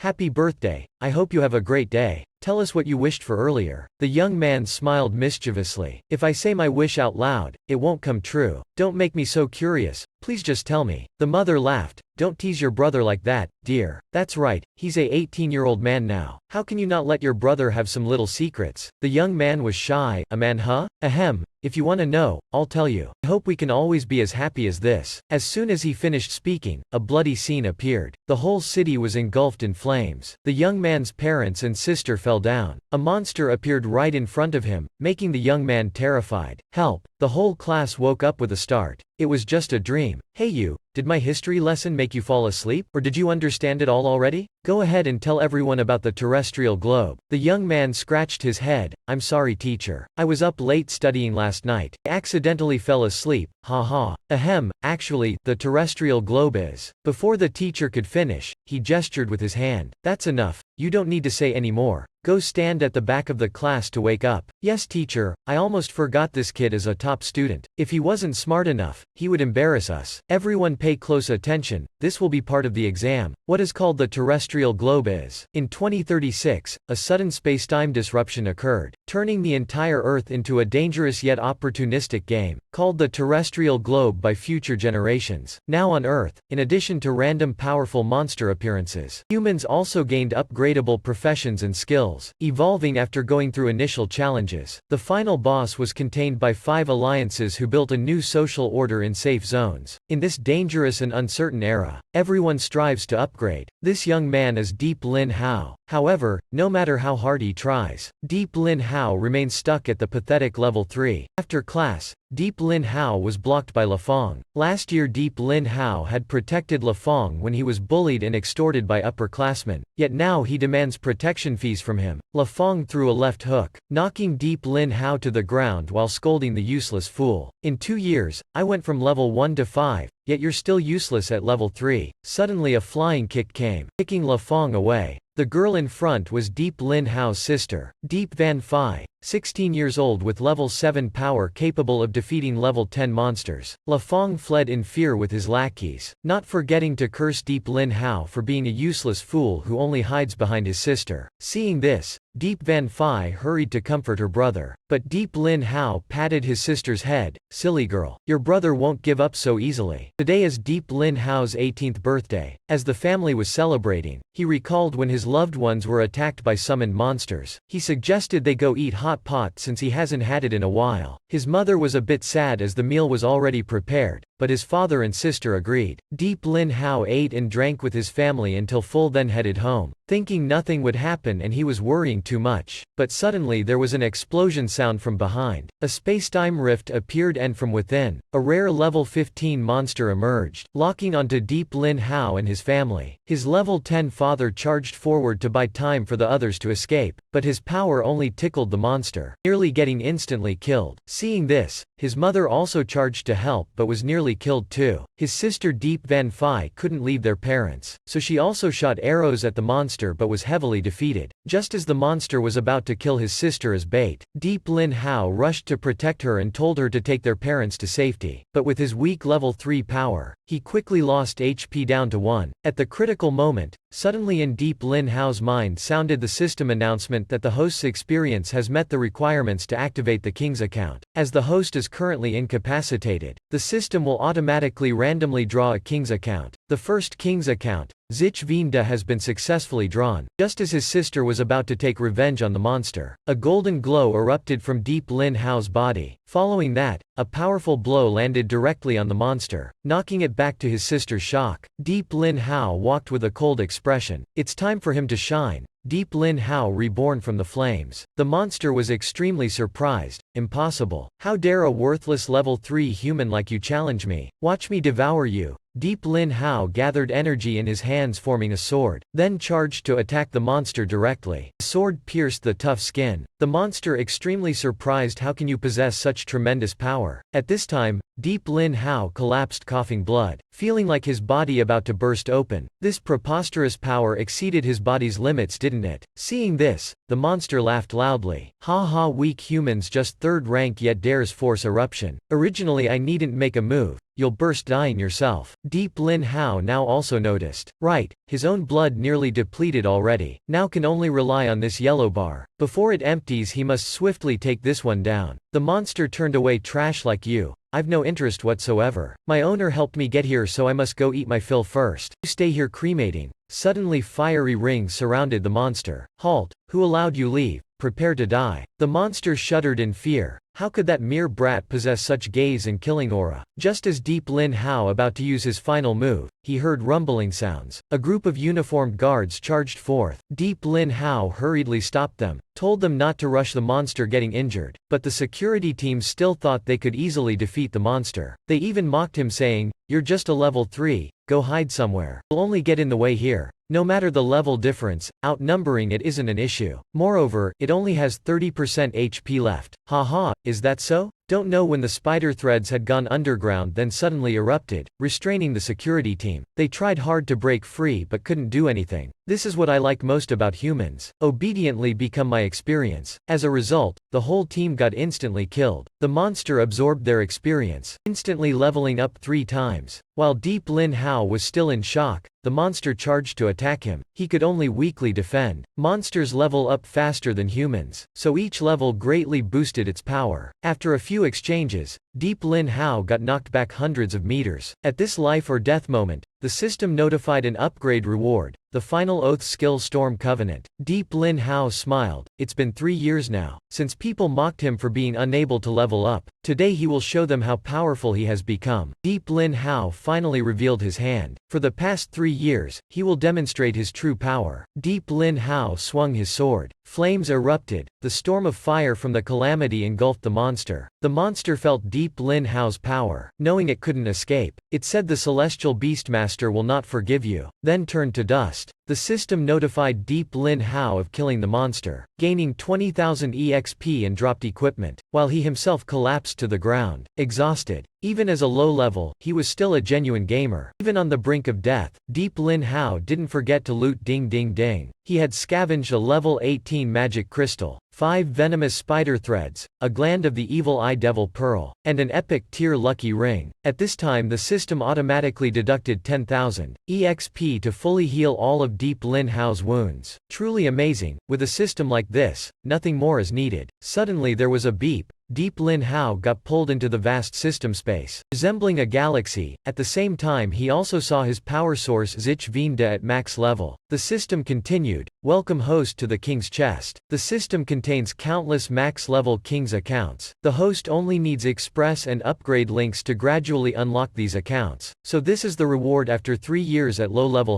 Happy birthday, I hope you have a great day. Tell us what you wished for earlier. The young man smiled mischievously. If I say my wish out loud, it won't come true. Don't make me so curious, please just tell me. The mother laughed. Don't tease your brother like that, dear. That's right, he's a 18-year-old man now. How can you not let your brother have some little secrets? The young man was shy. A man, huh? Ahem. If you want to know, I'll tell you. I hope we can always be as happy as this. As soon as he finished speaking, a bloody scene appeared. The whole city was engulfed in flames. The young man's parents and sister fell down. A monster appeared right in front of him, making the young man terrified. Help! The whole class woke up with a start. It was just a dream. Hey you, did my history lesson make you fall asleep? Or did you understand it all already? Go ahead and tell everyone about the terrestrial globe. The young man scratched his head. I'm sorry teacher. I was up late studying last night. I accidentally fell asleep. Haha. Ahem, actually, the terrestrial globe is. Before the teacher could finish, he gestured with his hand. That's enough. You don't need to say any more. Go stand at the back of the class to wake up. Yes teacher, I almost forgot this kid is a top student. If he wasn't smart enough, he would embarrass us. Everyone pay close attention, this will be part of the exam. What is called the terrestrial globe is. In 2036, a sudden spacetime disruption occurred, turning the entire Earth into a dangerous yet opportunistic game, called the terrestrial globe by future generations. Now on Earth, in addition to random powerful monster appearances, humans also gained upgradable professions and skills, evolving after going through initial challenges. The final boss was contained by 5 alliances who built a new social order in safe zones. In this dangerous and uncertain era, everyone strives to upgrade. This young man is Deep Lin Hao. However, no matter how hard he tries, Deep Lin Hao remains stuck at the pathetic level 3. After class, Deep Lin Hao was blocked by Lafong. Last year Deep Lin Hao had protected Lafong when he was bullied and extorted by upperclassmen, yet now he demands protection fees from him. Lafong threw a left hook, knocking Deep Lin Hao to the ground while scolding the useless fool. In 2 years, I went from level 1 to 5, yet you're still useless at level 3. Suddenly a flying kick came, kicking Lafong away. The girl in front was Deep Lin Hao's sister, Deep Van Phi, 16 years old with level 7 power capable of defeating level 10 monsters. Lafong fled in fear with his lackeys, not forgetting to curse Deep Lin Hao for being a useless fool who only hides behind his sister. Seeing this, Deep Van Phi hurried to comfort her brother, but Deep Lin Hao patted his sister's head. Silly girl, your brother won't give up so easily. Today is Deep Lin Hao's 18th birthday. As the family was celebrating, he recalled when his loved ones were attacked by summoned monsters. He suggested they go eat hot pot since he hasn't had it in a while. His mother was a bit sad as the meal was already prepared, but his father and sister agreed. Deep Lin Hao ate and drank with his family until full, then headed home, thinking nothing would happen and he was worrying too much. But suddenly there was an explosion sound from behind. A spacetime rift appeared and from within, a rare level 15 monster emerged, locking onto Deep Lin Hao and his family. His level 10 father charged forward to buy time for the others to escape, but his power only tickled the monster, nearly getting instantly killed. Seeing this, his mother also charged to help but was nearly killed too. His sister Deep Van Phi couldn't leave their parents, so she also shot arrows at the monster but was heavily defeated. Just as the monster was about to kill his sister as bait, Deep Lin Hao rushed to protect her and told her to take their parents to safety. But with his weak level 3 power, he quickly lost HP down to 1. At the critical moment, suddenly in Deep Lin Hao's mind sounded the system announcement that the host's experience has met the requirements to activate the king's account. As the host is currently incapacitated, the system will automatically randomly draw a king's account. The first king's account, Zich Vinda, has been successfully drawn. Just as his sister was about to take revenge on the monster, a golden glow erupted from Deep Lin Hao's body. Following that, a powerful blow landed directly on the monster, knocking it back to his sister's shock. Deep Lin Hao walked with a cold expression. It's time for him to shine. Deep Lin Hao reborn from the flames. The monster was extremely surprised. Impossible. How dare a worthless level 3 human like you challenge me? Watch me devour you. Deep Lin Hao gathered energy in his hands forming a sword, then charged to attack the monster directly. The sword pierced the tough skin. The monster extremely surprised. How can you possess such tremendous power? At this time, Deep Lin Hao collapsed coughing blood, feeling like his body about to burst open. This preposterous power exceeded his body's limits, didn't it? Seeing this, the monster laughed loudly. Ha ha, weak humans, just 3rd rank yet dares force eruption. Originally I needn't make a move, you'll burst dying yourself. Deep Lin Hao now also noticed. Right, his own blood nearly depleted already. Now can only rely on this yellow bar. Before it empties he must swiftly take this one down. The monster turned away. Trash like you. I've no interest whatsoever. My owner helped me get here, so I must go eat my fill first. You stay here cremating. Suddenly fiery rings surrounded the monster. Halt, who allowed you leave? Prepare to die. The monster shuddered in fear. How could that mere brat possess such gaze and killing aura? Just as Deep Lin Hao about to use his final move, he heard rumbling sounds. A group of uniformed guards charged forth. Deep Lin Hao hurriedly stopped them, told them not to rush the monster getting injured, but the security team still thought they could easily defeat the monster. They even mocked him saying, "You're just a level 3, go hide somewhere. You'll only get in the way here." No matter the level difference, outnumbering it isn't an issue. Moreover, it only has 30% HP left. Haha, is that so? Don't know when the spider threads had gone underground then suddenly erupted, restraining the security team. They tried hard to break free but couldn't do anything. This is what I like most about humans. Obediently become my experience. As a result, the whole team got instantly killed. The monster absorbed their experience, instantly leveling up 3 times. While Deep Lin Hao was still in shock, the monster charged to attack him. He could only weakly defend. Monsters level up faster than humans, so each level greatly boosted its power. After a few exchanges, Deep Lin Hao got knocked back hundreds of meters. At this life or death moment, the system notified an upgrade reward, the Final Oath Skill Storm Covenant. Deep Lin Hao smiled. It's been 3 years now, since people mocked him for being unable to level up. Today he will show them how powerful he has become. Deep Lin Hao finally revealed his hand. For the past 3 years, he will demonstrate his true power. Deep Lin Hao swung his sword. Flames erupted. The storm of fire from the calamity engulfed the monster. The monster felt Deep Lin Hao's power. Knowing it couldn't escape, it said the celestial beastmaster will not forgive you, then turned to dust. The system notified Deep Lin Hao of killing the monster, gaining 20,000 EXP and dropped equipment, while he himself collapsed to the ground, exhausted. Even as a low level, he was still a genuine gamer. Even on the brink of death, Deep Lin Hao didn't forget to loot ding ding ding. He had scavenged a level 18 magic crystal, 5 venomous spider threads, a gland of the evil eye devil pearl, and an epic tier lucky ring. At this time the system automatically deducted 10,000 EXP to fully heal all of Deep Lin Hao's wounds. Truly amazing. With a system like this, nothing more is needed. Suddenly there was a beep. Deep Lin Hao got pulled into the vast system space, resembling a galaxy. At the same time he also saw his power source Zich Veen at max level. The system continued, welcome host to the king's chest. The system contains countless max level king's accounts. The host only needs express and upgrade links to gradually unlock these accounts. So this is the reward after 3 years at low level.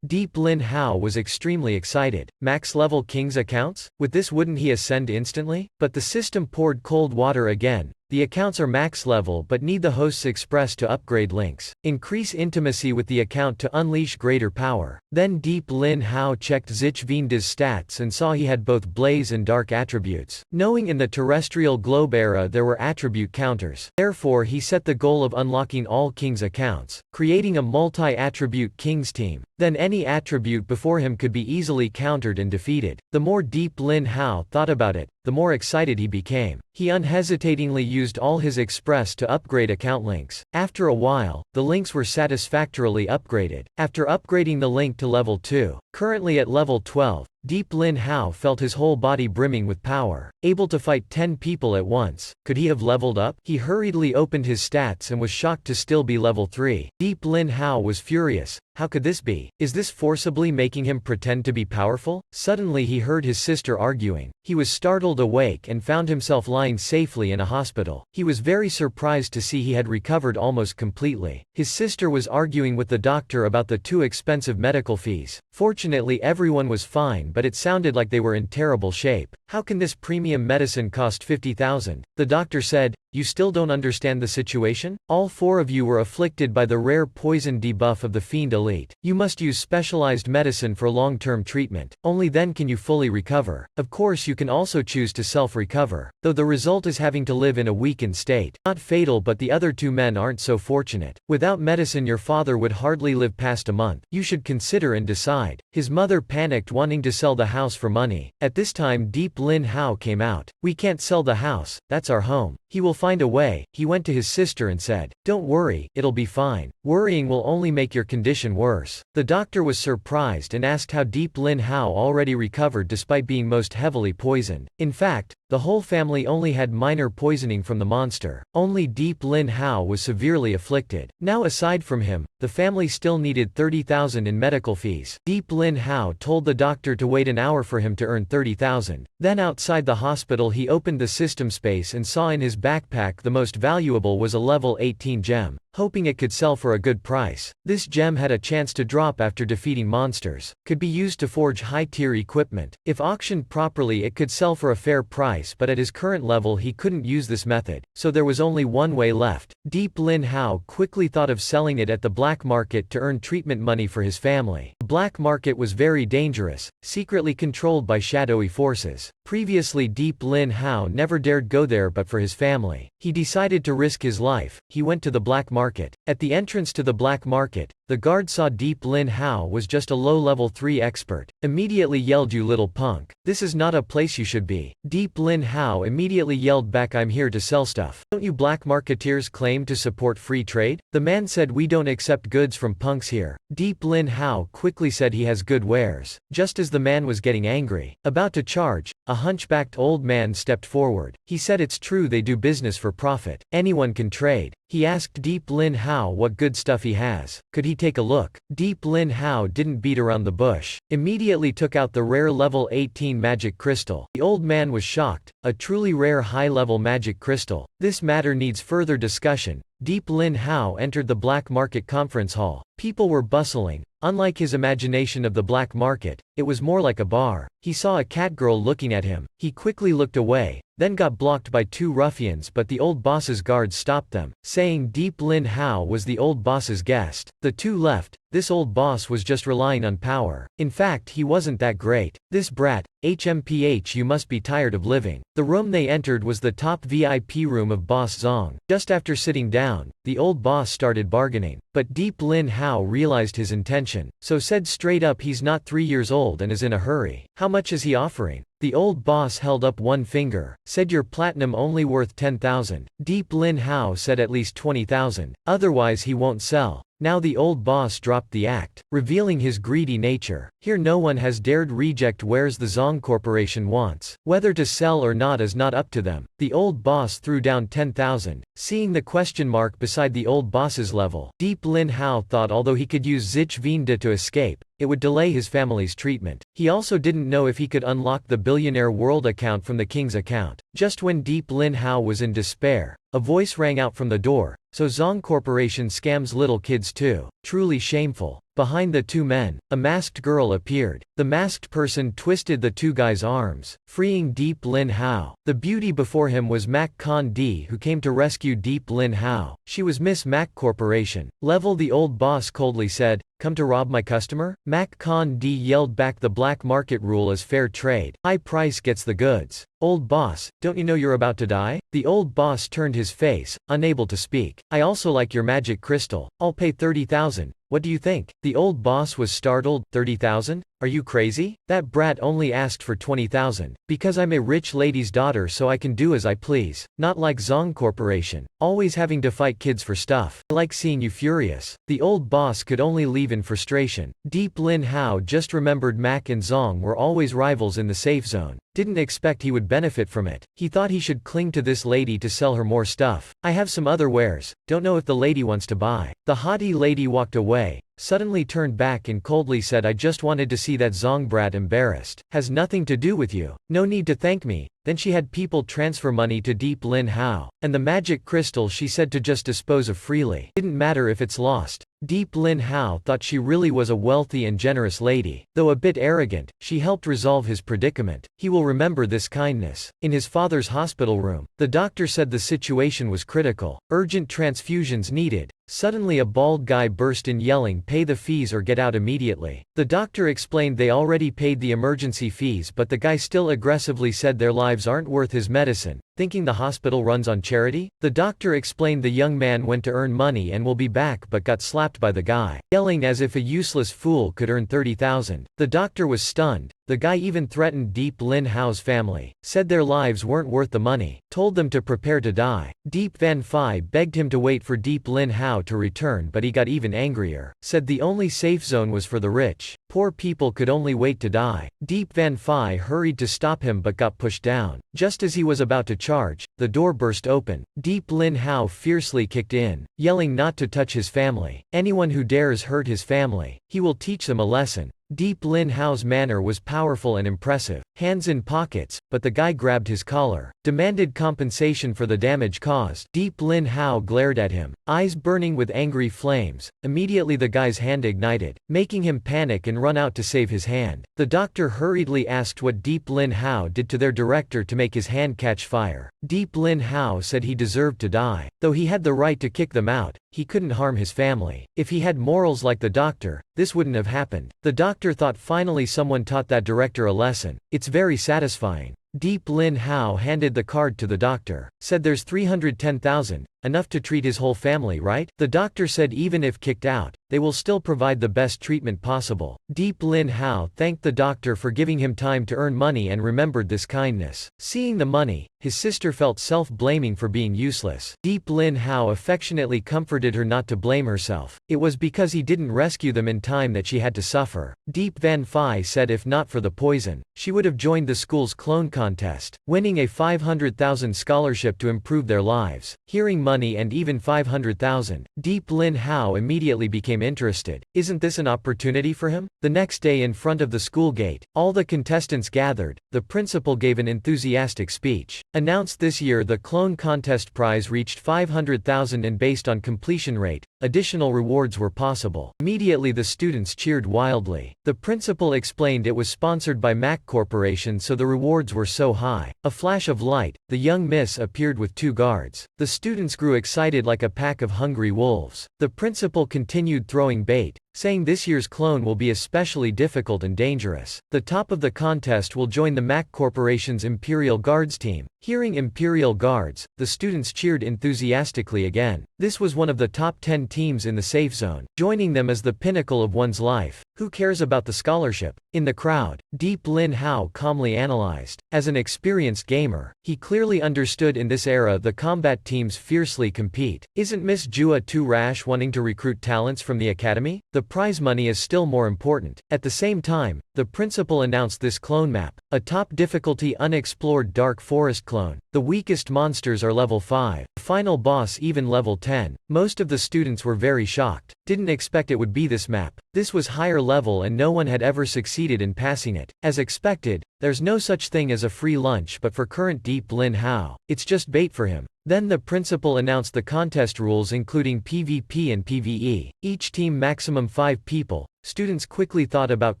Deep Lin Hao was extremely excited. Max level king's accounts? With this wouldn't he ascend instantly? But the system poured cold water again. The accounts are max level but need the host's express to upgrade links. Increase intimacy with the account to unleash greater power. Then Deep Lin Hao checked Zich Veen's stats and saw he had both blaze and dark attributes. Knowing in the terrestrial globe era there were attribute counters, therefore he set the goal of unlocking all king's accounts, creating a multi-attribute king's team. Then any attribute before him could be easily countered and defeated. The more Deep Lin Hao thought about it, the more excited he became. He unhesitatingly used all his express to upgrade account links. After a while, the links were satisfactorily upgraded. After upgrading the link to level 2, currently at level 12, Deep Lin Hao felt his whole body brimming with power, able to fight 10 people at once. Could he have leveled up? He hurriedly opened his stats and was shocked to still be level 3. Deep Lin Hao was furious. How could this be? Is this forcibly making him pretend to be powerful? Suddenly he heard his sister arguing. He was startled awake and found himself lying safely in a hospital. He was very surprised to see he had recovered almost completely. His sister was arguing with the doctor about the too expensive medical fees. Fortunately everyone was fine, but it sounded like they were in terrible shape. How can this premium medicine cost 50,000? The doctor said, you still don't understand the situation? All 4 of you were afflicted by the rare poison debuff of the Fiend Elite. You must use specialized medicine for long-term treatment. Only then can you fully recover. Of course you can also choose to self-recover, though the result is having to live in a weakened state. Not fatal, but the other 2 men aren't so fortunate. Without medicine your father would hardly live past a month. You should consider and decide. His mother panicked, wanting to sell the house for money. At this time Deep Lin Hao came out. We can't sell the house, that's our home. He will find find a way. He went to his sister and said, "Don't worry, it'll be fine. Worrying will only make your condition worse." The doctor was surprised and asked how Deep Lin Hao already recovered despite being most heavily poisoned. In fact, the whole family only had minor poisoning from the monster. Only Deep Lin Hao was severely afflicted. Now aside from him, the family still needed 30,000 in medical fees. Deep Lin Hao told the doctor to wait an hour for him to earn 30,000. Then outside the hospital he opened the system space and saw in his backpack the most valuable was a level 18 gem, hoping it could sell for a good price. This gem had a chance to drop after defeating monsters, could be used to forge high-tier equipment. If auctioned properly it could sell for a fair price, but at his current level he couldn't use this method, so there was only one way left. Deep Lin Hao quickly thought of selling it at the black market to earn treatment money for his family. The black market was very dangerous, secretly controlled by shadowy forces. Previously Deep Lin Hao never dared go there, but for his family, he decided to risk his life. He went to the black market. At the entrance to the black market, the guard saw Deep Lin Hao was just a low-level 3 expert. Immediately yelled, "You little punk. This is not a place you should be." Deep Lin Hao immediately yelled back, "I'm here to sell stuff. Don't you black marketeers claim to support free trade?" The man said, "We don't accept goods from punks here." Deep Lin Hao quickly said he has good wares. Just as the man was getting angry, about to charge, a hunchbacked old man stepped forward. He said, "It's true, they do business for profit. Anyone can trade." He asked Deep Lin Hao what good stuff he has. Could he take a look? Deep Lin Hao didn't beat around the bush. Immediately took out the rare level 18 magic crystal. The old man was shocked. A truly rare high-level magic crystal. This matter needs further discussion. Deep Lin Hao entered the black market conference hall. People were bustling. Unlike his imagination of the black market, it was more like a bar. He saw a catgirl looking at him. He quickly looked away, then got blocked by 2 ruffians, but the old boss's guards stopped them, saying Deep Lin Hao was the old boss's guest. The 2 left. This old boss was just relying on power. In fact, he wasn't that great. This brat, HMPH, you must be tired of living. The room they entered was the top VIP room of Boss Zong. Just after sitting down, the old boss started bargaining. But Deep Lin Hao realized his intention, so said straight up he's not 3 years old and is in a hurry. How much is he offering? The old boss held up one finger, said your platinum only worth 10,000. Deep Lin Hao said at least 20,000, otherwise he won't sell. Now the old boss dropped the act, revealing his greedy nature. Here no one has dared reject wares the Zong Corporation wants. Whether to sell or not is not up to them. The old boss threw down 10,000. Seeing the question mark beside the old boss's level, Deep Lin Hao thought although he could use Zich Vinda to escape, it would delay his family's treatment. He also didn't know if he could unlock the Billionaire World account from the king's account. Just when Deep Lin Hao was in despair, a voice rang out from the door. So Zong Corporation scams little kids too. Truly shameful. Behind the 2 men, a masked girl appeared. The masked person twisted the 2 guys' arms, freeing Deep Lin Hao. The beauty before him was Mac Con D, who came to rescue Deep Lin Hao. She was Miss Mac Corporation. Level, the old boss coldly said, "Come to rob my customer?" Mac Con D yelled back, "The black market rule is fair trade. High price gets the goods." "Old boss, don't you know you're about to die?" The old boss turned his face, unable to speak. "I also like your magic crystal. I'll pay 30,000. What do you think?" The old boss was startled. 30,000? Are you crazy? That brat only asked for 20,000. Because I'm a rich lady's daughter, so I can do as I please. Not like Zong Corporation, always having to fight kids for stuff. I like seeing you furious. The old boss could only leave in frustration. Deep Lin Hao just remembered Mac and Zong were always rivals in the safe zone. Didn't expect he would benefit from it. He thought he should cling to this lady to sell her more stuff. "I have some other wares. Don't know if the lady wants to buy." The haughty lady walked away, suddenly turned back and coldly said, "I just wanted to see that Zong brat embarrassed. Has nothing to do with you. No need to thank me." Then she had people transfer money to Deep Lin Hao. And the magic crystal she said to just dispose of freely. Didn't matter if it's lost. Deep Lin Hao thought she really was a wealthy and generous lady. Though a bit arrogant, she helped resolve his predicament. He will remember this kindness. In his father's hospital room, the doctor said the situation was critical. Urgent transfusions needed. Suddenly a bald guy burst in yelling, "Pay the fees or get out immediately." The doctor explained they already paid the emergency fees, but the guy still aggressively said their lives aren't worth his medicine. Thinking the hospital runs on charity? The doctor explained the young man went to earn money and will be back, but got slapped by the guy, yelling as if a useless fool could earn 30,000. The doctor was stunned. The guy even threatened Deep Lin Hao's family, said their lives weren't worth the money, told them to prepare to die. Deep Van Phi begged him to wait for Deep Lin Hao to return, but he got even angrier, said the only safe zone was for the rich. Poor people could only wait to die. Deep Van Phi hurried to stop him but got pushed down. Just as he was about to charge, the door burst open. Deep Lin Hao fiercely kicked in, yelling not to touch his family. Anyone who dares hurt his family, he will teach them a lesson. Deep Lin Hao's manner was powerful and impressive, hands in pockets, but the guy grabbed his collar, demanded compensation for the damage caused. Deep Lin Hao glared at him, eyes burning with angry flames. Immediately the guy's hand ignited, making him panic and run out to save his hand. The doctor hurriedly asked what Deep Lin Hao did to their director to make his hand catch fire. Deep Lin Hao said he deserved to die. Though he had the right to kick them out, he couldn't harm his family. If he had morals like the doctor, this wouldn't have happened. The doctor thought finally someone taught that director a lesson. It's very satisfying. Deep Lin Hao handed the card to the doctor, said there's 310,000, enough to treat his whole family, right? The doctor said even if kicked out, they will still provide the best treatment possible. Deep Lin Hao thanked the doctor for giving him time to earn money and remembered this kindness. Seeing the money, his sister felt self-blaming for being useless. Deep Lin Hao affectionately comforted her not to blame herself. It was because he didn't rescue them in time that she had to suffer. Deep Van Phi said if not for the poison, she would have joined the school's clone contest, winning a 500,000 scholarship to improve their lives. Hearing money and even 500,000, Deep Lin Hao immediately became interested. Isn't this an opportunity for him? The next day in front of the school gate, all the contestants gathered. The principal gave an enthusiastic speech. Announced this year the clone contest prize reached 500,000 and based on completion rate, additional rewards were possible. Immediately the students cheered wildly. The principal explained it was sponsored by Mac Corporation so the rewards were so high. A flash of light, the young miss appeared with 2 guards. The students grew excited like a pack of hungry wolves. The principal continued throwing bait, saying this year's clone will be especially difficult and dangerous. The top of the contest will join the Mac Corporation's Imperial Guards team. Hearing Imperial Guards, the students cheered enthusiastically again. This was one of the top 10 teams in the safe zone. Joining them is the pinnacle of one's life. Who cares about the scholarship? In the crowd, Deep Lin Hao calmly analyzed. As an experienced gamer, he clearly understood in this era the combat teams fiercely compete. Isn't Miss Jua too rash wanting to recruit talents from the academy? The prize money is still more important. At the same time, the principal announced this clone map, a top difficulty unexplored dark forest clone. The weakest monsters are level 5, the final boss even level 10. Most of the students were very shocked. Didn't expect it would be this map. This was higher level and no one had ever succeeded in passing it. As expected, there's no such thing as a free lunch but for current Deep Lin Hao, it's just bait for him. Then the principal announced the contest rules including PvP and PvE. Each team maximum 5 people. Students quickly thought about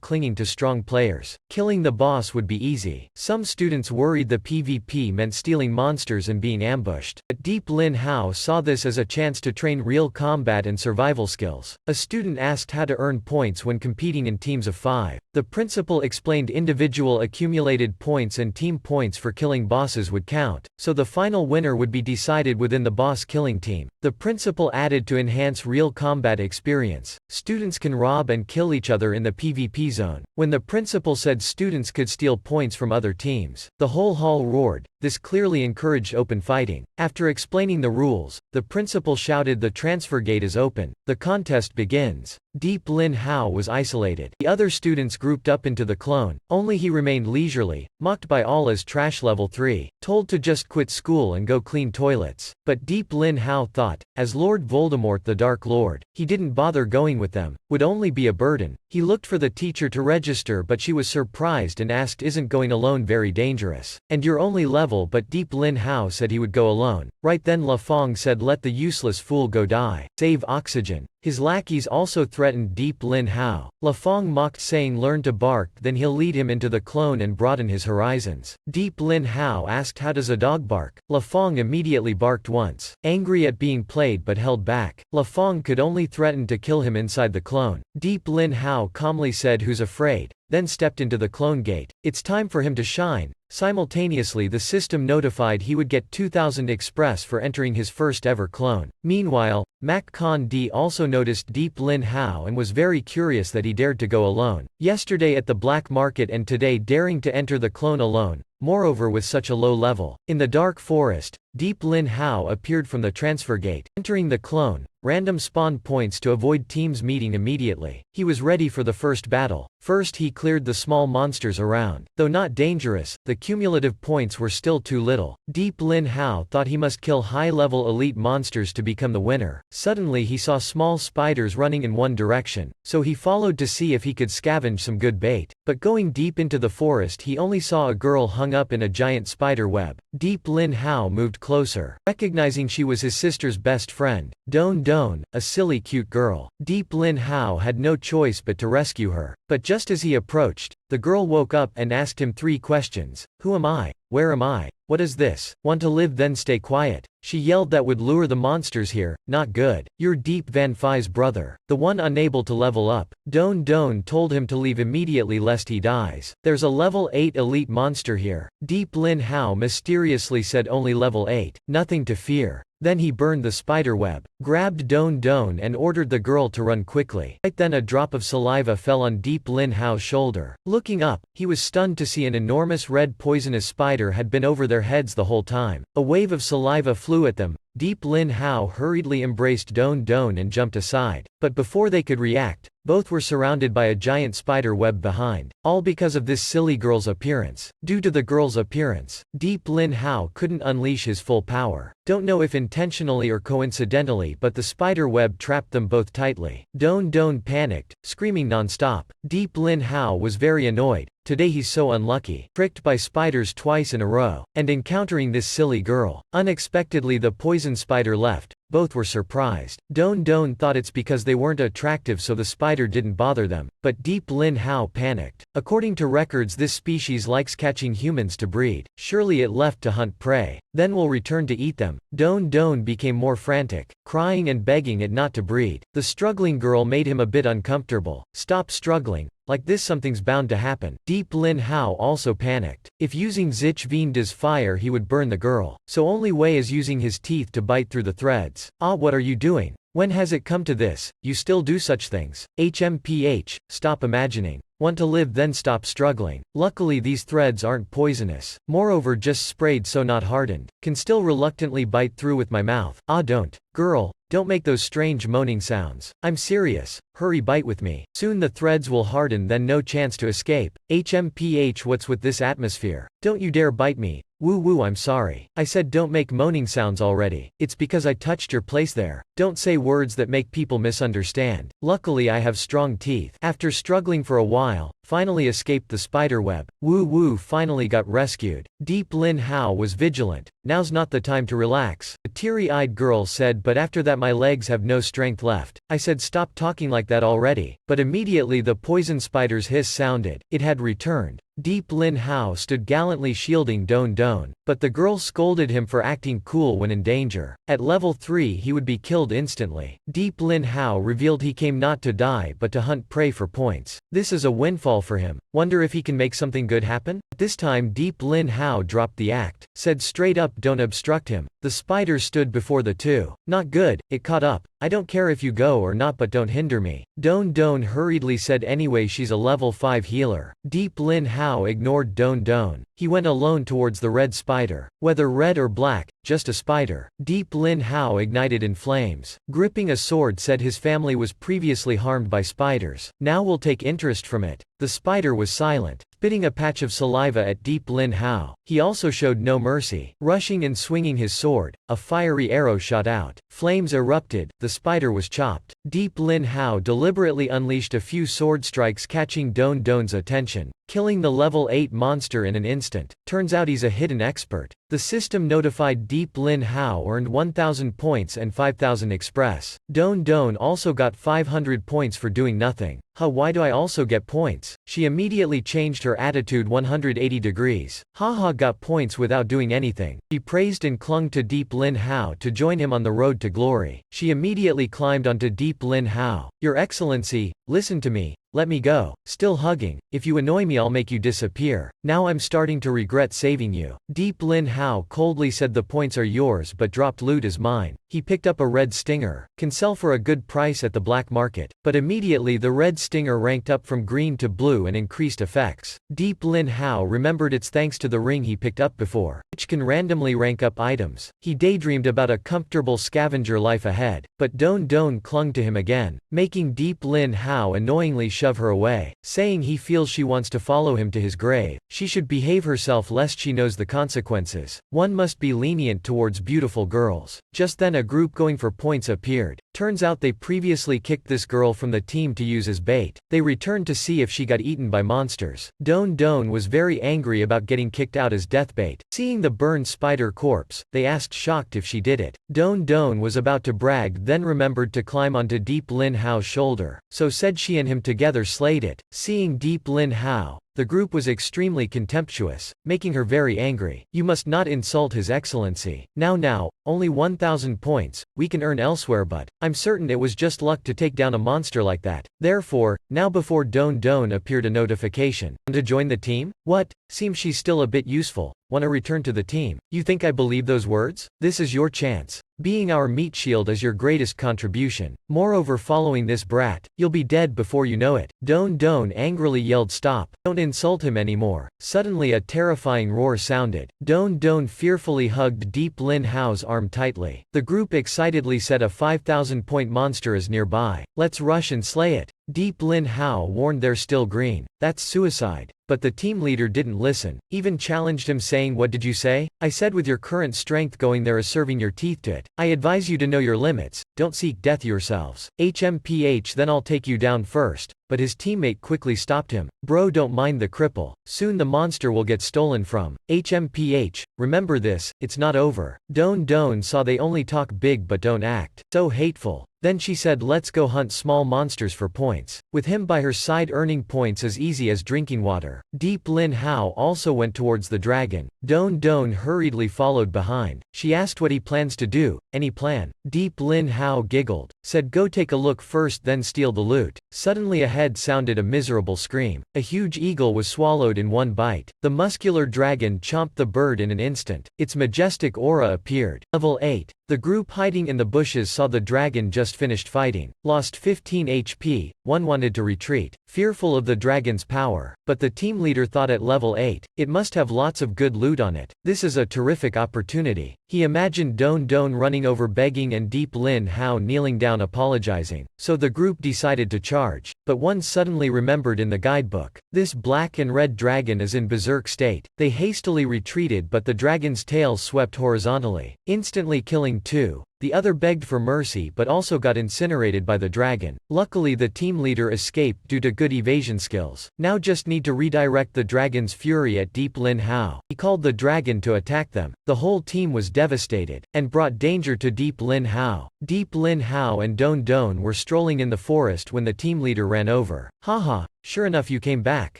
clinging to strong players. Killing the boss would be easy. Some students worried the PvP meant stealing monsters and being ambushed. But Deep Lin Hao saw this as a chance to train real combat and survival skills. A student asked how to earn points when competing in teams of 5. The principal explained individual accumulated points and team points for killing bosses would count, so the final winner would be decided within the boss killing team. The principal added to enhance real combat experience. Students can rob and kill each other in the PvP zone. When the principal said students could steal points from other teams, the whole hall roared. This clearly encouraged open fighting. After explaining the rules, the principal shouted the transfer gate is open. The contest begins. Deep Lin Hao was isolated. The other students grouped up into the clone, only he remained leisurely, mocked by all as trash level 3, told to just quit school and go clean toilets. But Deep Lin Hao thought, as Lord Voldemort the Dark Lord, he didn't bother going with them, would only be a burden. He looked for the teacher to register but she was surprised and asked isn't going alone very dangerous? And you're only level but Deep Lin Hao said he would go alone. Right then La Fong said let the useless fool go die. Save oxygen. His lackeys also threatened Deep Lin Hao. La Fong mocked saying learn to bark then he'll lead him into the clone and broaden his horizons. Deep Lin Hao asked how does a dog bark? La Fong immediately barked once, angry at being played but held back. La Fong could only threaten to kill him inside the clone. Deep Lin Hao calmly said who's afraid? then stepped into the clone gate. It's time for him to shine. Simultaneously, the system notified he would get 2000 express for entering his first ever clone. Meanwhile, Mac Con D also noticed Deep Lin Hao and was very curious that he dared to go alone. Yesterday at the black market and today daring to enter the clone alone, moreover with such a low level. In the dark forest, Deep Lin Hao appeared from the transfer gate. Entering the clone, random spawn points to avoid teams meeting immediately. He was ready for the first battle. First he cleared the small monsters around. Though not dangerous, the cumulative points were still too little. Deep Lin Hao thought he must kill high-level elite monsters to become the winner. Suddenly he saw small spiders running in one direction, so he followed to see if he could scavenge some good bait. But going deep into the forest he only saw a girl hung up in a giant spider web. Deep Lin Hao moved closer, recognizing she was his sister's best friend, Don Don, a silly cute girl. Deep Lin Hao had no choice but to rescue her. But just as he approached, the girl woke up and asked him 3 questions. Who am I? Where am I? What is this? Want to live then stay quiet. She yelled that would lure the monsters here. Not good. You're Deep Van Phi's brother, the one unable to level up. Don Don told him to leave immediately lest he dies. There's a level 8 elite monster here. Deep Lin Hao mysteriously said only level 8. Nothing to fear. Then he burned the spider web, grabbed Don Don and ordered the girl to run quickly. Right then a drop of saliva fell on Deep Lin Hao's shoulder. Looking up, he was stunned to see an enormous red poisonous spider had been over their heads the whole time. A wave of saliva flew at them. Deep Lin Hao hurriedly embraced Don Don and jumped aside. But before they could react, both were surrounded by a giant spider web behind. All because of this silly girl's appearance. Due to the girl's appearance, Deep Lin Hao couldn't unleash his full power. Don't know if intentionally or coincidentally, but the spider web trapped them both tightly. Don Don panicked, screaming non-stop. Deep Lin Hao was very annoyed. Today he's so unlucky. Tricked by spiders twice in a row. And encountering this silly girl. Unexpectedly the poison spider left. Both were surprised. Don Don thought it's because they weren't attractive so the spider didn't bother them. But Deep Lin Hao panicked. According to records this species likes catching humans to breed. Surely it left to hunt prey. Then will return to eat them. Don Don became more frantic, crying and begging it not to breed. The struggling girl made him a bit uncomfortable. Stop struggling. Like this something's bound to happen. Deep Lin Hao also panicked. If using Zich Veen does fire he would burn the girl. So only way is using his teeth to bite through the threads. Ah, what are you doing? When has it come to this? You still do such things. HMPH, stop imagining. Want to live then stop struggling. Luckily these threads aren't poisonous. Moreover just sprayed so not hardened. Can still reluctantly bite through with my mouth. Ah don't. Girl, don't make those strange moaning sounds. I'm serious. Hurry bite with me. Soon the threads will harden then no chance to escape. HMPH what's with this atmosphere? Don't you dare bite me. Woo woo I'm sorry. I said don't make moaning sounds already. It's because I touched your place there. Don't say words that make people misunderstand. Luckily I have strong teeth. After struggling for a while, finally escaped the spider web. Woo woo finally got rescued. Deep Lin Hao was vigilant. Now's not the time to relax. The teary-eyed girl said but after that my legs have no strength left. I said stop talking like that already. But immediately the poison spider's hiss sounded. It had returned. Deep Lin Hao stood gallantly shielding Don Don, but the girl scolded him for acting cool when in danger. At level 3 he would be killed instantly. Deep Lin Hao revealed he came not to die but to hunt prey for points. This is a windfall for him. Wonder if he can make something good happen? This time Deep Lin Hao dropped the act. Said straight up don't obstruct him. The spider stood before the two. Not good, it caught up. I don't care if you go or not but don't hinder me. Don Don hurriedly said anyway she's a level 5 healer. Deep Lin Hao ignored Don Don. He went alone towards the red spider. Whether red or black, just a spider. Deep Lin Hao ignited in flames. Gripping a sword said his family was previously harmed by spiders. Now we'll take interest from it. The spider was silent, spitting a patch of saliva at Deep Lin Hao. He also showed no mercy. Rushing and swinging his sword, a fiery arrow shot out. Flames erupted, the spider was chopped. Deep Lin Hao deliberately unleashed a few sword strikes catching Don Don's attention, killing the level 8 monster in an instant. Turns out he's a hidden expert. The system notified Deep Lin Hao earned 1000 points and 5000 express. Don Don also got 500 points for doing nothing. Huh, why do I also get points? She immediately changed her attitude 180 degrees. Haha, got points without doing anything. She praised and clung to Deep Lin Hao to join him on the road to glory. She immediately climbed onto Deep Lin Hao. Your Excellency, listen to me. let me go. Still hugging, if you annoy me I'll make you disappear. Now I'm starting to regret saving you. Deep Lin Hao coldly said the points are yours but dropped loot is mine. He picked up a red stinger. Can sell for a good price at the black market. But immediately the red stinger ranked up from green to blue and increased effects. Deep Lin Hao remembered it's thanks to the ring he picked up before, which can randomly rank up items. He daydreamed about a comfortable scavenger life ahead, but Don Don clung to him again, making Deep Lin Hao annoyingly shove her away, saying he feels she wants to follow him to his grave. She should behave herself lest she knows the consequences. One must be lenient towards beautiful girls. Just then a group going for points appeared. Turns out they previously kicked this girl from the team to use as bait. They returned to see if she got eaten by monsters. Don Don was very angry about getting kicked out as deathbait. Seeing the burned spider corpse, they asked shocked if she did it. Don Don was about to brag, then remembered to climb onto Deep Lin Hao's shoulder, so said she and him together slayed it. Seeing Deep Lin Hao, the group was extremely contemptuous, making her very angry. You must not insult His Excellency. Now, only 1,000 points, we can earn elsewhere, but I'm certain it was just luck to take down a monster like that. Therefore, now before Don Don appeared a notification. To join the team? What? Seems she's still a bit useful. Wanna return to the team? You think I believe those words? This is your chance. Being our meat shield is your greatest contribution. Moreover, following this brat, you'll be dead before you know it. Don Don angrily yelled, stop. Don't insult him anymore. Suddenly a terrifying roar sounded. Don Don fearfully hugged Deep Lin Hao's arm tightly. The group excitedly said a 5,000-point monster is nearby. Let's rush and slay it. Deep Lin Hao warned they're still green. That's suicide. But the team leader didn't listen, even challenged him saying, what did you say? I said with your current strength going there is serving your teeth to it. I advise you to know your limits, don't seek death yourselves. HMPH, then I'll take you down first. But his teammate quickly stopped him. Bro, don't mind the cripple. Soon the monster will get stolen from. HMPH, remember this, it's not over. Don Don saw they only talk big but don't act. So hateful. Then she said let's go hunt small monsters for points. With him by her side earning points as easy as drinking water. Deep Lin Hao also went towards the dragon. Don Don hurriedly followed behind. She asked what he plans to do. Any plan? Deep Lin Hao giggled. Said go take a look first then steal the loot. Suddenly ahead sounded a miserable scream. A huge eagle was swallowed in one bite. The muscular dragon chomped the bird in an instant. Its majestic aura appeared. Level 8. The group hiding in the bushes saw the dragon just finished fighting. Lost 15 HP, one wanted to retreat, fearful of the dragon's power, but the team leader thought at level 8, it must have lots of good loot on it. This is a terrific opportunity. He imagined Don Don running over begging and Deep Lin Hao kneeling down apologizing. So the group decided to charge, but one suddenly remembered in the guidebook. This black and red dragon is in berserk state. They hastily retreated but the dragon's tail swept horizontally, instantly killing two. The other begged for mercy but also got incinerated by the dragon. Luckily the team leader escaped due to good evasion skills. Now just need to redirect the dragon's fury at Deep Lin Hao. He called the dragon to attack them. The whole team was devastated, and brought danger to Deep Lin Hao. Deep Lin Hao and Don Don were strolling in the forest when the team leader ran over. Haha, sure enough you came back.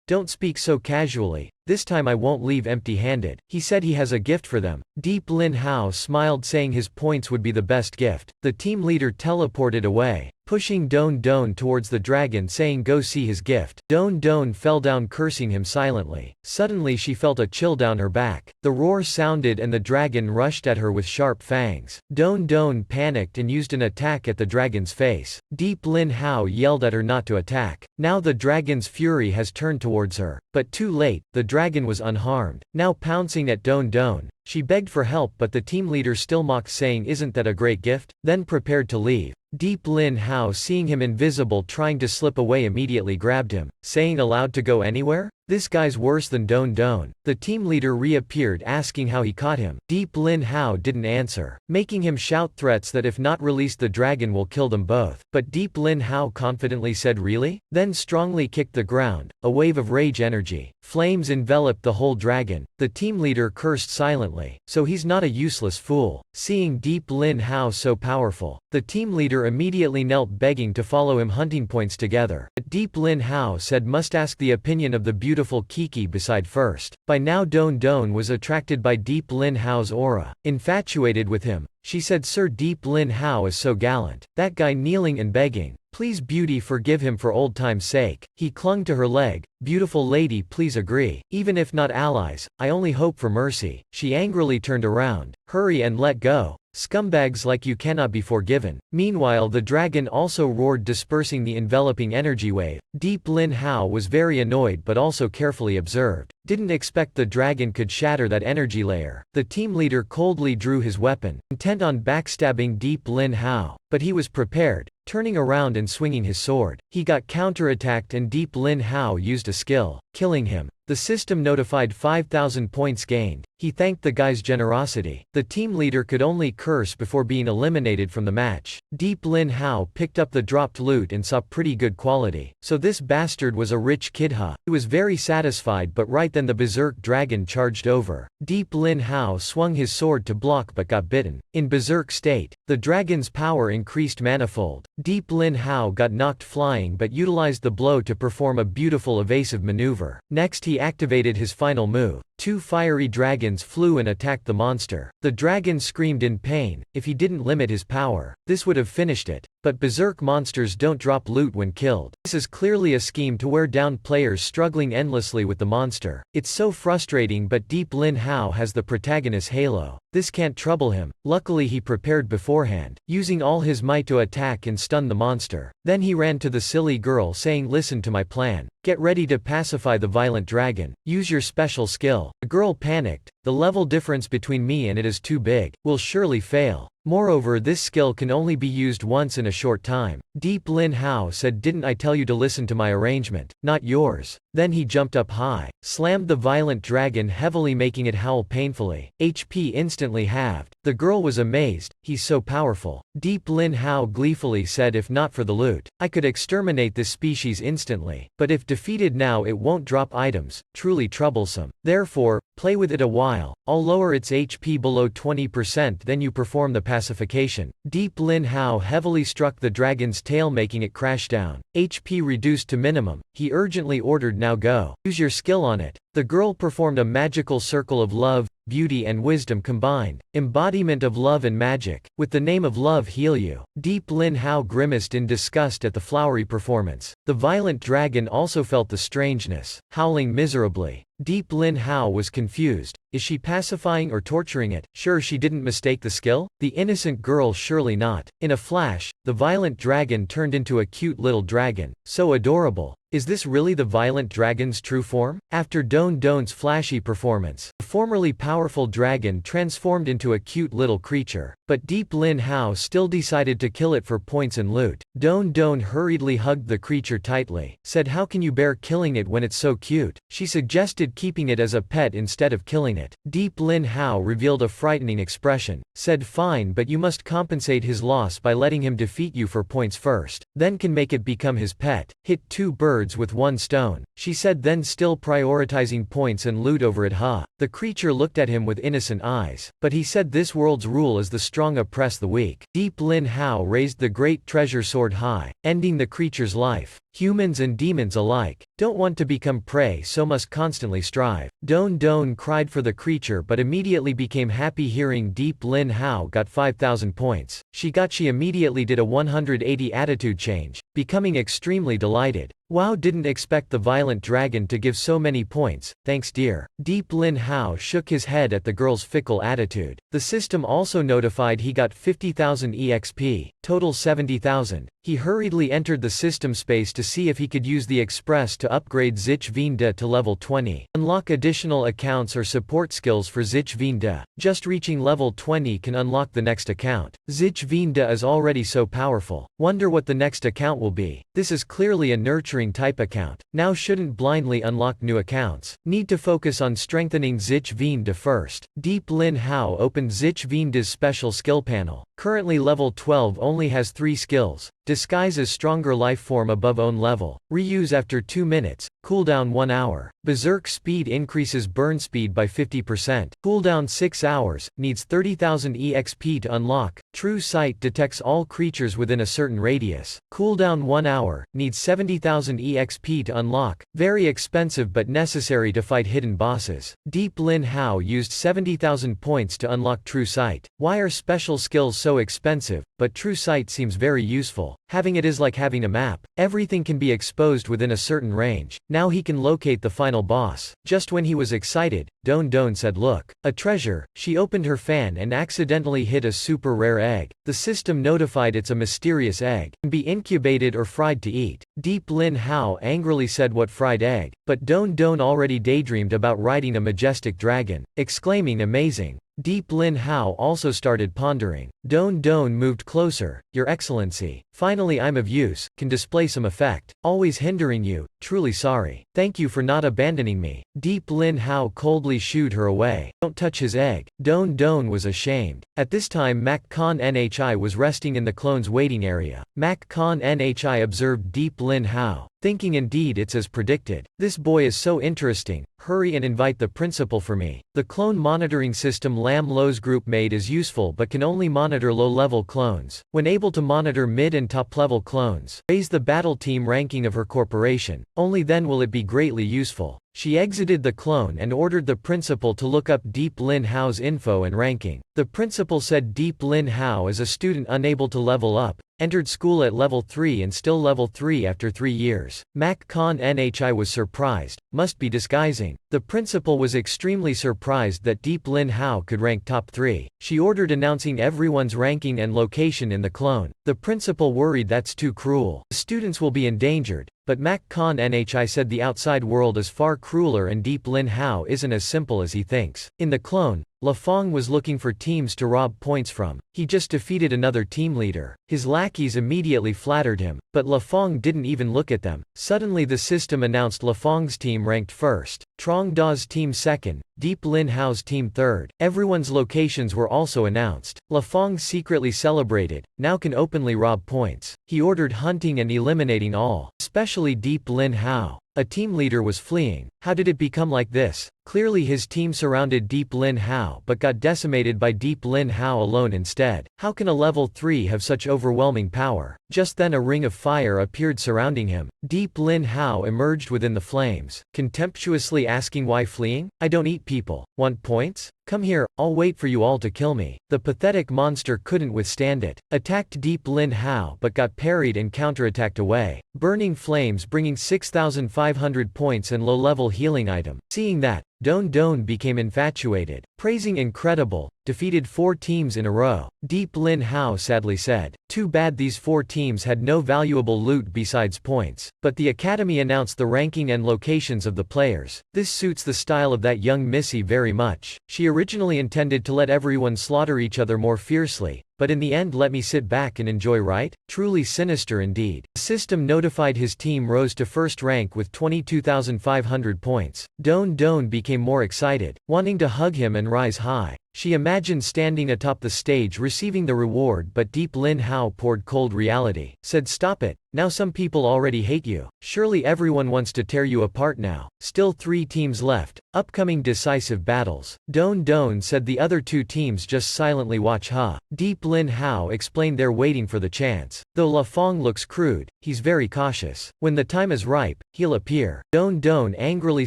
Don't speak so casually. This time I won't leave empty-handed. He said he has a gift for them. Deep Lin Hao smiled saying his points would be the best gift. The team leader teleported away, pushing Don Don towards the dragon saying go see his gift. Don Don fell down cursing him silently. Suddenly she felt a chill down her back. The roar sounded and the dragon rushed at her with sharp fangs. Don Don panicked and used an attack at the dragon's face. Deep Lin Hao yelled at her not to attack. Now the dragon's fury has turned towards her. But too late, the dragon was unharmed. Now pouncing at Don Don, she begged for help but the team leader still mocked saying isn't that a great gift? Then prepared to leave. Deep Lin Hao seeing him invisible trying to slip away immediately grabbed him, saying allowed to go anywhere? This guy's worse than Don Don. The team leader reappeared asking how he caught him. Deep Lin Hao didn't answer, making him shout threats that if not released the dragon will kill them both. But Deep Lin Hao confidently said really? Then strongly kicked the ground. A wave of rage energy. Flames enveloped the whole dragon. The team leader cursed silently. So he's not a useless fool. Seeing Deep Lin Hao so powerful, the team leader immediately knelt begging to follow him hunting points together. But Deep Lin Hao said must ask the opinion of the beautiful beautiful Kiki beside first. By now Don Don was attracted by Deep Lin Hao's aura. Infatuated with him, she said, "Sir, Deep Lin Hao is so gallant. That guy kneeling and begging. Please beauty, forgive him for old time's sake." He clung to her leg. "Beautiful lady, please agree. Even if not allies, I only hope for mercy." She angrily turned around. "Hurry and let go. Scumbags like you cannot be forgiven." Meanwhile the dragon also roared, dispersing the enveloping energy wave. Deep Lin Hao was very annoyed but also carefully observed. Didn't expect the dragon could shatter that energy layer. The team leader coldly drew his weapon, intent on backstabbing Deep Lin Hao. But he was prepared, turning around and swinging his sword. He got counterattacked and Deep Lin Hao used a skill, killing him. The system notified 5,000 points gained. He thanked the guy's generosity. The team leader could only curse before being eliminated from the match. Deep Lin Hao picked up the dropped loot and saw pretty good quality. So this bastard was a rich kid, huh? He was very satisfied, but right then the berserk dragon charged over. Deep Lin Hao swung his sword to block but got bitten. In berserk state, the dragon's power increased manifold. Deep Lin Hao got knocked flying but utilized the blow to perform a beautiful evasive maneuver. Next he activated his final move. 2 fiery dragons flew and attacked the monster. The dragon screamed in pain. If he didn't limit his power, this would have finished it. But berserk monsters don't drop loot when killed. This is clearly a scheme to wear down players struggling endlessly with the monster. It's so frustrating, but Deep Lin Hao has the protagonist's halo. This can't trouble him. Luckily he prepared beforehand, using all his might to attack and stun the monster. Then he ran to the silly girl saying, "Listen to my plan. Get ready to pacify the violent dragon. Use your special skill." The girl panicked. "The level difference between me and it is too big. We'll surely fail. Moreover, this skill can only be used once in a short time." Deep Lin Hao said, "Didn't I tell you to listen to my arrangement? Not yours." Then he jumped up high, slammed the violent dragon heavily, making it howl painfully. HP instantly halved. The girl was amazed. "He's so powerful." Deep Lin Hao gleefully said, "If not for the loot, I could exterminate this species instantly. But if defeated now, it won't drop items. Truly troublesome. Therefore, play with it a while. I'll lower its HP below 20%, then you perform the pacification." Deep Lin Hao heavily struck the dragon's tail, making it crash down. HP reduced to minimum. He urgently ordered, "Now go. Use your skill on it." The girl performed a magical circle of love, beauty and wisdom combined. Embodiment of love and magic. "With the name of love heal you." Deep Lin Hao grimaced in disgust at the flowery performance. The violent dragon also felt the strangeness, howling miserably. Deep Lin Hao was confused. Is she pacifying or torturing it? Sure she didn't mistake the skill? The innocent girl surely not. In a flash, the violent dragon turned into a cute little dragon. So adorable. Is this really the violent dragon's true form? After Don Don's flashy performance, the formerly powerful dragon transformed into a cute little creature. But Deep Lin Hao still decided to kill it for points and loot. Don Don hurriedly hugged the creature tightly, said, "How can you bear killing it when it's so cute?" She suggested keeping it as a pet instead of killing it. Deep Lin Hao revealed a frightening expression, said, "Fine, but you must compensate his loss by letting him defeat you for points first. Then can make it become his pet. Hit 2 birds with 1 stone." She said, then still prioritizing points and loot over it. "Huh." The creature looked at him with innocent eyes. But he said, "This world's rule is the strong oppress the weak." Deep Lin Hao raised the great treasure sword high, ending the creature's life. Humans and demons alike don't want to become prey, so must constantly strive. Don Don cried for the creature but immediately became happy hearing Deep Lin Hao got 5,000 points. She immediately did a 180 attitude change, becoming extremely delighted. "Wow, didn't expect the violent dragon to give so many points, thanks dear." Deep Lin Hao shook his head at the girl's fickle attitude. The system also notified he got 50,000 EXP, total 70,000. He hurriedly entered the system space to see if he could use the express to upgrade Sich Vien De to level 20. Unlock additional accounts or support skills for Sich Vien De. Just reaching level 20 can unlock the next account. Sich Vien De is already so powerful. Wonder what the next account will be. This is clearly a nurturing type account. Now shouldn't blindly unlock new accounts. Need to focus on strengthening Sich Vien De first. Deep Lin Hao opened Sich Vien De's special skill panel. Currently level 12 only has 3 skills. Disguise as stronger life form above own level. Reuse after 2 minutes. Cooldown 1 hour. Berserk speed increases burn speed by 50%. Cooldown 6 hours, needs 30,000 EXP to unlock. True Sight detects all creatures within a certain radius. Cooldown 1 hour, needs 70,000 EXP to unlock. Very expensive but necessary to fight hidden bosses. Deep Lin Hao used 70,000 points to unlock True Sight. Why are special skills so expensive, but True Sight seems very useful. Having it is like having a map. Everything can be exposed within a certain range. Now he can locate the final boss. Just when he was excited, Don Don said look. A treasure. She opened her fan and accidentally hit a super rare egg. The system notified it's a mysterious egg. Can be incubated or fried to eat. Deep Lin Hao angrily said what fried egg? But Don Don already daydreamed about riding a majestic dragon, exclaiming amazing. Deep Lin Hao also started pondering. Don Don moved closer. Your Excellency. Finally I'm of use, can display some effect. Always hindering you, truly sorry. Thank you for not abandoning me. Deep Lin Hao coldly shooed her away. Don't touch his egg. Don Don was ashamed. At this time Mac Con Nhi was resting in the clone's waiting area. Mac Con Nhi observed Deep Lin Hao, thinking indeed it's as predicted. This boy is so interesting. Hurry and invite the principal for me. The clone monitoring system Lam Lo's group made is useful but can only monitor low-level clones. When able to monitor mid and top-level clones, raise the battle team ranking of her corporation. Only then will it be greatly useful. She exited the clone and ordered the principal to look up Deep Lin Hao's info and ranking. The principal said Deep Lin Hao is a student unable to level up, entered school at level 3 and still level 3 after 3 years. Mac Con Nhi was surprised, must be disguising. The principal was extremely surprised that Deep Lin Hao could rank top 3. She ordered announcing everyone's ranking and location in the clone. The principal worried that's too cruel. The students will be endangered. But Mac Con Nhi said the outside world is far crueler and Deep Lin Hao isn't as simple as he thinks. In the clone, La Fong was looking for teams to rob points from. He just defeated another team leader. His lackeys immediately flattered him, but La Fong didn't even look at them. Suddenly the system announced La Fong's team ranked first, Trong Da's team second, Deep Lin Hao's team third. Everyone's locations were also announced. La Fong secretly celebrated, now can openly rob points. He ordered hunting and eliminating all, especially Deep Lin Hao. A team leader was fleeing. How did it become like this? Clearly his team surrounded Deep Lin Hao but got decimated by Deep Lin Hao alone instead. How can a level 3 have such overwhelming power? Just then a ring of fire appeared surrounding him. Deep Lin Hao emerged within the flames, contemptuously asking why fleeing? I don't eat people. Want points? Come here, I'll wait for you all to kill me. The pathetic monster couldn't withstand it. Attacked Deep Lin Hao but got parried and counterattacked away. Burning flames bringing 6,500 points and low-level healing item. Seeing that, Don Don became infatuated. Praising incredible, defeated 4 teams in a row. Deep Lin Hao sadly said, too bad these 4 teams had no valuable loot besides points. But the academy announced the ranking and locations of the players. This suits the style of that young missy very much. She originally intended to let everyone slaughter each other more fiercely, but in the end let me sit back and enjoy, right? Truly sinister indeed. The system notified his team rose to first rank with 22,500 points. Don Don became more excited, wanting to hug him and rise high. She imagined standing atop the stage receiving the reward, but Deep Lin Hao poured cold reality. Said stop it, now some people already hate you. Surely everyone wants to tear you apart now. Still 3 teams left, upcoming decisive battles. Don Don said the other 2 teams just silently watch. Deep Lin Hao explained they're waiting for the chance. Though La Fong looks crude, he's very cautious. When the time is ripe, he'll appear. Don Don angrily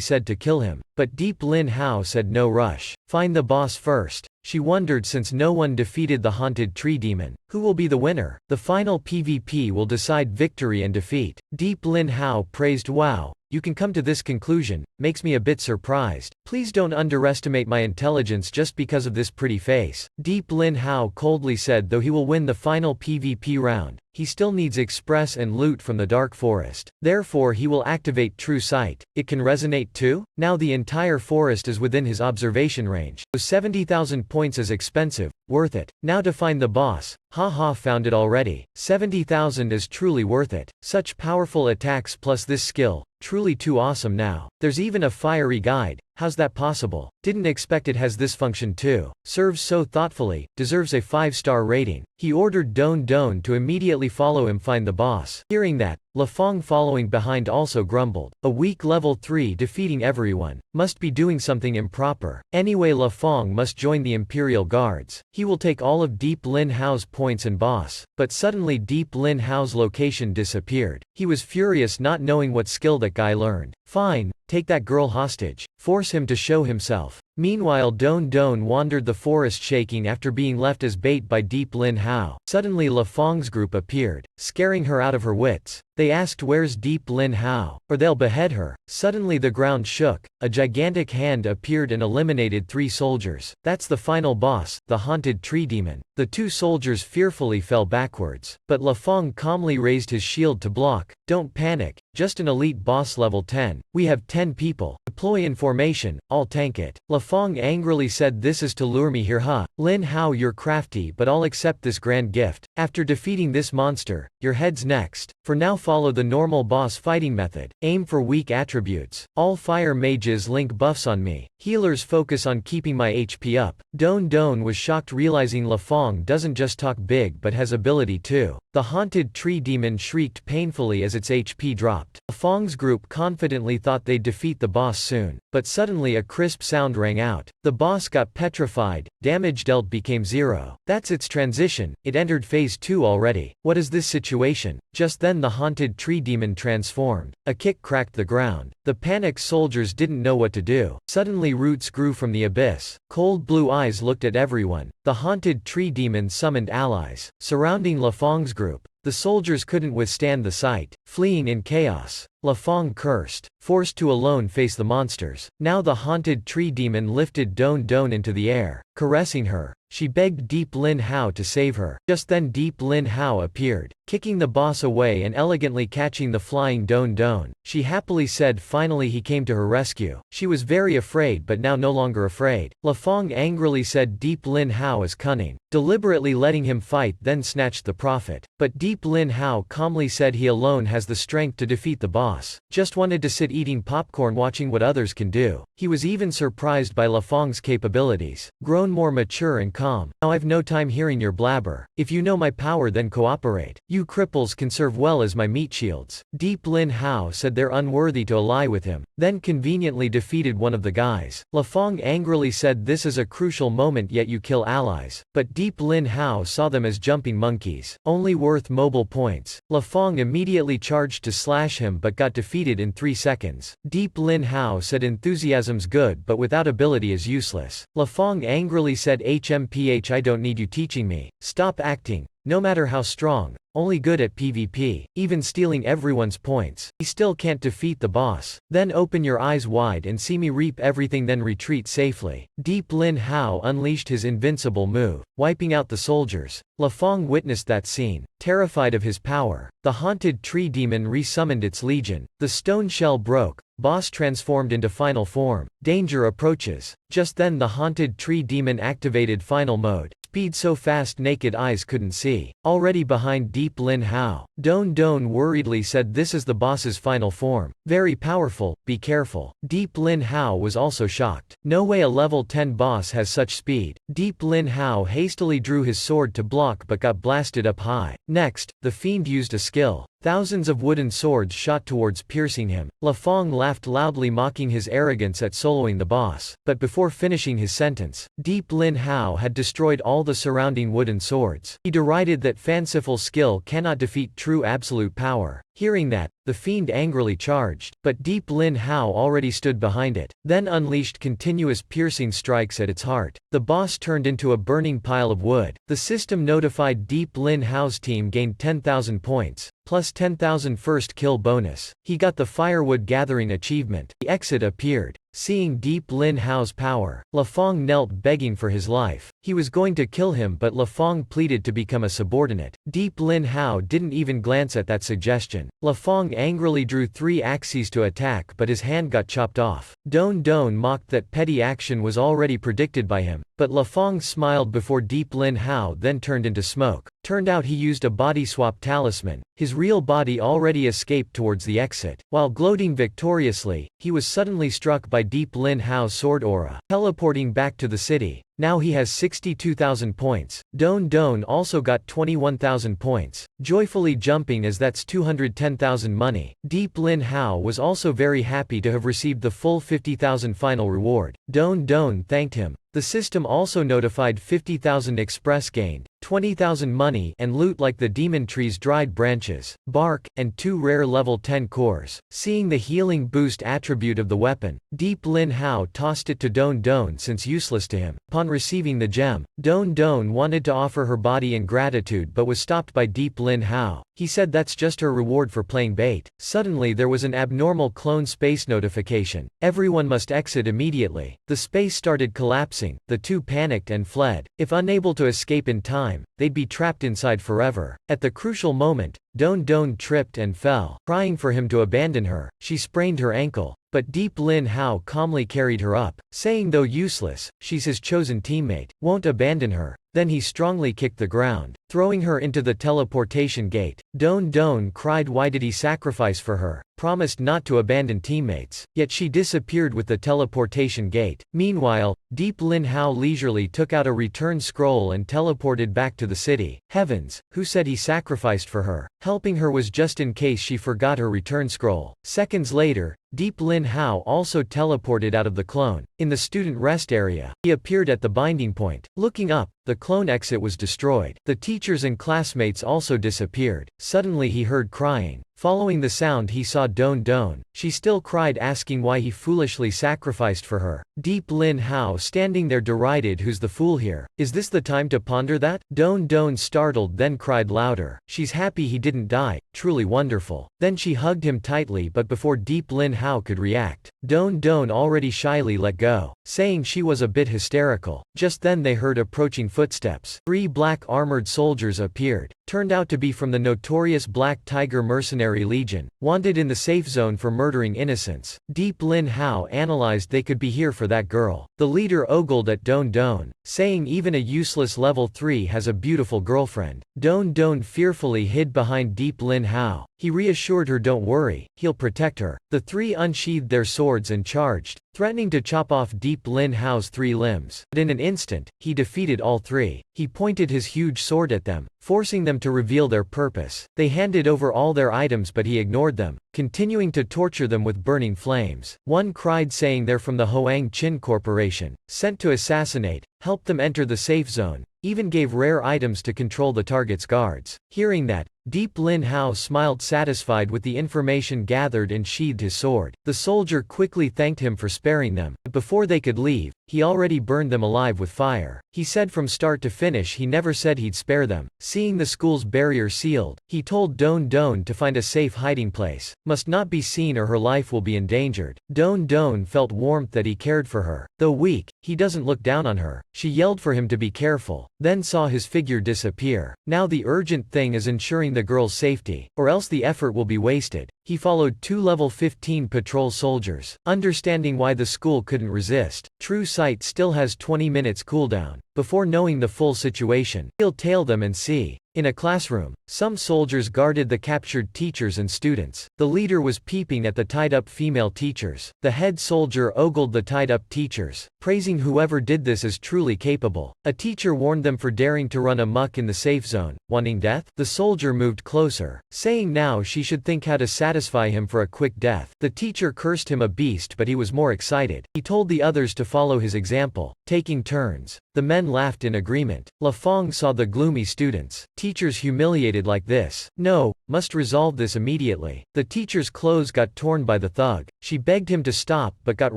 said to kill him, but Deep Lin Hao said no rush. Find the boss first. She wondered since no one defeated the haunted tree demon. Who will be the winner? The final PvP will decide victory and defeat. Deep Lin Hao praised wow. You can come to this conclusion, makes me a bit surprised. Please don't underestimate my intelligence just because of this pretty face. Deep Lin Hao coldly said though he will win the final PvP round, he still needs express and loot from the dark forest. Therefore he will activate True Sight. It can resonate too? Now the entire forest is within his observation range. So 70,000 points is expensive, worth it. Now to find the boss. Haha, found it already. 70,000 is truly worth it. Such powerful attacks plus this skill. Truly too awesome now. There's even a fiery guide. How's that possible? Didn't expect it has this function too. Serves so thoughtfully, deserves a 5-star rating. He ordered Don Don to immediately follow him find the boss. Hearing that, Fong following behind also grumbled. A weak level 3 defeating everyone. Must be doing something improper. Anyway, Fong must join the Imperial Guards. He will take all of Deep Lin Hao's points and boss. But suddenly Deep Lin Hao's location disappeared. He was furious not knowing what skill that guy learned. Fine, take that girl hostage. Force him to show himself. Meanwhile, Don Don wandered the forest shaking after being left as bait by Deep Lin Hao. Suddenly Fong's group appeared, scaring her out of her wits. They asked where's Deep Lin Hao, or they'll behead her. Suddenly the ground shook, a gigantic hand appeared and eliminated 3 soldiers. That's the final boss, the haunted tree demon. The 2 soldiers fearfully fell backwards, but Fong calmly raised his shield to block. Don't panic, just an elite boss level 10. We have 10 people. Deploy in formation, I'll tank it. Fong angrily said this is to lure me here huh? Lin Hao, you're crafty, but I'll accept this grand gift. After defeating this monster, your head's next. For now follow the normal boss fighting method. Aim for weak attributes. All fire mages link buffs on me. Healers focus on keeping my HP up. Don Don was shocked realizing Fong doesn't just talk big but has ability too. The haunted tree demon shrieked painfully as its HP dropped. Fong's group confidently thought they'd defeat the boss soon. But suddenly a crisp sound rang out. The boss got petrified, damage dealt became 0. That's its transition, it entered phase 2 already. What is this situation? Just then the haunted tree demon transformed. A kick cracked the ground. The panicked soldiers didn't know what to do. Suddenly roots grew from the abyss. Cold blue eyes looked at everyone. The haunted tree demon summoned allies, surrounding Fong's group. The soldiers couldn't withstand the sight, fleeing in chaos. Fong cursed, forced to alone face the monsters. Now the haunted tree demon lifted Don Don into the air, caressing her. She begged Deep Lin Hao to save her. Just then Deep Lin Hao appeared, kicking the boss away and elegantly catching the flying Don Don. She happily said finally he came to her rescue. She was very afraid but now no longer afraid. Fong angrily said Deep Lin Hao is cunning, deliberately letting him fight then snatched the prophet. But Deep Lin Hao calmly said he alone has the strength to defeat the boss. Just wanted to sit eating popcorn watching what others can do. He was even surprised by Fong's capabilities. Grown more mature and calm. Now I've no time hearing your blabber. If you know my power then cooperate. You cripples can serve well as my meat shields. Deep Lin Hao said they're unworthy to ally with him, then conveniently defeated one of the guys. Fong angrily said this is a crucial moment yet you kill allies. But Deep Lin Hao saw them as jumping monkeys, only worth mobile points. Fong immediately charged to slash him but got defeated in 3 seconds. Deep Lin Hao said enthusiasm's good but without ability is useless. Fong angrily said HMPH I don't need you teaching me. Stop acting. No matter how strong, only good at PvP, even stealing everyone's points. He still can't defeat the boss. Then open your eyes wide and see me reap everything then retreat safely. Deep Lin Hao unleashed his invincible move, wiping out the soldiers. Fong witnessed that scene, terrified of his power. The haunted tree demon resummoned its legion. The stone shell broke. Boss transformed into final form. Danger approaches. Just then the haunted tree demon activated final mode. Speed so fast naked eyes couldn't see. Already behind Deep Lin Hao. Don Don worriedly said this is the boss's final form. Very powerful, be careful. Deep Lin Hao was also shocked. No way a level 10 boss has such speed. Deep Lin Hao hastily drew his sword to block but got blasted up high. Next, the fiend used a skill. Thousands of wooden swords shot towards piercing him. Fong laughed loudly mocking his arrogance at soloing the boss. But before finishing his sentence, Deep Lin Hao had destroyed all the surrounding wooden swords. He derided that fanciful skill cannot defeat true absolute power. Hearing that, the fiend angrily charged, but Deep Lin Hao already stood behind it, then unleashed continuous piercing strikes at its heart. The boss turned into a burning pile of wood. The system notified Deep Lin Hao's team gained 10,000 points, plus 10,000 first kill bonus. He got the firewood gathering achievement. The exit appeared. Seeing Deep Lin Hao's power, Fong knelt begging for his life. He was going to kill him but Fong pleaded to become a subordinate. Deep Lin Hao didn't even glance at that suggestion. Fong angrily drew 3 axes to attack but his hand got chopped off. Don Don mocked that petty action was already predicted by him. But Fong smiled before Deep Lin Hao then turned into smoke. Turned out he used a body swap talisman. His real body already escaped towards the exit. While gloating victoriously, he was suddenly struck by Deep Lin Hao's sword aura. Teleporting back to the city, Now he has 62,000 points. Don Don also got 21,000 points, joyfully jumping as that's 210,000 money. Deep Lin Hao was also very happy to have received the full 50,000 final reward. Don Don thanked him. The system also notified 50,000 express gained, 20,000 money and loot like the demon tree's dried branches, bark, and 2 rare level 10 cores. Seeing the healing boost attribute of the weapon, Deep Lin Hao tossed it to Don Don since useless to him. Upon receiving the gem, Don Don wanted to offer her body in gratitude but was stopped by Deep Lin Hao. He said that's just her reward for playing bait. Suddenly there was an abnormal clone space notification. Everyone must exit immediately. The space started collapsing. The two panicked and fled. If unable to escape in time, they'd be trapped inside forever. At the crucial moment, Don Don tripped and fell. Crying for him to abandon her, she sprained her ankle. But Deep Lin Hao calmly carried her up, saying though useless, she's his chosen teammate, won't abandon her. Then he strongly kicked the ground, throwing her into the teleportation gate. Don Don cried why did he sacrifice for her, promised not to abandon teammates, yet she disappeared with the teleportation gate. Meanwhile, Deep Lin Hao leisurely took out a return scroll and teleported back to the city. Heavens, who said he sacrificed for her? Helping her was just in case she forgot her return scroll. Seconds later, Deep Lin Hao also teleported out of the clone. In the student rest area, he appeared at the binding point. Looking up, the clone exit was destroyed. The teachers and classmates also disappeared. Suddenly he heard crying. Following the sound he saw Don Don. She still cried asking why he foolishly sacrificed for her. Deep Lin Hao standing there derided who's the fool here? Is this the time to ponder that? Don Don startled then cried louder. She's happy he didn't die, truly wonderful. Then she hugged him tightly but before Deep Lin Hao could react, Don Don already shyly let go, saying she was a bit hysterical. Just then they heard approaching footsteps. 3 black armored soldiers appeared. Turned out to be from the notorious Black Tiger Mercenary Legion, wanted in the safe zone for murdering innocents. Deep Lin Hao analyzed they could be here for that girl. The leader ogled at Don Don, saying even a useless level 3 has a beautiful girlfriend. Don Don fearfully hid behind Deep Lin Hao. He reassured her don't worry, he'll protect her. The 3 unsheathed their swords and charged, threatening to chop off Deep Lin Hao's 3 limbs. But in an instant, he defeated all 3. He pointed his huge sword at them, forcing them to reveal their purpose. They handed over all their items but he ignored them, continuing to torture them with burning flames. One cried saying they're from the Hoang Chin Corporation, sent to assassinate, helped them enter the safe zone, even gave rare items to control the target's guards. Hearing that, Deep Lin Hao smiled satisfied with the information gathered and sheathed his sword. The soldier quickly thanked him for sparing them, but before they could leave, he already burned them alive with fire. He said from start to finish he never said he'd spare them. Seeing the school's barrier sealed, he told Don Don to find a safe hiding place. Must not be seen or her life will be endangered. Don Don felt warmth that he cared for her. Though weak, he doesn't look down on her. She yelled for him to be careful, then saw his figure disappear. Now the urgent thing is ensuring the girl's safety, or else the effort will be wasted. He followed 2 level 15 patrol soldiers, understanding why the school couldn't resist. True Sight still has 20 minutes cooldown. Before knowing the full situation, he'll tail them and see. In a classroom, some soldiers guarded the captured teachers and students. The leader was peeping at the tied-up female teachers. The head soldier ogled the tied-up teachers, praising whoever did this as truly capable. A teacher warned them for daring to run amok in the safe zone, wanting death. The soldier moved closer, saying now she should think how to satisfy him for a quick death. The teacher cursed him a beast but he was more excited. He told the others to follow his example, taking turns. The men laughed in agreement. La Fong saw the gloomy students. Teachers humiliated like this. No, must resolve this immediately. The teacher's clothes got torn by the thug. She begged him to stop but got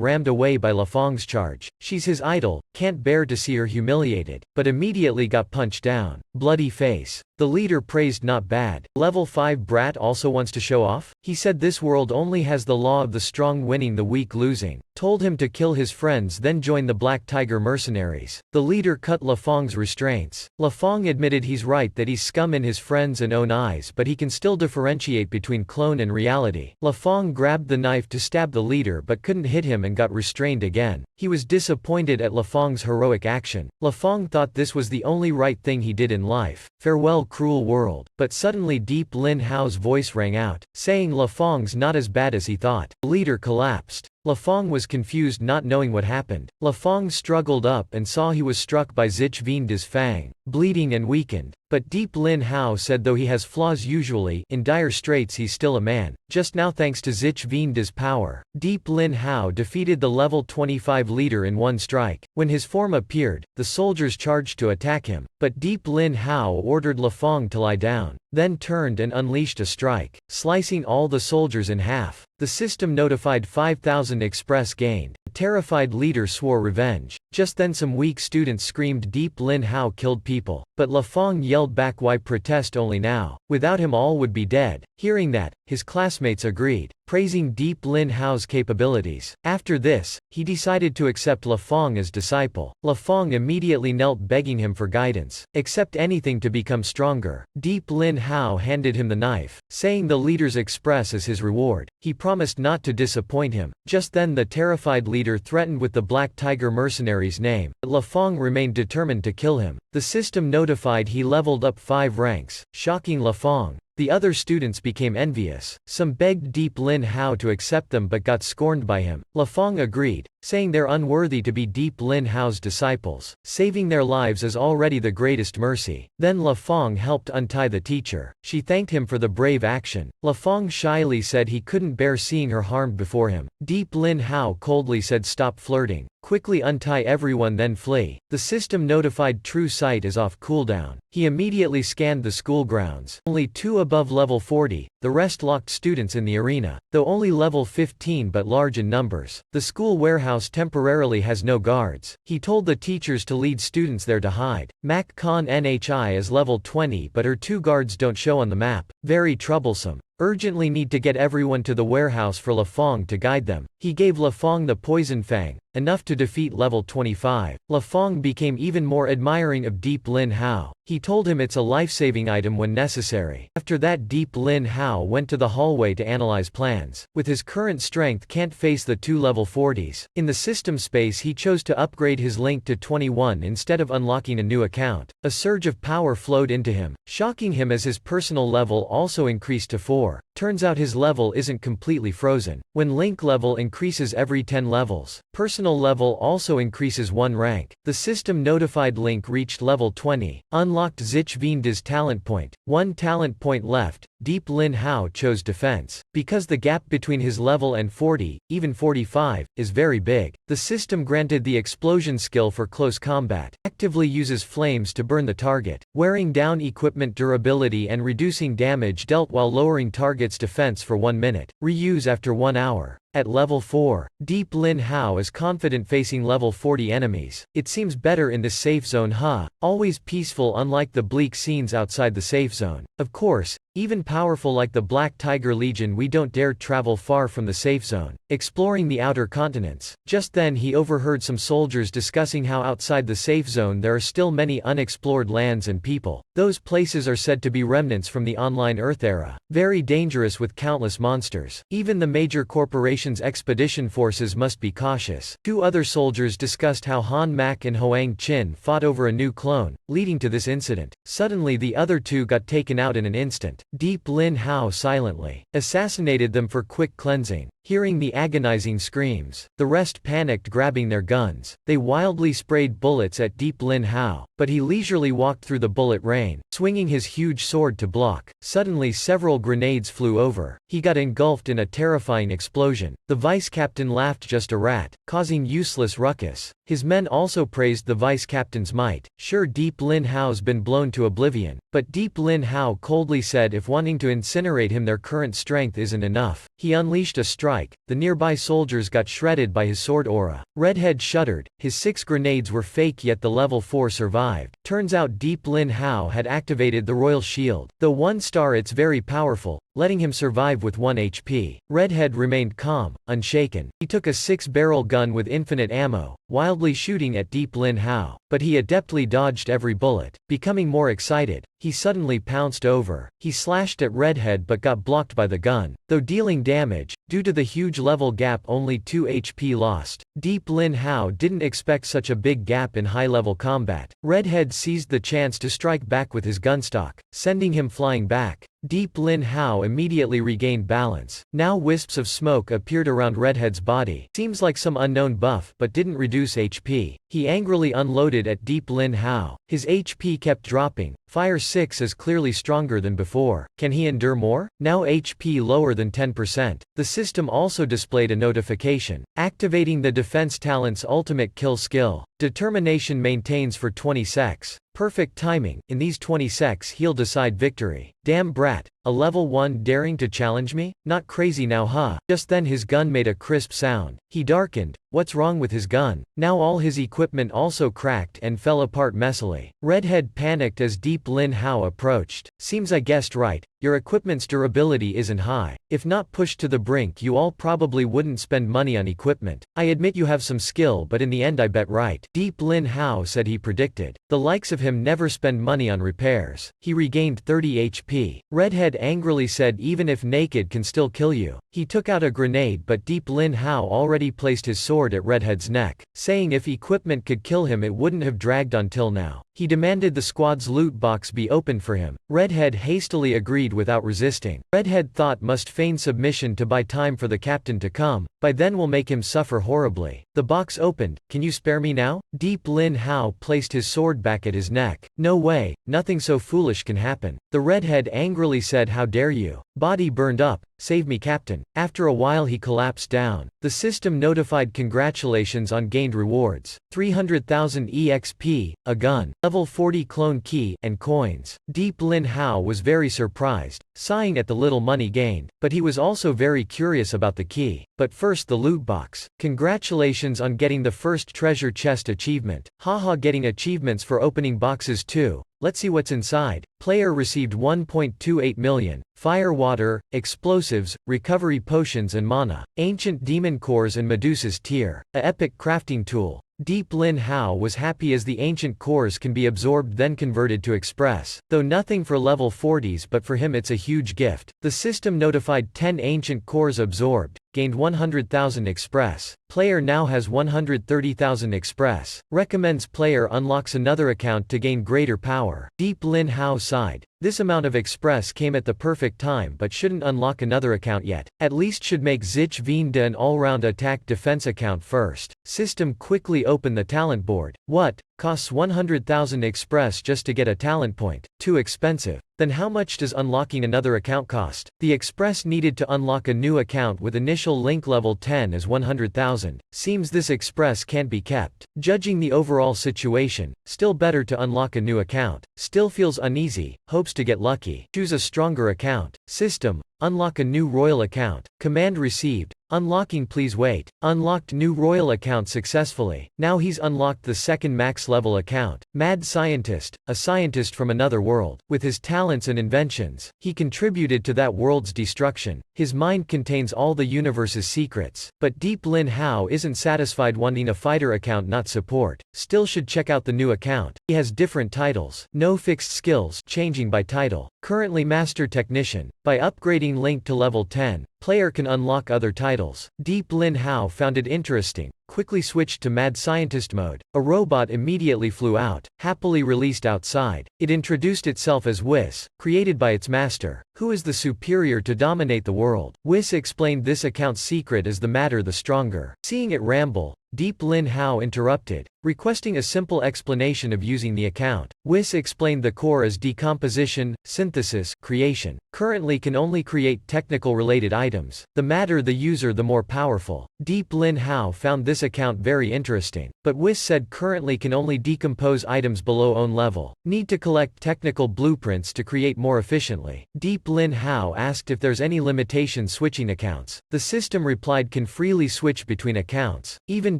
rammed away by La Fong's charge. She's his idol, can't bear to see her humiliated, but immediately got punched down. Bloody face. The leader praised not bad. Level 5 brat also wants to show off? He said this world only has the law of the strong winning the weak losing. Told him to kill his friends then join the Black Tiger Mercenaries. The leader cut La Fong's restraints. La Fong admitted he's right that he's scum in his friends' and own eyes but he can still differentiate between clone and reality. La Fong grabbed the knife to stab the leader but couldn't hit him and got restrained again. He was disappointed at La Fong's heroic action. La Fong thought this was the only right thing he did in life. Farewell cruel world. But suddenly Deep Lin Hao's voice rang out, saying La Fong's not as bad as he thought. The leader collapsed. Lafong was confused, not knowing what happened. Lafong struggled up and saw he was struck by Zich Vienda's fang, bleeding and weakened. But Deep Lin Hao said though he has flaws usually, in dire straits he's still a man. Just now thanks to Zich Vienda's power, Deep Lin Hao defeated the level 25 leader in one strike. When his form appeared, the soldiers charged to attack him, but Deep Lin Hao ordered Lafong to lie down, then turned and unleashed a strike, slicing all the soldiers in half. The system notified 5,000 express gained. The terrified leader swore revenge. Just then some weak students screamed Deep Lin Hao killed people, but Lafong yelled back why protest only now? Without him all would be dead. Hearing that, his classmates agreed, praising Deep Lin Hao's capabilities. After this, he decided to accept Lafong as disciple. Lafong immediately knelt begging him for guidance. Accept anything to become stronger. Deep Lin Hao handed him the knife, saying the leader's express as his reward. He promised not to disappoint him. Just then the terrified leader threatened with the Black Tiger mercenary's name, but Lafong remained determined to kill him. The system notified he leveled up 5 ranks, shocking Lafong. The other students became envious. Some begged Deep Lin Hao to accept them but got scorned by him. Lafong agreed, saying they're unworthy to be Deep Lin Hao's disciples. Saving their lives is already the greatest mercy. Then Lafong helped untie the teacher. She thanked him for the brave action. Lafong shyly said he couldn't bear seeing her harmed before him. Deep Lin Hao coldly said stop flirting. Quickly untie everyone then flee. The system notified True Sight is off cooldown. He immediately scanned the school grounds. Only 2 above level 40, the rest locked students in the arena, though only level 15 but large in numbers. The school warehouse temporarily has no guards. He told the teachers to lead students there to hide. Mac Khan Nhi is level 20 but her 2 guards don't show on the map. Very troublesome. Urgently need to get everyone to the warehouse for Lafong to guide them. He gave Lafong the poison fang, enough to defeat level 25. Lafong became even more admiring of Deep Lin Hao. He told him it's a life-saving item when necessary. After that Deep Lin Hao went to the hallway to analyze plans. With his current strength can't face the 2 level 40s. In the system space he chose to upgrade his link to 21 instead of unlocking a new account. A surge of power flowed into him, shocking him as his personal level also increased to 4. Turns out his level isn't completely frozen. When link level increases every 10 levels, personal level also increases 1 rank. The system notified Link reached level 20, unlocked Zich Vienda's talent point. 1 talent point left. Deep Lin Hao chose defense. Because the gap between his level and 40, even 45, is very big, the system granted the explosion skill for close combat. Actively uses flames to burn the target, wearing down equipment durability and reducing damage dealt while lowering target's defense for 1 minute. Reuse after 1 hour. At level 4, Deep Lin Hao is confident facing level 40 enemies. It seems better in this safe zone, huh? Always peaceful unlike the bleak scenes outside the safe zone. Of course, even powerful like the Black Tiger Legion we don't dare travel far from the safe zone. Exploring the outer continents. Just then he overheard some soldiers discussing how outside the safe zone there are still many unexplored lands and people. Those places are said to be remnants from the online Earth era. Very dangerous with countless monsters. Even the major corporations' expedition forces must be cautious. 2 other soldiers discussed how Han Mak and Hoang Chin fought over a new clone, leading to this incident. Suddenly the other 2 got taken out in an instant. Deep Lin Hao silently assassinated them for quick cleansing. Hearing the agonizing screams, the rest panicked, grabbing their guns. They wildly sprayed bullets at Deep Lin Hao, but he leisurely walked through the bullet rain, swinging his huge sword to block. Suddenly several grenades flew over. He got engulfed in a terrifying explosion. The vice captain laughed just a rat, causing useless ruckus. His men also praised the vice captain's might. Sure, Deep Lin Hao's been blown to oblivion, but Deep Lin Hao coldly said if wanting to incinerate him their current strength isn't enough. He unleashed a strike. The nearby soldiers got shredded by his sword aura. Redhead shuddered. His 6 grenades were fake yet the level 4 survived. Turns out Deep Lin Hao had activated the royal shield. Though 1 star it's very powerful, letting him survive with 1 HP. Redhead remained calm, unshaken. He took a 6-barrel gun with infinite ammo, wildly shooting at Deep Lin Hao, but he adeptly dodged every bullet. Becoming more excited, he suddenly pounced over. He slashed at Redhead but got blocked by the gun. Though dealing damage, Due to the huge level gap, only 2 HP lost. Deep Lin Hao didn't expect such a big gap in high-level combat. Redhead seized the chance to strike back with his gunstock, sending him flying back. Deep Lin Hao immediately regained balance. Now wisps of smoke appeared around Redhead's body. Seems like some unknown buff, but didn't reduce HP. He angrily unloaded at Deep Lin Hao. His HP kept dropping. Fire 6 is clearly stronger than before. Can he endure more? Now HP lower than 10%. The system also displayed a notification. Activating the defense talent's ultimate kill skill. Determination maintains for 20 secs. Perfect timing. In these 20 secs he'll decide victory. Damn brat. A level 1 daring to challenge me? Not crazy now, huh? Just then his gun made a crisp sound. He darkened. What's wrong with his gun? Now all his equipment also cracked and fell apart messily. Redhead panicked as Deep Lin Hao approached. Seems I guessed right. Your equipment's durability isn't high. If not pushed to the brink, you all probably wouldn't spend money on equipment. I admit you have some skill, but in the end I bet right. Deep Lin Hao said he predicted. The likes of him never spend money on repairs. He regained 30 HP. Redhead angrily said even if naked can still kill you. He took out a grenade, but Deep Lin Hao already placed his sword at Redhead's neck, saying if equipment could kill him it wouldn't have dragged on till now. He demanded the squad's loot box be opened for him. Redhead hastily agreed without resisting. Redhead thought must feign submission to buy time for the captain to come. By then we'll make him suffer horribly. The box opened. Can you spare me now? Deep Lin Hao placed his sword back at his neck. No way, nothing so foolish can happen. The redhead angrily said, how dare you? Body burned up. Save me, captain. After a while he collapsed down. The system notified congratulations on gained rewards. 300,000 EXP, a gun, level 40 clone key, and coins. Deep Lin Hao was very surprised, sighing at the little money gained, but he was also very curious about the key. But first the loot box. Congratulations on getting the first treasure chest achievement. Haha, getting achievements for opening boxes too. Let's see what's inside. Player received 1.28 million. Fire, water, explosives, recovery potions and mana. Ancient demon cores and Medusa's tear. A epic crafting tool. Deep Lin Hao was happy as the ancient cores can be absorbed then converted to express. Though nothing for level 40s, but for him it's a huge gift. The system notified 10 ancient cores absorbed. Gained 100,000 express. Player now has 130,000 express. Recommends player unlocks another account to gain greater power. Deep Lin Hao sighed. This amount of express came at the perfect time, but shouldn't unlock another account yet. At least should make Zich Veen De an all-round attack defense account first. System quickly opened the talent board. What? Costs 100,000 express just to get a talent point. Too expensive. Then how much does unlocking another account cost? The express needed to unlock a new account with initial link level 10 is 100,000. Seems this express can't be kept. Judging the overall situation, still better to unlock a new account. Still feels uneasy, hopes to get lucky. Choose a stronger account. System. Unlock a new royal account. Command received. Unlocking, please wait. Unlocked new royal account successfully. Now he's unlocked the second max level account. Mad scientist, a scientist from another world. With his talents and inventions, he contributed to that world's destruction. His mind contains all the universe's secrets. But Deep Lin Hao isn't satisfied wanting a fighter account, not support. Still should check out the new account. He has different titles. No fixed skills, changing by title. Currently Master Technician. By upgrading Link to level 10, player can unlock other titles. Deep Lin Hao found it interesting. Quickly switched to Mad Scientist mode. A robot immediately flew out, happily released outside. It introduced itself as Whis, created by its master, who is the superior to dominate the world. Whis explained this account's secret as the matter the stronger. Seeing it ramble, Deep Lin Hao interrupted, requesting a simple explanation of using the account. Whis explained the core as decomposition, synthesis, creation. Currently can only create technical related items. The madder the user the more powerful. Deep Lin Hao found this account very interesting. But Whis said currently can only decompose items below own level. Need to collect technical blueprints to create more efficiently. Deep Lin Hao asked if there's any limitation switching accounts. The system replied can freely switch between accounts. Even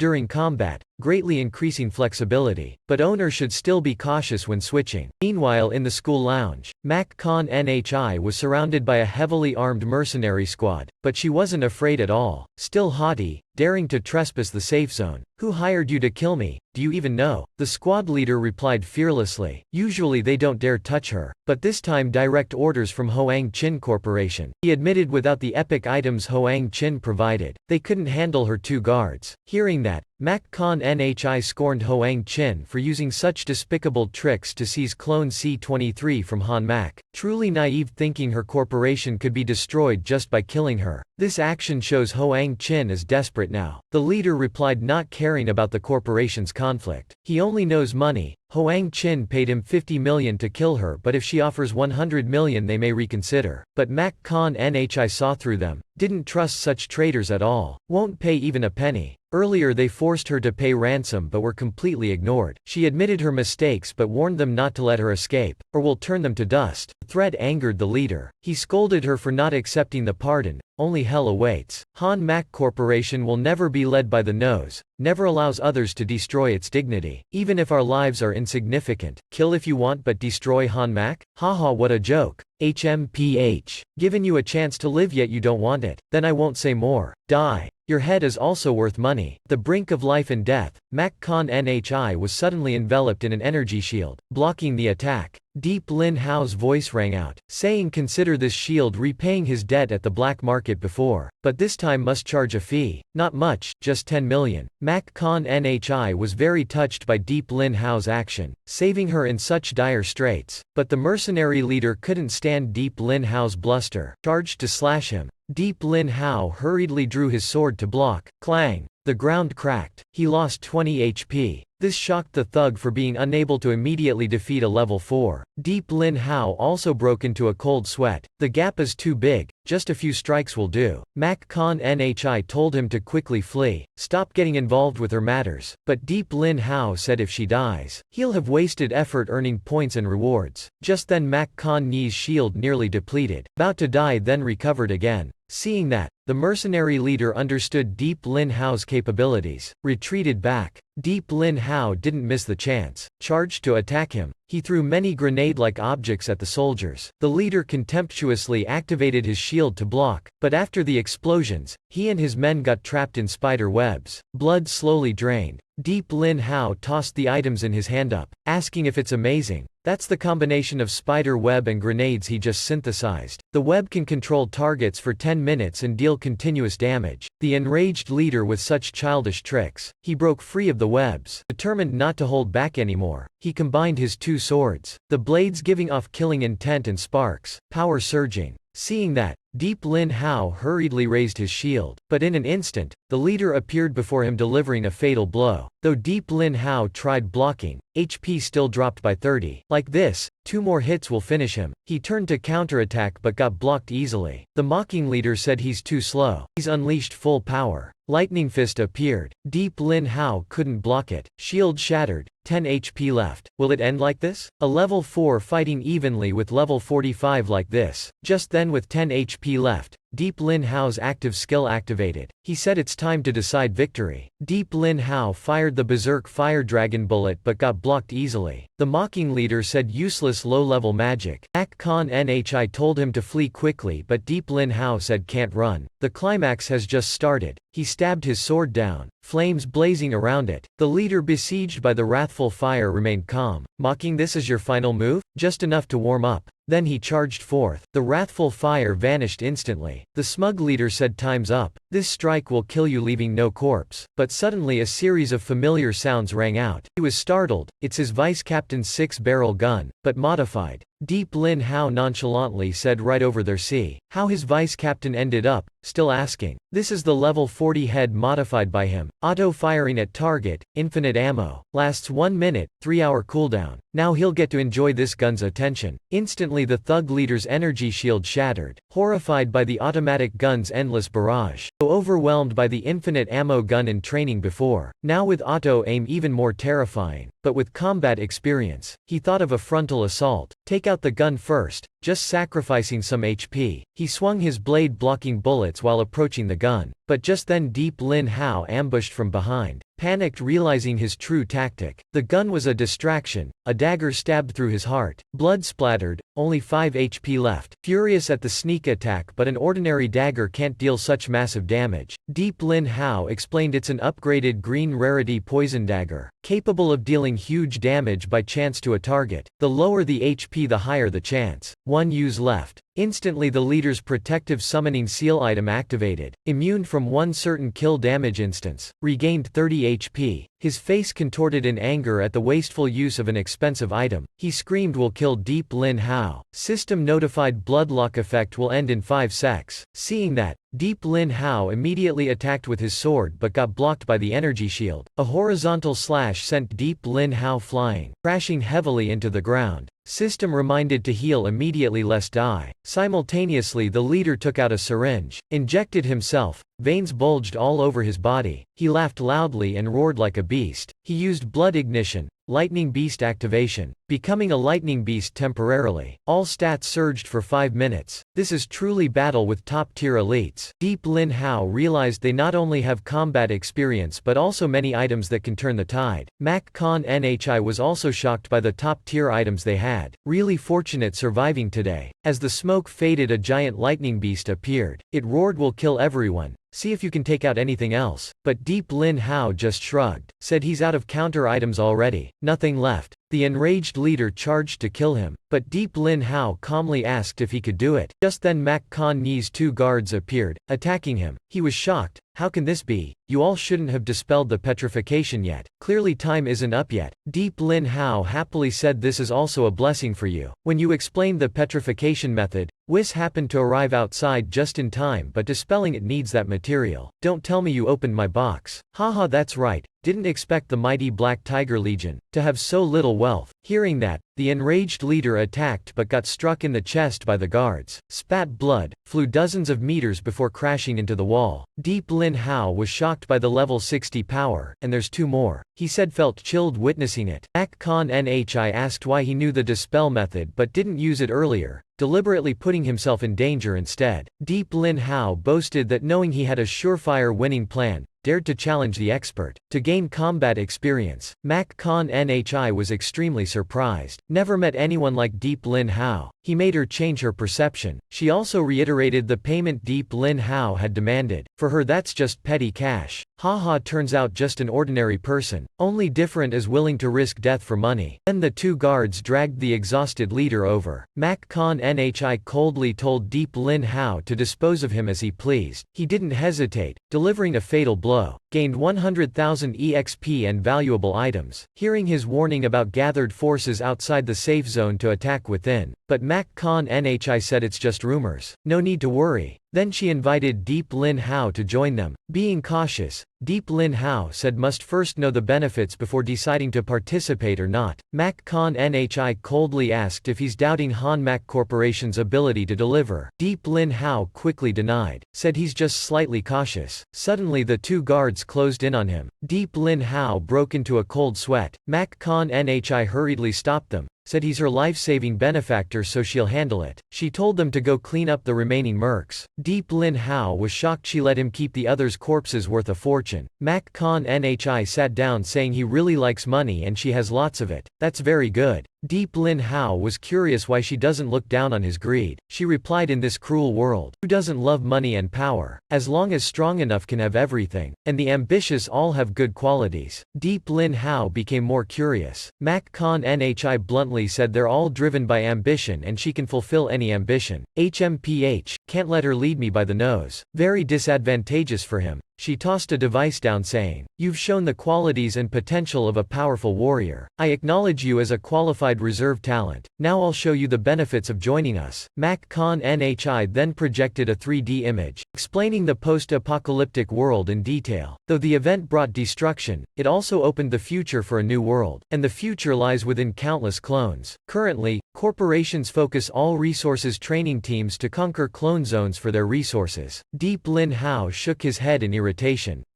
during combat, greatly increasing flexibility, but owners should still be cautious when switching. Meanwhile, in the school lounge, Mak Khan Nhi was surrounded by a heavily armed mercenary squad, but she wasn't afraid at all. Still haughty, daring to trespass the safe zone. "Who hired you to kill me? Do you even know?" The squad leader replied fearlessly. Usually they don't dare touch her, but this time direct orders from Hoang Chin Corporation. He admitted without the epic items Hoang Chin provided, they couldn't handle her 2 guards. Hearing that, Mak Khan Nhi scorned Hoang Chin for using such despicable tricks to seize clone C-23 from Han Mak, truly naive, thinking her corporation could be destroyed just by killing her. This action shows Hoang Chin is desperate now. The leader replied, not caring about the corporation's conflict. He only knows money. Hoang Chin paid him 50 million to kill her, but if she offers 100 million they may reconsider. But Mak Khan Nhi saw through them, didn't trust such traitors at all, won't pay even a penny. Earlier they forced her to pay ransom but were completely ignored. She admitted her mistakes but warned them not to let her escape, or will turn them to dust. The threat angered the leader. He scolded her for not accepting the pardon. Only hell awaits. Han Mak Corporation will never be led by the nose, never allows others to destroy its dignity. Even if our lives are insignificant, kill if you want but destroy Han Mak? Haha, what a joke. HMPH. Given you a chance to live yet you don't want it. Then I won't say more. Die. Your head is also worth money. The brink of life and death, Mak Khan Nhi was suddenly enveloped in an energy shield, blocking the attack. Deep Lin Hao's voice rang out, saying consider this shield repaying his debt at the black market before, but this time must charge a fee. Not much, just 10 million. Mak Khan Nhi was very touched by Deep Lin Hao's action, saving her in such dire straits, but the mercenary leader couldn't stand Deep Lin Hao's bluster, charged to slash him. Deep Lin Hao hurriedly drew his sword to block. Clang! The ground cracked. He lost 20 HP. This shocked the thug for being unable to immediately defeat a level 4. Deep Lin Hao also broke into a cold sweat. The gap is too big, just a few strikes will do. Mak Khan Nhi told him to quickly flee, stop getting involved with her matters, but Deep Lin Hao said if she dies, he'll have wasted effort earning points and rewards. Just then Mak Khan Ni's shield nearly depleted, about to die then recovered again. Seeing that, the mercenary leader understood Deep Lin Hao's capabilities, retreated back. Deep Lin Hao didn't miss the chance, charged to attack him. He threw many grenade-like objects at the soldiers. The leader contemptuously activated his shield to block, but after the explosions, he and his men got trapped in spider webs. Blood slowly drained. Deep Lin Hao tossed the items in his hand up, asking if it's amazing. That's the combination of spider web and grenades he just synthesized. The web can control targets for 10 minutes and deal continuous damage. The enraged leader with such childish tricks, he broke free of the webs. Determined not to hold back anymore, he combined his 2 swords, the blades giving off killing intent and sparks, power surging. Seeing that, Deep Lin Hao hurriedly raised his shield, but in an instant, the leader appeared before him delivering a fatal blow. Though Deep Lin Hao tried blocking, HP still dropped by 30. Like this, 2 more hits will finish him. He turned to counterattack but got blocked easily. The mocking leader said he's too slow. He's unleashed full power. Lightning Fist appeared. Deep Lin Hao couldn't block it. Shield shattered. 10 HP left. Will it end like this? A level 4 fighting evenly with level 45 like this. Just then with 10 HP left, Deep Lin Hao's active skill activated. He said it's time to decide victory. Deep Lin Hao fired the Berserk Fire Dragon bullet but got blocked easily. The mocking leader said useless low-level magic. Mak Khan Nhi told him to flee quickly but Deep Lin Hao said can't run. The climax has just started. He stabbed his sword down, flames blazing around it. The leader besieged by the wrathful fire remained calm. Mocking, this is your final move? Just enough to warm up. Then he charged forth. The wrathful fire vanished instantly. The smug leader said time's up. This strike will kill you leaving no corpse. But suddenly a series of familiar sounds rang out. He was startled. It's his vice captain's 6-barrel gun, but modified. Deep Lin Hao nonchalantly said right over their sea. How his vice captain ended up, still asking. This is the level 40 head modified by him. Auto firing at target, infinite ammo. Lasts 1 minute, 3-hour cooldown. Now he'll get to enjoy this gun's attention. Instantly the thug leader's energy shield shattered. Horrified by the automatic gun's endless barrage. So overwhelmed by the infinite ammo gun in training before. Now with auto aim even more terrifying. But with combat experience, he thought of a frontal assault. Take out the gun first, just sacrificing some HP. He swung his blade blocking bullets while approaching the gun. But just then Deep Lin Hao ambushed from behind. panicked realizing his true tactic. The gun was a distraction. A dagger stabbed through his heart. Blood splattered, only 5 HP left. Furious at the sneak attack, but an ordinary dagger can't deal such massive damage. Deep Lin Hao explained it's an upgraded green rarity poison dagger, capable of dealing huge damage by chance to a target. The lower the HP, the higher the chance. 1 use left. Instantly the leader's protective summoning seal item activated. Immune from one certain kill damage instance. Regained 30 HP. His face contorted in anger at the wasteful use of an expensive item. He screamed, "Will kill Deep Lin Hao. System notified bloodlock effect will end in 5 secs." Seeing that, Deep Lin Hao immediately attacked with his sword but got blocked by the energy shield. A horizontal slash sent Deep Lin Hao flying, crashing heavily into the ground. System reminded to heal immediately lest die. Simultaneously the leader took out a syringe, injected himself, veins bulged all over his body. He laughed loudly and roared like a beast. He used blood ignition, lightning beast activation, becoming a lightning beast temporarily. All stats surged for 5 minutes. This is truly battle with top-tier elites. Deep Lin Hao realized they not only have combat experience but also many items that can turn the tide. Mac Con Nhi was also shocked by the top-tier items they had. Really fortunate surviving today. As the smoke faded, a giant lightning beast appeared. It roared, "Will kill everyone. See if you can take out anything else." But Deep Lin Hao just shrugged, said he's out of counter items already, nothing left. The enraged leader charged to kill him, but Deep Lin Hao calmly asked if he could do it. Just then Mac Con Ni's 2 guards appeared, attacking him. He was shocked. "How can this be? You all shouldn't have dispelled the petrification yet. Clearly time isn't up yet." Deep Lin Hao happily said, "This is also a blessing for you. When you explained the petrification method, Whis happened to arrive outside just in time, but dispelling it needs that material. Don't tell me you opened my box." "Haha, that's right. Didn't expect the mighty Black Tiger Legion to have so little wealth." Hearing that, the enraged leader attacked but got struck in the chest by the guards, spat blood, flew dozens of meters before crashing into the wall. Deep Lin Hao was shocked by the level 60 power, and there's 2 more. He said felt chilled witnessing it. Mac Con Nhi asked why he knew the dispel method but didn't use it earlier, deliberately putting himself in danger instead. Deep Lin Hao boasted that knowing he had a surefire winning plan, dared to challenge the expert to gain combat experience. Mac Con Nhi was extremely surprised. Never met anyone like Deep Lin Hao. He made her change her perception. She also reiterated the payment Deep Lin Hao had demanded. For her that's just petty cash. Haha, turns out just an ordinary person, only different as willing to risk death for money. Then the 2 guards dragged the exhausted leader over. Mac Con Nhi coldly told Deep Lin Hao to dispose of him as he pleased. He didn't hesitate, delivering a fatal blow. Gained 100,000 EXP and valuable items. Hearing his warning about gathered forces outside the safe zone to attack within, but Mac Con Nhi said it's just rumors. No need to worry. Then she invited Deep Lin Hao to join them. Being cautious, Deep Lin Hao said must first know the benefits before deciding to participate or not. Mac Con Nhi coldly asked if he's doubting Han Mac Corporation's ability to deliver. Deep Lin Hao quickly denied, said he's just slightly cautious. Suddenly the 2 guards closed in on him. Deep Lin Hao broke into a cold sweat. Mac Con Nhi hurriedly stopped them, said he's her life-saving benefactor so she'll handle it. She told them to go clean up the remaining mercs. Deep Lin Hao was shocked she let him keep the others' corpses worth a fortune. Mac Con Nhi sat down saying he really likes money and she has lots of it. That's very good. Deep Lin Hao was curious why she doesn't look down on his greed. She replied, in this cruel world, who doesn't love money and power? As long as strong enough can have everything, and the ambitious all have good qualities. Deep Lin Hao became more curious. Mac Con Nhi bluntly said they're all driven by ambition and she can fulfill any ambition. HMPH, can't let her lead me by the nose. Very disadvantageous for him. She tossed a device down saying, "You've shown the qualities and potential of a powerful warrior. I acknowledge you as a qualified reserve talent. Now I'll show you the benefits of joining us." Mac Con Nhi then projected a 3D image, explaining the post-apocalyptic world in detail. Though the event brought destruction, it also opened the future for a new world, and the future lies within countless clones. Currently, corporations focus all resources training teams to conquer clone zones for their resources. Deep Lin Hao shook his head in irritation.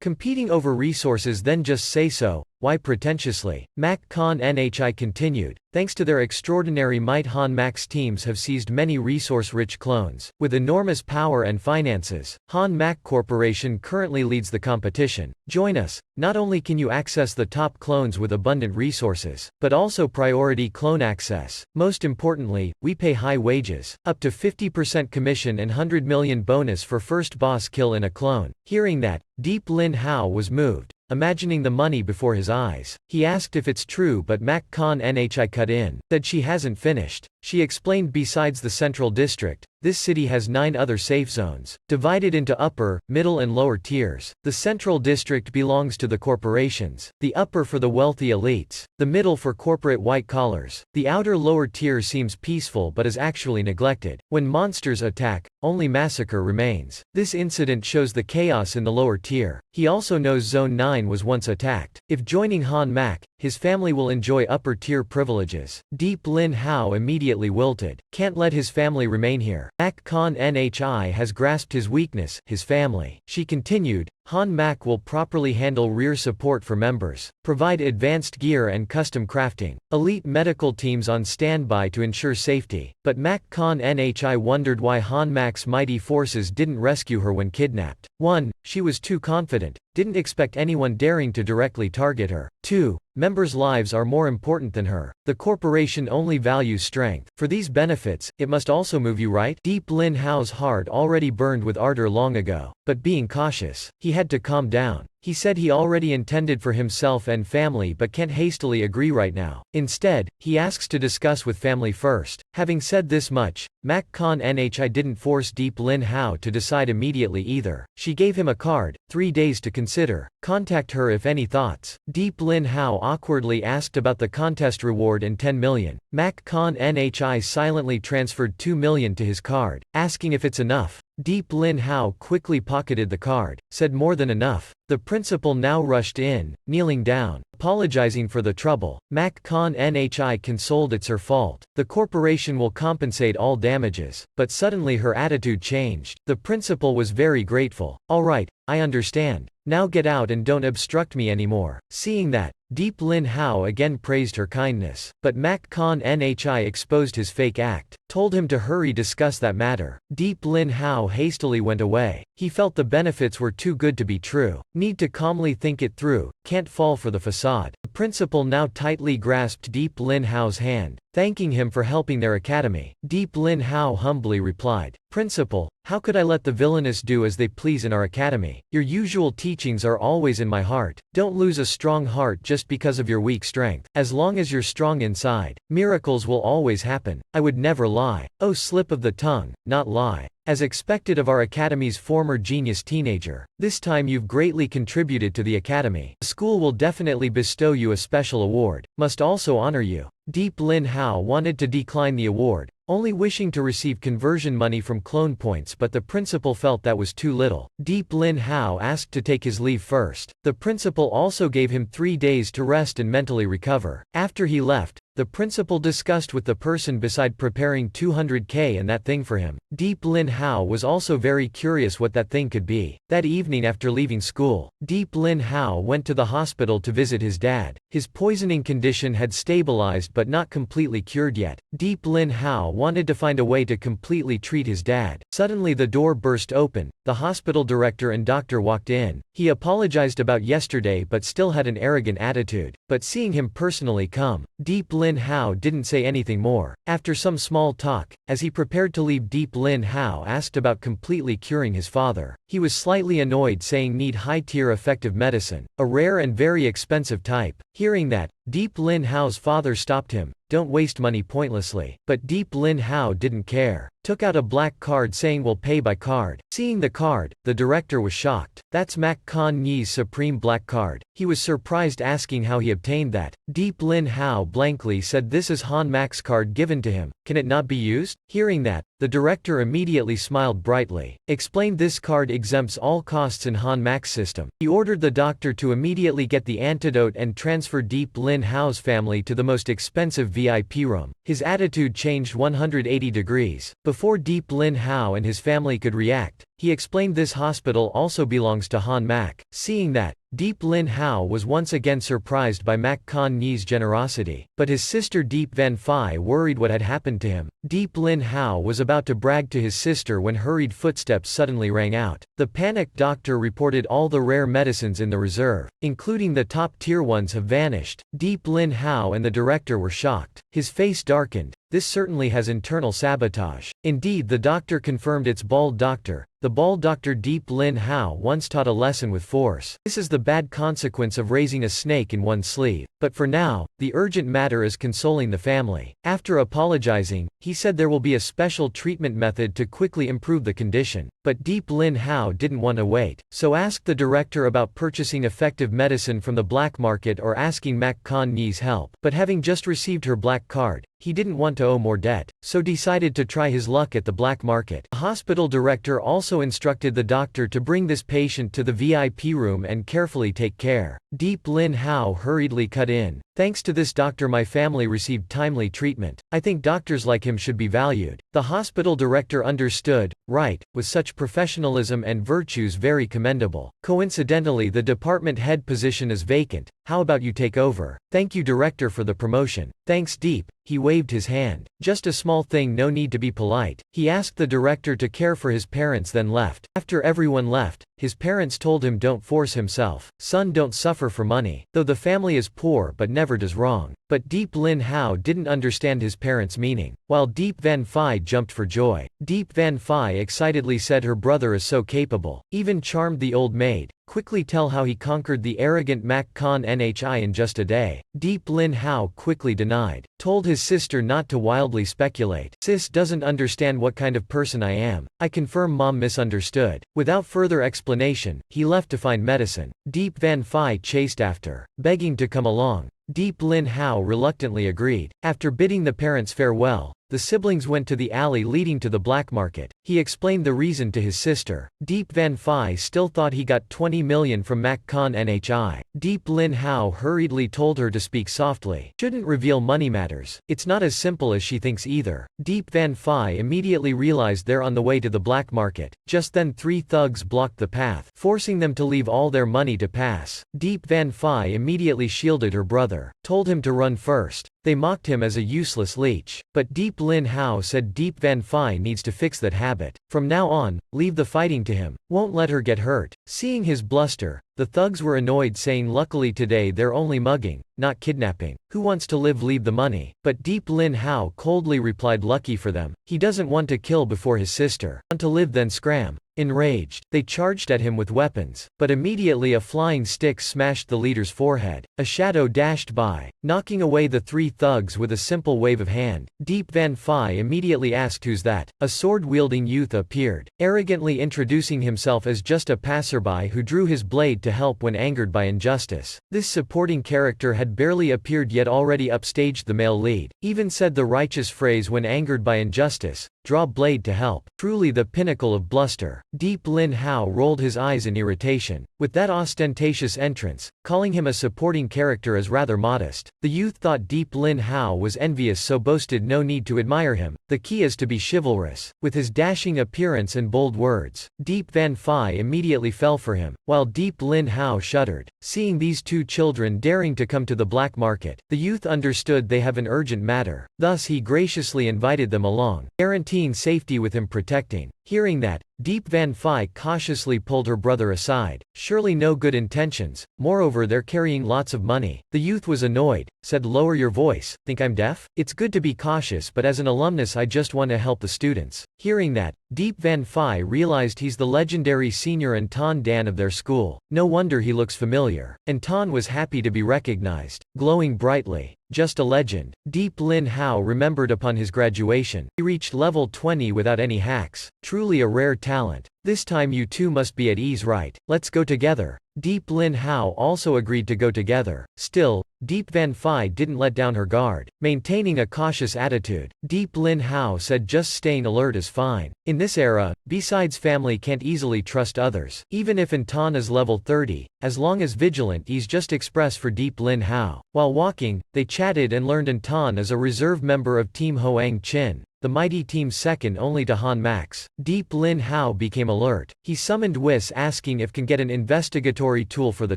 Competing over resources, then just say so. why pretentiously? Mak Khan Nhi continued. Thanks to their extraordinary might, Han Mak's teams have seized many resource-rich clones. With enormous power and finances, Han Mak Corporation currently leads the competition. Join us. Not only can you access the top clones with abundant resources, but also priority clone access. Most importantly, we pay high wages, up to 50% commission and 100 million bonus for first boss kill in a clone. Hearing that, Deep Lin Hao was moved. Imagining the money before his eyes, he asked if it's true, but Mak Khan Nhi cut in, said she hasn't finished. She explained besides the central district, this city has 9 other safe zones, divided into upper, middle and lower tiers. The central district belongs to the corporations, the upper for the wealthy elites, the middle for corporate white collars. The outer lower tier seems peaceful but is actually neglected. When monsters attack, only massacre remains. This incident shows the chaos in the lower tier. He also knows Zone 9 was once attacked. If joining Han Mak, his family will enjoy upper tier privileges. Deep Lin Hao immediately wilted. Can't let his family remain here. Mak Khan Nhi has grasped his weakness, his family. She continued, Han Mak will properly handle rear support for members, provide advanced gear and custom crafting, elite medical teams on standby to ensure safety. But Mak Khan Nhi wondered why Han Mak's mighty forces didn't rescue her when kidnapped. 1. She was too confident, didn't expect anyone daring to directly target her. 2. Members' lives are more important than her. The corporation only values strength. For these benefits, it must also move you, right? Deep Lin Hao's heart already burned with ardor long ago. But being cautious, he had to calm down. He said he already intended for himself and family but can't hastily agree right now. Instead, he asks to discuss with family first. Having said this much, Mak Khan Nhi didn't force Deep Lin Hao to decide immediately either. She gave him a card, 3 days to consider. Contact her if any thoughts. Deep Lin Hao awkwardly asked about the contest reward and 10 million. Mak Khan Nhi silently transferred 2 million to his card, asking if it's enough. Deep Lin Hao quickly pocketed the card, said more than enough. The principal now rushed in, kneeling down, apologizing for the trouble. Mak Khan Nhi consoled it's her fault. The corporation will compensate all damages. But suddenly her attitude changed. The principal was very grateful. All right, I understand. Now get out and don't obstruct me anymore. Seeing that, Deep Lin Hao again praised her kindness. But Mak Khan Nhi exposed his fake act, told him to hurry discuss that matter. Deep Lin Hao hastily went away. He felt the benefits were too good to be true. Need to calmly think it through, can't fall for the facade. The principal now tightly grasped Deep Lin Hao's hand, thanking him for helping their academy. Deep Lin Hao humbly replied, Principal, how could I let the villainous do as they please in our academy? Your usual teachings are always in my heart. Don't lose a strong heart just because of your weak strength. As long as you're strong inside, miracles will always happen. I would never lie. Oh, slip of the tongue, not lie. As expected of our academy's former genius teenager, this time you've greatly contributed to the academy. The school will definitely bestow you a special award. Must also honor you. Deep Lin Hao wanted to decline the award, only wishing to receive conversion money from clone points, but the principal felt that was too little. Deep Lin Hao asked to take his leave first. The principal also gave him 3 days to rest and mentally recover. After he left, the principal discussed with the person beside preparing 200k and that thing for him. Deep Lin Hao was also very curious what that thing could be. That evening after leaving school, Deep Lin Hao went to the hospital to visit his dad. His poisoning condition had stabilized but not completely cured yet. Deep Lin Hao wanted to find a way to completely treat his dad. Suddenly the door burst open. The hospital director and doctor walked in. He apologized about yesterday but still had an arrogant attitude. But seeing him personally come, Deep Lin Hao didn't say anything more. After some small talk, as he prepared to leave, Deep Lin Hao asked about completely curing his father. He was slightly annoyed, saying need high-tier effective medicine, a rare and very expensive type. Hearing that, Deep Lin Hao's father stopped him. Don't waste money pointlessly. But Deep Lin Hao didn't care. Took out a black card saying we'll pay by card. Seeing the card, the director was shocked. That's Mak Khan Yi's supreme black card. He was surprised, asking how he obtained that. Deep Lin Hao blankly said this is Han Mak's card given to him. Can it not be used? Hearing that, the director immediately smiled brightly. Explained this card exempts all costs in Han Mak's system. He ordered the doctor to immediately get the antidote and transfer Deep Lin Hao's family to the most expensive VIP room. His attitude changed 180 degrees. Before Deep Lin Hao and his family could react, he explained this hospital also belongs to Han Mak. Seeing that, Deep Lin Hao was once again surprised by Mak Kan Ni's generosity, but his sister Deep Van Phi worried what had happened to him. Deep Lin Hao was about to brag to his sister when hurried footsteps suddenly rang out. The panicked doctor reported all the rare medicines in the reserve, including the top-tier ones, have vanished. Deep Lin Hao and the director were shocked. His face darkened. This certainly has internal sabotage. Indeed, the doctor confirmed it's bald doctor. The bald doctor Deep Lin Hao once taught a lesson with force. This is the bad consequence of raising a snake in one's sleeve. But for now, the urgent matter is consoling the family. After apologizing, he said there will be a special treatment method to quickly improve the condition. But Deep Lin Hao didn't want to wait, so asked the director about purchasing effective medicine from the black market or asking Mak Kan Ni's help. But having just received her black card, he didn't want to owe more debt, so decided to try his luck at the black market. The hospital director also instructed the doctor to bring this patient to the VIP room and carefully take care. Deep Lin Hao hurriedly cut in. Thanks to this doctor my family received timely treatment. I think doctors like him should be valued. The hospital director understood, right, with such professionalism and virtues very commendable. Coincidentally the department head position is vacant, how about you take over? Thank you director for the promotion. Thanks Deep. He waved his hand. Just a small thing, no need to be polite. He asked the director to care for his parents then left. After everyone left, his parents told him don't force himself. Son, don't suffer for money. Though the family is poor but never does wrong. But Deep Lin Hao didn't understand his parents' meaning. While Deep Van Phi jumped for joy. Deep Van Phi excitedly said her brother is so capable. Even charmed the old maid. Quickly tell how he conquered the arrogant Mak Kan Nhi in just a day. Deep Lin Hao quickly denied. Told his sister not to wildly speculate. Sis doesn't understand what kind of person I am. I confirm mom misunderstood. Without further explanation, he left to find medicine. Deep Van Phi chased after, begging to come along. Deep Lin Hao reluctantly agreed. After bidding the parents farewell, the siblings went to the alley leading to the black market. He explained the reason to his sister. Deep Van Phi still thought he got 20 million from Mak Kan Nhi. Deep Lin Hao hurriedly told her to speak softly. Shouldn't reveal money matters. It's not as simple as she thinks either. Deep Van Phi immediately realized they're on the way to the black market. Just then 3 thugs blocked the path, forcing them to leave all their money to pass. Deep Van Phi immediately shielded her brother, told him to run first. They mocked him as a useless leech. But Deep Lin Hao said Deep Van Phi needs to fix that habit. From now on, leave the fighting to him. Won't let her get hurt. Seeing his bluster, the thugs were annoyed, saying luckily today they're only mugging, not kidnapping. Who wants to live leave the money. But Deep Lin Hao coldly replied lucky for them. He doesn't want to kill before his sister. Want to live then scram. Enraged, they charged at him with weapons, but immediately a flying stick smashed the leader's forehead. A shadow dashed by, knocking away the 3 thugs with a simple wave of hand. Deep Van Phi immediately asked who's that. A sword-wielding youth appeared, arrogantly introducing himself as just a passerby who drew his blade to help when angered by injustice. This supporting character had barely appeared yet already upstaged the male lead. Even said the righteous phrase when angered by injustice, draw blade to help. Truly the pinnacle of bluster. Deep Lin Hao rolled his eyes in irritation. With that ostentatious entrance, calling him a supporting character as rather modest. The youth thought Deep Lin Hao was envious, so boasted no need to admire him. The key is to be chivalrous. With his dashing appearance and bold words, Deep Van Phi immediately fell for him, while Deep Lin Hao shuddered. Seeing these 2 children daring to come to the black market, the youth understood they have an urgent matter. Thus he graciously invited them along, guaranteeing safety with him protecting. Hearing that, Deep Van Phi cautiously pulled her brother aside. Surely no good intentions, moreover they're carrying lots of money. The youth was annoyed, said lower your voice, think I'm deaf? It's good to be cautious, but as an alumnus I just want to help the students. Hearing that, Deep Van Phi realized he's the legendary senior Anton Dan of their school. No wonder he looks familiar. Anton was happy to be recognized, glowing brightly. Just a legend. Deep Lin Hao remembered upon his graduation, he reached level 20 without any hacks. Truly a rare talent. This time you 2 must be at ease, right? Let's go together. Deep Lin Hao also agreed to go together. Still, Deep Van Phi didn't let down her guard, maintaining a cautious attitude. Deep Lin Hao said just staying alert is fine. In this era, besides family can't easily trust others. Even if Anton is level 30, as long as vigilant is just express for Deep Lin Hao. While walking, they chatted and learned Anton is a reserve member of Team Hoang Chin. the mighty team second only to Han Max. Deep Lin Hao became alert. He summoned Whis asking if can get an investigatory tool for the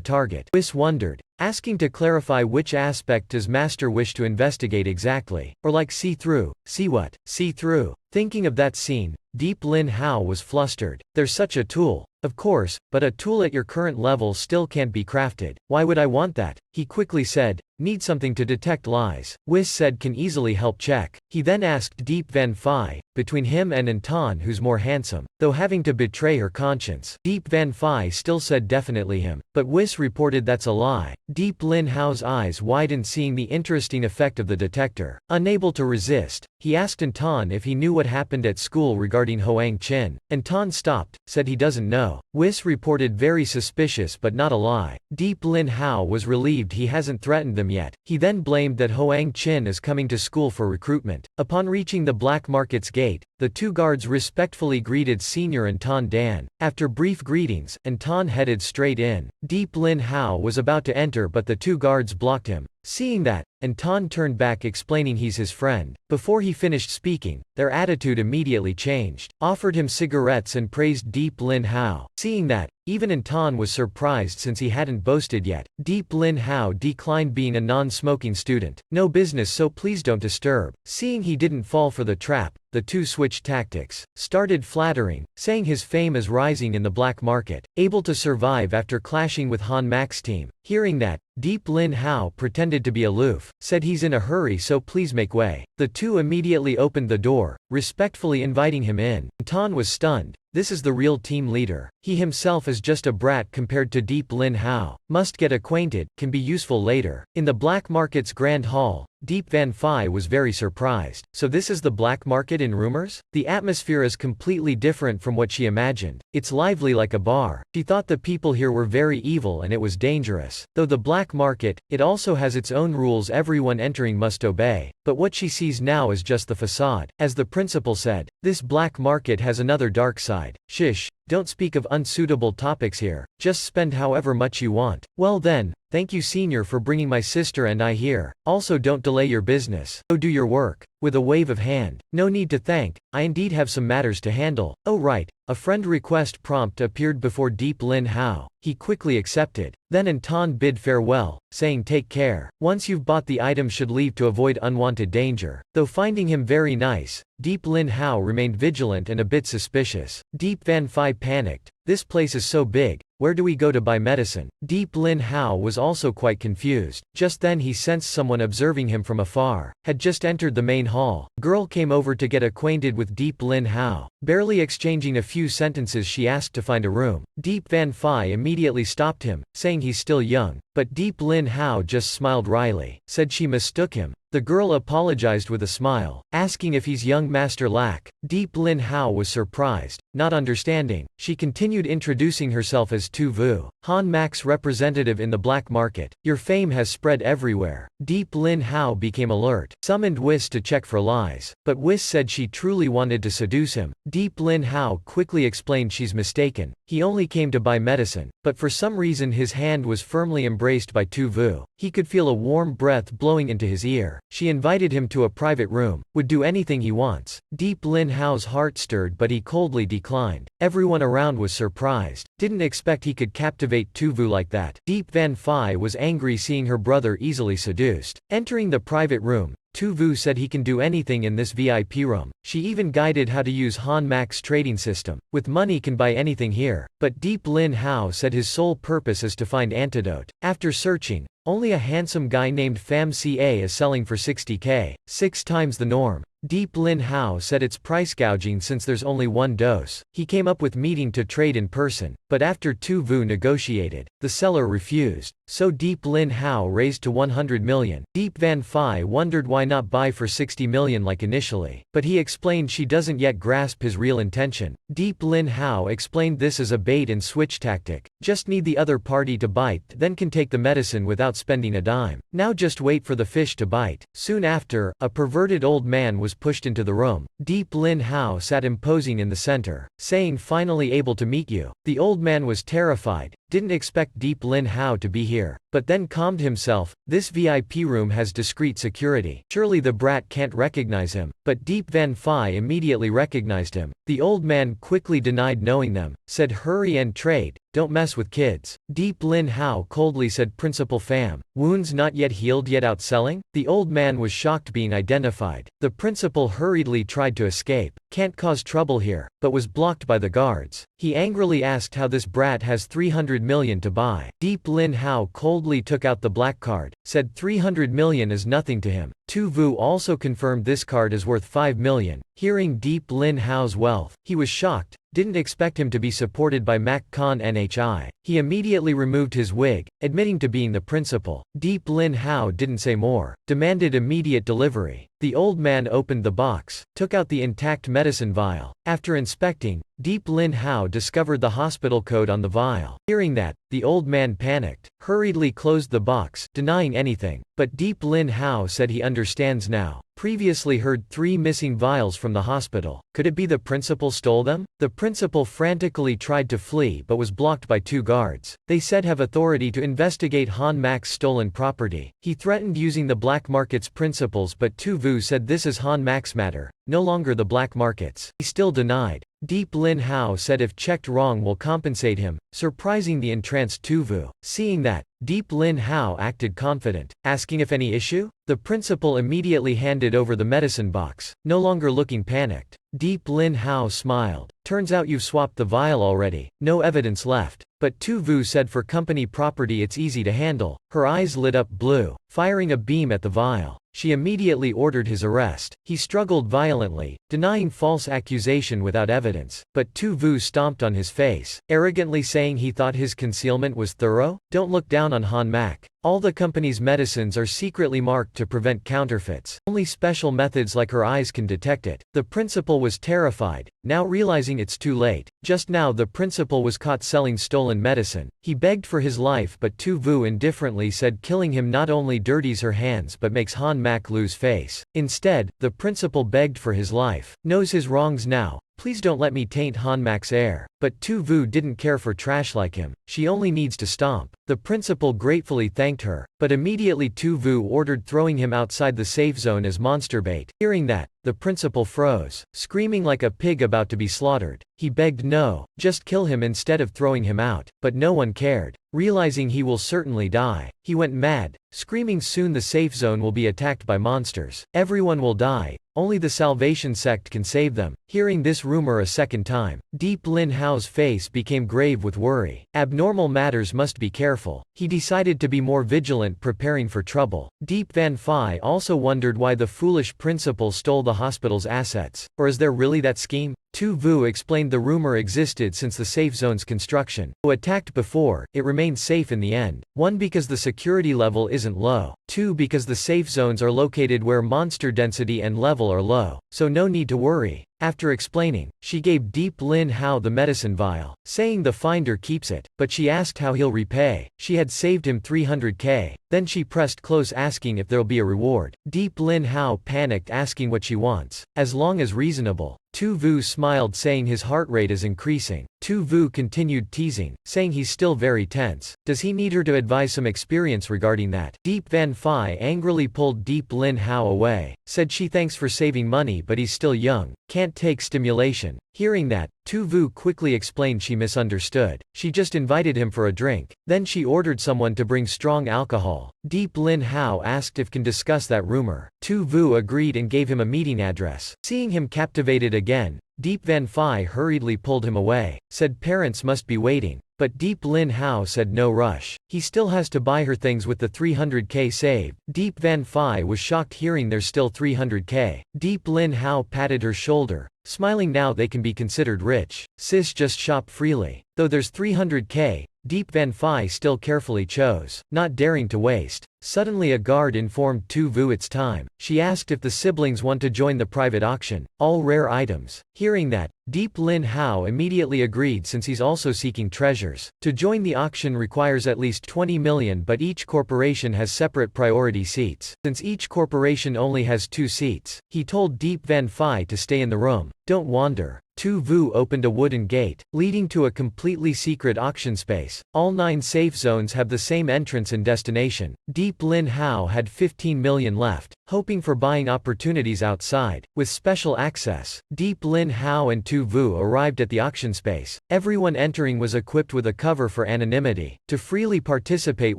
target. Whis wondered, asking to clarify which aspect does master wish to investigate exactly. Or like see through. See what? See through. Thinking of that scene, Deep Lin Hao was flustered. There's such a tool. Of course, but a tool at your current level still can't be crafted. Why would I want that? He quickly said, need something to detect lies. Whis said can easily help check. He then asked Deep Van Phi, between him and Anton who's more handsome, though having to betray her conscience. Deep Van Phi still said definitely him, but Whis reported that's a lie. Deep Lin Hao's eyes widened seeing the interesting effect of the detector. Unable to resist, he asked Anton if he knew what happened at school regarding Hoang Chin. Anton stopped, said he doesn't know. Whis reported very suspicious but not a lie. Deep Lin Hao was relieved he hasn't threatened them yet. He then blamed that Hoang Chin is coming to school for recruitment. Upon reaching the black market's gate, the two guards respectfully greeted Senior Anton Dan. After brief greetings, Anton headed straight in. Deep Lin Hao was about to enter but the two guards blocked him. Seeing that, Anton turned back explaining he's his friend. Before he finished speaking, their attitude immediately changed. Offered him cigarettes and praised Deep Lin Hao. Seeing that, even Anton was surprised since he hadn't boasted yet. Deep Lin Hao declined being a non-smoking student. No business so please don't disturb. Seeing he didn't fall for the trap, the two switched tactics. Started flattering, saying his fame is rising in the black market, able to survive after clashing with Han Max's team. Hearing that, Deep Lin Hao pretended to be aloof, said he's in a hurry so please make way. The two immediately opened the door, respectfully inviting him in. Anton was stunned. This is the real team leader. He himself is just a brat compared to Deep Lin Hao. Must get acquainted, can be useful later. In the black market's grand hall, Deep Van Phi was very surprised. So this is the black market in rumors? The atmosphere is completely different from what she imagined. It's lively like a bar. She thought the people here were very evil and it was dangerous. Though the black market, it also has its own rules everyone entering must obey. But what she sees now is just the facade. As the principal said, this black market has another dark side. Shish, don't speak of unsuitable topics here. Just spend however much you want. Well then, thank you Senior for bringing my sister and I here. Also don't delay your business. Go do your work. With a wave of hand. No need to thank, I indeed have some matters to handle. Oh right, a friend request prompt appeared before Deep Lin Hao. He quickly accepted. Then Anton bid farewell, saying take care. Once you've bought the item should leave to avoid unwanted danger. Though finding him very nice, Deep Lin Hao remained vigilant and a bit suspicious. Deep Van Phi panicked. This place is so big, where do we go to buy medicine? Deep Lin Hao was also quite confused. Just then he sensed someone observing him from afar. Had just entered the main hall. Girl came over to get acquainted with Deep Lin Hao. Barely exchanging a few sentences she asked to find a room. Deep Van Phi immediately stopped him, saying he's still young. But Deep Lin Hao just smiled wryly. Said she mistook him. The girl apologized with a smile, asking if he's young Master Lack. Deep Lin Hao was surprised, not understanding. She continued introducing herself as Tu Vu, Han Max representative in the black market. Your fame has spread everywhere. Deep Lin Hao became alert, summoned Whis to check for lies. But Whis said she truly wanted to seduce him. Deep Lin Hao quickly explained she's mistaken. He only came to buy medicine, but for some reason his hand was firmly embraced by Tu Vu. He could feel a warm breath blowing into his ear. She invited him to a private room, would do anything he wants. Deep Lin Hao's heart stirred but he coldly declined. Everyone around was surprised. Didn't expect he could captivate Tu Vu like that. Deep Van Phi was angry seeing her brother easily seduced. Entering the private room, Tu Vu said he can do anything in this VIP room. She even guided how to use Han Max's trading system. With money can buy anything here. But Deep Lin Hao said his sole purpose is to find antidote. After searching, only a handsome guy named Pham Ca is selling for 60k, 6 times the norm. Deep Lin Hao said it's price gouging since there's only one dose. He came up with meeting to trade in person, but after Tu Vu negotiated, the seller refused. So Deep Lin Hao raised to 100 million. Deep Van Phi wondered why not buy for 60 million like initially, but he explained she doesn't yet grasp his real intention. Deep Lin Hao explained this as a bait and switch tactic. Just need the other party to bite, then can take the medicine without spending a dime. Now just wait for the fish to bite. Soon after, a perverted old man was pushed into the room. Deep Lin Hao sat imposing in the center, saying finally able to meet you. The old man was terrified, didn't expect Deep Lin Hao to be here. here, but then calmed himself. This VIP room has discreet security. Surely the brat can't recognize him, but Deep Van Phi immediately recognized him. The old man quickly denied knowing them, said hurry and trade, don't mess with kids. Deep Lin Hao coldly said Principal Pham, wounds not yet healed yet outselling? The old man was shocked being identified. The principal hurriedly tried to escape, can't cause trouble here, but was blocked by the guards. He angrily asked how this brat has 300 million to buy. Deep Lin Hao coldly took out the black card, said 300 million is nothing to him. Tu Vu also confirmed this card is worth 5 million. Hearing Deep Lin Hao's wealth, he was shocked, didn't expect him to be supported by Mac Khan Nhi. He immediately removed his wig, admitting to being the principal. Deep Lin Hao didn't say more, demanded immediate delivery. The old man opened the box, took out the intact medicine vial. After inspecting, Deep Lin Hao discovered the hospital code on the vial. Hearing that, the old man panicked, hurriedly closed the box, denying anything. But Deep Lin Hao said he understands now. Previously heard 3 missing vials from the hospital. Could it be the principal stole them? The principal frantically tried to flee but was blocked by 2 guards. They said have authority to investigate Han Mac's stolen property. He threatened using the black market's principles, but Tu Vu said this is Han Mac's matter, no longer the black market's. He still denied. Deep Lin Hao said if checked wrong will compensate him, surprising the entranced Tu Vu. Seeing that, Deep Lin Hao acted confident, asking if any issue? The principal immediately handed over the medicine box, no longer looking panicked. Deep Lin Hao smiled. Turns out you've swapped the vial already, no evidence left. But Tu Vu said for company property it's easy to handle. Her eyes lit up blue, firing a beam at the vial. She immediately ordered his arrest. He struggled violently, denying false accusation without evidence, but Tu Vu stomped on his face, arrogantly saying he thought his concealment was thorough. Don't look down on Han Mac. All the company's medicines are secretly marked to prevent counterfeits. Only special methods like her eyes can detect it. The principal was terrified, now realizing it's too late. Just now the principal was caught selling stolen medicine. He begged for his life, but Tu Vu indifferently said killing him not only dirties her hands but makes Han Mac lose face. Instead, the principal begged for his life. Knows his wrongs now. Please don't let me taint Han Mac's air. But Tu Vu didn't care for trash like him. She only needs to stomp. The principal gratefully thanked her, but immediately Tu Vu ordered throwing him outside the safe zone as monster bait. Hearing that, the principal froze, screaming like a pig about to be slaughtered. He begged no, just kill him instead of throwing him out, but no one cared. Realizing he will certainly die, he went mad, screaming soon the safe zone will be attacked by monsters. Everyone will die, only the Salvation Sect can save them. Hearing this rumor a second time, Deep Lin Hao's face became grave with worry. Abnormal matters must be careful. He decided to be more vigilant, preparing for trouble. Deep Van Phi also wondered why the foolish principal stole the hospital's assets. Or is there really that scheme? Tu Vu explained the rumor existed since the safe zone's construction. Who attacked before, it remained safe in the end. 1 because the security level isn't low. 2 because the safe zones are located where monster density and level are low, so no need to worry. After explaining, she gave Deep Lin Hao the medicine vial, saying the finder keeps it, but she asked how he'll repay. She had saved him 300k. Then she pressed close asking if there'll be a reward. Deep Lin Hao panicked asking what she wants, as long as reasonable. Tu Vu smiled saying his heart rate is increasing. Tu Vu continued teasing, saying he's still very tense. Does he need her to advise some experience regarding that? Deep Van Phi angrily pulled Deep Lin Hao away, said she thanks for saving money but he's still young, can't take stimulation. Hearing that, Tu Vu quickly explained she misunderstood. She just invited him for a drink. Then she ordered someone to bring strong alcohol. Deep Lin Hao asked if can discuss that rumor. Tu Vu agreed and gave him a meeting address. Seeing him captivated again, Deep Van Phi hurriedly pulled him away, said parents must be waiting. But Deep Lin Hao said no rush. He still has to buy her things with the 300k saved. Deep Van Phi was shocked hearing there's still 300k. Deep Lin Hao patted her shoulder, smiling now they can be considered rich. Sis just shop freely. Though there's 300k, Deep Van Phi still carefully chose, not daring to waste. Suddenly a guard informed Tu Vu it's time. She asked if the siblings want to join the private auction, all rare items. Hearing that, Deep Lin Hao immediately agreed since he's also seeking treasures. To join the auction requires at least 20 million, but each corporation has separate priority seats. Since each corporation only has 2 seats, he told Deep Van Phi to stay in the room. Don't wander. Tu Vu opened a wooden gate, leading to a completely secret auction space. All 9 safe zones have the same entrance and destination. Deep Lin Hao had 15 million left, hoping for buying opportunities outside, with special access. Deep Lin Hao and Tu Vu arrived at the auction space. Everyone entering was equipped with a cover for anonymity, to freely participate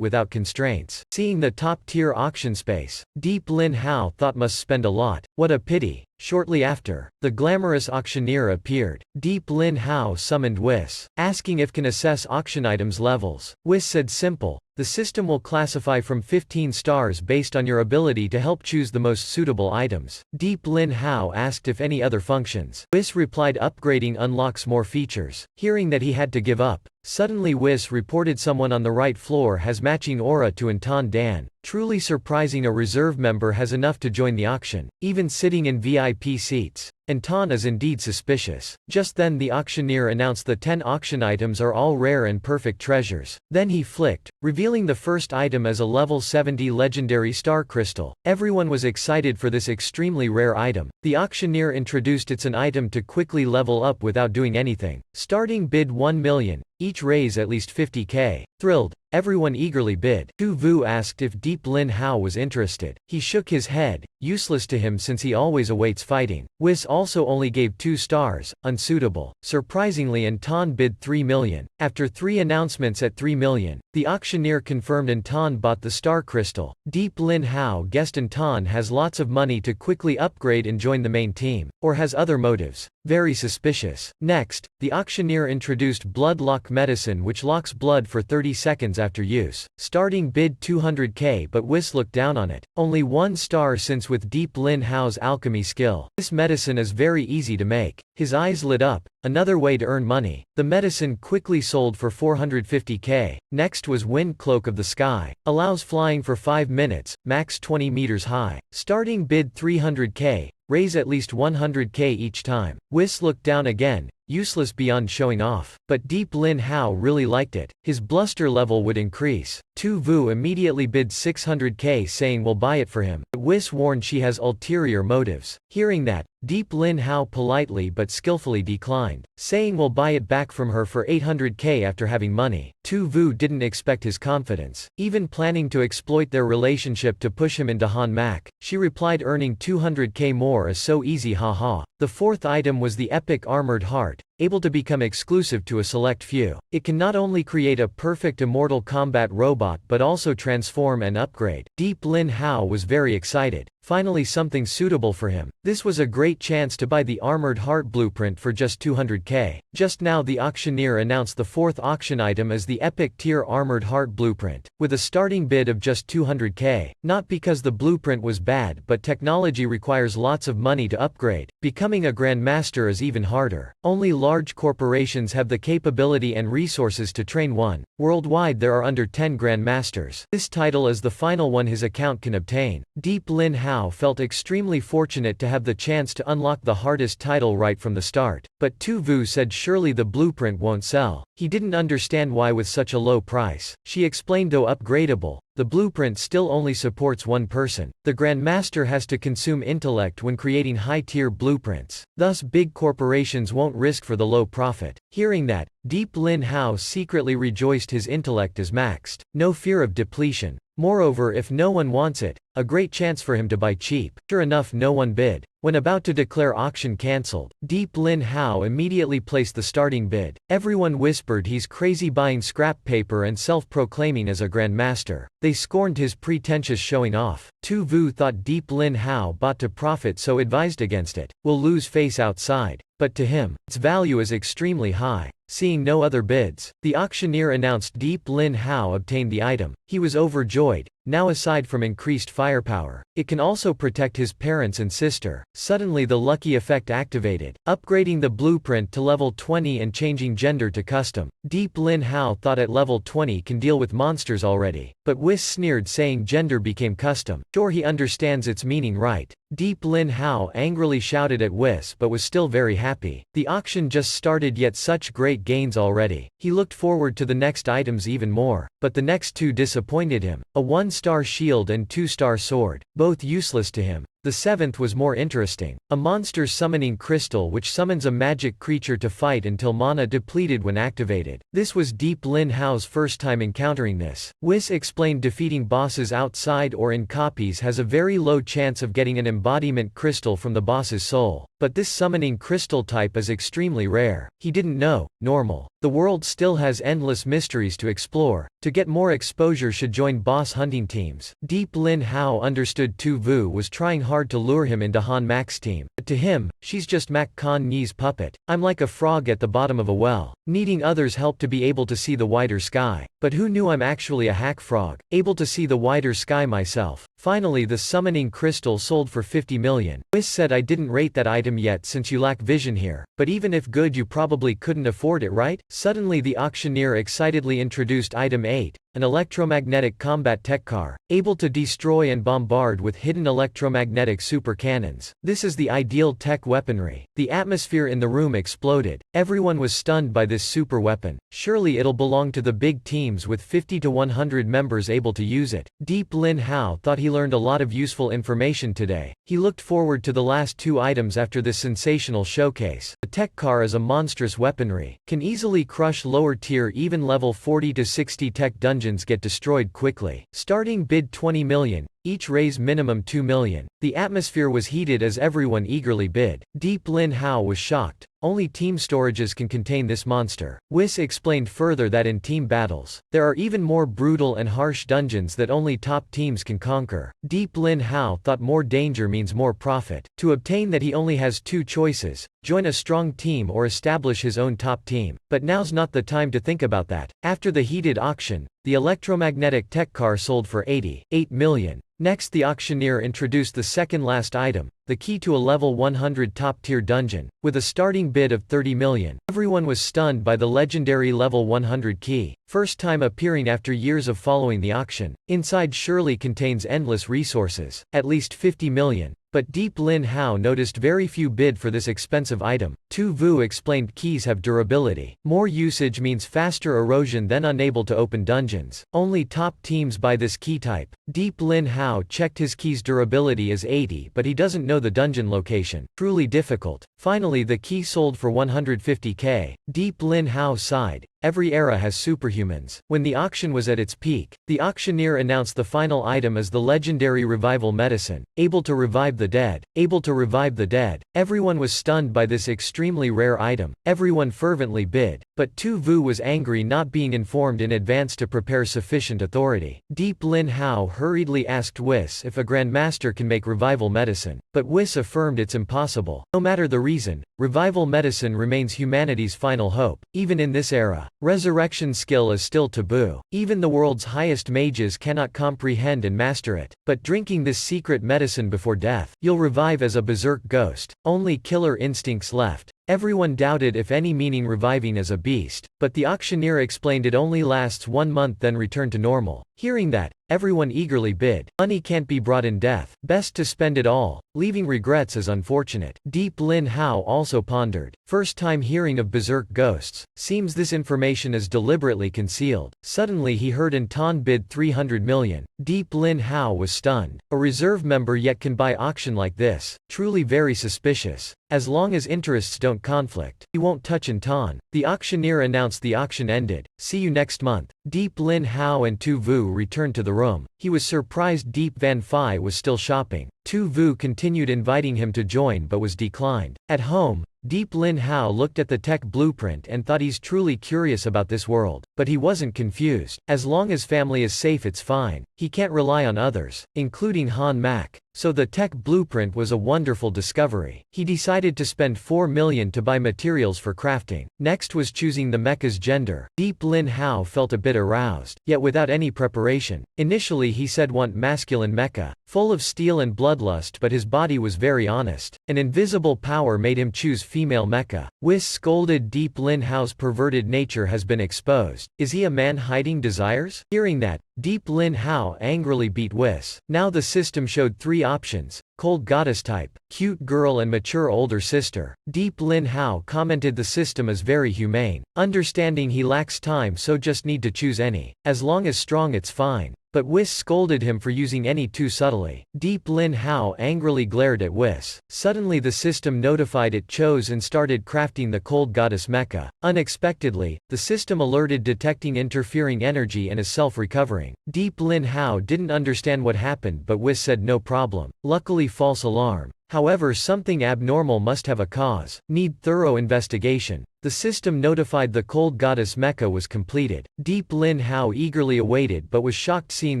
without constraints. Seeing the top-tier auction space, Deep Lin Hao thought must spend a lot. What a pity. Shortly after, the glamorous auctioneer appeared. Deep Lin Hao summoned Whis, asking if can assess auction items levels. Whis said simple, the system will classify from 15 stars based on your ability to help choose the most suitable items. Deep Lin Hao asked if any other functions. Whis replied upgrading unlocks more features. Hearing that he had to give up, suddenly Whis reported someone on the right floor has matching aura to Anton Dan. Truly surprising, a reserve member has enough to join the auction, even sitting in VIP seats. Anton is indeed suspicious. Just then the auctioneer announced the 10 auction items are all rare and perfect treasures. Then he flicked, revealing the first item as a level 70 legendary star crystal. Everyone was excited for this extremely rare item. The auctioneer introduced it's an item to quickly level up without doing anything. Starting bid 1 million, each raise at least 50k. Thrilled, everyone eagerly bid. Tu Vu asked if Deep Lin Hao was interested. He shook his head, useless to him since he always awaits fighting. Whis also only gave 2 stars, unsuitable. Surprisingly, Anton bid 3 million. After 3 announcements at 3 million, the auctioneer confirmed Anton bought the star crystal. Deep Lin Hao guessed Anton has lots of money to quickly upgrade and join the main team, or has other motives. Very suspicious. Next, the auctioneer introduced blood lock medicine which locks blood for 30 seconds after use. Starting bid 200k, but Whis looked down on it. Only 1 star since with Deep Lin Hao's alchemy skill, this medicine is very easy to make. His eyes lit up. Another way to earn money. The medicine quickly sold for 450k. Next was Wind Cloak of the Sky. Allows flying for 5 minutes, max 20 meters high. Starting bid 300k. Raise at least 100k each time. Whis looked down again, useless beyond showing off. But Deep Lin Hao really liked it. His bluster level would increase. Tu Vu immediately bid 600k saying we'll buy it for him. But Whis warned she has ulterior motives. Hearing that, Deep Lin Hao politely but skillfully declined, saying we'll buy it back from her for 800k after having money. Tu Vu didn't expect his confidence, even planning to exploit their relationship to push him into Han Mak. She replied earning 200k more is so easy, haha. The 4th item was the epic armored heart, able to become exclusive to a select few. It can not only create a perfect immortal combat robot but also transform and upgrade. Deep Lin Hao was very excited. Finally something suitable for him. This was a great chance to buy the armored heart blueprint for just 200k. Just now the auctioneer announced the 4th auction item as the epic tier armored heart blueprint, with a starting bid of just 200k. Not because the blueprint was bad, but technology requires lots of money to upgrade. Becoming a grandmaster is even harder. Only large corporations have the capability and resources to train one. Worldwide there are under 10 grandmasters. This title is the final one his account can obtain. Deep Lin Hao felt extremely fortunate to have the chance to unlock the hardest title right from the start. But Tu Vu said surely the blueprint won't sell. He didn't understand why with such a low price. She explained though upgradable, the blueprint still only supports 1 person. The Grandmaster has to consume intellect when creating high-tier blueprints. Thus big corporations won't risk for the low profit. Hearing that, Deep Lin Hao secretly rejoiced his intellect is maxed. No fear of depletion. Moreover, if no one wants it, a great chance for him to buy cheap. Sure enough, no one bid. When about to declare auction cancelled, Deep Lin Hao immediately placed the starting bid. Everyone whispered he's crazy buying scrap paper and self-proclaiming as a grandmaster. They scorned his pretentious showing off. Tu Vu thought Deep Lin Hao bought to profit so advised against it. Will lose face outside. But to him, its value is extremely high. Seeing no other bids, the auctioneer announced Deep Lin Hao obtained the item. He was overjoyed. Now aside from increased firepower, it can also protect his parents and sister. Suddenly the lucky effect activated, upgrading the blueprint to level 20 and changing gender to custom. Deep Lin Hao thought at level 20 can deal with monsters already, but Whis sneered saying gender became custom. Sure he understands its meaning right. Deep Lin Hao angrily shouted at Whis but was still very happy. The auction just started yet such great gains already. He looked forward to the next items even more, but the next 2 disappointed him. A 1-star shield and 2-star sword, both useless to him. The seventh was more interesting. A monster summoning crystal which summons a magic creature to fight until mana depleted when activated. This was Deep Lin Hao's first time encountering this. Whis explained defeating bosses outside or in copies has a very low chance of getting an embodiment crystal from the boss's soul. But this summoning crystal type is extremely rare. He didn't know. Normal. The world still has endless mysteries to explore. To get more exposure should join boss hunting teams. Deep Lin Hao understood Tu Vu was trying hard to lure him into Han Mac's team. But to him, she's just Mac Con Yi's puppet. I'm like a frog at the bottom of a well, needing others' help to be able to see the wider sky. But who knew I'm actually a hack frog, able to see the wider sky myself. Finally the summoning crystal sold for 50 million. Whis said I didn't rate that item yet since you lack vision here, but even if good you probably couldn't afford it, right? Suddenly the auctioneer excitedly introduced item 8, an electromagnetic combat tech car, able to destroy and bombard with hidden electromagnetic super cannons. This is the ideal tech weaponry. The atmosphere in the room exploded. Everyone was stunned by this super weapon. Surely it'll belong to the big teams with 50 to 100 members able to use it. Deep Lin Hao thought he learned a lot of useful information today. He looked forward to the last two items after this sensational showcase. The tech car is a monstrous weaponry, can easily crush lower tier even level 40 to 60 tech dungeons get destroyed quickly. Starting bid 20 million. Each raise minimum 2 million. The atmosphere was heated as everyone eagerly bid. Deep Lin Hao was shocked. Only team storages can contain this monster. Whis explained further that in team battles, there are even more brutal and harsh dungeons that only top teams can conquer. Deep Lin Hao thought more danger means more profit. To obtain that he only has two choices: join a strong team or establish his own top team. But now's not the time to think about that. After the heated auction, the electromagnetic tech car sold for 88 million. Next the auctioneer introduced the second last item, the key to a level 100 top-tier dungeon, with a starting bid of 30 million. Everyone was stunned by the legendary level 100 key, first time appearing after years of following the auction. Inside surely contains endless resources, at least 50 million. But Deep Lin Hao noticed very few bid for this expensive item. Tu Vu explained keys have durability. More usage means faster erosion, then unable to open dungeons. Only top teams buy this key type. Deep Lin Hao checked his key's durability as 80, but he doesn't know the dungeon location. Truly difficult. Finally the key sold for 150k. Deep Lin Hao sighed. Every era has superhumans. When the auction was at its peak, the auctioneer announced the final item as the legendary revival medicine, able to revive the dead. Able to revive the dead. Everyone was stunned by this extremely rare item. Everyone fervently bid. But Tu Vu was angry not being informed in advance to prepare sufficient authority. Deep Lin Hao hurriedly asked Whis if a grandmaster can make revival medicine. But Whis affirmed it's impossible. No matter the reason, revival medicine remains humanity's final hope. Even in this era, resurrection skill is still taboo. Even the world's highest mages cannot comprehend and master it. But drinking this secret medicine before death, you'll revive as a berserk ghost. Only killer instincts left. Everyone doubted if any meaning reviving as a beast, but the auctioneer explained it only lasts 1 month then return to normal. Hearing that, everyone eagerly bid. Money can't be brought in death. Best to spend it all. Leaving regrets is unfortunate. Deep Lin Hao also pondered. First time hearing of berserk ghosts. Seems this information is deliberately concealed. Suddenly he heard Anton bid 300 million. Deep Lin Hao was stunned. A reserve member yet can buy auction like this. Truly very suspicious. As long as interests don't conflict, he won't touch Anton. The auctioneer announced the auction ended. See you next month. Deep Lin Hao and Tu Vu returned to the room. He was surprised Deep Van Phi was still shopping. Tu Vu continued inviting him to join but was declined. At home, Deep Lin Hao looked at the tech blueprint and thought he's truly curious about this world. But he wasn't confused. As long as family is safe it's fine. He can't rely on others, including Han Mac. So the tech blueprint was a wonderful discovery. He decided to spend 4 million to buy materials for crafting. Next was choosing the mecha's gender. Deep Lin Hao felt a bit aroused, yet without any preparation. Initially he said want masculine mecha, full of steel and bloodlust, but his body was very honest. An invisible power made him choose female mecha. Whis scolded Deep Lin Hao's perverted nature has been exposed. Is he a man hiding desires? Hearing that, Deep Lin Hao angrily beat Whis. Now the system showed 3 options: cold goddess type, cute girl and mature older sister. Deep Lin Hao commented the system is very humane, understanding he lacks time so just need to choose any. As long as strong it's fine. but Whis scolded him for using any too subtly. Deep Lin Hao angrily glared at Whis. Suddenly the system notified it chose and started crafting the cold goddess mecha. Unexpectedly, the system alerted detecting interfering energy and is self-recovering. Deep Lin Hao didn't understand what happened but Whis said no problem. Luckily false alarm. However, something abnormal must have a cause. Need thorough investigation. The system notified the cold goddess mecha was completed. Deep Lin Hao eagerly awaited but was shocked seeing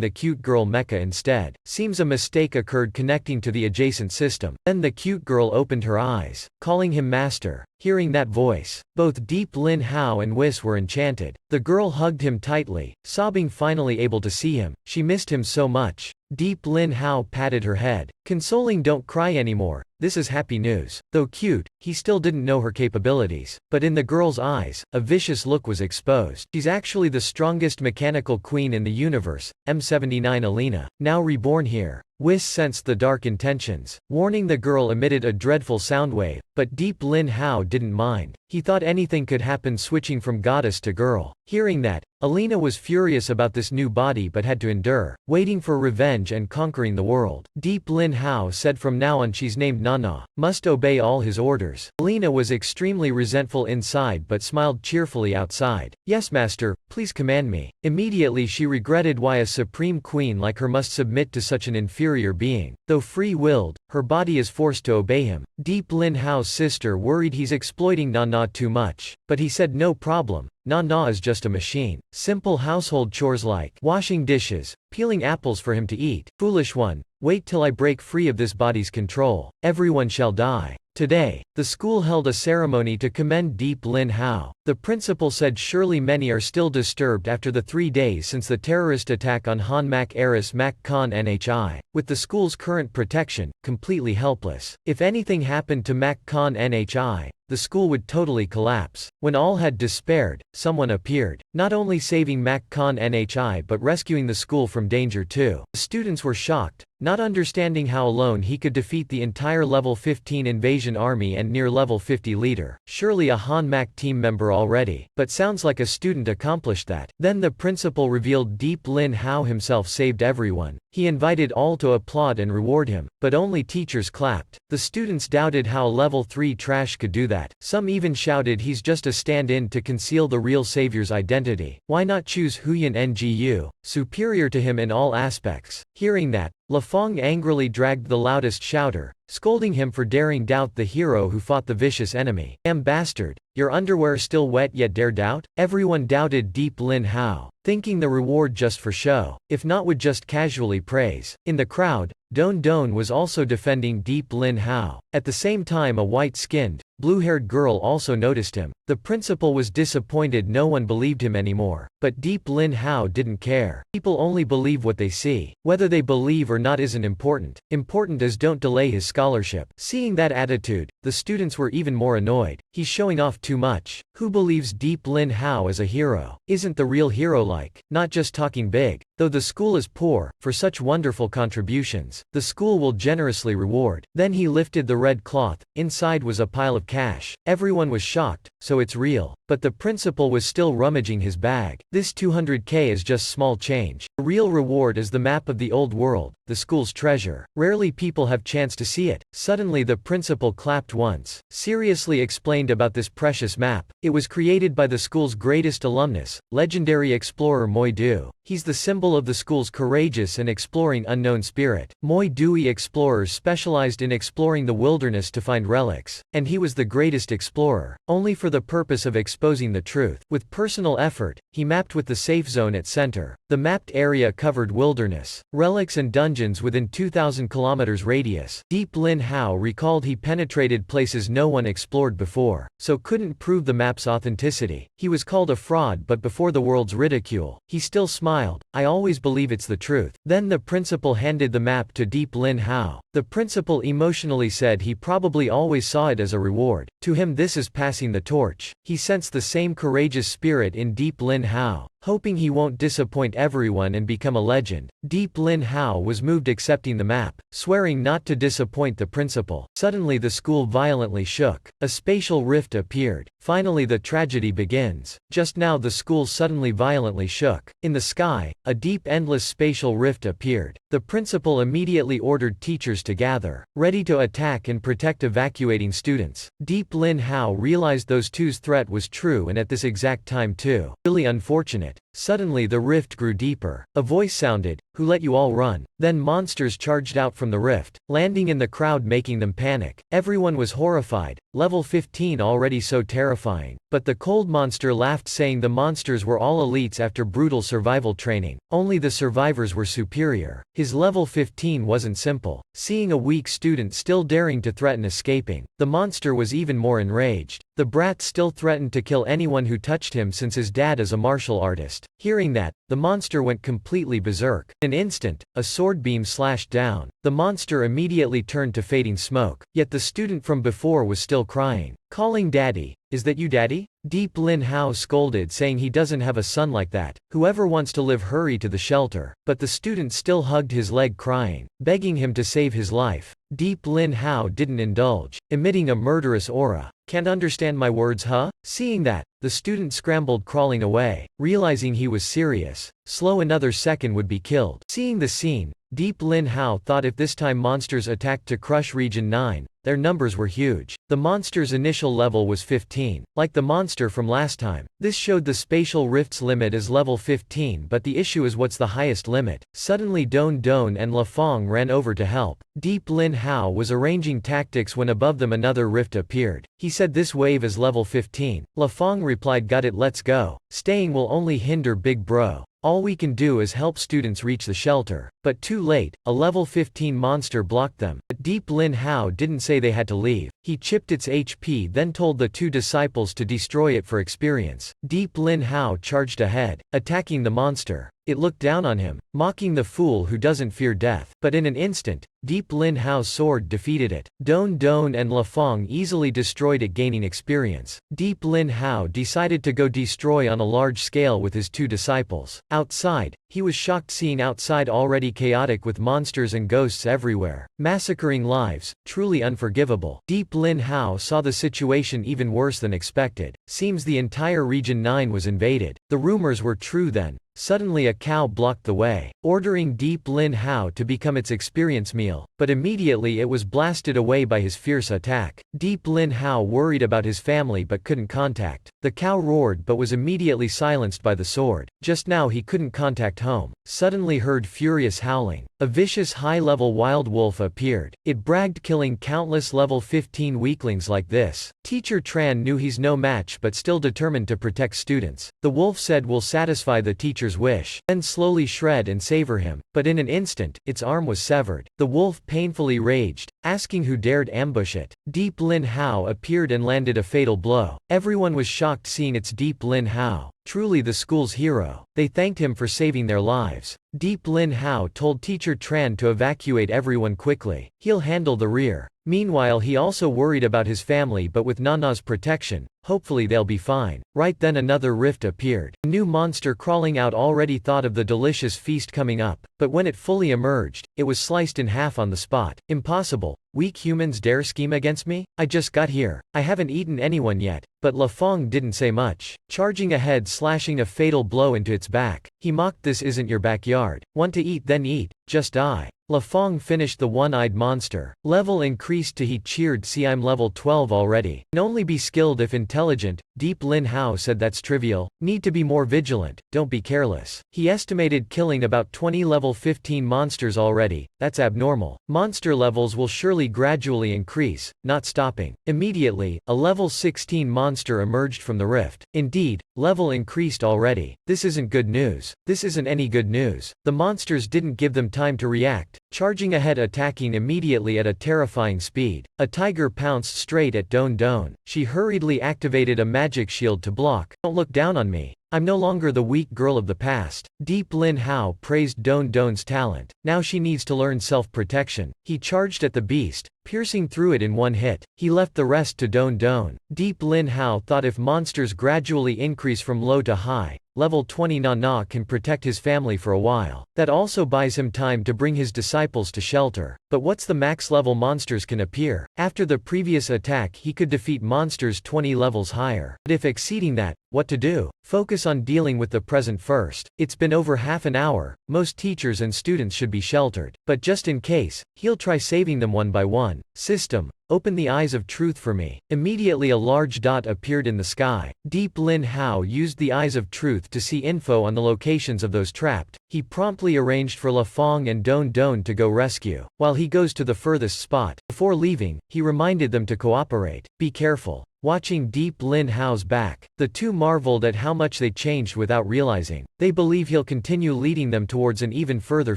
the cute girl mecha instead. Seems a mistake occurred connecting to the adjacent system. Then the cute girl opened her eyes, calling him master. Hearing that voice, both Deep Lin Hao and Whis were enchanted. The girl hugged him tightly, sobbing finally able to see him. She missed him so much. Deep Lin Hao patted her head, consoling, don't cry anymore, this is happy news. Though cute, he still didn't know her capabilities. But in the girl's eyes, a vicious look was exposed. She's actually the strongest mechanical queen in the universe, M79 Alina, now reborn here. Whis sensed the dark intentions. Warning the girl emitted a dreadful soundwave, but Deep Lin Hao didn't mind. He thought anything could happen switching from goddess to girl. Hearing that, Alina was furious about this new body but had to endure, waiting for revenge and conquering the world. Deep Lin Hao said from now on she's named Nana, must obey all his orders. Alina was extremely resentful inside but smiled cheerfully outside. Yes master, please command me. Immediately she regretted why a supreme queen like her must submit to such an inferior being. Though free-willed, her body is forced to obey him. Deep Lin Hao's sister worried he's exploiting Nana too much, but he said no problem. Nana is just a machine. Simple household chores like washing dishes, peeling apples for him to eat. Foolish one, wait till I break free of this body's control. Everyone shall die. Today, the school held a ceremony to commend Deep Lin Hao. The principal said surely many are still disturbed after the 3 days since the terrorist attack on Han Mak heiress Mak Khan Nhi. With the school's current protection, completely helpless. If anything happened to Mak Khan Nhi, the school would totally collapse. When all had despaired, someone appeared, not only saving Mak Khan Nhi but rescuing the school from danger too. The students were shocked, not understanding how alone he could defeat the entire level 15 invasion army and near level 50 leader. Surely a Han Mak team member already, but sounds like a student accomplished that. Then the principal revealed Deep Lin Hao himself saved everyone. He invited all to applaud and reward him, but only teachers clapped. The students doubted how level 3 trash could do that. Some even shouted he's just a stand-in to conceal the real savior's identity. Why not choose Huyan Ngu, superior to him in all aspects? Hearing that, La Fong angrily dragged the loudest shouter, scolding him for daring doubt the hero who fought the vicious enemy. Damn bastard, your underwear still wet yet dare doubt? Everyone doubted Deep Lin Hao, thinking the reward just for show, if not would just casually praise. In the crowd, Don Don was also defending Deep Lin Hao. At the same time a white-skinned, blue-haired girl also noticed him. The principal was disappointed no one believed him anymore, but Deep Lin Hao didn't care. People only believe what they see. Whether they believe or not isn't important. Important is don't delay his scholarship. Seeing that attitude, the students were even more annoyed. He's showing off too much. Who believes Deep Lin Hao as a hero? Isn't the real hero like, not just talking big? Though the school is poor, for such wonderful contributions, the school will generously reward. Then he lifted the red cloth. Inside was a pile of cash. Everyone was shocked, so it's real. But the principal was still rummaging his bag. This 200k is just small change. The real reward is the map of the old world, the school's treasure. Rarely people have chance to see it. Suddenly the principal clapped once, seriously explained about this precious map. It was created by the school's greatest alumnus, legendary explorer Moi Du. He's the symbol of the school's courageous and exploring unknown spirit. Moi Dui explorers specialized in exploring the wilderness to find relics, and he was the greatest explorer, only for the purpose of exposing the truth. With personal effort, he mapped with the safe zone at center. The mapped area covered wilderness, relics and dungeons within 2,000 kilometers radius. Deep Lin Hao recalled he penetrated places no one explored before, so couldn't prove the map's authenticity. He was called a fraud but before the world's ridicule, he still smiled. I always believe it's the truth. Then the principal handed the map to Deep Lin Hao. The principal emotionally said he probably always saw it as a reward. To him this is passing the torch. He sensed the same courageous spirit in Deep Lin Hao. hoping he won't disappoint everyone and become a legend. Deep Lin Hao was moved accepting the map, swearing not to disappoint the principal. Suddenly the school violently shook. A spatial rift appeared. Finally the tragedy begins. Just now the school suddenly violently shook. In the sky, a deep endless spatial rift appeared. The principal immediately ordered teachers to gather, ready to attack and protect evacuating students. Deep Lin Hao realized those two's threat was true and at this exact time too. Really unfortunate. Suddenly the rift grew deeper. A voice sounded, "Who let you all run?" Then monsters charged out from the rift, landing in the crowd making them panic. Everyone was horrified. Level 15 already so terrifying. But the cold monster laughed saying the monsters were all elites after brutal survival training. Only the survivors were superior. His level 15 wasn't simple. Seeing a weak student still daring to threaten escaping, the monster was even more enraged. The brat still threatened to kill anyone who touched him since his dad is a martial artist. Hearing that, the monster went completely berserk. In an instant, a sword beam slashed down. The monster immediately turned to fading smoke. Yet the student from before was still crying, calling daddy. "Is that you, daddy?" Deep Lin Hao scolded saying he doesn't have a son like that. Whoever wants to live hurry to the shelter. But the student still hugged his leg crying, begging him to save his life. Deep Lin Hao didn't indulge, emitting a murderous aura. "Can't understand my words, huh?" Seeing that, the student scrambled crawling away, realizing he was serious. Slow another second would be killed. Seeing the scene, Deep Lin Hao thought if this time monsters attacked to crush Region 9, their numbers were huge. The monster's initial level was 15, like the monster from last time. This showed the spatial rift's limit as level 15, but the issue is what's the highest limit. Suddenly Don Don and La Fong ran over to help. Deep Lin Hao was arranging tactics when above them another rift appeared. He said this wave is level 15. La Fong replied, "Got it, let's go. Staying will only hinder big bro. All we can do is help students reach the shelter." But too late, a level 15 monster blocked them. But Deep Lin Hao didn't say they had to leave. He chipped its HP then told the two disciples to destroy it for experience. Deep Lin Hao charged ahead, attacking the monster. It looked down on him, mocking the fool who doesn't fear death. But in an instant, Deep Lin Hao's sword defeated it. Don Don and La Fong easily destroyed it, gaining experience. Deep Lin Hao decided to go destroy on a large scale with his two disciples. Outside, he was shocked seeing outside already chaotic with monsters and ghosts everywhere, massacring lives, truly unforgivable. Deep Lin Hao saw the situation even worse than expected. Seems the entire Region 9 was invaded. The rumors were true then. Suddenly a cow blocked the way, ordering Deep Lin Hao to become its experience meal, but immediately it was blasted away by his fierce attack. Deep Lin Hao worried about his family but couldn't contact. The cow roared but was immediately silenced by the sword. Just now he couldn't contact home. Suddenly heard furious howling. A vicious high-level wild wolf appeared. It bragged killing countless level 15 weaklings like this. Teacher Tran knew he's no match but still determined to protect students. The wolf said we'll satisfy the teacher's wish, then slowly shred and savor him. But in an instant, its arm was severed. The wolf painfully raged, asking who dared ambush it. Deep Lin Hao appeared and landed a fatal blow. Everyone was shocked seeing its Deep Lin Hao. Truly the school's hero. They thanked him for saving their lives. Deep Lin Hao told teacher Tran to evacuate everyone quickly. He'll handle the rear. Meanwhile he also worried about his family, but with Nana's protection, hopefully they'll be fine. Right then another rift appeared. A new monster crawling out already thought of the delicious feast coming up, but when it fully emerged, it was sliced in half on the spot. Impossible. Weak humans dare scheme against me? I just got here. I haven't eaten anyone yet. But La Fong didn't say much, charging ahead slashing a fatal blow into its back. He mocked, "This isn't your backyard. Want to eat then eat, just die." La Fong finished the one-eyed monster. Level increased to he cheered, "See, I'm level 12 already. Can only be skilled if intelligent." Deep Lin Hao said, "That's trivial. Need to be more vigilant, don't be careless." He estimated killing about 20 level 15 monsters already. That's abnormal. Monster levels will surely gradually increase, not stopping. Immediately, a level 16 monster emerged from the rift. Indeed, level increased already. This isn't good news. This isn't any good news. The monsters didn't give them time to react, charging ahead, attacking immediately at a terrifying speed. A tiger pounced straight at Don Don. She hurriedly activated a magic shield to block. "Don't look down on me. I'm no longer the weak girl of the past. Deep Lin Hao praised Don Don's talent. Now she needs to learn self-protection. He charged at the beast, piercing through it in one hit. He left the rest to Don Don. Deep Lin Hao thought if monsters gradually increase from low to high, level 20 Na can protect his family for a while. That also buys him time to bring his disciples to shelter. But what's the max level monsters can appear? After the previous attack he could defeat monsters 20 levels higher. But if exceeding that, what to do? Focus on dealing with the present first. It's been over half an hour, most teachers and students should be sheltered. But just in case, he'll try saving them one by one. System, open the eyes of truth for me. Immediately a large dot appeared in the sky. Deep Lin Hao used the eyes of truth to see info on the locations of those trapped. He promptly arranged for La Fong and Don Don to go rescue. While he goes to the furthest spot, before leaving, he reminded them to cooperate. Be careful. Watching Deep Lin Hao's back, the two marveled at how much they changed without realizing. They believe he'll continue leading them towards an even further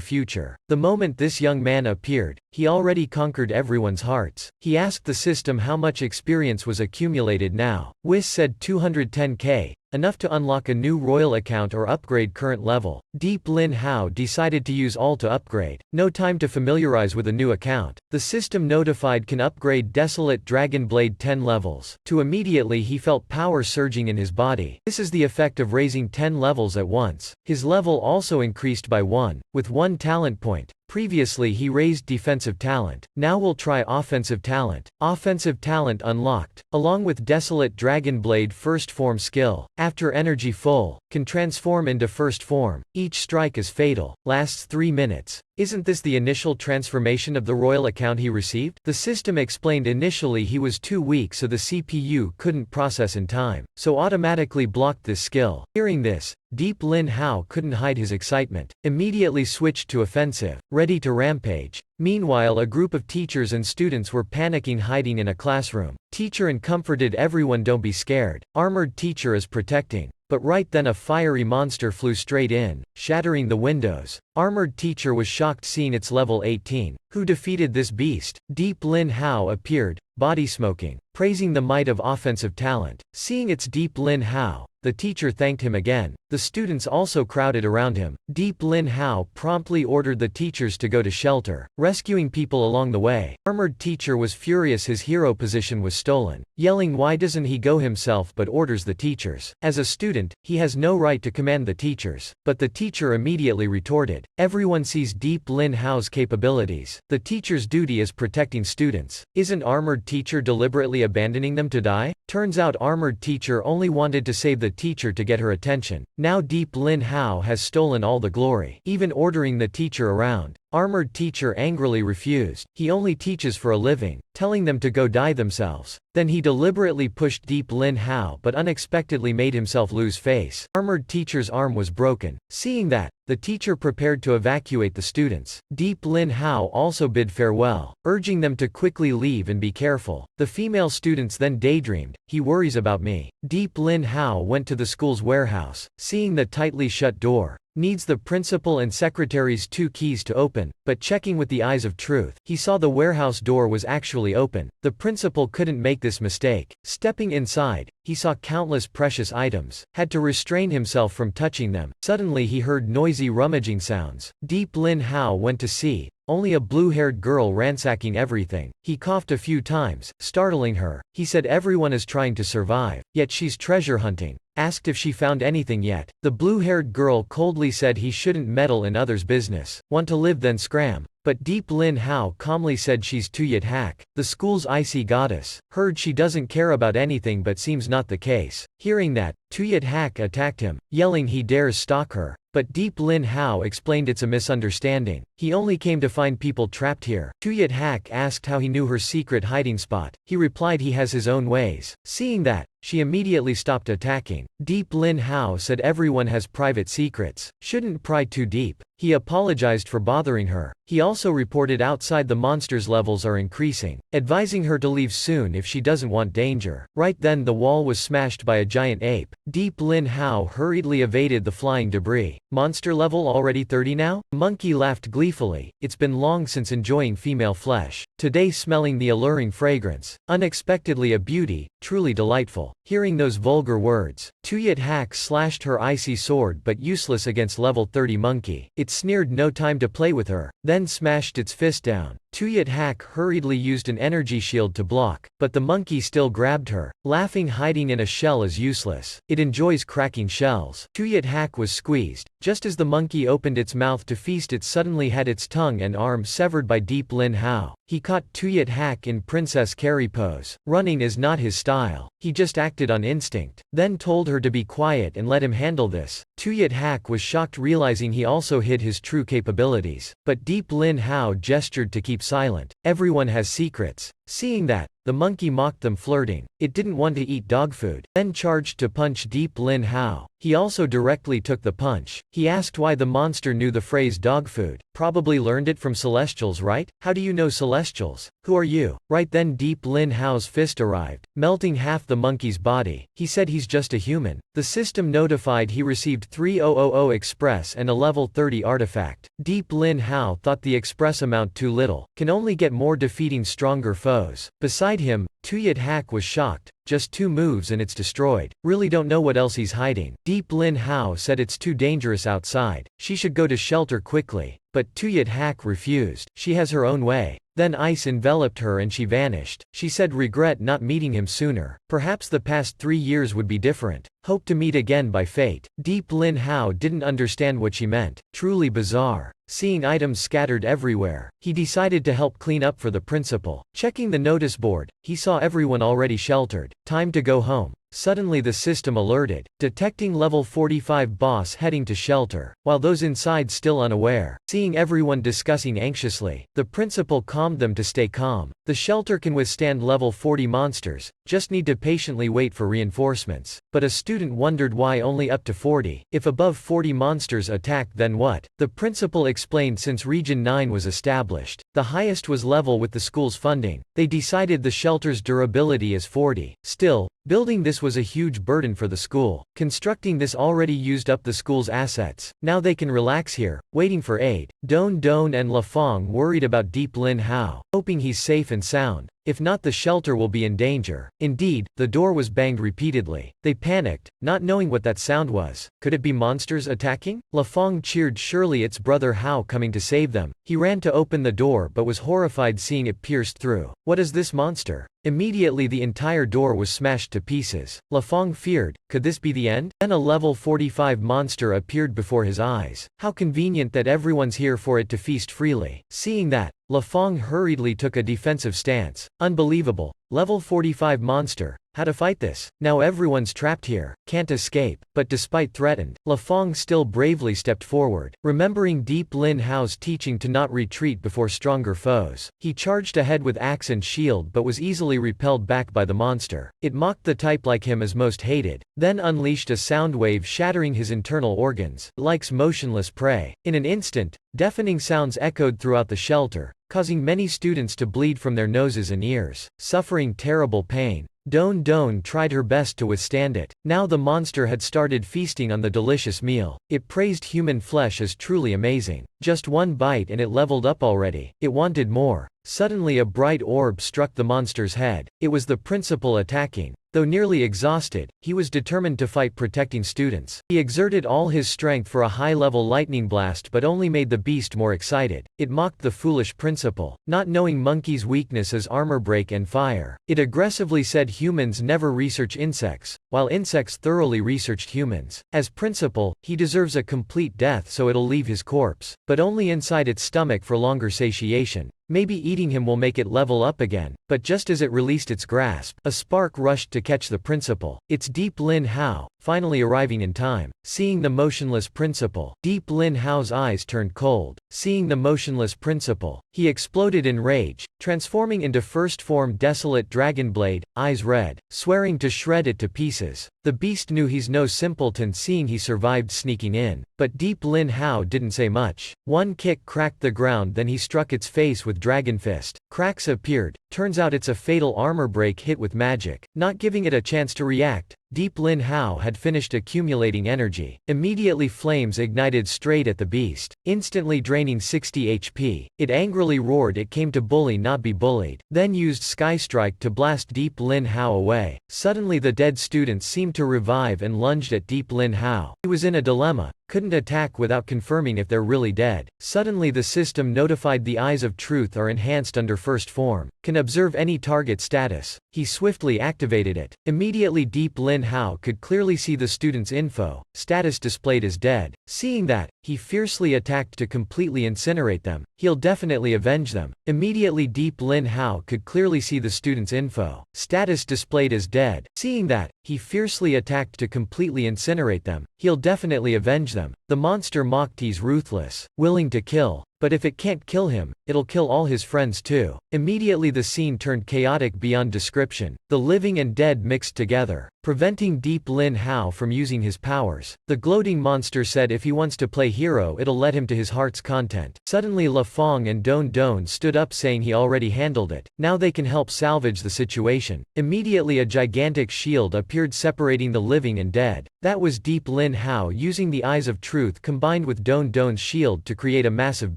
future. The moment this young man appeared, he already conquered everyone's hearts. He asked the system how much experience was accumulated now. Whis said 210k. Enough to unlock a new royal account or upgrade current level. Deep Lin Hao decided to use all to upgrade. No time to familiarize with a new account. The system notified can upgrade Desolate Dragon Blade 10 levels. Immediately he felt power surging in his body. This is the effect of raising 10 levels at once. His level also increased by 1, with 1 talent point. Previously he raised defensive talent. Now we'll try offensive talent. Offensive talent unlocked. Along with Desolate Dragon Blade first form skill. After energy full, can transform into first form. Each strike is fatal. Lasts 3 minutes. Isn't this the initial transformation of the royal account he received? The system explained initially he was too weak so the CPU couldn't process in time, so automatically blocked this skill. Hearing this, Deep Lin Hao couldn't hide his excitement. Immediately switched to offensive, ready to rampage. Meanwhile a group of teachers and students were panicking hiding in a classroom. Teacher and comforted everyone, don't be scared. Armored teacher is protecting. But right then a fiery monster flew straight in, shattering the windows. Armored teacher was shocked seeing its level 18. Who defeated this beast? Deep Lin Hao appeared, body smoking, praising the might of offensive talent. Seeing it's Deep Lin Hao, the teacher thanked him again. The students also crowded around him. Deep Lin Hao promptly ordered the teachers to go to shelter, rescuing people along the way. Armored teacher was furious his hero position was stolen, yelling why doesn't he go himself but orders the teachers. As a student, he has no right to command the teachers. But the teacher immediately retorted. Everyone sees Deep Lin Hao's capabilities. The teacher's duty is protecting students. Isn't armored teacher deliberately abandoning them to die? Turns out armored teacher only wanted to save the teacher to get her attention. Now Deep Lin Hao has stolen all the glory, even ordering the teacher around. Armored teacher angrily refused. He only teaches for a living, telling them to go die themselves. Then he deliberately pushed Deep Lin Hao but unexpectedly made himself lose face. Armored teacher's arm was broken. Seeing that, the teacher prepared to evacuate the students. Deep Lin Hao also bid farewell, urging them to quickly leave and be careful. The female students then daydreamed, he worries about me. Deep Lin Hao went to the school's warehouse, seeing the tightly shut door. Needs the principal and secretary's 2 keys to open, but checking with the eyes of truth, he saw the warehouse door was actually open. The principal couldn't make this mistake. Stepping inside, he saw countless precious items, had to restrain himself from touching them. Suddenly he heard noisy rummaging sounds. Deep Lin Hao went to see. Only a blue-haired girl ransacking everything. He coughed a few times, startling her. He said everyone is trying to survive, yet she's treasure hunting. Asked if she found anything yet. The blue-haired girl coldly said he shouldn't meddle in others' business. Want to live then scram. But Deep Lin Hao calmly said she's Tuyet Hak, the school's icy goddess. Heard she doesn't care about anything but seems not the case. Hearing that, Tuyet Hak attacked him, yelling he dares stalk her. But Deep Lin Hao explained it's a misunderstanding. He only came to find people trapped here. Tuyet Hak asked how he knew her secret hiding spot. He replied he has his own ways. Seeing that, she immediately stopped attacking. Deep Lin Hao said everyone has private secrets. Shouldn't pry too deep. He apologized for bothering her. He also reported outside the monsters levels are increasing, advising her to leave soon if she doesn't want danger. Right then the wall was smashed by a giant ape. Deep Lin Hao hurriedly evaded the flying debris. Monster level already 30 now? Monkey laughed gleefully. It's been long since enjoying female flesh. today smelling the alluring fragrance. Unexpectedly a beauty, truly delightful. Hearing those vulgar words, Tuyet Hak slashed her icy sword but useless against level 30 monkey. It sneered no time to play with her, then smashed its fist down. Tuyet Hak hurriedly used an energy shield to block, but the monkey still grabbed her, laughing. Hiding in a shell is useless. It enjoys cracking shells. Tuyet Hak was squeezed. Just as the monkey opened its mouth to feast, it suddenly had its tongue and arm severed by Deep Lin Hao. He caught Tuyet Hak in princess carry pose. Running is not his style. He just acted on instinct, then told her to be quiet and let him handle this. Tuyet Hak was shocked, realizing he also hid his true capabilities. But Deep Lin Hao gestured to keep silent. Everyone has secrets. Seeing that, the monkey mocked them, flirting. It didn't want to eat dog food, then charged to punch Deep Lin Hao. He also directly took the punch. He asked why the monster knew the phrase dog food. Probably learned it from Celestials, right? How do you know Celestials? Who are you? Right then Deep Lin Hao's fist arrived, melting half the monkey's body. He said he's just a human. The system notified he received 3000 Express and a level 30 artifact. Deep Lin Hao thought the Express amount too little. Can only get more defeating stronger foes. Beside him, Tuyet Hak was shocked. Just 2 moves and it's destroyed. Really don't know what else he's hiding. Deep Lin Hao said it's too dangerous outside. She should go to shelter quickly. But Tuyet Hak refused. She has her own way. Then ice enveloped her and she vanished. She said regret not meeting him sooner. Perhaps the past 3 years would be different. Hope to meet again by fate. Deep Lin Hao didn't understand what she meant. Truly bizarre. Seeing items scattered everywhere, he decided to help clean up for the principal. Checking the notice board, he saw everyone already sheltered. Time to go home. Suddenly the system alerted, detecting level 45 boss heading to shelter, while those inside still unaware. Seeing everyone discussing anxiously, the principal calmed them to stay calm. The shelter can withstand level 40 monsters, just need to patiently wait for reinforcements. But a student wondered why only up to 40. If above 40 monsters attacked, then what? The principal explained since Region 9 was established, the highest was level with the school's funding. They decided the shelter's durability is 40. Still, building this was a huge burden for the school. Constructing this already used up the school's assets. Now they can relax here, waiting for aid. Don Don and La Fong worried about Deep Lin Hao, hoping he's safe and sound. If not, the shelter will be in danger. Indeed, the door was banged repeatedly. They panicked, not knowing what that sound was. Could it be monsters attacking? La Fong cheered, surely it's Brother Hao coming to save them. He ran to open the door but was horrified seeing it pierced through. What is this monster? Immediately the entire door was smashed to pieces. La Fong feared, could this be the end? Then a level 45 monster appeared before his eyes. How convenient that everyone's here for it to feast freely. Seeing that, La Fong hurriedly took a defensive stance. Unbelievable. Level 45 monster. How to fight this? Now everyone's trapped here, can't escape. But despite threatened, La Fong still bravely stepped forward. Remembering Deep Lin Hao's teaching to not retreat before stronger foes, he charged ahead with axe and shield but was easily repelled back by the monster. It mocked the type like him as most hated, then unleashed a sound wave shattering his internal organs. Likes motionless prey. In an instant, deafening sounds echoed throughout the shelter, causing many students to bleed from their noses and ears. Suffering terrible pain, Don Don tried her best to withstand it. Now the monster had started feasting on the delicious meal. It praised human flesh as truly amazing. Just one bite and it leveled up already. It wanted more. Suddenly a bright orb struck the monster's head. It was the principal attacking. Though nearly exhausted, he was determined to fight, protecting students. He exerted all his strength for a high-level lightning blast but only made the beast more excited. It mocked the foolish principal, not knowing monkey's weakness is armor break and fire. It aggressively said humans never research insects, while insects thoroughly researched humans. As principal, he deserves a complete death, so it'll leave his corpse, but only inside its stomach for longer satiation. Maybe eating him will make it level up again. But just as it released its grasp, a spark rushed to catch the principal. It's Deep Lin Hao, finally arriving in time. Seeing the motionless principal, Deep Lin Hao's eyes turned cold. Seeing the motionless principal, he exploded in rage, transforming into first form Desolate Dragonblade, eyes red, swearing to shred it to pieces. The beast knew he's no simpleton, seeing he survived sneaking in. But Deep Lin Hao didn't say much. One kick cracked the ground, then he struck its face with Dragon Fist. Cracks appeared. Turns out it's a fatal armor break hit with magic. Not giving it a chance to react, Deep Lin Hao had finished accumulating energy. Immediately flames ignited straight at the beast, instantly draining 60 HP. It angrily roared it came to bully not be bullied, then used Sky Strike to blast Deep Lin Hao away. Suddenly the dead students seemed to revive and lunged at Deep Lin Hao. He was in a dilemma. Couldn't attack without confirming if they're really dead. Suddenly the system notified the Eyes of Truth are enhanced under first form. Can observe any target status. He swiftly activated it. Immediately Deep Lin Hao could clearly see the student's info. Status displayed as dead. Seeing that, he fiercely attacked to completely incinerate them. He'll definitely avenge them. Immediately Deep Lin Hao could clearly see the student's info. Status displayed as dead. Seeing that, he fiercely attacked to completely incinerate them. He'll definitely avenge them. The monster mocked he's ruthless, willing to kill, but if it can't kill him, it'll kill all his friends too. Immediately the scene turned chaotic beyond description. The living and dead mixed together, preventing Deep Lin Hao from using his powers. The gloating monster said if he wants to play hero it'll let him to his heart's content. Suddenly La Fong and Don Don stood up saying he already handled it. Now they can help salvage the situation. Immediately a gigantic shield appeared separating the living and dead. That was Deep Lin Hao using the Eyes of Truth combined with Don Don's shield to create a massive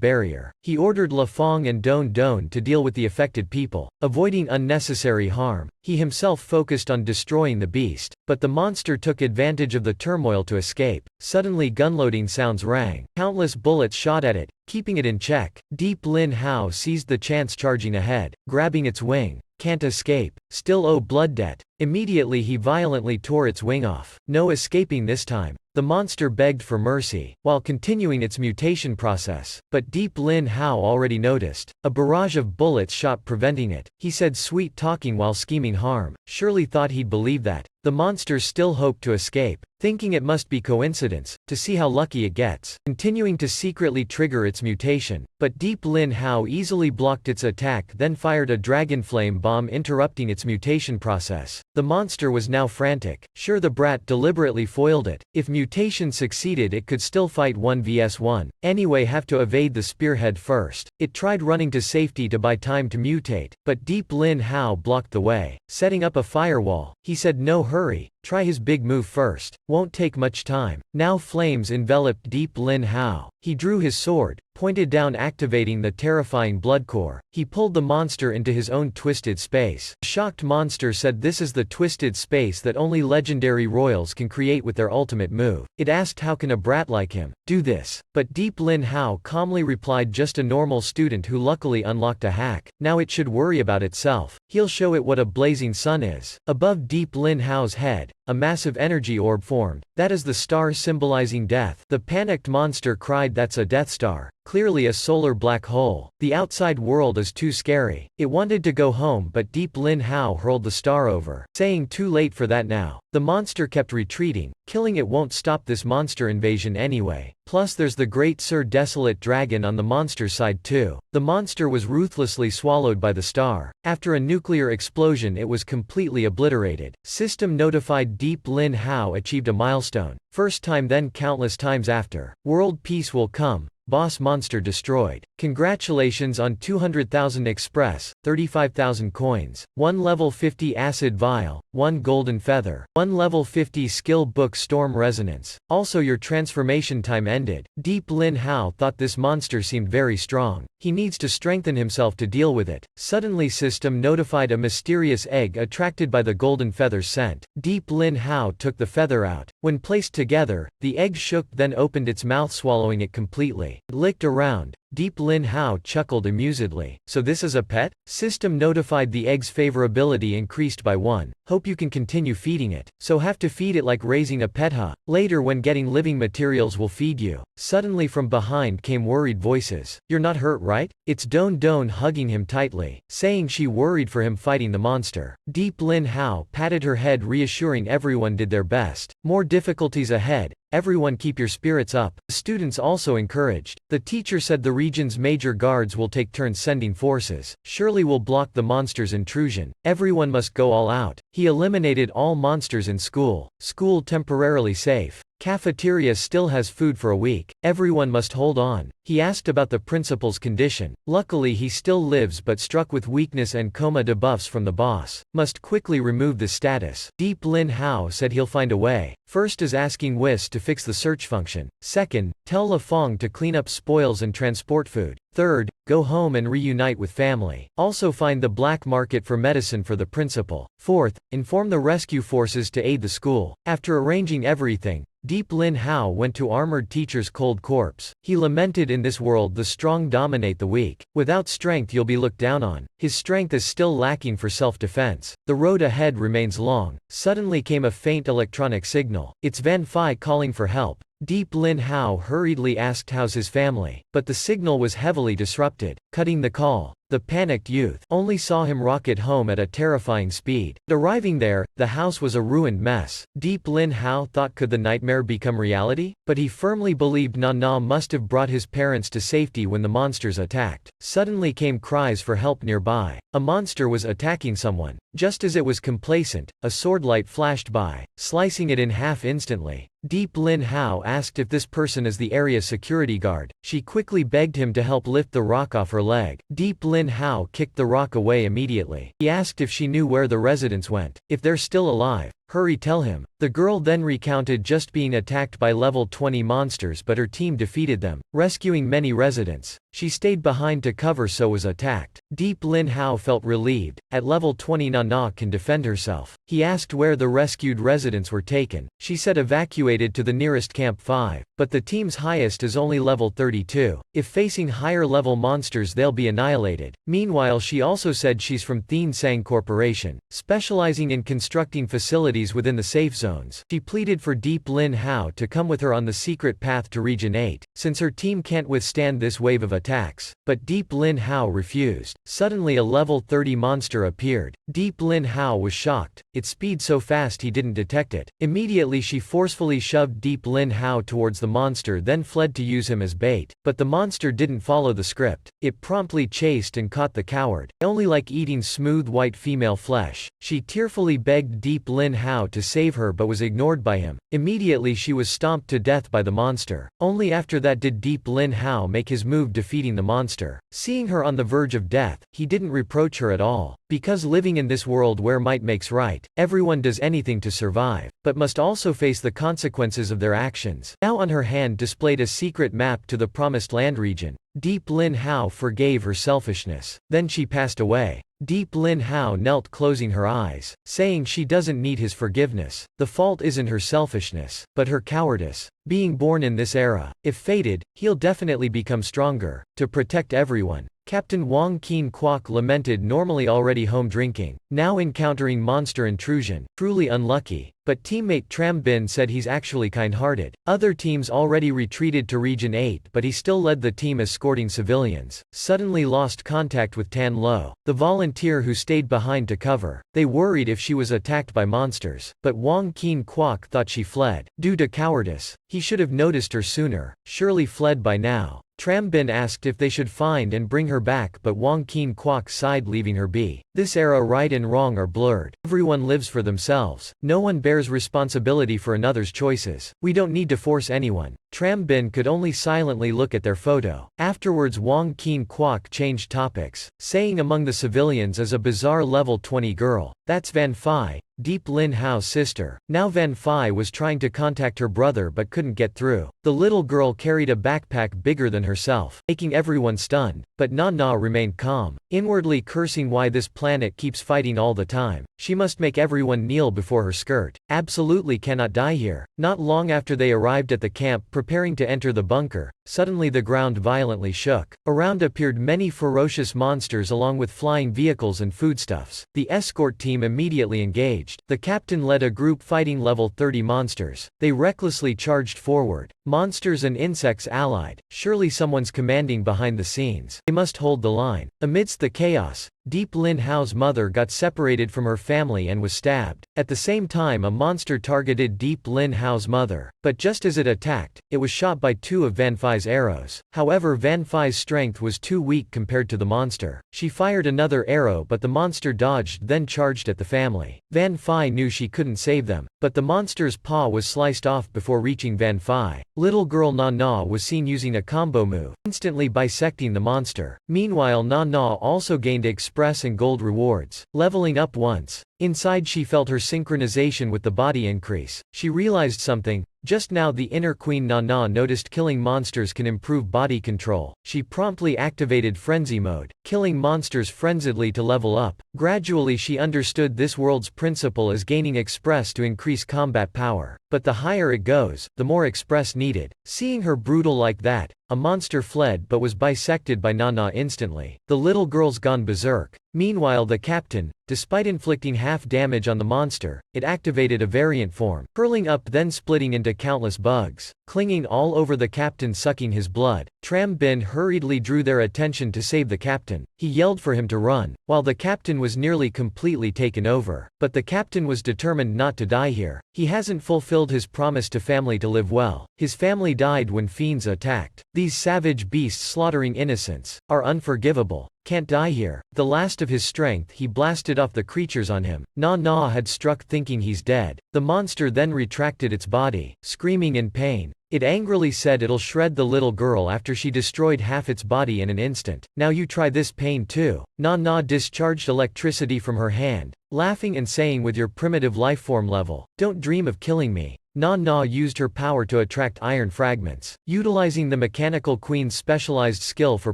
barrier. He ordered La Fong and Don Don to deal with the affected people, avoiding unnecessary harm. He himself focused on destroying the beast, but the monster took advantage of the turmoil to escape. Suddenly gunloading sounds rang. Countless bullets shot at it, keeping it in check. Deep Lin Hao seized the chance charging ahead, grabbing its wing. Can't escape. Still owe blood debt. Immediately he violently tore its wing off. No escaping this time. The monster begged for mercy, while continuing its mutation process, but Deep Lin Hao already noticed. A barrage of bullets shot preventing it. He said sweet talking while scheming harm. Surely thought he'd believe that. The monster still hoped to escape, thinking it must be coincidence, to see how lucky it gets, continuing to secretly trigger its mutation, but Deep Lin Hao easily blocked its attack then fired a dragon flame bomb interrupting its mutation process. The monster was now frantic, sure the brat deliberately foiled it. If mutation succeeded it could still fight 1 vs 1, anyway have to evade the spearhead first. It tried running to safety to buy time to mutate, but Deep Lin Hao blocked the way, setting up a firewall. He said no hurry, try his big move first, won't take much time. Now flames enveloped Deep Lin Hao. He drew his sword, pointed down activating the terrifying blood core. He pulled the monster into his own twisted space. The shocked monster said this is the twisted space that only legendary royals can create with their ultimate move. It asked how can a brat like him do this, but Deep Lin Hao calmly replied just a normal student who luckily unlocked a hack. Now it should worry about itself. He'll show it what a blazing sun is. Above Deep Lin Hao's head, a massive energy orb formed. That is the star symbolizing death. The panicked monster cried that's a Death Star. Clearly a solar black hole. The outside world is too scary. It wanted to go home but Deep Lin Hao hurled the star over, saying too late for that now. The monster kept retreating. Killing it won't stop this monster invasion anyway. Plus there's the Great Sir Desolate Dragon on the monster's side too. The monster was ruthlessly swallowed by the star. After a nuclear explosion it was completely obliterated. System notified Deep Lin Hao achieved a milestone. First time then countless times after. World peace will come. Boss monster destroyed. Congratulations on 200,000 express, 35,000 coins, 1 level 50 acid vial, 1 golden feather, 1 level 50 skill book storm resonance. Also your transformation time ended. Deep Lin Hao thought this monster seemed very strong. He needs to strengthen himself to deal with it. Suddenly system notified a mysterious egg attracted by the golden feather scent. Deep Lin Hao took the feather out. When placed together, the egg shook then opened its mouth swallowing it completely. It licked around. Deep Lin Hao chuckled amusedly. So this is a pet? System notified the egg's favorability increased by 1. Hope you can continue feeding it. So have to feed it like raising a pet huh? Later when getting living materials will feed you. Suddenly from behind came worried voices. You're not hurt right? It's Don Don hugging him tightly, saying she worried for him fighting the monster. Deep Lin Hao patted her head reassuring everyone did their best. More difficulties ahead. Everyone keep your spirits up. The students also encouraged. The teacher said the region's major guards will take turns sending forces. Surely will block the monster's intrusion. Everyone must go all out. He eliminated all monsters in school. School temporarily safe. Cafeteria still has food for a week. Everyone must hold on. He asked about the principal's condition. Luckily he still lives but struck with weakness and coma debuffs from the boss. Must quickly remove this status. Deep Lin Hao said he'll find a way. First is asking Whis to fix the search function. Second, tell La Fong to clean up spoils and transport food. Third, go home and reunite with family. Also find the black market for medicine for the principal. Fourth, inform the rescue forces to aid the school. After arranging everything, Deep Lin Hao went to armored teacher's cold corpse. He lamented, in this world the strong dominate the weak. Without strength you'll be looked down on. His strength is still lacking for self-defense. The road ahead remains long. Suddenly came a faint electronic signal. It's Van Phi calling for help. Deep Lin Hao hurriedly asked how's his family, but the signal was heavily disrupted. Cutting the call, the panicked youth only saw him rocket home at a terrifying speed. Arriving there, the house was a ruined mess. Deep Lin Hao thought, could the nightmare become reality? But he firmly believed Nana must have brought his parents to safety when the monsters attacked. Suddenly came cries for help nearby. A monster was attacking someone. Just as it was complacent, a sword light flashed by, slicing it in half instantly. Deep Lin Hao asked if this person is the area security guard. She quickly begged him to help lift the rock off her leg. Deep Lin Hao kicked the rock away immediately. He asked if she knew where the residents went. If they're still alive, hurry, tell him. The girl then recounted just being attacked by level 20 monsters, but her team defeated them, rescuing many residents. She stayed behind to cover so was attacked. Deep Lin Hao felt relieved. At level 20 Nana can defend herself. He asked where the rescued residents were taken. She said evacuated to the nearest Camp 5, but the team's highest is only level 32. If facing higher level monsters they'll be annihilated. Meanwhile she also said she's from Thien Sang Corporation, specializing in constructing facilities within the safe zones. She pleaded for Deep Lin Hao to come with her on the secret path to Region 8, since her team can't withstand this wave of attacks. But Deep Lin Hao refused. Suddenly a level 30 monster appeared. Deep Lin Hao was shocked. Its speed so fast he didn't detect it. Immediately she forcefully shoved Deep Lin Hao towards the monster, then fled to use him as bait. But the monster didn't follow the script. It promptly chased and caught the coward. I only like eating smooth white female flesh. She tearfully begged Deep Lin Hao to save her but was ignored by him. Immediately she was stomped to death by the monster. Only after that did Deep Lin Hao make his move, defeating the monster. Seeing her on the verge of death, he didn't reproach her at all. Because living in this world where might makes right, everyone does anything to survive, but must also face the consequences of their actions. Now on her hand displayed a secret map to the promised land region. Deep Lin Hao forgave her selfishness. Then she passed away. Deep Lin Hao knelt, closing her eyes, saying she doesn't need his forgiveness. The fault isn't her selfishness, but her cowardice. Being born in this era, if fated, he'll definitely become stronger. To protect everyone. Captain Wang Keen Kwok lamented, normally already home drinking, now encountering monster intrusion. Truly unlucky. But teammate Tram Bin said he's actually kind-hearted. Other teams already retreated to Region 8, but he still led the team escorting civilians. Suddenly lost contact with Tan Lo, the volunteer who stayed behind to cover. They worried if she was attacked by monsters, but Wang Keen Kwok thought she fled. Due to cowardice, he should have noticed her sooner. Surely fled by now. Tram Bin asked if they should find and bring her back, but Wang Keen Kwok sighed, leaving her be. This era right and wrong are blurred. Everyone lives for themselves. No one bears responsibility for another's choices. We don't need to force anyone. Tram Bin could only silently look at their photo. Afterwards Wang Keen Kwok changed topics, saying among the civilians is a bizarre level 20 girl. That's Van Phi, Deep Lin Hao's sister. Now Van Phi was trying to contact her brother but couldn't get through. The little girl carried a backpack bigger than herself, making everyone stunned, but Nana remained calm, inwardly cursing why this planet keeps fighting all the time. She must make everyone kneel before her skirt. Absolutely cannot die here. Not long after they arrived at the camp preparing to enter the bunker, suddenly the ground violently shook. Around appeared many ferocious monsters along with flying vehicles and foodstuffs. The escort team immediately engaged. The captain led a group fighting level 30 monsters. They recklessly charged forward. Monsters and insects allied. Surely someone's commanding behind the scenes. They must hold the line. Amidst the chaos, Deep Lin Hao's mother got separated from her family and was stabbed. At the same time a monster targeted Deep Lin Hao's mother, but just as it attacked, it was shot by two of Van Phi's Fai's arrows. However, Van Fai's strength was too weak compared to the monster. She fired another arrow but the monster dodged then charged at the family. Van Fai knew she couldn't save them, but the monster's paw was sliced off before reaching Van Fai. Little girl Na Na was seen using a combo move, instantly bisecting the monster. Meanwhile, Na Na also gained express and gold rewards, leveling up once. Inside she felt her synchronization with the body increase. She realized something. Just now the inner queen Na noticed killing monsters can improve body control. She promptly activated frenzy mode, killing monsters frenziedly to level up. Gradually she understood this world's principle as gaining express to increase combat power. But the higher it goes, the more express needed. Seeing her brutal like that, a monster fled but was bisected by Na instantly. The little girl's gone berserk. Meanwhile the captain, despite inflicting half damage on the monster, it activated a variant form, curling up then splitting into countless bugs, clinging all over the captain sucking his blood. Tram Bin hurriedly drew their attention to save the captain. He yelled for him to run, while the captain was nearly completely taken over. But the captain was determined not to die here. He hasn't fulfilled his promise to family to live well. His family died when fiends attacked. These savage beasts slaughtering innocents are unforgivable. Can't die here. The last of his strength he blasted off the creatures on him. Na had struck thinking he's dead. The monster then retracted its body, screaming in pain. It angrily said it'll shred the little girl after she destroyed half its body in an instant. Now you try this pain too. Na discharged electricity from her hand, laughing and saying with your primitive lifeform level, don't dream of killing me. Na used her power to attract iron fragments, utilizing the mechanical queen's specialized skill for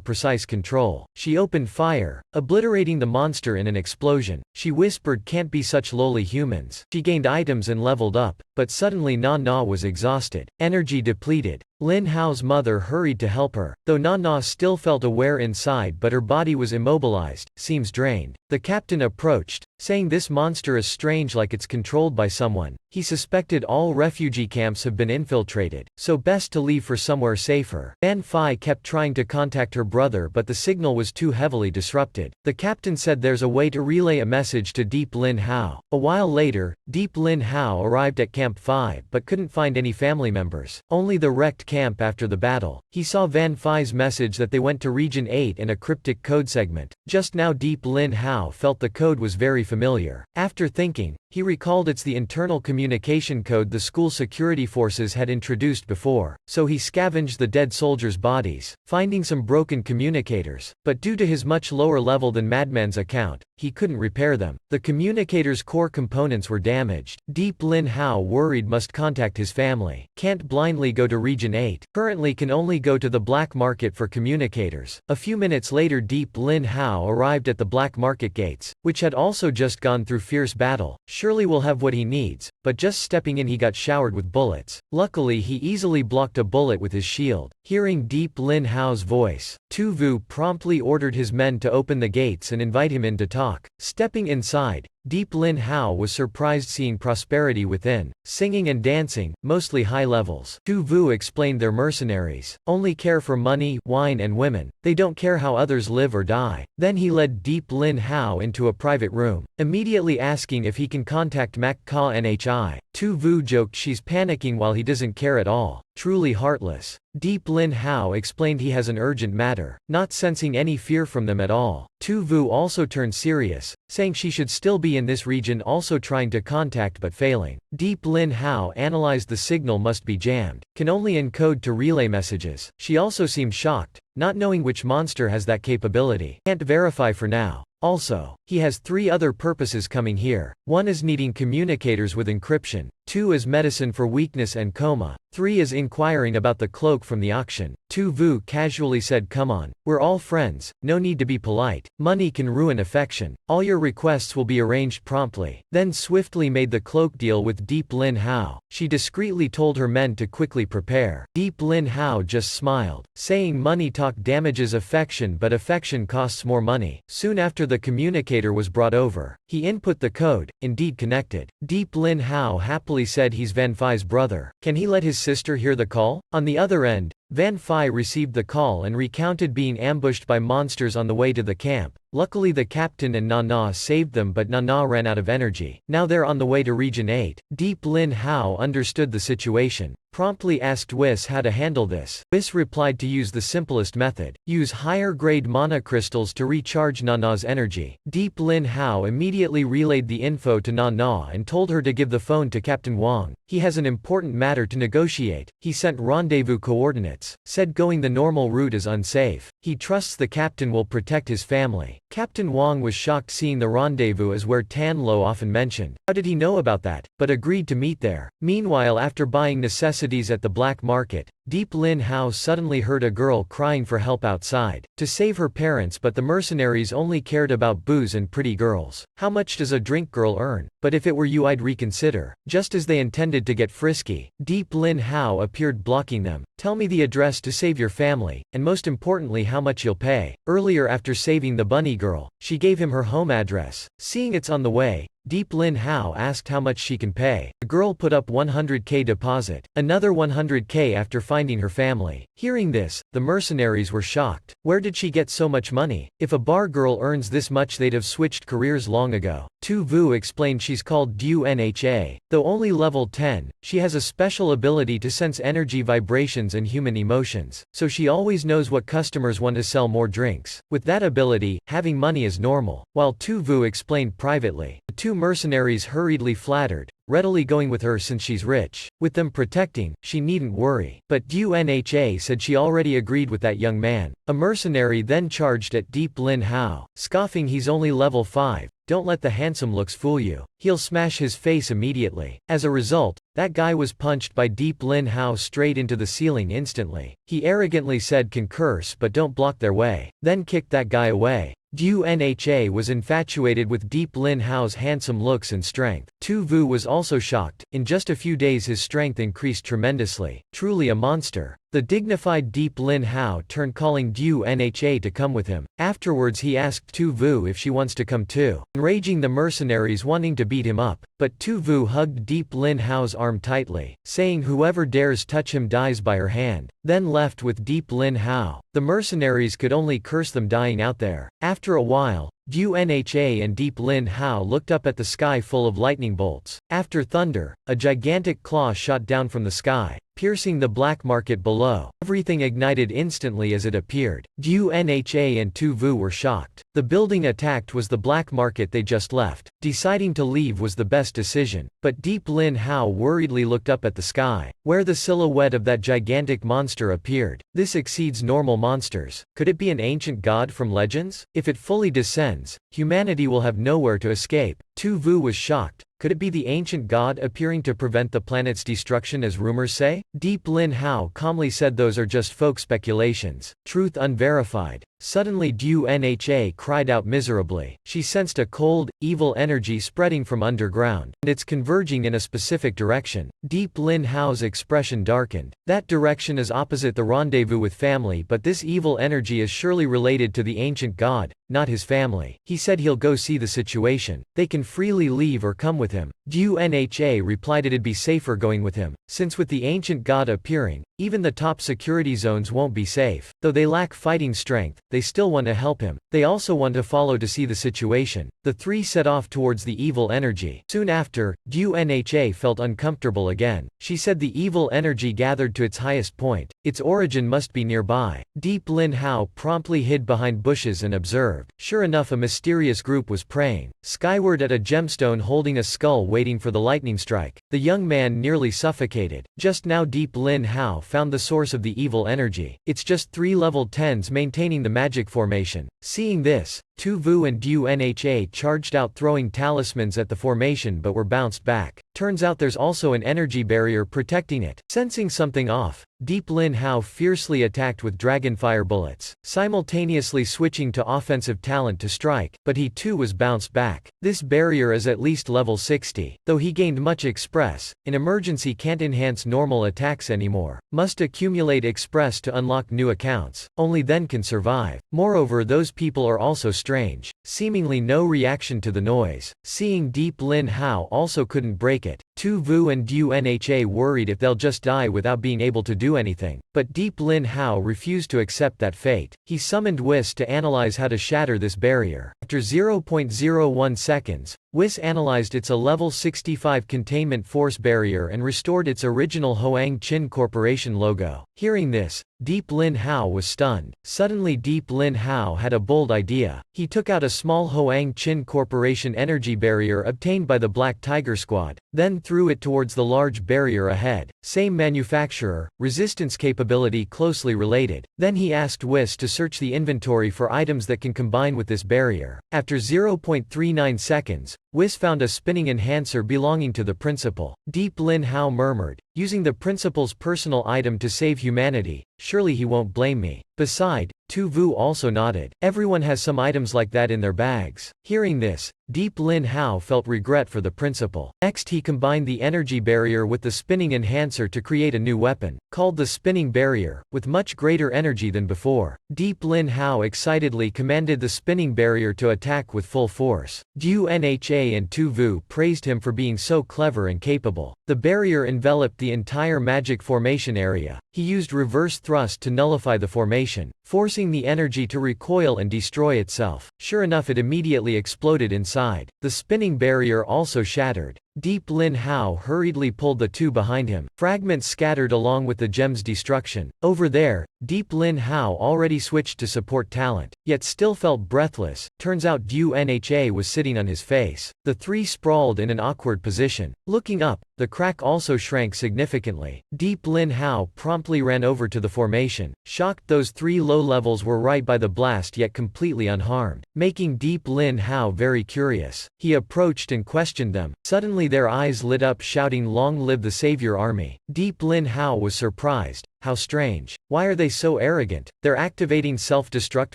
precise control. She opened fire, obliterating the monster in an explosion. She whispered can't be such lowly humans. She gained items and leveled up, but suddenly Na was exhausted, energy depleted. Lin Hao's mother hurried to help her, though Na still felt aware inside but her body was immobilized, seems drained. The captain approached, saying this monster is strange like it's controlled by someone. He suspected all refugee camps have been infiltrated, so best to leave for somewhere safer. Van Fai kept trying to contact her brother but the signal was too heavily disrupted. The captain said there's a way to relay a message to Deep Lin Hao. A while later, Deep Lin Hao arrived at Camp 5 but couldn't find any family members, only the wrecked camp after the battle. He saw Van Fai's message that they went to Region 8 and a cryptic code segment. Just now Deep Lin Hao felt the code was very familiar. After thinking, he recalled it's the internal communication code the school security forces had introduced before, so he scavenged the dead soldiers' bodies, finding some broken communicators, but due to his much lower level than Madman's account, he couldn't repair them. The communicator's core components were damaged. Deep Lin Hao worried must contact his family. Can't blindly go to Region 8. Currently can only go to the black market for communicators. A few minutes later Deep Lin Hao arrived at the black market gates, which had also just gone through fierce battle. Surely will have what he needs, but just stepping in he got showered with bullets. Luckily he easily blocked a bullet with his shield. Hearing Deep Lin Hao's voice, Tu Vu promptly ordered his men to open the gates and invite him in to talk. Stepping inside, Deep Lin Hao was surprised seeing prosperity within, singing and dancing, mostly high levels. Tu Vu explained their mercenaries only care for money, wine and women. They don't care how others live or die. Then he led Deep Lin Hao into a private room, immediately asking if he can contact Mak Ka Nhi. Tu Vu joked she's panicking while he doesn't care at all. Truly heartless. Deep Lin Hao explained he has an urgent matter, not sensing any fear from them at all. Tu Vu also turned serious, saying she should still be in this region also trying to contact but failing. Deep Lin Hao analyzed the signal must be jammed, can only encode to relay messages. She also seemed shocked, not knowing which monster has that capability. Can't verify for now. Also, he has 3 other purposes coming here. 1 is needing communicators with encryption, 2 is medicine for weakness and coma, 3 is inquiring about the cloak from the auction. Tu Vu casually said come on, we're all friends, no need to be polite. Money can ruin affection. All your requests will be arranged promptly. Then swiftly made the cloak deal with Deep Lin Hao. She discreetly told her men to quickly prepare. Deep Lin Hao just smiled, saying money talk damages affection but affection costs more money. Soon after the communicator was brought over, he input the code, indeed connected. Deep Lin Hao happily said he's Van Fai's brother. Can he let his sister hear the call? On the other end, Van Fai received the call and recounted being ambushed by monsters on the way to the camp. Luckily the captain and Nana saved them, but Nana ran out of energy. Now they're on the way to Region 8. Deep Lin Hao understood the situation. Promptly asked Whis how to handle this. Whis replied to use the simplest method. Use higher-grade mana crystals to recharge Nana's energy. Deep Lin Hao immediately relayed the info to Nana and told her to give the phone to Captain Wang. He has an important matter to negotiate. He sent rendezvous coordinates. Said going the normal route is unsafe. He trusts the captain will protect his family. Captain Wang was shocked seeing the rendezvous as where Tan Lo often mentioned. How did he know about that? But agreed to meet there. Meanwhile, after buying necessities at the black market, Deep Lin Hao suddenly heard a girl crying for help outside. To save her parents, but the mercenaries only cared about booze and pretty girls. How much does a drink girl earn? But if it were you I'd reconsider. Just as they intended to get frisky, Deep Lin Hao appeared blocking them. Tell me the address to save your family, and most importantly how much you'll pay. Earlier after saving the bunny girl, she gave him her home address. Seeing it's on the way, Deep Lin Hao asked how much she can pay. The girl put up 100k deposit, another 100k after finding her family. Hearing this, the mercenaries were shocked. Where did she get so much money? If a bar girl earns this much they'd have switched careers long ago. Tu Vu explained she's called Du Nha. Though only level 10, she has a special ability to sense energy vibrations and human emotions, so she always knows what customers want to sell more drinks. With that ability, having money is normal. While Tu Vu explained privately, the two mercenaries hurriedly flattered, readily going with her since she's rich. With them protecting, she needn't worry. But Du Nha said she already agreed with that young man. A mercenary then charged at Deep Lin Hao, scoffing he's only level 5. Don't let the handsome looks fool you. He'll smash his face immediately. As a result, that guy was punched by Deep Lin Hao straight into the ceiling instantly. He arrogantly said can curse but don't block their way, then kicked that guy away. Du Nha was infatuated with Deep Lin Hao's handsome looks and strength. Tu Vu was also shocked. In just a few days his strength increased tremendously. Truly a monster. The dignified Deep Lin Hao turned calling Du Nha to come with him. Afterwards he asked Tu Vu if she wants to come too, enraging the mercenaries wanting to beat him up. But Tu Vu hugged Deep Lin Hao's arm tightly, saying whoever dares touch him dies by her hand, then left with Deep Lin Hao. The mercenaries could only curse them dying out there. After a while, Du Nha and Deep Lin Hao looked up at the sky full of lightning bolts. After thunder, a gigantic claw shot down from the sky, piercing the black market below. Everything ignited instantly as it appeared. Du Nha and Tu Vu were shocked. The building attacked was the black market they just left. Deciding to leave was the best decision, but Deep Lin Hao worriedly looked up at the sky, where the silhouette of that gigantic monster appeared. This exceeds normal monsters. Could it be an ancient god from legends? If it fully descends, humanity will have nowhere to escape. Tu Vu was shocked. Could it be the ancient god appearing to prevent the planet's destruction as rumors say? Deep Lin Hao calmly said those are just folk speculations, truth unverified. Suddenly Du Nha cried out miserably. She sensed a cold, evil energy spreading from underground, and it's converging in a specific direction. Deep Lin Hao's expression darkened. That direction is opposite the rendezvous with family, but this evil energy is surely related to the ancient god, not his family. He said he'll go see the situation. They can freely leave or come with him. Du Nha replied it'd be safer going with him, since with the ancient god appearing, even the top security zones won't be safe. Though they lack fighting strength, they still want to help him. They also want to follow to see the situation. The three set off towards the evil energy. Soon after, Du Nha felt uncomfortable again. She said the evil energy gathered to its highest point. Its origin must be nearby. Deep Lin Hao promptly hid behind bushes and observed. Sure enough, a mysterious group was praying skyward at a gemstone holding a skull waiting for the lightning strike. The young man nearly suffocated. Just now Deep Lin Hao found the source of the evil energy. It's just 3 level 10s maintaining the magic formation. Seeing this, Tu Vu and Du Nha charged out throwing talismans at the formation but were bounced back. Turns out there's also an energy barrier protecting it. Sensing something off, Deep Lin Hao fiercely attacked with dragonfire bullets, simultaneously switching to offensive talent to strike, but he too was bounced back. This barrier is at least level 60. Though he gained much express, in emergency can't enhance normal attacks anymore. Must accumulate express to unlock new accounts. Only then can survive. Moreover, those people are also strange. Seemingly no reaction to the noise. Seeing Deep Lin Hao also couldn't break take it. Tu Vu and Du Nha worried if they'll just die without being able to do anything. But Deep Lin Hao refused to accept that fate. He summoned Whis to analyze how to shatter this barrier. After 0.01 seconds, Whis analyzed it's a level 65 containment force barrier and restored its original Hoang Chin Corporation logo. Hearing this, Deep Lin Hao was stunned. Suddenly Deep Lin Hao had a bold idea. He took out a small Hoang Chin Corporation energy barrier obtained by the Black Tiger Squad, then threw it towards the large barrier ahead. Same manufacturer, resistance capability closely related. Then he asked Whis to search the inventory for items that can combine with this barrier. After 0.39 seconds, Whis found a spinning enhancer belonging to the principal. Deep Lin Hao murmured, using the principal's personal item to save humanity, surely he won't blame me. Beside, Tu Vu also nodded. Everyone has some items like that in their bags. Hearing this, Deep Lin Hao felt regret for the principal. Next he combined the energy barrier with the spinning enhancer to create a new weapon, called the spinning barrier, with much greater energy than before. Deep Lin Hao excitedly commanded the spinning barrier to attack with full force. Du Nha and Tu Vu praised him for being so clever and capable. The barrier enveloped the entire magic formation area. He used reverse thrust to nullify the formation, forcing the energy to recoil and destroy itself. Sure enough, it immediately exploded inside. The spinning barrier also shattered. Deep Lin Hao hurriedly pulled the two behind him. Fragments scattered along with the gem's destruction. Over there, Deep Lin Hao already switched to support talent, yet still felt breathless. Turns out Du Nha was sitting on his face. The three sprawled in an awkward position. Looking up, the crack also shrank significantly. Deep Lin Hao promptly ran over to the formation. Shocked, those three low levels were right by the blast yet completely unharmed, making Deep Lin Hao very curious. He approached and questioned them. Suddenly their eyes lit up, shouting, "Long live the Savior Army." Deep Lin Hao was surprised. How strange. Why are they so arrogant? They're activating self-destruct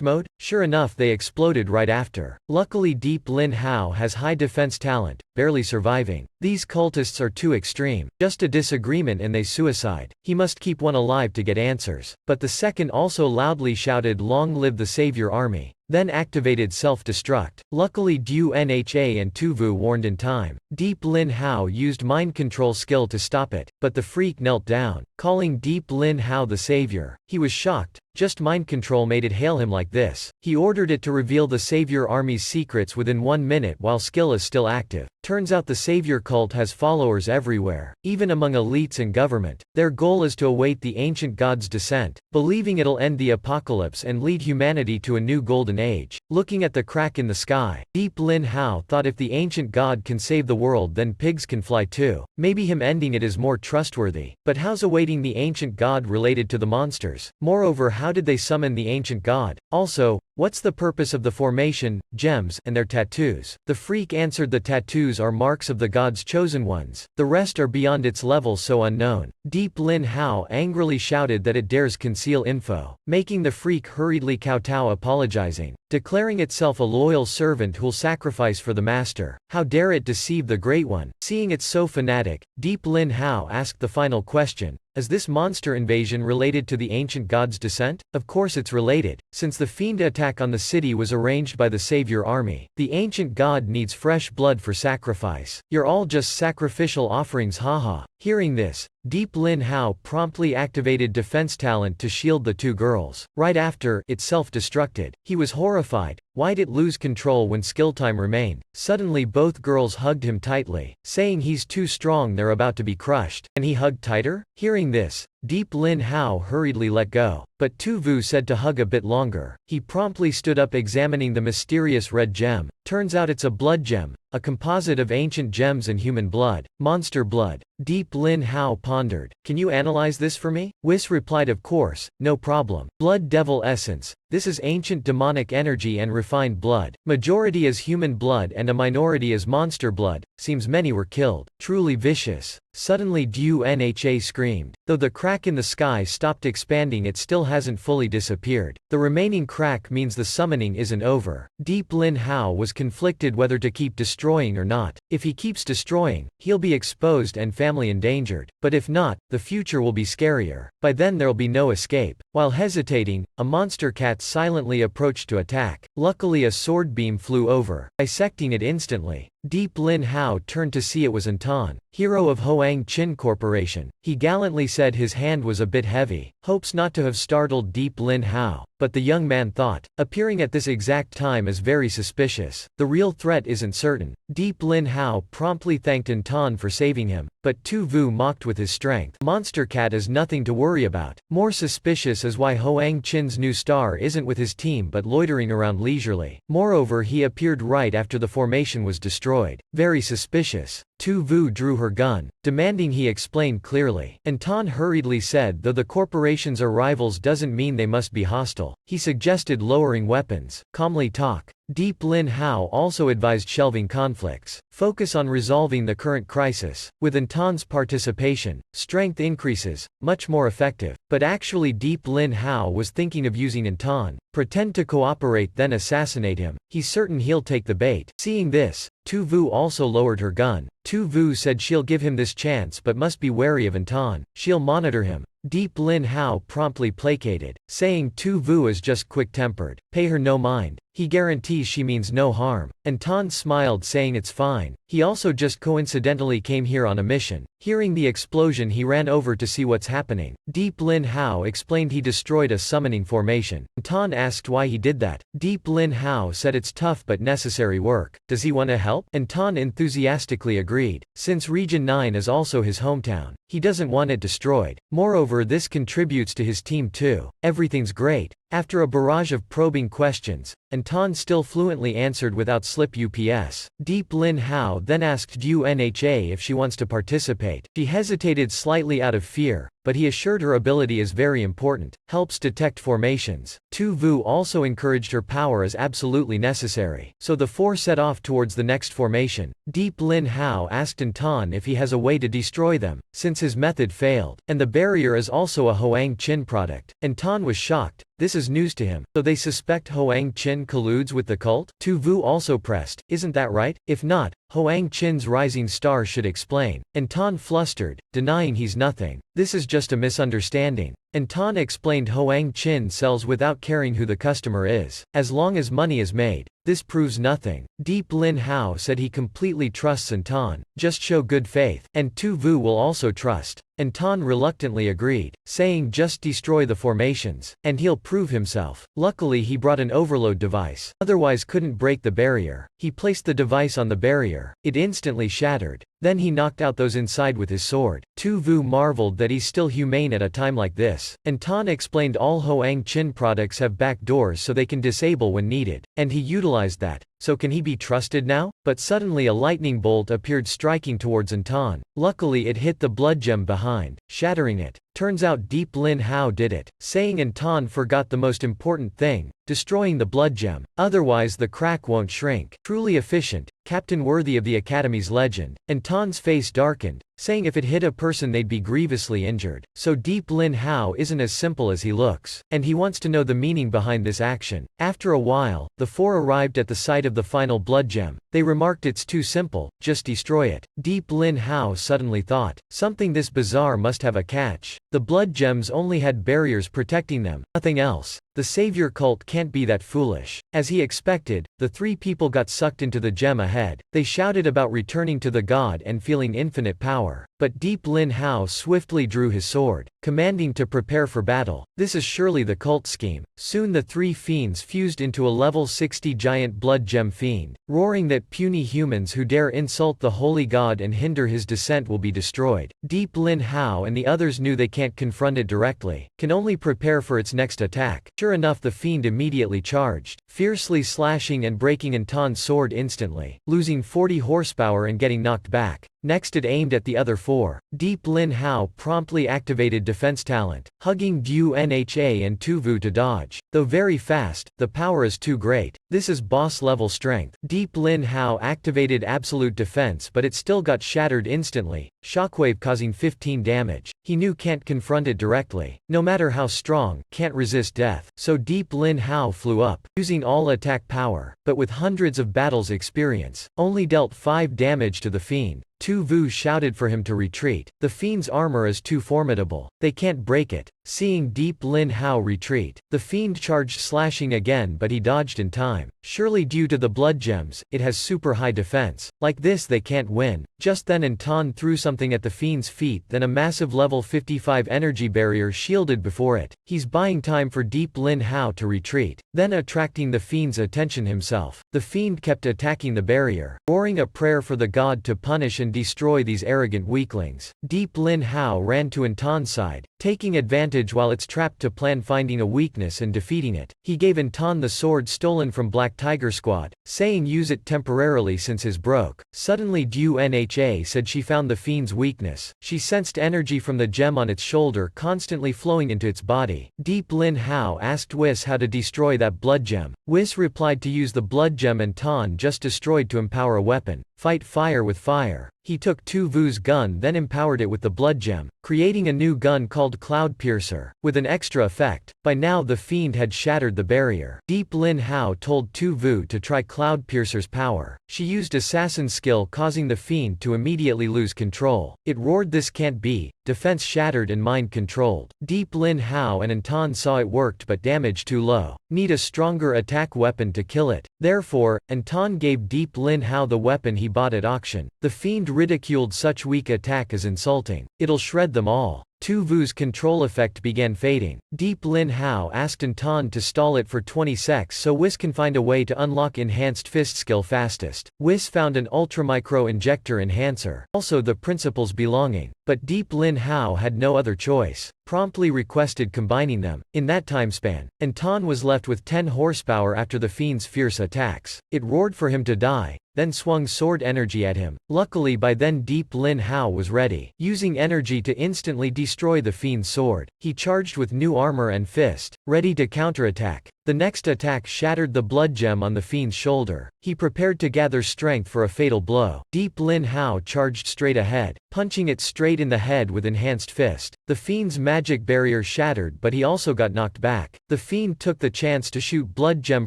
mode? Sure enough, they exploded right after. Luckily Deep Lin Hao has high defense talent, barely surviving. These cultists are too extreme. Just a disagreement and they suicide. He must keep one alive to get answers. But the second also loudly shouted, "Long live the Savior Army," then activated self-destruct. Luckily Du Nha and Tu Vu warned in time. Deep Lin Hao used mind control skill to stop it, but the freak knelt down, calling Deep Lin Hao the savior. He was shocked. Just mind control made it hail him like this. He ordered it to reveal the Savior Army's secrets within 1 minute while skill is still active. Turns out the Savior cult has followers everywhere, even among elites and government. Their goal is to await the ancient god's descent, believing it'll end the apocalypse and lead humanity to a new golden age. Looking at the crack in the sky, Deep Lin Hao thought if the ancient god can save the world, then pigs can fly too. Maybe him ending it is more trustworthy. But how's awaiting the ancient god related to the monsters? Moreover, how did they summon the ancient god? Also, what's the purpose of the formation, gems, and their tattoos? The freak answered, the tattoos are marks of the god's chosen ones. The rest are beyond its level, so unknown. Deep Lin Hao angrily shouted that it dares conceal info, making the freak hurriedly kowtow, apologizing, declaring itself a loyal servant who'll sacrifice for the master. How dare it deceive the Great One? Seeing it's so fanatic, Deep Lin Hao asked the final question. Is this monster invasion related to the ancient god's descent? Of course it's related, since the fiend attack on the city was arranged by the Savior Army. The ancient god needs fresh blood for sacrifice. You're all just sacrificial offerings, haha. Hearing this, Deep Lin Hao promptly activated defense talent to shield the two girls. Right after, it self-destructed. He was horrified. Why'd it lose control when skill time remained? Suddenly both girls hugged him tightly, saying he's too strong, they're about to be crushed. And he hugged tighter? Hearing this, Deep Lin Hao hurriedly let go, but Tu Vu said to hug a bit longer. He promptly stood up, examining the mysterious red gem. Turns out it's a blood gem, a composite of ancient gems and human blood, monster blood. Deep Lin Hao pondered. Can you analyze this for me? Whis replied, of course, no problem. Blood devil essence. This is ancient demonic energy and refined blood. Majority is human blood and a minority is monster blood. Seems many were killed. Truly vicious. Suddenly Du Nha screamed. Though the crack in the sky stopped expanding, it still hasn't fully disappeared. The remaining crack means the summoning isn't over. Deep Lin Hao was conflicted whether to keep destroying or not. If he keeps destroying, he'll be exposed and family endangered. But if not, the future will be scarier. By then there'll be no escape. While hesitating, a monster cat silently approached to attack. Luckily a sword beam flew over, dissecting it instantly. Deep Lin Hao turned to see it was Anton, hero of Hoang Chin Corporation. He gallantly said his hand was a bit heavy, hopes not to have startled Deep Lin Hao. But the young man thought, appearing at this exact time is very suspicious. The real threat isn't certain. Deep Lin Hao promptly thanked Anton for saving him, but Tu Vu mocked with his strength. Monster Cat is nothing to worry about. More suspicious is why Hoang Chin's new star isn't with his team but loitering around leisurely. Moreover, he appeared right after the formation was destroyed. Very suspicious. Tu Vu drew her gun, demanding he explain clearly. Anton hurriedly said though the corporations are rivals doesn't mean they must be hostile. He suggested lowering weapons. Calmly talk. Deep Lin Hao also advised shelving conflicts. Focus on resolving the current crisis. With Anton's participation, strength increases, much more effective. But actually Deep Lin Hao was thinking of using Anton. Pretend to cooperate then assassinate him. He's certain he'll take the bait. Seeing this, Tu Vu also lowered her gun. Tu Vu said she'll give him this chance but must be wary of Anton. She'll monitor him. Deep Lin Hao promptly placated, saying Tu Vu is just quick-tempered. Pay her no mind. He guarantees she means no harm. Anton smiled saying it's fine. He also just coincidentally came here on a mission. Hearing the explosion he ran over to see what's happening. Deep Lin Hao explained he destroyed a summoning formation. Anton asked why he did that. Deep Lin Hao said it's tough but necessary work. Does he want to help? Anton enthusiastically agreed. Since Region 9 is also his hometown, he doesn't want it destroyed. Moreover, this contributes to his team too. Everything's great. After a barrage of probing questions, Anton still fluently answered without slip ups. Deep Lin Hao then asked UNHA if she wants to participate. She hesitated slightly out of fear, but he assured her ability is very important, helps detect formations. Tu Vu also encouraged her power as absolutely necessary. So the four set off towards the next formation. Deep Lin Hao asked Anton if he has a way to destroy them, since his method failed, and the barrier is also a Hoang Chin product. Anton was shocked. This is news to him. So they suspect Hoang Chin colludes with the cult? Tu Vu also pressed, isn't that right? If not, Hoang Chin's rising star should explain. Anton flustered, denying he's nothing. This is just a misunderstanding. Anton explained Hoang Chin sells without caring who the customer is. As long as money is made, this proves nothing. Deep Lin Hao said he completely trusts Anton, just show good faith, and Tu Vu will also trust. Anton reluctantly agreed, saying just destroy the formations, and he'll prove himself. Luckily he brought an overload device, otherwise couldn't break the barrier. He placed the device on the barrier. It instantly shattered. Then he knocked out those inside with his sword. Tu Vu marveled that he's still humane at a time like this. Anton explained all Hoang Chin products have back doors so they can disable when needed, and he utilized that. So can he be trusted now? But suddenly a lightning bolt appeared striking towards Anton. Luckily it hit the blood gem behind, shattering it. Turns out Deep Lin Hao did it, saying Anton forgot the most important thing, destroying the blood gem. Otherwise the crack won't shrink. Truly efficient, captain worthy of the Academy's legend. Anton's face darkened, saying if it hit a person they'd be grievously injured. So Deep Lin Hao isn't as simple as he looks, and he wants to know the meaning behind this action. After a while, the four arrived at the site of the final blood gem. They remarked it's too simple, just destroy it. Deep Lin Hao suddenly thought, something this bizarre must have a catch. The blood gems only had barriers protecting them, nothing else. The savior cult can't be that foolish. As he expected, the three people got sucked into the gem ahead. They shouted about returning to the god and feeling infinite power. But Deep Lin Hao swiftly drew his sword, commanding to prepare for battle. This is surely the cult scheme. Soon the three fiends fused into a level 60 giant blood gem fiend, roaring that puny humans who dare insult the holy god and hinder his descent will be destroyed. Deep Lin Hao and the others knew they can't confront it directly, can only prepare for its next attack. Sure enough, the fiend immediately charged, fiercely slashing and breaking Anton's sword instantly, losing 40 horsepower and getting knocked back. Next it aimed at the other four. Deep Lin Hao promptly activated defense talent, hugging UNHA and Tu Vu to dodge. Though very fast, the power is too great. This is boss level strength. Deep Lin Hao activated absolute defense but it still got shattered instantly, shockwave causing 15 damage. He knew can't confront it directly. No matter how strong, can't resist death. So Deep Lin Hao flew up, using all attack power, but with hundreds of battles experience, only dealt 5 damage to the fiend. Tu Vu shouted for him to retreat. The fiend's armor is too formidable. They can't break it. seeing Deep Lin Hao retreat. The fiend charged, slashing again, but he dodged in time. Surely due to the blood gems, it has super high defense. Like this they can't win. Just then Anton threw something at the fiend's feet, then a massive level 55 energy barrier shielded before it. He's buying time for Deep Lin Hao to retreat, then attracting the fiend's attention himself. The fiend kept attacking the barrier, roaring a prayer for the god to punish and destroy these arrogant weaklings. Deep Lin Hao ran to Anton's side, taking advantage while it's trapped to plan finding a weakness and defeating it. He gave Anton the sword stolen from Black Tiger Squad, saying use it temporarily since his broke. Suddenly Unha said she found the fiend's weakness. She sensed energy from the gem on its shoulder constantly flowing into its body. Deep Lin Hao asked Whis how to destroy that blood gem. Whis replied to use the blood gem Anton just destroyed to empower a weapon. Fight fire with fire. He took Tu Vu's gun then empowered it with the blood gem, creating a new gun called Cloud Piercer, with an extra effect. By now the fiend had shattered the barrier. Deep Lin Hao told Tu Vu to try Cloud Piercer's power. She used assassin's skill causing the fiend to immediately lose control. It roared, "This can't be, defense shattered and mind controlled." Deep Lin Hao and Anton saw it worked but damage too low. Need a stronger attack weapon to kill it. Therefore, Anton gave Deep Lin Hao the weapon he bought at auction. The fiend ridiculed such weak attack as insulting. It'll shred them all. Tu Vu's control effect began fading. Deep Lin Hao asked Anton to stall it for 20 secs so Whis can find a way to unlock enhanced fist skill fastest. Whis found an ultramicro injector enhancer, also the principal's belonging, but Deep Lin Hao had no other choice. Promptly requested combining them. In that time span, Anton was left with 10 horsepower after the fiend's fierce attacks. It roared for him to die, then swung sword energy at him. Luckily by then Deep Lin Hao was ready, using energy to instantly destroy the fiend's sword. He charged with new armor and fist, ready to counterattack. The next attack shattered the blood gem on the fiend's shoulder. He prepared to gather strength for a fatal blow. Deep Lin Hao charged straight ahead, punching it straight in the head with enhanced fist. The fiend's magic barrier shattered but he also got knocked back. The fiend took the chance to shoot blood gem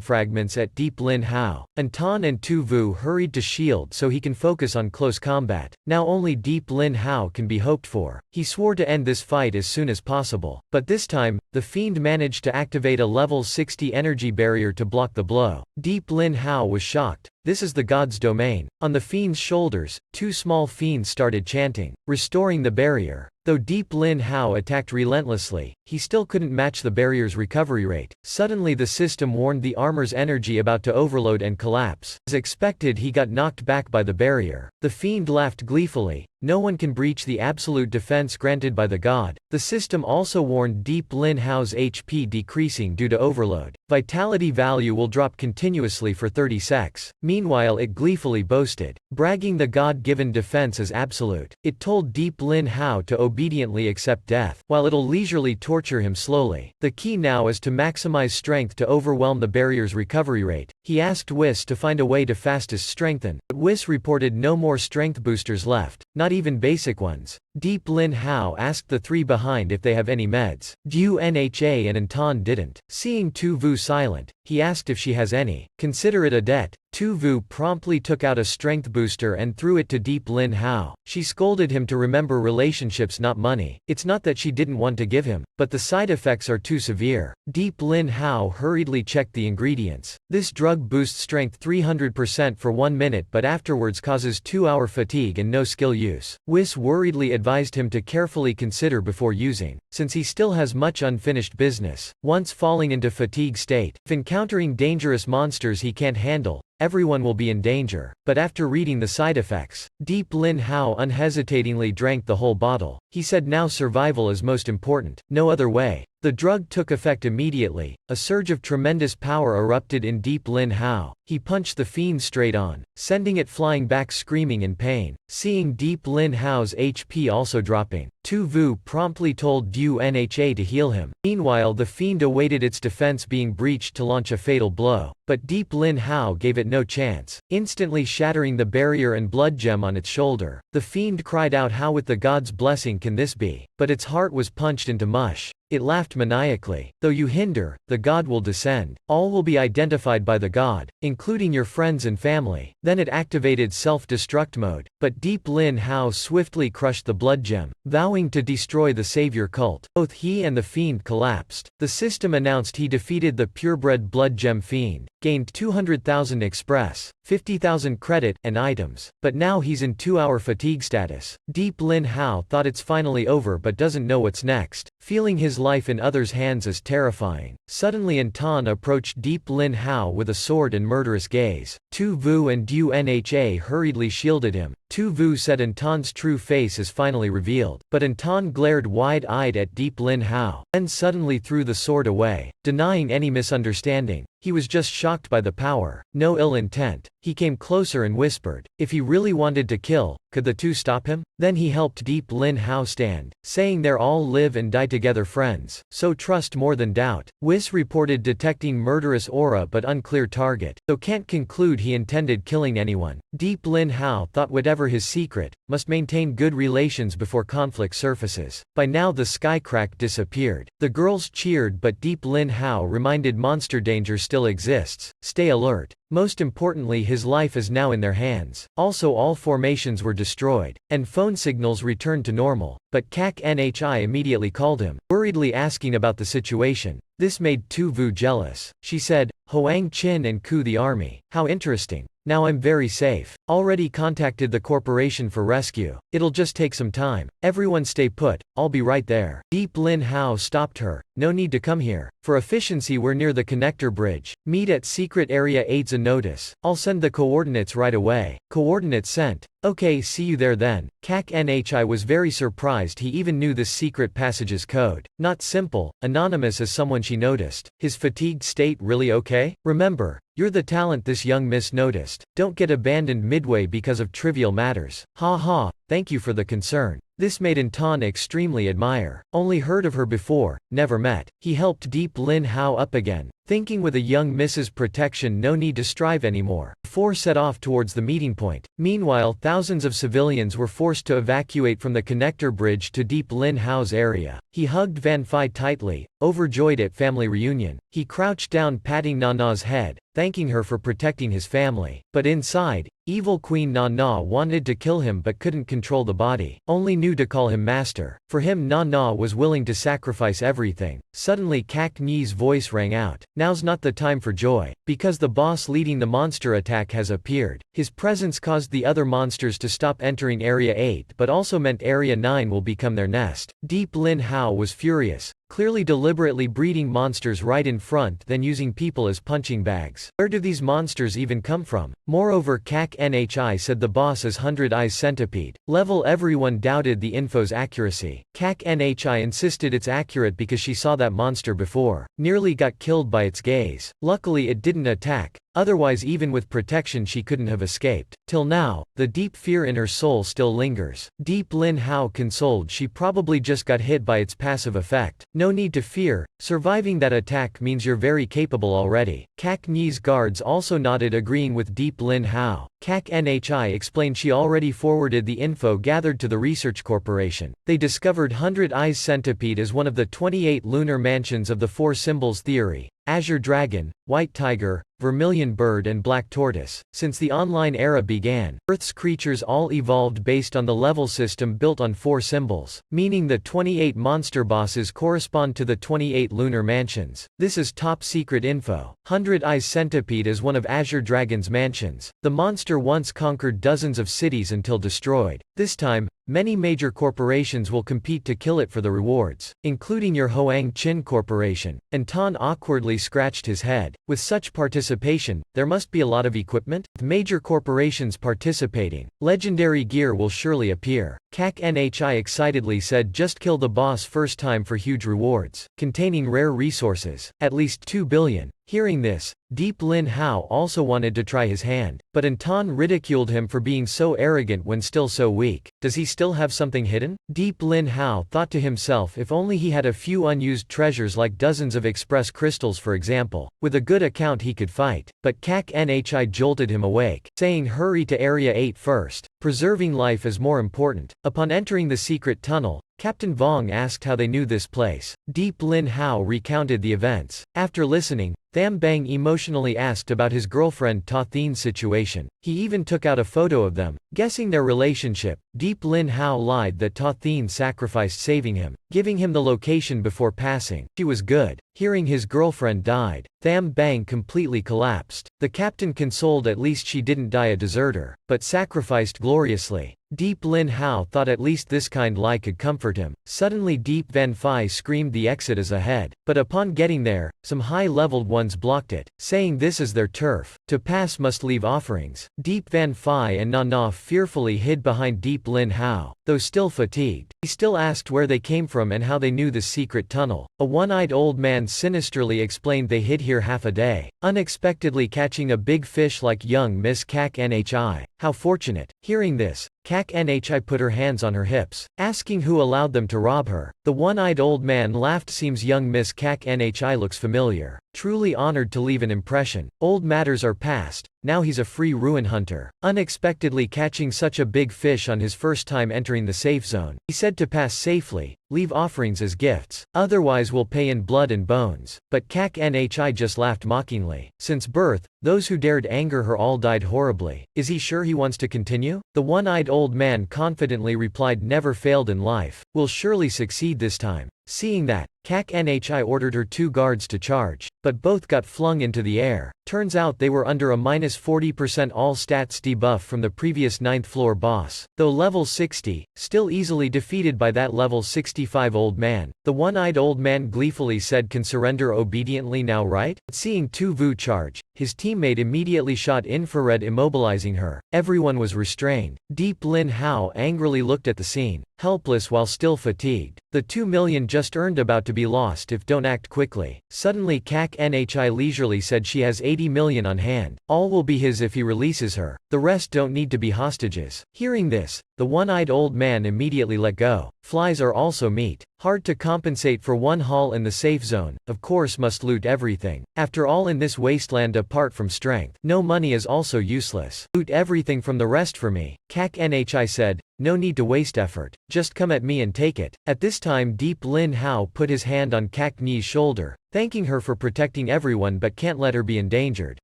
fragments at Deep Lin Hao. Anton and Tu Vu hurried to shield so he can focus on close combat. Now only Deep Lin Hao can be hoped for. He swore to end this fight as soon as possible. But this time, the fiend managed to activate a level 60 energy barrier to block the blow. Deep Lin Hao was shocked. This is the god's domain. On the fiend's shoulders, 2 small fiends started chanting, restoring the barrier. Though Deep Lin Hao attacked relentlessly, he still couldn't match the barrier's recovery rate. Suddenly the system warned the armor's energy about to overload and collapse. As expected, he got knocked back by the barrier. The fiend laughed gleefully. No one can breach the absolute defense granted by the god. The system also warned Deep Lin Hao's HP decreasing due to overload. Vitality value will drop continuously for 30 secs. Meanwhile it gleefully boasted, bragging the god-given defense is absolute. It told Deep Lin Hao to obediently accept death, while it'll leisurely torture him slowly. The key now is to maximize strength to overwhelm the barrier's recovery rate. He asked Whis to find a way to fastest strengthen, but Whis reported no more strength boosters left, not even basic ones. Deep Lin Hao asked the 3 behind if they have any meds. Unha and Anton didn't. Seeing Tu Vu silent, he asked if she has any. Consider it a debt. Tu Vu promptly took out a strength booster and threw it to Deep Lin Hao. She scolded him to remember relationships, not money. It's not that she didn't want to give him, but the side effects are too severe. Deep Lin Hao hurriedly checked the ingredients. This drug boosts strength 300% for 1 minute but afterwards causes 2-hour fatigue and no skill use. Whis worriedly advised him to carefully consider before using, since he still has much unfinished business. Once falling into fatigue state, if encountering dangerous monsters he can't handle, everyone will be in danger. But after reading the side effects, Deep Lin Hao unhesitatingly drank the whole bottle. He said now survival is most important, no other way. The drug took effect immediately. A surge of tremendous power erupted in Deep Lin Hao. He punched the fiend straight on, sending it flying back screaming in pain. Seeing Deep Lin Hao's HP also dropping, Tu Vu promptly told Unha to heal him. Meanwhile the fiend awaited its defense being breached to launch a fatal blow, but Deep Lin Hao gave it no chance, instantly shattering the barrier and blood gem on its shoulder. The fiend cried out, how with the god's blessing can this be? But its heart was punched into mush. It laughed maniacally. Though you hinder, the god will descend. All will be identified by the god, including your friends and family. Then it activated self-destruct mode, but Deep Lin Hao swiftly crushed the blood gem, vowing to destroy the savior cult. Both he and the fiend collapsed. The system announced he defeated the purebred blood gem fiend, gained 200,000 express, 50,000 credit, and items. But now he's in 2-hour fatigue status. Deep Lin Hao thought it's finally over but doesn't know what's next. Feeling his life in others' hands is terrifying. Suddenly Anton approached Deep Lin Hao with a sword and murderous gaze. Tu Vu and Du Nha hurriedly shielded him. Tu Vu said Anton's true face is finally revealed. But Anton glared wide-eyed at Deep Lin Hao, then suddenly threw the sword away, denying any misunderstanding. He was just shocked by the power, no ill intent. He came closer and whispered, if he really wanted to kill, could the two stop him? Then he helped Deep Lin Hao stand, saying they're all live and die together friends, so trust more than doubt. Whis reported detecting murderous aura but unclear target, so can't conclude he intended killing anyone. Deep Lin Hao thought whatever his secret, must maintain good relations before conflict surfaces. By now the skycrack disappeared. The girls cheered but Deep Lin Hao reminded monster danger still exists, stay alert. Most importantly, his life is now in their hands. Also all formations were destroyed, and phone signals returned to normal. But Kak Nha immediately called him, worriedly asking about the situation. This made Tu Vu jealous. She said, Hoang Chin and Ku the army. How interesting. Now I'm very safe. Already contacted the corporation for rescue. It'll just take some time. Everyone stay put, I'll be right there. Deep Lin Hao stopped her. No need to come here. For efficiency we're near the connector bridge. Meet at secret area 8's a notice. I'll send the coordinates right away. Coordinates sent. Okay, see you there then. Kak Nha was very surprised he even knew this secret passage's code. Not simple, anonymous as someone she noticed. His fatigued state really okay? Remember, you're the talent this young miss noticed. Don't get abandoned midway because of trivial matters. Ha ha, thank you for the concern. This made Anton extremely admire. Only heard of her before, never met. He helped Deep Lin Hao up again, thinking with a young miss's protection no need to strive anymore. The four set off towards the meeting point. Meanwhile, thousands of civilians were forced to evacuate from the connector bridge to Deep Lin Hao's area. He hugged Van Phi tightly, overjoyed at family reunion. He crouched down patting Nana's head, thanking her for protecting his family. But inside, evil Queen Nana wanted to kill him but couldn't control the body. Only knew to call him master. For him Nana was willing to sacrifice everything. Suddenly Kak Nyi's voice rang out. Now's not the time for joy, because the boss leading the monster attack has appeared. His presence caused the other monsters to stop entering Area 8 but also meant Area 9 will become their nest. Deep Lin Hao was furious, clearly deliberately breeding monsters right in front then using people as punching bags. Where do these monsters even come from? Moreover, Kak Nha said the boss is 100 Eyes Centipede. Level everyone doubted the info's accuracy. Kak Nha insisted it's accurate because she saw that monster before. Nearly got killed by its gaze. Luckily it didn't attack. Otherwise even with protection she couldn't have escaped. Till now, the deep fear in her soul still lingers. Deep Lin Hao consoled she probably just got hit by its passive effect. No need to fear, surviving that attack means you're very capable already. Kak Nyi's guards also nodded agreeing with Deep Lin Hao. Kak Nha explained she already forwarded the info gathered to the research corporation. They discovered 100 Eyes Centipede as one of the 28 lunar mansions of the Four Symbols theory. Azure Dragon, White Tiger, Vermilion Bird and Black Tortoise. Since the online era began, Earth's creatures all evolved based on the level system built on 4 symbols, meaning the 28 monster bosses correspond to the 28 lunar mansions. This is top secret info. 100 Eyes Centipede is one of Azure Dragon's mansions. The monster once conquered dozens of cities until destroyed. This time, many major corporations will compete to kill it for the rewards, including your Hoang Chin Corporation. Anton awkwardly scratched his head. With such participation, there must be a lot of equipment? With major corporations participating, legendary gear will surely appear. Kak Nha excitedly said just kill the boss first time for huge rewards, containing rare resources, at least 2 billion. Hearing this, Deep Lin Hao also wanted to try his hand, but Anton ridiculed him for being so arrogant when still so weak. Does he still have something hidden? Deep Lin Hao thought to himself if only he had a few unused treasures like dozens of express crystals for example. With a good account he could fight, but Kak Nha jolted him awake, saying hurry to Area 8 first. Preserving life is more important. Upon entering the secret tunnel, Captain Vong asked how they knew this place. Deep Lin Hao recounted the events. After listening, Tham Bang emotionally asked about his girlfriend Ta Thin's situation. He even took out a photo of them, guessing their relationship. Deep Lin Hao lied that Ta Thin sacrificed saving him, giving him the location before passing. She was good. Hearing his girlfriend died, Tham Bang completely collapsed. The captain consoled at least she didn't die a deserter, but sacrificed gloriously. Deep Lin Hao thought at least this kind lie could comfort him. Suddenly Deep Van Phi screamed the exit is ahead, but upon getting there, some high-leveled ones blocked it, saying this is their turf. To pass must leave offerings. Deep Van Phi and Nana fearfully hid behind Deep Lin Hao. Though still fatigued, he still asked where they came from and how they knew this secret tunnel. A one-eyed old man sinisterly explained they hid here half a day, unexpectedly catching a big fish like young Miss Kak Nhi. How fortunate. Hearing this, Kak Nhi put her hands on her hips, asking who allowed them to rob her. The one-eyed old man laughed. Seems young Miss Kak Nhi looks familiar. Truly honored to leave an impression. Old matters are past, now he's a free ruin hunter. Unexpectedly catching such a big fish on his first time entering the safe zone, he said to pass safely, leave offerings as gifts, otherwise we'll pay in blood and bones. But Kak Nhi just laughed mockingly. Since birth, those who dared anger her all died horribly. Is he sure he wants to continue? The one-eyed old man confidently replied, never failed in life. We'll surely succeed this time. Seeing that, Kak Nhi ordered her 2 guards to charge, but both got flung into the air. Turns out they were under a -40% all stats debuff from the previous 9th floor boss. Though level 60, still easily defeated by that level 65 old man. The one-eyed old man gleefully said, can surrender obediently now, right? Seeing Tu Vu charge, his teammate immediately shot infrared, immobilizing her. Everyone was restrained. Deep Lin Hao angrily looked at the scene, helpless while still fatigued. The 2 million just earned about to be lost if don't act quickly. Suddenly Kak Nhi leisurely said she has 80 million on hand. All will be his if he releases her. The rest don't need to be hostages. Hearing this, the one-eyed old man immediately let go. Flies are also meat. Hard to compensate for one haul in the safe zone, of course must loot everything. After all in this wasteland apart from strength, no money is also useless. Loot everything from the rest for me. Kak Nhi said, no need to waste effort, just come at me and take it. At this time Deep Lin Hao put his hand on Kak Ni's shoulder, thanking her for protecting everyone but can't let her be endangered.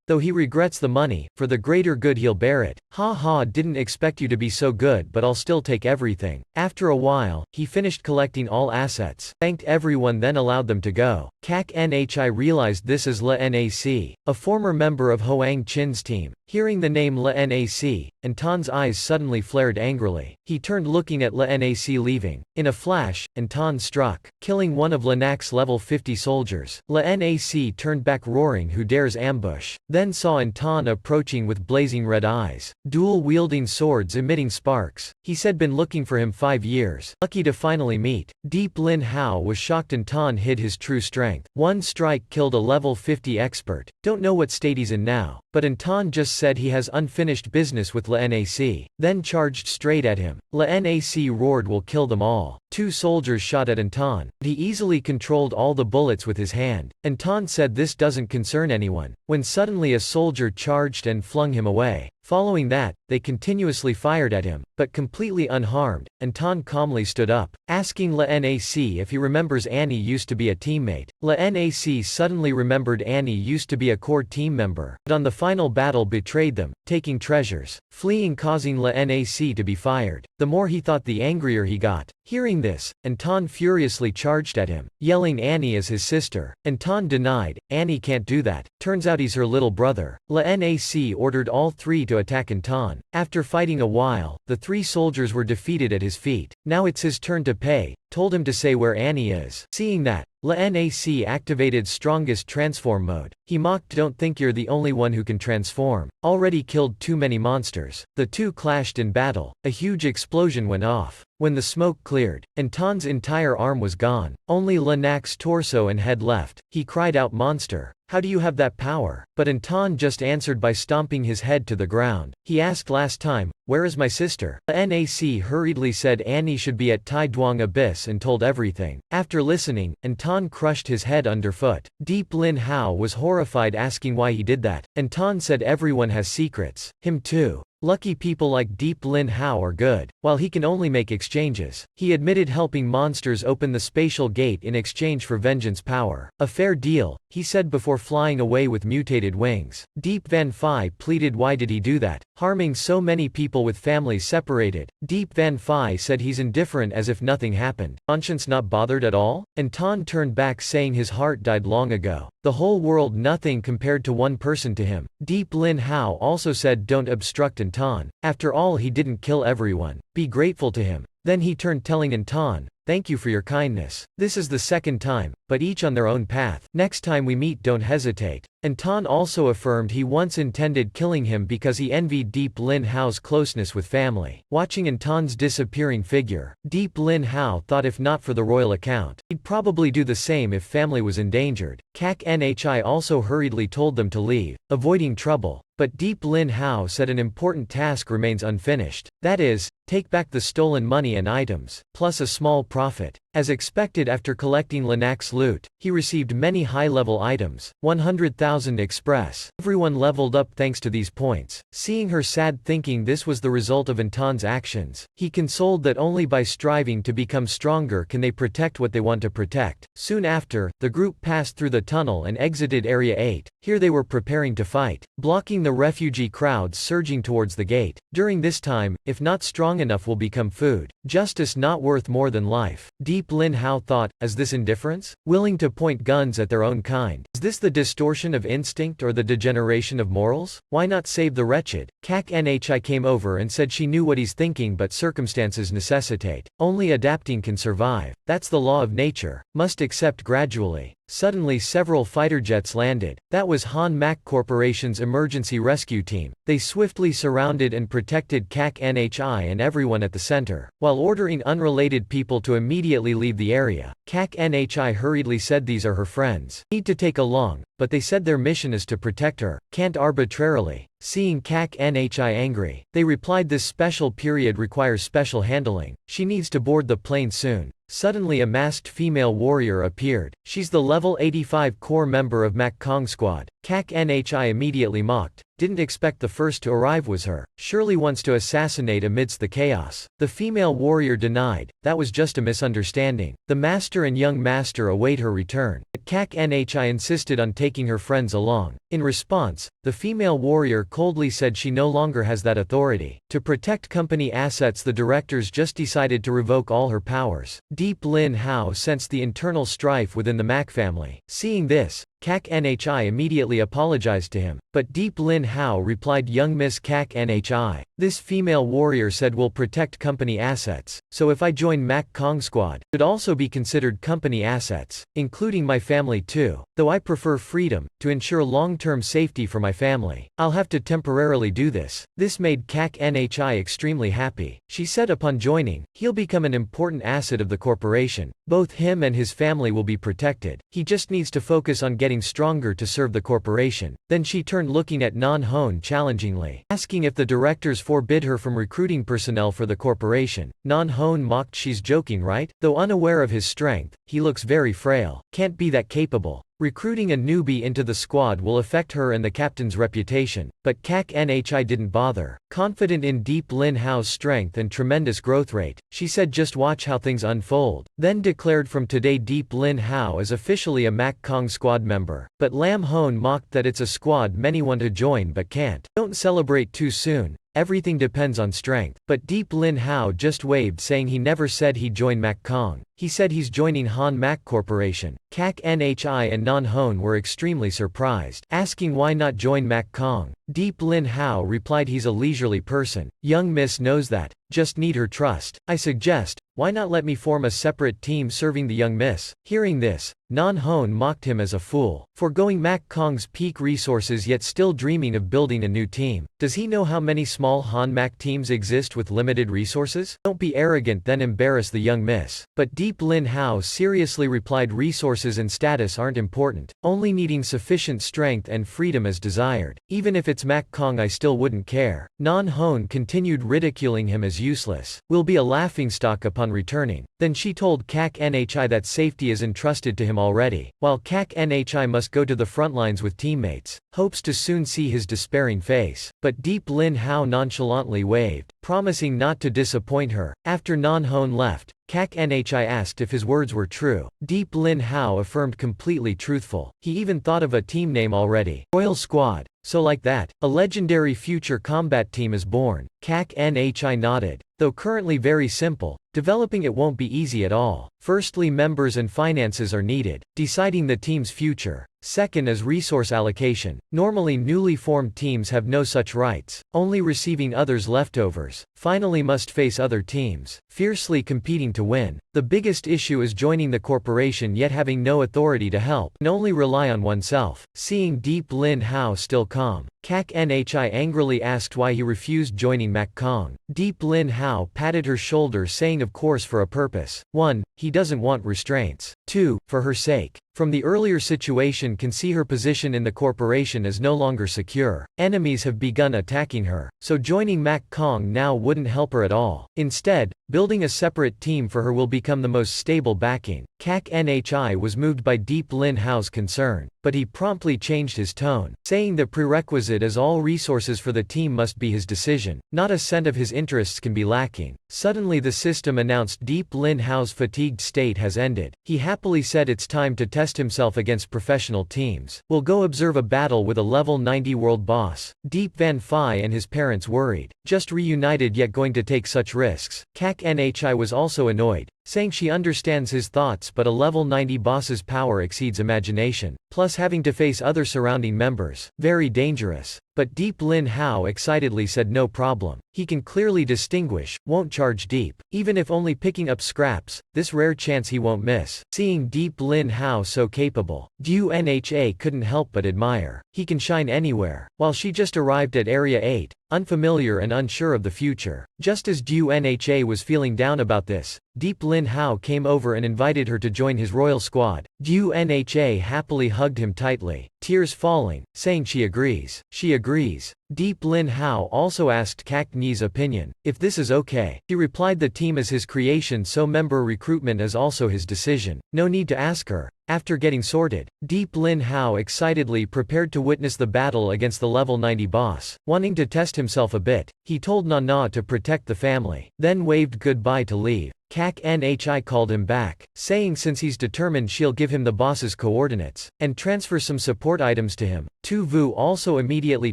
Though he regrets the money, for the greater good he'll bear it. Ha ha, didn't expect you to be so good, but I'll still take everything. After a while, he finished collecting all assets, thanked everyone, then allowed them to go. Kak Nhi realized this is Le Nac, a former member of Hoang Chin's team. Hearing the name Le Nac, and Tan's eyes suddenly flared angrily. He turned looking at Le Nac leaving. In a flash, and Tan struck, killing one of Lenac's level 50 soldiers. Le Nac turned back roaring, who dares ambush. Then saw Tan approaching with blazing red eyes, dual-wielding swords emitting sparks. He said been looking for him 5 years. Lucky to finally meet. Deep Lin Hao was shocked and Tan hid his true strength. One strike killed a level 50 expert. Don't know what state he's in now, but Tan just said he has unfinished business with Le Nac. Then charged straight at him. Le Nac roared, will kill them all. 2 soldiers shot at Tan. He easily controlled all the bullets with his hand. Tan said this doesn't concern anyone, when suddenly a soldier charged and flung him away. Following that, they continuously fired at him, but completely unharmed. Tan calmly stood up, asking Le Nac if he remembers Annie used to be a teammate. Le Nac suddenly remembered Annie used to be a core team member, but on the final battle betrayed them, taking treasures, fleeing, causing Le Nac to be fired. The more he thought, the angrier he got. Hearing this, Tan furiously charged at him, yelling Annie is his sister. Tan denied, Annie can't do that, turns out he's her little brother. Le Nac ordered all 3 to attack Tan. After fighting a while, the 3 soldiers were defeated at his feet. Now it's his turn to pay, told him to say where Annie is. Seeing that, Le Nac activated strongest transform mode. He mocked, don't think you're the only one who can transform. Already killed too many monsters. The 2 clashed in battle. A huge explosion went off. When the smoke cleared, Tan's entire arm was gone. Only Lenac's torso and head left. He cried out, monster, how do you have that power? But Tan just answered by stomping his head to the ground. He asked last time, where is my sister? Le Nac hurriedly said Annie should be at Tai Duong Abyss and told everything. After listening, Tan crushed his head underfoot. Deep Lin Hao was horrified, asking why he did that. Tan said everyone has secrets. Him too. Lucky people like Deep Lin Hao are good. While he can only make exchanges, he admitted helping monsters open the spatial gate in exchange for vengeance power. A fair deal, he said before flying away with mutated wings. Deep Van Phi pleaded why did he do that, harming so many people with families separated. Deep Van Phi said he's indifferent as if nothing happened. Conscience not bothered at all? Anton turned back saying his heart died long ago. The whole world nothing compared to one person to him. Deep Lin Hao also said don't obstruct Anton. After all he didn't kill everyone. Be grateful to him. Then he turned telling Anton, thank you for your kindness. This is the second time, but each on their own path. Next time we meet don't hesitate. Anton also affirmed he once intended killing him because he envied Deep Lin Hao's closeness with family. Watching Anton's disappearing figure, Deep Lin Hao thought if not for the royal account, he'd probably do the same if family was endangered. Kak Nhi also hurriedly told them to leave, avoiding trouble. But Deep Lin Hao said an important task remains unfinished. That is, take back the stolen money and items, plus a small profit. As expected after collecting Linak's loot, he received many high-level items, 100,000 express. Everyone leveled up thanks to these points. Seeing her sad thinking this was the result of Anton's actions, he consoled that only by striving to become stronger can they protect what they want to protect. Soon after, the group passed through the tunnel and exited Area 8. Here they were preparing to fight, blocking the refugee crowds surging towards the gate. During this time, if not strong enough will become food. Justice not worth more than life. Deep Lin Hao thought, is this indifference? Willing to point guns at their own kind? Is this the distortion of instinct or the degeneration of morals? Why not save the wretched? Kak Nhi came over and said she knew what he's thinking but circumstances necessitate. Only adapting can survive. That's the law of nature. Must accept gradually. Suddenly several fighter jets landed. That was Han Mak Corporation's emergency rescue team. They swiftly surrounded and protected Kak Nhi and everyone at the center, while ordering unrelated people to immediately leave the area. Kak Nhi hurriedly said these are her friends. Need to take along, but they said their mission is to protect her. Can't arbitrarily. Seeing Kak Nhi angry, they replied this special period requires special handling. She needs to board the plane soon. Suddenly a masked female warrior appeared. She's the level 85 core member of Mak Kong squad. Kak Nhi immediately mocked. Didn't expect the first to arrive was her. Surely wants to assassinate amidst the chaos. The female warrior denied. That was just a misunderstanding. The master and young master await her return. But Kak Nhi insisted on taking her friends along. In response, the female warrior coldly said she no longer has that authority. To protect company assets the directors just decided to revoke all her powers. Deep Lin Hao sensed the internal strife within the Mak family. Seeing this, Kak Nhi immediately apologized to him. But Deep Lin Hao replied young Miss Kak Nhi. This female warrior said will protect company assets. So if I join Mak Kong squad, should also be considered company assets, including my family too. Though I prefer freedom, to ensure long-term safety for my family, I'll have to temporarily do this. This made Kak Nhi extremely happy. She said upon joining, he'll become an important asset of the corporation. Both him and his family will be protected. He just needs to focus on getting stronger to serve the corporation. Then she turned looking at Nan Hone challengingly, asking if the directors forbid her from recruiting personnel for the corporation. Nan Hone mocked she's joking right? Though unaware of his strength, he looks very frail. Can't be that capable. Recruiting a newbie into the squad will affect her and the captain's reputation, but Kak Nhi didn't bother. Confident in Deep Lin Hao's strength and tremendous growth rate, she said just watch how things unfold, then declared from today Deep Lin Hao is officially a Mak Kong squad member. But Lam Hone mocked that it's a squad many want to join but can't. Don't celebrate too soon. Everything depends on strength. But Deep Lin Hao just waved saying he never said he'd join Mak Kong. He said he's joining Han Mak Corporation. Kak Nhi and Nan Hone were extremely surprised, asking why not join Mak Kong. Deep Lin Hao replied he's a leisurely person. Young Miss knows that. Just need her trust. I suggest, why not let me form a separate team serving the young miss? Hearing this, Nan Hone mocked him as a fool, foregoing Mak Kong's peak resources yet still dreaming of building a new team. Does he know how many small Han Mak teams exist with limited resources? Don't be arrogant then embarrass the young miss. But Deep Deep Lin Hao seriously replied resources and status aren't important, only needing sufficient strength and freedom as desired. Even if it's Mac Kong I still wouldn't care. Non Hone continued ridiculing him as useless. Will be a laughingstock upon returning. Then she told Kak Nhi that safety is entrusted to him already, while Kak Nhi must go to the front lines with teammates. Hopes to soon see his despairing face. But Deep Lin Hao nonchalantly waved, promising not to disappoint her. After Non Hone left, Kak Nhi asked if his words were true. Deep Lin Hao affirmed completely truthful. He even thought of a team name already. Royal Squad. So like that, a legendary future combat team is born. Kak Nhi nodded. Though currently very simple, developing it won't be easy at all. Firstly, members and finances are needed, deciding the team's future. Second is resource allocation. Normally newly formed teams have no such rights, only receiving others' leftovers. Finally must face other teams, fiercely competing to win. The biggest issue is joining the corporation yet having no authority to help, and only rely on oneself. Seeing Deep Lin Hao still calm, Kak Nhi angrily asked why he refused joining Mac Kong. Deep Lin Hao patted her shoulder saying of course for a purpose. 1. He doesn't want restraints. 2. For her sake. From the earlier situation can see her position in the corporation is no longer secure. Enemies have begun attacking her, so joining Mac Kong now wouldn't help her at all. Instead, building a separate team for her will become the most stable backing. Kak Nhi was moved by Deep Lin Hao's concern, but he promptly changed his tone, saying the prerequisite is all resources for the team must be his decision. Not a cent of his interests can be lacking. Suddenly the system announced Deep Lin Hao's fatigued state has ended. He happily said it's time to test himself against professional teams. We'll go observe a battle with a level 90 world boss. Deep Van Phi and his parents worried. Just reunited yet going to take such risks. Kak Nhi was also annoyed, saying she understands his thoughts but a level 90 boss's power exceeds imagination. Plus having to face other surrounding members. Very dangerous. But Deep Lin Hao excitedly said no problem. He can clearly distinguish, won't charge deep. Even if only picking up scraps, this rare chance he won't miss. Seeing Deep Lin Hao so capable, Du Nha couldn't help but admire. He can shine anywhere. While she just arrived at Area 8, unfamiliar and unsure of the future. Just as Du Nha was feeling down about this, Deep Lin Hao came over and invited her to join his royal squad. Du Nha happily hugged him tightly, tears falling, saying she agrees. She agrees. Deep Lin Hao also asked Kak Nhi's opinion, if this is okay. He replied the team is his creation so member recruitment is also his decision. No need to ask her. After getting sorted, Deep Lin Hao excitedly prepared to witness the battle against the level 90 boss. Wanting to test himself a bit, he told Nana to protect the family, then waved goodbye to leave. Kak Nhi called him back, saying since he's determined she'll give him the boss's coordinates, and transfer some support items to him. Tu Vu also immediately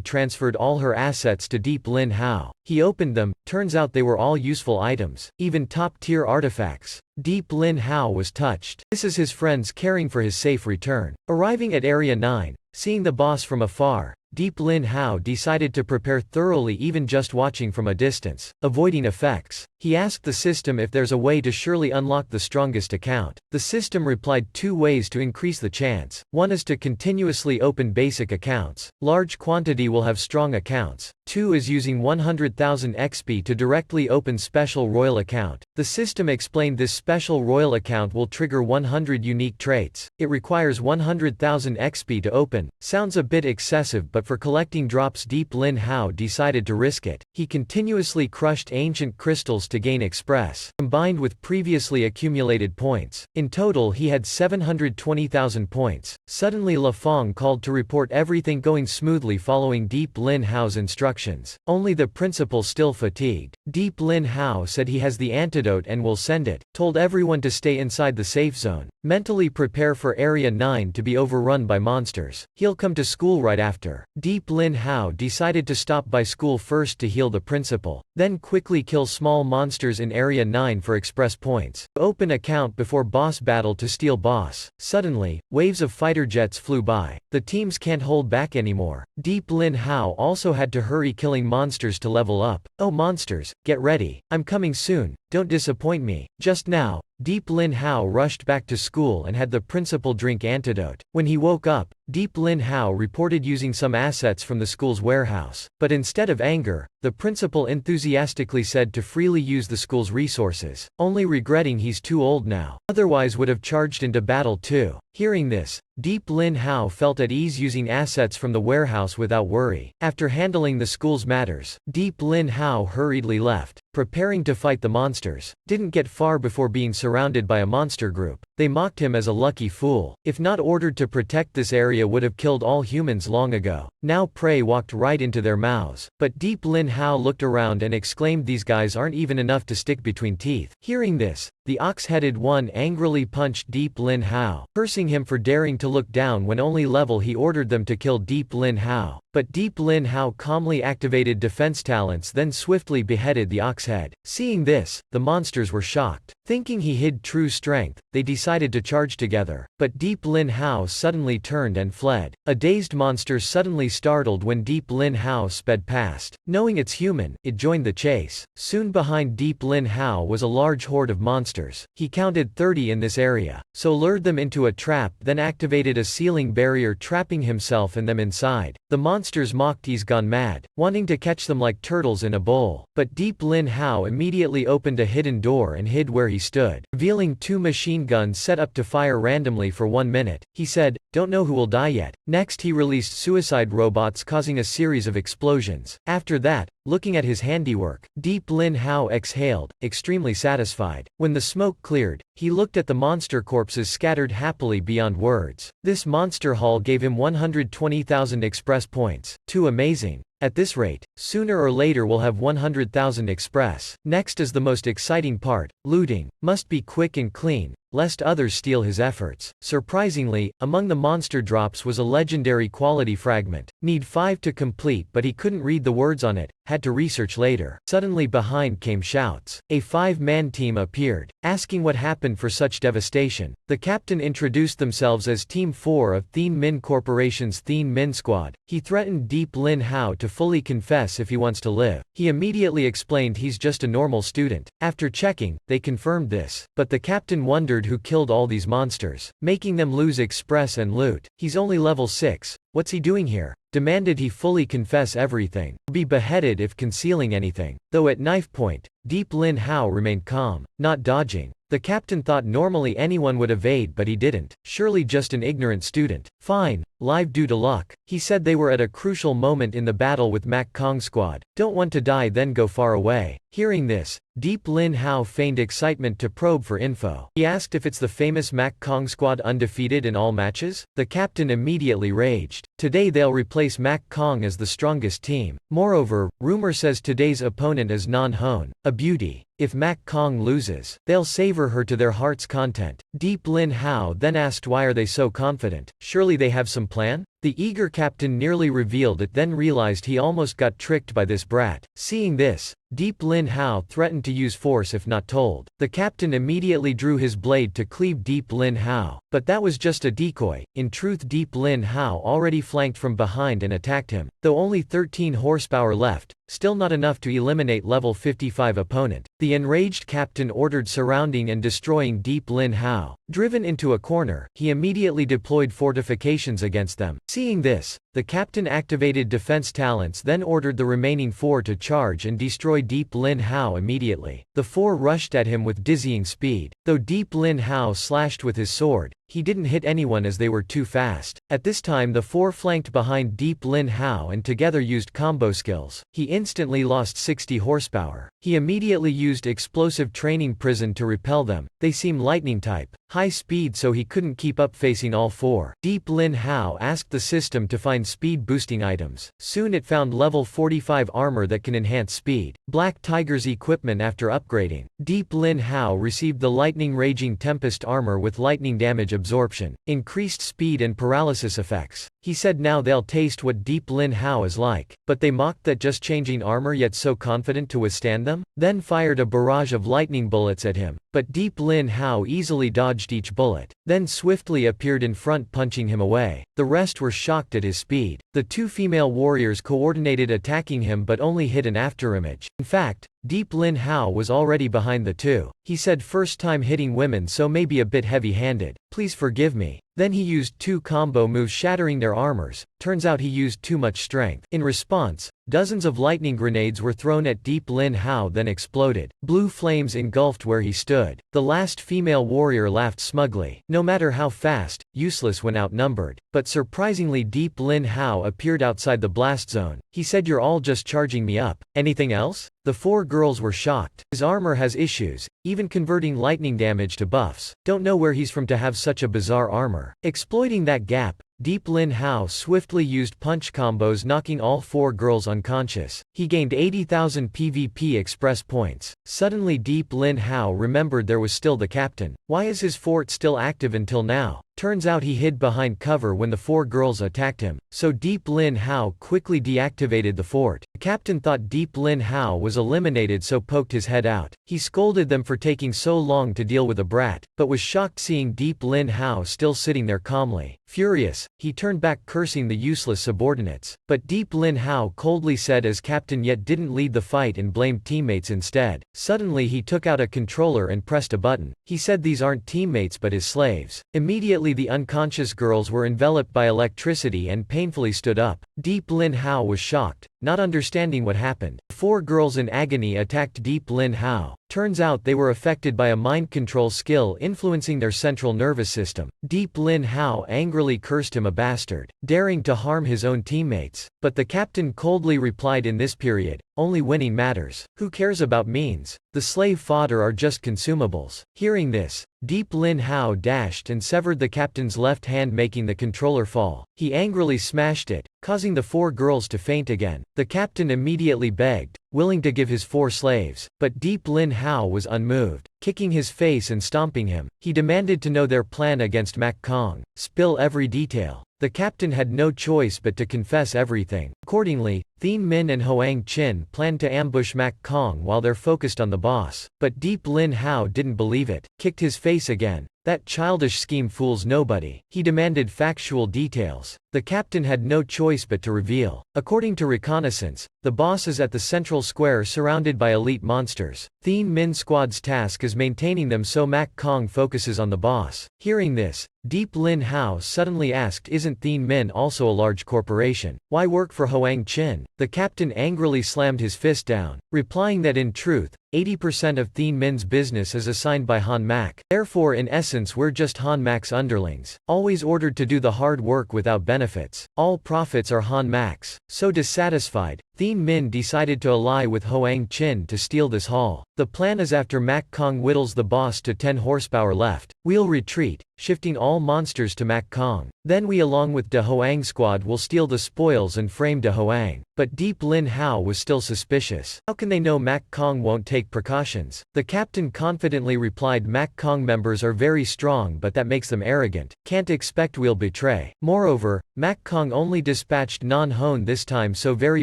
transferred all her assets to Deep Lin Hao. He opened them, turns out they were all useful items, even top-tier artifacts. Deep Lin Hao was touched. This is his friends caring for his safe return. Arriving at Area 9, seeing the boss from afar, Deep Lin Hao decided to prepare thoroughly even just watching from a distance, avoiding effects. He asked the system if there's a way to surely unlock the strongest account. The system replied 2 ways to increase the chance. 1 is to continuously open basic accounts. Large quantity will have strong accounts. 2 is using 100,000 XP to directly open special royal account. The system explained this special royal account will trigger 100 unique traits. It requires 100,000 XP to open. Sounds a bit excessive but for collecting drops Deep Lin Hao decided to risk it. He continuously crushed ancient crystals to gain express, combined with previously accumulated points. In total he had 720,000 points. Suddenly La Fong called to report everything going smoothly following Deep Lin Hao's instructions. Only the principal still fatigued. Deep Lin Hao said he has the antidote and will send it, told everyone to stay inside the safe zone. Mentally prepare for Area 9 to be overrun by monsters. He'll come to school right after. Deep Lin Hao decided to stop by school first to heal the principal, then quickly kill small monsters in Area 9 for express points. Open account before boss battle to steal boss. Suddenly, waves of fighter jets flew by. The teams can't hold back anymore. Deep Lin Hao also had to hurry killing monsters to level up. Oh monsters, get ready. I'm coming soon. Don't disappoint me. Just now, Deep Lin Hao rushed back to school and had the principal drink antidote. When he woke up, Deep Lin Hao reported using some assets from the school's warehouse. But instead of anger, the principal enthusiastically said to freely use the school's resources, only regretting he's too old now. Otherwise would have charged into battle too. Hearing this, Deep Lin Hao felt at ease using assets from the warehouse without worry. After handling the school's matters, Deep Lin Hao hurriedly left, preparing to fight the monsters. Didn't get far before being surrounded by a monster group. They mocked him as a lucky fool. If not ordered to protect this area, would have killed all humans long ago. Now prey walked right into their mouths. But Deep Lin Hao looked around and exclaimed, these guys aren't even enough to stick between teeth. Hearing this, the ox-headed one angrily punched Deep Lin Hao, cursing him for daring to look down when only level. He ordered them to kill Deep Lin Hao. But Deep Lin Hao calmly activated defense talents, then swiftly beheaded the ox-head. Seeing this, the monsters were shocked. Thinking he hid true strength, they decided to charge together. But Deep Lin Hao suddenly turned and fled. A dazed monster suddenly startled when Deep Lin Hao sped past. Knowing it's human, it joined the chase. Soon behind Deep Lin Hao was a large horde of monsters. He counted 30 in this area, so lured them into a trap, then activated a ceiling barrier trapping himself and them inside. The monsters mocked he's gone mad, wanting to catch them like turtles in a bowl. But Deep Lin Hao immediately opened a hidden door and hid where he stood, revealing 2 machine guns set up to fire randomly for 1 minute. He said, "Don't know who will die yet." Next he released suicide robots causing a series of explosions. After that, looking at his handiwork, Deep Lin Hao exhaled, extremely satisfied. When the smoke cleared, he looked at the monster corpses scattered happily beyond words. This monster haul gave him 120,000 express points. Too amazing. At this rate, sooner or later we'll have 100,000 express. Next is the most exciting part, looting. Must be quick and clean, lest others steal his efforts. Surprisingly, among the monster drops was a legendary quality fragment. Need 5 to complete, but he couldn't read the words on it, had to research later. Suddenly behind came shouts. A 5-man team appeared, asking what happened for such devastation. The captain introduced themselves as Team 4 of Thien Min Corporation's Thien Min Squad. He threatened Deep Lin Hao to fully confess if he wants to live. He immediately explained he's just a normal student. After checking, they confirmed this. But the captain wondered who killed all these monsters, making them lose express and loot. He's only level 6. What's he doing here? Demanded he fully confess everything, or be beheaded if concealing anything. Though at knife point, Deep Lin Hao remained calm, not dodging. The captain thought normally anyone would evade, but he didn't. Surely just an ignorant student. Fine, live due to luck. He said they were at a crucial moment in the battle with Mac Kong squad. Don't want to die, then go far away. Hearing this, Deep Lin Hao feigned excitement to probe for info. He asked if it's the famous Mac Kong squad undefeated in all matches. The captain immediately raged. Today they'll replace Mac Kong as the strongest team. Moreover, rumor says today's opponent is Non Hone, a beauty. If Mac Kong loses, they'll savor her to their heart's content. Deep Lin Hao then asked why are they so confident? Surely they have some plan? The eager captain nearly revealed it, then realized he almost got tricked by this brat. Seeing this, Deep Lin Hao threatened to use force if not told. The captain immediately drew his blade to cleave Deep Lin Hao. But that was just a decoy. In truth, Deep Lin Hao already flanked from behind and attacked him. Though only 13 horsepower left, still not enough to eliminate level 55 opponent. The enraged captain ordered surrounding and destroying Deep Lin Hao. Driven into a corner, he immediately deployed fortifications against them. Seeing this, the captain activated defense talents, then ordered the remaining 4 to charge and destroy Deep Lin Hao immediately. The 4 rushed at him with dizzying speed. Though Deep Lin Hao slashed with his sword, he didn't hit anyone as they were too fast. At this time the 4 flanked behind Deep Lin Hao and together used combo skills. He instantly lost 60 horsepower. He immediately used explosive training prison to repel them. They seem lightning type, high speed, so he couldn't keep up facing all 4. Deep Lin Hao asked the system to find speed boosting items. Soon it found level 45 armor that can enhance speed. Black Tiger's equipment after upgrading. Deep Lin Hao received the lightning raging tempest armor with lightning damage absorption, increased speed and paralysis effects. He said now they'll taste what Deep Lin Hao is like. But they mocked that just changing armor, yet so confident to withstand them. Then fired a barrage of lightning bullets at him. But Deep Lin Hao easily dodged each bullet. then swiftly appeared in front punching him away. The rest were shocked at his speed. The two female warriors coordinated attacking him but only hit an afterimage. In fact, Deep Lin Hao was already behind the two. He said first time hitting women so maybe a bit heavy-handed. Please forgive me. Then he used two combo moves shattering their armors. Turns out he used too much strength. In response, dozens of lightning grenades were thrown at Deep Lin Hao then exploded. Blue flames engulfed where he stood. The last female warrior laughed smugly. No matter how fast, useless when outnumbered. But surprisingly Deep Lin Hao appeared outside the blast zone. He said you're all just charging me up. Anything else? The four girls were shocked. His armor has issues, even converting lightning damage to buffs. Don't know where he's from to have such a bizarre armor. Exploiting that gap, Deep Lin Hao swiftly used punch combos knocking all four girls unconscious. He gained 80,000 PvP express points. Suddenly Deep Lin Hao remembered there was still the captain. Why is his fort still active until now? Turns out he hid behind cover when the four girls attacked him, so Deep Lin Hao quickly deactivated the fort. The captain thought Deep Lin Hao was eliminated so poked his head out. He scolded them for taking so long to deal with a brat, but was shocked seeing Deep Lin Hao still sitting there calmly. Furious, he turned back cursing the useless subordinates. But Deep Lin Hao coldly said as captain yet didn't lead the fight and blamed teammates instead. Suddenly he took out a controller and pressed a button. He said these aren't teammates but his slaves. Immediately the unconscious girls were enveloped by electricity and painfully stood up. Deep Lin Hao was shocked, not understanding what happened. Four girls in agony attacked Deep Lin Hao. Turns out they were affected by a mind control skill influencing their central nervous system. Deep Lin Hao angrily cursed him a bastard, daring to harm his own teammates. But the captain coldly replied in this period, only winning matters. Who cares about means? The slave fodder are just consumables. Hearing this, Deep Lin Hao dashed and severed the captain's left hand making the controller fall. He angrily smashed it, causing the four girls to faint again. The captain immediately begged, willing to give his four slaves, but Deep Lin Hao was unmoved. Kicking his face and stomping him, he demanded to know their plan against Mak Kong. Spill every detail. The captain had no choice but to confess everything. Accordingly, Thien Min and Hoang Chin planned to ambush Mak Kong while they're focused on the boss. But Deep Lin Hao didn't believe it, kicked his face again. That childish scheme fools nobody. He demanded factual details. The captain had no choice but to reveal. According to reconnaissance, the boss is at the central square surrounded by elite monsters. Thien Min squad's task is maintaining them so Mak Kong focuses on the boss. Hearing this, Deep Lin Hao suddenly asked isn't Thien Min also a large corporation? Why work for Hoang Chin? The captain angrily slammed his fist down, replying that in truth, 80% of Thien Min's business is assigned by Han Mak. Therefore in essence we're just Han Mak's underlings, always ordered to do the hard work without benefits. All profits are Han Mak's. So dissatisfied, Thien Min decided to ally with Hoang Chin to steal this haul. The plan is after Mak Kong whittles the boss to 10 horsepower left, we'll retreat, shifting all monsters to Mak Kong. Then we along with De Hoang squad will steal the spoils and frame De Hoang. But Deep Lin Hao was still suspicious. How can they know Mak Kong won't take precautions? The captain confidently replied Mak Kong members are very strong but that makes them arrogant. Can't expect we'll betray. Moreover, Mak Kong only dispatched Non Hone this time so very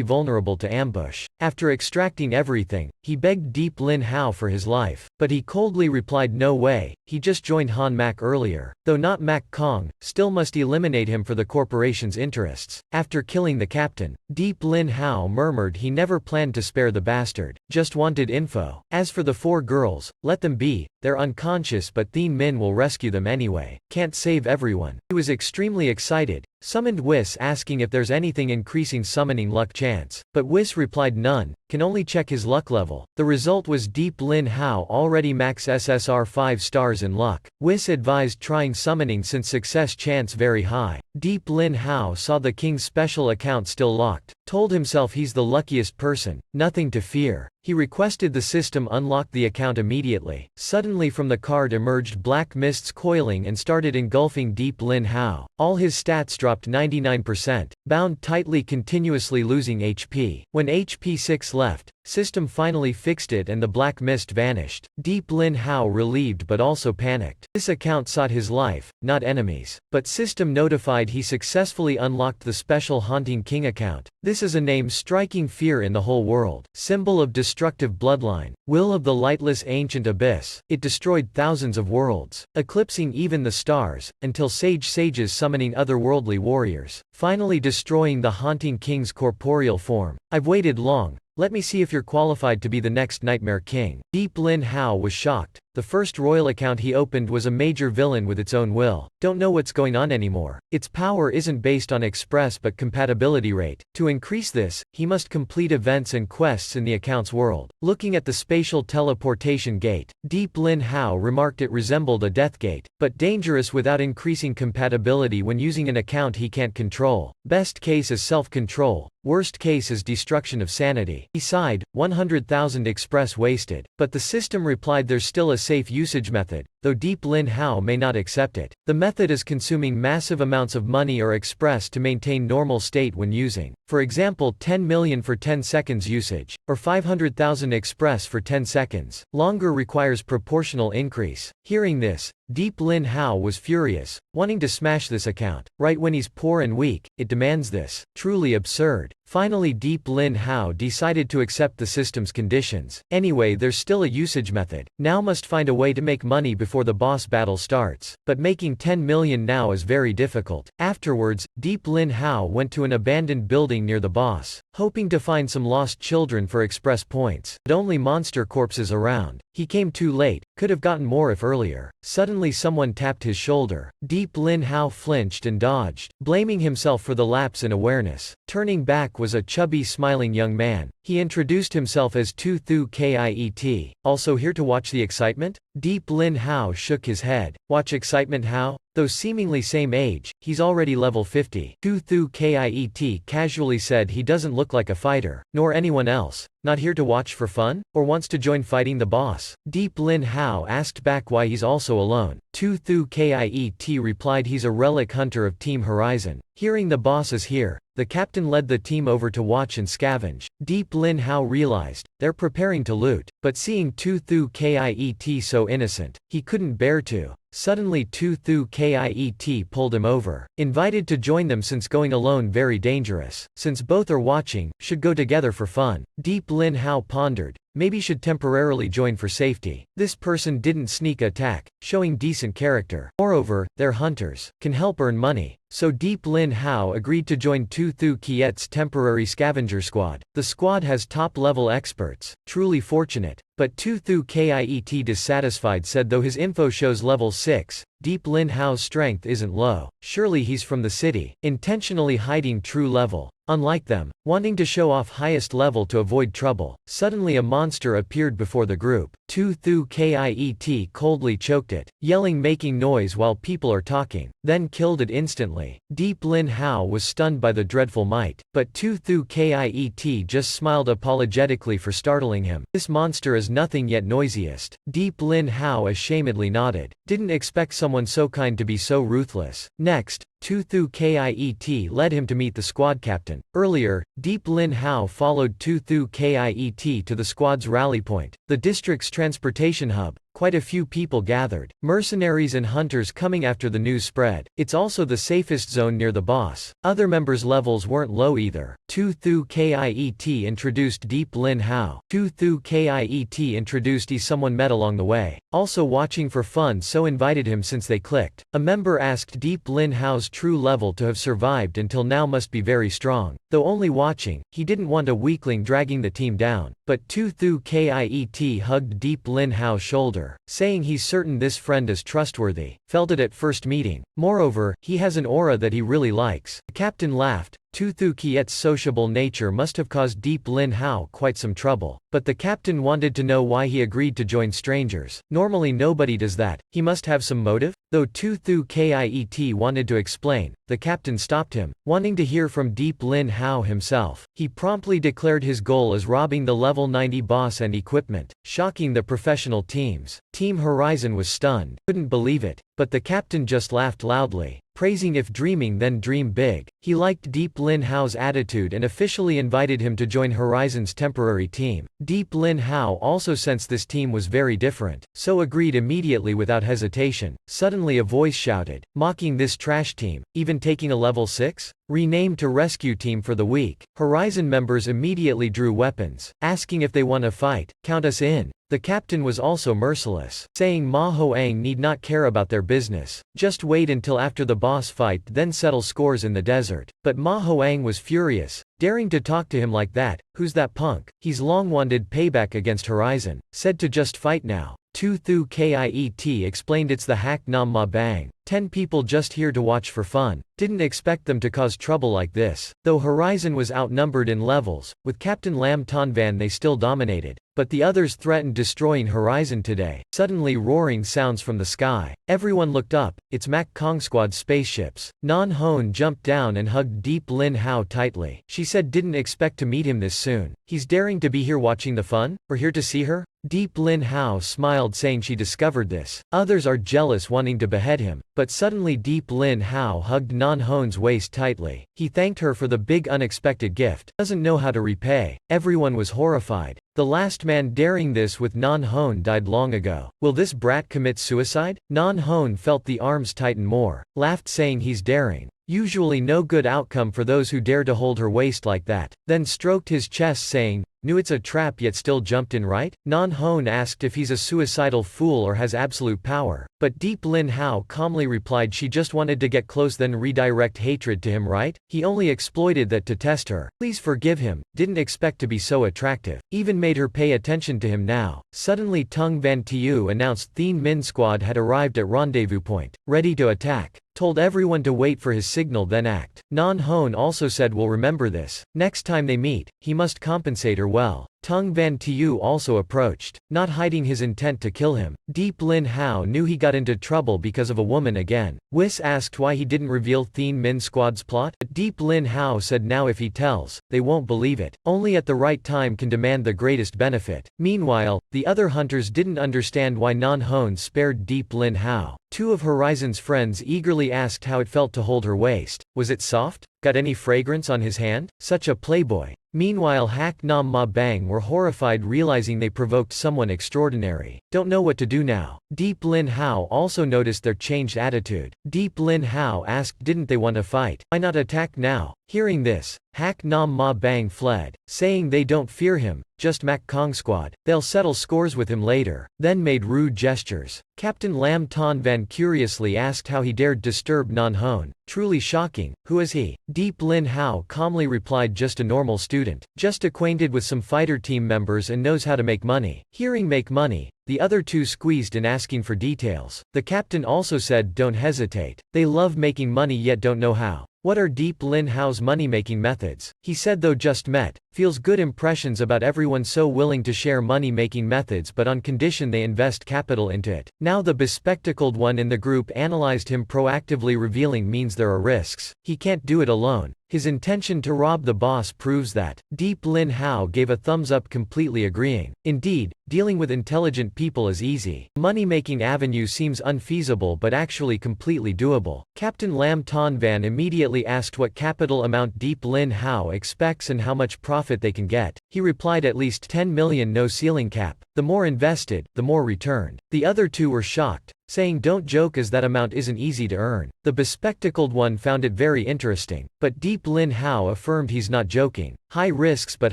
vulnerable to ambush. After extracting everything, he begged Deep Lin Hao for his life. But he coldly replied no way, he just joined Han Mak earlier. Though not Mak Kong, still must eliminate him for the corporation's interests. After killing the captain, Deep Lin Hao murmured he never planned to spare the bastard, just wanted info. As for the four girls, let them be, they're unconscious but Thien Min will rescue them anyway. Can't save everyone. He was extremely excited, summoned Whis asking if there's anything increasing summoning luck chance. But Whis replied none, can only check his luck level. The result was Deep Lin Hao already max SSR 5 stars in luck. Whis advised trying summoning since success chance very high. Deep Lin Hao saw the king's special account still locked, told himself he's the luckiest person, nothing to fear. He requested the system unlock the account immediately. Suddenly from the card emerged black mists coiling and started engulfing Deep Lin Hao. All his stats dropped 99%, bound tightly continuously losing HP. When HP 6 left. System finally fixed it and the black mist vanished. Deep Lin Hao relieved but also panicked. This account sought his life, not enemies. But system notified he successfully unlocked the special Haunting King account. This is a name striking fear in the whole world. Symbol of destructive bloodline. Will of the lightless ancient abyss. It destroyed thousands of worlds, eclipsing even the stars, until sages summoning otherworldly warriors, finally destroying the Haunting King's corporeal form. I've waited long. Let me see if you're qualified to be the next Nightmare King. Deep Lin Hao was shocked. The first royal account he opened was a major villain with its own will. Don't know what's going on anymore. Its power isn't based on express but compatibility rate. To increase this, he must complete events and quests in the account's world. Looking at the spatial teleportation gate, Deep Lin Hao remarked it resembled a death gate, but dangerous without increasing compatibility when using an account he can't control. Best case is self-control. Worst case is destruction of sanity. He sighed, 100,000 express wasted. But the system replied there's still a safe usage method, though Deep Lin Hao may not accept it. The method is consuming massive amounts of money or express to maintain normal state when using. For example, 10 million for 10 seconds usage, or 500,000 express for 10 seconds. Longer requires proportional increase. Hearing this, Deep Lin Hao was furious, wanting to smash this account. Right when he's poor and weak, it demands this. Truly absurd. Finally Deep Lin Hao decided to accept the system's conditions. Anyway, there's still a usage method. Now must find a way to make money before the boss battle starts. But making 10 million now is very difficult. Afterwards, Deep Lin Hao went to an abandoned building near the boss, hoping to find some lost children for express points. But only monster corpses around. He came too late, could have gotten more if earlier. Suddenly someone tapped his shoulder. Deep Lin Hao flinched and dodged, blaming himself for the lapse in awareness. Turning back was a chubby smiling young man. He introduced himself as Tu Thu Kiet. Also here to watch the excitement? Deep Lin Hao shook his head. Watch excitement how? Though seemingly same age, he's already level 50. Tu Thu Kiet casually said he doesn't look like a fighter, nor anyone else. Not here to watch for fun? Or wants to join fighting the boss? Deep Lin Hao asked back why he's also alone. Tu Thu Kiet replied he's a relic hunter of Team Horizon. Hearing the boss is here, the captain led the team over to watch and scavenge. Deep Lin Hao realized, they're preparing to loot, but seeing Tu Thu Kiet so innocent, he couldn't bear to. Suddenly Tu Thu Kiet pulled him over, invited to join them since going alone very dangerous. Since both are watching, should go together for fun. Deep Lin Hao pondered, maybe should temporarily join for safety. This person didn't sneak attack, showing decent character. Moreover, they're hunters, can help earn money. So Deep Lin Hao agreed to join Tu Thu Kiet's temporary scavenger squad. The squad has top-level experts, truly fortunate. But Tu Thu Kiet dissatisfied said though his info shows level 6, Deep Lin Hao's strength isn't low. Surely he's from the city, intentionally hiding true level. Unlike them, wanting to show off highest level to avoid trouble. Suddenly a monster appeared before the group. Tu Thu Kiet coldly choked it, yelling making noise while people are talking, then killed it instantly. Deep Lin Hao was stunned by the dreadful might, but Tu Thu Kiet just smiled apologetically for startling him. This monster is nothing yet noisiest. Deep Lin Hao ashamedly nodded. Didn't expect someone so kind to be so ruthless. Next, Tu Thu Kiet led him to meet the squad captain. Earlier, Deep Lin Hao followed Tu Thu Kiet to the squad's rally point, the district's transportation hub. Quite a few people gathered, mercenaries and hunters coming after the news spread. It's also the safest zone near the boss. Other members' levels weren't low either. Tu Thu Kiet introduced Deep Lin Hao. Tu Thu Kiet introduced someone met along the way, also watching for fun, so invited him since they clicked. A member asked Deep Lin Hao's true level to have survived until now must be very strong. Though only watching, he didn't want a weakling dragging the team down. But Tu Thu Kiet hugged Deep Lin Hao's shoulder, saying he's certain this friend is trustworthy. Felt it at first meeting. Moreover, he has an aura that he really likes. The captain laughed. Tu Thu Kiet's sociable nature must have caused Deep Lin Hao quite some trouble. But the captain wanted to know why he agreed to join strangers. Normally nobody does that. He must have some motive? Though Tu Thu Kiet wanted to explain, the captain stopped him, wanting to hear from Deep Lin Hao himself. He promptly declared his goal as robbing the level 90 boss and equipment, shocking the professional teams. Team Horizon was stunned, couldn't believe it. But the captain just laughed loudly. praising if dreaming then dream big. He liked Deep Lin Hao's attitude and officially invited him to join Horizon's temporary team. Deep Lin Hao also sensed this team was very different, so agreed immediately without hesitation. Suddenly a voice shouted, mocking this trash team, even taking a level 6? Renamed to Rescue Team for the week. Horizon members immediately drew weapons, asking if they want to fight. Count us in. The captain was also merciless, saying Ma Hoang need not care about their business, just wait until after the boss fight then settle scores in the desert. But Ma Hoang was furious, daring to talk to him like that. Who's that punk? He's long wanted payback against Horizon, said to just fight now. Tu Thu Kiet explained it's the Hak Nam Ma Bang. 10 people just here to watch for fun. Didn't expect them to cause trouble like this. Though Horizon was outnumbered in levels, with Captain Lam Tonvan they still dominated. But the others threatened destroying Horizon today. Suddenly roaring sounds from the sky. Everyone looked up. It's Mac Kong Squad spaceships. Non Hone jumped down and hugged Deep Lin Hao tightly. She said didn't expect to meet him this soon. He's daring to be here watching the fun? Or here to see her? Deep Lin Hao smiled saying she discovered this. Others are jealous wanting to behead him. But suddenly Deep Lin Hao hugged Non Hone's waist tightly. He thanked her for the big unexpected gift. Doesn't know how to repay. Everyone was horrified. The last man daring this with Non Hone died long ago. Will this brat commit suicide? Non Hone felt the arms tighten more, laughed saying he's daring. Usually no good outcome for those who dare to hold her waist like that. Then stroked his chest saying, knew it's a trap yet still jumped in, right? Non Hone asked if he's a suicidal fool or has absolute power. But Deep Lin Hao calmly replied she just wanted to get close then redirect hatred to him, right? He only exploited that to test her. Please forgive him, didn't expect to be so attractive. Even made her pay attention to him now. Suddenly Tung Van Tiu announced Thien Min Squad had arrived at rendezvous point, ready to attack. Told everyone to wait for his signal then act. Non Hone also said we'll remember this. Next time they meet, he must compensate her well. Tung Van Tiu also approached, not hiding his intent to kill him. Deep Lin Hao knew he got into trouble because of a woman again. Whis asked why he didn't reveal Thien Min Squad's plot. Deep Lin Hao said now if he tells, they won't believe it. Only at the right time can demand the greatest benefit. Meanwhile, the other hunters didn't understand why Non Hone spared Deep Lin Hao. Two of Horizon's friends eagerly asked how it felt to hold her waist. Was it soft? Got any fragrance on his hand? Such a playboy. Meanwhile Hak Nam Ma Bang were horrified realizing they provoked someone extraordinary. Don't know what to do now. Deep Lin Hao also noticed their changed attitude. Deep Lin Hao asked didn't they want to fight? Why not attack now? Hearing this, Hak Nam Ma Bang fled, saying they don't fear him, just Mac Kong Squad. They'll settle scores with him later. Then made rude gestures. Captain Lam Ton Van curiously asked how he dared disturb Non Hone. Truly shocking. Who is he? Deep Lin Hao calmly replied just a normal student. Just acquainted with some fighter team members and knows how to make money. Hearing make money, the other two squeezed in asking for details. The captain also said don't hesitate. They love making money yet don't know how. What are Deep Lin Hao's money-making methods? He said though just met, feels good impressions about everyone so willing to share money-making methods but on condition they invest capital into it. Now the bespectacled one in the group analyzed him proactively revealing means there are risks. He can't do it alone. His intention to rob the boss proves that. Deep Lin Hao gave a thumbs up completely agreeing. Indeed, dealing with intelligent people is easy. Money-making avenue seems unfeasible but actually completely doable. Captain Lam Ton Van immediately asked what capital amount Deep Lin Hao expects and how much profit they can get. He replied at least 10 million, no ceiling cap. The more invested, the more returned. The other two were shocked, saying don't joke as that amount isn't easy to earn. The bespectacled one found it very interesting, but Deep Lin Hao affirmed he's not joking. High risks but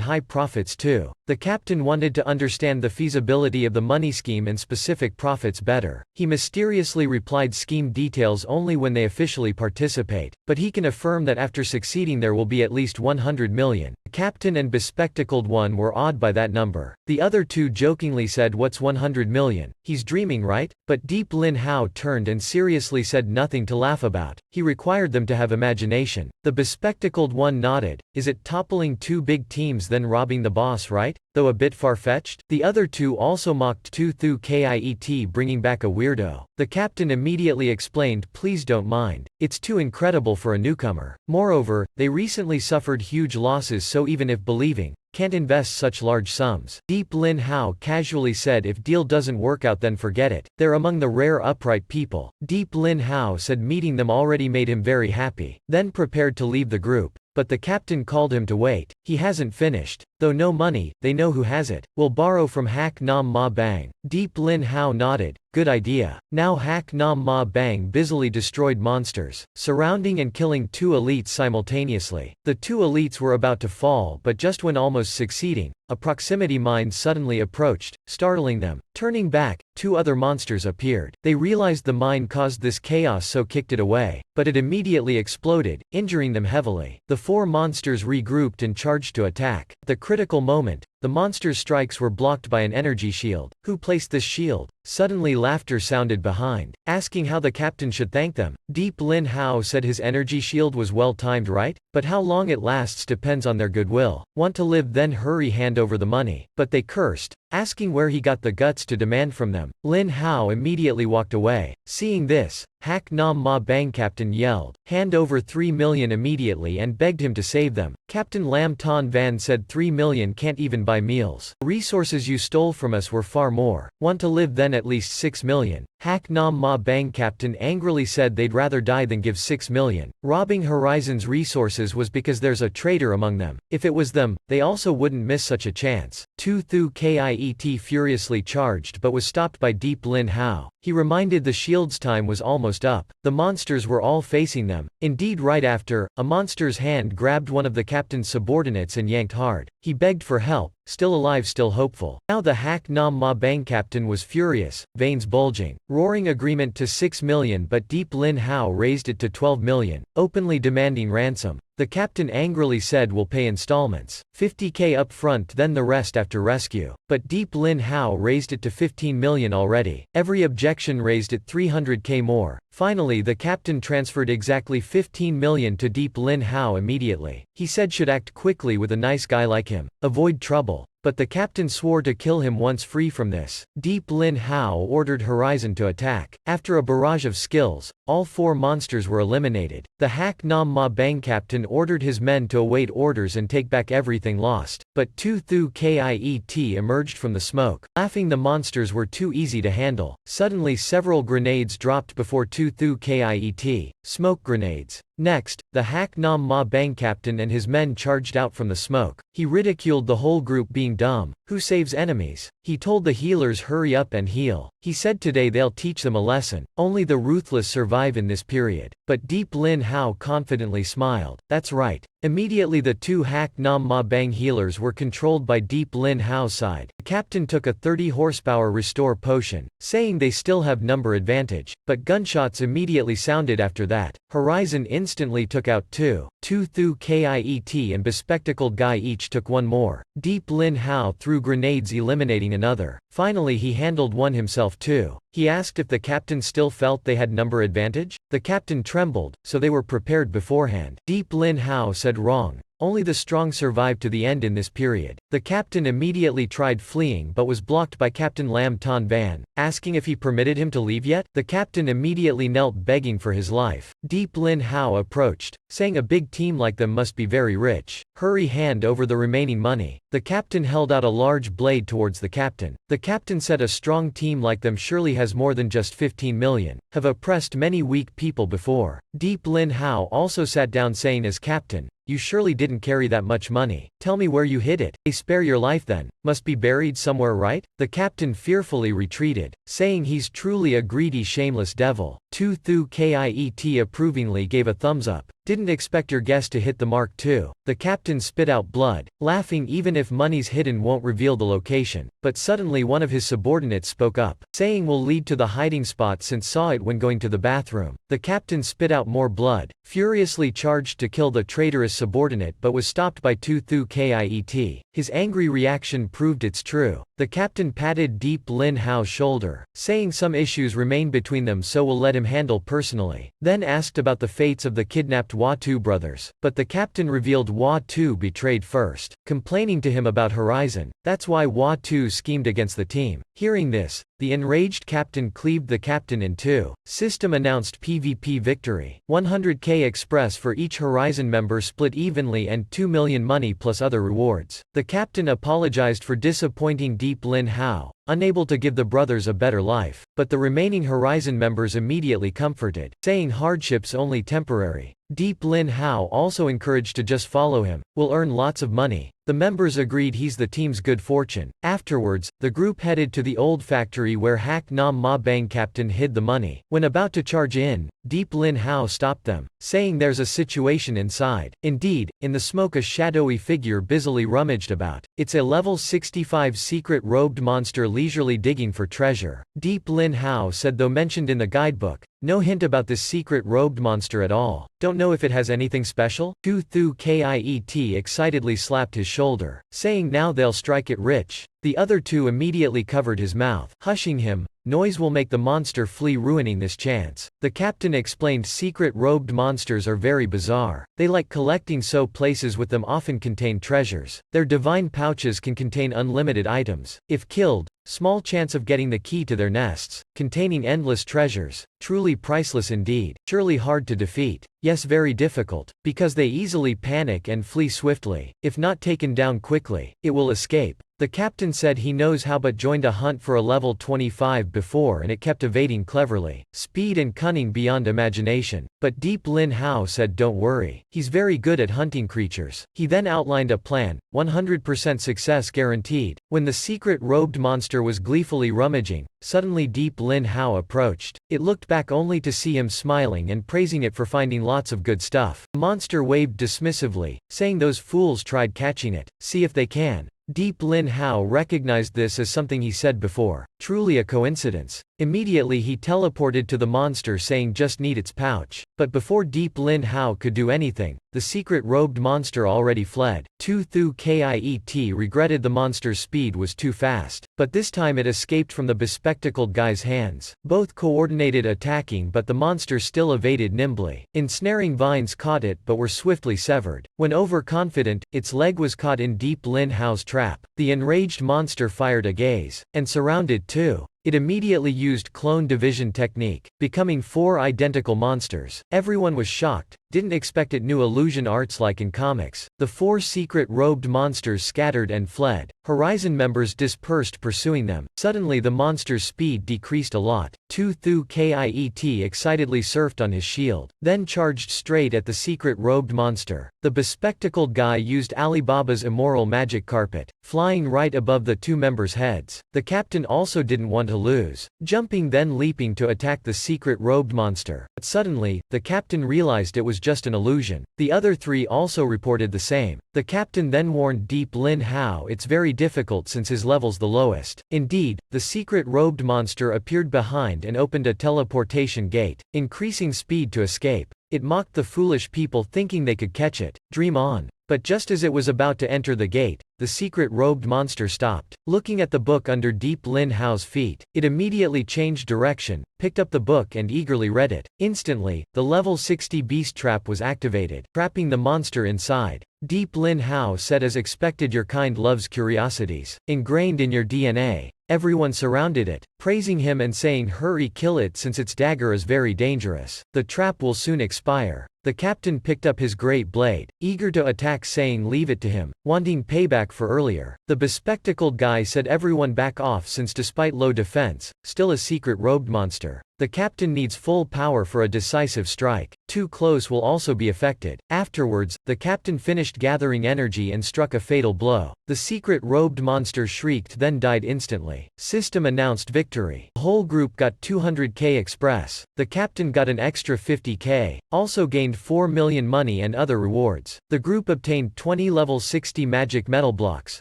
high profits too. The captain wanted to understand the feasibility of the money scheme and specific profits better. He mysteriously replied scheme details only when they officially participate, but he can affirm that after succeeding there will be at least 100 million. The captain and bespectacled one were awed by that number. The other two jokingly said what's 100 million? He's dreaming, right? But Deep Lin Hao turned and seriously said nothing to laugh about. He required them to have imagination. The bespectacled one nodded. Is it toppling two big teams then robbing the boss, right? right? Though a bit far-fetched? The other two also mocked Tu Thu Kiet, bringing back a weirdo. The captain immediately explained, please don't mind. It's too incredible for a newcomer. Moreover, they recently suffered huge losses, so even if believing, can't invest such large sums. Deep Lin Hao casually said, if deal doesn't work out then forget it. They're among the rare upright people. Deep Lin Hao said meeting them already made him very happy. Then prepared to leave the group. But the captain called him to wait. He hasn't finished. Though no money, they know who has it. We'll borrow from Hak Nam Ma Bang. Deep Lin Hao nodded. Good idea. Now Hak Nam Ma Bang busily destroyed monsters, surrounding and killing two elites simultaneously. The two elites were about to fall, but just when almost succeeding, a proximity mine suddenly approached, startling them. Turning back, two other monsters appeared. They realized the mine caused this chaos, so kicked it away, but it immediately exploded, injuring them heavily. The four monsters regrouped and charged to attack. At the critical moment, the monsters' strikes were blocked by an energy shield. Who placed this shield? Suddenly laughter sounded behind, asking how the captain should thank them. Deep Lin Hao said his energy shield was well timed, right? But how long it lasts depends on their goodwill. Want to live, then hurry, hand over the money. But they cursed, asking where he got the guts to demand from them. Lin Hao immediately walked away. Seeing this, Hak Nam Ma Bang captain yelled, hand over 3 million immediately, and begged him to save them. Captain Lam Ton Van said 3 million can't even buy meals. The resources you stole from us were far more. Want to live, then at least 6 million. Hak Nam Ma Bang captain angrily said they'd rather die than give 6 million. Robbing Horizon's resources was because there's a traitor among them. If it was them, they also wouldn't miss such a chance. Tu Thu Kiet furiously charged but was stopped by Deep Lin Hao. He reminded the shield's time was almost up. The monsters were all facing them. Indeed, right after, a monster's hand grabbed one of the captain's subordinates and yanked hard. He begged for help, still alive, still hopeful. Now the Hak Nam Ma Bang captain was furious, veins bulging, roaring agreement to 6 million, but Deep Lin Hao raised it to 12 million, openly demanding ransom. The captain angrily said we'll pay installments, 50k up front, then the rest after rescue. But Deep Lin Hao raised it to 15 million already. Every objection raised it 300k more. Finally the captain transferred exactly 15 million to Deep Lin Hao immediately. He said should act quickly with a nice guy like him, avoid trouble. But the captain swore to kill him once free from this. Deep Lin Hao ordered Horizon to attack. After a barrage of skills, all four monsters were eliminated. The Hak Nam Ma Bang captain ordered his men to await orders and take back everything lost. But Tu Thu Kiet emerged from the smoke. Laughing, the monsters were too easy to handle. Suddenly several grenades dropped before Tu Thu Kiet. Smoke grenades. Next, the Hak Nam Ma Bang captain and his men charged out from the smoke. He ridiculed the whole group being dumb. Who saves enemies? He told the healers hurry up and heal. He said today they'll teach them a lesson. Only the ruthless survive in this period. But Deep Lin Hao confidently smiled. That's right. Immediately the two Hak Nam Ma Bang healers were controlled by Deep Lin Hao's side. The captain took a 30 horsepower restore potion, saying they still have number advantage. But gunshots immediately sounded after that. Horizon instantly took out two. Tu Thu Kiet and bespectacled guy each took one more. Deep Lin Hao threw grenades eliminating another. Finally he handled one himself too. He asked if the captain still felt they had number advantage. The captain trembled, so they were prepared beforehand. Deep Lin Hao said wrong. Only the strong survived to the end in this period. The captain immediately tried fleeing but was blocked by Captain Lam Ton Van, asking if he permitted him to leave yet. The captain immediately knelt begging for his life. Deep Lin Hao approached, saying a big team like them must be very rich. Hurry, hand over the remaining money. The captain held out a large blade towards the captain. The captain said a strong team like them surely has more than just 15 million. Have oppressed many weak people before. Deep Lin Hao also sat down saying as captain, you surely didn't carry that much money. Tell me where you hid it. They spare your life then. Must be buried somewhere, right? The captain fearfully retreated, saying he's truly a greedy, shameless devil. Tu Thu Kiet approvingly gave a thumbs up. Didn't expect your guess to hit the mark too. The captain spit out blood, laughing even if money's hidden won't reveal the location. But suddenly one of his subordinates spoke up, saying will lead to the hiding spot since saw it when going to the bathroom. The captain spit out more blood, furiously charged to kill the traitorous subordinate but was stopped by Tu Thu Kiet. His angry reaction proved it's true. The captain patted Deep Lin Hao's shoulder, saying some issues remain between them so we'll let him handle personally, then asked about the fates of the kidnapped Hua-Tu brothers, but the captain revealed Hua-Tu betrayed first, complaining to him about Horizon. That's why Hua-Tu schemed against the team. Hearing this, the enraged captain cleaved the captain in two. System announced PvP victory. 100k express for each Horizon member split evenly and 2 million money plus other rewards. The captain apologized for disappointing Deep Lin Hao, unable to give the brothers a better life, but the remaining Horizon members immediately comforted, saying hardships only temporary. Deep Lin Hao also encouraged to just follow him, we'll earn lots of money. The members agreed he's the team's good fortune. Afterwards, the group headed to the old factory where Hak Nam Ma Bang captain hid the money. When about to charge in, Deep Lin Hao stopped them, saying there's a situation inside. Indeed, in the smoke a shadowy figure busily rummaged about. It's a level 65 secret robed monster leisurely digging for treasure. Deep Lin Hao said though mentioned in the guidebook, no hint about this secret robed monster at all. Don't know if it has anything special? Tu Thu Kiet excitedly slapped his shoulder, saying now they'll strike it rich. The other two immediately covered his mouth, hushing him. Noise will make the monster flee, ruining this chance. The captain explained secret robed monsters are very bizarre. They like collecting, so places with them often contain treasures. Their divine pouches can contain unlimited items. If killed, small chance of getting the key to their nests, containing endless treasures. Truly priceless indeed. Surely hard to defeat. Yes, very difficult, because they easily panic and flee swiftly. If not taken down quickly, it will escape. The captain said he knows how but joined a hunt for a level 25 before and it kept evading cleverly. Speed and cunning beyond imagination. But Deep Lin Hao said don't worry, he's very good at hunting creatures. He then outlined a plan, 100% success guaranteed. When the secret robed monster was gleefully rummaging, suddenly Deep Lin Hao approached. It looked back only to see him smiling and praising it for finding lots of good stuff. The monster waved dismissively, saying those fools tried catching it, see if they can. Deep Lin Hao recognized this as something he said before. Truly a coincidence. Immediately he teleported to the monster saying just need its pouch. But before Deep Lin Hao could do anything, the secret robed monster already fled. Tu Thu Kiet regretted the monster's speed was too fast. But this time it escaped from the bespectacled guy's hands. Both coordinated attacking but the monster still evaded nimbly. Ensnaring vines caught it but were swiftly severed. When overconfident, its leg was caught in Deep Lin Hao's trap. The enraged monster fired a gaze, and surrounded two. It immediately used clone division technique, becoming 4 identical monsters. Everyone was shocked, didn't expect it, knew illusion arts like in comics. The 4 secret robed monsters scattered and fled. Horizon members dispersed pursuing them. Suddenly the monster's speed decreased a lot. Tu Thu Kiet excitedly surfed on his shield, then charged straight at the secret robed monster. The bespectacled guy used Alibaba's immoral magic carpet, flying right above the 2 members' heads. The captain also didn't want to lose, jumping then leaping to attack the secret robed monster. But suddenly, the captain realized it was just an illusion. The other 3 also reported the same. The captain then warned Deep Lin Hao it's very difficult since his level's the lowest. Indeed, the secret robed monster appeared behind and opened a teleportation gate, increasing speed to escape. It mocked the foolish people thinking they could catch it. Dream on. But just as it was about to enter the gate, the secret robed monster stopped. Looking at the book under Deep Lin Hao's feet, it immediately changed direction, picked up the book and eagerly read it. Instantly, the level 60 beast trap was activated, trapping the monster inside. Deep Lin Hao said as expected your kind loves curiosities. Ingrained in your DNA. Everyone surrounded it, praising him and saying hurry kill it since its dagger is very dangerous. The trap will soon expire. The captain picked up his great blade, eager to attack saying leave it to him, wanting payback for earlier. The bespectacled guy said everyone back off since despite low defense, still a secret robed monster. The captain needs full power for a decisive strike. Too close will also be affected. Afterwards, the captain finished gathering energy and struck a fatal blow. The secret robed monster shrieked then died instantly. System announced victory. The whole group got 200k express. The captain got an extra 50k, also gained 4 million money and other rewards. The group obtained 20 level 60 magic metal blocks,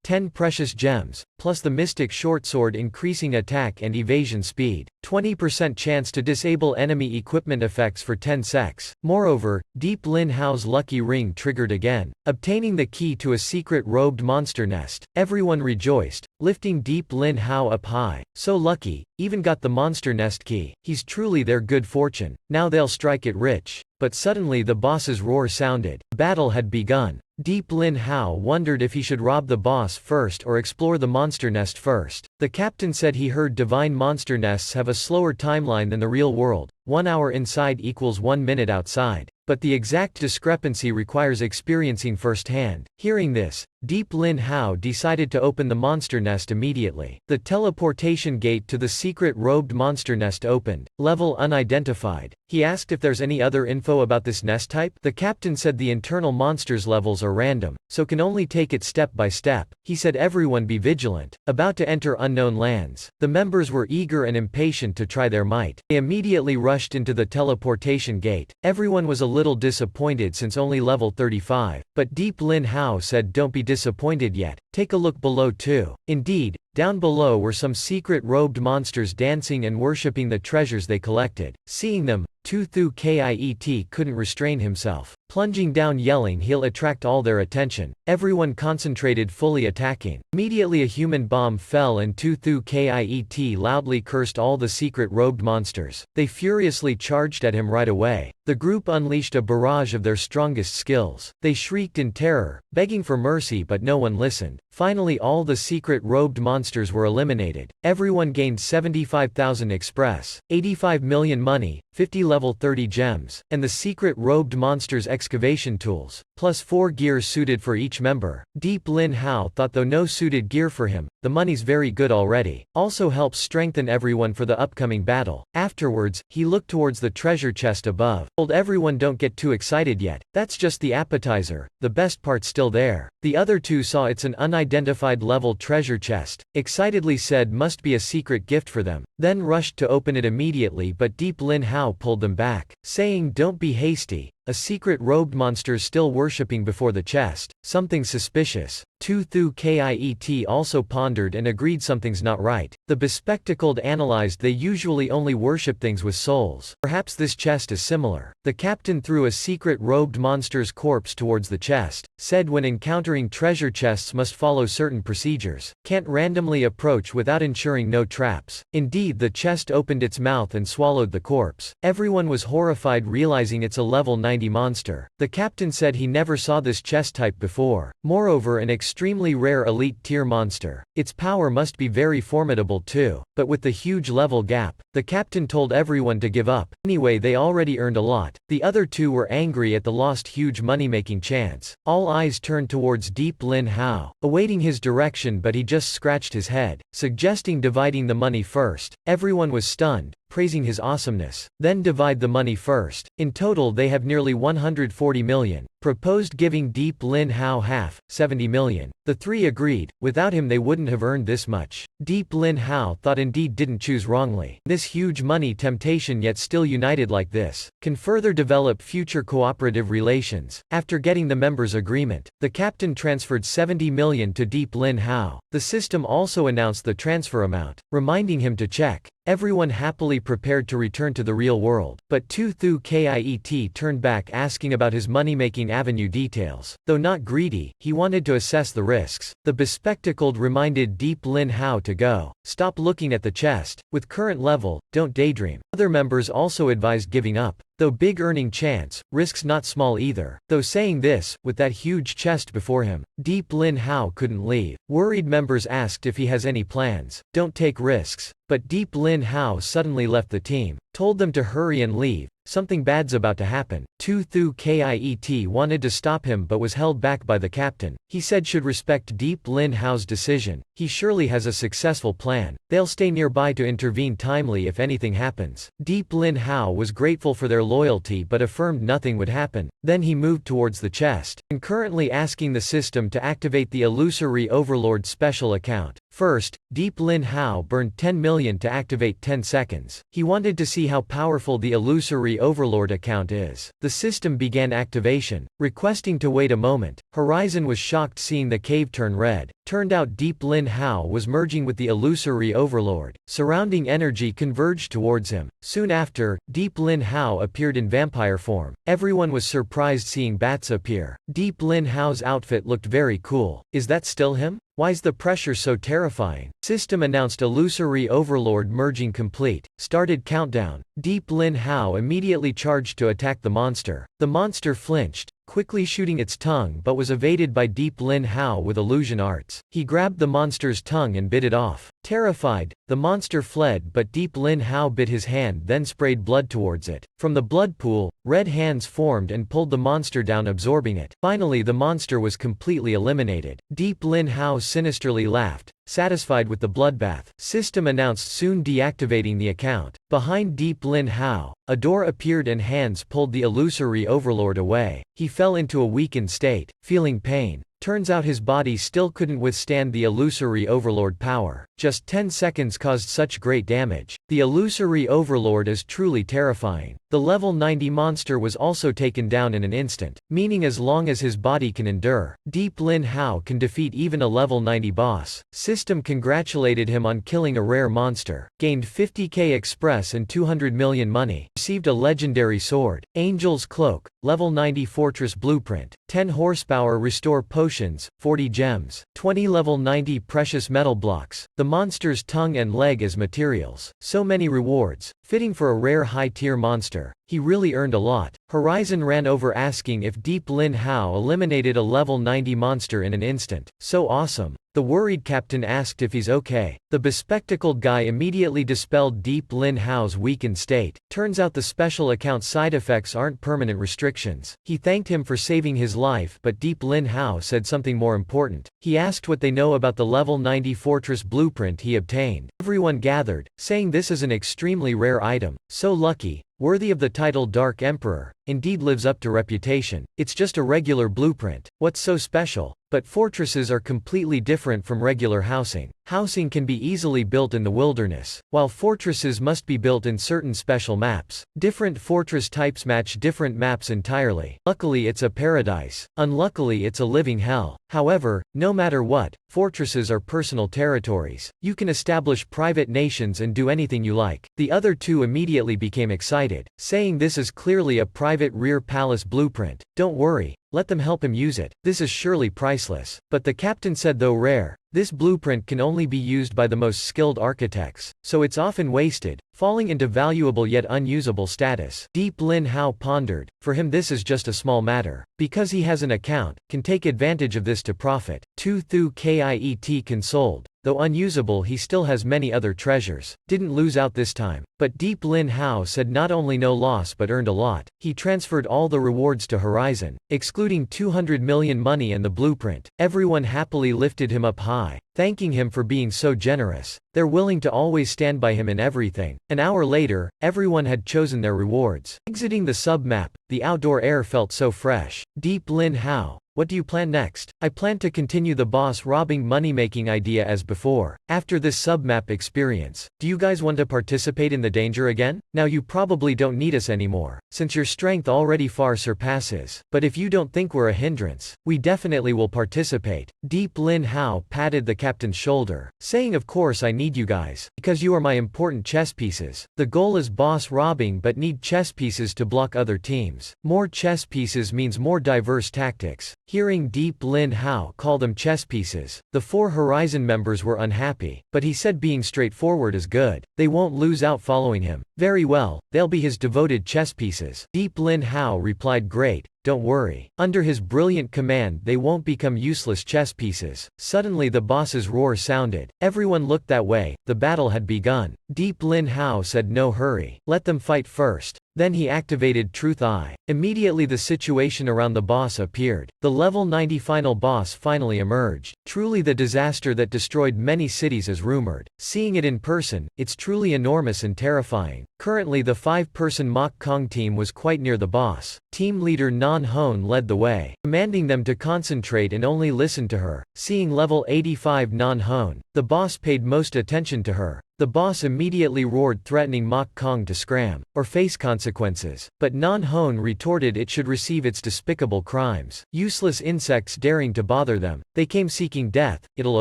10 precious gems, plus the mystic short sword increasing attack and evasion speed, 20% chance chance to disable enemy equipment effects for 10 secs. Moreover, Deep Lin Hao's lucky ring triggered again, obtaining the key to a secret robed monster nest. Everyone rejoiced, lifting Deep Lin Hao up high. So lucky, even got the monster nest key. He's truly their good fortune. Now they'll strike it rich. But suddenly the boss's roar sounded. Battle had begun. Deep Lin Hao wondered if he should rob the boss first or explore the monster nest first. The captain said he heard divine monster nests have a slower timeline than the real world. 1 hour inside equals 1 minute outside. But the exact discrepancy requires experiencing firsthand. Hearing this, Deep Lin Hao decided to open the monster nest immediately. The teleportation gate to the secret robed monster nest opened. Level unidentified. He asked if there's any other info about this nest type. The captain said the internal monsters levels are random, so can only take it step by step. He said everyone be vigilant. About to enter unknown lands. The members were eager and impatient to try their might. They immediately rushed into the teleportation gate. Everyone was a little disappointed since only level 35, but Deep Lin Hao said don't be disappointed yet. Take a look below too. Indeed, down below were some secret robed monsters dancing and worshipping the treasures they collected. Seeing them, Tu Thu Kiet couldn't restrain himself. Plunging down yelling he'll attract all their attention. Everyone concentrated fully attacking. Immediately a human bomb fell and Tu Thu Kiet loudly cursed all the secret robed monsters. They furiously charged at him right away. The group unleashed a barrage of their strongest skills. They shrieked in terror, begging for mercy but no one listened. Finally all the secret robed monsters were eliminated. Everyone gained 75,000 express, 85 million money, 50 level 30 gems, and the secret robed monsters excavation tools, plus 4 gears suited for each member. Deep Lin Hao thought though no suited gear for him, the money's very good already. Also helps strengthen everyone for the upcoming battle. Afterwards, he looked towards the treasure chest above. Told everyone don't get too excited yet, that's just the appetizer, the best part's still there. The other two saw it's an unidentified level treasure chest, excitedly said must be a secret gift for them, then rushed to open it immediately but Deep Lin Hao pulled them back, saying don't be hasty. A secret robed monster still worshipping before the chest. Something suspicious. Tu Thu Kiet also pondered and agreed something's not right. The bespectacled analyzed they usually only worship things with souls. Perhaps this chest is similar. The captain threw a secret robed monster's corpse towards the chest. Said when encountering treasure chests must follow certain procedures. Can't randomly approach without ensuring no traps. Indeed the chest opened its mouth and swallowed the corpse. Everyone was horrified realizing it's a level 90 monster. The captain said he never saw this chest type before. Moreover an extremely rare elite tier monster. Its power must be very formidable too. But with the huge level gap, the captain told everyone to give up. Anyway they already earned a lot. The other two were angry at the lost huge money-making chance. All eyes turned towards Deep Lin Hao, awaiting his direction but he just scratched his head, suggesting dividing the money first. Everyone was stunned, praising his awesomeness. Then divide the money first. In total they have nearly 140 million. Proposed giving Deep Lin Hao half, 70 million. The three agreed, without him they wouldn't have earned this much. Deep Lin Hao thought indeed didn't choose wrongly. This huge money temptation yet still united like this, can further develop future cooperative relations. After getting the members' agreement, the captain transferred 70 million to Deep Lin Hao. The system also announced the transfer amount, reminding him to check. Everyone happily prepared to return to the real world, but Tu Thu Kiet turned back asking about his money-making avenue details. Though not greedy, he wanted to assess the risks. The bespectacled reminded Deep Lin Hao to go. Stop looking at the chest. With current level, don't daydream. Other members also advised giving up. Though big earning chance, risks not small either. Though saying this, with that huge chest before him, Deep Lin Hao couldn't leave. Worried members asked if he has any plans. Don't take risks. But Deep Lin Hao suddenly left the team, told them to hurry and leave. Something bad's about to happen. Tu Thu Kiet wanted to stop him but was held back by the captain. He said should respect Deep Lin Hao's decision. He surely has a successful plan. They'll stay nearby to intervene timely if anything happens. Deep Lin Hao was grateful for their loyalty but affirmed nothing would happen. Then he moved towards the chest, concurrently asking the system to activate the Illusory Overlord special account. First, Deep Lin Hao burned 10 million to activate 10 seconds. He wanted to see how powerful the Illusory Overlord account is. The system began activation, requesting to wait a moment. Horizon was shocked seeing the cave turn red. Turned out Deep Lin Hao was merging with the Illusory overlord. Surrounding energy converged towards him. Soon after, Deep Lin Hao appeared in vampire form. Everyone was surprised seeing bats appear. Deep Lin Hao's outfit looked very cool. Is that still him? Why's the pressure so terrifying? System announced illusory overlord merging complete. Started countdown. Deep Lin Hao immediately charged to attack the monster. The monster flinched, quickly shooting its tongue, but was evaded by Deep Lin Hao with illusion arts. He grabbed the monster's tongue and bit it off. Terrified, the monster fled, but Deep Lin Hao bit his hand, then sprayed blood towards it. From the blood pool, red hands formed and pulled the monster down, absorbing it. Finally, the monster was completely eliminated. Deep Lin Hao sinisterly laughed, satisfied with the bloodbath. System announced soon deactivating the account. Behind Deep Lin Hao, a door appeared and hands pulled the illusory overlord away. He fell into a weakened state, feeling pain. Turns out his body still couldn't withstand the illusory overlord power. Just 10 seconds caused such great damage. The illusory overlord is truly terrifying. The level 90 monster was also taken down in an instant, meaning as long as his body can endure, Deep Lin Hao can defeat even a level 90 boss. System congratulated him on killing a rare monster. Gained 50k express and 200 million money. Received a legendary sword, Angel's Cloak, level 90 fortress blueprint, 10 horsepower restore potions, 40 gems, 20 level 90 precious metal blocks, the monster's tongue and leg as materials. So many rewards, fitting for a rare high-tier monster. He really earned a lot. Horizon ran over asking if Deep Lin Hao eliminated a level 90 monster in an instant. So awesome. The worried captain asked if he's okay. The bespectacled guy immediately dispelled Deep Lin Hao's weakened state. Turns out the special account side effects aren't permanent restrictions. He thanked him for saving his life, but Deep Lin Hao said something more important. He asked what they know about the level 90 fortress blueprint he obtained. Everyone gathered, saying this is an extremely rare item. So lucky. Worthy of the title Dark Emperor, indeed lives up to reputation. It's just a regular blueprint. What's so special? But fortresses are completely different from regular housing. Housing can be easily built in the wilderness, while fortresses must be built in certain special maps. Different fortress types match different maps entirely. Luckily it's a paradise. Unluckily it's a living hell. However, no matter what, fortresses are personal territories. You can establish private nations and do anything you like. The other two immediately became excited, saying this is clearly a private rear palace blueprint. Don't worry. Let them help him use it. This is surely priceless. But the captain said though rare, this blueprint can only be used by the most skilled architects, so it's often wasted, falling into valuable yet unusable status. Deep Lin Hao pondered. For him this is just a small matter. Because he has an account, can take advantage of this to profit. 2 Thu Kiet consoled. Though unusable he still has many other treasures. Didn't lose out this time. But Deep Lin Hao said not only no loss but earned a lot. He transferred all the rewards to Horizon, excluding 200 million money and the blueprint. Everyone happily lifted him up high, thanking him for being so generous. They're willing to always stand by him in everything. An hour later, everyone had chosen their rewards. Exiting the sub-map, the outdoor air felt so fresh. Deep Lin Hao. What do you plan next? I plan to continue the boss robbing money-making idea as before. After this sub-map experience, do you guys want to participate in the danger again? Now you probably don't need us anymore, since your strength already far surpasses. But if you don't think we're a hindrance, we definitely will participate. Deep Lin Hao patted the captain's shoulder, saying of course I need you guys, because you are my important chess pieces. The goal is boss robbing but need chess pieces to block other teams. More chess pieces means more diverse tactics. Hearing Deep Lin Hao call them chess pieces, the 4 Horizon members were unhappy, but he said being straightforward is good. They won't lose out following him. Very well, they'll be his devoted chess pieces. Deep Lin Hao replied great. Don't worry. Under his brilliant command they won't become useless chess pieces. Suddenly the boss's roar sounded. Everyone looked that way. The battle had begun. Deep Lin Hao said no hurry. Let them fight first. Then he activated Truth Eye. Immediately the situation around the boss appeared. The level 90 final boss finally emerged. Truly the disaster that destroyed many cities as rumored. Seeing it in person, it's truly enormous and terrifying. Currently the 5-person Mok Kong team was quite near the boss. Team leader Nan Hone led the way, commanding them to concentrate and only listen to her. Seeing level 85 Nan Hone, the boss paid most attention to her. The boss immediately roared threatening Mok Kong to scram, or face consequences. But Nan Hone retorted it should receive its despicable crimes. Useless insects daring to bother them. They came seeking death, it'll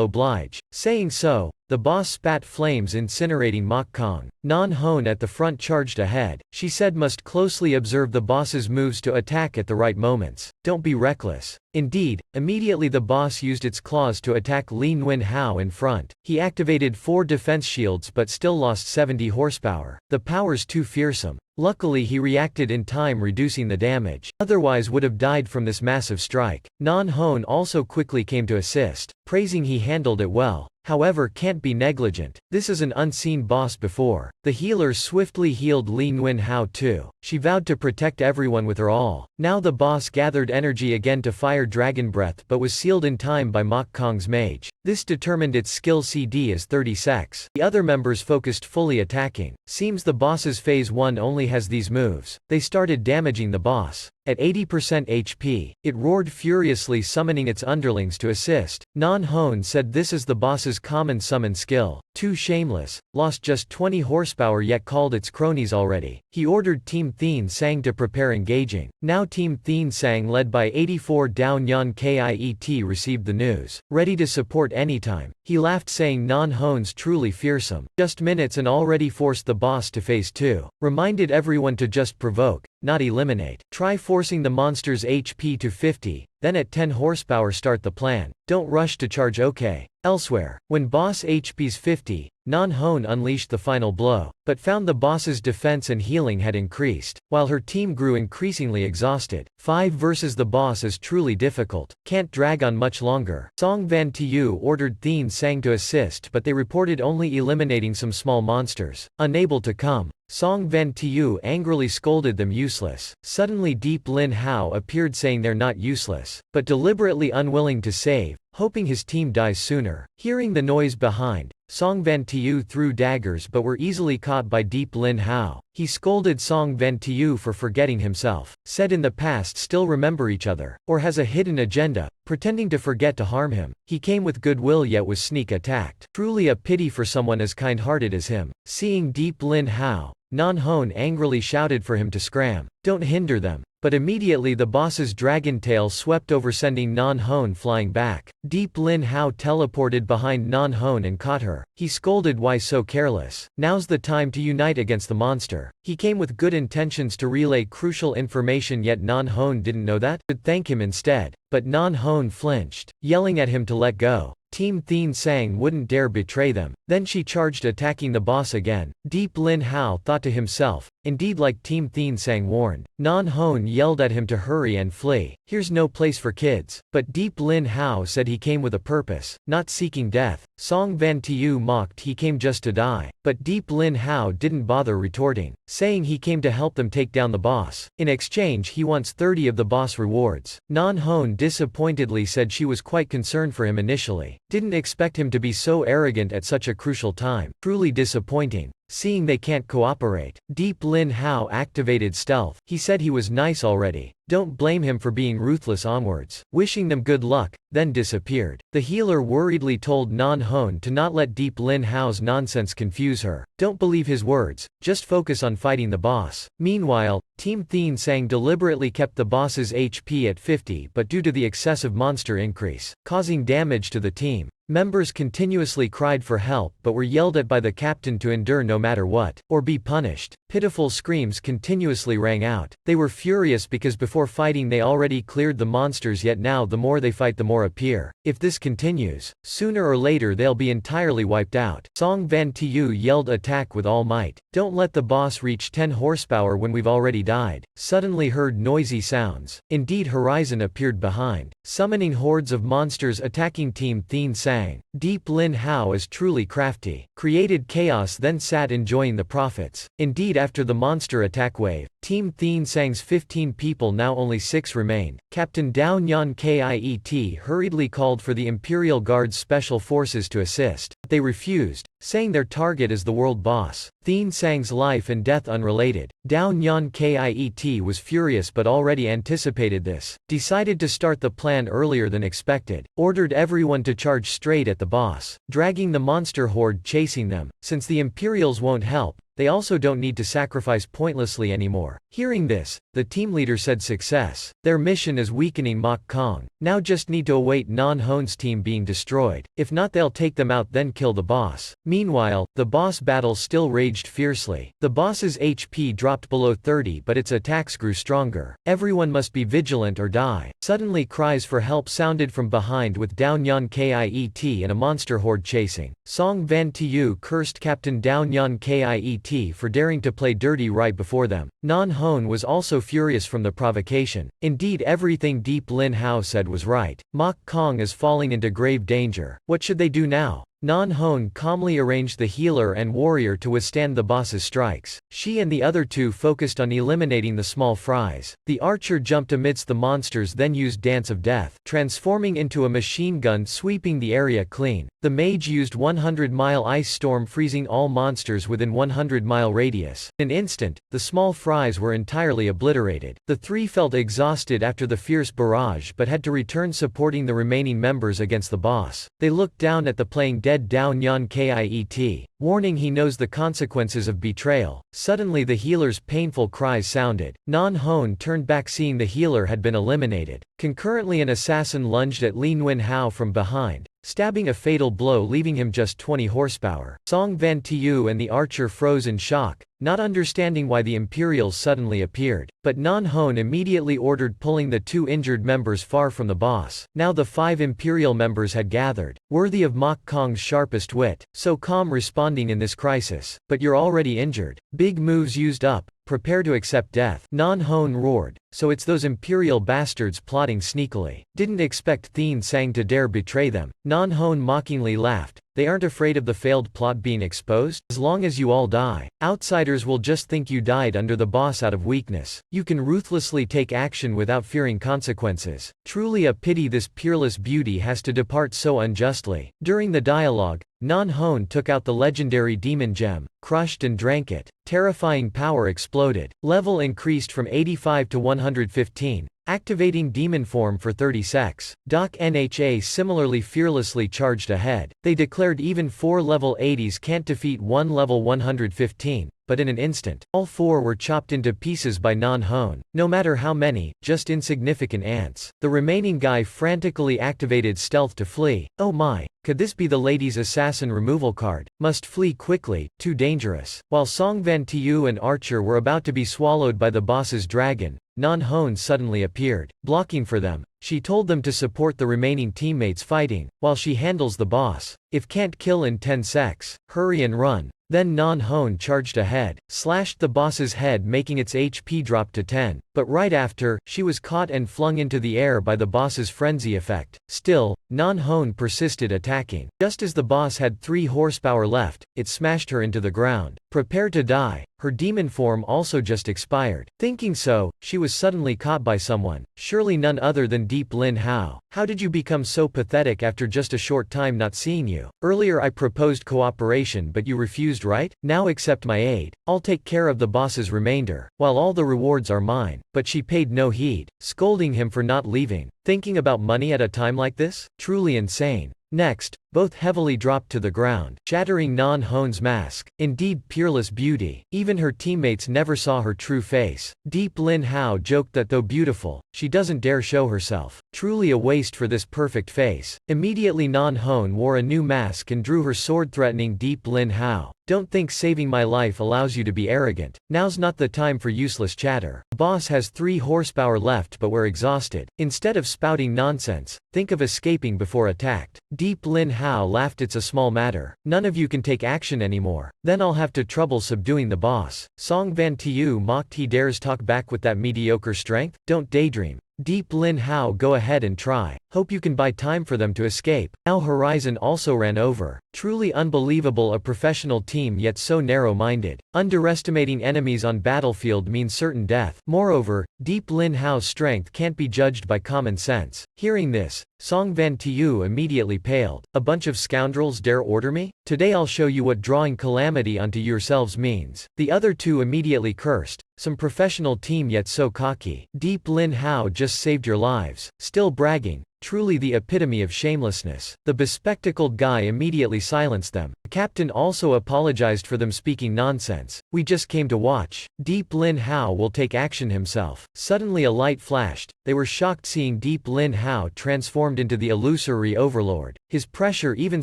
oblige. Saying so, the boss spat flames incinerating Mok Kong. Non-Hone at the front charged ahead. She said must closely observe the boss's moves to attack at the right moments. Don't be reckless. Indeed, immediately the boss used its claws to attack Li Nguyen Hao in front. He activated 4 defense shields but still lost 70 horsepower. The power's too fearsome. Luckily he reacted in time, reducing the damage. Otherwise would have died from this massive strike. Non-Hone also quickly came to assist, praising he handled it well. However, can't be negligent. This is an unseen boss before. The healer swiftly healed Li Nguyen Hao too. She vowed to protect everyone with her all. Now the boss gathered energy again to fire Dragon Breath but was sealed in time by Mok Kong's mage. This determined its skill CD as 30 secs. The other members focused fully attacking. Seems the boss's phase 1 only has these moves. They started damaging the boss. At 80% HP, it roared furiously, summoning its underlings to assist. Non-Hone said this is the boss's common summon skill. Too shameless, lost just 20 horsepower yet called its cronies already. He ordered Team Thien Sang to prepare engaging. Now Team Thien Sang led by 84 Down Yon Kiet received the news. Ready to support anytime. He laughed saying Non-Hone's truly fearsome. Just minutes and already forced the boss to phase 2. Reminded everyone to just provoke, not eliminate. Try forcing the monster's HP to 50, then at 10 horsepower start the plan. Don't rush to charge. Okay. Elsewhere, when boss HP's 50, Non-Hone unleashed the final blow, but found the boss's defense and healing had increased, while her team grew increasingly exhausted. 5 versus the boss is truly difficult. Can't drag on much longer. Song Van Tu ordered Thien Sang to assist but they reported only eliminating some small monsters. Unable to come, Song Van Tu angrily scolded them useless. Suddenly Deep Lin Hao appeared saying they're not useless, but deliberately unwilling to save, hoping his team dies sooner. Hearing the noise behind, Song Van Tu threw daggers but were easily caught by Deep Lin Hao. He scolded Song Van Tu for forgetting himself, said in the past still remember each other, or has a hidden agenda, pretending to forget to harm him. He came with goodwill yet was sneak attacked. Truly a pity for someone as kind-hearted as him. Seeing Deep Lin Hao, Non-Hone angrily shouted for him to scram. Don't hinder them. But immediately the boss's dragon tail swept over, sending Non-Hone flying back. Deep Lin Hao teleported behind Non-Hone and caught her. He scolded, why so careless? Now's the time to unite against the monster. He came with good intentions to relay crucial information yet Non-Hone didn't know that. Could thank him instead. But Non-Hone flinched, yelling at him to let go. Team Thien Sang wouldn't dare betray them. Then she charged, attacking the boss again. Deep Lin Hao thought to himself, indeed like Team Thien Sang warned. Non-Hone yelled at him to hurry and flee. Here's no place for kids. But Deep Lin Hao said he came with a purpose, not seeking death. Song Van Tu mocked he came just to die. But Deep Lin Hao didn't bother retorting, saying he came to help them take down the boss. In exchange he wants 30 of the boss rewards. Non-Hone disappointedly said she was quite concerned for him initially. Didn't expect him to be so arrogant at such a crucial time. Truly disappointing. Seeing they can't cooperate, Deep Lin Hao activated stealth. He said he was nice already. Don't blame him for being ruthless onwards. Wishing them good luck, then disappeared. The healer worriedly told Non-Hone to not let Deep Lin Hao's nonsense confuse her. Don't believe his words, just focus on fighting the boss. Meanwhile, Team Thien Sang deliberately kept the boss's HP at 50 but due to the excessive monster increase, causing damage to the team. Members continuously cried for help but were yelled at by the captain to endure no matter what, or be punished. Pitiful screams continuously rang out. They were furious because before fighting they already cleared the monsters, yet now the more they fight the more appear. If this continues, sooner or later they'll be entirely wiped out. Song Van Tu yelled, attack with all might. Don't let the boss reach 10 horsepower when we've already died. Suddenly heard noisy sounds. Indeed, Horizon appeared behind, summoning hordes of monsters attacking Team Thien Sang. Deep Lin Hao is truly crafty. Created chaos then sat enjoying the profits. Indeed, after the monster attack wave, Team Thien Sang's 15 people, now only 6 remained. Captain Dao Nyan Kiet hurriedly called for the Imperial Guard's special forces to assist. They refused, saying their target is the world boss. Thien Sang's life and death unrelated. Dao Nyan Kiet was furious but already anticipated this. Decided to start the plan earlier than expected. Ordered everyone to charge straight at the boss, dragging the monster horde chasing them. Since the Imperials won't help, they also don't need to sacrifice pointlessly anymore. Hearing this, the team leader said success. Their mission is weakening Mok Kong. Now just need to await Non-Hoon's team being destroyed. If not, they'll take them out then kill the boss. Meanwhile, the boss battle still raged fiercely. The boss's HP dropped below 30 but its attacks grew stronger. Everyone must be vigilant or die. Suddenly cries for help sounded from behind with Down Yon Kiet and a monster horde chasing. Song Van Tu cursed Captain Down Yon Kiet for daring to play dirty right before them. Non-Hoon was also furious from the provocation. Indeed, everything Deep Lin Hao said was right. Mok Kong is falling into grave danger. What should they do now? Non-Hoon calmly arranged the healer and warrior to withstand the boss's strikes. She and the other two focused on eliminating the small fries. The archer jumped amidst the monsters then used Dance of Death, transforming into a machine gun sweeping the area clean. The mage used 100-mile ice storm freezing all monsters within 100-mile radius. In an instant, the small fries were entirely obliterated. The three felt exhausted after the fierce barrage but had to return supporting the remaining members against the boss. They looked down at the playing dead Down Yon Kiet, warning he knows the consequences of betrayal. Suddenly the healer's painful cries sounded. Non-Hoon turned back seeing the healer had been eliminated. Concurrently an assassin lunged at Lin Wen Hao from behind, stabbing a fatal blow leaving him just 20 horsepower. Song Van Tu and the archer froze in shock, not understanding why the Imperials suddenly appeared, but Non-Hoon immediately ordered pulling the two injured members far from the boss. Now the 5 Imperial members had gathered, worthy of Mok Kong's sharpest wit, so calm responding in this crisis. But you're already injured. Big moves used up. Prepare to accept death. Non-Hoon roared. So it's those Imperial bastards plotting sneakily. Didn't expect Thien Sang to dare betray them. Non-Hoon mockingly laughed. They aren't afraid of the failed plot being exposed? As long as you all die, outsiders will just think you died under the boss out of weakness. You can ruthlessly take action without fearing consequences. Truly a pity this peerless beauty has to depart so unjustly. During the dialogue, Non-Hoon took out the legendary demon gem, crushed and drank it. Terrifying power exploded. Level increased from 85 to 115. Activating demon form for 30 secs. Doc Nha similarly fearlessly charged ahead. They declared even 4 level 80s can't defeat 1 level 115. But in an instant, all 4 were chopped into pieces by Non-Hoon. No matter how many, just insignificant ants. The remaining guy frantically activated stealth to flee. Oh my, could this be the lady's assassin removal card? Must flee quickly, too dangerous. While Song Van Tu and Archer were about to be swallowed by the boss's dragon, Non-Hoon suddenly appeared, blocking for them. She told them to support the remaining teammates fighting, while she handles the boss. If can't kill in 10 secs, hurry and run. Then Non-Hoon charged ahead, slashed the boss's head making its HP drop to 10. But right after, she was caught and flung into the air by the boss's frenzy effect. Still, Non-Hoon persisted attacking. Just as the boss had 3 horsepower left, it smashed her into the ground. Prepare to die. Her demon form also just expired. Thinking so, she was suddenly caught by someone. Surely none other than Deep Lin Hao. How did you become so pathetic after just a short time not seeing you? Earlier I proposed cooperation but you refused, right? Now accept my aid. I'll take care of the boss's remainder, while all the rewards are mine. But she paid no heed, scolding him for not leaving. Thinking about money at a time like this? Truly insane. Next, both heavily dropped to the ground, shattering Non-Hoon's mask. Indeed peerless beauty. Even her teammates never saw her true face. Deep Lin Hao joked that though beautiful, she doesn't dare show herself. Truly a waste for this perfect face. Immediately Non-Hoon wore a new mask and drew her sword threatening Deep Lin Hao. Don't think saving my life allows you to be arrogant. Now's not the time for useless chatter. The boss has 3 horsepower left but we're exhausted. Instead of spouting nonsense, think of escaping before attacked. Deep Lin Hao laughed. It's a small matter. None of you can take action anymore. Then I'll have to trouble subduing the boss. Song Van Tu mocked. He dares talk back with that mediocre strength? Don't daydream. Deep Lin Hao, go ahead and try. Hope you can buy time for them to escape. Now Horizon also ran over. Truly unbelievable, a professional team yet so narrow-minded. Underestimating enemies on battlefield means certain death. Moreover, Deep Lin Hao's strength can't be judged by common sense. Hearing this, Song Van Tu immediately paled. A bunch of scoundrels dare order me? Today I'll show you what drawing calamity onto yourselves means. The other two immediately cursed. Some professional team yet so cocky. Deep Lin Hao just saved your lives. Still bragging. truly the epitome of shamelessness. The bespectacled guy immediately silenced them. The captain also apologized for them speaking nonsense. We just came to watch. Deep Lin Hao will take action himself. Suddenly a light flashed. They were shocked seeing Deep Lin Hao transformed into the illusory overlord. His pressure even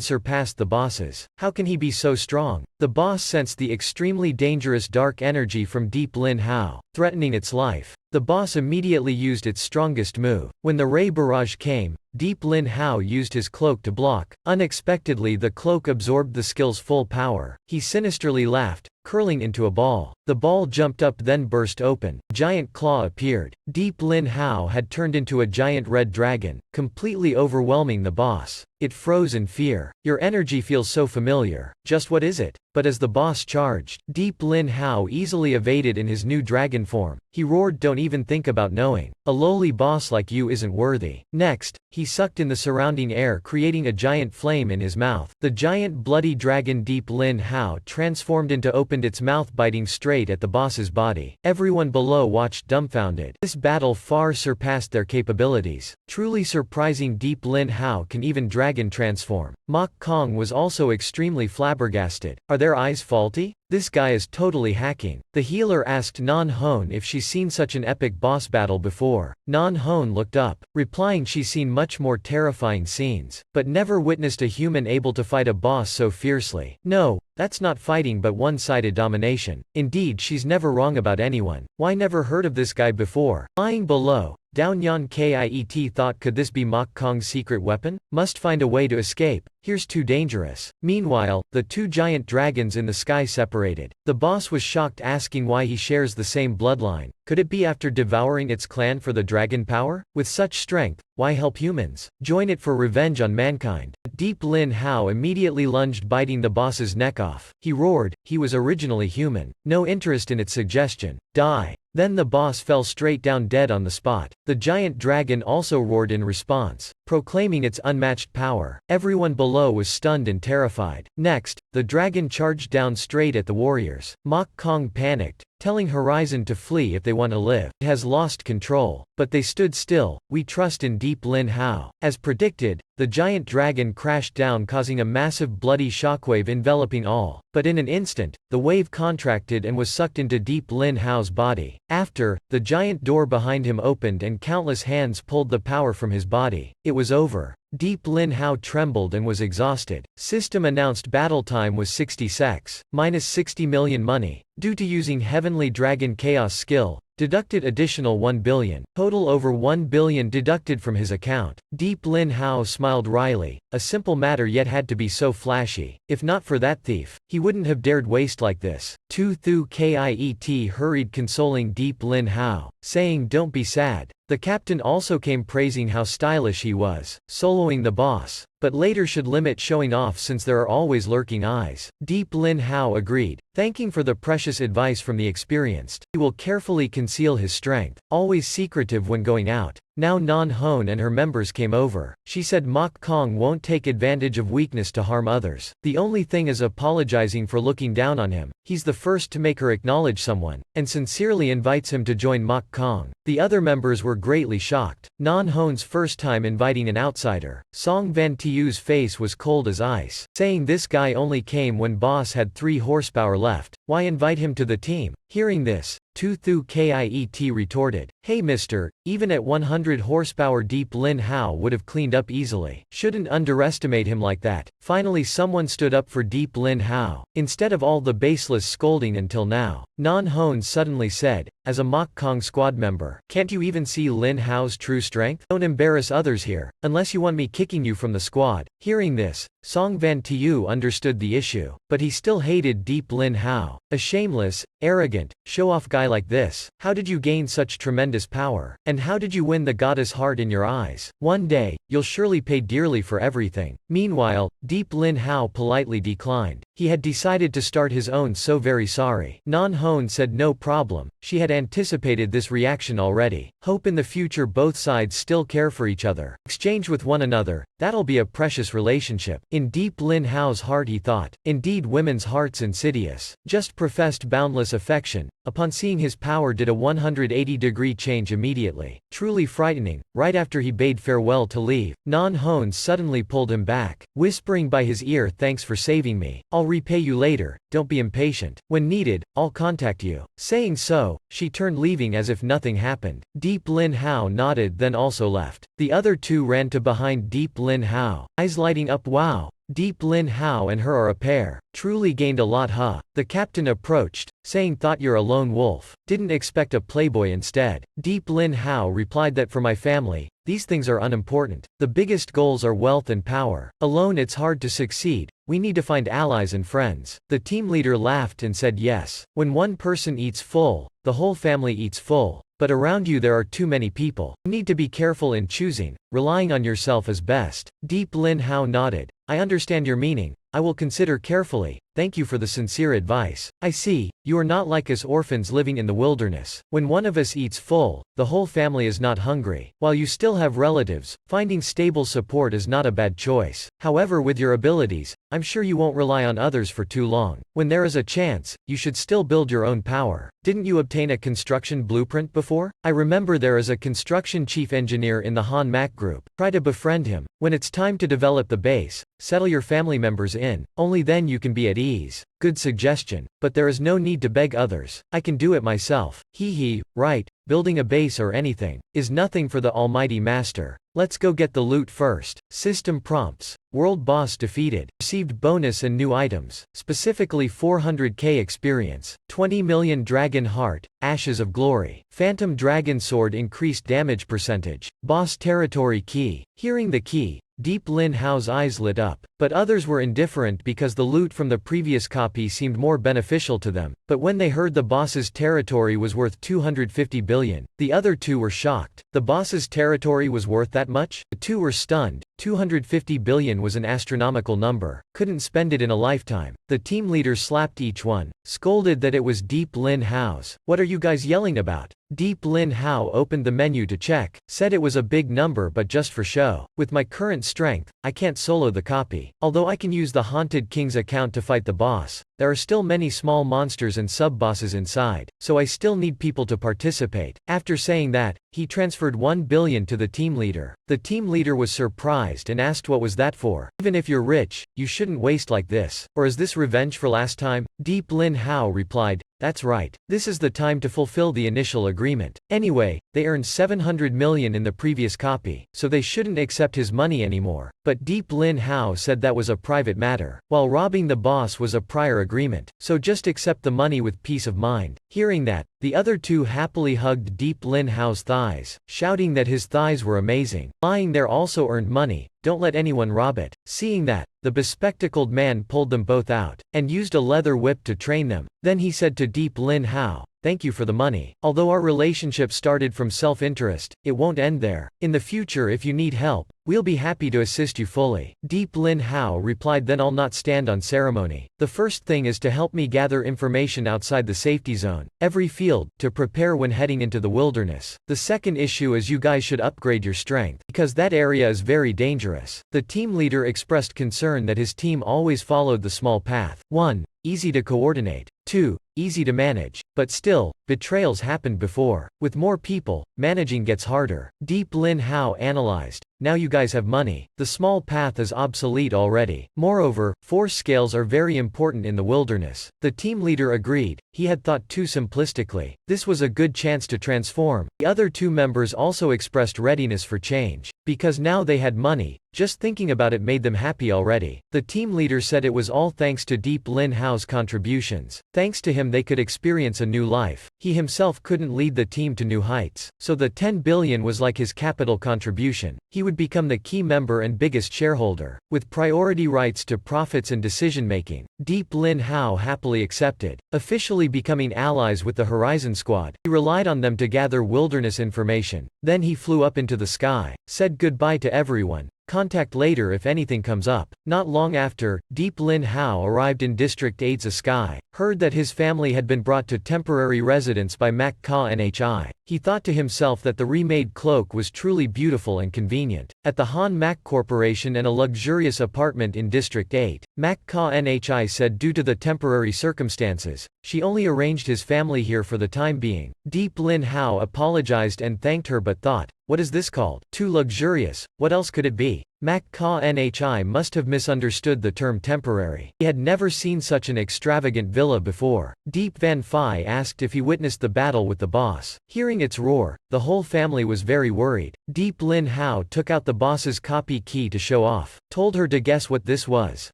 surpassed the boss's. How can he be so strong? The boss sensed the extremely dangerous dark energy from Deep Lin Hao, threatening its life. The boss immediately used its strongest move. When the ray barrage came, Deep Lin Hao used his cloak to block. Unexpectedly, the cloak absorbed the skill's full power. He sinisterly laughed, curling into a ball. The ball jumped up then burst open. A giant claw appeared. Deep Lin Hao had turned into a giant red dragon, completely overwhelming the boss. It froze in fear. Your energy feels so familiar. Just what is it? But as the boss charged, Deep Lin Hao easily evaded in his new dragon form. He roared, "Don't even think about knowing. A lowly boss like you isn't worthy." Next, he sucked in the surrounding air, creating a giant flame in his mouth. The giant bloody dragon Deep Lin Hao transformed into opened its mouth, biting straight at the boss's body. Everyone below watched dumbfounded. This battle far surpassed their capabilities. Truly surprising, Deep Lin Hao can even dragon transform. Mok Kong was also extremely flabbergasted. Are their eyes faulty? This guy is totally hacking. The healer asked Non Hone if she's seen such an epic boss battle before. Non Hone looked up, replying she's seen much more terrifying scenes, but never witnessed a human able to fight a boss so fiercely. No, that's not fighting but one-sided domination. Indeed, she's never wrong about anyone. Why never heard of this guy before? Lying below, Downyan Kiet thought, could this be Mok Kong's secret weapon? Must find a way to escape. Here's too dangerous. Meanwhile, the two giant dragons in the sky separated. The boss was shocked, asking why he shares the same bloodline. Could it be after devouring its clan for the dragon power? With such strength, why help humans? Join it for revenge on mankind. Deep Lin Hao immediately lunged, biting the boss's neck off. He roared. He was originally human. No interest in its suggestion. Die. Then the boss fell straight down dead on the spot. The giant dragon also roared in response, proclaiming its unmatched power. Everyone below was stunned and terrified. Next, the dragon charged down straight at the warriors. Mok Kong panicked, telling Horizon to flee if they want to live. It has lost control. But they stood still. We trust in Deep Lin Hao. As predicted, the giant dragon crashed down, causing a massive bloody shockwave enveloping all. But in an instant, the wave contracted and was sucked into Deep Lin Hao's body. After, the giant door behind him opened and countless hands pulled the power from his body. It was over. Deep Lin Hao trembled and was exhausted. System announced battle time was 60 secs, minus 60 million money. Due to using Heavenly Dragon Chaos skill, deducted additional 1 billion. Total over 1 billion deducted from his account. Deep Lin Hao smiled wryly. A simple matter, yet had to be so flashy. If not for that thief, he wouldn't have dared waste like this. Tu Thu Kiet hurried, consoling Deep Lin Hao, saying, "Don't be sad." The captain also came, praising how stylish he was, soloing the boss, but later should limit showing off since there are always lurking eyes. Deep Lin Hao agreed, thanking for the precious advice from the experienced. He will carefully conceal his strength, always secretive when going out. Now Non Hone and her members came over. She said Mok Kong won't take advantage of weakness to harm others. The only thing is apologizing for looking down on him. He's the first to make her acknowledge someone, and sincerely invites him to join Mok Kong. The other members were greatly shocked. Non Hone's first time inviting an outsider. Song Van Tiu's face was cold as ice, saying this guy only came when boss had 3 horsepower left. Why invite him to the team? Hearing this, Tu Thu Kiet retorted, "Hey mister, even at 100 horsepower Deep Lin Hao would have cleaned up easily. Shouldn't underestimate him like that." Finally someone stood up for Deep Lin Hao, instead of all the baseless scolding until now. Non Hone suddenly said, as a Mok Kong squad member, "Can't you even see Lin Hao's true strength? Don't embarrass others here, unless you want me kicking you from the squad." Hearing this, Song Van Tiu understood the issue, but he still hated Deep Lin Hao. A shameless, arrogant, show-off guy like this. How did you gain such tremendous power? And how did you win the goddess heart in your eyes? One day, you'll surely pay dearly for everything. Meanwhile, Deep Lin Hao politely declined. He had decided to start his own "So Very Sorry." Non Hone said no problem. She had anticipated this reaction already. Hope in the future both sides still care for each other, exchange with one another. That'll be a precious relationship. In Deep Lin Hao's heart he thought, indeed women's hearts insidious. Just professed boundless affection reaction, upon seeing his power, did a 180-degree change immediately. Truly frightening. Right after he bade farewell to leave, Non Hones suddenly pulled him back, whispering by his ear, "Thanks for saving me. I'll repay you later, don't be impatient. When needed, I'll contact you." Saying so, she turned, leaving as if nothing happened. Deep Lin Hao nodded, then also left. The other two ran to behind Deep Lin Hao, eyes lighting up. Wow! Deep Lin Hao and her are a pair. Truly gained a lot, huh? The captain approached, saying, "Thought you're a lone wolf. Didn't expect a playboy instead." Deep Lin Hao replied that for my family, these things are unimportant. The biggest goals are wealth and power. Alone it's hard to succeed. We need to find allies and friends. The team leader laughed and said, "Yes. When one person eats full, the whole family eats full. But around you there are too many people. You need to be careful in choosing. Relying on yourself is best." Deep Lin Hao nodded. "I understand your meaning. I will consider carefully. Thank you for the sincere advice. I see, you are not like us orphans living in the wilderness. When one of us eats full, the whole family is not hungry. While you still have relatives, finding stable support is not a bad choice. However, with your abilities, I'm sure you won't rely on others for too long. When there is a chance, you should still build your own power. Didn't you obtain a construction blueprint before? I remember there is a construction chief engineer in the Han Mak group. Try to befriend him. When it's time to develop the base, settle your family members in. Only then you can be at ease." Good suggestion, but there is no need to beg others. I can do it myself. Hee, right, building a base or anything is nothing for the almighty master. Let's go get the loot first. System prompts. World boss defeated. Received bonus and new items, specifically 400k experience, 20 million dragon heart, ashes of glory. Phantom dragon sword increased damage percentage. Boss territory key. Hearing the key, Deep Lin Hao's eyes lit up, but others were indifferent because the loot from the previous copy seemed more beneficial to them. But when they heard the boss's territory was worth 250 billion, the other two were shocked. The boss's territory was worth that much? The two were stunned. 250 billion was an astronomical number. Couldn't spend it in a lifetime. The team leader slapped each one, scolded that it was Deep Lin Hao's. "What are you guys yelling about?" Deep Lin Hao opened the menu to check, said it was a big number but just for show. "With my current strength, I can't solo the copy. Although I can use the Haunted King's account to fight the boss, there are still many small monsters and sub-bosses inside, so I still need people to participate." After saying that, he transferred 1 billion to the team leader. The team leader was surprised and asked what was that for. "Even if you're rich, you shouldn't waste like this. Or is this revenge for last time?" Deep Lin Hao replied, "That's right. This is the time to fulfill the initial agreement. Anyway, they earned 700 million in the previous copy, so they shouldn't accept his money anymore." But Deep Lin Hao said that was a private matter, while robbing the boss was a prior agreement, so just accept the money with peace of mind. Hearing that, the other two happily hugged Deep Lin Hao's thighs, shouting that his thighs were amazing. Lying there also earned money. Don't let anyone rob it. Seeing that, the bespectacled man pulled them both out, and used a leather whip to train them. Then he said to Deep Lin Hao, "Thank you for the money. Although our relationship started from self-interest, it won't end there. In the future if you need help, we'll be happy to assist you fully." Deep Lin Hao replied, "Then I'll not stand on ceremony. The first thing is to help me gather information outside the safety zone, every field, to prepare when heading into the wilderness. The second issue is you guys should upgrade your strength, because that area is very dangerous." The team leader expressed concern that his team always followed the small path. 1. Easy to coordinate. 2. Easy to manage. But still, betrayals happened before. With more people, managing gets harder. Deep Lin Hao analyzed. "Now you guys have money. The small path is obsolete already. Moreover, force scales are very important in the wilderness." The team leader agreed. He had thought too simplistically. This was a good chance to transform. The other two members also expressed readiness for change, because now they had money. Just thinking about it made them happy already. The team leader said it was all thanks to Deep Lin Hao's contributions. Thanks to him they could experience a new life. He himself couldn't lead the team to new heights, so the 10 billion was like his capital contribution. He would become the key member and biggest shareholder, with priority rights to profits and decision-making. Deep Lin Hao happily accepted, officially becoming allies with the Horizon Squad. He relied on them to gather wilderness information. Then he flew up into the sky, said goodbye to everyone. Contact later if anything comes up. Not long after, Deep Lin Hao arrived in District 8's Sky, heard that his family had been brought to temporary residence by Mak Ka Nhi. He thought to himself that the remade cloak was truly beautiful and convenient. At the Han Mak Corporation and a luxurious apartment in District 8, Mak Ka Nhi said due to the temporary circumstances, she only arranged his family here for the time being. Deep Lin Hao apologized and thanked her but thought, what is this called? Too luxurious, what else could it be? Mak Ka Nhi must have misunderstood the term temporary. He had never seen such an extravagant villa before. Deep Van Phi asked if he witnessed the battle with the boss. Hearing its roar, the whole family was very worried. Deep Lin Hao took out the boss's copy key to show off, told her to guess what this was.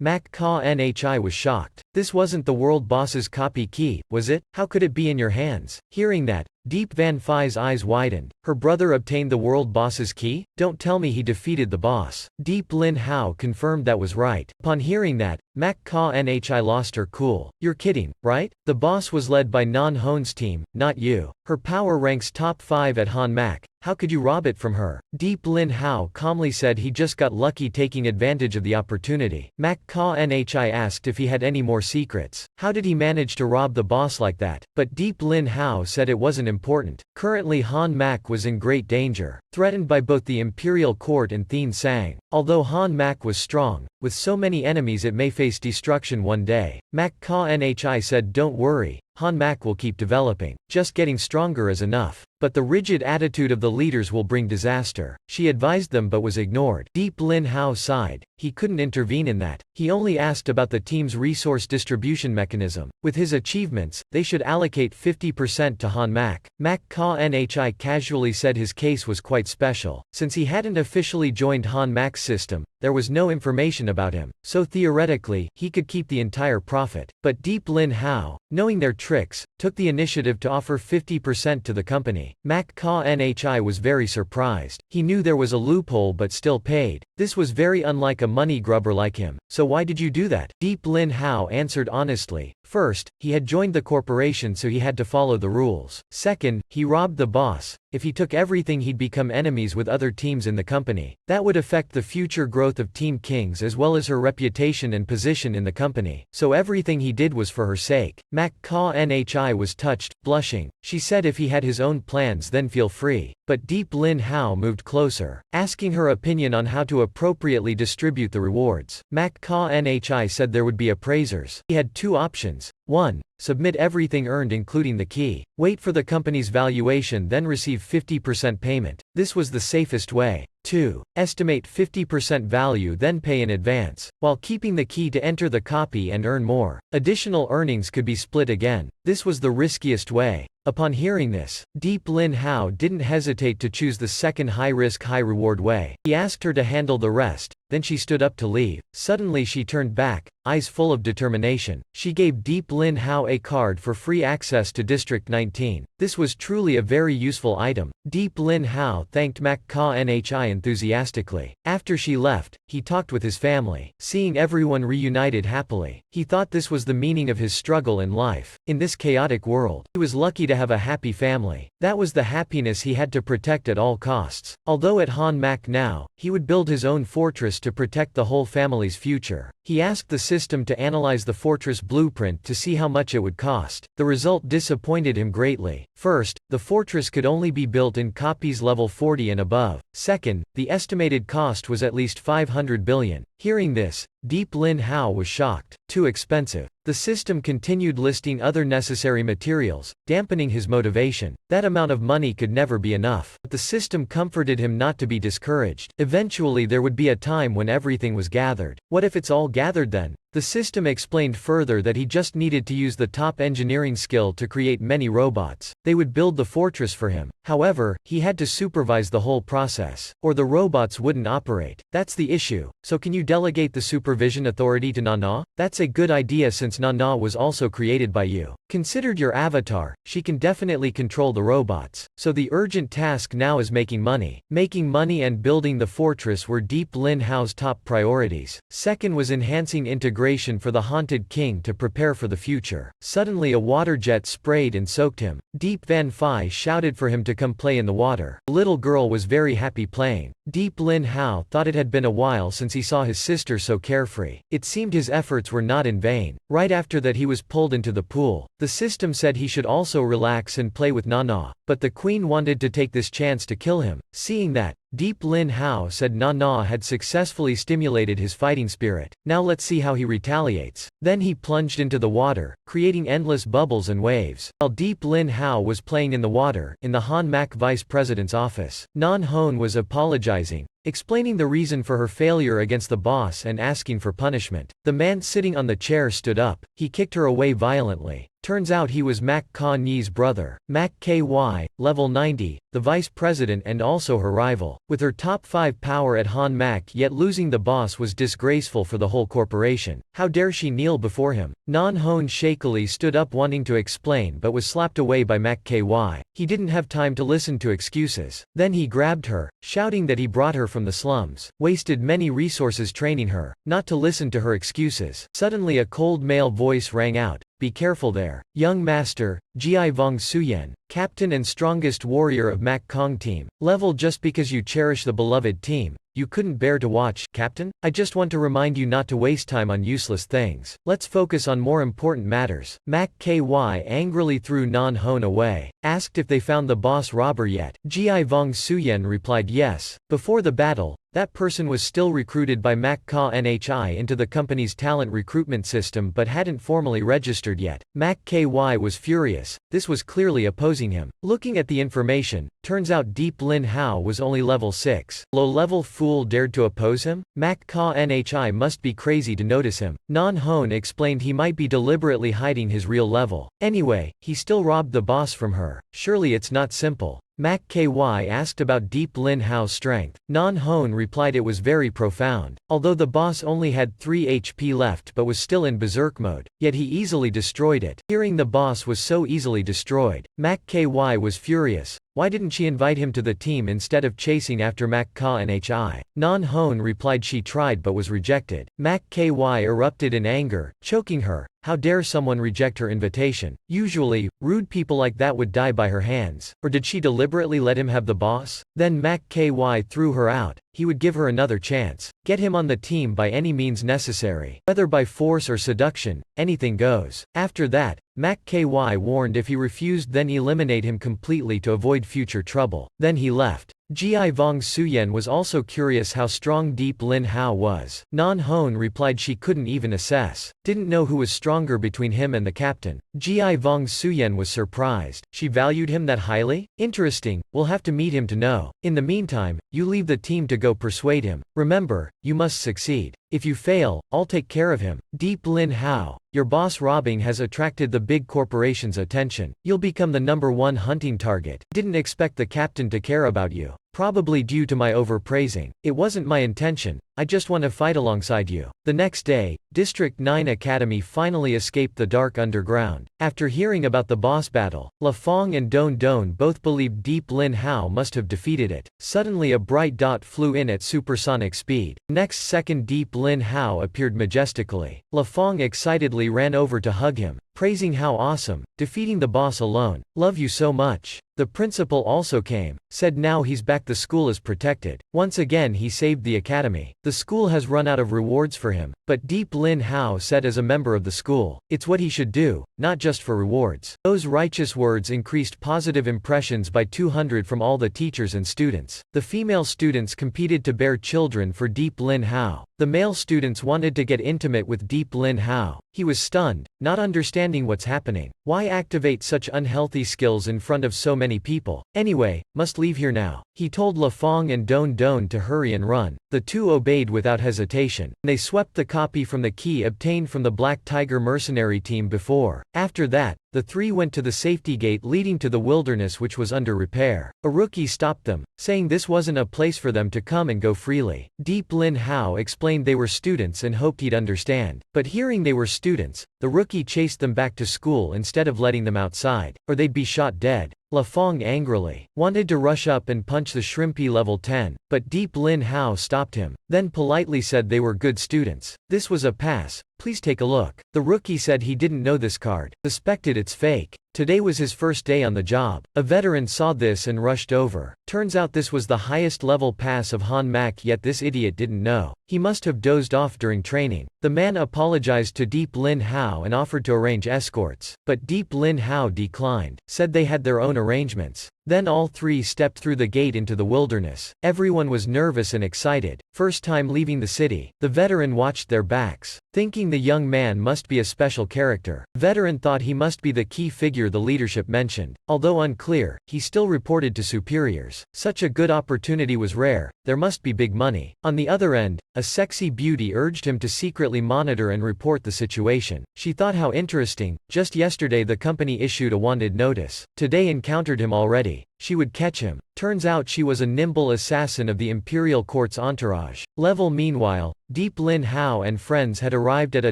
Mak Ka Nhi was shocked. This wasn't the world boss's copy key, was it? How could it be in your hands? Hearing that, Deep Van Phi's eyes widened. Her brother obtained the world boss's key? Don't tell me he defeated the boss. Deep Lin Hao confirmed that was right. Upon hearing that, Mak Ka Nhi lost her cool. You're kidding, right? The boss was led by Non Hoon's team, not you. Her power ranks top 5 at Han Mak. How could you rob it from her? Deep Lin Hao calmly said he just got lucky taking advantage of the opportunity. Mak Ka Nhi asked if he had any more secrets. How did he manage to rob the boss like that? But Deep Lin Hao said it wasn't important. Currently Han Mak was in great danger, threatened by both the imperial court and Thien Sang. Although Han Mak was strong, with so many enemies it may face destruction one day. Mak Ka Nhi said don't worry, Han Mak will keep developing. Just getting stronger is enough. But the rigid attitude of the leaders will bring disaster. She advised them but was ignored. Deep Lin Hao sighed. He couldn't intervene in that. He only asked about the team's resource distribution mechanism. With his achievements, they should allocate 50% to Han Mak. Mak Ka Nhi casually said his case was quite special. Since he hadn't officially joined Han Mak's system, there was no information about him, so theoretically, he could keep the entire profit. But Deep Lin Hao, knowing their tricks, took the initiative to offer 50% to the company. Mak Ka Nhi was very surprised. He knew there was a loophole but still paid. This was very unlike a money grubber like him. So why did you do that? Deep Lin Hao answered honestly. First, he had joined the corporation so he had to follow the rules. Second, he robbed the boss. If he took everything he'd become enemies with other teams in the company. That would affect the future growth of Team Kings as well as her reputation and position in the company. So everything he did was for her sake. Mak Ka Nhi was touched, blushing. She said if he had his own plans then feel free. But Deep Lin Hao moved closer, asking her opinion on how to appropriately distribute the rewards. Mak Ka Nhi said there would be appraisers. He had two options. 1. Submit everything earned including the key. Wait for the company's valuation then receive 50% payment. This was the safest way. 2. Estimate 50% value then pay in advance, while keeping the key to enter the copy and earn more. Additional earnings could be split again. This was the riskiest way. Upon hearing this, Deep Lin Hao didn't hesitate to choose the second high-risk high-reward way. He asked her to handle the rest, then she stood up to leave. Suddenly she turned back, eyes full of determination. She gave Deep Lin Hao a card for free access to District 19. This was truly a very useful item. Deep Lin Hao thanked Mak Ka Nhi enthusiastically. After she left, he talked with his family. Seeing everyone reunited happily, he thought this was the meaning of his struggle in life. In this chaotic world, he was lucky to have a happy family. That was the happiness he had to protect at all costs. Although at Han Mak now, he would build his own fortress to protect the whole family's future. He asked the system to analyze the fortress blueprint to see how much it would cost. The result disappointed him greatly. First, the fortress could only be built in copies level 40 and above. Second, the estimated cost was at least 500 billion. Hearing this, Deep Lin Hao was shocked. Too expensive. The system continued listing other necessary materials, dampening his motivation. That amount of money could never be enough. But the system comforted him not to be discouraged. Eventually there would be a time when everything was gathered. What if it's all gathered then? The system explained further that he just needed to use the top engineering skill to create many robots. They would build the fortress for him. However, he had to supervise the whole process, or the robots wouldn't operate. That's the issue. So can you delegate the supervision authority to Nana? That's a good idea since Nana was also created by you. Considered your avatar, she can definitely control the robots. So the urgent task now is making money. Making money and building the fortress were Deep Lin Hao's top priorities. Second was enhancing integration for the Haunted King to prepare for the future. Suddenly a water jet sprayed and soaked him. Deep Van Phi shouted for him to come play in the water. The little girl was very happy playing. Deep Lin Hao thought it had been a while since he saw his sister so carefree. It seemed his efforts were not in vain. Right after that he was pulled into the pool. The system said he should also relax and play with Nana, but the queen wanted to take this chance to kill him. Seeing that, Deep Lin Hao said Na had successfully stimulated his fighting spirit. Now let's see how he retaliates. Then he plunged into the water, creating endless bubbles and waves. While Deep Lin Hao was playing in the water, in the Han Mak vice president's office, Nan Hone was apologizing, explaining the reason for her failure against the boss and asking for punishment. The man sitting on the chair stood up. He kicked her away violently. Turns out he was Mak Ka-nyi's brother, Mak KY, level 90, the vice president and also her rival. With her top 5 power at Han Mak yet losing the boss was disgraceful for the whole corporation. How dare she kneel before him? Nan Hone shakily stood up wanting to explain but was slapped away by Mak KY. He didn't have time to listen to excuses. Then he grabbed her, shouting that he brought her from the slums, wasted many resources training her, not to listen to her excuses. Suddenly a cold male voice rang out. Be careful there. Young master, Ji Vong Suyen, captain and strongest warrior of Mak Kong team. Level just because you cherish the beloved team. You couldn't bear to watch, Captain? I just want to remind you not to waste time on useless things. Let's focus on more important matters. Mak KY angrily threw Nan Hone away, asked if they found the boss robber yet. Ji Vong Suyen replied yes. Before the battle, that person was still recruited by Mak Ka Nhi into the company's talent recruitment system but hadn't formally registered yet. Mak KY was furious. This was clearly opposing him. Looking at the information, turns out Deep Lin Hao was only level 6. Low-level fool dared to oppose him? Mak Ka Nhi must be crazy to notice him. Nan Hone explained he might be deliberately hiding his real level. Anyway, he still robbed the boss from her. Surely it's not simple. Mak KY asked about Deep Lin Hao's strength. Nan Hone replied it was very profound. Although the boss only had 3 HP left but was still in berserk mode, yet he easily destroyed it. Hearing the boss was so easily destroyed, Mak KY was furious. Why didn't she invite him to the team instead of chasing after Mak Ka Nhi? Nan Hone replied she tried but was rejected. Mak KY erupted in anger, choking her. How dare someone reject her invitation? Usually, rude people like that would die by her hands. Or did she deliberately let him have the boss? Then Mak KY threw her out. He would give her another chance. Get him on the team by any means necessary. Whether by force or seduction, anything goes. After that, Mak KY warned if he refused then eliminate him completely to avoid future trouble. Then he left. Ji Vong Suyen was also curious how strong Deep Lin Hao was. Nan Hone replied she couldn't even assess. Didn't know who was stronger between him and the captain. Ji Vong Suyen was surprised. She valued him that highly? Interesting, we'll have to meet him to know. In the meantime, you leave the team to go persuade him. Remember, you must succeed. If you fail, I'll take care of him. Deep Lin Hao, your boss robbing has attracted the big corporation's attention. You'll become the #1 hunting target. Didn't expect the captain to care about you. Probably due to my overpraising. It wasn't my intention, I just want to fight alongside you. The next day, District 9 Academy finally escaped the dark underground. After hearing about the boss battle, La Fong and Don Don both believed Deep Lin Hao must have defeated it. Suddenly a bright dot flew in at supersonic speed. Next second Deep Lin Hao appeared majestically. La Fong excitedly ran over to hug him, praising how awesome, defeating the boss alone. Love you so much. The principal also came, said now he's back, the school is protected. Once again he saved the academy. The school has run out of rewards for him, but Deep Lin Hao said as a member of the school, it's what he should do, not just for rewards. Those righteous words increased positive impressions by 200 from all the teachers and students. The female students competed to bear children for Deep Lin Hao. The male students wanted to get intimate with Deep Lin Hao. He was stunned, not understanding what's happening. Why activate such unhealthy skills in front of so many people? Anyway, must leave here now. He told La Fong and Don Don to hurry and run. The two obeyed without hesitation. They swept the copy from the key obtained from the Black Tiger mercenary team before. After that, the three went to the safety gate leading to the wilderness, which was under repair. A rookie stopped them, saying this wasn't a place for them to come and go freely. Deep Lin Hao explained they were students and hoped he'd understand. But hearing they were students, the rookie chased them back to school instead of letting them outside, or they'd be shot dead. La Fong angrily wanted to rush up and punch the shrimpy level 10, but Deep Lin Hao stopped him, then politely said they were good students. This was a pass, please take a look. The rookie said he didn't know this card, suspected it's fake. Today was his first day on the job. A veteran saw this and rushed over. Turns out this was the highest level pass of Han Mak, yet this idiot didn't know. He must have dozed off during training. The man apologized to Deep Lin Hao and offered to arrange escorts, but Deep Lin Hao declined, said they had their own arrangements. Then all three stepped through the gate into the wilderness. Everyone was nervous and excited. First time leaving the city. The veteran watched their backs, thinking the young man must be a special character. Veteran thought he must be the key figure the leadership mentioned. Although unclear, he still reported to superiors. Such a good opportunity was rare, there must be big money. On the other end, a sexy beauty urged him to secretly monitor and report the situation. She thought how interesting, just yesterday the company issued a wanted notice. Today encountered him already. She would catch him. Turns out she was a nimble assassin of the imperial court's entourage. Level meanwhile, Deep Lin Hao and friends had arrived at a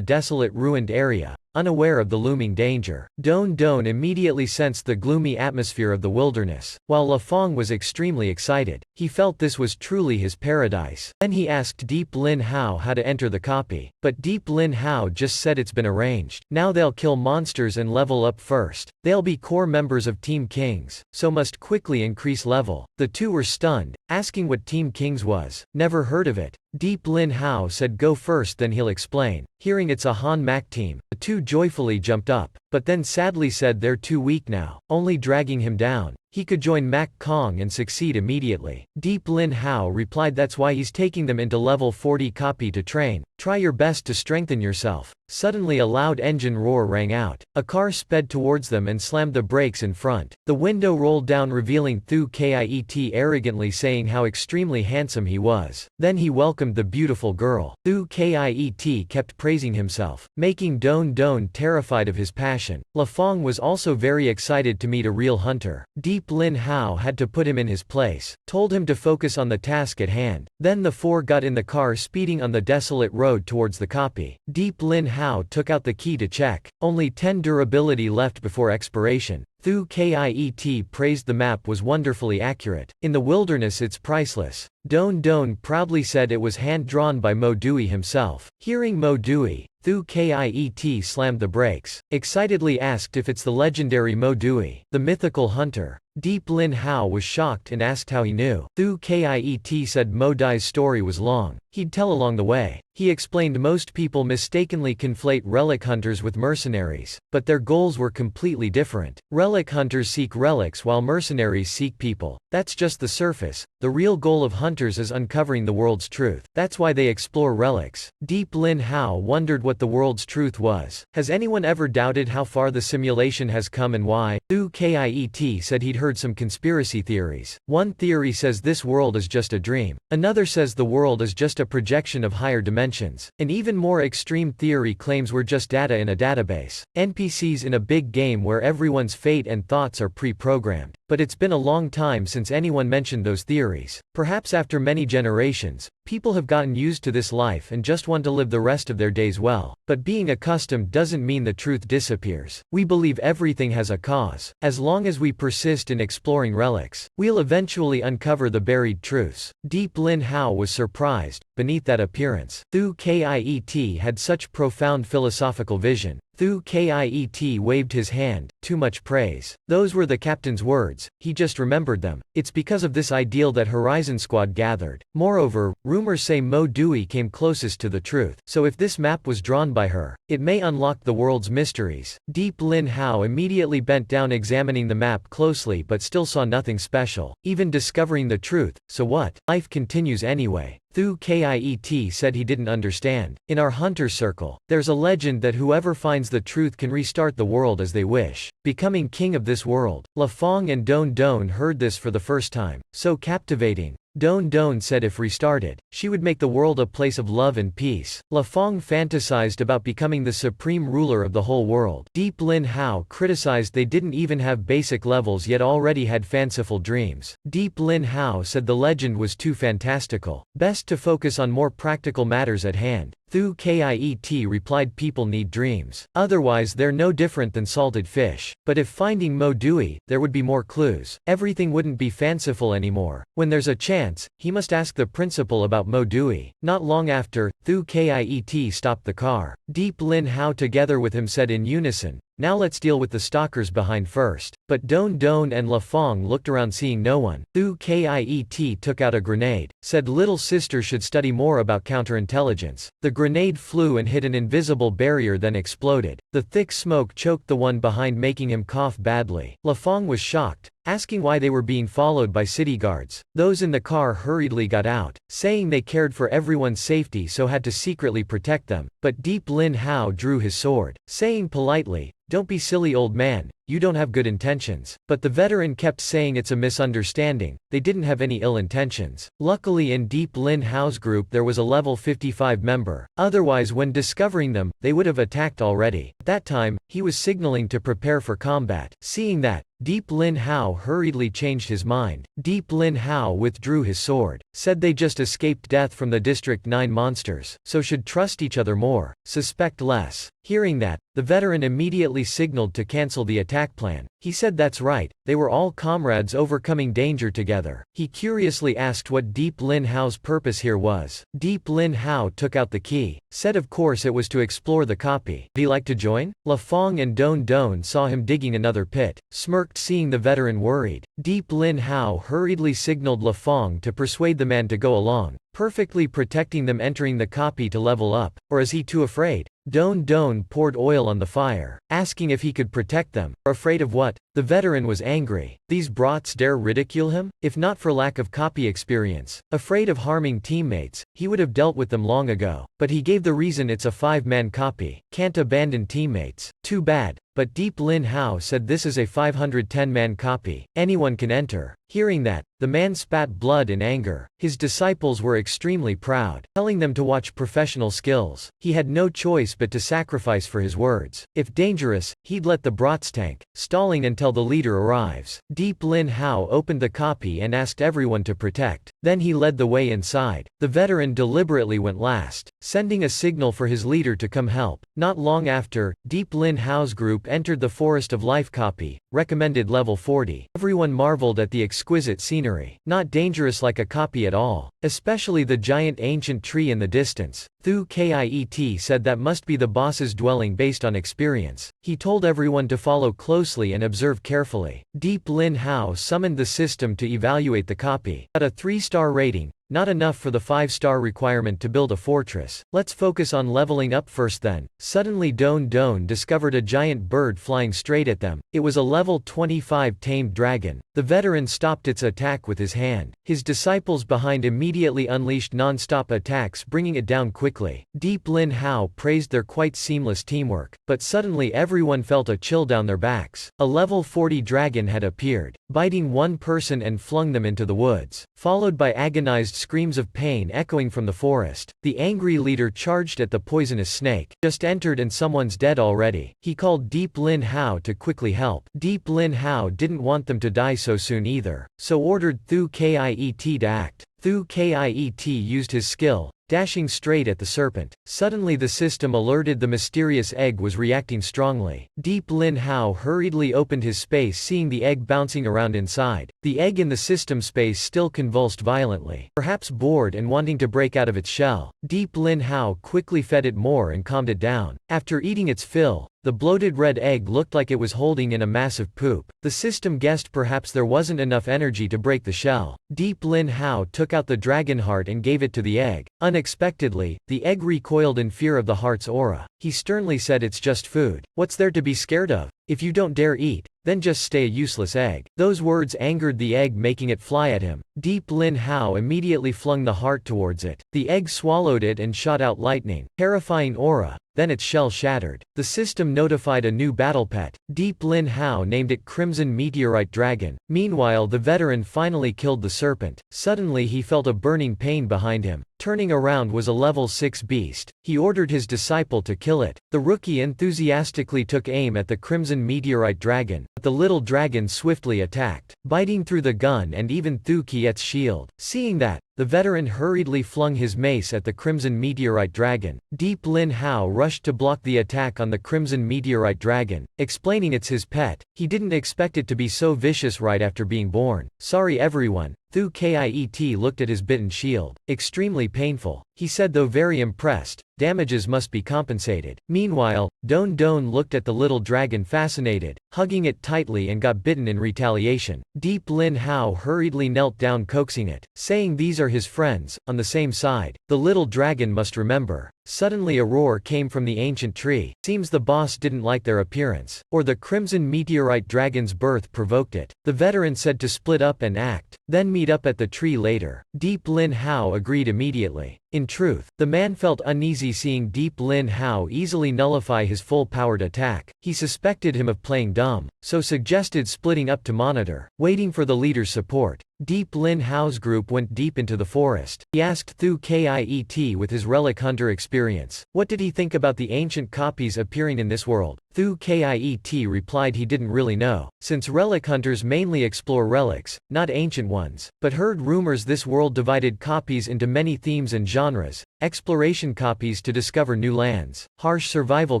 desolate ruined area, unaware of the looming danger. Don Don immediately sensed the gloomy atmosphere of the wilderness. While La Fong was extremely excited, he felt this was truly his paradise. Then he asked Deep Lin Hao how to enter the copy, but Deep Lin Hao just said it's been arranged. Now they'll kill monsters and level up first. They'll be core members of Team Kings, so must quickly increase level. The two were stunned, asking what Team Kings was. Never heard of it. Deep Lin Hao said go first, then he'll explain. Hearing it's a Han Mak team, the two joyfully jumped up, but then sadly said they're too weak now, only dragging him down. He could join Mak Kong and succeed immediately. Deep Lin Hao replied that's why he's taking them into level 40 copy to train. Try your best to strengthen yourself. Suddenly a loud engine roar rang out. A car sped towards them and slammed the brakes in front. The window rolled down revealing Thu Kiet arrogantly saying how extremely handsome he was. Then he welcomed the beautiful girl. Thu Kiet kept praising himself, making Don Don terrified of his passion. La Fong was also very excited to meet a real hunter. Deep Lin Hao had to put him in his place, told him to focus on the task at hand. Then the four got in the car speeding on the desolate road towards the copy. Deep Lin Hao took out the key to check. Only 10 durability left before expiration. Thu Kiet praised the map was wonderfully accurate. In the wilderness it's priceless. Don Don proudly said it was hand-drawn by Mo Dewey himself. Hearing Mo Dewey, Thu Kiet slammed the brakes, excitedly asked if it's the legendary Mo Dewey, the mythical hunter. Deep Lin Hao was shocked and asked how he knew. Thu Kiet said Mo Dai's story was long. He'd tell along the way. He explained most people mistakenly conflate relic hunters with mercenaries, but their goals were completely different. Relic hunters seek relics while mercenaries seek people. That's just the surface. The real goal of hunters is uncovering the world's truth. That's why they explore relics. Deep Lin Hao wondered what the world's truth was. Has anyone ever doubted how far the simulation has come and why? Thu Kiet said he'd heard some conspiracy theories. One theory says this world is just a dream. Another says the world is just a projection of higher dimensions. An even more extreme theory claims we're just data in a database. NPCs in a big game where everyone's fate and thoughts are pre-programmed. But it's been a long time since anyone mentioned those theories. Perhaps after many generations, people have gotten used to this life and just want to live the rest of their days well. But being accustomed doesn't mean the truth disappears. We believe everything has a cause. As long as we persist in exploring relics, we'll eventually uncover the buried truths. Deep Lin Hao was surprised. Beneath that appearance, Thu Kiet had such profound philosophical vision. Thu Kiet waved his hand. Too much praise. Those were the captain's words, he just remembered them. It's because of this ideal that Horizon Squad gathered. Moreover, rumors say Mo Dewey came closest to the truth. So if this map was drawn by her, it may unlock the world's mysteries. Deep Lin Hao immediately bent down examining the map closely but still saw nothing special. Even discovering the truth, so what? Life continues anyway. Thu Kiet said he didn't understand. In our hunter circle, there's a legend that whoever finds the truth can restart the world as they wish, becoming king of this world. La Fong and Don Don heard this for the first time. So captivating. Don Don said if restarted, she would make the world a place of love and peace. La Fong fantasized about becoming the supreme ruler of the whole world. Deep Lin Hao criticized they didn't even have basic levels yet already had fanciful dreams. Deep Lin Hao said the legend was too fantastical. Best to focus on more practical matters at hand. Thu Kiet replied people need dreams. Otherwise they're no different than salted fish. But if finding Mo Dewey, there would be more clues. Everything wouldn't be fanciful anymore. When there's a chance, he must ask the principal about Mo Dewey. Not long after, Thu Kiet stopped the car. Deep Lin Hao together with him said in unison, now let's deal with the stalkers behind first. But Don Don and La Fong looked around seeing no one. Thu Kiet took out a grenade, said little sister should study more about counterintelligence. The grenade flew and hit an invisible barrier then exploded. The thick smoke choked the one behind making him cough badly. La Fong was shocked. asking why they were being followed by city guards. Those in the car hurriedly got out, saying they cared for everyone's safety so had to secretly protect them, but Deep Lin Hao drew his sword, saying politely, "Don't be silly, old man, you don't have good intentions." But the veteran kept saying it's a misunderstanding, they didn't have any ill intentions. Luckily in Deep Lin Hao's group there was a level 55 member, otherwise when discovering them, they would have attacked already. At that time, he was signaling to prepare for combat. Seeing that, Deep Lin Hao hurriedly changed his mind. Deep Lin Hao withdrew his sword, said they just escaped death from the District 9 monsters, so should trust each other more, suspect less. Hearing that, the veteran immediately signaled to cancel the attack plan. He said that's right, they were all comrades overcoming danger together. He curiously asked what Deep Lin Hao's purpose here was. Deep Lin Hao took out the key, said of course it was to explore the copy. "Do you like to join?" La Fong and Don Don saw him digging another pit, smirked seeing the veteran worried. Deep Lin Hao hurriedly signaled La Fong to persuade the man to go along, perfectly protecting them entering the copy to level up, or is he too afraid? Don Don poured oil on the fire, asking if he could protect them. Afraid of what? The veteran was angry. These brats dare ridicule him? If not for lack of copy experience, afraid of harming teammates, he would have dealt with them long ago. But he gave the reason it's a 5-man copy, can't abandon teammates. Too bad. But Deep Lin Hao said this is a 510-man copy, anyone can enter. Hearing that, the man spat blood in anger. His disciples were extremely proud, telling them to watch professional skills. He had no choice but to sacrifice for his words. If dangerous, he'd let the brats tank, stalling until the leader arrives. Deep Lin Hao opened the copy and asked everyone to protect. Then he led the way inside. The veteran deliberately went last, sending a signal for his leader to come help. Not long after, Deep Lin Hao's group entered the Forest of Life copy, recommended level 40. Everyone marveled at the exquisite scenery. Not dangerous like a copy at all, especially the giant ancient tree in the distance. Thu Kiet said that must be the boss's dwelling based on experience. He told everyone to follow closely and observe carefully. Deep Lin Hao summoned the system to evaluate the copy. Got a 3-star rating. Not enough for the 5-star requirement to build a fortress. Let's focus on leveling up first then. Suddenly Don Don discovered a giant bird flying straight at them. It was a level 25 tamed dragon. The veteran stopped its attack with his hand. His disciples behind immediately unleashed non-stop attacks bringing it down quickly. Deep Lin Hao praised their quite seamless teamwork. But suddenly everyone felt a chill down their backs. A level 40 dragon had appeared, biting one person and flung them into the woods, followed by agonized screams of pain echoing from the forest. The angry leader charged at the poisonous snake. Just entered and someone's dead already. He called Deep Lin Hao to quickly help. Deep Lin Hao didn't want them to die so soon either, so ordered Thu Kiet to act. Thu Kiet used his skill, dashing straight at the serpent. Suddenly the system alerted the mysterious egg was reacting strongly. Deep Lin Hao hurriedly opened his space seeing the egg bouncing around inside. The egg in the system space still convulsed violently. Perhaps bored and wanting to break out of its shell, Deep Lin Hao quickly fed it more and calmed it down. After eating its fill, the bloated red egg looked like it was holding in a massive poop. The system guessed perhaps there wasn't enough energy to break the shell. Deep Lin Hao took out the dragon heart and gave it to the egg. Unexpectedly, the egg recoiled in fear of the heart's aura. He sternly said it's just food. What's there to be scared of? If you don't dare eat, then just stay a useless egg. Those words angered the egg making it fly at him. Deep Lin Hao immediately flung the heart towards it. The egg swallowed it and shot out lightning, terrifying aura. Then its shell shattered. The system notified a new battle pet. Deep Lin Hao named it Crimson Meteorite Dragon. Meanwhile the veteran finally killed the serpent. Suddenly he felt a burning pain behind him. Turning around was a level 6 beast. He ordered his disciple to kill it. The rookie enthusiastically took aim at the Crimson Meteorite Dragon, but the little dragon swiftly attacked, biting through the gun and even Thu Kiet's shield. Seeing that, the veteran hurriedly flung his mace at the Crimson Meteorite Dragon. Deep Lin Hao rushed to block the attack on the Crimson Meteorite Dragon, explaining it's his pet. He didn't expect it to be so vicious right after being born. Sorry everyone. Thu Kiet looked at his bitten shield. Extremely painful. he said, though very impressed. Damages must be compensated. Meanwhile, Don Don looked at the little dragon fascinated, hugging it tightly and got bitten in retaliation. Deep Lin Hao hurriedly knelt down coaxing it, saying these are his friends, on the same side. The little dragon must remember. Suddenly a roar came from the ancient tree. Seems the boss didn't like their appearance, or the crimson meteorite dragon's birth provoked it. The veteran said to split up and act, then meet up at the tree later. Deep Lin Hao agreed immediately. In truth, the man felt uneasy seeing Deep Lin Hao easily nullify his full-powered attack. He suspected him of playing dumb, so suggested splitting up to monitor. Waiting for the leader's support, Deep Lin Hao's group went deep into the forest. He asked Thu Kiet with his relic hunter experience, what did he think about the ancient copies appearing in this world? Thu Kiet replied he didn't really know, since relic hunters mainly explore relics, not ancient ones, but heard rumors this world divided copies into many themes and genres: exploration copies to discover new lands, harsh survival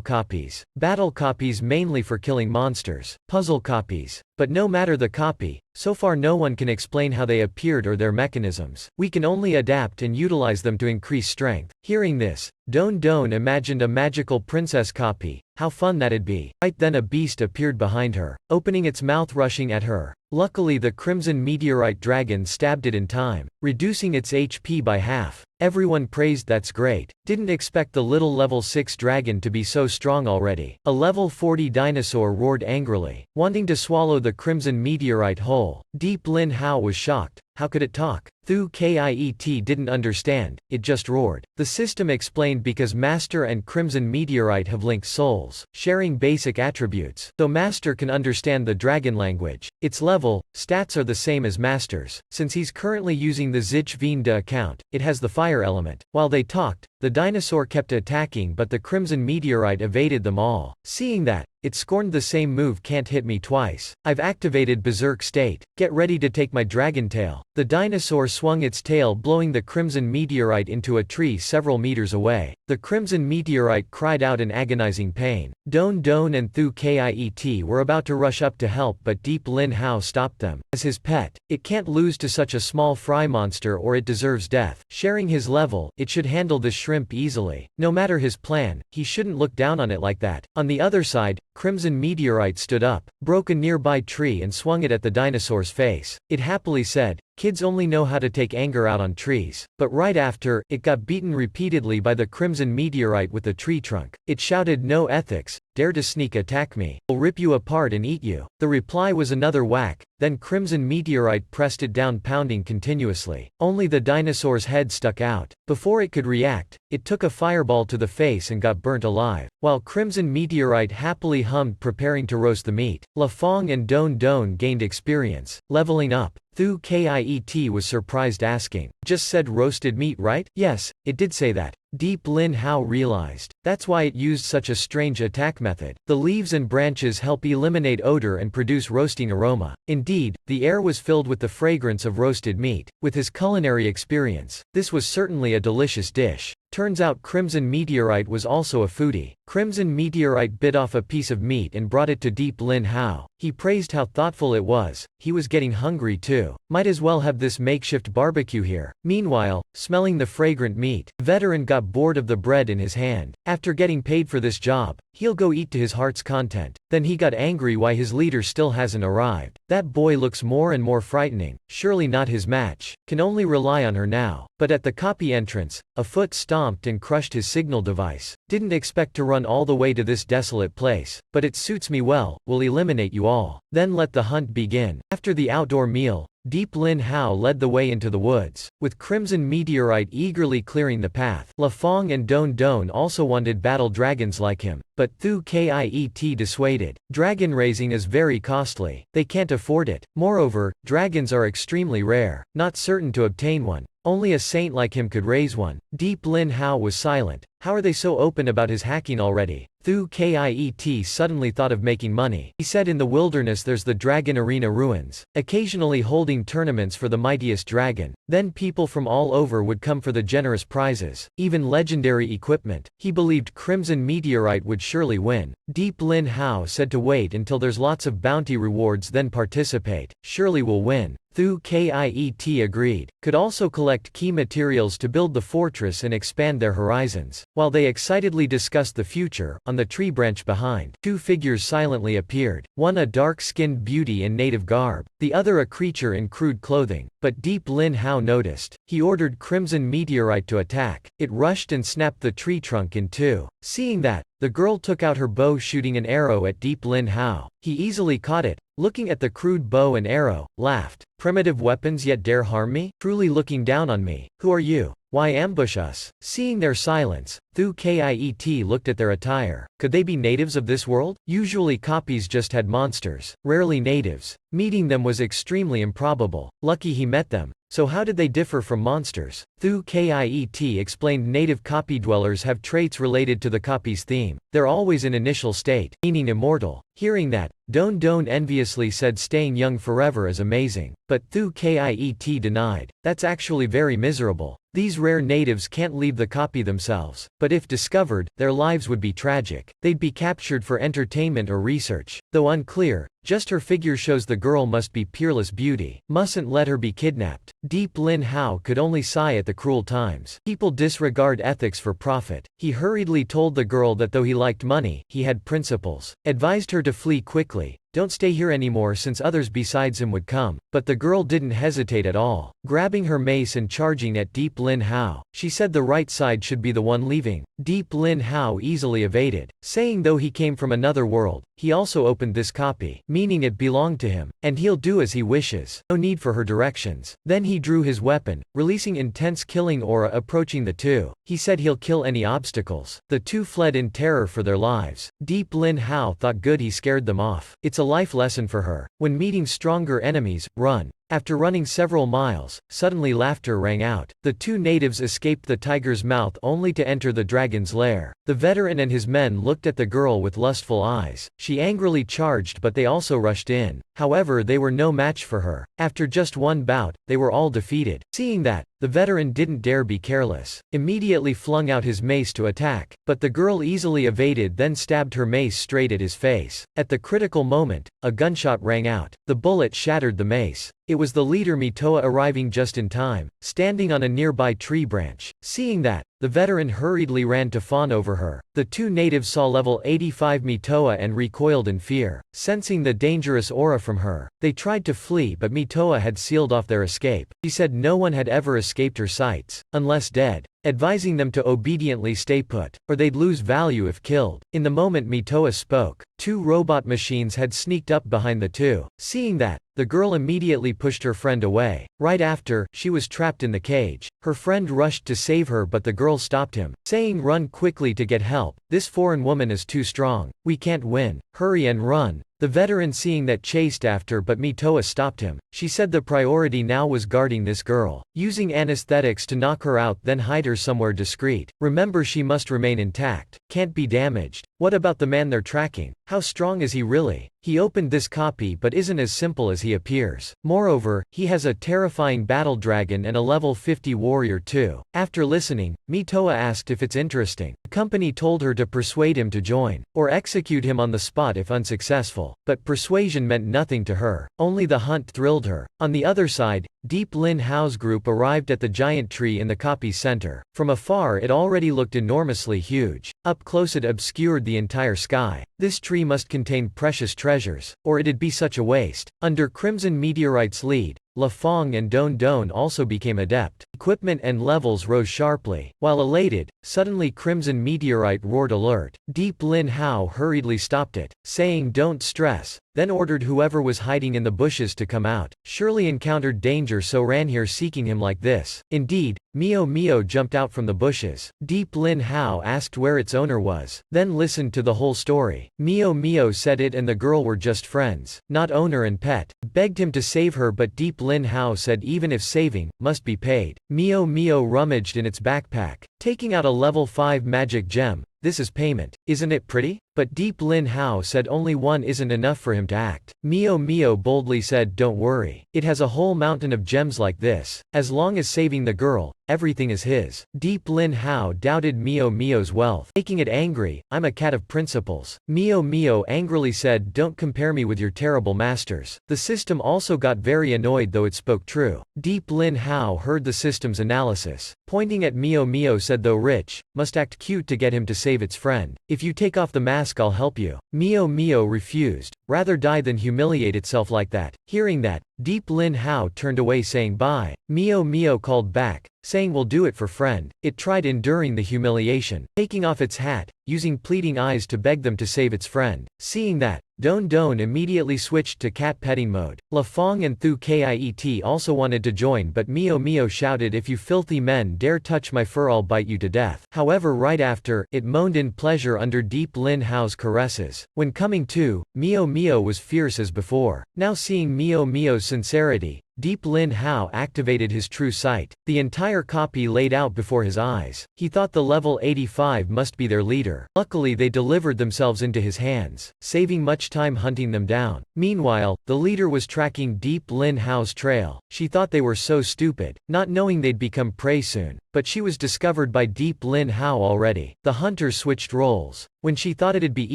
copies, battle copies mainly for killing monsters, puzzle copies. But no matter the copy, so far no one can explain how they appeared or their mechanisms. We can only adapt and utilize them to increase strength. Hearing this, Don Don imagined a magical princess copy. How fun that'd be. Right then a beast appeared behind her, opening its mouth rushing at her. Luckily the crimson meteorite dragon stabbed it in time, reducing its HP by half. Everyone praised that's great. Didn't expect the little level 6 dragon to be so strong already. A level 40 dinosaur roared angrily, wanting to swallow the crimson meteorite whole. Deep Lin Hao was shocked. How could it talk? Thu Kiet didn't understand, it just roared. The system explained because Master and Crimson Meteorite have linked souls, sharing basic attributes. Though Master can understand the dragon language, its level, stats are the same as Master's. Since he's currently using the Zich Veen account, it has the fire element. While they talked, the dinosaur kept attacking but the Crimson Meteorite evaded them all. Seeing that, it scorned the same move can't hit me twice. I've activated Berserk State. Get ready to take my dragon tail. The dinosaur swung its tail blowing the Crimson Meteorite into a tree several meters away. The Crimson Meteorite cried out in agonizing pain. Don Don and Thu Kiet were about to rush up to help but Deep Lin Hao stopped them. As his pet, it can't lose to such a small fry monster or it deserves death. Sharing his level, it should handle the shrimp easily. No matter his plan, he shouldn't look down on it like that. On the other side, Crimson Meteorite stood up, broke a nearby tree and swung it at the dinosaur's face. It happily said, "Kids only know how to take anger out on trees." But right after, it got beaten repeatedly by the Crimson Meteorite with the tree trunk. It shouted, "No ethics, dare to sneak attack me. I'll rip you apart and eat you." The reply was another whack, then Crimson Meteorite pressed it down pounding continuously. Only the dinosaur's head stuck out. Before it could react, it took a fireball to the face and got burnt alive. While Crimson Meteorite happily hummed preparing to roast the meat, La Fong and Don Don gained experience, leveling up. Thu Kiet was surprised asking, "Just said roasted meat, right?" "Yes, it did say that." Deep Lin Hao realized. That's why it used such a strange attack method. The leaves and branches help eliminate odor and produce roasting aroma. Indeed, the air was filled with the fragrance of roasted meat. With his culinary experience, this was certainly a delicious dish. Turns out Crimson Meteorite was also a foodie. Crimson Meteorite bit off a piece of meat and brought it to Deep Lin Hao. He praised how thoughtful it was. He was getting hungry too. Might as well have this makeshift barbecue here. Meanwhile, smelling the fragrant meat, the veteran got bored of the bread in his hand. After getting paid for this job, he'll go eat to his heart's content. Then he got angry why his leader still hasn't arrived. That boy looks more and more frightening. Surely not his match. Can only rely on her now. But at the copy entrance, a foot stomped and crushed his signal device. Didn't expect to run all the way to this desolate place, but it suits me well. Will eliminate you all. Then let the hunt begin. After the outdoor meal, Deep Lin Hao led the way into the woods, with Crimson Meteorite eagerly clearing the path. La Fong and Don Don also wanted battle dragons like him, but Thu Kiet dissuaded. Dragon raising is very costly. They can't afford it. Moreover, dragons are extremely rare, not certain to obtain one. Only a saint like him could raise one. Deep Lin Hao was silent. How are they so open about his hacking already? Thu Kiet suddenly thought of making money. He said in the wilderness there's the Dragon Arena ruins, occasionally holding tournaments for the mightiest dragon. Then people from all over would come for the generous prizes, even legendary equipment. He believed Crimson Meteorite would surely win. Deep Lin Hao said to wait until there's lots of bounty rewards then participate, surely we'll win. Thu Kiet agreed, could also collect key materials to build the fortress and expand their horizons. While they excitedly discussed the future, on the tree branch behind, two figures silently appeared, one a dark-skinned beauty in native garb, the other a creature in crude clothing. But Deep Lin Hao noticed. He ordered Crimson Meteorite to attack. It rushed and snapped the tree trunk in two. Seeing that, the girl took out her bow shooting an arrow at Deep Lin Hao. He easily caught it, looking at the crude bow and arrow, laughed. Primitive weapons yet dare harm me? Truly looking down on me. Who are you? Why ambush us? Seeing their silence, Thu Kiet looked at their attire. Could they be natives of this world? Usually copies just had monsters, rarely natives. Meeting them was extremely improbable. Lucky he met them. So how did they differ from monsters? Thu Kiet explained native copy dwellers have traits related to the copy's theme. They're always in initial state, meaning immortal. Hearing that, Don Don enviously said staying young forever is amazing. But Thu Kiet denied. That's actually very miserable. These rare natives can't leave the copy themselves. But if discovered, their lives would be tragic. They'd be captured for entertainment or research. Though unclear, just her figure shows the girl must be peerless beauty. Mustn't let her be kidnapped. Deep Lin Hao could only sigh at the cruel times. People disregard ethics for profit. He hurriedly told the girl that though he liked money, he had principles. Advised her to flee quickly. Don't stay here anymore since others besides him would come. But the girl didn't hesitate at all, grabbing her mace and charging at Deep Lin Hao. She said the right side should be the one leaving. Deep Lin Hao easily evaded, saying though he came from another world, he also opened this copy, meaning it belonged to him, and he'll do as he wishes. No need for her directions. Then he drew his weapon, releasing intense killing aura approaching the two. He said he'll kill any obstacles. The two fled in terror for their lives. Deep Lin Hao thought good he scared them off. It's a life lesson for her. When meeting stronger enemies, run. After running several miles, suddenly laughter rang out. The two natives escaped the tiger's mouth only to enter the dragon's lair. The veteran and his men looked at the girl with lustful eyes. She angrily charged but they also rushed in. However, they were no match for her. After just one bout, they were all defeated. Seeing that, the veteran didn't dare be careless. Immediately flung out his mace to attack. But the girl easily evaded then stabbed her mace straight at his face. At the critical moment, a gunshot rang out. The bullet shattered the mace. It was the leader Mitoa arriving just in time, standing on a nearby tree branch. Seeing that, the veteran hurriedly ran to fawn over her. The two natives saw level 85 Mitoa and recoiled in fear, sensing the dangerous aura from her. They tried to flee but Mitoa had sealed off their escape. She said no one had ever escaped her sights, unless dead, advising them to obediently stay put, or they'd lose value if killed. In the moment Mitoa spoke, two robot machines had sneaked up behind the two. Seeing that, the girl immediately pushed her friend away. Right after, she was trapped in the cage. Her friend rushed to save her but the girl stopped him, saying run quickly to get help. This foreign woman is too strong. We can't win. Hurry and run. The veteran seeing that chased after but Mitoa stopped him. She said the priority now was guarding this girl, using anesthetics to knock her out then hide her somewhere discreet. Remember she must remain intact, can't be damaged. What about the man they're tracking? How strong is he really? He opened this copy but isn't as simple as he appears. Moreover, he has a terrifying battle dragon and a level 50 warrior too. After listening, Mitoa asked if it's interesting. The company told her to persuade him to join, or execute him on the spot if unsuccessful. But persuasion meant nothing to her. Only the hunt thrilled her. On the other side, Deep Lin Hao's group arrived at the giant tree in the copy's center. From afar it already looked enormously huge. Up close it obscured the entire sky. This tree must contain precious treasures, or it'd be such a waste. Under Crimson Meteorite's lead, La Fong and Don Don also became adept. Equipment and levels rose sharply. While elated, suddenly Crimson Meteorite roared alert. Deep Lin Hao hurriedly stopped it, saying don't stress, then ordered whoever was hiding in the bushes to come out. Surely encountered danger so ran here seeking him like this. Indeed, Mio Mio jumped out from the bushes. Deep Lin Hao asked where its owner was, then listened to the whole story. Mio Mio said it and the girl were just friends, not owner and pet. Begged him to save her but Deep Lin Hao said even if saving, must be paid. Mio Mio rummaged in its backpack, taking out a level 5 magic gem, this is payment. Isn't it pretty? But Deep Lin Hao said only one isn't enough for him to act. Mio Mio boldly said, don't worry. It has a whole mountain of gems like this. As long as saving the girl, everything is his. Deep Lin Hao doubted Mio Mio's wealth, making it angry. I'm a cat of principles. Mio Mio angrily said, don't compare me with your terrible masters. The system also got very annoyed, though it spoke true. Deep Lin Hao heard the system's analysis. Pointing at Mio Mio said, though rich, must act cute to get him to save its friend. If you take off the mask, I'll help you. Mio Mio refused. Rather die than humiliate itself like that. Hearing that, Deep Lin Hao turned away saying bye. Mio Mio called back, saying we'll do it for friend. It tried enduring the humiliation, taking off its hat, using pleading eyes to beg them to save its friend. Seeing that, Don Don immediately switched to cat petting mode. La Fong and Thu Kiet also wanted to join, but Mio Mio shouted, if you filthy men dare touch my fur, I'll bite you to death. However, right after, it moaned in pleasure under Deep Lin Hao's caresses. When coming to, Mio Mio was fierce as before. Now seeing Mio Mio's sincerity, Deep Lin Hao activated his true sight. The entire copy laid out before his eyes. He thought the level 85 must be their leader. Luckily they delivered themselves into his hands, saving much time hunting them down. Meanwhile, the leader was tracking Deep Lin Hao's trail. She thought they were so stupid, not knowing they'd become prey soon. But she was discovered by Deep Lin Hao already. The hunters switched roles. When she thought it'd be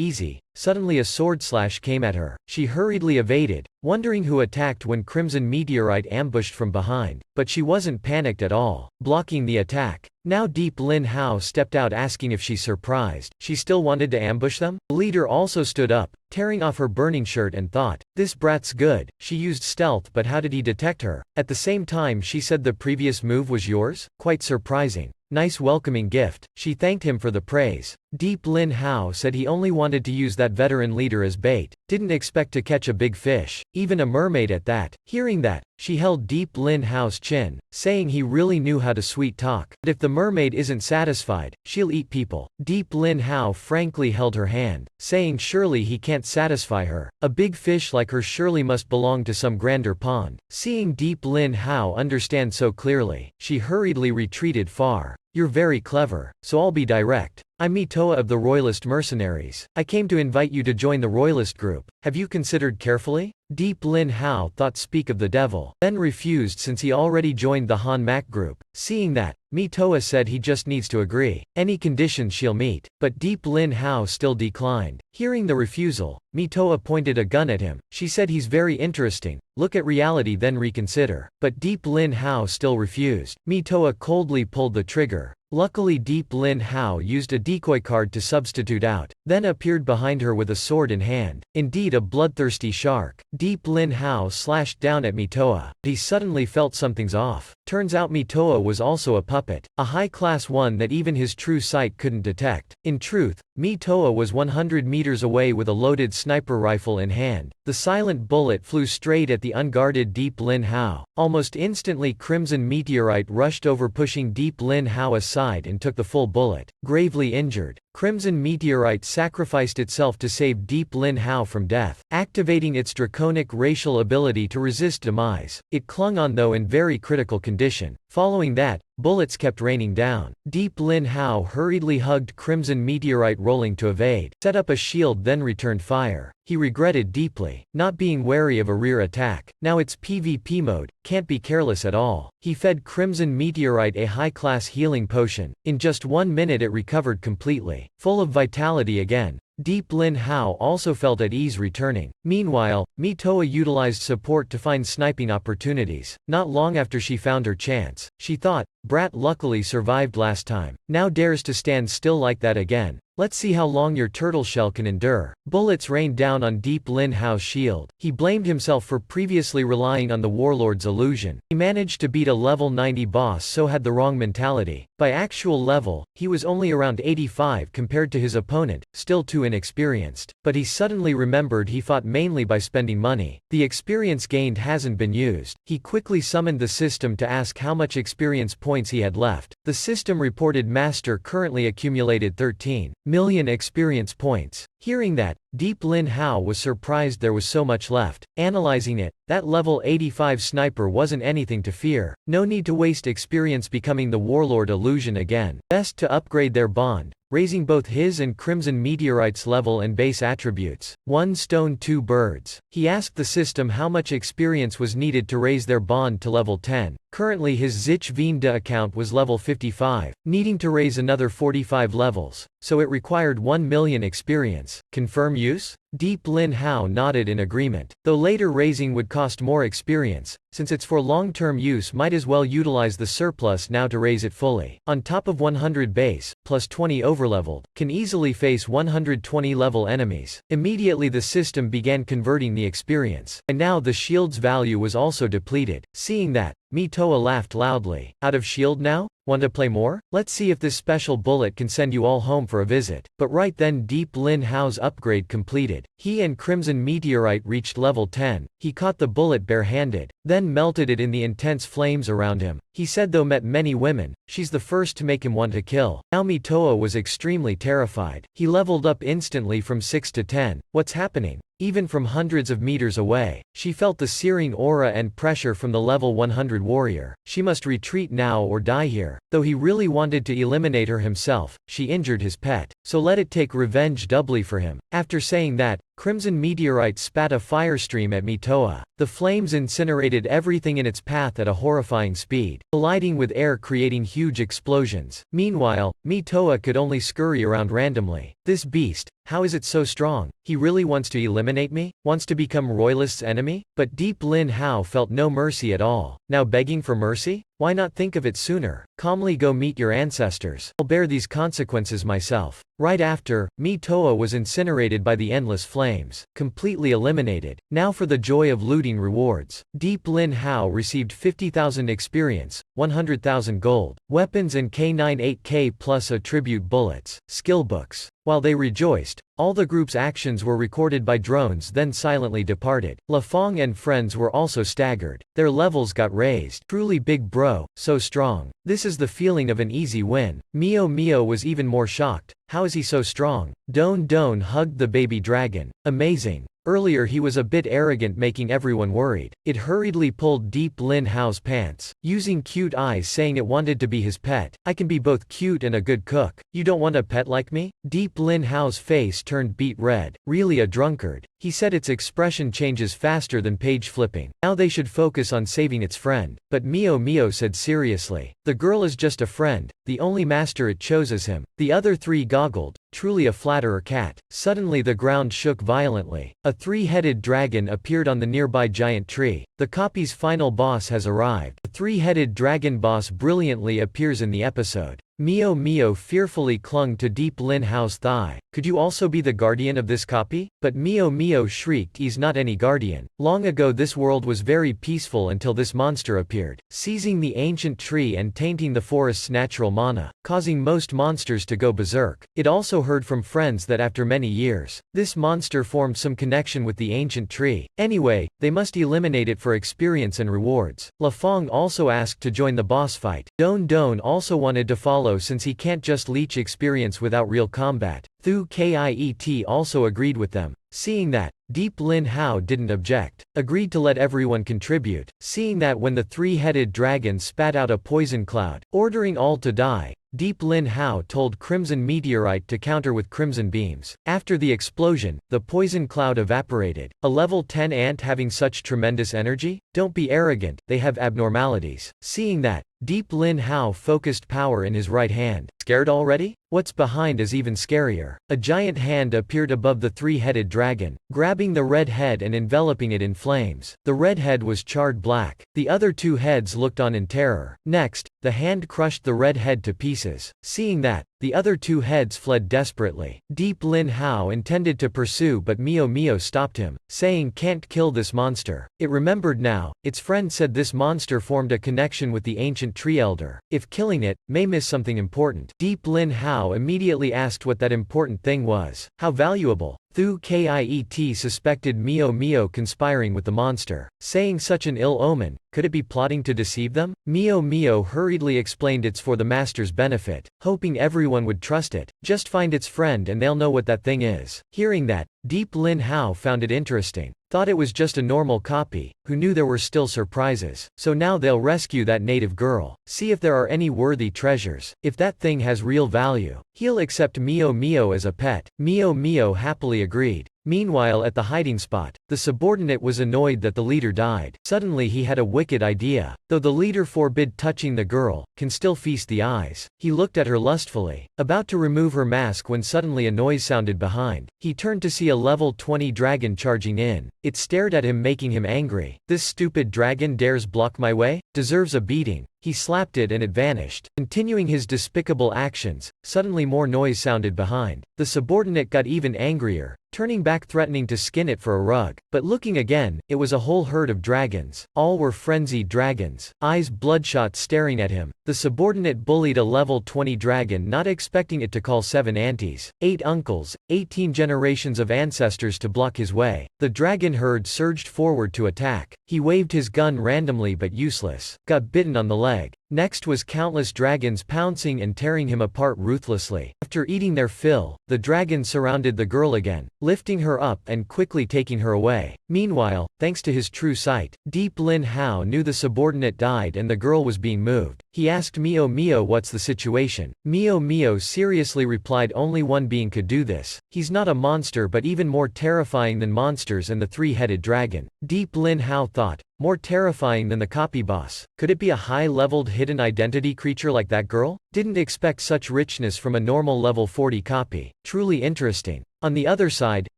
easy, suddenly a sword slash came at her. She hurriedly evaded, wondering who attacked when Crimson Meteorite ambushed from behind. But she wasn't panicked at all, blocking the attack. Now Deep Lin Hao stepped out asking if she's surprised. She still wanted to ambush them? The leader also stood up, tearing off her burning shirt, and thought, this brat's good. She used stealth, but how did he detect her? At the same time she said, the previous move was yours? Quite surprising. Nice welcoming gift. She thanked him for the praise. Deep Lin Hao said he only wanted to use that veteran leader as bait, didn't expect to catch a big fish, even a mermaid at that. Hearing that, she held Deep Lin Hao's chin, saying he really knew how to sweet talk. But if the mermaid isn't satisfied, she'll eat people. Deep Lin Hao frankly held her hand, saying surely he can't satisfy her. A big fish like her surely must belong to some grander pond. Seeing Deep Lin Hao understand so clearly, she hurriedly retreated far. You're very clever, so I'll be direct. I'm Mitoa of the Royalist Mercenaries. I came to invite you to join the Royalist group. Have you considered carefully? Deep Lin Hao thought speak of the devil, then refused since he already joined the Han Mak group. Seeing that, Mitoa said he just needs to agree. Any conditions she'll meet. But Deep Lin Hao still declined. Hearing the refusal, Mitoa pointed a gun at him. She said he's very interesting. Look at reality then reconsider. But Deep Lin Hao still refused. Mitoa coldly pulled the trigger. Luckily Deep Lin Hao used a decoy card to substitute out, then appeared behind her with a sword in hand. Indeed a bloodthirsty shark. Deep Lin Hao slashed down at Mitoa. He suddenly felt something's off. Turns out Mitoa was also a puppet, a high-class one that even his true sight couldn't detect. In truth, Mitoa was 100 meters away with a loaded sniper rifle in hand. The silent bullet flew straight at the unguarded Deep Lin Hao. Almost instantly Crimson Meteorite rushed over, pushing Deep Lin Hao aside and took the full bullet. Gravely injured, Crimson Meteorite sacrificed itself to save Deep Lin Hao from death, activating its draconic racial ability to resist demise. It clung on though in very critical condition. Following that, bullets kept raining down. Deep Lin Hao hurriedly hugged Crimson Meteorite, rolling to evade, set up a shield, then returned fire. He regretted deeply, not being wary of a rear attack. Now it's PvP mode, can't be careless at all. He fed Crimson Meteorite a high-class healing potion. In just 1 minute it recovered completely, full of vitality again. Deep Lin Hao also felt at ease returning. Meanwhile, Mitoa utilized support to find sniping opportunities. Not long after she found her chance, she thought, Brat luckily survived last time, now dares to stand still like that again. Let's see how long your turtle shell can endure. Bullets rained down on Deep Lin Hao's shield. He blamed himself for previously relying on the warlord's illusion. He managed to beat a level 90 boss, so had the wrong mentality. By actual level, he was only around 85 compared to his opponent, still too inexperienced. But he suddenly remembered he fought mainly by spending money. The experience gained hasn't been used. He quickly summoned the system to ask how much experience points he had left. The system reported Master currently accumulated 13 million experience points. Hearing that, Deep Lin Hao was surprised there was so much left. Analyzing it, that level 85 sniper wasn't anything to fear. No need to waste experience becoming the warlord illusion again. Best to upgrade their bond, raising both his and Crimson Meteorite's level and base attributes. One stone two birds. He asked the system how much experience was needed to raise their bond to level 10. Currently his Zich Veenda account was level 55, needing to raise another 45 levels, so it required 1 million experience. Confirm use? Deep Lin Hao nodded in agreement. Though later raising would cost more experience, since it's for long-term use might as well utilize the surplus now to raise it fully. On top of 100 base, plus 20 overleveled, can easily face 120 level enemies. Immediately the system began converting the experience, and now the shield's value was also depleted. Seeing that, Mitoa laughed loudly. Out of shield now? Want to play more? Let's see if this special bullet can send you all home for a visit. But right then Deep Lin Hao's upgrade completed. He and Crimson Meteorite reached level 10. He caught the bullet bare-handed, then melted it in the intense flames around him. He said though met many women, she's the first to make him want to kill. Now Mitoa was extremely terrified. He leveled up instantly from 6 to 10. What's happening? Even from hundreds of meters away, she felt the searing aura and pressure from the level 100 warrior. She must retreat now or die here. Though he really wanted to eliminate her himself, she injured his pet, so let it take revenge doubly for him. After saying that, Crimson Meteorite spat a firestream at Mitoa. The flames incinerated everything in its path at a horrifying speed, colliding with air creating huge explosions. Meanwhile, Mitoa could only scurry around randomly. This beast, how is it so strong? He really wants to eliminate me? Wants to become Royalist's enemy? But Deep Lin Hao felt no mercy at all. Now begging for mercy? Why not think of it sooner? Calmly go meet your ancestors. I'll bear these consequences myself. Right after, Mitoa was incinerated by the endless flames, completely eliminated. Now for the joy of looting rewards. Deep Lin Hao received 50,000 experience, 100,000 gold, weapons and K98K plus attribute bullets, skill books. While they rejoiced, all the group's actions were recorded by drones then silently departed. La Fong and friends were also staggered. Their levels got raised. Truly big bro, so strong. This is the feeling of an easy win. Mio was even more shocked. How is he so strong? Don hugged the baby dragon. Amazing. Earlier he was a bit arrogant making everyone worried. It hurriedly pulled Deep Lin Hao's pants, using cute eyes saying it wanted to be his pet. I can be both cute and a good cook. You don't want a pet like me? Deep Lin Hao's face turned beet red. Really a drunkard. He said its expression changes faster than page flipping. Now they should focus on saving its friend. But Mio said seriously. The girl is just a friend, the only master it chose is him. The other three goggled. Truly a flatterer cat. Suddenly the ground shook violently. A three-headed dragon appeared on the nearby giant tree. The copy's final boss has arrived. The three-headed dragon boss brilliantly appears in the episode. Mio fearfully clung to Deep Lin Hao's thigh. Could you also be the guardian of this copy? But Mio shrieked, he's not any guardian. Long ago this world was very peaceful until this monster appeared, seizing the ancient tree and tainting the forest's natural mana, causing most monsters to go berserk. It also heard from friends that after many years, this monster formed some connection with the ancient tree. Anyway, they must eliminate it for experience and rewards. La Fong also asked to join the boss fight. Don also wanted to follow since he can't just leech experience without real combat. Thu Kiet also agreed with them. Seeing that, Deep Lin Hao didn't object, agreed to let everyone contribute. Seeing that when the three-headed dragon spat out a poison cloud, ordering all to die, Deep Lin Hao told Crimson Meteorite to counter with crimson beams. After the explosion, the poison cloud evaporated. A level 10 ant having such tremendous energy? Don't be arrogant, they have abnormalities. Seeing that, Deep Lin Hao focused power in his right hand. Scared already? What's behind is even scarier. A giant hand appeared above the three-headed dragon, grabbing the red head and enveloping it in flames. The red head was charred black. The other two heads looked on in terror. Next, the hand crushed the red head to pieces. Seeing that, the other two heads fled desperately. Deep Lin Hao intended to pursue but Mio stopped him, saying can't kill this monster. It remembered now, its friend said this monster formed a connection with the ancient tree elder. If killing it, may miss something important. Deep Lin Hao immediately asked what that important thing was. How valuable? Thu Kiet suspected Mio conspiring with the monster, saying such an ill omen. Could it be plotting to deceive them? Mio Mio hurriedly explained it's for the master's benefit, hoping everyone would trust it. Just find its friend and they'll know what that thing is. Hearing that, Deep Lin Hao found it interesting. Thought it was just a normal copy, who knew there were still surprises. So now they'll rescue that native girl. See if there are any worthy treasures. If that thing has real value, he'll accept Mio Mio as a pet. Mio Mio happily agreed. Meanwhile at the hiding spot, the subordinate was annoyed that the leader died. Suddenly he had a wicked idea. Though the leader forbid touching the girl, can still feast the eyes. He looked at her lustfully, about to remove her mask when suddenly a noise sounded behind. He turned to see a level 20 dragon charging in. It stared at him, making him angry. This stupid dragon dares block my way? Deserves a beating. He slapped it and it vanished. Continuing his despicable actions, suddenly more noise sounded behind. The subordinate got even angrier, turning back threatening to skin it for a rug. But looking again, it was a whole herd of dragons. All were frenzied dragons, eyes bloodshot staring at him. The subordinate bullied a level 20 dragon, not expecting it to call 7 aunties, 8 uncles, 18 generations of ancestors to block his way. The dragon herd surged forward to attack. He waved his gun randomly but useless. Got bitten on the leg. Next was countless dragons pouncing and tearing him apart ruthlessly. After eating their fill, the dragons surrounded the girl again, lifting her up and quickly taking her away. Meanwhile, thanks to his true sight, Deep Lin Hao knew the subordinate died and the girl was being moved. He asked Mio Mio what's the situation. Mio Mio seriously replied only one being could do this. He's not a monster but even more terrifying than monsters and the three-headed dragon. Deep Lin Hao thought, more terrifying than the copy boss. Could it be a high-leveled hidden identity creature like that girl? Didn't expect such richness from a normal level 40 copy. Truly interesting. On the other side,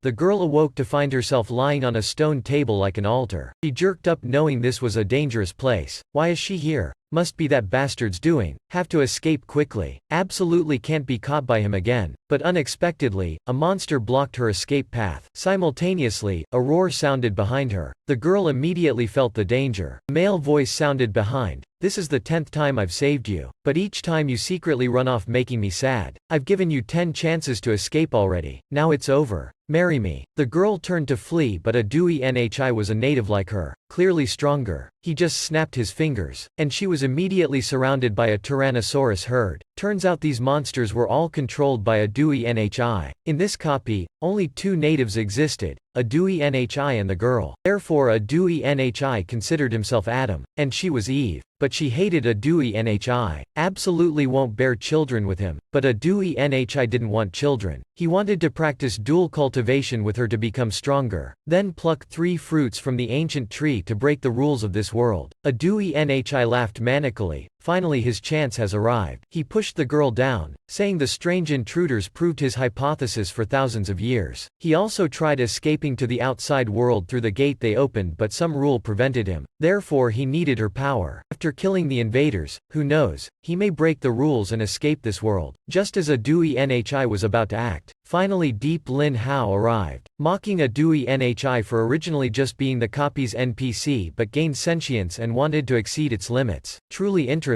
the girl awoke to find herself lying on a stone table like an altar. She jerked up knowing this was a dangerous place. Why is she here? Must be that bastard's doing. Have to escape quickly. Absolutely can't be caught by him again. But unexpectedly, a monster blocked her escape path. Simultaneously, a roar sounded behind her. The girl immediately felt the danger. A male voice sounded behind. This is the 10th time I've saved you. But each time you secretly run off making me sad. I've given you 10 chances to escape already. Now it's over. Marry me. The girl turned to flee but a Dewey Nhi was a native like her, clearly stronger. He just snapped his fingers, and she was immediately surrounded by a Tyrannosaurus herd. Turns out these monsters were all controlled by a Dewey Nhi. In this copy, only 2 natives existed, a Dewey Nhi and the girl. Therefore a Dewey Nhi considered himself Adam, and she was Eve. But she hated a Dewey Nhi. Absolutely won't bear children with him. But a Dewey Nhi didn't want children. He wanted to practice dual cultivation with her to become stronger. Then pluck 3 fruits from the ancient tree to break the rules of this world. A Dewey Nhi laughed manically. Finally his chance has arrived. He pushed the girl down, saying the strange intruders proved his hypothesis for thousands of years. He also tried escaping to the outside world through the gate they opened but some rule prevented him. Therefore he needed her power. After killing the invaders, who knows, he may break the rules and escape this world. Just as a Dewey Nhi was about to act, finally Deep Lin Hao arrived, mocking a Dewey Nhi for originally just being the copy's NPC but gained sentience and wanted to exceed its limits. Truly interesting.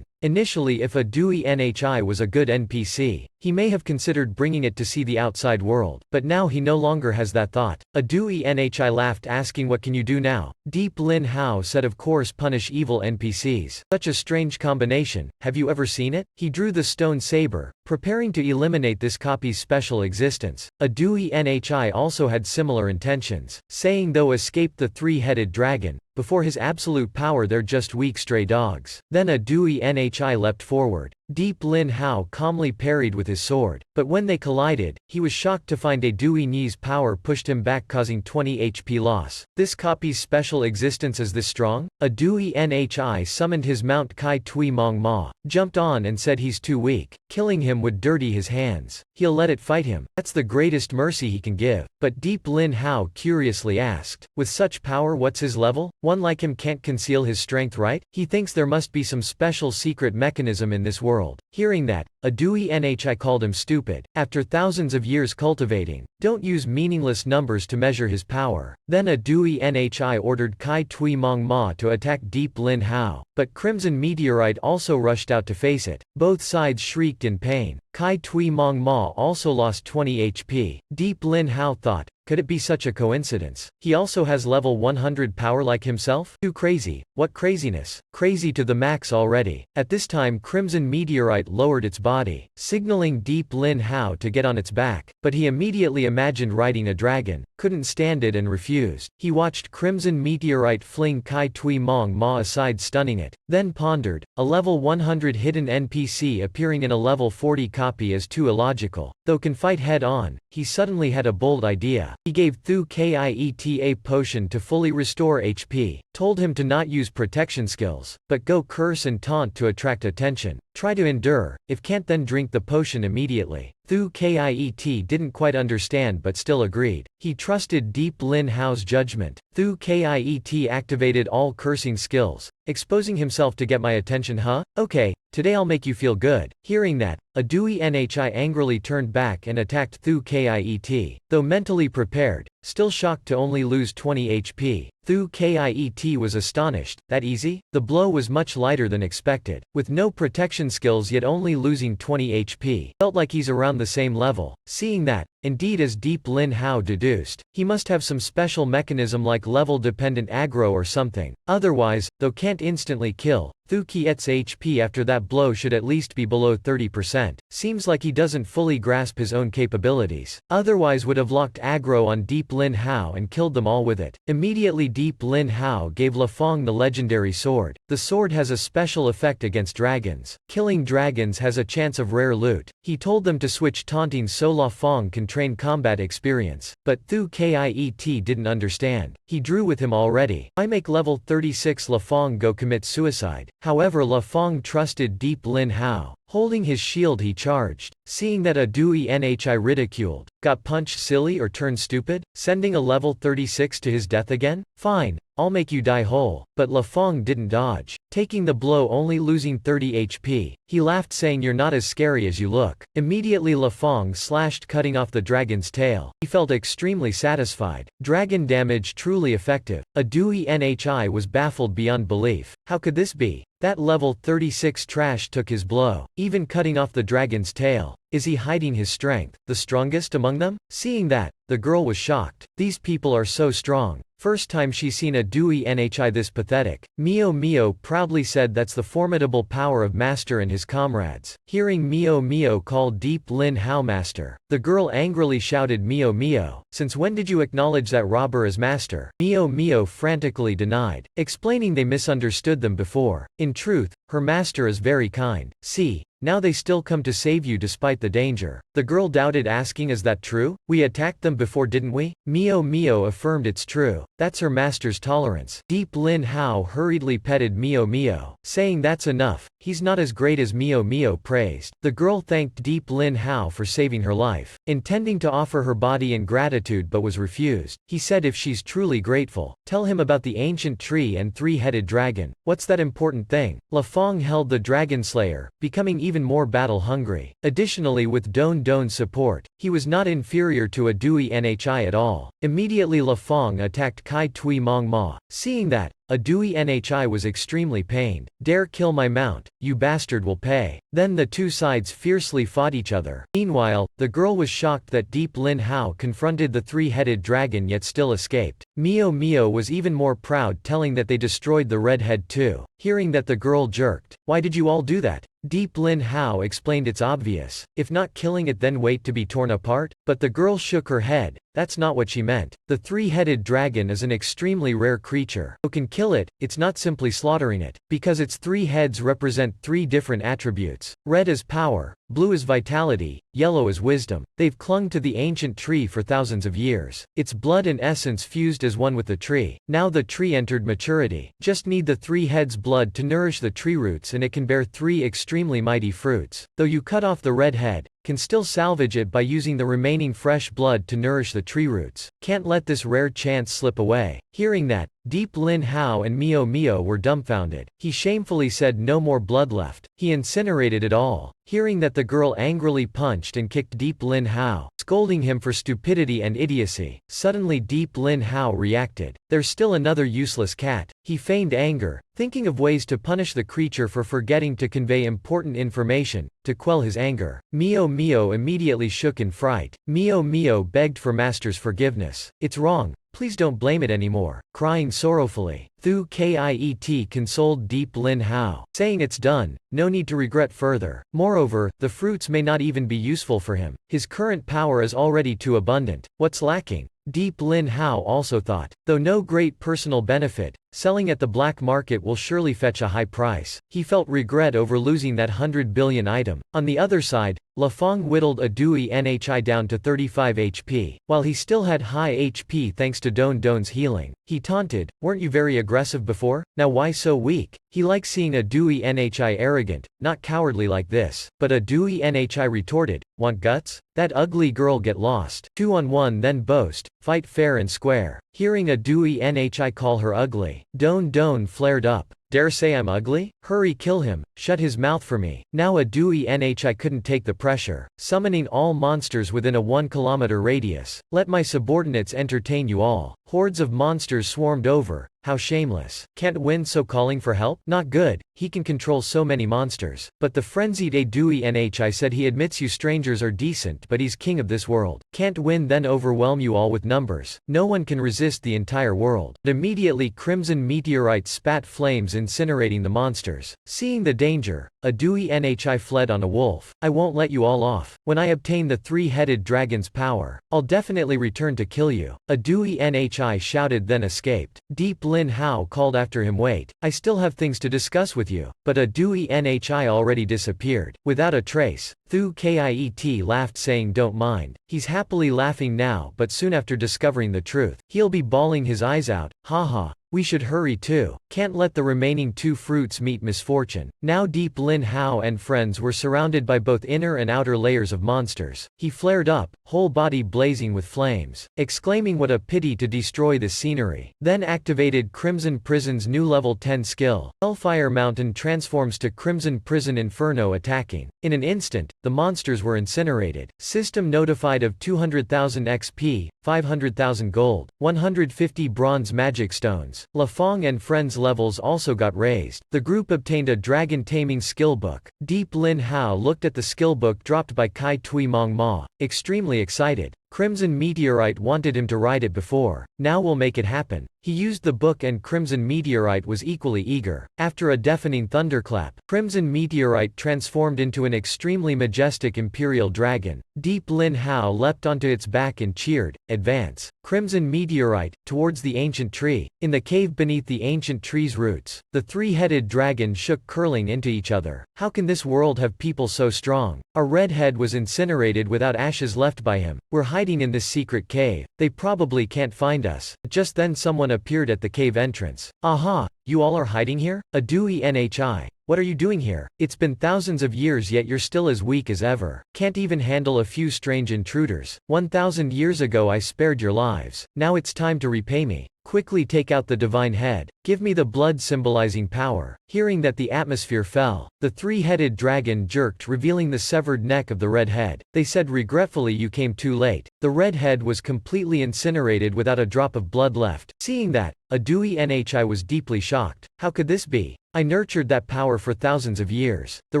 Initially, if a Dewey Nhi was a good NPC, he may have considered bringing it to see the outside world, but now he no longer has that thought. A Dewey Nhi laughed, asking what can you do now? Deep Lin Hao said of course punish evil NPCs. Such a strange combination, have you ever seen it? He drew the stone saber, preparing to eliminate this copy's special existence. A Dewey Nhi also had similar intentions, saying though escaped the 3-headed dragon, before his absolute power they're just weak stray dogs. Then a Dewey Nhi leapt forward. Deep Lin Hao calmly parried with his sword, but when they collided, he was shocked to find a Dewey Ni's power pushed him back causing 20 HP loss. This copy's special existence is this strong? A Dewey Nhi summoned his Mount Kai Tui Mong Ma, jumped on and said he's too weak. Killing him would dirty his hands. He'll let it fight him. That's the greatest mercy he can give. But Deep Lin Hao curiously asked, with such power what's his level? One like him can't conceal his strength, right? He thinks there must be some special secret mechanism in this world. Hearing that, a Dewey Nhi called him stupid. After thousands of years cultivating, don't use meaningless numbers to measure his power. Then a Dewey Nhi ordered Kai Tui Mong Ma to attack Deep Lin Hao, but Crimson Meteorite also rushed out to face it. Both sides shrieked in pain. Kai Tui Mong Ma also lost 20 HP. Deep Lin Hao thought, Could it be such a coincidence? He also has level 100 power like himself? Too crazy. What craziness. Crazy to the max already. At this time Crimson Meteorite lowered its body, signaling Deep Lin Hao to get on its back, but he immediately imagined riding a dragon, couldn't stand it and refused. He watched Crimson Meteorite fling Kai Tui Mong Ma aside, stunning it, then pondered, a level 100 hidden NPC appearing in a level 40 copy is too illogical. Though can fight head-on, he suddenly had a bold idea. He gave Thu Kiet a potion to fully restore HP, told him to not use protection skills, but go curse and taunt to attract attention. Try to endure, if can't then drink the potion immediately. Thu Kiet didn't quite understand but still agreed. He trusted Deep Lin Hao's judgment. Thu Kiet activated all cursing skills, exposing himself to get my attention, huh? Okay, today I'll make you feel good. Hearing that, Adui Nhi angrily turned back and attacked Thu Kiet. Though mentally prepared, still shocked to only lose 20 HP, Thu Kiet was astonished. That easy? The blow was much lighter than expected. With no protection skills yet only losing 20 HP, felt like he's around the same level. Seeing that, indeed as Deep Lin Hao deduced, he must have some special mechanism like level-dependent aggro or something. Otherwise, though can't instantly kill, Thu Kiet's HP after that blow should at least be below 30%. Seems like he doesn't fully grasp his own capabilities. Otherwise would have locked aggro on Deep Lin Hao and killed them all with it. Immediately Deep Lin Hao gave La Fong the legendary sword. The sword has a special effect against dragons. Killing dragons has a chance of rare loot. He told them to switch taunting so La Fong can train combat experience. But Thu Kiet didn't understand. He drew with him already. I make level 36 La Fong go commit suicide. However, La Fong trusted Deep Lin Hao. Holding his shield he charged. Seeing that Adui Nhi ridiculed, got punched silly or turned stupid, sending a level 36 to his death again? Fine, I'll make you die whole. But La Fong didn't dodge, taking the blow only losing 30 HP. He laughed saying you're not as scary as you look. Immediately La Fong slashed cutting off the dragon's tail. He felt extremely satisfied. Dragon damage truly effective. Adui Nhi was baffled beyond belief. How could this be? That level 36 trash took his blow, even cutting off the dragon's tail. Is he hiding his strength, the strongest among them? Seeing that, the girl was shocked. These people are so strong. First time she's seen a Dewey Nhi this pathetic. Mio Mio proudly said that's the formidable power of Master and his comrades. Hearing Mio Mio call Deep Lin Hao Master, the girl angrily shouted Mio Mio, since when did you acknowledge that robber as Master? Mio Mio frantically denied, explaining they misunderstood them before. In truth, her master is very kind. See, now they still come to save you despite the danger. The girl doubted, asking, is that true? We attacked them before, didn't we? Mio Mio affirmed it's true. That's her master's tolerance. Deep Lin Hao hurriedly petted Mio Mio, saying that's enough, he's not as great as Mio Mio praised. The girl thanked Deep Lin Hao for saving her life, intending to offer her body in gratitude but was refused. He said if she's truly grateful, tell him about the ancient tree and three-headed dragon. What's that important thing? La Fong held the Dragon Slayer, becoming even more battle-hungry. Additionally, with Don Don's support, he was not inferior to a Dewey Nhi at all. Immediately La Fong attacked Kai Tui Mong Ma. Seeing that, Adui Nhi was extremely pained. Dare kill my mount, you bastard will pay. Then the two sides fiercely fought each other. Meanwhile, the girl was shocked that Deep Lin Hao confronted the three-headed dragon yet still escaped. Mio Mio was even more proud, telling that they destroyed the redhead too. Hearing that, the girl jerked. Why did you all do that? Deep Lin Hao explained it's obvious. If not killing it, then wait to be torn apart? But the girl shook her head. That's not what she meant. The three-headed dragon is an extremely rare creature. Who can kill it, it's not simply slaughtering it, because its three heads represent three different attributes. Red is power, blue is vitality, yellow is wisdom. They've clung to the ancient tree for thousands of years. Its blood and essence fused as one with the tree. Now the tree entered maturity. Just need the three heads' blood to nourish the tree roots and it can bear three extremely mighty fruits. Though you cut off the red head, can still salvage it by using the remaining fresh blood to nourish the tree roots. Can't let this rare chance slip away. Hearing that, Deep Lin Hao and Mio Mio were dumbfounded. He shamefully said no more blood left. He incinerated it all. Hearing that, the girl angrily punched and kicked Deep Lin Hao, scolding him for stupidity and idiocy. Suddenly Deep Lin Hao reacted. There's still another useless cat. He feigned anger, thinking of ways to punish the creature for forgetting to convey important information. To quell his anger, Mio Mio immediately shook in fright. Mio Mio begged for Master's forgiveness. It's wrong. Please don't blame it anymore. Crying sorrowfully, Thu Kiet consoled Deep Lin Hao, saying it's done, no need to regret further. Moreover, the fruits may not even be useful for him. His current power is already too abundant. What's lacking? Deep Lin Hao also thought. Though no great personal benefit, selling at the black market will surely fetch a high price. He felt regret over losing that 100 billion item. On the other side, La Fong whittled a Dewey Nhi down to 35 HP. While he still had high HP thanks to Don Don's healing, he taunted, weren't you very aggressive before? Now why so weak? He liked seeing a Dewey Nhi arrogant, not cowardly like this. But a Dewey Nhi retorted, want guts? That ugly girl get lost. 2-on-1 then boast, fight fair and square. Hearing a Dewey Nhi call her ugly, Don Don flared up. Dare say I'm ugly? Hurry, kill him, shut his mouth for me. Now a Dewey Nhi couldn't take the pressure, summoning all monsters within a 1-kilometer radius. Let my subordinates entertain you all. Hordes of monsters swarmed over. How shameless. Can't win, so calling for help? Not good, he can control so many monsters. But the frenzied a Dewey Nhi said he admits you strangers are decent, but he's king of this world. Can't win, then overwhelm you all with numbers. No one can resist the entire world. Immediately crimson meteorites spat flames, incinerating the monsters. Seeing the danger, a Dewey Nhi fled on a wolf. I won't let you all off. When I obtain the three-headed dragon's power, I'll definitely return to kill you. A Dewey Nhi shouted, then escaped. Deep Lin Hao called after him, wait, I still have things to discuss with you. But a Dewey Nhi already disappeared, without a trace. Thu Kiet laughed, saying don't mind. He's happily laughing now, but soon after discovering the truth, he'll be bawling his eyes out. Haha. We should hurry too. Can't let the remaining two fruits meet misfortune. Now Deep Lin Hao and friends were surrounded by both inner and outer layers of monsters. He flared up, whole body blazing with flames, exclaiming what a pity to destroy this scenery. Then activated Crimson Prison's new level 10 skill. Hellfire Mountain transforms to Crimson Prison Inferno, attacking. In an instant, the monsters were incinerated. System notified of 200,000 XP, 500,000 gold, 150 bronze magic stones. La Fong and friends levels also got raised. The group obtained a dragon taming skill book. Deep Lin Hao looked at the skill book dropped by Kai Tui Mong Ma, extremely excited. Crimson Meteorite wanted him to write it before. Now we'll make it happen. He used the book and Crimson Meteorite was equally eager. After a deafening thunderclap, Crimson Meteorite transformed into an extremely majestic imperial dragon. Deep Lin Hao leapt onto its back and cheered, advance. Crimson Meteorite, towards the ancient tree. In the cave beneath the ancient tree's roots, the three-headed dragon shook, curling into each other. How can this world have people so strong? Our redhead was incinerated without ashes left by him. We're hiding in this secret cave. They probably can't find us. Just then someone appeared at the cave entrance. Aha! You all are hiding here? A Dewey Nhi. What are you doing here? It's been thousands of years yet you're still as weak as ever. Can't even handle a few strange intruders. 1,000 years ago I spared your lives. Now it's time to repay me. Quickly take out the divine head. Give me the blood symbolizing power. Hearing that, the atmosphere fell. The three-headed dragon jerked, revealing the severed neck of the red head. They said regretfully, you came too late. The red head was completely incinerated without a drop of blood left. Seeing that, a Dewey Nhi was deeply shocked. How could this be? I nurtured that power for thousands of years. The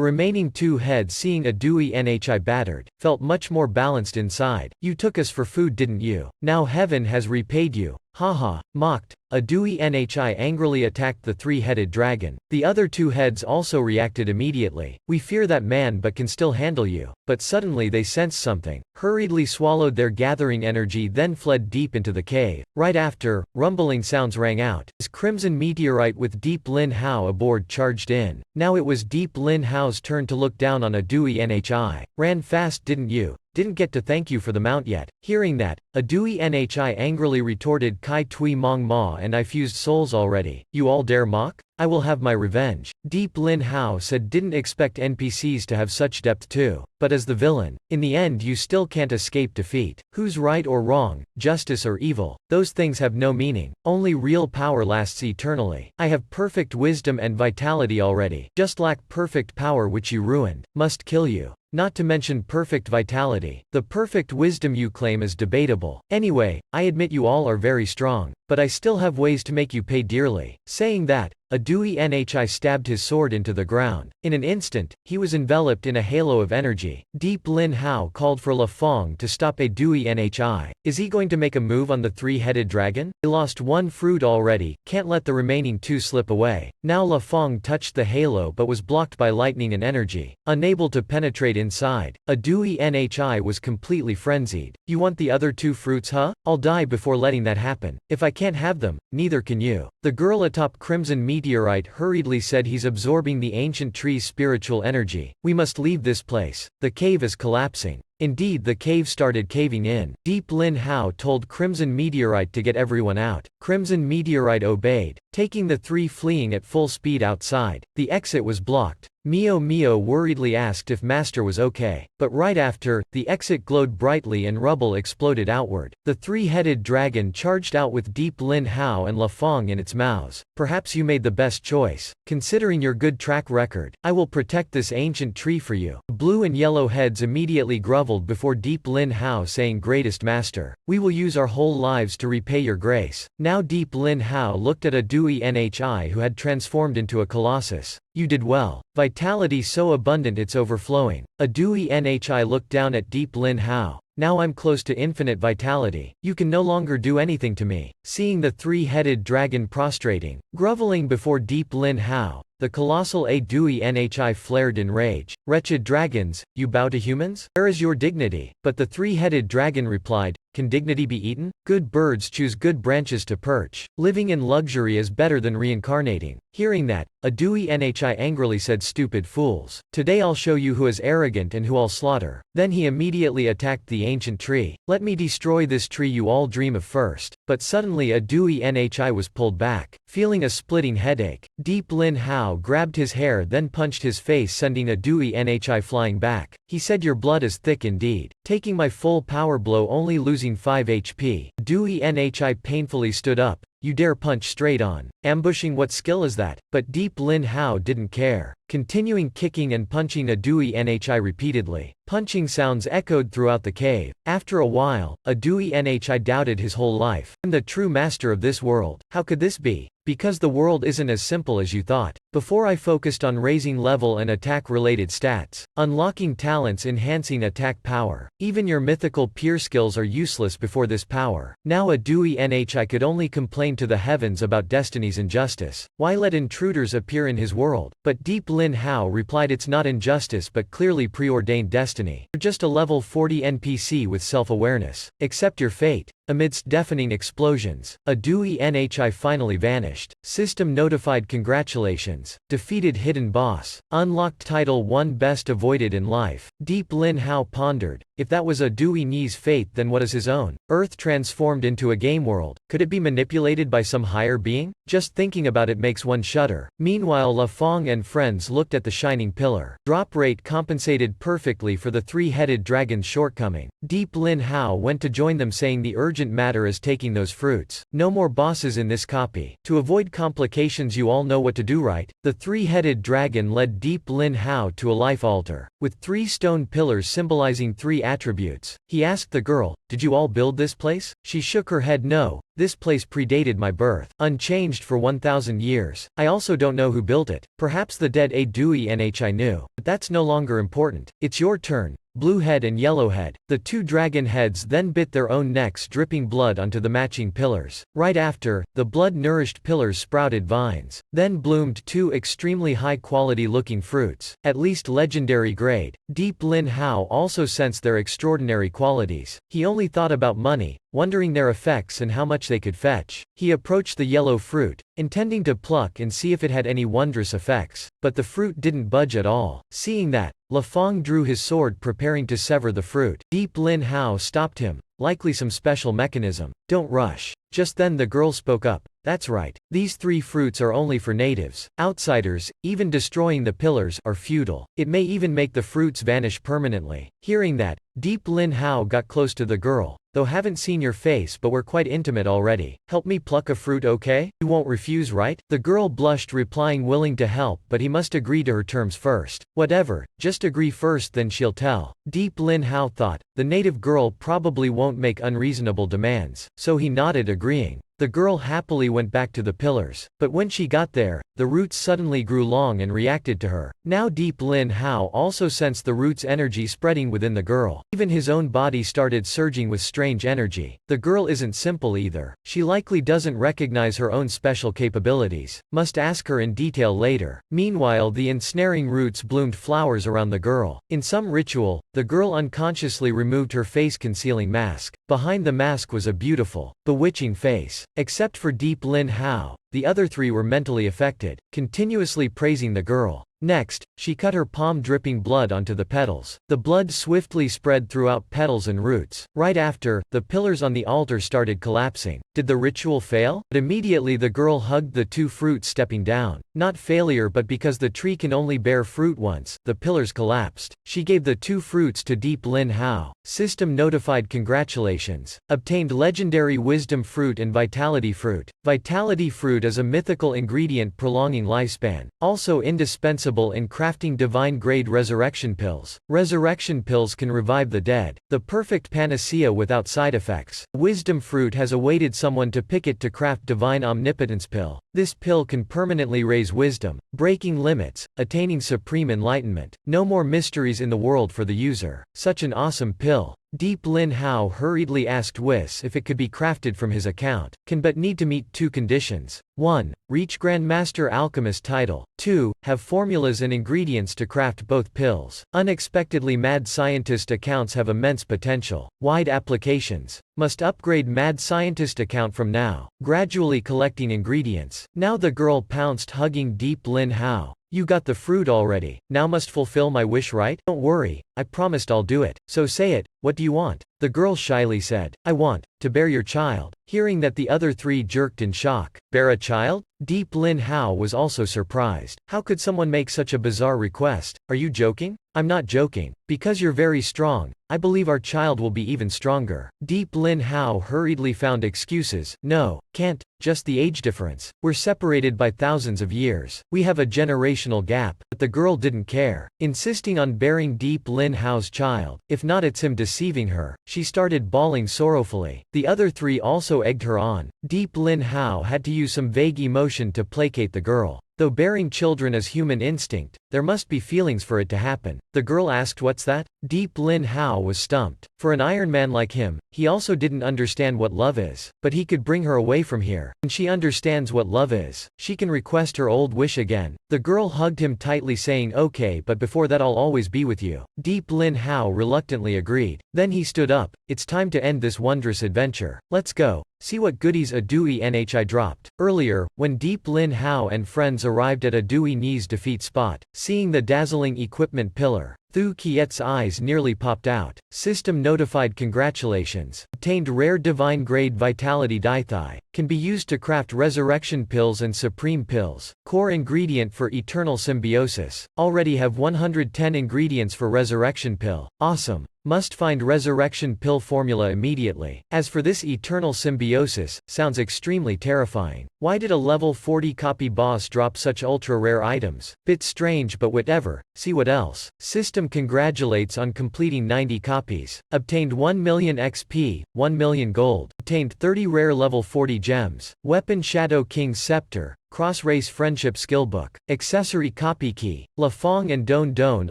remaining two heads, seeing a Dewey Nhi battered, felt much more balanced inside. You took us for food, didn't you? Now heaven has repaid you. Haha, mocked. A Dewey Nhi angrily attacked the three-headed dragon. The other two heads also reacted immediately. We fear that man but can still handle you. But suddenly they sensed something, hurriedly swallowed their gathering energy, then fled deep into the cave. Right after, rumbling sounds rang out, as Crimson Meteorite with Deep Lin Hao aboard charged in. Now it was Deep Lin Hao's turn to look down on a Dewey Nhi. Ran fast, didn't you? Didn't get to thank you for the mount yet. Hearing that, a Dewey Nhi angrily retorted, Kai Tui Mong Ma and I fused souls already. You all dare mock? I will have my revenge. Deep Lin Hao said didn't expect NPCs to have such depth too. But as the villain, in the end you still can't escape defeat. Who's right or wrong, justice or evil? Those things have no meaning. Only real power lasts eternally. I have perfect wisdom and vitality already. Just lack perfect power which you ruined. Must kill you. Not to mention perfect vitality. The perfect wisdom you claim is debatable. Anyway, I admit you all are very strong, but I still have ways to make you pay dearly. Saying that, Adui Nhi stabbed his sword into the ground. In an instant, he was enveloped in a halo of energy. Deep Lin Hao called for La Fong to stop Adui Nhi. Is he going to make a move on the three-headed dragon? He lost one fruit already, can't let the remaining two slip away. Now La Fong touched the halo but was blocked by lightning and energy. Unable to penetrate inside, Adui Nhi was completely frenzied. You want the other two fruits, huh? I'll die before letting that happen. If I can't have them, neither can you. The girl atop Crimson Meteorite hurriedly said he's absorbing the ancient tree's spiritual energy. We must leave this place. The cave is collapsing. Indeed, the cave started caving in. Deep Lin Hao told Crimson Meteorite to get everyone out. Crimson Meteorite obeyed, taking the three fleeing at full speed outside. The exit was blocked. Mio Mio worriedly asked if Master was okay. But right after, the exit glowed brightly and rubble exploded outward. The three-headed dragon charged out with Deep Lin Hao and La Fong in its mouths. Perhaps you made the best choice. Considering your good track record, I will protect this ancient tree for you. Blue and yellow heads immediately groveled before Deep Lin Hao, saying, Greatest Master, we will use our whole lives to repay your grace. Now Deep Lin Hao looked at Adui Nhi, who had transformed into a colossus. You did well. Vitality so abundant it's overflowing. Adui Nhi looked down at Deep Lin Hao. Now I'm close to infinite vitality. You can no longer do anything to me. Seeing the three-headed dragon prostrating, groveling before Deep Lin Hao, the colossal Adui Nhi flared in rage. Wretched dragons, you bow to humans? Where is your dignity? But the three-headed dragon replied, Can dignity be eaten? Good birds choose good branches to perch. Living in luxury is better than reincarnating. Hearing that, Adui Nhi angrily said, Stupid fools. Today I'll show you who is arrogant and who I'll slaughter. Then he immediately attacked the ancient tree. Let me destroy this tree you all dream of first. But suddenly Adui Nhi was pulled back. Feeling a splitting headache, Deep Lin Hao grabbed his hair then punched his face, sending Adui Nhi flying back. He said, Your blood is thick indeed. Taking my full power blow, only losing 5 HP. Adui Nhi painfully stood up. You dare punch straight on. Ambushing, what skill is that? But Deep Lin Hao didn't care. Continuing kicking and punching Adui Nhi repeatedly. Punching sounds echoed throughout the cave. After a while, Adui Nhi doubted his whole life. I'm the true master of this world. How could this be? Because the world isn't as simple as you thought. Before I focused on raising level and attack-related stats, unlocking talents, enhancing attack power. Even your mythical peer skills are useless before this power. Now Adui Nhi could only complain to the heavens about destiny's injustice. Why let intruders appear in his world? But Deep Lin Hao replied, It's not injustice but clearly preordained destiny. You're just a level 40 NPC with self-awareness. Accept your fate. Amidst deafening explosions, Adui Nhi finally vanished. System notified, Congratulations. Defeated hidden boss. Unlocked title 1, Best avoided in life. Deep Lin Hao pondered. If that was Adui Ni's fate, then what is his own? Earth transformed into a game world. Could it be manipulated by some higher being? Just thinking about it makes one shudder. Meanwhile, La Fong and friends looked at the shining pillar. Drop rate compensated perfectly for the three-headed dragon's shortcoming. Deep Lin Hao went to join them, saying the urgent matter is taking those fruits. No more bosses in this copy. To avoid complications, you all know what to do, right? The three-headed dragon led Deep Lin Hao to a life altar, with 3 stone pillars symbolizing 3 attributes. He asked the girl, Did you all build this place? She shook her head, No. This place predated my birth. Unchanged for 1,000 years. I also don't know who built it. Perhaps the dead Adui Nhi knew. But that's no longer important. It's your turn. Blue head and yellow head. The 2 dragon heads then bit their own necks, dripping blood onto the matching pillars. Right after, the blood-nourished pillars sprouted vines. Then bloomed 2 extremely high-quality looking fruits, at least legendary grade. Deep Lin Hao also sensed their extraordinary qualities. He only thought about money, wondering their effects and how much they could fetch. He approached the yellow fruit, intending to pluck and see if it had any wondrous effects. But the fruit didn't budge at all. Seeing that, La Fong drew his sword, preparing to sever the fruit. Deep Lin Hao stopped him. Likely some special mechanism. Don't rush. Just then the girl spoke up. That's right. These 3 fruits are only for natives. Outsiders, even destroying the pillars, are futile. It may even make the fruits vanish permanently. Hearing that, Deep Lin Hao got close to the girl. Though haven't seen your face but we're quite intimate already. Help me pluck a fruit, okay? You won't refuse, right? The girl blushed, replying willing to help, but he must agree to her terms first. Whatever, just agree first, then she'll tell. Deep Lin Hao thought, the native girl probably won't make unreasonable demands. So he nodded, agreeing. The girl happily went back to the pillars. But when she got there, the roots suddenly grew long and reacted to her. Now Deep Lin Hao also sensed the roots' energy spreading within the girl. Even his own body started surging with strange energy. The girl isn't simple either. She likely doesn't recognize her own special capabilities. Must ask her in detail later. Meanwhile, the ensnaring roots bloomed flowers around the girl. In some ritual, the girl unconsciously removed her face-concealing mask. Behind the mask was a beautiful, bewitching face. Except for Deep Lin Hao, the other 3 were mentally affected, continuously praising the girl. Next, she cut her palm, dripping blood onto the petals. The blood swiftly spread throughout petals and roots. Right after, the pillars on the altar started collapsing. Did the ritual fail? But immediately the girl hugged the 2 fruits, stepping down. Not failure, but because the tree can only bear fruit once, the pillars collapsed. She gave the 2 fruits to Deep Lin Hao. System notified, congratulations. Obtained legendary wisdom fruit and vitality fruit. Vitality fruit is a mythical ingredient prolonging lifespan. Also indispensable in crafting divine-grade resurrection pills. Resurrection pills can revive the dead. The perfect panacea without side effects. Wisdom fruit has awaited someone to pick it to craft divine omnipotence pill. This pill can permanently raise wisdom, breaking limits, attaining supreme enlightenment. No more mysteries in the world for the user. Such an awesome pill. Deep Lin Hao hurriedly asked Whis if it could be crafted from his account. Can, but need to meet 2 conditions. 1. Reach Grandmaster Alchemist title. 2. Have formulas and ingredients to craft both pills. Unexpectedly, Mad Scientist accounts have immense potential. Wide applications. Must upgrade Mad Scientist account from now. Gradually collecting ingredients. Now the girl pounced, hugging Deep Lin Hao. You got the fruit already. Now must fulfill my wish, right? Don't worry, I promised I'll do it. So say it, what do you want? The girl shyly said. I want to bear your child. Hearing that, the other 3 jerked in shock. Bear a child? Deep Lin Hao was also surprised. How could someone make such a bizarre request? Are you joking? I'm not joking. Because you're very strong, I believe our child will be even stronger. Deep Lin Hao hurriedly found excuses. No, can't, just the age difference. We're separated by thousands of years. We have a generational gap. But the girl didn't care, insisting on bearing Deep Lin Hao's child. If not, it's him deceiving her. She started bawling sorrowfully. The other 3 also egged her on. Deep Lin Hao had to use some vague emotion to placate the girl. Though bearing children is human instinct, there must be feelings for it to happen. The girl asked, what's that? Deep Lin Hao was stumped. For an Iron Man like him, he also didn't understand what love is. But he could bring her away from here. And she understands what love is. She can request her old wish again. The girl hugged him tightly, saying, okay, but before that I'll always be with you. Deep Lin Hao reluctantly agreed. Then he stood up. It's time to end this wondrous adventure. Let's go. See what goodies a Dewey Nhi dropped. Earlier, when Deep Lin Hao and friends arrived at a Dewey Ni's defeat spot, seeing the dazzling equipment pillar, Thu Kiet's eyes nearly popped out. System notified, congratulations. Obtained rare divine grade vitality dithai. Can be used to craft resurrection pills and supreme pills. Core ingredient for eternal symbiosis. Already have 110 ingredients for resurrection pill. Awesome. Must find resurrection pill formula immediately. As for this eternal symbiosis, sounds extremely terrifying. Why did a level 40 copy boss drop such ultra rare items? Bit strange, but whatever. See what else. System congratulates on completing 90 copies. Obtained 1 million XP, 1 million gold. Obtained 30 rare level 40 gems. Weapon Shadow King's Scepter. Cross-Race Friendship Skillbook. Accessory Copy Key. La Fong and Don Don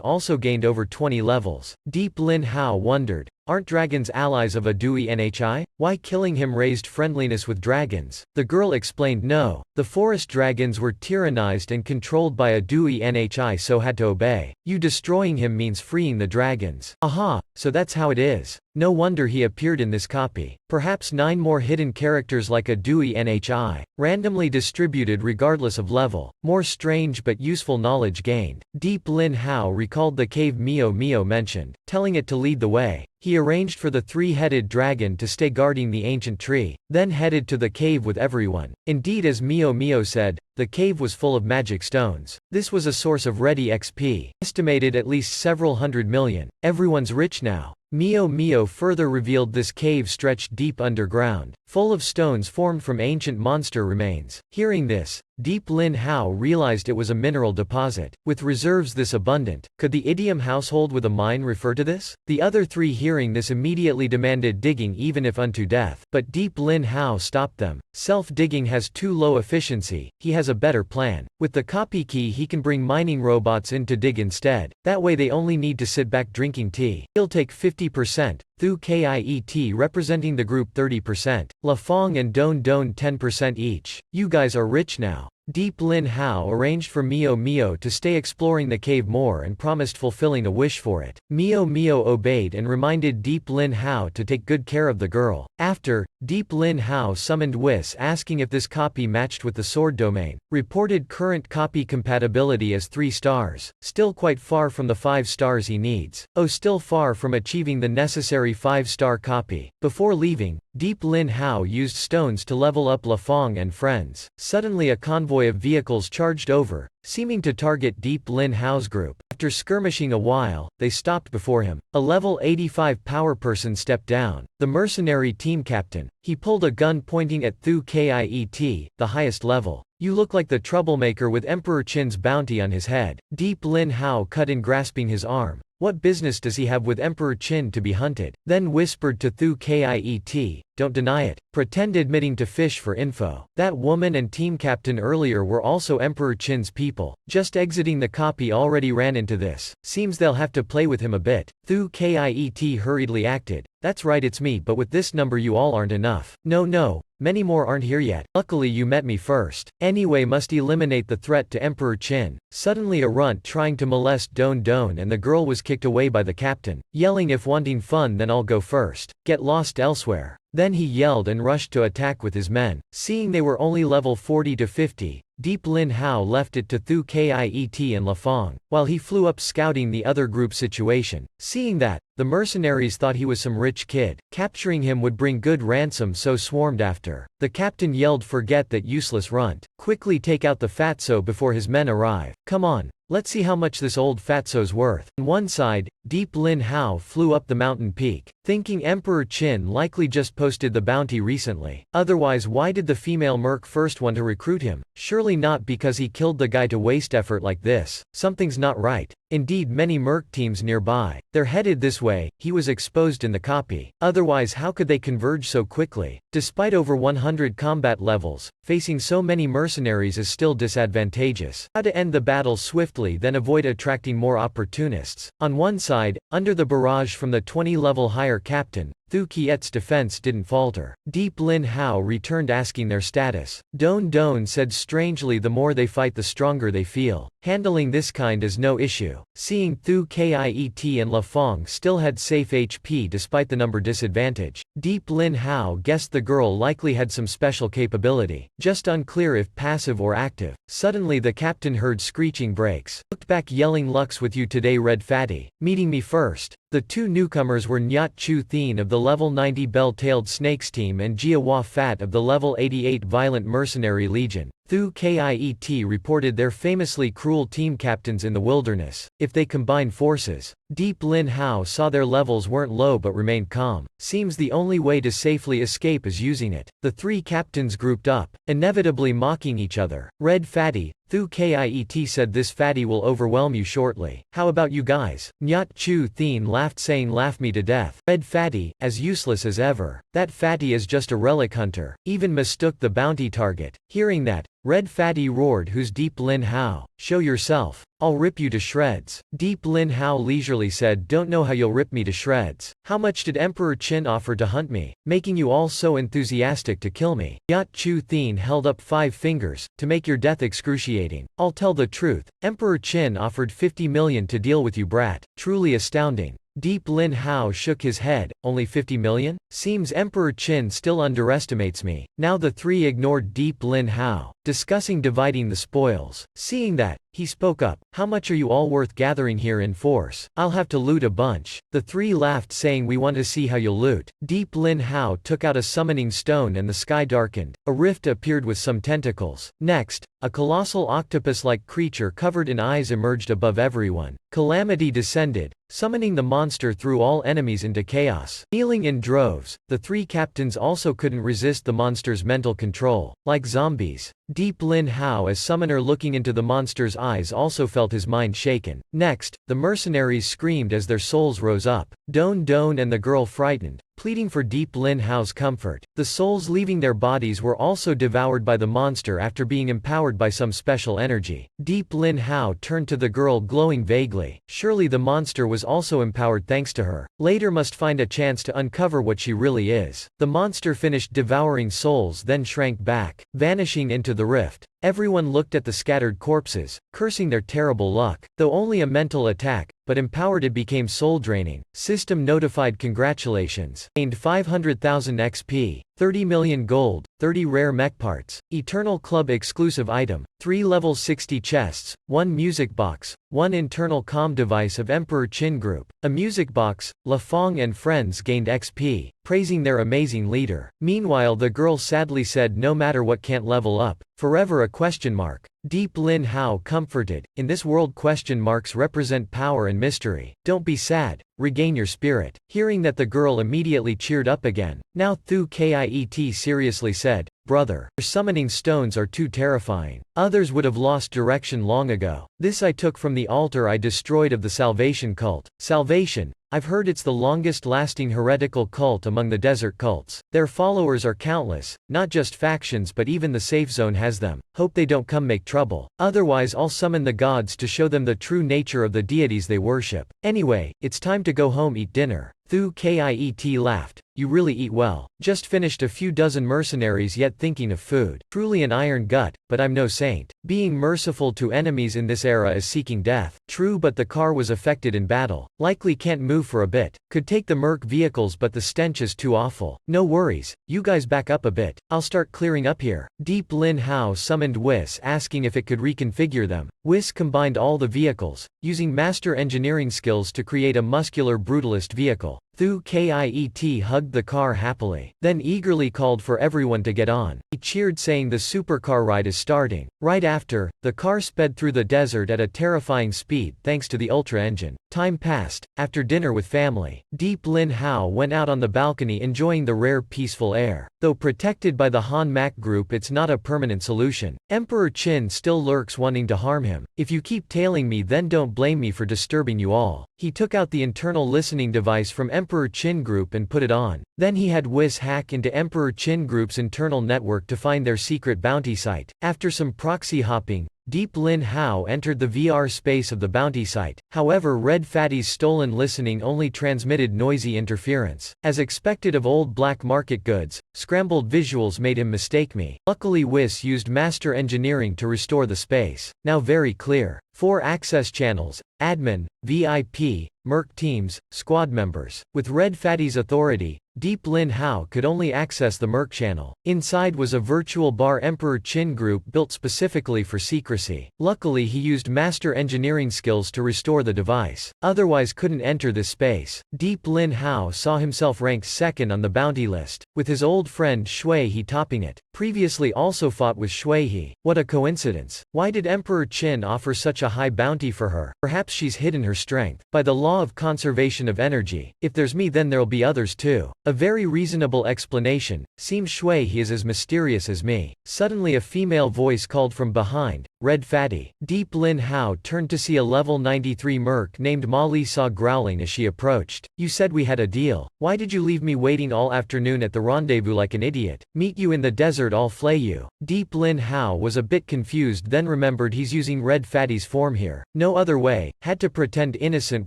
also gained over 20 levels. Deep Lin Hao wondered, aren't dragons allies of a Dewey Nhi? Why killing him raised friendliness with dragons? The girl explained no. The forest dragons were tyrannized and controlled by a Dewey Nhi, so had to obey. You destroying him means freeing the dragons. Aha, so that's how it is. No wonder he appeared in this copy. Perhaps 9 more hidden characters like a Dewey Nhi, randomly distributed regardless of level. More strange but useful knowledge gained. Deep Lin Hao recalled the cave Mio Mio mentioned, telling it to lead the way. He arranged for the 3-headed dragon to stay guarding the ancient tree, then headed to the cave with everyone. Indeed, as Mio Mio said, the cave was full of magic stones. This was a source of ready XP, estimated at least several hundred million. Everyone's rich now. Mio Mio further revealed this cave stretched deep underground, full of stones formed from ancient monster remains. Hearing this, Deep Lin Hao realized it was a mineral deposit. With reserves this abundant, could the idiom household with a mine refer to this? The other 3 hearing this immediately demanded digging even if unto death. But Deep Lin Hao stopped them. Self-digging has too low efficiency, he has a better plan. With the copy key he can bring mining robots in to dig instead. That way they only need to sit back drinking tea. He'll take 50%. Thu Kiet representing the group 30%, La Fong and Don Don 10% each. You guys are rich now. Deep Lin Hao arranged for Mio Mio to stay exploring the cave more and promised fulfilling a wish for it. Mio Mio obeyed and reminded Deep Lin Hao to take good care of the girl. After, Deep Lin Hao summoned Whis asking if this copy matched with the sword domain. Reported current copy compatibility as 3 stars. Still quite far from the 5 stars he needs. Oh, still far from achieving the necessary 5-star copy. Before leaving, Deep Lin Hao used stones to level up La Fong and friends. Suddenly a convoy of vehicles charged over, seeming to target Deep Lin Hao's group. After skirmishing a while, they stopped before him. A level 85 power person stepped down. The mercenary team captain. He pulled a gun pointing at Thu Kiet, the highest level. You look like the troublemaker with Emperor Qin's bounty on his head. Deep Lin Hao cut in, grasping his arm. What business does he have with Emperor Qin to be hunted? Then whispered to Thu Kiet, don't deny it. Pretend admitting to fish for info. That woman and team captain earlier were also Emperor Qin's people. Just exiting the copy already ran into this. Seems they'll have to play with him a bit. Thu Kiet hurriedly acted. That's right, it's me, but with this number you all aren't enough. No, many more aren't here yet. Luckily you met me first. Anyway, must eliminate the threat to Emperor Qin. Suddenly a runt trying to molest Don Don and the girl was kicked away by the captain, yelling, if wanting fun then I'll go first. Get lost elsewhere. Then he yelled and rushed to attack with his men. Seeing they were only level 40 to 50, Deep Lin Hao left it to Thu Kiet and La Fong, while he flew up scouting the other group's situation. Seeing that, the mercenaries thought he was some rich kid. Capturing him would bring good ransom, so swarmed after. The captain yelled, forget that useless runt. Quickly take out the fatso before his men arrive. Come on. Let's see how much this old fatso's worth. On one side, Deep Lin Hao flew up the mountain peak, thinking Emperor Qin likely just posted the bounty recently. Otherwise, why did the female merc first want to recruit him? Surely not because he killed the guy to waste effort like this. Something's not right. Indeed, many merc teams nearby. They're headed this way. He was exposed in the copy. Otherwise, how could they converge so quickly? Despite over 100 combat levels, facing so many mercenaries is still disadvantageous. How to end the battle swiftly then avoid attracting more opportunists. On one side, under the barrage from the 20-level higher captain, Thu Kiet's defense didn't falter. Deep Lin Hao returned asking their status. Don Don said strangely, the more they fight the stronger they feel. Handling this kind is no issue. Seeing Thu Kiet and La Fong still had safe HP despite the number disadvantage, Deep Lin Hao guessed the girl likely had some special capability, just unclear if passive or active. Suddenly the captain heard screeching brakes. Looked back yelling, Lux with you today, Red Fatty. Meeting me first. The 2 newcomers were Nyat Chu Thien of the level 90 Bell-Tailed Snakes team and Jia Hua Fat of the level 88 Violent Mercenary Legion. Thu Kiet reported they're famously cruel team captains in the wilderness. If they combine forces, Deep Lin Hao saw their levels weren't low but remained calm. Seems the only way to safely escape is using it. The 3 captains grouped up, inevitably mocking each other. Red Fatty, Thu Kiet said, this fatty will overwhelm you shortly. How about you guys? Nyat Chu Thien laughed, saying, laugh me to death. Red Fatty, as useless as ever. That fatty is just a relic hunter. Even mistook the bounty target. Hearing that, Red Fatty roared, who's Deep Lin Hao? Show yourself. I'll rip you to shreds. Deep Lin Hao leisurely said, don't know how you'll rip me to shreds. How much did Emperor Qin offer to hunt me, making you all so enthusiastic to kill me? Nyat Chu Thien held up 5 fingers, to make your death excruciating. I'll tell the truth, Emperor Qin offered 50 million to deal with you, brat. Truly astounding. Deep Lin Hao shook his head. Only 50 million? Seems Emperor Qin still underestimates me. Now the three ignored Deep Lin Hao, discussing dividing the spoils. Seeing that, he spoke up. How much are you all worth gathering here in force? I'll have to loot a bunch. The three laughed, saying, we want to see how you'll loot. Deep Lin Hao took out a summoning stone and the sky darkened. A rift appeared with some tentacles. Next, a colossal octopus-like creature covered in eyes emerged above everyone. Calamity descended, summoning the monster threw all enemies into chaos. Kneeling in droves, the three captains also couldn't resist the monster's mental control. Like zombies, Deep Lin Hao as summoner looking into the monster's eyes also felt his mind shaken. Next, the mercenaries screamed as their souls rose up. Don and the girl frightened, pleading for Deep Lin Hao's comfort. The souls leaving their bodies were also devoured by the monster after being empowered by some special energy. Deep Lin Hao turned to the girl, glowing vaguely. Surely the monster was also empowered thanks to her. Later must find a chance to uncover what she really is. The monster finished devouring souls, then shrank back, vanishing into the rift. Everyone looked at the scattered corpses, cursing their terrible luck. Though only a mental attack, but empowered it became soul-draining. System notified congratulations. Gained 500,000 XP, 30 million gold, 30 rare mech parts, Eternal Club exclusive item, 3 level 60 chests, 1 music box, 1 internal comm device of Emperor Qin Group. A music box, La Fong and friends gained XP, praising their amazing leader. Meanwhile the girl sadly said no matter what can't level up, forever a question mark. Deep Lin Hao comforted, in this world question marks represent power and mystery. Don't be sad, regain your spirit. Hearing that the girl immediately cheered up again. Now Thu Kiet seriously said, brother, your summoning stones are too terrifying. Others would have lost direction long ago. This I took from the altar I destroyed of the Salvation cult. Salvation? I've heard it's the longest-lasting heretical cult among the desert cults. Their followers are countless, not just factions but even the safe zone has them. Hope they don't come make trouble. Otherwise I'll summon the gods to show them the true nature of the deities they worship. Anyway, it's time to go home eat dinner. Thu Kiet laughed. You really eat well. Just finished a few dozen mercenaries yet thinking of food. Truly an iron gut, but I'm no saint. Being merciful to enemies in this era is seeking death. True, but the car was affected in battle. Likely can't move for a bit. Could take the merc vehicles but the stench is too awful. No worries, you guys back up a bit. I'll start clearing up here. Deep Lin Hao summoned Whis asking if it could reconfigure them. Whis combined all the vehicles, using master engineering skills to create a muscular brutalist vehicle. Thu Kiet hugged the car happily, then eagerly called for everyone to get on. He cheered saying the supercar ride is starting. Right after, the car sped through the desert at a terrifying speed thanks to the ultra engine. Time passed. After dinner with family, Deep Lin Hao went out on the balcony enjoying the rare peaceful air. Though protected by the Han Mak group it's not a permanent solution. Emperor Qin still lurks wanting to harm him. If you keep tailing me then don't blame me for disturbing you all. He took out the internal listening device from Emperor Qin Group and put it on. Then he had Whis hack into Emperor Qin Group's internal network to find their secret bounty site. After some proxy hopping, Deep Lin Hao entered the VR space of the bounty site. However, Red Fatty's stolen listening only transmitted noisy interference. As expected of old black market goods, scrambled visuals made him mistake me. Luckily Whis used master engineering to restore the space. Now very clear. 4 access channels, admin, VIP, merc teams, squad members. With Red Fatty's authority, Deep Lin Hao could only access the merc channel. Inside was a virtual bar Emperor Qin Group built specifically for secrecy. Luckily he used master engineering skills to restore the device. Otherwise couldn't enter this space. Deep Lin Hao saw himself ranked second on the bounty list, with his old friend Shui He topping it. Previously also fought with Shui He. What a coincidence. Why did Emperor Qin offer such a high bounty for her? Perhaps she's hidden her strength. By the law of conservation of energy, if there's me then there'll be others too. A very reasonable explanation. Seems Shui He is as mysterious as me. Suddenly a female voice called from behind, Red Fatty. Deep Lin Hao turned to see a level 93 merc named Ma Li Sa growling as she approached. You said we had a deal. Why did you leave me waiting all afternoon at the rendezvous like an idiot? Meet you in the desert, I'll flay you. Deep Lin Hao was a bit confused then remembered he's using Red Fatty's form here. No other way, had to pretend innocent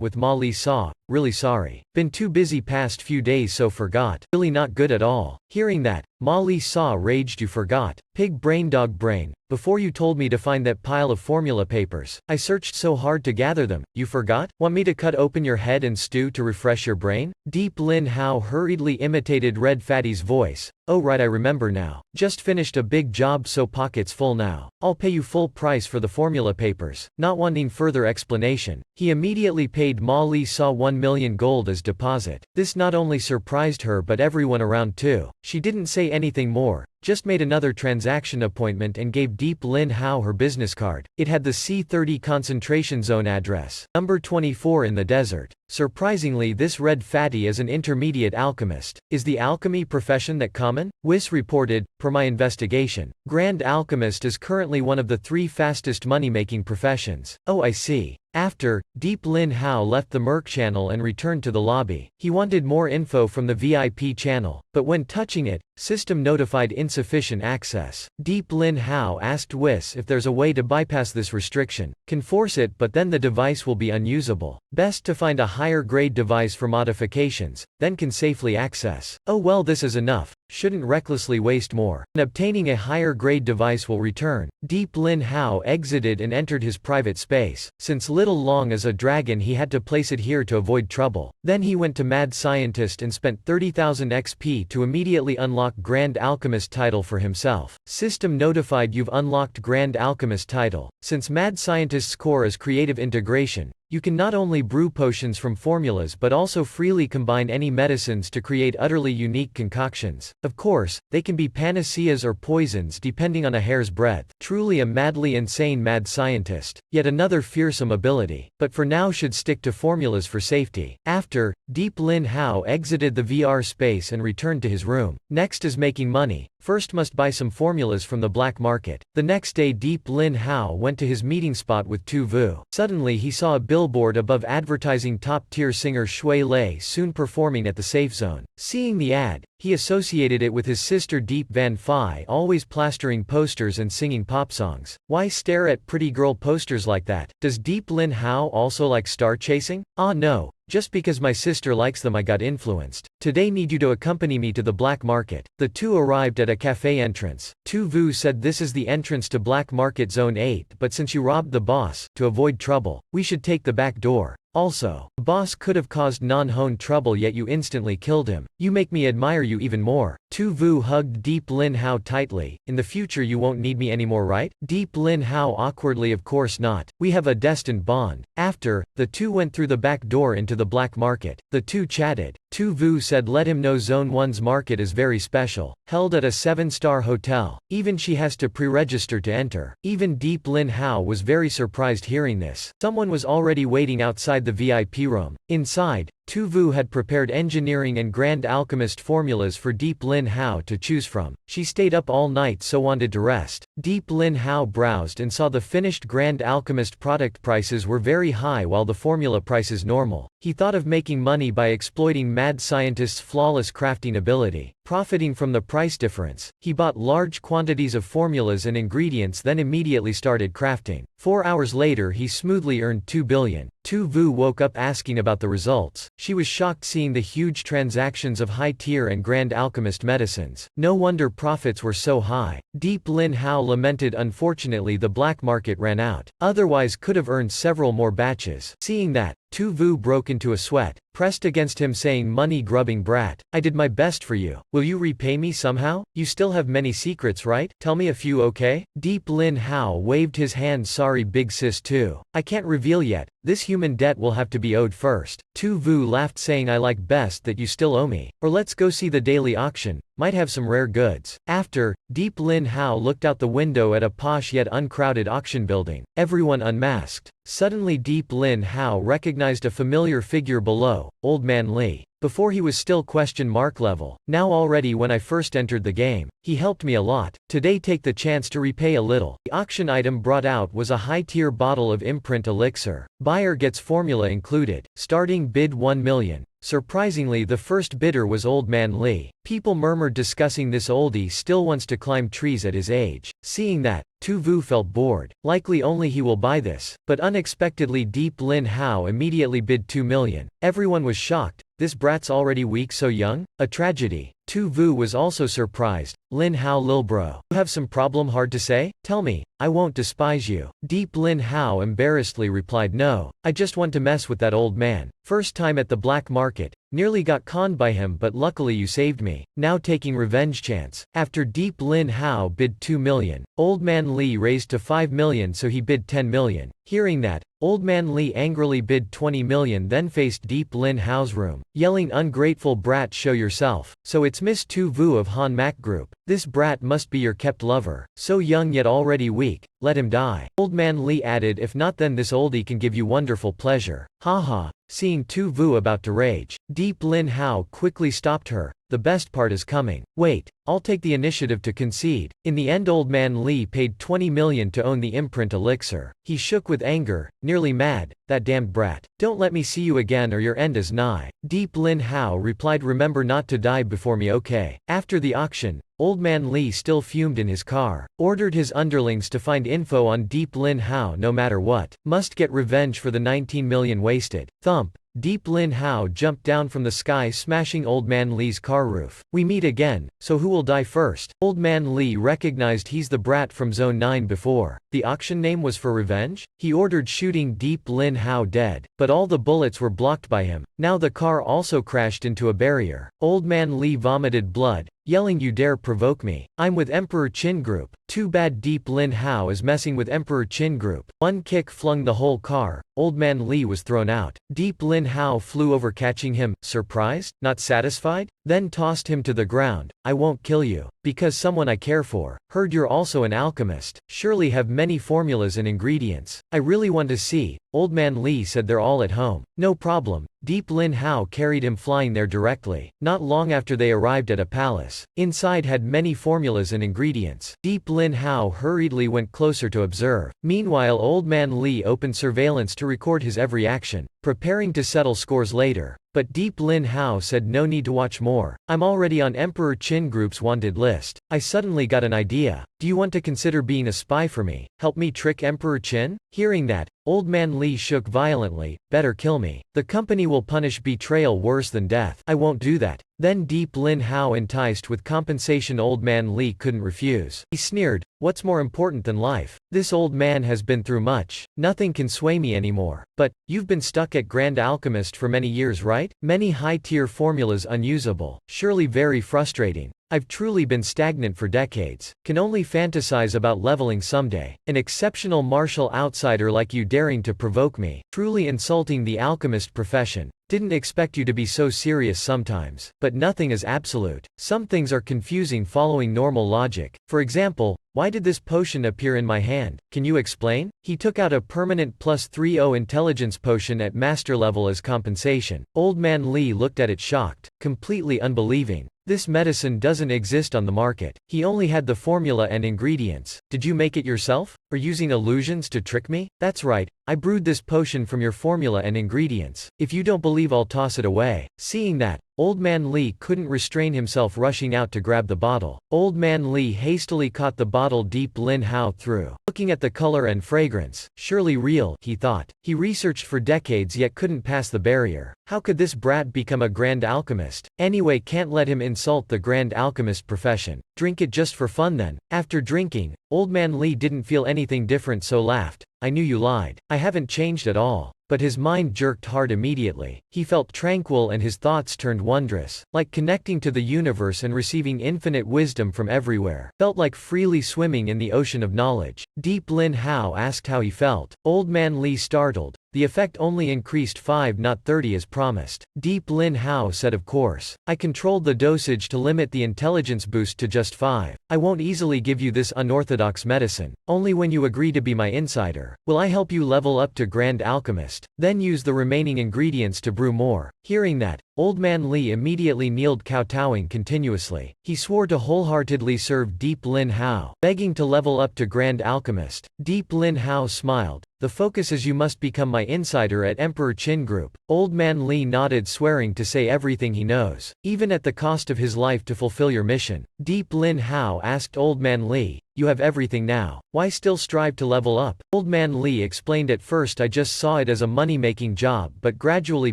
with Ma Li Sa. really sorry. Been too busy past few days so forgot. Really not good at all. Hearing that, Ma Li Sa raged. You forgot. Pig brain dog brain. Before you told me to find that pile of formula papers. I searched so hard to gather them. You forgot? Want me to cut open your head and stew to refresh your brain? Deep Lin Hao hurriedly imitated Red Fatty's voice. Oh right, I remember now. Just finished a big job so pockets full now. I'll pay you full price for the formula papers. Not wanting further explanation, he immediately paid Ma Li Sa 1 million gold as deposit. This not only surprised her but everyone around too. She didn't say anything more, just made another transaction appointment and gave Deep Lin Hao her business card. It had the C30 concentration zone address, number 24 in the desert. Surprisingly, this Red Fatty is an intermediate alchemist. Is the alchemy profession that common? Wiss reported, per my investigation, Grand Alchemist is currently one of the 3 fastest money-making professions. Oh I see. After, Deep Lin Hao left the Merc channel and returned to the lobby. He wanted more info from the VIP channel, but when touching it, system notified insufficient access. Deep Lin Hao asked Wiss if there's a way to bypass this restriction. Can force it but then the device will be unusable. Best to find a higher grade device for modifications, then can safely access. Oh well, this is enough. Shouldn't recklessly waste more. And obtaining a higher grade device will return. Deep Lin Hao exited and entered his private space. Since little long as a dragon he had to place it here to avoid trouble. Then he went to Mad Scientist and spent 30,000 XP to immediately unlock Grand Alchemist title for himself. System notified you've unlocked Grand Alchemist title. Since Mad Scientist's core is creative integration, you can not only brew potions from formulas but also freely combine any medicines to create utterly unique concoctions. Of course, they can be panaceas or poisons depending on a hair's breadth. Truly a madly insane mad scientist. Yet another fearsome ability. But for now should stick to formulas for safety. After, Deep Lin Hao exited the VR space and returned to his room. Next is making money. First must buy some formulas from the black market. The next day Deep Lin Hao went to his meeting spot with Tu Vu. Suddenly he saw a billboard above advertising top-tier singer Shui Lei soon performing at the safe zone. Seeing the ad, he associated it with his sister Deep Van Phi always plastering posters and singing pop songs. Why stare at pretty girl posters like that? Does Deep Lin Hao also like star chasing? Ah no. Just because my sister likes them I got influenced. Today need you to accompany me to the black market. The two arrived at a cafe entrance. Tu Vu said this is the entrance to Black Market Zone 8 but since you robbed the boss, to avoid trouble, we should take the back door. Also, the boss could have caused Non-Hone trouble yet you instantly killed him. You make me admire you even more. Tu Vu hugged Deep Lin Hao tightly. In the future you won't need me anymore, right? Deep Lin Hao awkwardly, of course not. We have a destined bond. After, the two went through the back door into the black market. The two chatted. Tu Vu said let him know Zone 1's market is very special. Held at a 7-star hotel. Even she has to pre-register to enter. Even Deep Lin Hao was very surprised hearing this. Someone was already waiting outside the VIP room. Inside, Tu Vu had prepared engineering and Grand Alchemist formulas for Deep Lin Hao to choose from. She stayed up all night so wanted to rest. Deep Lin Hao browsed and saw the finished Grand Alchemist product prices were very high while the formula prices normal. He thought of making money by exploiting Mad Scientist's flawless crafting ability. Profiting from the price difference, he bought large quantities of formulas and ingredients then immediately started crafting. 4 hours later he smoothly earned 2 billion. Tu Vu woke up asking about the results. She was shocked seeing the huge transactions of high-tier and Grand Alchemist medicines. No wonder profits were so high. Deep Lin Hao lamented unfortunately the black market ran out. Otherwise could have earned several more batches. Seeing that, Tu Vu broke into a sweat, pressed against him saying money-grubbing brat, I did my best for you. Will you repay me somehow? You still have many secrets, right? Tell me a few, okay? Deep Lin Hao waved his hand. Sorry big sis too. I can't reveal yet. This human debt will have to be owed first. Tu Vu laughed saying I like best that you still owe me. Or let's go see the daily auction. Might have some rare goods. After, Deep Lin Hao looked out the window at a posh yet uncrowded auction building. Everyone unmasked. Suddenly Deep Lin Hao recognized a familiar figure below, Old Man Lee. Before he was still question mark level. Now already when I first entered the game, he helped me a lot. Today take the chance to repay a little. The auction item brought out was a high-tier bottle of imprint elixir. Buyer gets formula included. Starting bid 1 million. Surprisingly, the first bidder was Old Man Lee. People murmured discussing this oldie still wants to climb trees at his age. Seeing that, Tu Vu felt bored. Likely only he will buy this. But unexpectedly Deep Lin Hao immediately bid 2 million. Everyone was shocked. This brat's already weak so young? A tragedy. Tu Vu was also surprised. Lin Hao lil bro. You have some problem hard to say? Tell me, I won't despise you. Deep Lin Hao embarrassedly replied no, I just want to mess with that old man. First time at the black market. Nearly got conned by him but luckily you saved me. Now taking revenge chance. After Deep Lin Hao bid 2 million, Old Man Lee raised to 5 million so he bid 10 million. Hearing that, Old Man Lee angrily bid 20 million then faced Deep Lin Hao's room, yelling ungrateful brat show yourself. So it's Miss Tu Vu of Han Mak Group. This brat must be your kept lover. So young yet already weak, let him die. Old Man Lee added if not then this oldie can give you wonderful pleasure. Haha. Seeing Tu Vu about to rage, Deep Lin Hao quickly stopped her. The best part is coming. Wait, I'll take the initiative to concede. In the end Old Man Lee paid 20 million to own the imprint elixir. He shook with anger, nearly mad. That damned brat. Don't let me see you again or your end is nigh. Deep Lin Hao replied remember not to die before me okay. After the auction, Old Man Lee still fumed in his car. Ordered his underlings to find info on Deep Lin Hao no matter what. Must get revenge for the 19 million wasted. Thump. Deep Lin Hao jumped down from the sky smashing Old Man Lee's car roof. We meet again, so who will die first? Old Man Lee recognized he's the brat from Zone 9 before. The auction name was for revenge? He ordered shooting Deep Lin Hao dead, but all the bullets were blocked by him. Now the car also crashed into a barrier. Old Man Lee vomited blood, yelling you dare provoke me. I'm with Emperor Qin Group. Too bad Deep Lin Hao is messing with Emperor Qin Group. One kick flung the whole car. Old Man Lee was thrown out. Deep Lin Hao flew over catching him, surprised? Not satisfied? Then tossed him to the ground. I won't kill you. Because someone I care for. Heard you're also an alchemist. Surely have many formulas and ingredients. I really want to see. Old Man Lee said they're all at home. No problem. Deep Lin Hao carried him flying there directly. Not long after they arrived at a palace. Inside had many formulas and ingredients. Deep Lin Hao hurriedly went closer to observe. Meanwhile Old Man Lee opened surveillance to record his every action, preparing to settle scores later. But Deep Lin Hao said no need to watch more. I'm already on Emperor Qin Group's wanted list. I suddenly got an idea. Do you want to consider being a spy for me? Help me trick Emperor Qin? Hearing that, Old Man Lee shook violently. Better kill me. The company will punish betrayal worse than death. I won't do that. Then Deep Lin Hao enticed with compensation Old Man Lee couldn't refuse. He sneered, what's more important than life? This old man has been through much. Nothing can sway me anymore. But, you've been stuck at Grand Alchemist for many years right? Many high-tier formulas unusable. Surely very frustrating. I've truly been stagnant for decades. Can only fantasize about leveling someday. An exceptional martial outsider like you daring to provoke me. Truly insulting the alchemist profession. Didn't expect you to be so serious sometimes. But nothing is absolute. Some things are confusing following normal logic. For example, why did this potion appear in my hand? Can you explain? He took out a permanent +30 intelligence potion at master level as compensation. Old Man Lee looked at it shocked, completely unbelieving. This medicine doesn't exist on the market. He only had the formula and ingredients. Did you make it yourself? Or using illusions to trick me? That's right. I brewed this potion from your formula and ingredients. If you don't believe I'll toss it away. Seeing that, Old Man Lee couldn't restrain himself rushing out to grab the bottle. Old Man Lee hastily caught the bottle Deep Lin Hao threw. Looking at the color and fragrance, surely real, he thought. He researched for decades yet couldn't pass the barrier. How could this brat become a grand alchemist? Anyway, can't let him insult the grand alchemist profession. Drink it just for fun then. After drinking, Old Man Lee didn't feel anything different so laughed. I knew you lied. I haven't changed at all. But his mind jerked hard immediately. He felt tranquil and his thoughts turned wondrous, like connecting to the universe and receiving infinite wisdom from everywhere. Felt like freely swimming in the ocean of knowledge. Deep Lin Hao asked how he felt. Old Man Lee startled. The effect only increased 5 not 30 as promised. Deep Lin Hao said of course. I controlled the dosage to limit the intelligence boost to just 5. I won't easily give you this unorthodox medicine. Only when you agree to be my insider. Will I help you level up to Grand Alchemist? Alchemist. Then use the remaining ingredients to brew more. Hearing that, Old Man Lee immediately kneeled kowtowing continuously. He swore to wholeheartedly serve Deep Lin Hao, begging to level up to Grand Alchemist. Deep Lin Hao smiled. The focus is you must become my insider at Emperor Qin Group. Old Man Lee nodded, swearing to say everything he knows, even at the cost of his life, to fulfill your mission. Deep Lin Hao asked Old Man Lee, "You have everything now. Why still strive to level up?" Old Man Lee explained, "At first I just saw it as a money-making job but gradually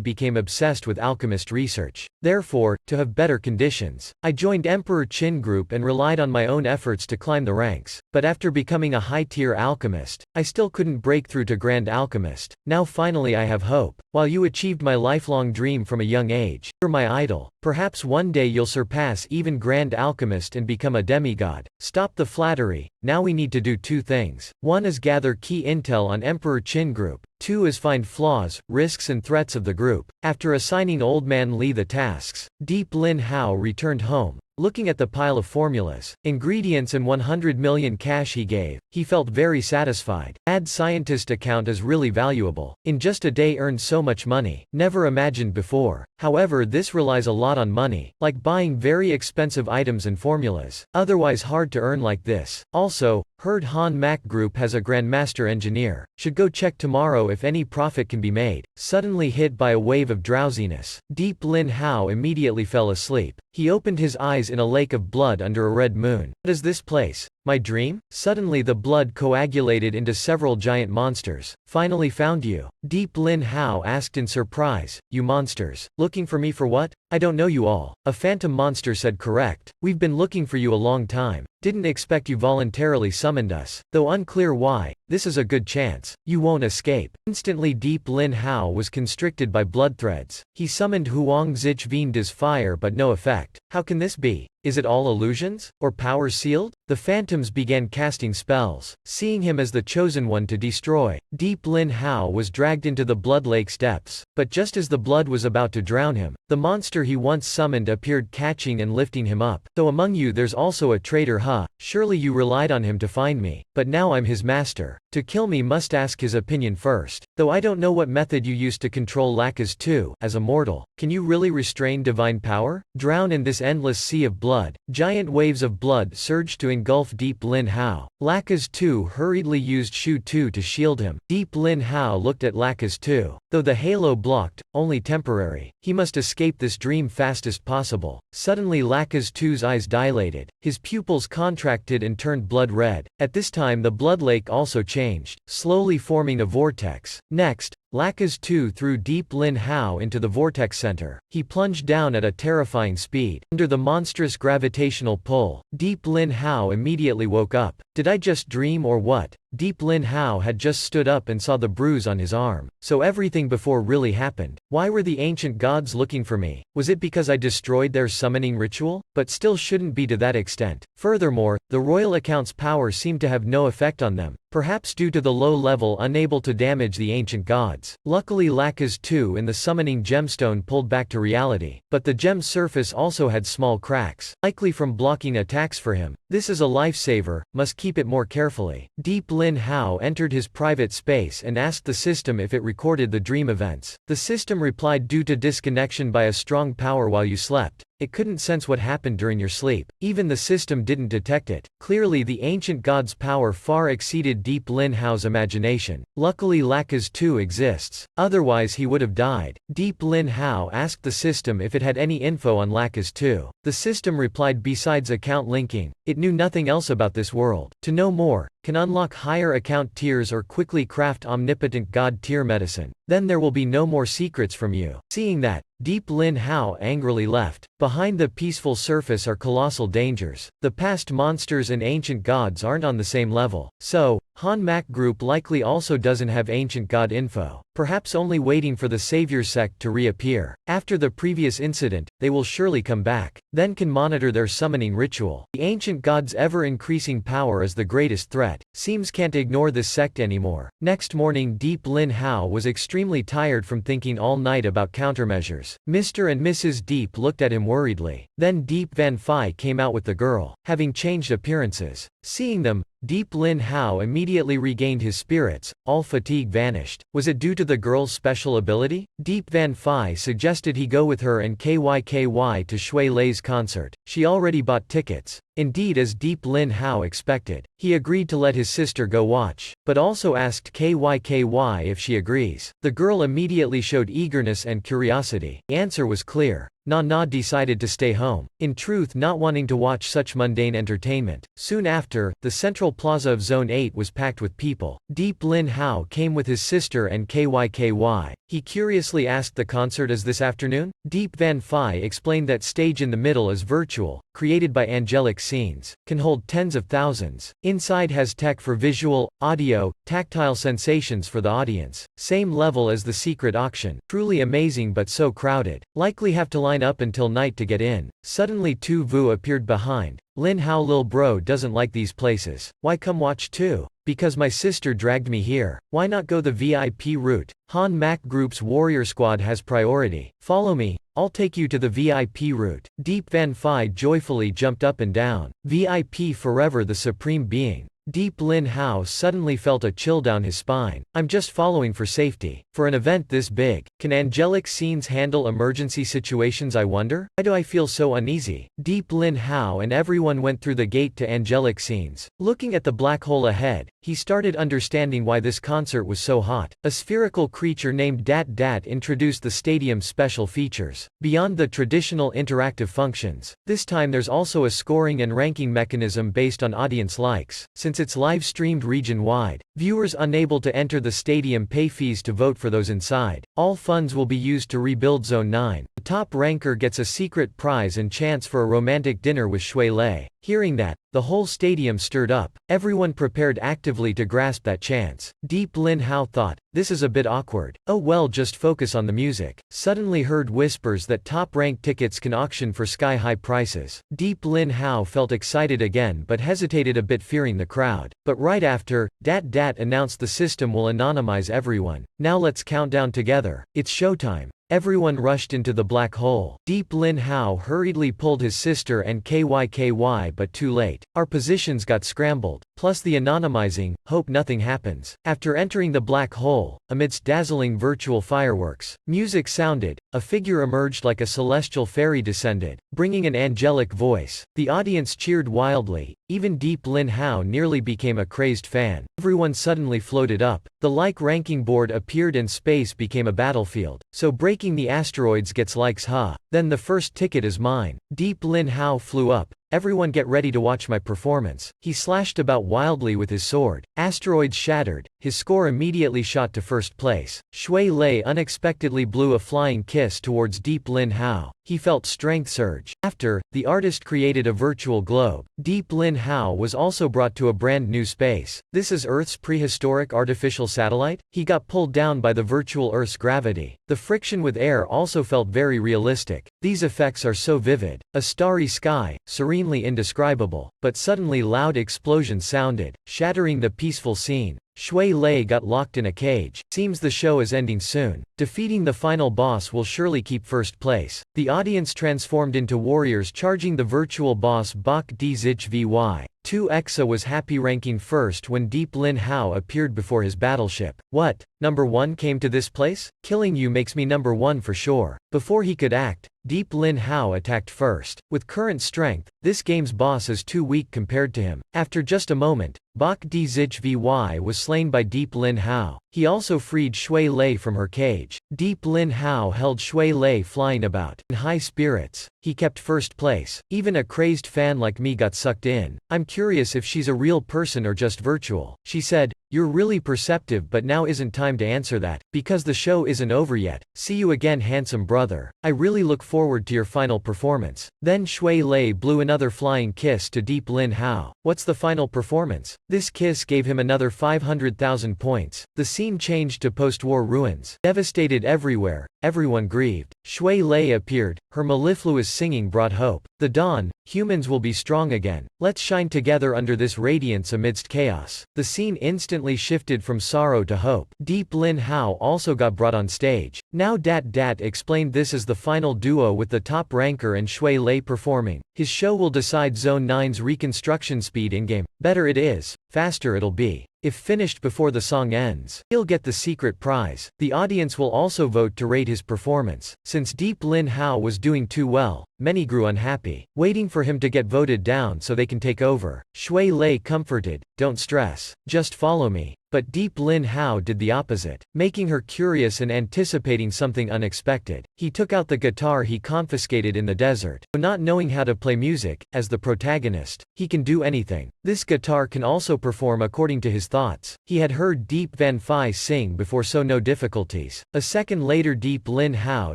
became obsessed with alchemist research. Therefore, to have better conditions, I joined Emperor Qin Group and relied on my own efforts to climb the ranks. But after becoming a high-tier alchemist, I still couldn't break through to Grand Alchemist. Now finally I have hope. While you achieved my lifelong dream from a young age, you're my idol. Perhaps one day you'll surpass even Grand Alchemist and become a demigod." Stop the flattery. Now we need to do two things. One is gather key intel on Emperor Qin Group. Two is find flaws, risks and threats of the group. After assigning Old Man Lee the tasks, Deep Lin Hao returned home. Looking at the pile of formulas, ingredients and 100 million cash he gave, he felt very satisfied. Mad scientist account is really valuable. In just a day earned so much money. Never imagined before. However, this relies a lot on money, like buying very expensive items and formulas. Otherwise hard to earn like this. Also, heard Han Mak Group has a Grandmaster engineer. Should go check tomorrow if any profit can be made. Suddenly hit by a wave of drowsiness, Deep Lin Hao immediately fell asleep. He opened his eyes in a lake of blood under a red moon. What is this place? My dream? Suddenly the blood coagulated into several giant monsters. Finally found you. Deep Lin Hao asked in surprise, "You monsters, looking for me for what? I don't know you all." A phantom monster said, "Correct. We've been looking for you a long time. Didn't expect you voluntarily summoned us. Though unclear why, this is a good chance. You won't escape." Instantly Deep Lin Hao was constricted by blood threads. He summoned Huang Zichveen as fire but no effect. How can this be? Is it all illusions? Or power sealed? The phantoms began casting spells, seeing him as the chosen one to destroy. Deep Lin Hao was dragged into the blood lake's depths, but just as the blood was about to drown him, the monster he once summoned appeared, catching and lifting him up. "So among you there's also a traitor, huh? Surely you relied on him to find me. But now I'm his master. To kill me must ask his opinion first. Though I don't know what method you used to control Lakas 2, as a mortal. Can you really restrain divine power? Drown in this endless sea of blood." Giant waves of blood surged to engulf Deep Lin Hao. Lakas 2 hurriedly used Shu 2 to shield him. Deep Lin Hao looked at Lakas 2. Though the halo blocked, only temporary. He must escape this dream fastest possible. Suddenly Lakas 2's eyes dilated. His pupils contracted and turned blood red. At this time the blood lake also changed, slowly forming a vortex. Next, Lakas 2 threw Deep Lin Hao into the vortex center. He plunged down at a terrifying speed. Under the monstrous gravitational pull, Deep Lin Hao immediately woke up. Did I just dream or what? Deep Lin Hao had just stood up and saw the bruise on his arm. So everything before really happened. Why were the ancient gods looking for me? Was it because I destroyed their summoning ritual? But still shouldn't be to that extent. Furthermore, the royal account's power seemed to have no effect on them. Perhaps due to the low level unable to damage the ancient gods. Luckily Lakas 2 in the summoning gemstone pulled back to reality. But the gem's surface also had small cracks, likely from blocking attacks for him. This is a lifesaver, must keep it more carefully. Deep Lin Hao entered his private space and asked the system if it recorded the dream events. The system replied, due to disconnection by a strong power while you slept, it couldn't sense what happened during your sleep. Even the system didn't detect it. Clearly the ancient god's power far exceeded Deep Lin Hao's imagination. Luckily Lakas 2 exists, otherwise he would have died. Deep Lin Hao asked the system if it had any info on Lakas 2. The system replied, besides account linking, it knew nothing else about this world. To know more, can unlock higher account tiers or quickly craft omnipotent god tier medicine. Then there will be no more secrets from you. Seeing that, Deep Lin Hao angrily left. Behind the peaceful surface are colossal dangers. The past monsters and ancient gods aren't on the same level. So, Han Mak Group likely also doesn't have ancient god info. Perhaps only waiting for the Savior sect to reappear. After the previous incident, they will surely come back. Then can monitor their summoning ritual. The ancient god's ever-increasing power is the greatest threat. Seems can't ignore this sect anymore. Next morning Deep Lin Hao was extremely tired from thinking all night about countermeasures. Mr. and Mrs. Deep looked at him worriedly. Then Deep Van Phi came out with the girl, having changed appearances. Seeing them, Deep Lin Hao immediately regained his spirits, all fatigue vanished. Was it due to the girl's special ability? Deep Van Phi suggested he go with her and KYKY to Shui Lei's concert. She already bought tickets. Indeed, as Deep Lin Hao expected, he agreed to let his sister go watch, but also asked KYKY if she agrees. The girl immediately showed eagerness and curiosity. The answer was clear. Na decided to stay home, in truth not wanting to watch such mundane entertainment. Soon after, the central plaza of Zone 8 was packed with people. Deep Lin Hao came with his sister and KYKY. He curiously asked, the concert is this afternoon? Deep Van Phi explained that stage in the middle is virtual, created by angelic scenes, can hold tens of thousands. Inside has tech for visual, audio, tactile sensations for the audience. Same level as the secret auction. Truly amazing but so crowded. Likely have to line up until night to get in. Suddenly Tu Vu appeared behind. Lin Hao, lil bro doesn't like these places. Why come watch too? Because my sister dragged me here. Why not go the VIP route? Han Mak Group's warrior squad has priority. Follow me, I'll take you to the VIP route. Deep Van Phi joyfully jumped up and down. VIP forever, the supreme being. Deep Lin Hao suddenly felt a chill down his spine. I'm just following for safety. For an event this big, can angelic scenes handle emergency situations, I wonder? Why do I feel so uneasy? Deep Lin Hao and everyone went through the gate to angelic scenes. Looking at the black hole ahead, he started understanding why this concert was so hot. A spherical creature named Dat Dat introduced the stadium's special features. Beyond the traditional interactive functions, this time there's also a scoring and ranking mechanism based on audience likes. Since it's live-streamed region-wide, viewers unable to enter the stadium pay fees to vote for those inside. All funds will be used to rebuild Zone 9. The top ranker gets a secret prize and chance for a romantic dinner with Shui Lei. Hearing that, the whole stadium stirred up. Everyone prepared actively to grasp that chance. Deep Lin Hao thought, this is a bit awkward. Oh well, just focus on the music. Suddenly heard whispers that top-ranked tickets can auction for sky-high prices. Deep Lin Hao felt excited again but hesitated a bit, fearing the crowd. But right after, Dat Dat announced the system will anonymize everyone. Now let's count down together. It's showtime. Everyone rushed into the black hole. Deep Lin Hao hurriedly pulled his sister and KYKY, but too late. Our positions got scrambled. Plus the anonymizing, hope nothing happens. After entering the black hole, amidst dazzling virtual fireworks, music sounded, a figure emerged like a celestial fairy descended, bringing an angelic voice. The audience cheered wildly. Even Deep Lin Hao nearly became a crazed fan. Everyone suddenly floated up. The like ranking board appeared and space became a battlefield. So breaking the asteroids gets likes, huh? Then the first ticket is mine. Deep Lin Hao flew up. Everyone get ready to watch my performance. He slashed about wildly with his sword. Asteroids shattered. His score immediately shot to first place. Shui Lei unexpectedly blew a flying kiss towards Deep Lin Hao. He felt strength surge. After, the artist created a virtual globe. Deep Lin Hao was also brought to a brand new space. This is Earth's prehistoric artificial satellite? He got pulled down by the virtual Earth's gravity. The friction with air also felt very realistic. These effects are so vivid. A starry sky, serenely indescribable. But suddenly loud explosions sounded, shattering the peaceful scene. Shui Lei got locked in a cage. Seems the show is ending soon. Defeating the final boss will surely keep first place. The audience transformed into warriors charging the virtual boss Bak D Zich Vy. 2 was happy, ranking first when Deep Lin Hao appeared before his battleship. What? Number 1 came to this place? Killing you makes me number 1 for sure. Before he could act, Deep Lin Hao attacked first. With current strength, this game's boss is too weak compared to him. After just a moment, Bak D Zich Vy was slain by Deep Lin Hao. He also freed Shui Lei from her cage. Deep Lin Hao held Shui Lei flying about. In high spirits, he kept first place. Even a crazed fan like me got sucked in. I'm curious if she's a real person or just virtual. She said, you're really perceptive, but now isn't time to answer that, because the show isn't over yet. See you again, handsome brother. I really look forward to your final performance. Then Shui Lei blew another flying kiss to Deep Lin Hao. What's the final performance? This kiss gave him another 500,000 points. The scene changed to post-war ruins. Devastated everywhere, everyone grieved. Shui Lei appeared. Her mellifluous singing brought hope. The dawn, humans will be strong again. Let's shine together under this radiance amidst chaos. The scene instantly shifted from sorrow to hope. Deep Lin Hao also got brought on stage. Now Dat Dat explained this is the final duo with the top ranker and Shui Lei performing. His show will decide Zone 9's reconstruction speed in-game. Better it is. faster it'll be. If finished before the song ends, he'll get the secret prize. The audience will also vote to rate his performance. Since Deep Lin Hao was doing too well, many grew unhappy, waiting for him to get voted down so they can take over. Shui Lei comforted, "Don't stress, just follow me." But Deep Lin Hao did the opposite, making her curious and anticipating something unexpected. He took out the guitar he confiscated in the desert. Not knowing how to play music, as the protagonist, he can do anything. This guitar can also perform according to his thoughts. He had heard Deep Van Phi sing before, so no difficulties. A second later, Deep Lin Hao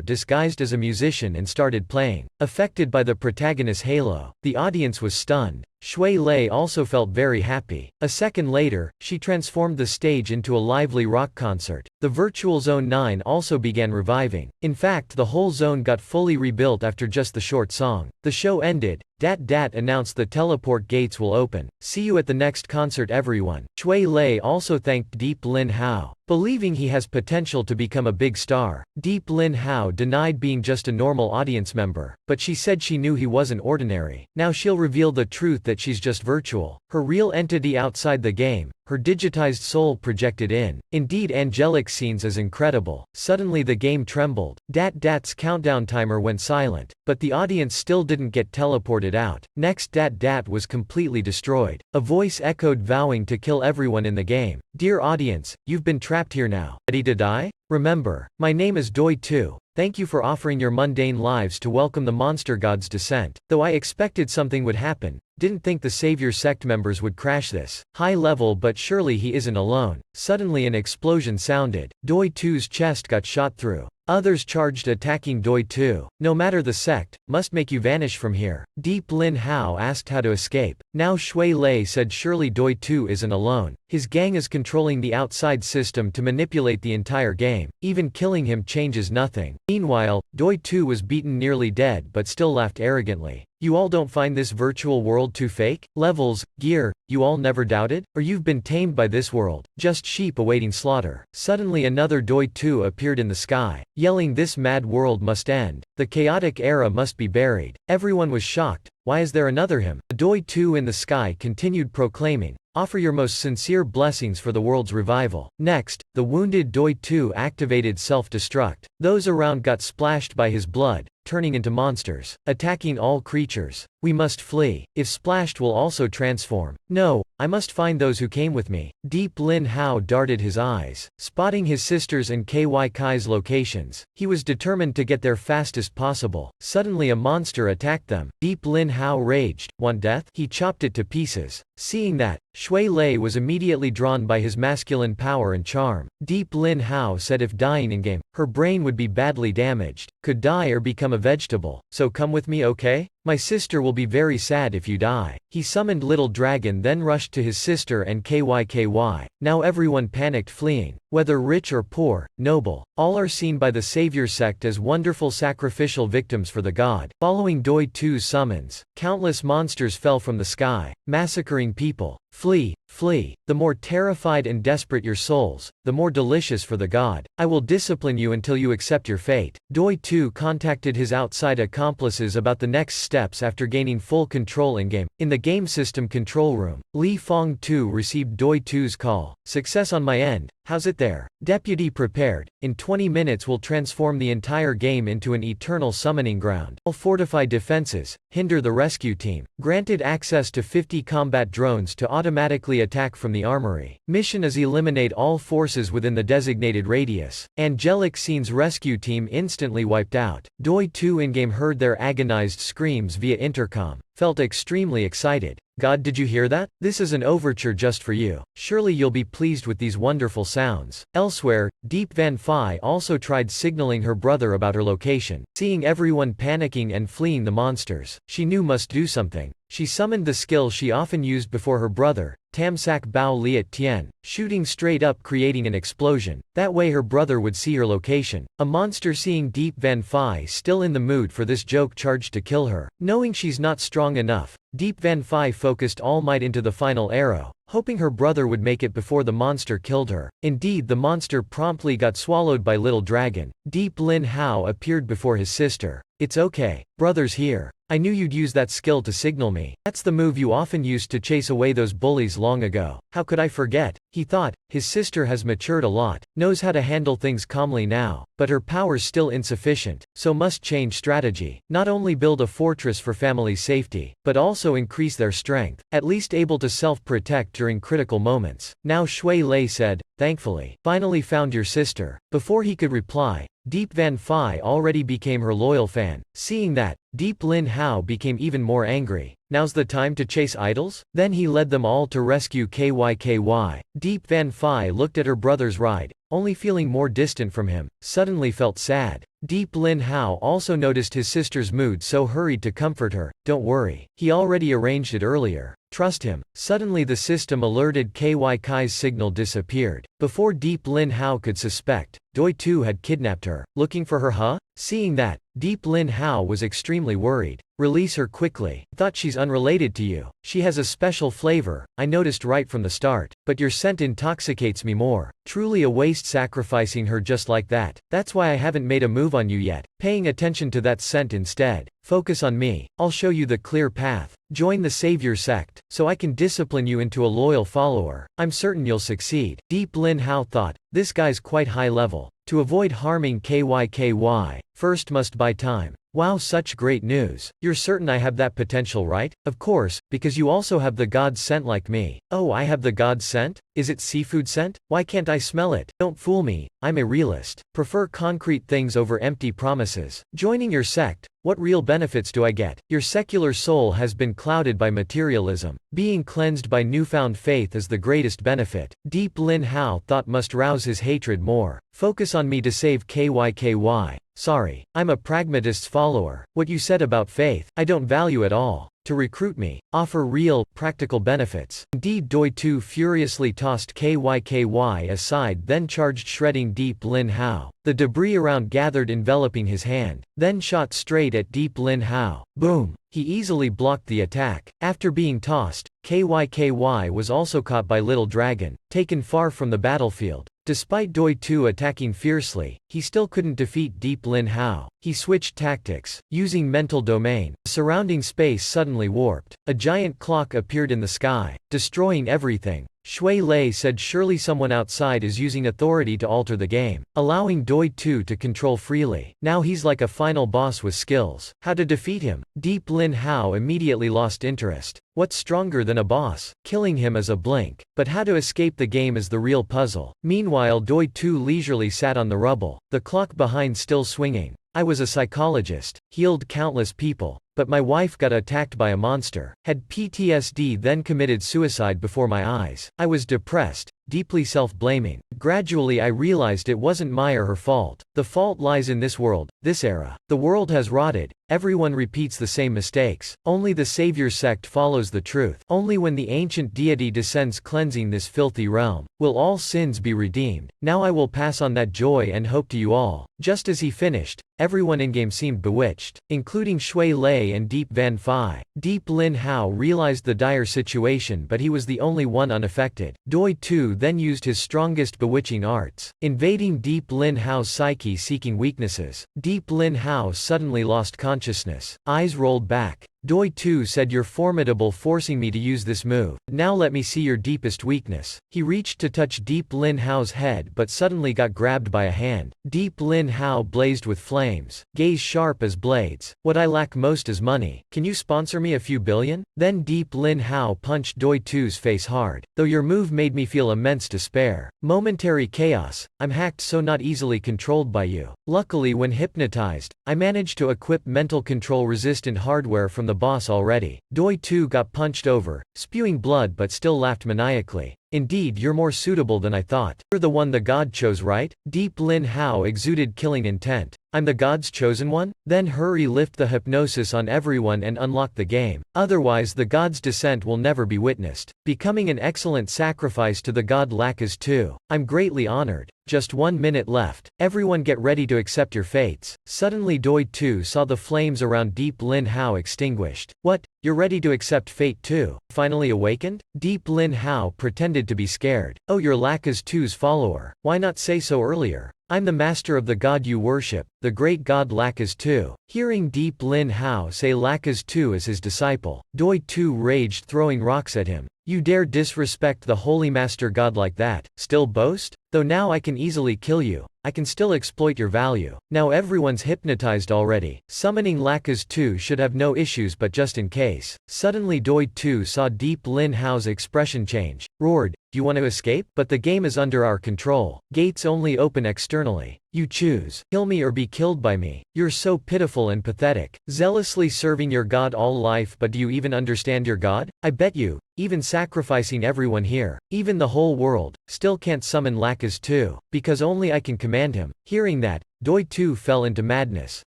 disguised as a musician and started playing. Affected by the protagonist's halo, the audience was stunned. Shui Lei also felt very happy. A second later, she transformed the stage into a lively rock concert. The virtual Zone 9 also began reviving. In fact, the whole zone got fully rebuilt after just the short song. The show ended. Dat Dat announced the teleport gates will open. "See you at the next concert, everyone." Shui Lei also thanked Deep Lin Hao, believing he has potential to become a big star. Deep Lin Hao denied being just a normal audience member, but she said she knew he wasn't ordinary. Now she'll reveal the truth that she's just virtual, her real entity outside the game, her digitized soul projected in. Indeed, angelic scenes is incredible. Suddenly the game trembled. Dat Dat's countdown timer went silent, but the audience still didn't get teleported out. Next, Dat Dat was completely destroyed. A voice echoed, vowing to kill everyone in the game. "Dear audience, you've been trapped here now. Ready to die? Remember, my name is Doi 2. Thank you for offering your mundane lives to welcome the monster god's descent. Though I expected something would happen, didn't think the Savior sect members would crash this. High level, but surely he isn't alone." Suddenly an explosion sounded. Doi 2's chest got shot through. Others charged, attacking Doi 2. "No matter the sect, must make you vanish from here." Deep Lin Hao asked how to escape. Now Shui Lei said surely Doi 2 isn't alone. His gang is controlling the outside system to manipulate the entire game. Even killing him changes nothing. Meanwhile, Doi 2 was beaten nearly dead but still laughed arrogantly. "You all don't find this virtual world too fake? Levels, gear, you all never doubted? Or you've been tamed by this world, just sheep awaiting slaughter." Suddenly another Doi 2 appeared in the sky, yelling, "This mad world must end. The chaotic era must be buried." Everyone was shocked. Why is there another him? The Doi 2 in the sky continued proclaiming, "Offer your most sincere blessings for the world's revival." Next, the wounded Doi 2 activated self-destruct. Those around got splashed by his blood, turning into monsters, attacking all creatures. "We must flee. If splashed will also transform. No, I must find those who came with me." Deep Lin Hao darted his eyes, spotting his sisters and KY Kai's locations. He was determined to get there fastest possible. Suddenly a monster attacked them. Deep Lin Hao raged. "Want death?" He chopped it to pieces. Seeing that, Shui Lei was immediately drawn by his masculine power and charm. Deep Lin Hao said if dying in-game, her brain would be badly damaged, could die or become a vegetable. "So come with me, okay? My sister will be very sad if you die." He summoned Little Dragon, then rushed to his sister and KYKY. Now everyone panicked, fleeing. Whether rich or poor, noble, all are seen by the Savior sect as wonderful sacrificial victims for the god. Following Doi 2's summons, countless monsters fell from the sky, massacring people. "Flee, flee. The more terrified and desperate your souls, the more delicious for the god. I will discipline you until you accept your fate." Doi 2 contacted his outside accomplices about the next steps after gaining full control in-game. In the game system control room, Li Fong 2 received Doi 2's call. "Success on my end. How's it there? Deputy prepared. In 20 minutes we'll transform the entire game into an eternal summoning ground. I'll fortify defenses, hinder the rescue team. Granted access to 50 combat drones to automatically attack from the armory. Mission is eliminate all forces within the designated radius." Angelic Scene's rescue team instantly wiped out. Doi 2 in-game heard their agonized screams via intercom, felt extremely excited. "God, did you hear that? This is an overture just for you. Surely you'll be pleased with these wonderful sounds." Elsewhere, Deep Van Phi also tried signaling her brother about her location. Seeing everyone panicking and fleeing the monsters, she knew must do something. She summoned the skill she often used before her brother, Tamsak Bao Liat Tien, shooting straight up, creating an explosion. That way her brother would see her location. A monster, seeing Deep Van Phi still in the mood for this joke, charged to kill her. Knowing she's not strong enough, Deep Van Phi focused all might into the final arrow, hoping her brother would make it before the monster killed her. Indeed, the monster promptly got swallowed by Little Dragon. Deep Lin Hao appeared before his sister. It's okay. Brother's here. I knew you'd use that skill to signal me. That's the move you often used to chase away those bullies long ago. How could I forget? He thought. His sister has matured a lot, knows how to handle things calmly now, but her power's still insufficient, so must change strategy. Not only build a fortress for family safety, but also increase their strength, at least able to self-protect during critical moments. Now Shui Lei said, thankfully. Finally found your sister. Before he could reply, Deep Van Phi already became her loyal fan. Seeing that, Deep Lin Hao became even more angry. Now's the time to chase idols? Then he led them all to rescue KYKY. Deep Van Phi looked at her brother's ride, only feeling more distant from him, suddenly felt sad. Deep Lin Hao also noticed his sister's mood, so hurried to comfort her. Don't worry. He already arranged it earlier. Trust him. Suddenly the system alerted KYK's signal disappeared. Before Deep Lin Hao could suspect, Doi Tu had kidnapped her. Looking for her, huh? Seeing that, Deep Lin Hao was extremely worried. Release her quickly. Thought she's unrelated to you. She has a special flavor, I noticed right from the start. But your scent intoxicates me more. Truly a waste sacrificing her just like that. That's why I haven't made a move on you yet. Paying attention to that scent instead. Focus on me. I'll show you the clear path. Join the Savior sect, so I can discipline you into a loyal follower. I'm certain you'll succeed. Deep Lin Hao thought, this guy's quite high level. To avoid harming KYKY, first must buy time. Wow, such great news. You're certain I have that potential, right? Of course, because you also have the god scent like me. Oh, I have the god scent? Is it seafood scent? Why can't I smell it? Don't fool me, I'm a realist. Prefer concrete things over empty promises. Joining your sect, what real benefits do I get? Your secular soul has been clouded by materialism. Being cleansed by newfound faith is the greatest benefit. Deep Lin Hao thought must rouse his hatred more. Focus on me to save KYKY. Sorry, I'm a pragmatist's follower. What you said about faith, I don't value at all. To recruit me, offer real, practical benefits. Indeed, Doi Tu furiously tossed KYKY aside, then charged, shredding Deep Lin Hao. The debris around gathered, enveloping his hand, then shot straight at Deep Lin Hao. Boom! He easily blocked the attack. After being tossed, KYKY was also caught by Little Dragon, taken far from the battlefield. Despite Doi Tu attacking fiercely, he still couldn't defeat Deep Lin Hao. He switched tactics, using mental domain. The surrounding space suddenly warped. A giant clock appeared in the sky, destroying everything. Shui Lei said surely someone outside is using authority to alter the game, allowing Doi Tu to control freely. Now he's like a final boss with skills. How to defeat him? Deep Lin Hao immediately lost interest. What's stronger than a boss? Killing him is a blink. But how to escape the game is the real puzzle. Meanwhile, Doi Tu leisurely sat on the rubble, the clock behind still swinging. I was a psychologist, healed countless people, but my wife got attacked by a monster, had PTSD, then committed suicide before my eyes. I was depressed, deeply self-blaming. Gradually I realized it wasn't my or her fault. The fault lies in this world, this era. The world has rotted, everyone repeats the same mistakes. Only the Savior sect follows the truth. Only when the ancient deity descends cleansing this filthy realm, will all sins be redeemed. Now I will pass on that joy and hope to you all. Just as he finished, everyone in-game seemed bewitched, including Shui Lei and Deep Van Phi. Deep Lin Hao realized the dire situation, but he was the only one unaffected. Doi Tu then used his strongest bewitching arts, invading Deep Lin Hao's psyche, seeking weaknesses. Deep Lin Hao suddenly lost consciousness, eyes rolled back. Doi Tu said, you're formidable, forcing me to use this move. Now let me see your deepest weakness. He reached to touch Deep Lin Hao's head but suddenly got grabbed by a hand. Deep Lin Hao blazed with flames, gaze sharp as blades. What I lack most is money. Can you sponsor me a few billion? Then Deep Lin Hao punched Doi Tu's face hard. Though your move made me feel immense despair. Momentary chaos. I'm hacked, so not easily controlled by you. Luckily, when hypnotized, I managed to equip mental control resistant hardware from the boss already. Doi Tu got punched over, spewing blood, but still laughed maniacally. Indeed, you're more suitable than I thought. You're the one the god chose, right? Deep Lin Hao exuded killing intent. I'm the god's chosen one? Then hurry, lift the hypnosis on everyone and unlock the game. Otherwise the god's descent will never be witnessed. Becoming an excellent sacrifice to the god Lakas too. I'm greatly honored. Just 1 minute left. Everyone get ready to accept your fates. Suddenly Doi Tu saw the flames around Deep Lin Hao extinguished. What? You're ready to accept fate too? Finally awakened? Deep Lin Hao pretended to be scared. Oh, you're Laka's 2's follower. Why not say so earlier? I'm the master of the god you worship, the great god Laka's 2. Hearing Deep Lin Hao say Laka's 2 is his disciple, Doi 2 raged, throwing rocks at him. You dare disrespect the holy master god like that? Still boast? Though now I can easily kill you, I can still exploit your value. Now everyone's hypnotized already. Summoning Laka's 2 should have no issues, but just in case. Suddenly Doi 2 saw Deep Lin Hao's expression change. Roared, do you want to escape? But the game is under our control. Gates only open externally. You choose. Kill me or be killed by me. You're so pitiful and pathetic. Zealously serving your god all life, but do you even understand your god? I bet you, even sacrificing everyone here, even the whole world, still can't summon Laka's 2, because only I can command him. Hearing that, Doi 2 fell into madness.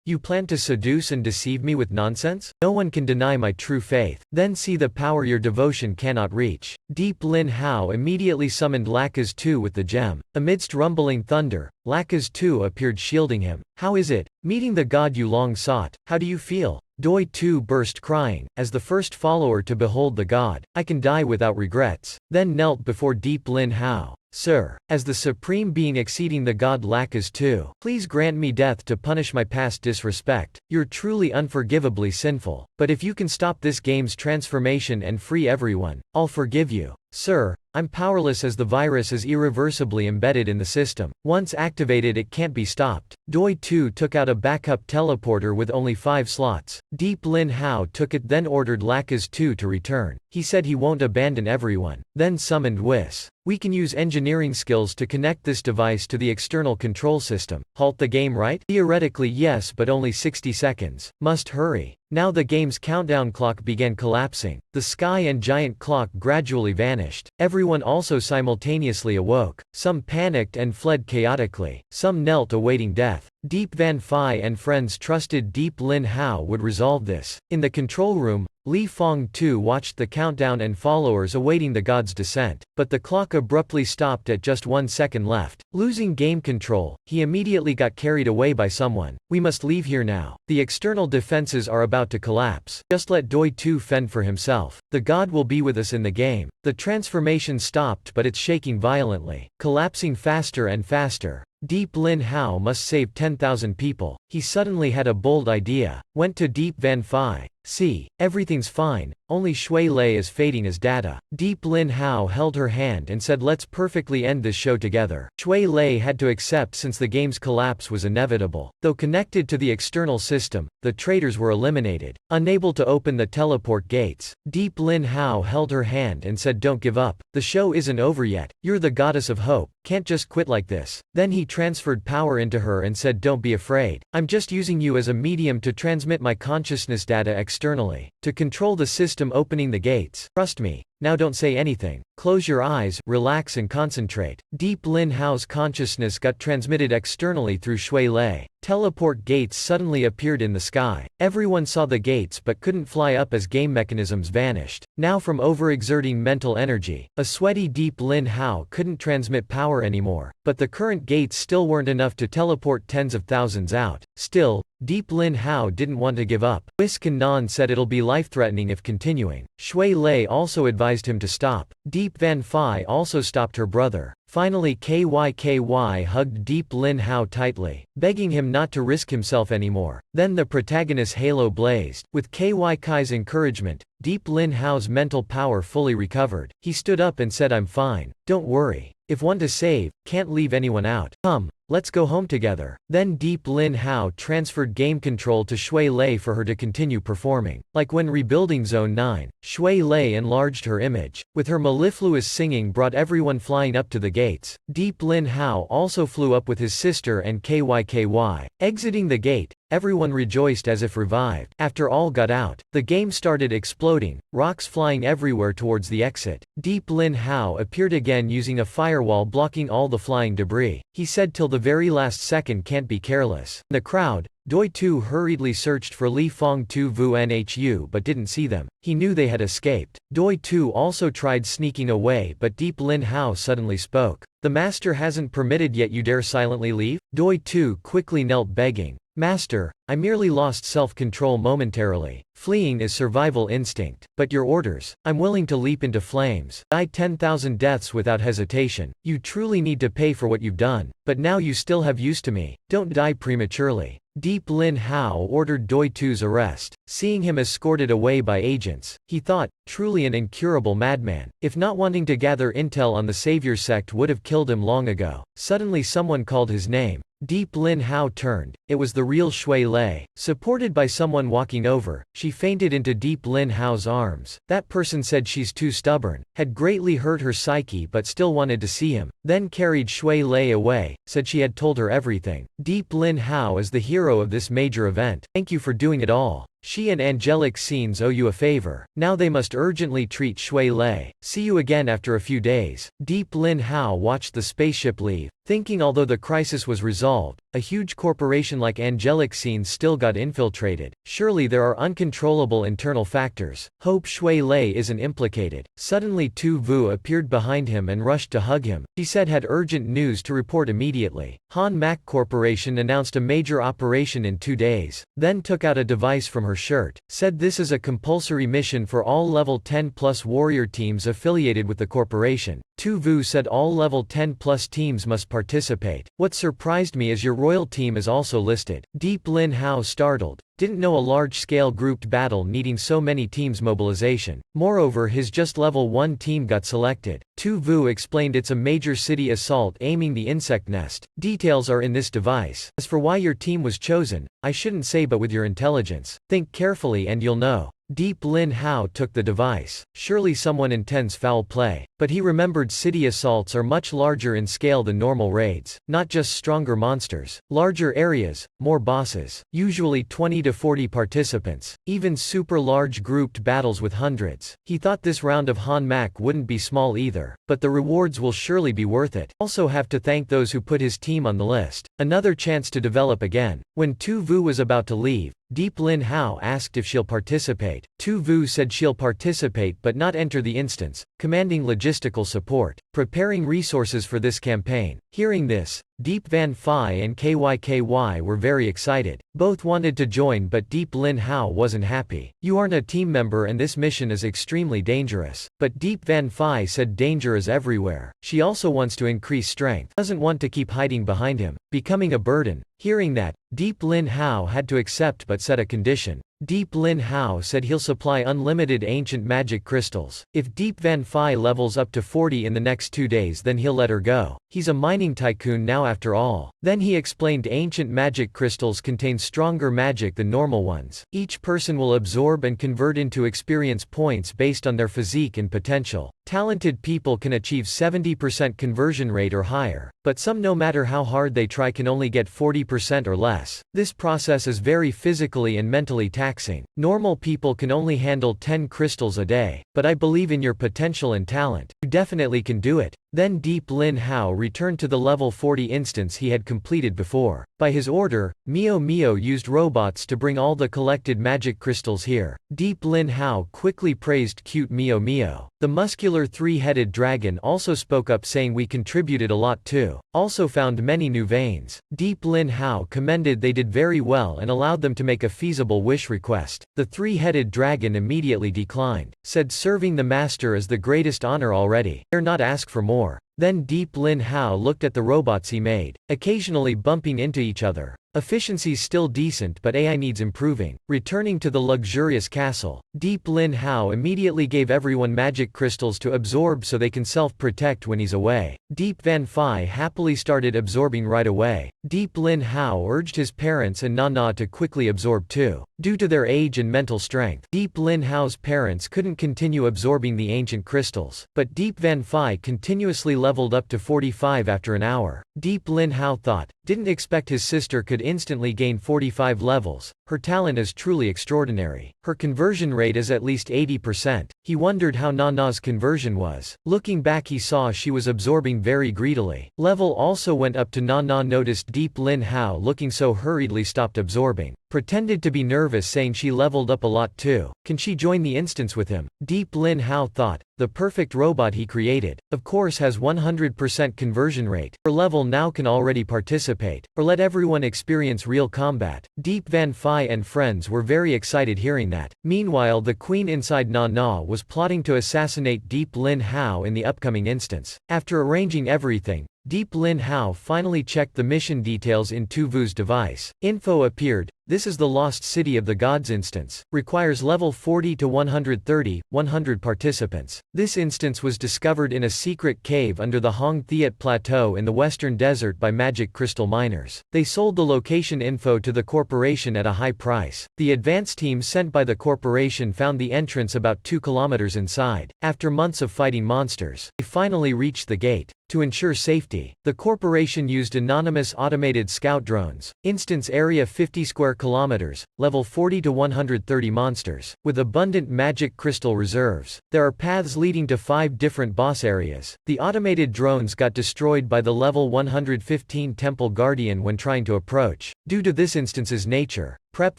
You plan to seduce and deceive me with nonsense? No one can deny my true faith. Then see the power your devotion cannot reach. Deep Lin Hao immediately summoned Laka's 2 with the gem. Amidst rumbling thunder, Laka's 2 appeared shielding him. How is it, meeting the god you long sought? How do you feel? Doi 2 burst crying, as the first follower to behold the god. I can die without regrets. Then knelt before Deep Lin Hao. Sir, as the supreme being exceeding the god Laka's 2, please grant me death to punish my past disrespect. You're truly unforgivably sinful. But if you can stop this game's transformation and free everyone, I'll forgive you. Sir, I'm powerless as the virus is irreversibly embedded in the system. Once activated it can't be stopped. Doi 2 took out a backup teleporter with only 5 slots. Deep Lin Hao took it, then ordered Laka's 2 to return. He said he won't abandon everyone. Then summoned Whis. We can use engineering skills to connect this device to the external control system. Halt the game, right? Theoretically yes, but only 60 seconds. Must hurry. Now the game's countdown clock began collapsing. The sky and giant clock gradually vanished. Everyone also simultaneously awoke. Some panicked and fled chaotically. Some knelt awaiting death. Deep Van Phi and friends trusted Deep Lin Hao would resolve this. In the control room, Li Fong too watched the countdown and followers awaiting the god's descent. But the clock abruptly stopped at just 1 second left. Losing game control, he immediately got carried away by someone. We must leave here now. The external defenses are about to collapse. Just let Doi 2 fend for himself. The god will be with us in the game. The transformation stopped, but it's shaking violently, collapsing faster and faster. Deep Lin Hao must save 10,000 people. He suddenly had a bold idea. Went to Deep Van Phi. See, everything's fine, only Shui Lei is fading as data. Deep Lin Hao held her hand and said, let's perfectly end this show together. Shui Lei had to accept since the game's collapse was inevitable. Though connected to the external system, the traitors were eliminated. Unable to open the teleport gates, Deep Lin Hao held her hand and said, don't give up. The show isn't over yet. You're the goddess of hope. Can't just quit like this. Then he transferred power into her and said, don't be afraid. I'm just using you as a medium to transmit my consciousness data externally. To control the system opening the gates. Trust me. Now don't say anything. Close your eyes, relax and concentrate. Deep Lin Hao's consciousness got transmitted externally through Shui Lei. Teleport gates suddenly appeared in the sky. Everyone saw the gates but couldn't fly up as game mechanisms vanished. Now from overexerting mental energy, a sweaty Deep Lin Hao couldn't transmit power anymore. But the current gates still weren't enough to teleport tens of thousands out. Still, Deep Lin Hao didn't want to give up. Whis Nan said it'll be life-threatening if continuing. Shui Lei also advised him to stop. Deep Van Phi also stopped her brother. Finally KYKY hugged Deep Lin Hao tightly, begging him not to risk himself anymore. Then the protagonist's halo blazed. With KYK's encouragement, Deep Lin Hao's mental power fully recovered. He stood up and said, I'm fine. Don't worry. If one to save, can't leave anyone out. Come, let's go home together. Then Deep Lin Hao transferred game control to Shui Lei for her to continue performing. Like when rebuilding Zone 9, Shui Lei enlarged her image. With her mellifluous singing brought everyone flying up to the gates. Deep Lin Hao also flew up with his sister and KYKY. Exiting the gate, everyone rejoiced as if revived. After all got out, the game started exploding, rocks flying everywhere towards the exit. Deep Lin Hao appeared again using a firewall blocking all the flying debris. He said till the very last second, can't be careless. The crowd, Doi 2 hurriedly searched for Li Fong 2 Vu Nhu but didn't see them. He knew they had escaped. Doi 2 also tried sneaking away, but Deep Lin Hao suddenly spoke. The master hasn't permitted yet, you dare silently leave? Doi 2 quickly knelt begging. Master, I merely lost self-control momentarily. Fleeing is survival instinct. But your orders. I'm willing to leap into flames. Die 10,000 deaths without hesitation. You truly need to pay for what you've done. But now you still have use to me. Don't die prematurely. Deep Lin Hao ordered Doi Tu's arrest. Seeing him escorted away by agents, he thought, truly an incurable madman. If not wanting to gather intel on the Savior sect would have killed him long ago. Suddenly someone called his name. Deep Lin Hao turned. It was the real Shui Lei. Supported by someone walking over, she fainted into Deep Lin Hao's arms. That person said she's too stubborn, had greatly hurt her psyche but still wanted to see him, then carried Shui Lei away, said she had told her everything. Deep Lin Hao is the hero of this major event. Thank you for doing it all. She and angelic scenes owe you a favor. Now they must urgently treat Shui Lei. See you again after a few days. Deep Lin Hao watched the spaceship leave, thinking although the crisis was resolved, a huge corporation like angelic scenes still got infiltrated. Surely there are uncontrollable internal factors. Hope Shui Lei isn't implicated. Suddenly Tu Vu appeared behind him and rushed to hug him. She said had urgent news to report immediately. Han Mak Corporation announced a major operation in 2 days, then took out a device from her shirt, said this is a compulsory mission for all level 10+ warrior teams affiliated with the corporation. Tu Vu said all level 10+ teams must participate. What surprised me is your royal team is also listed. Deep Lin Hao startled. Didn't know a large-scale grouped battle needing so many teams mobilization. Moreover, his just level 1 team got selected. Tu Vu explained it's a major city assault aiming the insect nest. Details are in this device. As for why your team was chosen, I shouldn't say, but with your intelligence, think carefully and you'll know. Deep Lin Hao took the device. Surely someone intends foul play. But he remembered city assaults are much larger in scale than normal raids. Not just stronger monsters. Larger areas, more bosses. Usually 20 to 40 participants. Even super large grouped battles with hundreds. He thought this round of Han Mak wouldn't be small either. But the rewards will surely be worth it. Also have to thank those who put his team on the list. Another chance to develop again. When Tu Vu was about to leave, Deep Lin Hao asked if she'll participate. Tu Vu said she'll participate but not enter the instance, commanding logistical support, preparing resources for this campaign. Hearing this, Deep Van Phi and KYKY were very excited. Both wanted to join but Deep Lin Hao wasn't happy. You aren't a team member and this mission is extremely dangerous. But Deep Van Phi said danger is everywhere. She also wants to increase strength. Doesn't want to keep hiding behind him, becoming a burden. Hearing that, Deep Lin Hao had to accept but set a condition. Deep Lin Hao said he'll supply unlimited ancient magic crystals. If Deep Van Phi levels up to 40 in the next 2 days then he'll let her go. He's a mining tycoon now after all. Then he explained ancient magic crystals contain stronger magic than normal ones. Each person will absorb and convert into experience points based on their physique and potential. Talented people can achieve 70% conversion rate or higher, but some no matter how hard they try can only get 40% or less. This process is very physically and mentally taxing. Normal people can only handle 10 crystals a day, but I believe in your potential and talent. You definitely can do it. Then Deep Lin Hao returned to the level 40 instance he had completed before. By his order, Mio Mio used robots to bring all the collected magic crystals here. Deep Lin Hao quickly praised cute Mio Mio. The muscular 3-headed dragon also spoke up saying we contributed a lot too. Also found many new veins. Deep Lin Hao commended they did very well and allowed them to make a feasible wish request. The 3-headed dragon immediately declined. Said serving the master is the greatest honor already. Dare not ask for more. Then Deep Lin Hao looked at the robots he made, occasionally bumping into each other. Efficiency's still decent but AI needs improving. Returning to the luxurious castle, Deep Lin Hao immediately gave everyone magic crystals to absorb so they can self-protect when he's away. Deep Van Phi happily started absorbing right away. Deep Lin Hao urged his parents and Nana to quickly absorb too. Due to their age and mental strength, Deep Lin Hao's parents couldn't continue absorbing the ancient crystals, but Deep Van Phi continuously leveled up to 45 after an hour. Deep Lin Hao thought, didn't expect his sister could instantly gain 45 levels. Her talent is truly extraordinary. Her conversion rate is at least 80%. He wondered how Nana's conversion was. Looking back he saw she was absorbing very greedily. Level also went up to Nana noticed Deep Lin Hao looking so hurriedly stopped absorbing. Pretended to be nervous saying she leveled up a lot too. Can she join the instance with him? Deep Lin Hao thought. The perfect robot he created, of course has 100% conversion rate. Her level now can already participate, or let everyone experience real combat. Deep Van Phi and friends were very excited hearing that. Meanwhile the queen inside Nana was plotting to assassinate Deep Lin Hao in the upcoming instance. After arranging everything, Deep Lin Hao finally checked the mission details in Tu Vu's device. Info appeared. This is the Lost City of the Gods instance. Requires level 40 to 130, 100 participants. This instance was discovered in a secret cave under the Hong Thiet Plateau in the western desert by magic crystal miners. They sold the location info to the corporation at a high price. The advance team sent by the corporation found the entrance about 2 kilometers inside. After months of fighting monsters, they finally reached the gate. To ensure safety, the corporation used anonymous automated scout drones. Instance area 50 square kilometers, level 40 to 130 monsters, with abundant magic crystal reserves. There are paths leading to 5 different boss areas. The automated drones got destroyed by the level 115 Temple Guardian when trying to approach. Due to this instance's nature, prep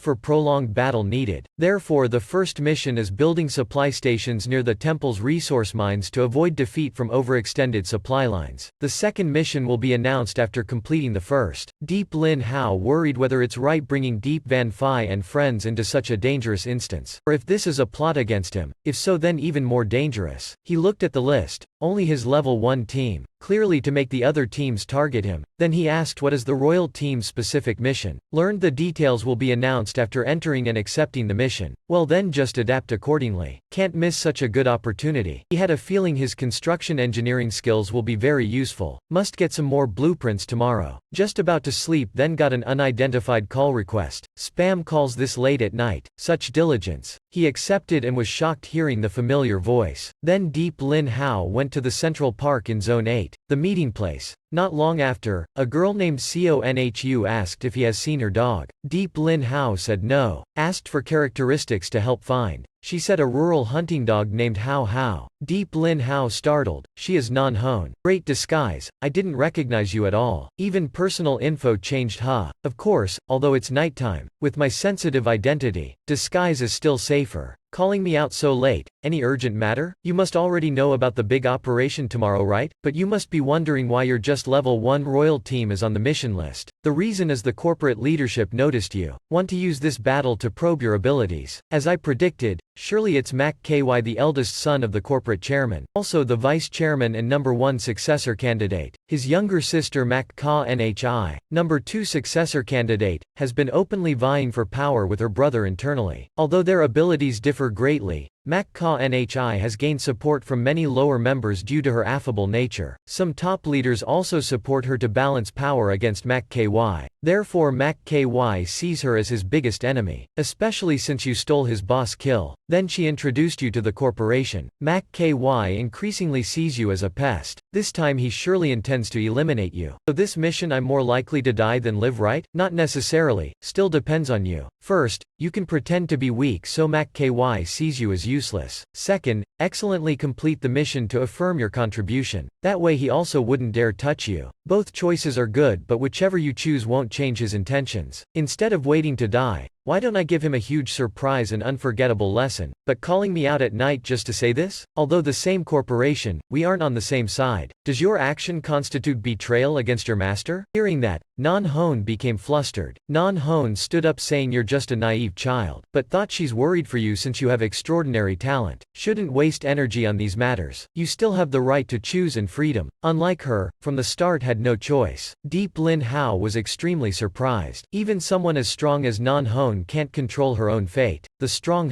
for prolonged battle needed. Therefore the first mission is building supply stations near the temple's resource mines to avoid defeat from overextended supply lines. The second mission will be announced after completing the first. Deep Lin Hao worried whether it's right bringing Deep Van Phi and friends into such a dangerous instance, or if this is a plot against him. If so, then even more dangerous. He looked at the list. Only his level 1 team. Clearly to make the other teams target him. Then he asked what is the royal team's specific mission. Learned the details will be announced after entering and accepting the mission. Well then just adapt accordingly. Can't miss such a good opportunity. He had a feeling his construction engineering skills will be very useful. Must get some more blueprints tomorrow. Just about to sleep then got an unidentified call request. Spam calls this late at night. Such diligence. He accepted and was shocked hearing the familiar voice. Then Deep Lin Hao went to the Central Park in Zone 8, the meeting place. Not long after, a girl named Conhu asked if he has seen her dog. Deep Lin Hao said no. Asked for characteristics to help find. She said a rural hunting dog named Hao Hao. Deep Lin Hao startled. She is non-Hone. Great disguise. I didn't recognize you at all. Even personal info changed. Of course, although it's nighttime. With my sensitive identity, disguise is still safer. Calling me out so late, any urgent matter? You must already know about the big operation tomorrow, right? But you must be wondering why your just level 1 royal team is on the mission list. The reason is the corporate leadership noticed you. Want to use this battle to probe your abilities. As I predicted, surely it's Mac KY, the eldest son of the corporate chairman. Also the vice chairman and number 1 successor candidate. His younger sister Mac Ka Nhi, number 2 successor candidate, has been openly vying for power with her brother internally. Although their abilities differ greatly, Mac Ka Nhi has gained support from many lower members due to her affable nature. Some top leaders also support her to balance power against Mac KY. Therefore Mac KY sees her as his biggest enemy, especially since you stole his boss kill. Then she introduced you to the corporation. Mac KY increasingly sees you as a pest. This time he surely intends to eliminate you. So this mission I'm more likely to die than live, right? Not necessarily, still depends on you. First, you can pretend to be weak so Mac KY sees you as useless. Second, excellently complete the mission to affirm your contribution. That way he also wouldn't dare touch you. Both choices are good, but whichever you choose won't change his intentions. Instead of waiting to die, why don't I give him a huge surprise and unforgettable lesson? But calling me out at night just to say this? Although the same corporation, we aren't on the same side. Does your action constitute betrayal against your master? Hearing that, Non-Hone became flustered. Non-Hone stood up saying you're just a naive child, but thought she's worried for you since you have extraordinary talent. Shouldn't waste energy on these matters. You still have the right to choose and freedom. Unlike her, from the start had no choice. Deep Lin Hao was extremely surprised. Even someone as strong as Non-Hone can't control her own fate. The strong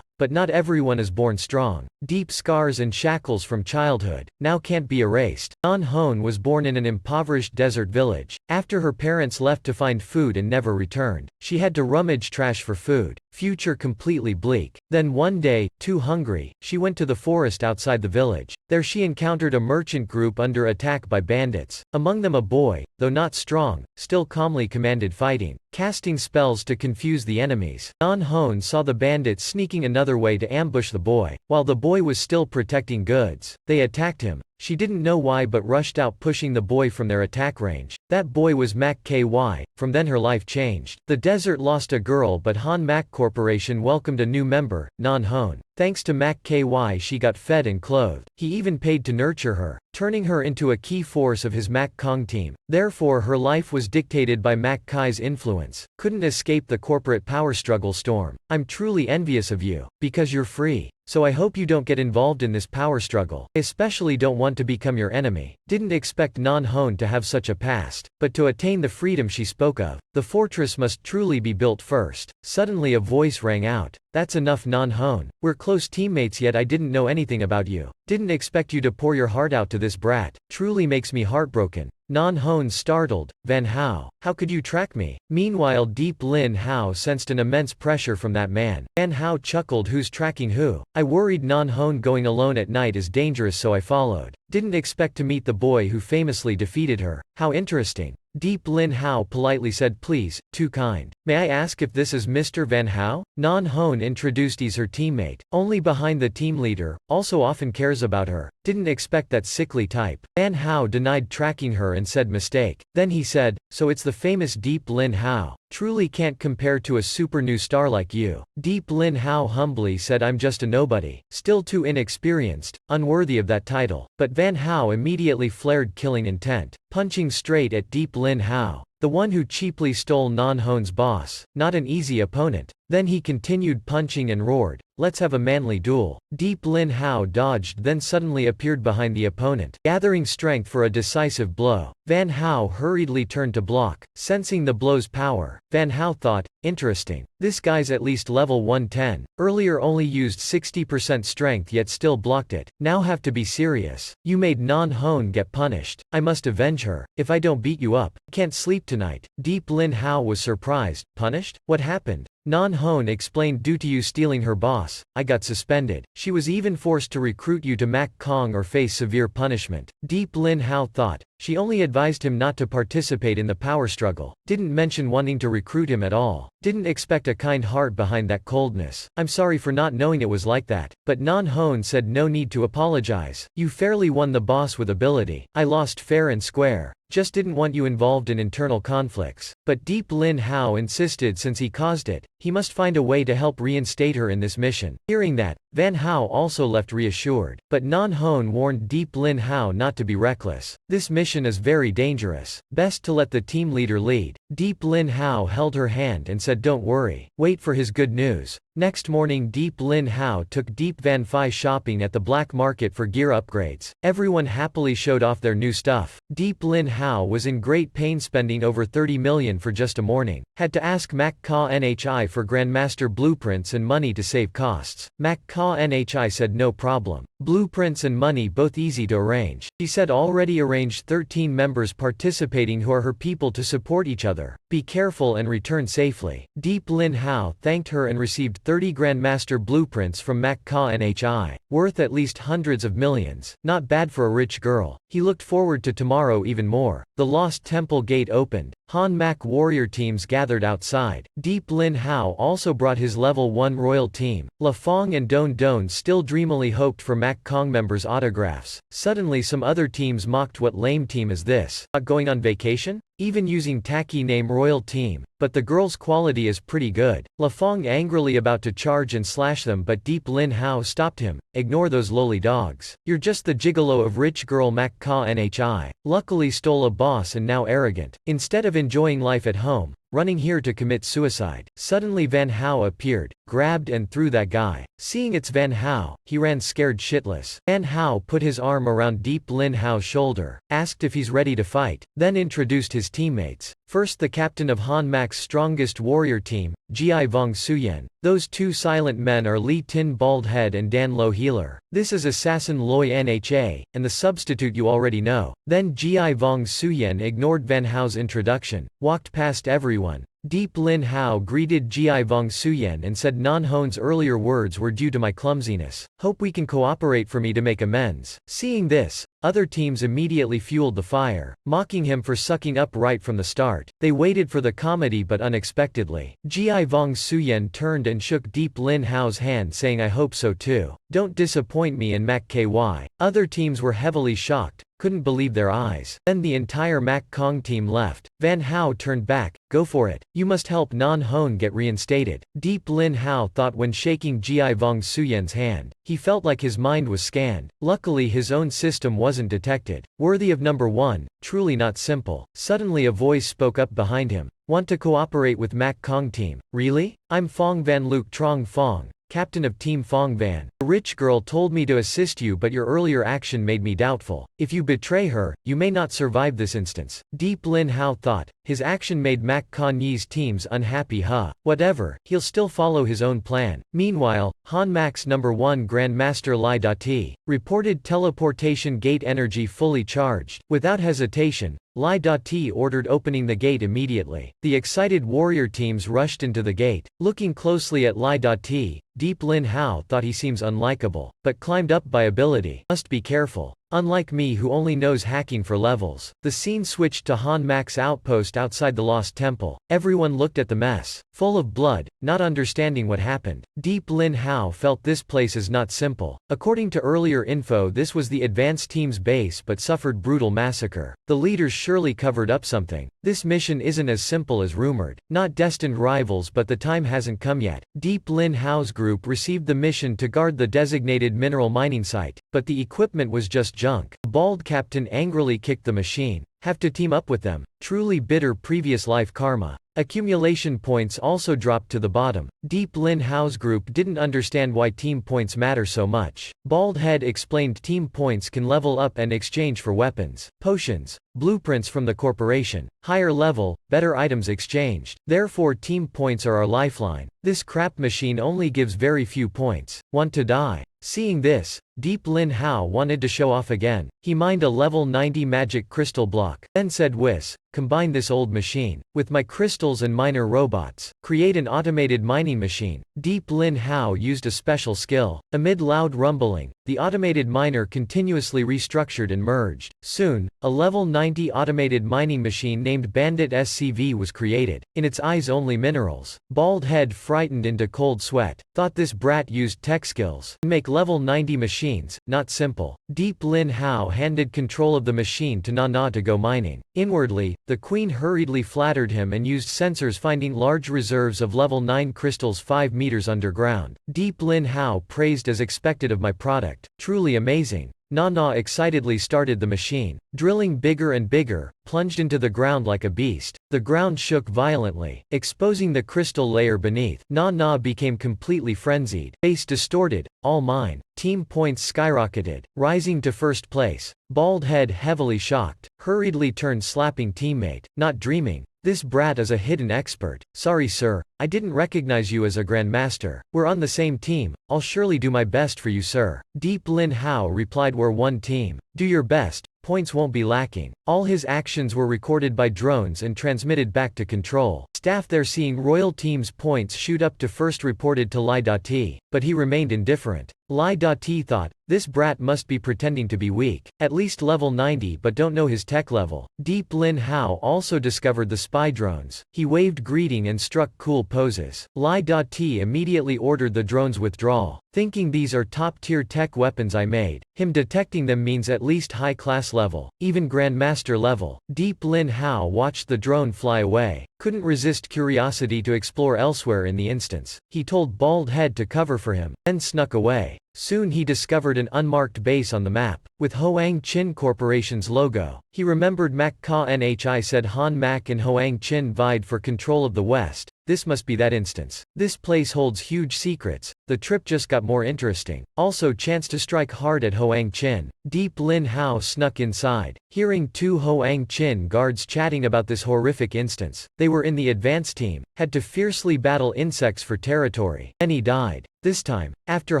but not everyone is born strong. Deep scars and shackles from childhood now can't be erased. Non-Hone was born in an impoverished desert village. After her parents left to find food and never returned, she had to rummage trash for food. Future completely bleak. Then one day, too hungry, she went to the forest outside the village. There she encountered a merchant group under attack by bandits. Among them a boy, though not strong, still calmly commanded fighting, casting spells to confuse the enemies. Non-Hone saw the bandits sneaking another way to ambush the boy. While the boy was still protecting goods, they attacked him. She didn't know why but rushed out pushing the boy from their attack range. That boy was Mac KY. From then her life changed. The desert lost a girl but Han Mac Corporation welcomed a new member, Non-Hone. Thanks to Mac KY she got fed and clothed. He even paid to nurture her, turning her into a key force of his Mac Kong team. Therefore her life was dictated by Mac Kai's influence. Couldn't escape the corporate power struggle storm. I'm truly envious of you, because you're free. So I hope you don't get involved in this power struggle. I especially don't want to become your enemy. Didn't expect Non-Hone to have such a past. But to attain the freedom she spoke of, the fortress must truly be built first. Suddenly a voice rang out. That's enough Non-Hone. We're close teammates yet I didn't know anything about you. Didn't expect you to pour your heart out to this brat. Truly makes me heartbroken. Non-Hone startled. Van Hao, how could you track me? Meanwhile Deep Lin Hao sensed an immense pressure from that man. Van Hao chuckled, who's tracking who? I worried Non-Hone going alone at night is dangerous so I followed. Didn't expect to meet the boy who famously defeated her. How interesting. Deep Lin Hao politely said please, too kind. May I ask if this is Mr. Van Hao? Non-Hone introduced he's her teammate. Only behind the team leader, also often cares about her. Didn't expect that sickly type. Van Hao denied tracking her and said mistake. Then he said, so it's the famous Deep Lin Hao. Truly can't compare to a super new star like you. Deep Lin Hao humbly said I'm just a nobody. Still too inexperienced, unworthy of that title. But Van Hao immediately flared killing intent, punching straight at Deep Lin Hao, the one who cheaply stole Non-Hone's boss. Not an easy opponent. Then he continued punching and roared, let's have a manly duel. Deep Lin Hao dodged then suddenly appeared behind the opponent, gathering strength for a decisive blow. Van Hao hurriedly turned to block, sensing the blow's power. Van Hao thought, interesting. This guy's at least level 110. Earlier only used 60% strength yet still blocked it. Now have to be serious. You made Non-Hone get punished. I must avenge her. If I don't beat you up, can't sleep tonight. Deep Lin Hao was surprised. Punished? What happened? Non-Hone explained due to you stealing her boss, I got suspended. She was even forced to recruit you to Mac Kong or face severe punishment. Deep Lin Hao thought. She only advised him not to participate in the power struggle. Didn't mention wanting to recruit him at all. Didn't expect a kind heart behind that coldness. I'm sorry for not knowing it was like that. But Non-Hone said no need to apologize. You fairly won the boss with ability. I lost fair and square. Just didn't want you involved in internal conflicts. But Deep Lin Hao insisted since he caused it, he must find a way to help reinstate her in this mission. Hearing that, Van Hao also left reassured. But Non-Hone warned Deep Lin Hao not to be reckless. This mission is very dangerous. Best to let the team leader lead. Deep Lin Hao held her hand and said don't worry. Wait for his good news. Next morning Deep Lin Hao took Deep Van Phi shopping at the black market for gear upgrades. Everyone happily showed off their new stuff. Deep Lin Hao was in great pain spending over 30 million for just a morning. Had to ask Mac Ka Nhi for Grandmaster blueprints and money to save costs. Mac Ka Nhi said no problem. Blueprints and money both easy to arrange. She said already arranged 13 members participating who are her people to support each other. Be careful and return safely. Deep Lin Hao thanked her and received 30 Grandmaster blueprints from Mac Ka Nhi, worth at least hundreds of millions. Not bad for a rich girl. He looked forward to tomorrow even more. The Lost Temple gate opened. Han Mac warrior teams gathered outside. Deep Lin Hao also brought his level 1 royal team. La Fong and Don Don still dreamily hoped for Mac Kong members' autographs. Suddenly some other teams mocked what lame team is this? Not going on vacation? Even using tacky name royal team. But the girl's quality is pretty good. La Fong angrily about to charge and slash them but Deep Lin Hao stopped him. Ignore those lowly dogs. You're just the gigolo of rich girl Mac Ka Nhi. Luckily stole a boss and now arrogant. Instead of enjoying life at home, running here to commit suicide. Suddenly Van Hao appeared, grabbed and threw that guy. Seeing it's Van Hao, he ran scared shitless. Van Hao put his arm around Deep Lin Hao's shoulder, asked if he's ready to fight, then introduced his teammates. First the captain of Han Mac's strongest warrior team, Gi Vong Suyen. Those two silent men are Lee Tin Baldhead and Dan Lo Healer. This is Assassin Loi Nha, and the substitute you already know. Then Gi Vong Suyen ignored Van Hao's introduction, walked past everyone. Deep Lin Hao greeted Gi Vong Suyen and said Non Hon's earlier words were due to my clumsiness. Hope we can cooperate for me to make amends. Seeing this, other teams immediately fueled the fire, mocking him for sucking up right from the start. They waited for the comedy but unexpectedly. Gi Vong Suyen turned and shook Deep Lin Hao's hand saying I hope so too. Don't disappoint me in Mac KY. Other teams were heavily shocked, couldn't believe their eyes. Then the entire Mac Kong team left. Van Hao turned back. Go for it. You must help Non Hone get reinstated. Deep Lin Hao thought when shaking Gi Vong Suyen's hand. He felt like his mind was scanned. Luckily his own system wasn't detected. Worthy of number 1, truly not simple. Suddenly a voice spoke up behind him. Want to cooperate with Mac Kong team? Really? I'm Fong Van Luke Trong Fong, captain of Team Fong Van. A rich girl told me to assist you but your earlier action made me doubtful. If you betray her, you may not survive this instance. Deep Lin Hao thought, his action made Mac Kanye's teams unhappy whatever, he'll still follow his own plan. Meanwhile, Han Mac's number 1 Grandmaster Lai Dati reported teleportation gate energy fully charged. Without hesitation, Lai Dati ordered opening the gate immediately. The excited warrior teams rushed into the gate. Looking closely at Lai Dati, Deep Lin Hao thought he seems unlikable, but climbed up by ability. Must be careful. Unlike me who only knows hacking for levels. The scene switched to Han Mac's outpost outside the Lost Temple. Everyone looked at the mess, full of blood, not understanding what happened. Deep Lin Hao felt this place is not simple. According to earlier info this was the advanced team's base but suffered brutal massacre. The leaders surely covered up something. This mission isn't as simple as rumored. Not destined rivals but the time hasn't come yet. Deep Lin Hao's group received the mission to guard the designated mineral mining site, but the equipment was just junk. The bald captain angrily kicked the machine. Have to team up with them. Truly bitter previous life karma. Accumulation points also dropped to the bottom. Deep Lin Hao's group didn't understand why team points matter so much. Baldhead explained team points can level up and exchange for weapons, potions, blueprints from the corporation. Higher level, better items exchanged. Therefore team points are our lifeline. This crap machine only gives very few points. Want to die? Seeing this, Deep Lin Hao wanted to show off again. He mined a level 90 magic crystal block, then said Whis, combine this old machine with my crystals and miner robots. Create an automated mining machine. Deep Lin Hao used a special skill. Amid loud rumbling, the automated miner continuously restructured and merged. Soon, a level 90 automated mining machine named Bandit SCV was created. In its eyes only minerals. Baldhead frightened into cold sweat. Thought this brat used tech skills. Make level 90 machines, not simple. Deep Lin Hao handed control of the machine to Nana to go mining. Inwardly, the queen hurriedly flattered him and used sensors finding large reserves of level 9 crystals 5 meters underground. Deep Lin Hao praised as expected of my product. Truly amazing. Nana excitedly started the machine. Drilling bigger and bigger, plunged into the ground like a beast. The ground shook violently, exposing the crystal layer beneath. Nana became completely frenzied. Face distorted, all mine. Team points skyrocketed, rising to first place. Baldhead heavily shocked, hurriedly turned slapping teammate. Not dreaming. This brat is a hidden expert. Sorry sir, I didn't recognize you as a grandmaster. We're on the same team. I'll surely do my best for you sir. Deep Lin Hao replied we're one team. Do your best. Points won't be lacking. All his actions were recorded by drones and transmitted back to control. Staff there seeing Royal Team's points shoot up to first reported to Lai Dati, but he remained indifferent. Lai Dati thought, this brat must be pretending to be weak. At least level 90 but don't know his tech level. Deep Lin Hao also discovered the spy drones. He waved greeting and struck cool poses. Lai Dati immediately ordered the drones withdrawal. Thinking these are top-tier tech weapons I made. Him detecting them means at least high-class level, even Grandmaster level. Deep Lin Hao watched the drone fly away. Couldn't resist curiosity to explore elsewhere in the instance. He told Baldhead to cover for him, then snuck away. Soon he discovered an unmarked base on the map, with Hoang Chin Corporation's logo. He remembered Mac Ka Nhi said Han Mac and Hoang Chin vied for control of the West. This must be that instance. This place holds huge secrets. The trip just got more interesting. Also chance to strike hard at Hoang Chin. Deep Lin Hao snuck inside, hearing two Hoang Chin guards chatting about this horrific instance. They were in the advance team, had to fiercely battle insects for territory. Many died. This time, after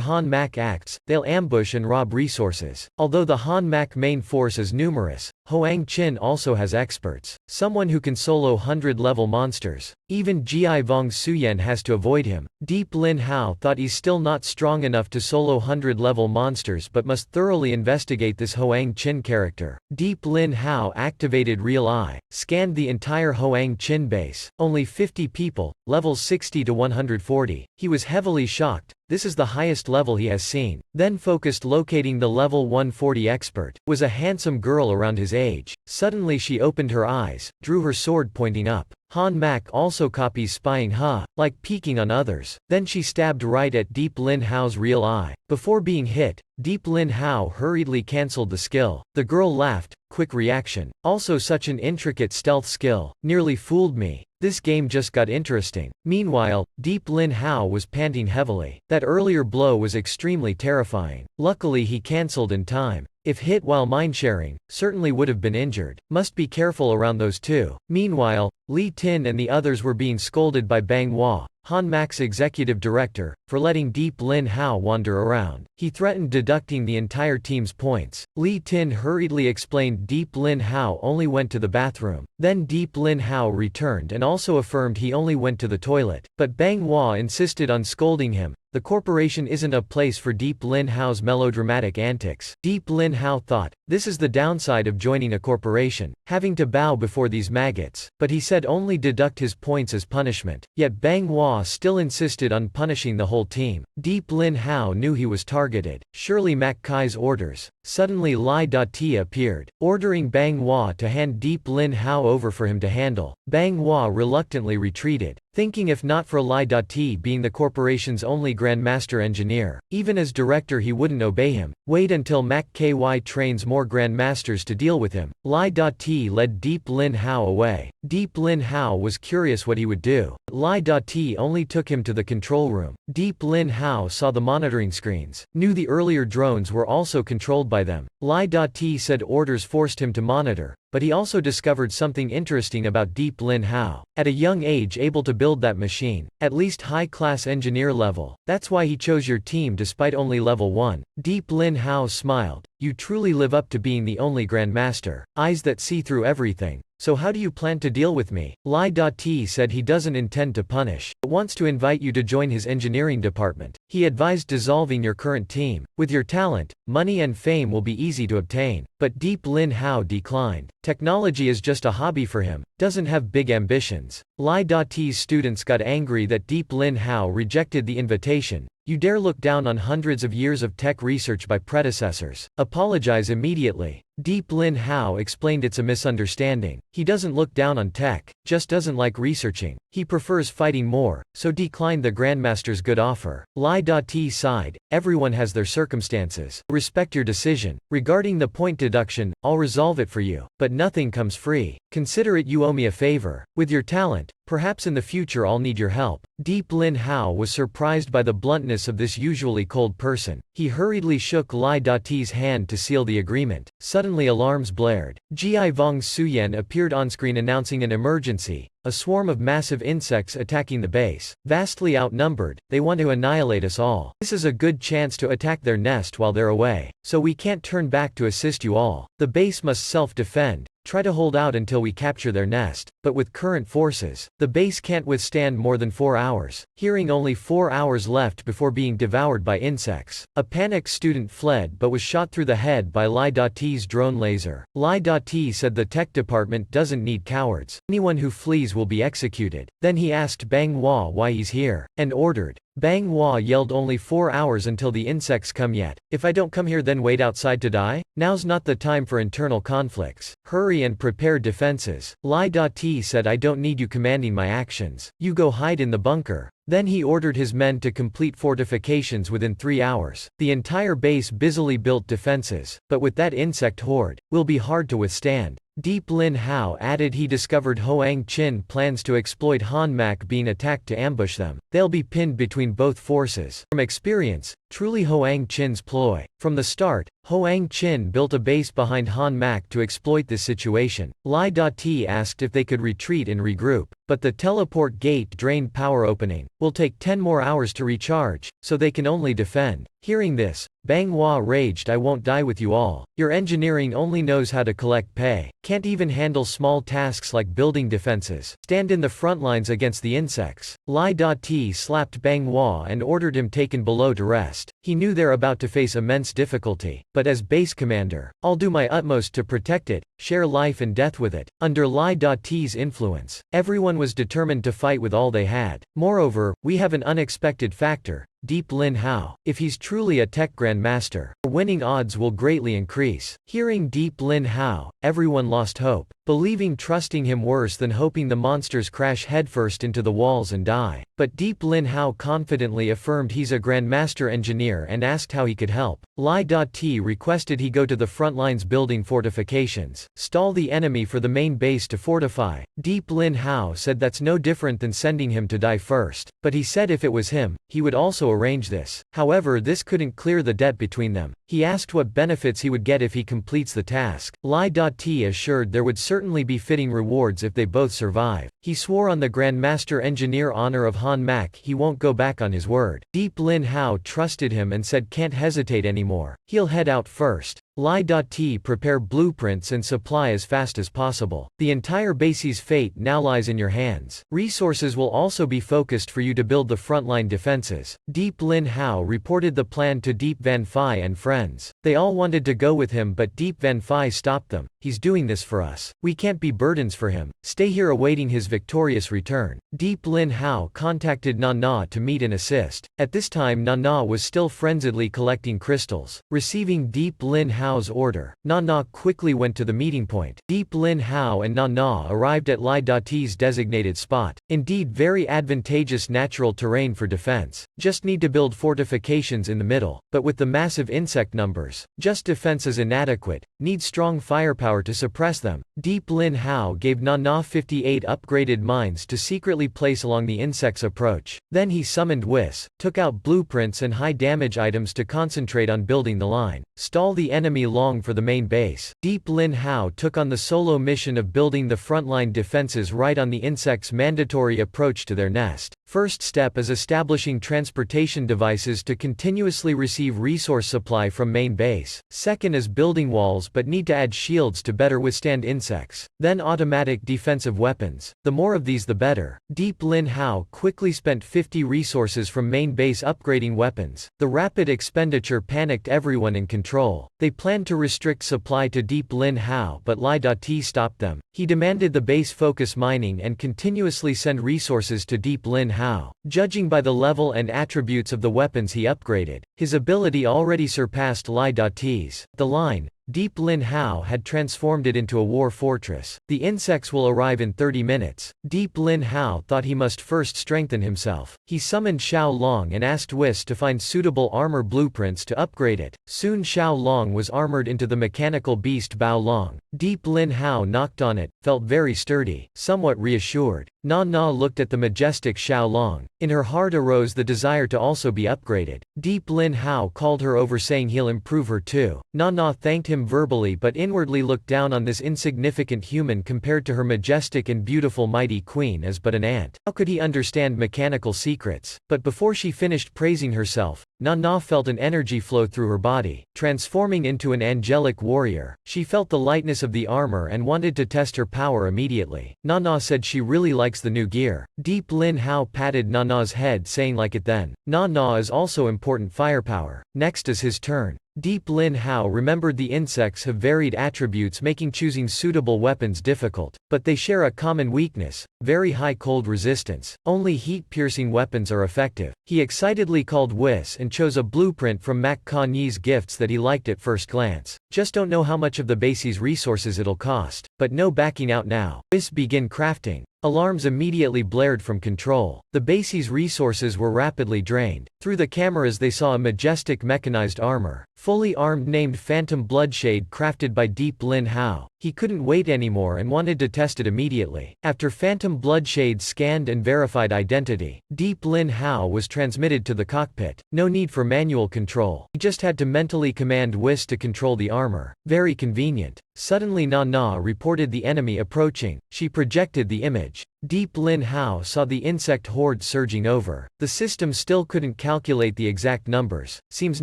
Han Mac acts, they'll ambush and rob resources. Although the Han Mac main force is numerous, Hoang Chin also has experts. Someone who can solo 100-level monsters. Even Ji Vong Suyen has to avoid him. Deep Lin Hao thought he's still not strong enough to solo 100-level monsters but must thoroughly investigate this Hoang Chin character. Deep Lin Hao activated Real Eye, scanned the entire Hoang Chin base. Only 50 people, levels 60 to 140. He was heavily shocked. This is the highest level he has seen. Then focused locating the level 140 expert. Was a handsome girl around his age. Suddenly she opened her eyes, drew her sword pointing up. Han Mac also copies spying like peeking on others. Then she stabbed right at Deep Lin Hao's Real Eye. Before being hit, Deep Lin Hao hurriedly cancelled the skill. The girl laughed, quick reaction. Also such an intricate stealth skill. Nearly fooled me. This game just got interesting. Meanwhile, Deep Lin Hao was panting heavily. That earlier blow was extremely terrifying. Luckily he cancelled in time. If hit while mind-sharing, certainly would have been injured. Must be careful around those two. Meanwhile, Li Tin and the others were being scolded by Bang Hua, Han Mac's executive director, for letting Deep Lin Hao wander around. He threatened deducting the entire team's points. Li Tin hurriedly explained Deep Lin Hao only went to the bathroom. Then Deep Lin Hao returned and also affirmed he only went to the toilet. But Bang Hua insisted on scolding him. The corporation isn't a place for Deep Lin Hao's melodramatic antics. Deep Lin Hao thought, this is the downside of joining a corporation, having to bow before these maggots. But he said only deduct his points as punishment. Yet Bang Hua still insisted on punishing the whole team. Deep Lin Hao knew he was targeted. Surely Mac Kai's orders. Suddenly Lai Dati appeared, ordering Bang Hua to hand Deep Lin Hao over for him to handle. Bang Hua reluctantly retreated, thinking if not for Lai Dati being the corporation's only Grandmaster engineer, even as director he wouldn't obey him. Wait until Mac KY trains more Grandmasters to deal with him. Lai Dati led Deep Lin Hao away. Deep Lin Hao was curious what he would do. Lai Dati only took him to the control room. Deep Lin Hao saw the monitoring screens, knew the earlier drones were also controlled by them. Lai Dati said orders forced him to monitor, but he also discovered something interesting about Deep Lin Hao. At a young age able to build that machine, at least high-class engineer level. That's why he chose your team despite only level 1. Deep Lin Hao smiled. You truly live up to being the only Grandmaster. Eyes that see through everything. So how do you plan to deal with me? Lai Dati said he doesn't intend to punish, but wants to invite you to join his engineering department. He advised dissolving your current team. With your talent, money and fame will be easy to obtain. But Deep Lin Hao declined. Technology is just a hobby for him, doesn't have big ambitions. Lai Dati's students got angry that Deep Lin Hao rejected the invitation. You dare look down on hundreds of years of tech research by predecessors. Apologize immediately. Deep Lin Hao explained it's a misunderstanding. He doesn't look down on tech, just doesn't like researching. He prefers fighting more, so declined the Grandmaster's good offer. Lai Dati sighed. Everyone has their circumstances. Respect your decision. Regarding the point deduction, I'll resolve it for you. But nothing comes free. Consider it you owe me a favor. With your talent, perhaps in the future I'll need your help. Deep Lin Hao was surprised by the bluntness of this usually cold person. He hurriedly shook Lai Dati's hand to seal the agreement. Suddenly alarms blared. Ji Vong Suyen appeared on screen announcing an emergency. A swarm of massive insects attacking the base. Vastly outnumbered, they want to annihilate us all. This is a good chance to attack their nest while they're away. So we can't turn back to assist you all. The base must self-defend. Try to hold out until we capture their nest. But with current forces, the base can't withstand more than 4 hours. Hearing only 4 hours left before being devoured by insects. A panicked student fled but was shot through the head by Lai Dati's drone laser. Lai Dati said the tech department doesn't need cowards. Anyone who flees will be executed. Then he asked Bang Hua why he's here, and ordered. Bang Hua yelled only 4 hours until the insects come yet. If I don't come here then wait outside to die? Now's not the time for internal conflicts. Hurry and prepare defenses. Lai Dati said I don't need you commanding my actions. You go hide in the bunker. Then he ordered his men to complete fortifications within 3 hours. The entire base busily built defenses, but with that insect horde, will be hard to withstand. Deep Lin Hao added he discovered Hoang Chin plans to exploit Han Mak being attacked to ambush them. They'll be pinned between both forces. From experience, truly Hoang Chin's ploy. From the start, Hoang Chin built a base behind Han Mak to exploit this situation. Lai Dati asked if they could retreat and regroup, but the teleport gate drained power opening. Will take 10 more hours to recharge, so they can only defend. Hearing this, Bang Hua raged, I won't die with you all. Your engineering only knows how to collect pay. Can't even handle small tasks like building defenses. Stand in the front lines against the insects. Lai Dati slapped Bang Hua and ordered him taken below to rest. He knew they're about to face immense difficulty, but as base commander, I'll do my utmost to protect it, share life and death with it. Under Lai Dati's influence, everyone was determined to fight with all they had. Moreover, we have an unexpected factor. Deep Lin Hao. If he's truly a tech grandmaster, our winning odds will greatly increase. Hearing Deep Lin Hao, everyone lost hope, believing trusting him worse than hoping the monsters crash headfirst into the walls and die. But Deep Lin Hao confidently affirmed he's a grandmaster engineer and asked how he could help. Lai Dati requested he go to the front lines building fortifications, stall the enemy for the main base to fortify. Deep Lin Hao said that's no different than sending him to die first, but he said if it was him, he would also arrange this. However, this couldn't clear the debt between them. He asked what benefits he would get if he completes the task. Lai Dati assured there would certainly be fitting rewards if they both survive. He swore on the Grandmaster Engineer honor of Han Mak he won't go back on his word. Deep Lin Hao trusted him and said can't hesitate anymore. He'll head out first. Lai Dati prepare blueprints and supply as fast as possible. The entire base's fate now lies in your hands. Resources will also be focused for you to build the frontline defenses. Deep Lin Hao reported the plan to Deep Van Phi and friends. They all wanted to go with him but Deep Van Phi stopped them. He's doing this for us. We can't be burdens for him. Stay here awaiting his victorious return. Deep Lin Hao contacted Nana to meet and assist. At this time Nana was still frenziedly collecting crystals. Receiving Deep Lin Hao's order, Nana quickly went to the meeting point. Deep Lin Hao and Nana arrived at Lai Dati's designated spot. Indeed very advantageous natural terrain for defense. Just need to build fortifications in the middle. But with the massive insect numbers, just defense is inadequate. Need strong firepower to suppress them. Deep Lin Hao gave Nana 58 upgraded mines to secretly place along the insect's approach. Then he summoned Whis, took out blueprints and high damage items to concentrate on building the line. Stall the enemy long for the main base. Deep Lin Hao took on the solo mission of building the frontline defenses right on the insect's mandatory approach to their nest. First step is establishing transportation devices to continuously receive resource supply from main base. Second is building walls but need to add shields to better withstand insects. Then automatic defensive weapons. The more of these the better. Deep Lin Hao quickly spent 50 resources from main base upgrading weapons. The rapid expenditure panicked everyone in control. They planned to restrict supply to Deep Lin Hao but Lai Dati stopped them. He demanded the base focus mining and continuously send resources to Deep Lin Hao. Judging by the level and attributes of the weapons he upgraded, his ability already surpassed Lai Dati's. The line, Deep Lin Hao had transformed it into a war fortress. The insects will arrive in 30 minutes. Deep Lin Hao thought he must first strengthen himself. He summoned Xiao Long and asked Whis to find suitable armor blueprints to upgrade it. Soon Xiao Long was armored into the mechanical beast Bao Long. Deep Lin Hao knocked on it, felt very sturdy, somewhat reassured. Na looked at the majestic Xiao Long. In her heart arose the desire to also be upgraded. Deep Lin Hao called her over saying he'll improve her too. Na thanked him verbally but inwardly looked down on this insignificant human compared to her majestic and beautiful mighty queen as but an ant. How could he understand mechanical secrets? But before she finished praising herself, Na felt an energy flow through her body, transforming into an angelic warrior. She felt the lightness of the armor and wanted to test her power immediately. Na said she really likes the new gear. Deep Lin Hao patted Nana's head saying like it then. Na is also important firepower. Next is his turn. Deep Lin Hao remembered the insects have varied attributes making choosing suitable weapons difficult, but they share a common weakness, very high cold resistance. Only heat-piercing weapons are effective. He excitedly called Whis and chose a blueprint from Mak Kanyi's gifts that he liked at first glance. Just don't know how much of the base's resources it'll cost, but no backing out now. Whis begin crafting. Alarms immediately blared from control. The base's resources were rapidly drained. Through the cameras they saw a majestic mechanized armor, fully armed named Phantom Bloodshade crafted by Deep Lin Hao. He couldn't wait anymore and wanted to test it immediately. After Phantom Bloodshade scanned and verified identity, Deep Lin Hao was transmitted to the cockpit. No need for manual control. He just had to mentally command Whis to control the armor. Very convenient. Suddenly Na reported the enemy approaching. She projected the image. Deep Lin Hao saw the insect horde surging over. The system still couldn't calculate the exact numbers. Seems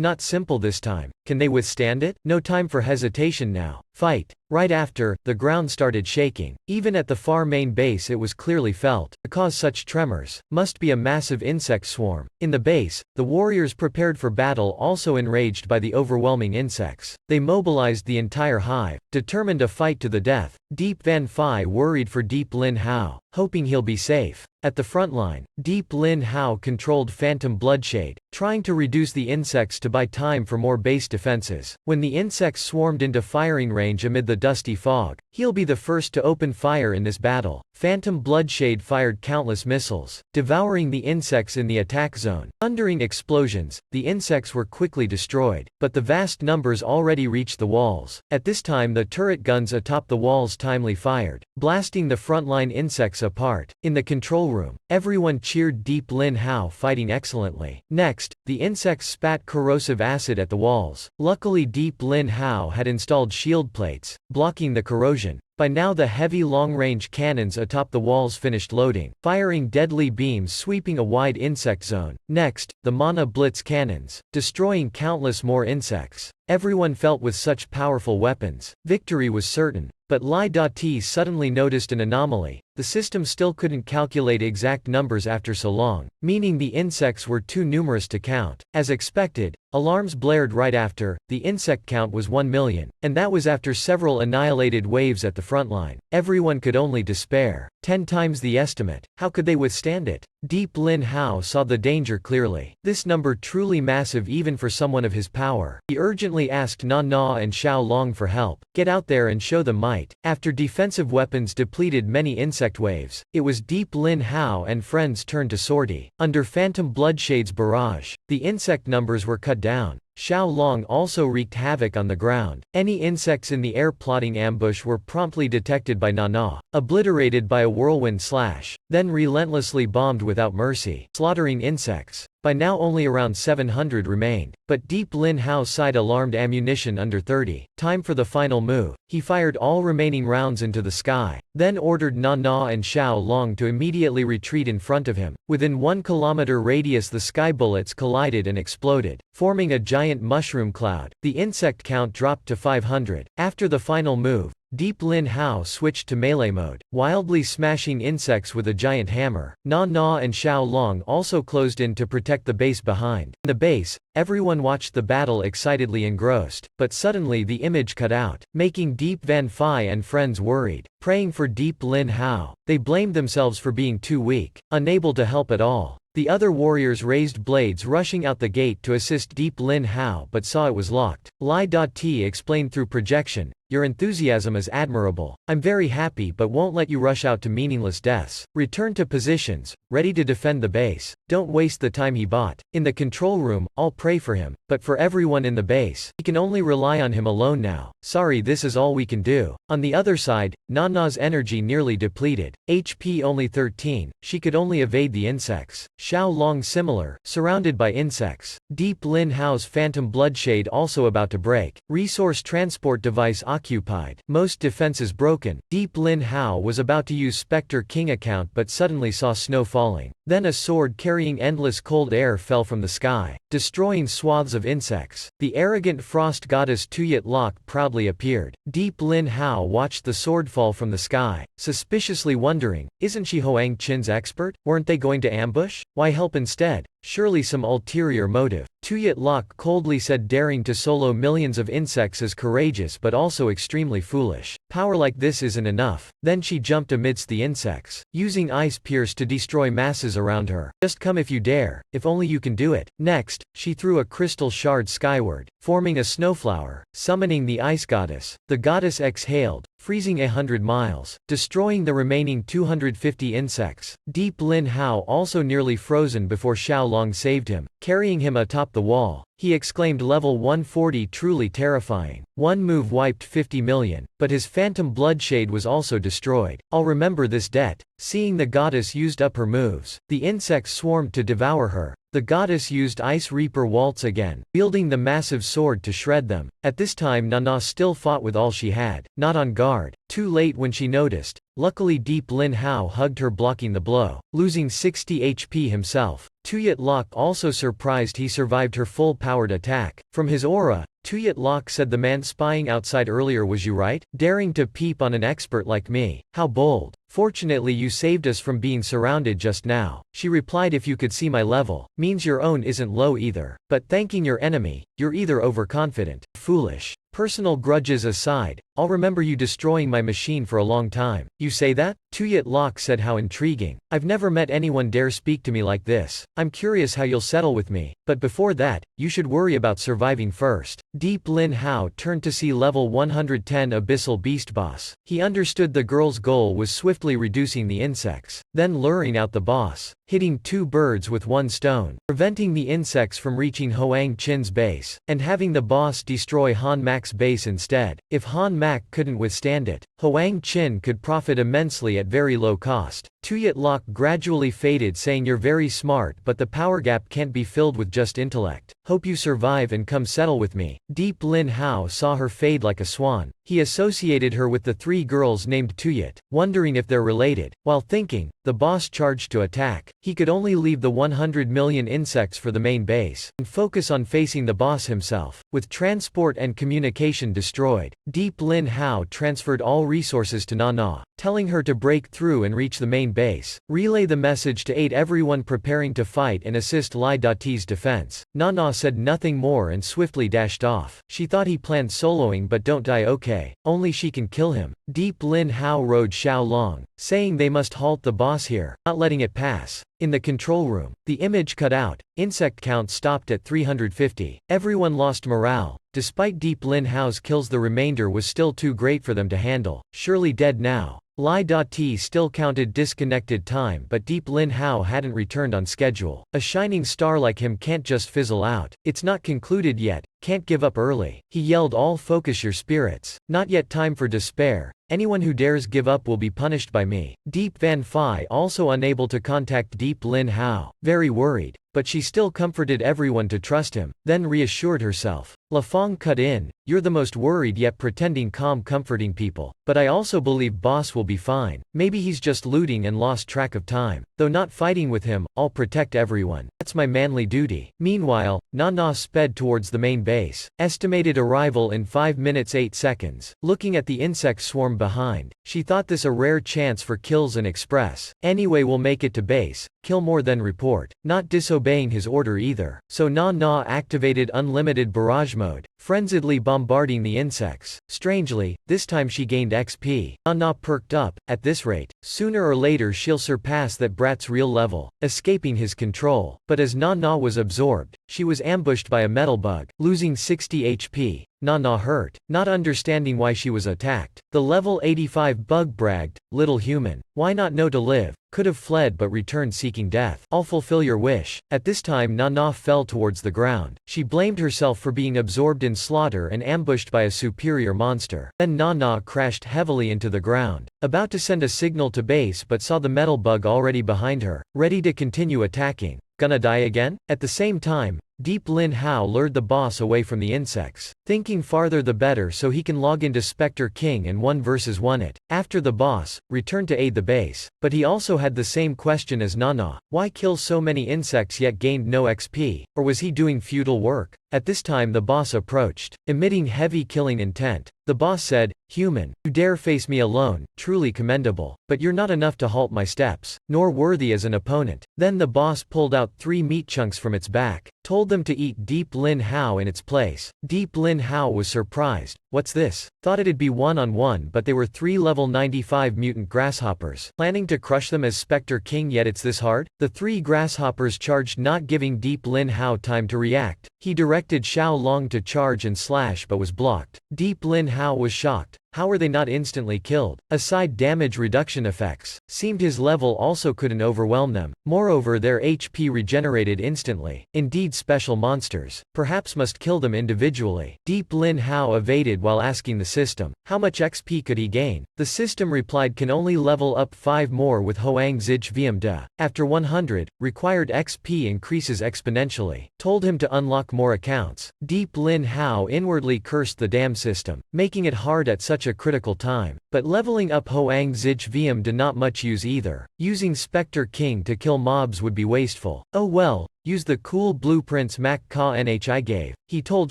not simple this time. Can they withstand it? No time for hesitation now. Fight. Right after, the ground started shaking. Even at the far main base it was clearly felt. To cause such tremors, must be a massive insect swarm. In the base, the warriors prepared for battle, also enraged by the overwhelming insects. They mobilized the entire hive, determined a fight to the death. Deep Van Phi worried for Deep Lin Hao, hoping he'll be safe. At the front line, Deep Lin Hao controlled Phantom Bloodshade, trying to reduce the insects to buy time for more base defenses. When the insects swarmed into firing range amid the dusty fog, he'll be the first to open fire in this battle. Phantom Bloodshade fired countless missiles, devouring the insects in the attack zone. Thundering explosions, the insects were quickly destroyed, but the vast numbers already reached the walls. At this time the turret guns atop the walls timely fired, blasting the frontline insects apart. In the control room, everyone cheered Deep Lin Hao fighting excellently. Next, the insects spat corrosive acid at the walls. Luckily Deep Lin Hao had installed shield plates, blocking the corrosion. By now the heavy long-range cannons atop the walls finished loading, firing deadly beams sweeping a wide insect zone. Next, the Mana Blitz cannons, destroying countless more insects. Everyone felt with such powerful weapons, victory was certain. But Lai Dati suddenly noticed an anomaly. The system still couldn't calculate exact numbers after so long, meaning the insects were too numerous to count. As expected, alarms blared right after. The insect count was 1 million, and that was after several annihilated waves at the front line. Everyone could only despair. 10 times the estimate. How could they withstand it? Deep Lin Hao saw the danger clearly. This number truly massive even for someone of his power. He urgently asked Na and Xiao Long for help. Get out there and show them might. After defensive weapons depleted many insect waves, it was Deep Lin Hao and friends' turn to sortie. Under Phantom Bloodshade's barrage, the insect numbers were cut down. Xiao Long also wreaked havoc on the ground. Any insects in the air plotting ambush were promptly detected by Na, obliterated by a whirlwind slash, then relentlessly bombed without mercy, slaughtering insects. By now only around 700 remained, but Deep Lin Hao's side alarmed ammunition under 30. Time for the final move. He fired all remaining rounds into the sky, then ordered Na and Xiao Long to immediately retreat in front of him. Within 1 kilometer radius the sky bullets collided and exploded, forming a giant mushroom cloud. The insect count dropped to 500. After the final move, Deep Lin Hao switched to melee mode, wildly smashing insects with a giant hammer. Na and Xiao Long also closed in to protect the base behind. In the base, everyone watched the battle excitedly engrossed, but suddenly the image cut out, making Deep Van Phi and friends worried. Praying for Deep Lin Hao, they blamed themselves for being too weak, unable to help at all. The other warriors raised blades rushing out the gate to assist Deep Lin Hao but saw it was locked. Lai Dati explained through projection, "Your enthusiasm is admirable. I'm very happy but won't let you rush out to meaningless deaths. Return to positions, ready to defend the base. Don't waste the time he bought." In the control room, all pray for him, but for everyone in the base, he can only rely on him alone now. Sorry, this is all we can do. On the other side, Nana's energy nearly depleted, HP only 13, she could only evade the insects. Xiao Long similar, surrounded by insects. Deep Lin Hao's Phantom Bloodshade also about to break. Resource transport device occupied. Most defenses broken. Deep Lin Hao was about to use Spectre King account but suddenly saw snow falling. Then a sword carrying endless cold air fell from the sky, destroying swaths of insects. The arrogant frost goddess Tuyet Lok proudly appeared. Deep Lin Hao watched the sword fall from the sky, suspiciously wondering, isn't she Hoang Qin's expert? Weren't they going to ambush? Why help instead? Surely some ulterior motive. Tuyet Lok coldly said daring to solo millions of insects is courageous but also extremely foolish. Power like this isn't enough. Then she jumped amidst the insects, using Ice Pierce to destroy masses around her. Just come if you dare, if only you can do it. Next, she threw a crystal shard skyward, forming a snowflower, summoning the ice goddess. The goddess exhaled, freezing 100 miles, destroying the remaining 250 insects. Deep Lin Hao also nearly frozen before Xiao Long saved him, carrying him atop the wall. He exclaimed, level 140 truly terrifying. One move wiped 50 million, but his phantom bloodshade was also destroyed. I'll remember this debt. Seeing the goddess used up her moves, the insects swarmed to devour her. The goddess used Ice Reaper Waltz again, wielding the massive sword to shred them. At this time Nana still fought with all she had, not on guard. Too late when she noticed. Luckily Deep Lin Hao hugged her, blocking the blow, losing 60 HP himself. Tuyat Lok also surprised he survived her full-powered attack. From his aura, Tuyat Lok said, the man spying outside earlier was you, right? Daring to peep on an expert like me. How bold. Fortunately you saved us from being surrounded just now. She replied, if you could see my level, means your own isn't low either. But thanking your enemy, you're either overconfident, foolish. Personal grudges aside, I'll remember you destroying my machine for a long time. You say that? Tuyat Lok said, how intriguing. I've never met anyone dare speak to me like this. I'm curious how you'll settle with me. But before that, you should worry about surviving first. Deep Lin Hao turned to see level 110 Abyssal Beast Boss. He understood the girl's goal was swiftly reducing the insects, then luring out the boss, hitting two birds with one stone, preventing the insects from reaching Hoang Chin's base, and having the boss destroy Han Mac's base instead. If Han Mac couldn't withstand it, Hoang Chin could profit immensely at very low cost. Tuyat Lok gradually faded, saying, you're very smart, but the power gap can't be filled with just intellect. Hope you survive and come settle with me. Deep Lin Hao saw her fade like a swan. He associated her with the three girls named Tuyat, wondering if they're related. While thinking, the boss charged to attack. He could only leave the 100 million insects for the main base, and focus on facing the boss himself. With transport and communication destroyed, Deep Lin Hao transferred all resources to Nana, telling her to break through and reach the main base. Relay the message to aid everyone preparing to fight and assist Lai Dati's defense. Nana said nothing more and swiftly dashed off. She thought he planned soloing, but don't die, okay. Only she can kill him. Deep Lin Hao rode Xiao Long, saying they must halt the boss here, not letting it pass. In the control room, the image cut out. Insect count stopped at 350. Everyone lost morale. Despite Deep Lin Hao's kills, the remainder was still too great for them to handle. Surely dead now. Lai Dati still counted disconnected time, but Deep Lin Hao hadn't returned on schedule. A shining star like him can't just fizzle out. It's not concluded yet. Can't give up early. He yelled, all focus your spirits. Not yet time for despair. Anyone who dares give up will be punished by me. Deep Van Phi also unable to contact Deep Lin Hao. Very worried. But she still comforted everyone to trust him, then reassured herself. La Fong cut in, you're the most worried yet pretending calm, comforting people. But I also believe boss will be fine. Maybe he's just looting and lost track of time. Though not fighting with him, I'll protect everyone. That's my manly duty. Meanwhile, Nana sped towards the main base. Estimated arrival in 5 minutes 8 seconds. Looking at the insect swarm behind, she thought this a rare chance for kills and express. Anyway, we'll make it to base. Kill more than report. Not disobeying his order either. So Nana activated unlimited barrage mode, frenziedly bombarding the insects. Strangely, this time she gained XP. Nana perked up. At this rate, sooner or later she'll surpass that brat's real level, escaping his control. But as Nana was absorbed, she was ambushed by a metal bug, losing 60 HP. Nana hurt, not understanding why she was attacked. The level 85 bug bragged, little human, why not know to live? Could have fled but returned seeking death. I'll fulfill your wish. At this time Nana fell towards the ground. She blamed herself for being absorbed in slaughter and ambushed by a superior monster. Then Nana crashed heavily into the ground, about to send a signal to base, but saw the metal bug already behind her, ready to continue attacking. Gonna die again? At the same time, Deep Lin Hao lured the boss away from the insects, thinking farther the better so he can log into Spectre King and 1 vs 1 it. After the boss returned to aid the base, but he also had the same question as Nana, why kill so many insects yet gained no XP, or was he doing feudal work? At this time the boss approached, emitting heavy killing intent. The boss said, human, you dare face me alone, truly commendable, but you're not enough to halt my steps, nor worthy as an opponent. Then the boss pulled out 3 meat chunks from its back, told them to eat Deep Lin Hao in its place. Deep Lin Hao was surprised. What's this? Thought it'd be one-on-one, but they were 3 level 95 mutant grasshoppers. Planning to crush them as Spectre King, yet it's this hard? The 3 grasshoppers charged, not giving Deep Lin Hao time to react. He directed Xiao Long to charge and slash but was blocked. Deep Lin Hao was shocked. How were they not instantly killed? Aside damage reduction effects, seemed his level also couldn't overwhelm them. Moreover, their HP regenerated instantly. Indeed, special monsters perhaps must kill them individually. Deep Lin Hao evaded while asking the system, how much XP could he gain? The system replied, can only level up 5 more with Hoang Zich Vm De. After 100, required XP increases exponentially. Told him to unlock more accounts. Deep Lin Hao inwardly cursed the damn system, making it hard at such a critical time. But leveling up Hoang Zich Vm De not much use either. Using Spectre King to kill mobs would be wasteful. Oh well. Use the cool blueprints Mac Ka Nhi gave. He told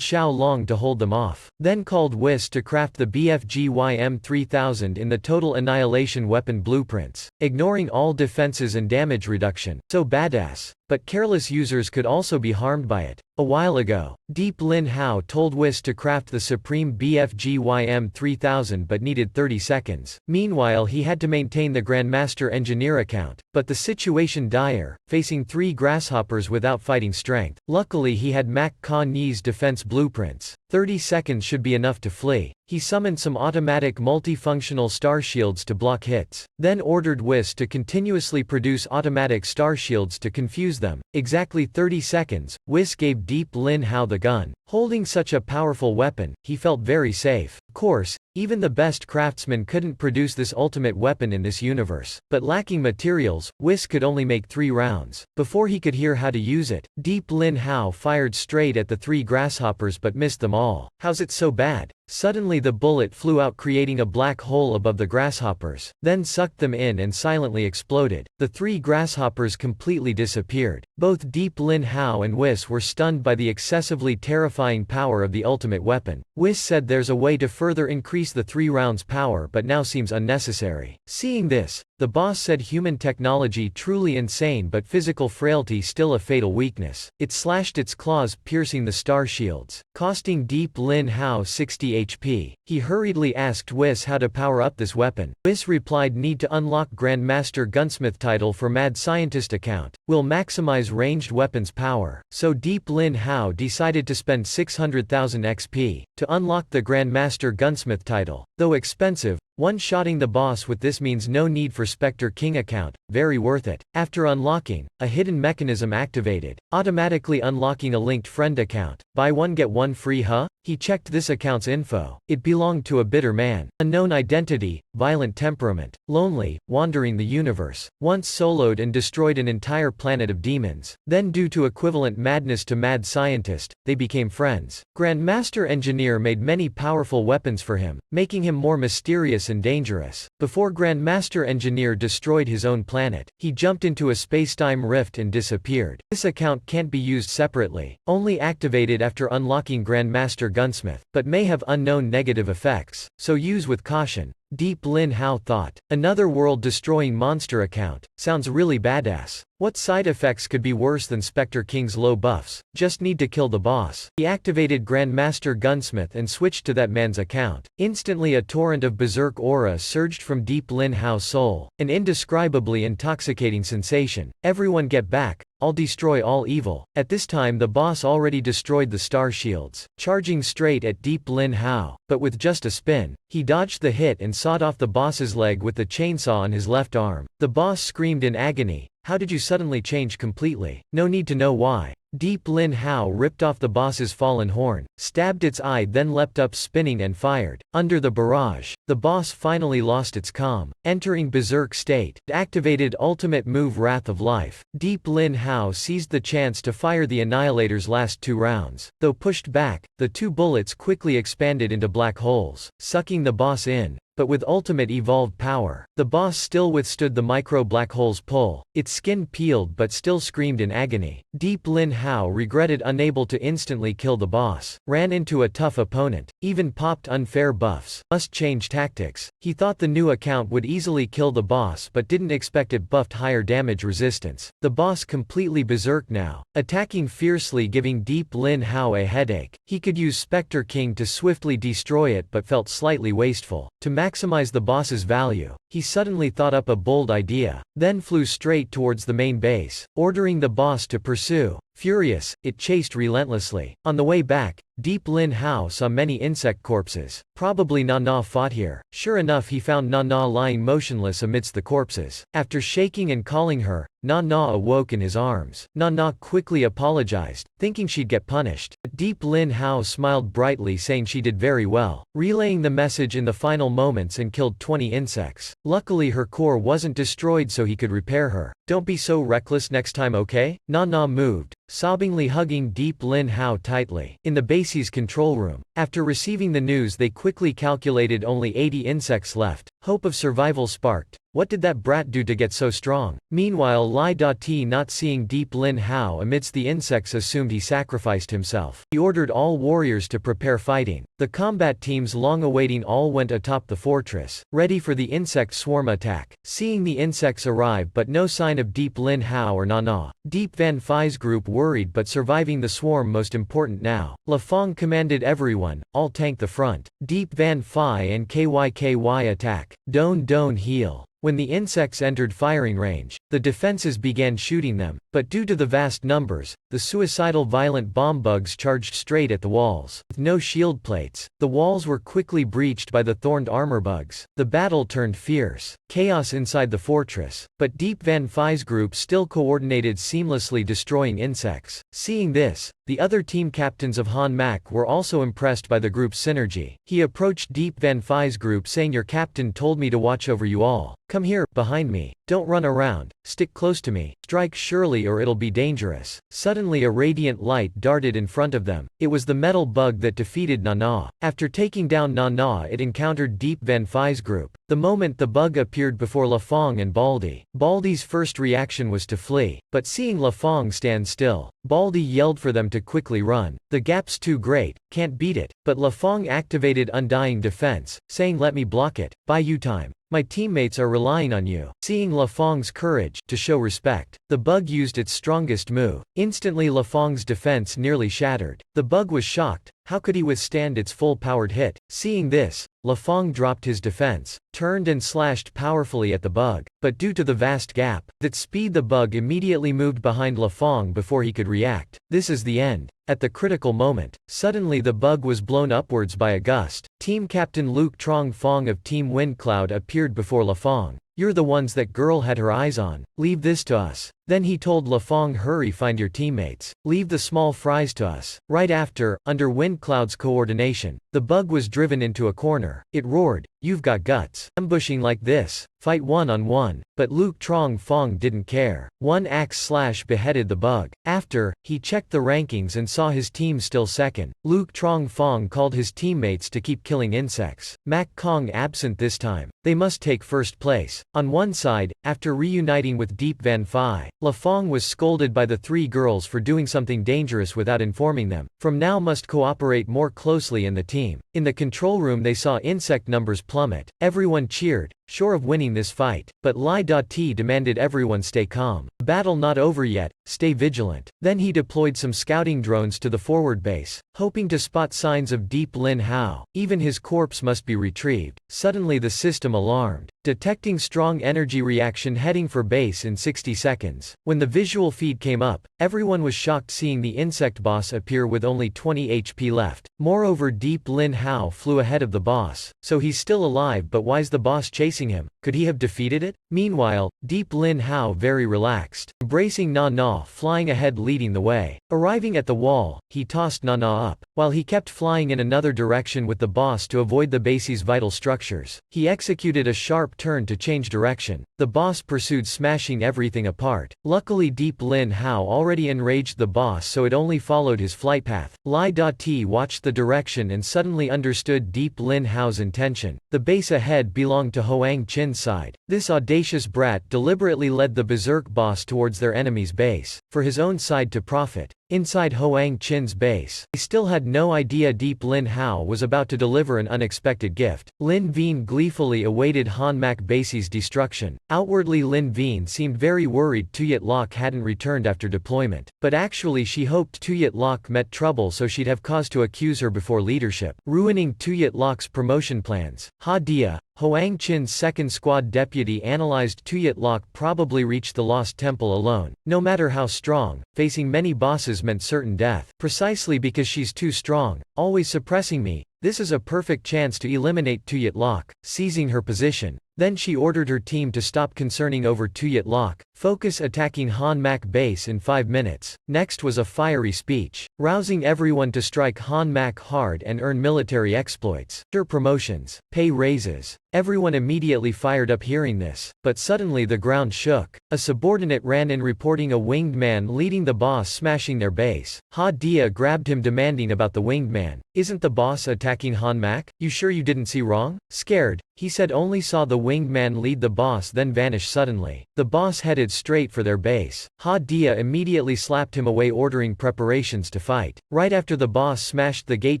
Xiao Long to hold them off. Then called Whis to craft the BFGYM 3000 in the total annihilation weapon blueprints, ignoring all defenses and damage reduction. So badass. But careless users could also be harmed by it. A while ago, Deep Lin Hao told Whis to craft the supreme BFGYM 3000 but needed 30 seconds. Meanwhile, he had to maintain the Grandmaster Engineer account. But the situation dire, facing 3 grasshoppers without fighting strength. Luckily he had Mac Ka Nhi's defense blueprints. 30 seconds should be enough to flee. He summoned some automatic multifunctional star shields to block hits, then ordered Whis to continuously produce automatic star shields to confuse them. Exactly 30 seconds, Whis gave Deep Lin Hao the gun. Holding such a powerful weapon, he felt very safe. Of course, even the best craftsmen couldn't produce this ultimate weapon in this universe. But lacking materials, Whis could only make 3 rounds. Before he could hear how to use it, Deep Lin Hao fired straight at the 3 grasshoppers but missed them all. How's it so bad? Suddenly the bullet flew out, creating a black hole above the grasshoppers, then sucked them in and silently exploded. The 3 grasshoppers completely disappeared. Both Deep Lin Hao and Whis were stunned by the excessively terrifying power of the ultimate weapon. Whis said there's a way to further increase the 3 rounds power but now seems unnecessary. Seeing this, the boss said human technology truly insane but physical frailty still a fatal weakness. It slashed its claws, piercing the star shields, costing Deep Lin Hao 60 HP. He hurriedly asked Whis how to power up this weapon. Whis replied, need to unlock Grandmaster Gunsmith title for Mad Scientist account. Will maximize ranged weapons power. So Deep Lin Hao decided to spend 600,000 XP to unlock the Grandmaster Gunsmith title. Though expensive, one-shotting the boss with this means no need for Spectre King account, very worth it. After unlocking, a hidden mechanism activated, automatically unlocking a linked friend account. Buy one get one free, huh? He checked this account's info. It belonged to a bitter man. Unknown identity, violent temperament, lonely, wandering the universe. Once soloed and destroyed an entire planet of demons. Then due to equivalent madness to mad scientist, they became friends. Grandmaster Engineer made many powerful weapons for him, making him more mysterious and dangerous. Before Grandmaster Engineer destroyed his own planet, he jumped into a spacetime rift and disappeared. This account can't be used separately, only activated after unlocking Grandmaster Gunsmith, but may have unknown negative effects, so use with caution. Deep Lin Hao thought. Another world-destroying monster account. Sounds really badass. What side effects could be worse than Spectre King's low buffs? Just need to kill the boss. He activated Grandmaster Gunsmith and switched to that man's account. Instantly a torrent of berserk aura surged from Deep Lin Hao's soul. An indescribably intoxicating sensation. Everyone get back. I'll destroy all evil. At this time the boss already destroyed the star shields, charging straight at Deep Lin Hao. But with just a spin, he dodged the hit and sawed off the boss's leg with the chainsaw on his left arm. The boss screamed in agony. How did you suddenly change completely? No need to know why. Deep Lin Hao ripped off the boss's fallen horn, stabbed its eye, then leapt up spinning and fired. Under the barrage, the boss finally lost its calm, entering berserk state. Activated ultimate move Wrath of Life. Deep Lin Hao seized the chance to fire the Annihilator's last 2 rounds. Though pushed back, the 2 bullets quickly expanded into black holes, sucking the boss in. But with ultimate evolved power, the boss still withstood the micro black hole's pull. Its skin peeled but still screamed in agony. Deep Lin Hao regretted unable to instantly kill the boss. Ran into a tough opponent. Even popped unfair buffs. Must change tactics. He thought the new account would easily kill the boss but didn't expect it buffed higher damage resistance. The boss completely berserk now, attacking fiercely, giving Deep Lin Hao a headache. He could use Spectre King to swiftly destroy it but felt slightly wasteful. To maximize the boss's value, he suddenly thought up a bold idea, then flew straight towards the main base, ordering the boss to pursue. Furious, it chased relentlessly. On the way back, Deep Lin Hao saw many insect corpses. Probably Na fought here. Sure enough, he found Na lying motionless amidst the corpses. After shaking and calling her, Na awoke in his arms. Na quickly apologized, thinking she'd get punished. But Deep Lin Hao smiled brightly, saying she did very well, relaying the message in the final moments, and killed 20 insects. Luckily her core wasn't destroyed, so he could repair her. Don't be so reckless next time, okay? Na moved, sobbingly hugging Deep Lin Hao tightly. In the base's control room, after receiving the news, they quickly calculated only 80 insects left. Hope of survival sparked. What did that brat do to get so strong? Meanwhile, Lai Da-ti, not seeing Deep Lin Hao amidst the insects, assumed he sacrificed himself. He ordered all warriors to prepare fighting. The combat teams, long awaiting, all went atop the fortress, ready for the insect swarm attack. Seeing the insects arrive but no sign of Deep Lin Hao or Na, Deep Van Phi's group worried, but surviving the swarm most important now. La Fong commanded everyone, all tank the front. Deep Van Phi and KYKY attack. Don't heal. When the insects entered firing range, the defenses began shooting them, but due to the vast numbers, the suicidal violent bomb bugs charged straight at the walls. With no shield plates, the walls were quickly breached by the thorned armor bugs. The battle turned fierce. Chaos inside the fortress, but Deep Van Phi's group still coordinated seamlessly, destroying insects. Seeing this, the other team captains of Han Mak were also impressed by the group's synergy. He approached Deep Van Phi's group, saying, "Your captain told me to watch over you all. Come here, behind me. Don't run around. Stick close to me. Strike surely or it'll be dangerous." Suddenly a radiant light darted in front of them. It was the metal bug that defeated Na. After taking down Na, it encountered Deep Van Phi's group. The moment the bug appeared before La Fong and Baldy, Baldy's first reaction was to flee, but seeing La Fong stand still, Baldy yelled for them to quickly run. The gap's too great, can't beat it, but La Fong activated Undying Defense, saying, "Let me block it, buy you time. My teammates are relying on you." Seeing La Fong's courage, to show respect, the bug used its strongest move. Instantly La Fong's defense nearly shattered. The bug was shocked. How could he withstand its full-powered hit? Seeing this, La Fong dropped his defense, turned and slashed powerfully at the bug, but due to the vast gap, that speed, the bug immediately moved behind La Fong before he could react. This is the end. At the critical moment, suddenly the bug was blown upwards by a gust. Team Captain Luke Trong Fong of Team Windcloud appeared before La Fong. "You're the ones that girl had her eyes on. Leave this to us." Then he told La Fong, "Hurry, find your teammates. Leave the small fries to us." Right after, under Windcloud's coordination, the bug was driven into a corner. It roared, "You've got guts. Ambushing like this. Fight one-on-one." But Luke Trong Fong didn't care. One axe slash beheaded the bug. After, he checked the rankings and saw his team still second. Luke Trong Fong called his teammates to keep killing insects. Mac Kong absent this time. They must take first place. On one side, after reuniting with Deep Van Phi, La Fong was scolded by the three girls for doing something dangerous without informing them. From now must cooperate more closely in the team. In the control room they saw insect numbers plummet. Everyone cheered, sure of winning this fight, but Lai Da-ti demanded everyone stay calm. The battle not over yet, stay vigilant. Then he deployed some scouting drones to the forward base, hoping to spot signs of Deep Lin Hao. Even his corpse must be retrieved. Suddenly the system alarmed, detecting strong energy reaction heading for base in 60 seconds. When the visual feed came up, everyone was shocked seeing the insect boss appear with only 20 HP left. Moreover, Deep Lin Hao flew ahead of the boss, so he's still alive, but why's the boss chasing him? Could he have defeated it? Meanwhile, Deep Lin Hao very relaxed, embracing Na, flying ahead leading the way. Arriving at the wall, he tossed Na up, while he kept flying in another direction with the boss to avoid the base's vital structures. He executed a sharp turn to change direction. The boss pursued, smashing everything apart. Luckily Deep Lin Hao already enraged the boss, so it only followed his flight path. Lai Da-ti watched the direction and suddenly understood Deep Lin Hao's intention. The base ahead belonged to Hoang Chin's side. This audacious brat deliberately led the berserk boss towards their enemy's base, for his own side to profit. Inside Hoang Chin's base, they still had no idea Deep Lin Hao was about to deliver an unexpected gift. Lin Veen gleefully awaited Han Mak base's destruction. Outwardly Lin Veen seemed very worried Tuyet Lok hadn't returned after deployment, but actually she hoped Tuyet Lok met trouble so she'd have cause to accuse her before leadership, ruining Tuyet Lok's promotion plans. Ha Dia, Hoang Chin's second squad deputy analyzed Tuyet Lok probably reached the Lost Temple alone. No matter how strong, facing many bosses meant certain death. Precisely because she's too strong, always suppressing me. This is a perfect chance to eliminate Tuyet Lok. Seizing her position, then she ordered her team to stop concerning over Tuyet Lok, focus attacking Han Mak base in 5 minutes. Next was a fiery speech, rousing everyone to strike Han Mak hard and earn military exploits, promotions, pay raises. Everyone immediately fired up hearing this, but suddenly the ground shook. A subordinate ran in reporting a winged man leading the boss smashing their base. Ha Dia grabbed him demanding about the winged man. Isn't the boss attacking Han Mak? You sure you didn't see wrong? Scared, he said only saw the winged man lead the boss then vanish suddenly. The boss headed straight for their base. Ha Dia immediately slapped him away ordering preparations to fight. Right after the boss smashed the gate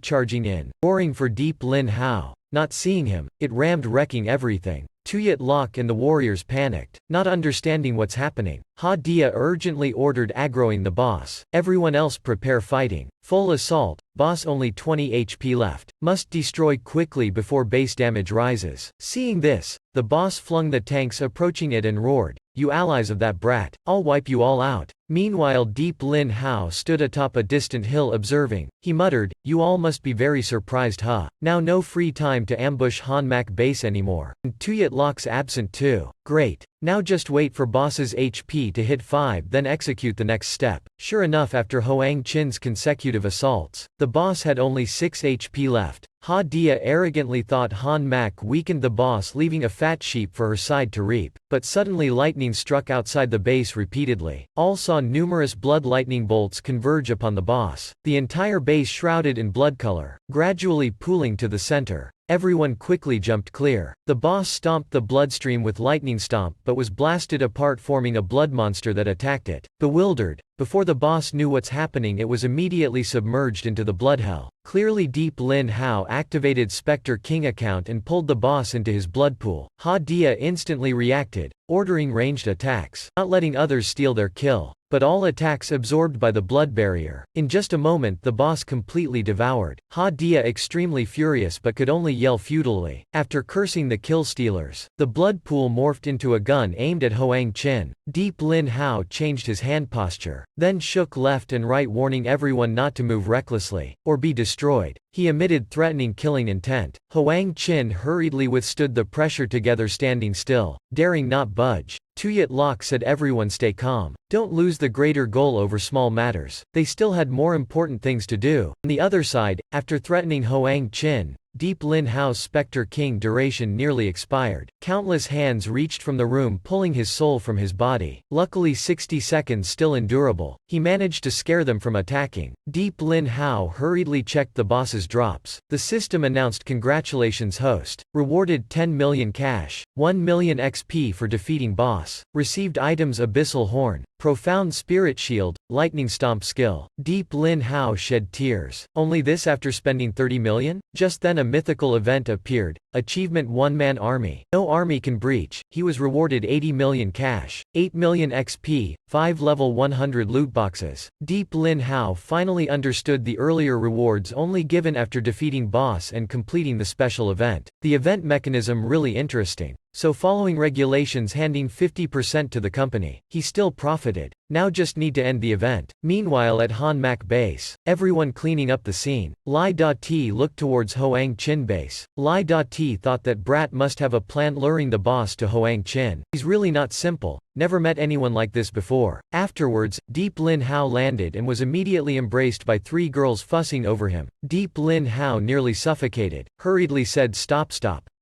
charging in, roaring for Deep Lin Hao. Not seeing him, it rammed wrecking everything. Tuyet Lok and the warriors panicked, not understanding what's happening. Ha Dia urgently ordered aggroing the boss. Everyone else prepare fighting. Full assault, boss only 20 HP left. Must destroy quickly before base damage rises. Seeing this, the boss flung the tanks approaching it and roared, "You allies of that brat, I'll wipe you all out." Meanwhile Deep Lin Hao stood atop a distant hill observing. He muttered, "You all must be very surprised huh? Now no free time to ambush Han Mak base anymore. And Tuyet Lok's absent too. Great. Now just wait for boss's HP to hit 5 then execute the next step." Sure enough after Hoang Chin's consecutive assaults, the boss had only 6 HP left. Ha Dia arrogantly thought Han Mak weakened the boss leaving a fat sheep for her side to reap, but suddenly lightning struck outside the base repeatedly. All saw numerous blood lightning bolts converge upon the boss, the entire base shrouded in blood color, gradually pooling to the center. Everyone quickly jumped clear. The boss stomped the bloodstream with lightning stomp but was blasted apart forming a blood monster that attacked it. Bewildered, before the boss knew what's happening it was immediately submerged into the blood hell. Clearly Deep Lin Hao activated Spectre King account and pulled the boss into his blood pool. Ha Dia instantly reacted, ordering ranged attacks, not letting others steal their kill, but all attacks absorbed by the blood barrier. In just a moment the boss completely devoured. Ha Dia extremely furious but could only yell futilely. After cursing the kill stealers, the blood pool morphed into a gun aimed at Hoang Chin. Deep Lin Hao changed his hand posture, then shook left and right warning everyone not to move recklessly, or be destroyed. He emitted threatening killing intent. Hoang Chin hurriedly withstood the pressure together standing still, daring not budge. Tuyet Lok said everyone stay calm. Don't lose the greater goal over small matters. They still had more important things to do. On the other side, after threatening Hoang Chin, Deep Lin Hao's Spectre King duration nearly expired. Countless hands reached from the room pulling his soul from his body. Luckily 60 seconds still endurable. He managed to scare them from attacking. Deep Lin Hao hurriedly checked the boss's drops. The system announced congratulations host. Rewarded 10 million cash, 1 million XP for defeating boss. Received items Abyssal Horn, Profound Spirit Shield, Lightning Stomp skill. Deep Lin Hao shed tears. Only this after spending 30 million? Just then a mythical event appeared. Achievement One Man Army. No army can breach. He was rewarded 80 million cash, 8 million XP, 5 level 100 loot boxes. Deep Lin Hao finally understood the earlier rewards only given after defeating boss and completing the special event. The event mechanism really interesting. So following regulations handing 50% to the company, he still profited. Now just need to end the event. Meanwhile at Han Mak base, everyone cleaning up the scene. Lai Da-Ti looked towards Hoang Chin base. Lai Da-Ti thought that Brat must have a plan luring the boss to Hoang Chin. He's really not simple. Never met anyone like this before. Afterwards, Deep Lin Hao landed and was immediately embraced by 3 girls fussing over him. Deep Lin Hao nearly suffocated, hurriedly said stop.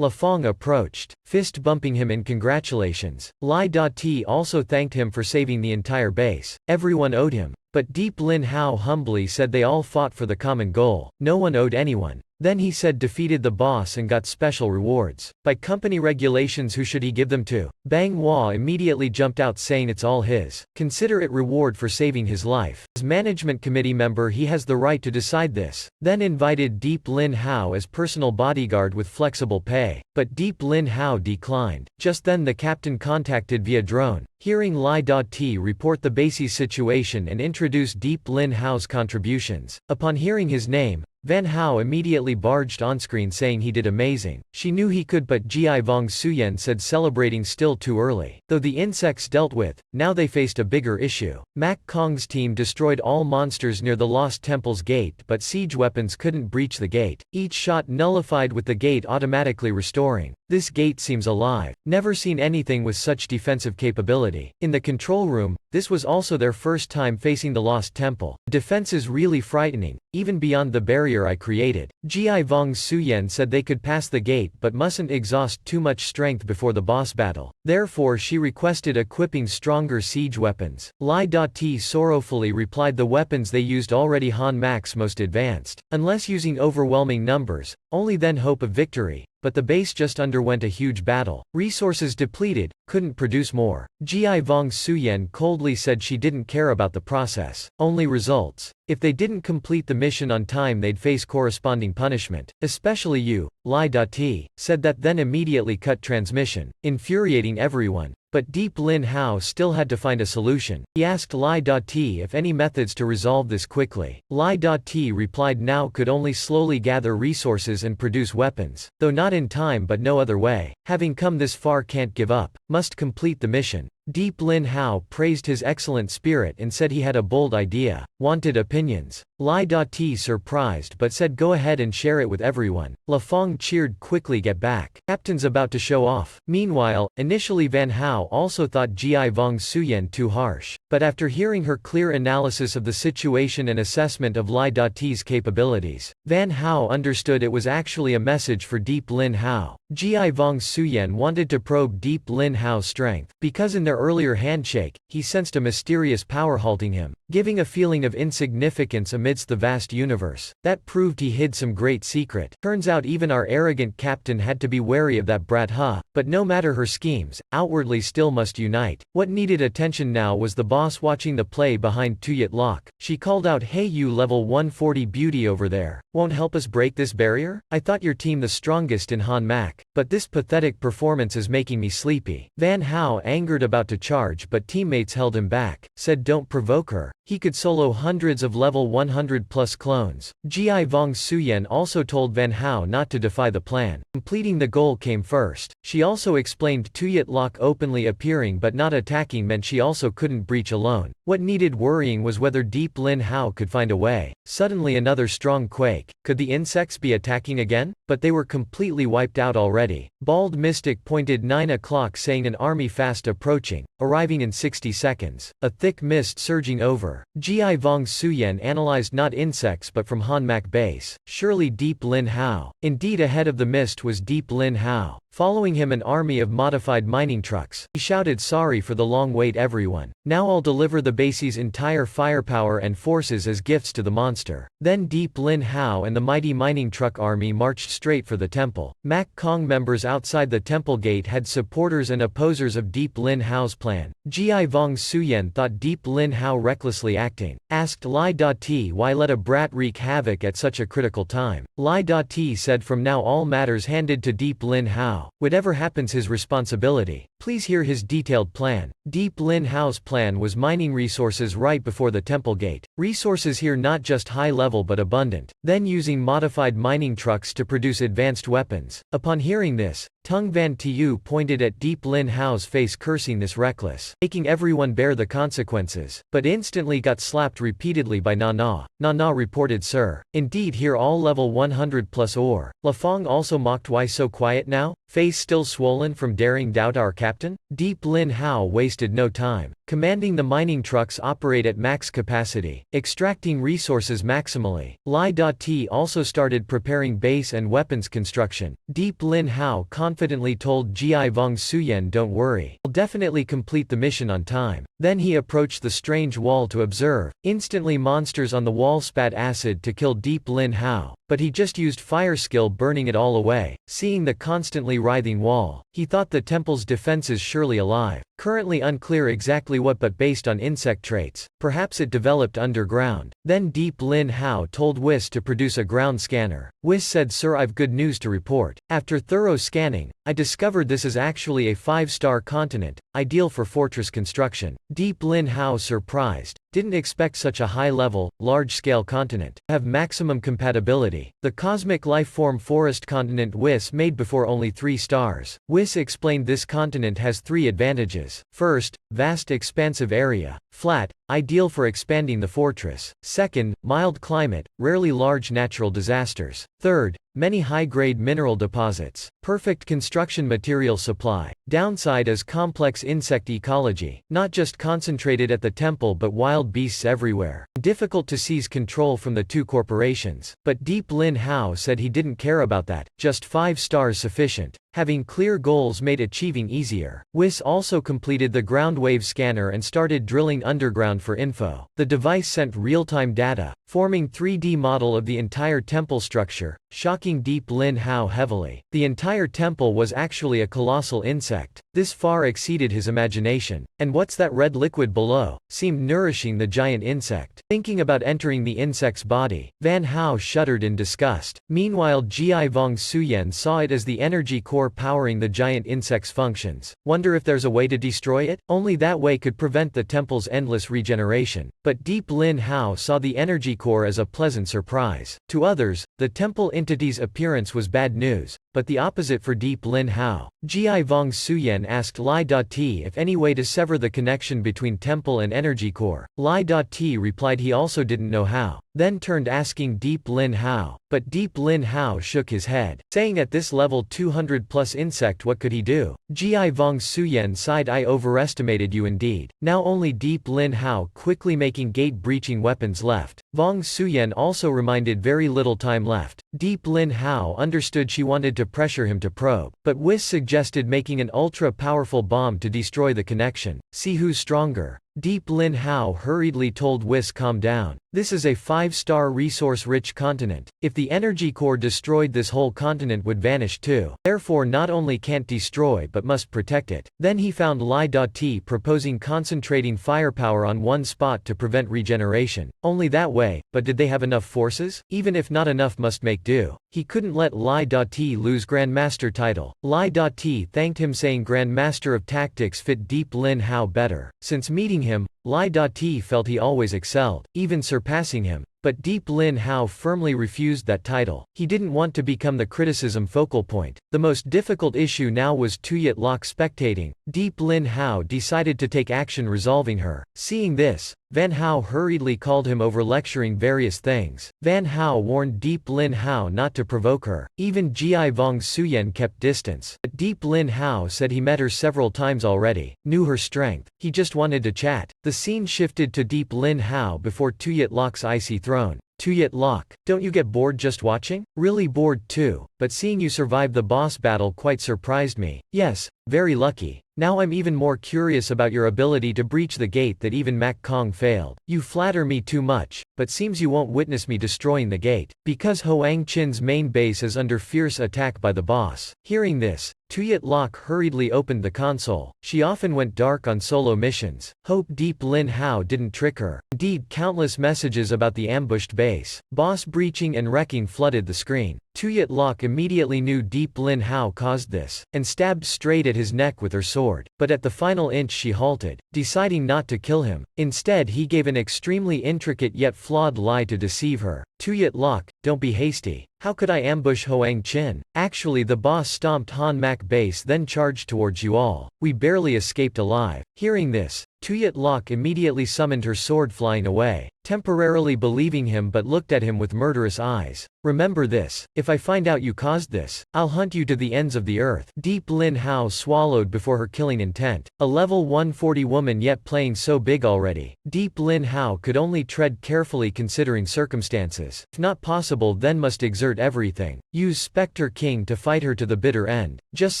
La Fong approached, fist bumping him in congratulations. Lai Da-Ti also thanked him for saving the entire base. Everyone owed him. But Deep Lin Hao humbly said they all fought for the common goal. No one owed anyone. Then he said defeated the boss and got special rewards. By company regulations who should he give them to? Bang Hua immediately jumped out saying it's all his. Consider it reward for saving his life. As management committee member he has the right to decide this. Then invited Deep Lin Hao as personal bodyguard with flexible pay. But Deep Lin Hao declined. Just then the captain contacted via drone. Hearing Lai Da-ti report the base's situation and introduce Deep Lin Hao's contributions. Upon hearing his name, Van Hao immediately barged onscreen saying he did amazing. She knew he could, but Ji Vong Suyen said celebrating still too early. Though the insects dealt with, now they faced a bigger issue. Mac Kong's team destroyed all monsters near the Lost Temple's gate, but siege weapons couldn't breach the gate. Each shot nullified with the gate automatically restoring. This gate seems alive. Never seen anything with such defensive capability. In the control room, this was also their first time facing the Lost Temple. The defense is really frightening, even beyond the barrier I created. Ji Vong Suyen said they could pass the gate but mustn't exhaust too much strength before the boss battle. Therefore she requested equipping stronger siege weapons. Lai Da-ti sorrowfully replied the weapons they used already Han Mac's most advanced. Unless using overwhelming numbers, only then hope of victory. But the base just underwent a huge battle. Resources depleted, couldn't produce more. Ji Vong Suyen coldly said she didn't care about the process, only results. If they didn't complete the mission on time they'd face corresponding punishment. Especially you, Lai Da-ti, said that then immediately cut transmission, infuriating everyone. But Deep Lin Hao still had to find a solution. He asked Lai Da-ti if any methods to resolve this quickly. Lai Da-ti replied now could only slowly gather resources and produce weapons. Though not in time but no other way. Having come this far can't give up, must complete the mission. Deep Lin Hao praised his excellent spirit and said he had a bold idea. Wanted opinions. Lai Da-ti surprised but said go ahead and share it with everyone. La Fong cheered quickly get back. Captain's about to show off. Meanwhile, initially Van Hao also thought Ji Vong Suyen too harsh. But after hearing her clear analysis of the situation and assessment of Lai Da-ti's capabilities, Van Hao understood it was actually a message for Deep Lin Hao. Ji Vong Suyen wanted to probe Deep Lin Hao's strength. Because in their earlier handshake, he sensed a mysterious power halting him, giving a feeling of insignificance amidst the vast universe. That proved he hid some great secret. Turns out even our arrogant captain had to be wary of that brat but no matter her schemes, outwardly still must unite. What needed attention now was the boss watching the play behind Tuyet Lock. She called out, hey you level 140 beauty over there, won't help us break this barrier? I thought your team the strongest in Han Mac, but this pathetic performance is making me sleepy. Van Hao angered about to charge but teammates held him back, said don't provoke her. He could solo hundreds of level 100 plus clones. Ji Vong Suyen also told Van Hao not to defy the plan. Completing the goal came first. She also explained Tuyet Lock openly appearing but not attacking meant she also couldn't breach alone. What needed worrying was whether Deep Lin Hao could find a way. Suddenly another strong quake. Could the insects be attacking again? But they were completely wiped out already. Bald Mystic pointed 9 o'clock saying an army fast approaching, arriving in 60 seconds. A thick mist surging over. Ji Vong Suyen analyzed not insects but from Han Mac base. Surely Deep Lin Hao. Indeed ahead of the mist was Deep Lin Hao. Following him an army of modified mining trucks. He shouted sorry for the long wait everyone. Now I'll deliver the base's entire firepower and forces as gifts to the monster. Then Deep Lin Hao and the mighty mining truck army marched straight for the temple. Mac Kong members outside the temple gate had supporters and opposers of Deep Lin Hao's plan. Ji Vong Suyen thought Deep Lin Hao recklessly acting. Asked Lai Da-ti why let a brat wreak havoc at such a critical time. Lai Da-ti said from now all matters handed to Deep Lin Hao. Whatever happens his responsibility. Please hear his detailed plan. Deep Lin Hao's plan was mining resources right before the temple gate. Resources here not just high level but abundant. Then using modified mining trucks to produce advanced weapons. Upon hearing this, Tung Van Tiu pointed at Deep Lin Hao's face cursing this reckless, making everyone bear the consequences, but instantly got slapped repeatedly by Nana. Nana reported sir. Indeed here all level 100 plus ore. La Fong also mocked why so quiet now? Face still swollen from daring doubt our captain? Deep Lin Hao wasted no time. Commanding the mining trucks operate at max capacity, extracting resources maximally. Lai Da-ti also started preparing base and weapons construction. Deep Lin Hao confidently confidently told Ji Vong Suyen, don't worry, I'll definitely complete the mission on time. Then he approached the strange wall to observe. Instantly monsters on the wall spat acid to kill Deep Lin Hao, but he just used fire skill burning it all away. Seeing the constantly writhing wall, he thought the temple's defenses surely alive. Currently unclear exactly what, but based on insect traits, perhaps it developed underground. Then Deep Lin Hao told Whis to produce a ground scanner. Whis said, sir, I've good news to report. After thorough scanning, I discovered this is actually a 5-star continent, ideal for fortress construction. Deep Lin Hao, surprised, didn't expect such a high-level, large-scale continent to have maximum compatibility. The cosmic life-form forest continent Whis made before only 3 stars. Whis explained this continent has 3 advantages. First, vast expansive area, flat, ideal for expanding the fortress. Second, mild climate, rarely large natural disasters. Third, many high-grade mineral deposits. Perfect construction material supply. Downside is complex insect ecology, not just concentrated at the temple but wild beasts everywhere. Difficult to seize control from the 2 corporations. But Deep Lin Hao said he didn't care about that, just 5 stars sufficient. Having clear goals made achieving easier. Whis also completed the ground wave scanner and started drilling underground for info. The device sent real-time data, forming 3D model of the entire temple structure, shocking Deep Lin Hao heavily. The entire temple was actually a colossal insect. This far exceeded his imagination. And what's that red liquid below? Seemed nourishing the giant insect. Thinking about entering the insect's body, Van Hao shuddered in disgust. Meanwhile, Ji Vong Suyen saw it as the energy core powering the giant insect's functions. Wonder if there's a way to destroy it? Only that way could prevent the temple's endless regeneration. But Deep Lin Hao saw the energy core as a pleasant surprise. To others, the temple entity's appearance was bad news, but the opposite for Deep Lin Hao. Ji Vong Suyen asked Lai Dati if any way to sever the connection between temple and energy core. Lai Dati replied he also didn't know how. Then turned asking Deep Lin Hao. But Deep Lin Hao shook his head, saying at this level 200+ insect what could he do? Ji Vong Suyen sighed, I overestimated you indeed. Now only Deep Lin Hao quickly making gate-breaching weapons left. Vong Suyen also reminded very little time left. Deep Lin Hao understood she wanted to pressure him to probe, but Whis suggested making an ultra-powerful bomb to destroy the connection. See who's stronger. Deep Lin Hao hurriedly told Whis, calm down. This is a 5-star resource-rich continent. If the energy core destroyed, this whole continent would vanish too. Therefore not only can't destroy but must protect it. Then he found Lai Dati proposing concentrating firepower on one spot to prevent regeneration. Only that way, but did they have enough forces? Even if not enough must make do. He couldn't let Lai Dati lose Grandmaster title. Lai Dati thanked him saying Grandmaster of Tactics fit Deep Lin Hao better. Since meeting him, Lai Dati felt he always excelled, even surpassing him. But Deep Lin Hao firmly refused that title. He didn't want to become the criticism focal point. The most difficult issue now was Tuyet Lok spectating. Deep Lin Hao decided to take action resolving her. Seeing this, Van Hao hurriedly called him over lecturing various things. Van Hao warned Deep Lin Hao not to provoke her. Even Ji Vong Suyen kept distance. But Deep Lin Hao said he met her several times already, knew her strength, he just wanted to chat. The scene shifted to Deep Lin Hao before Tuyet Lok's icy throne. Tuyet Lok, don't you get bored just watching? Really bored too, but seeing you survive the boss battle quite surprised me. Yes, very lucky. Now I'm even more curious about your ability to breach the gate that even Mak Kong failed. You flatter me too much, but seems you won't witness me destroying the gate. Because Hoang Chin's main base is under fierce attack by the boss. Hearing this, Tuyet Lok hurriedly opened the console. She often went dark on solo missions. Hope Deep Lin Hao didn't trick her. Indeed, countless messages about the ambushed base, boss breaching and wrecking flooded the screen. Tuyet Lok immediately knew Deep Lin Hao caused this, and stabbed straight at his neck with her sword. But at the final inch she halted, deciding not to kill him. Instead he gave an extremely intricate yet flawed lie to deceive her. Tuyet Lok, don't be hasty. How could I ambush Hoang Chin? Actually the boss stomped Han Mak base then charged towards you all. We barely escaped alive. Hearing this, Tuyet Lok immediately summoned her sword flying away, temporarily believing him but looked at him with murderous eyes. Remember this, if I find out you caused this, I'll hunt you to the ends of the earth. Deep Lin Hao swallowed before her killing intent. A level 140 woman yet playing so big already. Deep Lin Hao could only tread carefully considering circumstances. If not possible then must exert desert everything. Use Spectre King to fight her to the bitter end. Just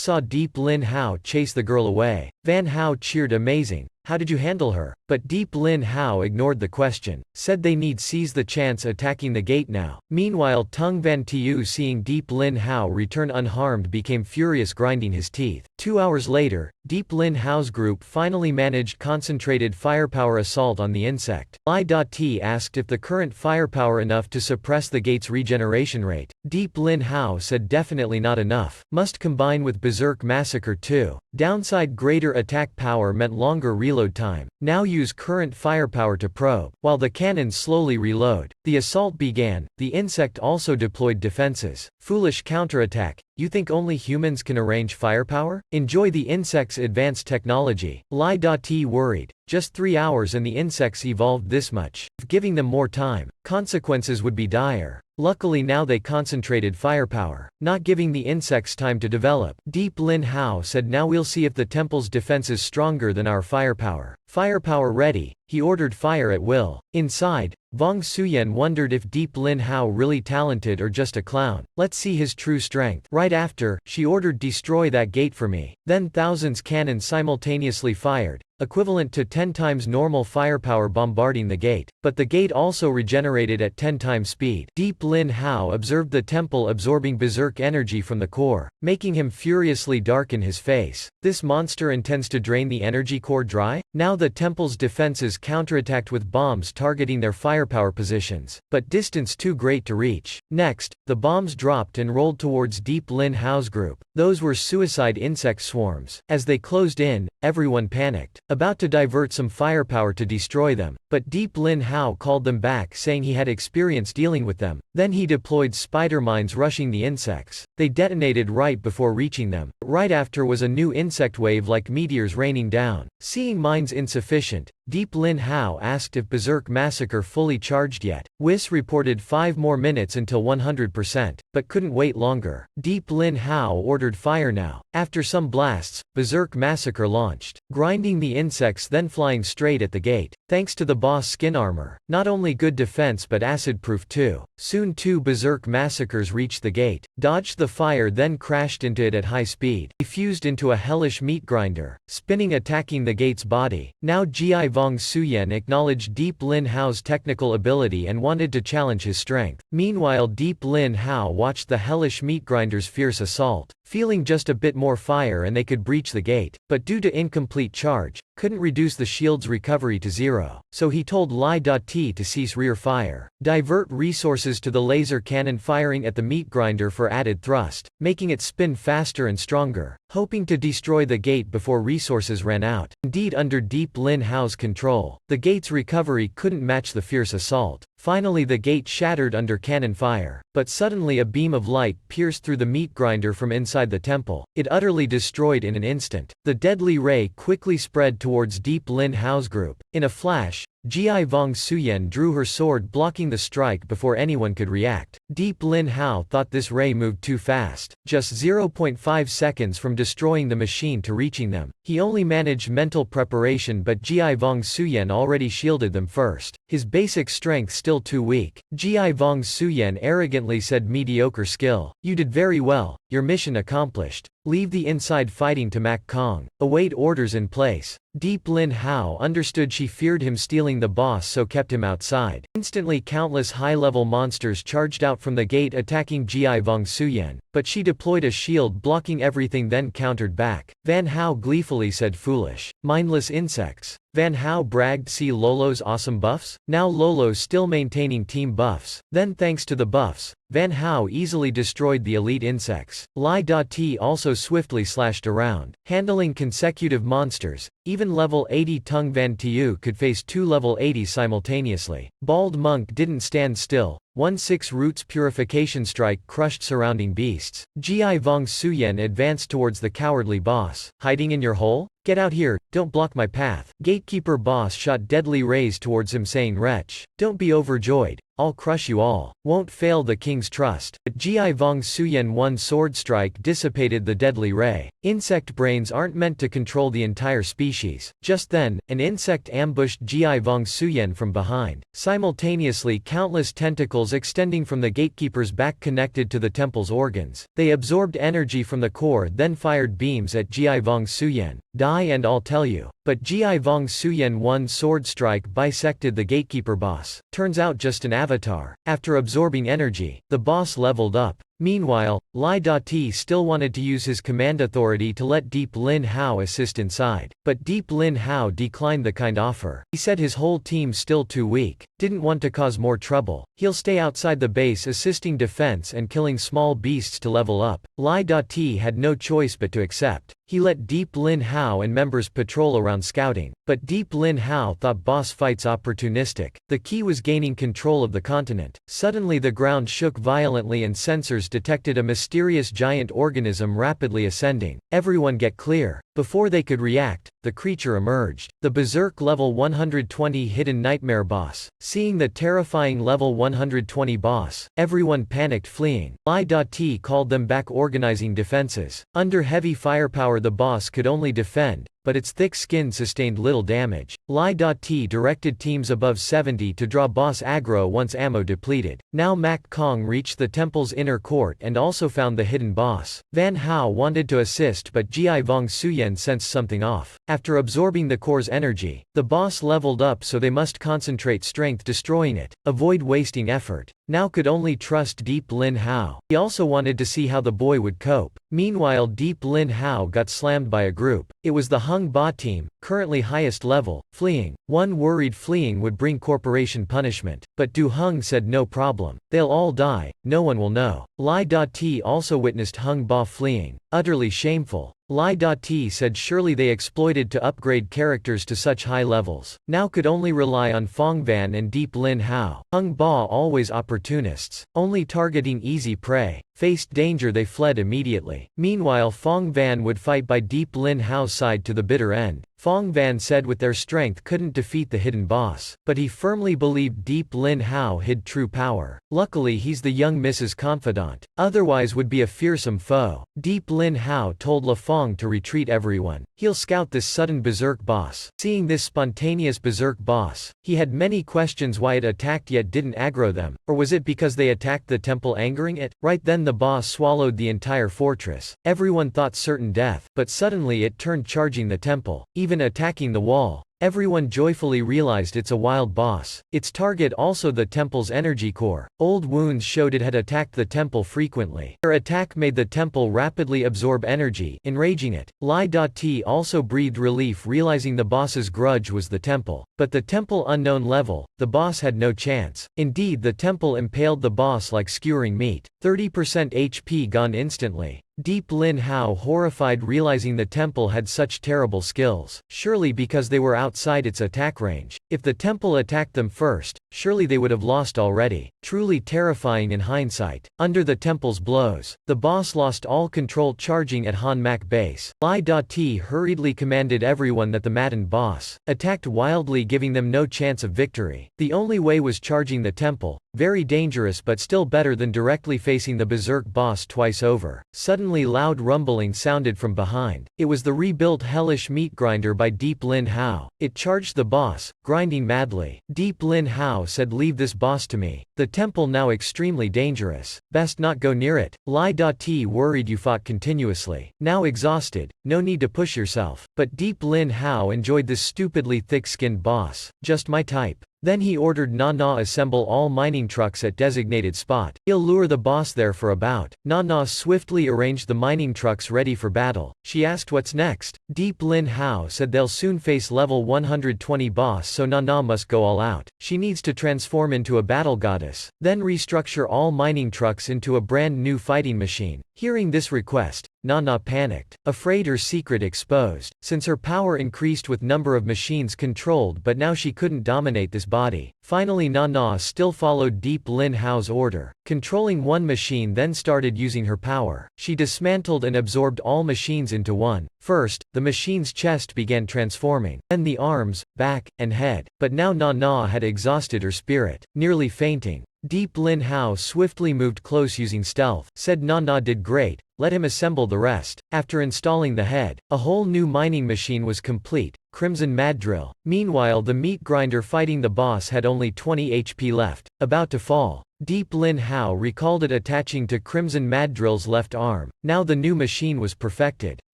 saw Deep Lin Hao chase the girl away. Van Hao cheered amazing. How did you handle her? But Deep Lin Hao ignored the question, said they need seize the chance attacking the gate now. Meanwhile Tung Van Tiu seeing Deep Lin Hao return unharmed became furious, grinding his teeth. 2 hours later, Deep Lin Hao's group finally managed concentrated firepower assault on the insect. Li.T asked if the current firepower enough to suppress the gate's regeneration rate. Deep Lin Hao said definitely not enough. Must combine with Berserk Massacre too. Downside greater attack power meant longer reload time. Now use current firepower to probe. While the cannons slowly reload, the assault began. The insect also deployed defenses. Foolish counterattack. You think only humans can arrange firepower? Enjoy the insect's advanced technology. Li.T worried. Just 3 hours and the insects evolved this much. If giving them more time, consequences would be dire. Luckily now they concentrated firepower, not giving the insects time to develop. Deep Lin Hao said now we'll see if the temple's defense is stronger than our firepower. Firepower ready. He ordered fire at will. Inside, Vong Suyen wondered if Deep Lin Hao really talented or just a clown. Let's see his true strength. Right after, she ordered destroy that gate for me. Then thousands cannons simultaneously fired, equivalent to 10 times normal firepower bombarding the gate. But the gate also regenerated at 10 times speed. Deep Lin Hao observed the temple absorbing berserk energy from the core, making him furiously darken his face. This monster intends to drain the energy core dry? Now the temple's defenses counterattacked with bombs targeting their firepower positions, but distance too great to reach. Next, the bombs dropped and rolled towards Deep Lin Hao's group. Those were suicide insect swarms. As they closed in, everyone panicked, about to divert some firepower to destroy them, but Deep Lin Hao called them back saying he had experience dealing with them. Then he deployed spider mines rushing the insects. They detonated right before reaching them. Right after was a new insect wave like meteors raining down. Seeing mines insufficient, Deep Lin Hao asked if Berserk Massacre fully charged yet. Whis reported 5 more minutes until 100%, but couldn't wait longer. Deep Lin Hao ordered fire now. After some blasts, Berserk Massacre launched, grinding the insects then flying straight at the gate. Thanks to the boss skin armor, not only good defense but acid-proof too. Soon 2 Berserk Massacres reached the gate, dodged the fire then crashed into it at high speed. He fused into a hellish meat grinder, spinning attacking the gate's body. Now Gi Vong Suyen acknowledged Deep Lin Hao's technical ability and wanted to challenge his strength. Meanwhile Deep Lin Hao watched the hellish meat grinder's fierce assault, feeling just a bit more fire and they could breach the gate, but due to incomplete charge, couldn't reduce the shield's recovery to 0. So he told Li.T to cease rear fire, divert resources to the laser cannon firing at the meat grinder for added thrust, making it spin faster and stronger, hoping to destroy the gate before resources ran out. Indeed, under Deep Lin Hao's control, the gate's recovery couldn't match the fierce assault. Finally the gate shattered under cannon fire, but suddenly a beam of light pierced through the meat grinder from inside the temple. It utterly destroyed in an instant. The deadly ray quickly spread towards Deep Lin Hao's group. In a flash, Gi Vong Suyen drew her sword blocking the strike before anyone could react. Deep Lin Hao thought this ray moved too fast, just 0.5 seconds from destroying the machine to reaching them. He only managed mental preparation but Gi Vong Suyen already shielded them first. His basic strength still too weak. Gi Vong Suyen arrogantly said mediocre skill. You did very well, your mission accomplished. Leave the inside fighting to Mac Kong. Await orders in place. Deep Lin Hao understood she feared him stealing the boss so kept him outside. Instantly countless high-level monsters charged out from the gate attacking Gi Vong Suyen, but she deployed a shield blocking everything then countered back. Van Hao gleefully said foolish, mindless insects. Van Hao bragged see Lolo's awesome buffs? Now Lolo's still maintaining team buffs. Then thanks to the buffs, Van Hao easily destroyed the elite insects. Li.T also swiftly slashed around, handling consecutive monsters. Even level 80 Tung Van Tiu could face 2 level 80 simultaneously. Bald Monk didn't stand still. 1-6 Roots Purification Strike crushed surrounding beasts. Gi Vong Suyen advanced towards the cowardly boss. Hiding in your hole? Get out here, don't block my path. Gatekeeper boss shot deadly rays towards him saying wretch, don't be overjoyed. I'll crush you all. Won't fail the king's trust. But Ji Vong Suyen one sword strike dissipated the deadly ray. Insect brains aren't meant to control the entire species. Just then, an insect ambushed Ji Vong Suyen from behind. Simultaneously, countless tentacles extending from the gatekeeper's back connected to the temple's organs. They absorbed energy from the core, then fired beams at Ji Vong Suyen. Die and I'll tell you. But Ji Vong Suyen one sword strike bisected the gatekeeper boss. Turns out just an avatar. After absorbing energy, the boss leveled up. Meanwhile, Lai Dati still wanted to use his command authority to let Deep Lin Hao assist inside. But Deep Lin Hao declined the kind offer. He said his whole team's still too weak, didn't want to cause more trouble. He'll stay outside the base assisting defense and killing small beasts to level up. Lai Dati had no choice but to accept. He let Deep Lin Hao and members patrol around scouting. But Deep Lin Hao thought boss fights opportunistic. The key was gaining control of the continent. Suddenly the ground shook violently and sensors detected a mysterious giant organism rapidly ascending. Everyone get clear. Before they could react, the creature emerged. The Berserk level 120 hidden nightmare boss. Seeing the terrifying level 120 boss, everyone panicked fleeing. Lai Dati called them back organizing defenses. Under heavy firepower the boss could only defend, but its thick skin sustained little damage. Lai Dati directed teams above 70 to draw boss aggro once ammo depleted. Now Mak Kong reached the temple's inner court and also found the hidden boss. Van Hao wanted to assist but Ji Vong Suyen sensed something off. After absorbing the core's energy, the boss leveled up so they must concentrate strength destroying it. Avoid wasting effort. Now could only trust Deep Lin Hao. He also wanted to see how the boy would cope. Meanwhile Deep Lin Hao got slammed by a group. It was the Hung Ba team, currently highest level, fleeing. One worried fleeing would bring corporation punishment. But Du Hung said no problem. They'll all die, no one will know. Lai Dati also witnessed Hung Ba fleeing. Utterly shameful. Lai Dati said surely they exploited to upgrade characters to such high levels. Now could only rely on Fongvan and Deep Lin Hao. Hung Ba always opportunists, only targeting easy prey. Faced danger they fled immediately. Meanwhile Fongvan would fight by Deep Lin Hao's side to the bitter end. Fongvan said with their strength couldn't defeat the hidden boss, but he firmly believed Deep Lin Hao hid true power. Luckily he's the young Mrs. Confidant, otherwise would be a fearsome foe. Deep Lin Hao told La Fong to retreat everyone. He'll scout this sudden berserk boss. Seeing this spontaneous berserk boss, he had many questions why it attacked yet didn't aggro them, or was it because they attacked the temple angering it? Right then the boss swallowed the entire fortress. Everyone thought certain death, but suddenly it turned charging the temple, even attacking the wall. Everyone joyfully realized it's a wild boss. Its target also the temple's energy core. Old wounds showed it had attacked the temple frequently. Their attack made the temple rapidly absorb energy, enraging it. Lai Dati also breathed relief realizing the boss's grudge was the temple. But the temple unknown level, the boss had no chance. Indeed the temple impaled the boss like skewering meat. 30% HP gone instantly. Deep Lin Hao horrified realizing the temple had such terrible skills. Surely because they were outside its attack range. If the temple attacked them first, surely they would have lost already. Truly terrifying in hindsight. Under the temple's blows, the boss lost all control charging at Han Mak base. Lai Dati hurriedly commanded everyone that the maddened boss attacked wildly giving them no chance of victory. The only way was charging the temple. Very dangerous but still better than directly facing the berserk boss twice over. Suddenly loud rumbling sounded from behind. It was the rebuilt hellish meat grinder by Deep Lin Hao. It charged the boss, grinding madly. Deep Lin Hao said leave this boss to me. The temple now extremely dangerous. Best not go near it. Lai Dati worried you fought continuously. Now exhausted, no need to push yourself. But Deep Lin Hao enjoyed this stupidly thick-skinned boss. Just my type. Then he ordered Na assemble all mining trucks at designated spot. He'll lure the boss there for a bout. Na swiftly arranged the mining trucks ready for battle. She asked what's next. Deep Lin Hao said they'll soon face level 120 boss so Na must go all out. She needs to transform into a battle goddess. Then restructure all mining trucks into a brand new fighting machine. Hearing this request, Na panicked, afraid her secret exposed, since her power increased with number of machines controlled but now she couldn't dominate this body. Finally Nana still followed Deep Lin Hao's order. Controlling one machine then started using her power. She dismantled and absorbed all machines into one. First, the machine's chest began transforming, then the arms, back, and head. But now Nana had exhausted her spirit. Nearly fainting, Deep Lin Hao swiftly moved close using stealth. Said Nana did great, let him assemble the rest. After installing the head, a whole new mining machine was complete. Crimson Mad Drill. Meanwhile the meat grinder fighting the boss had only 20 HP left, about to fall. Deep Lin Hao recalled it attaching to Crimson Mad Drill's left arm. Now the new machine was perfected,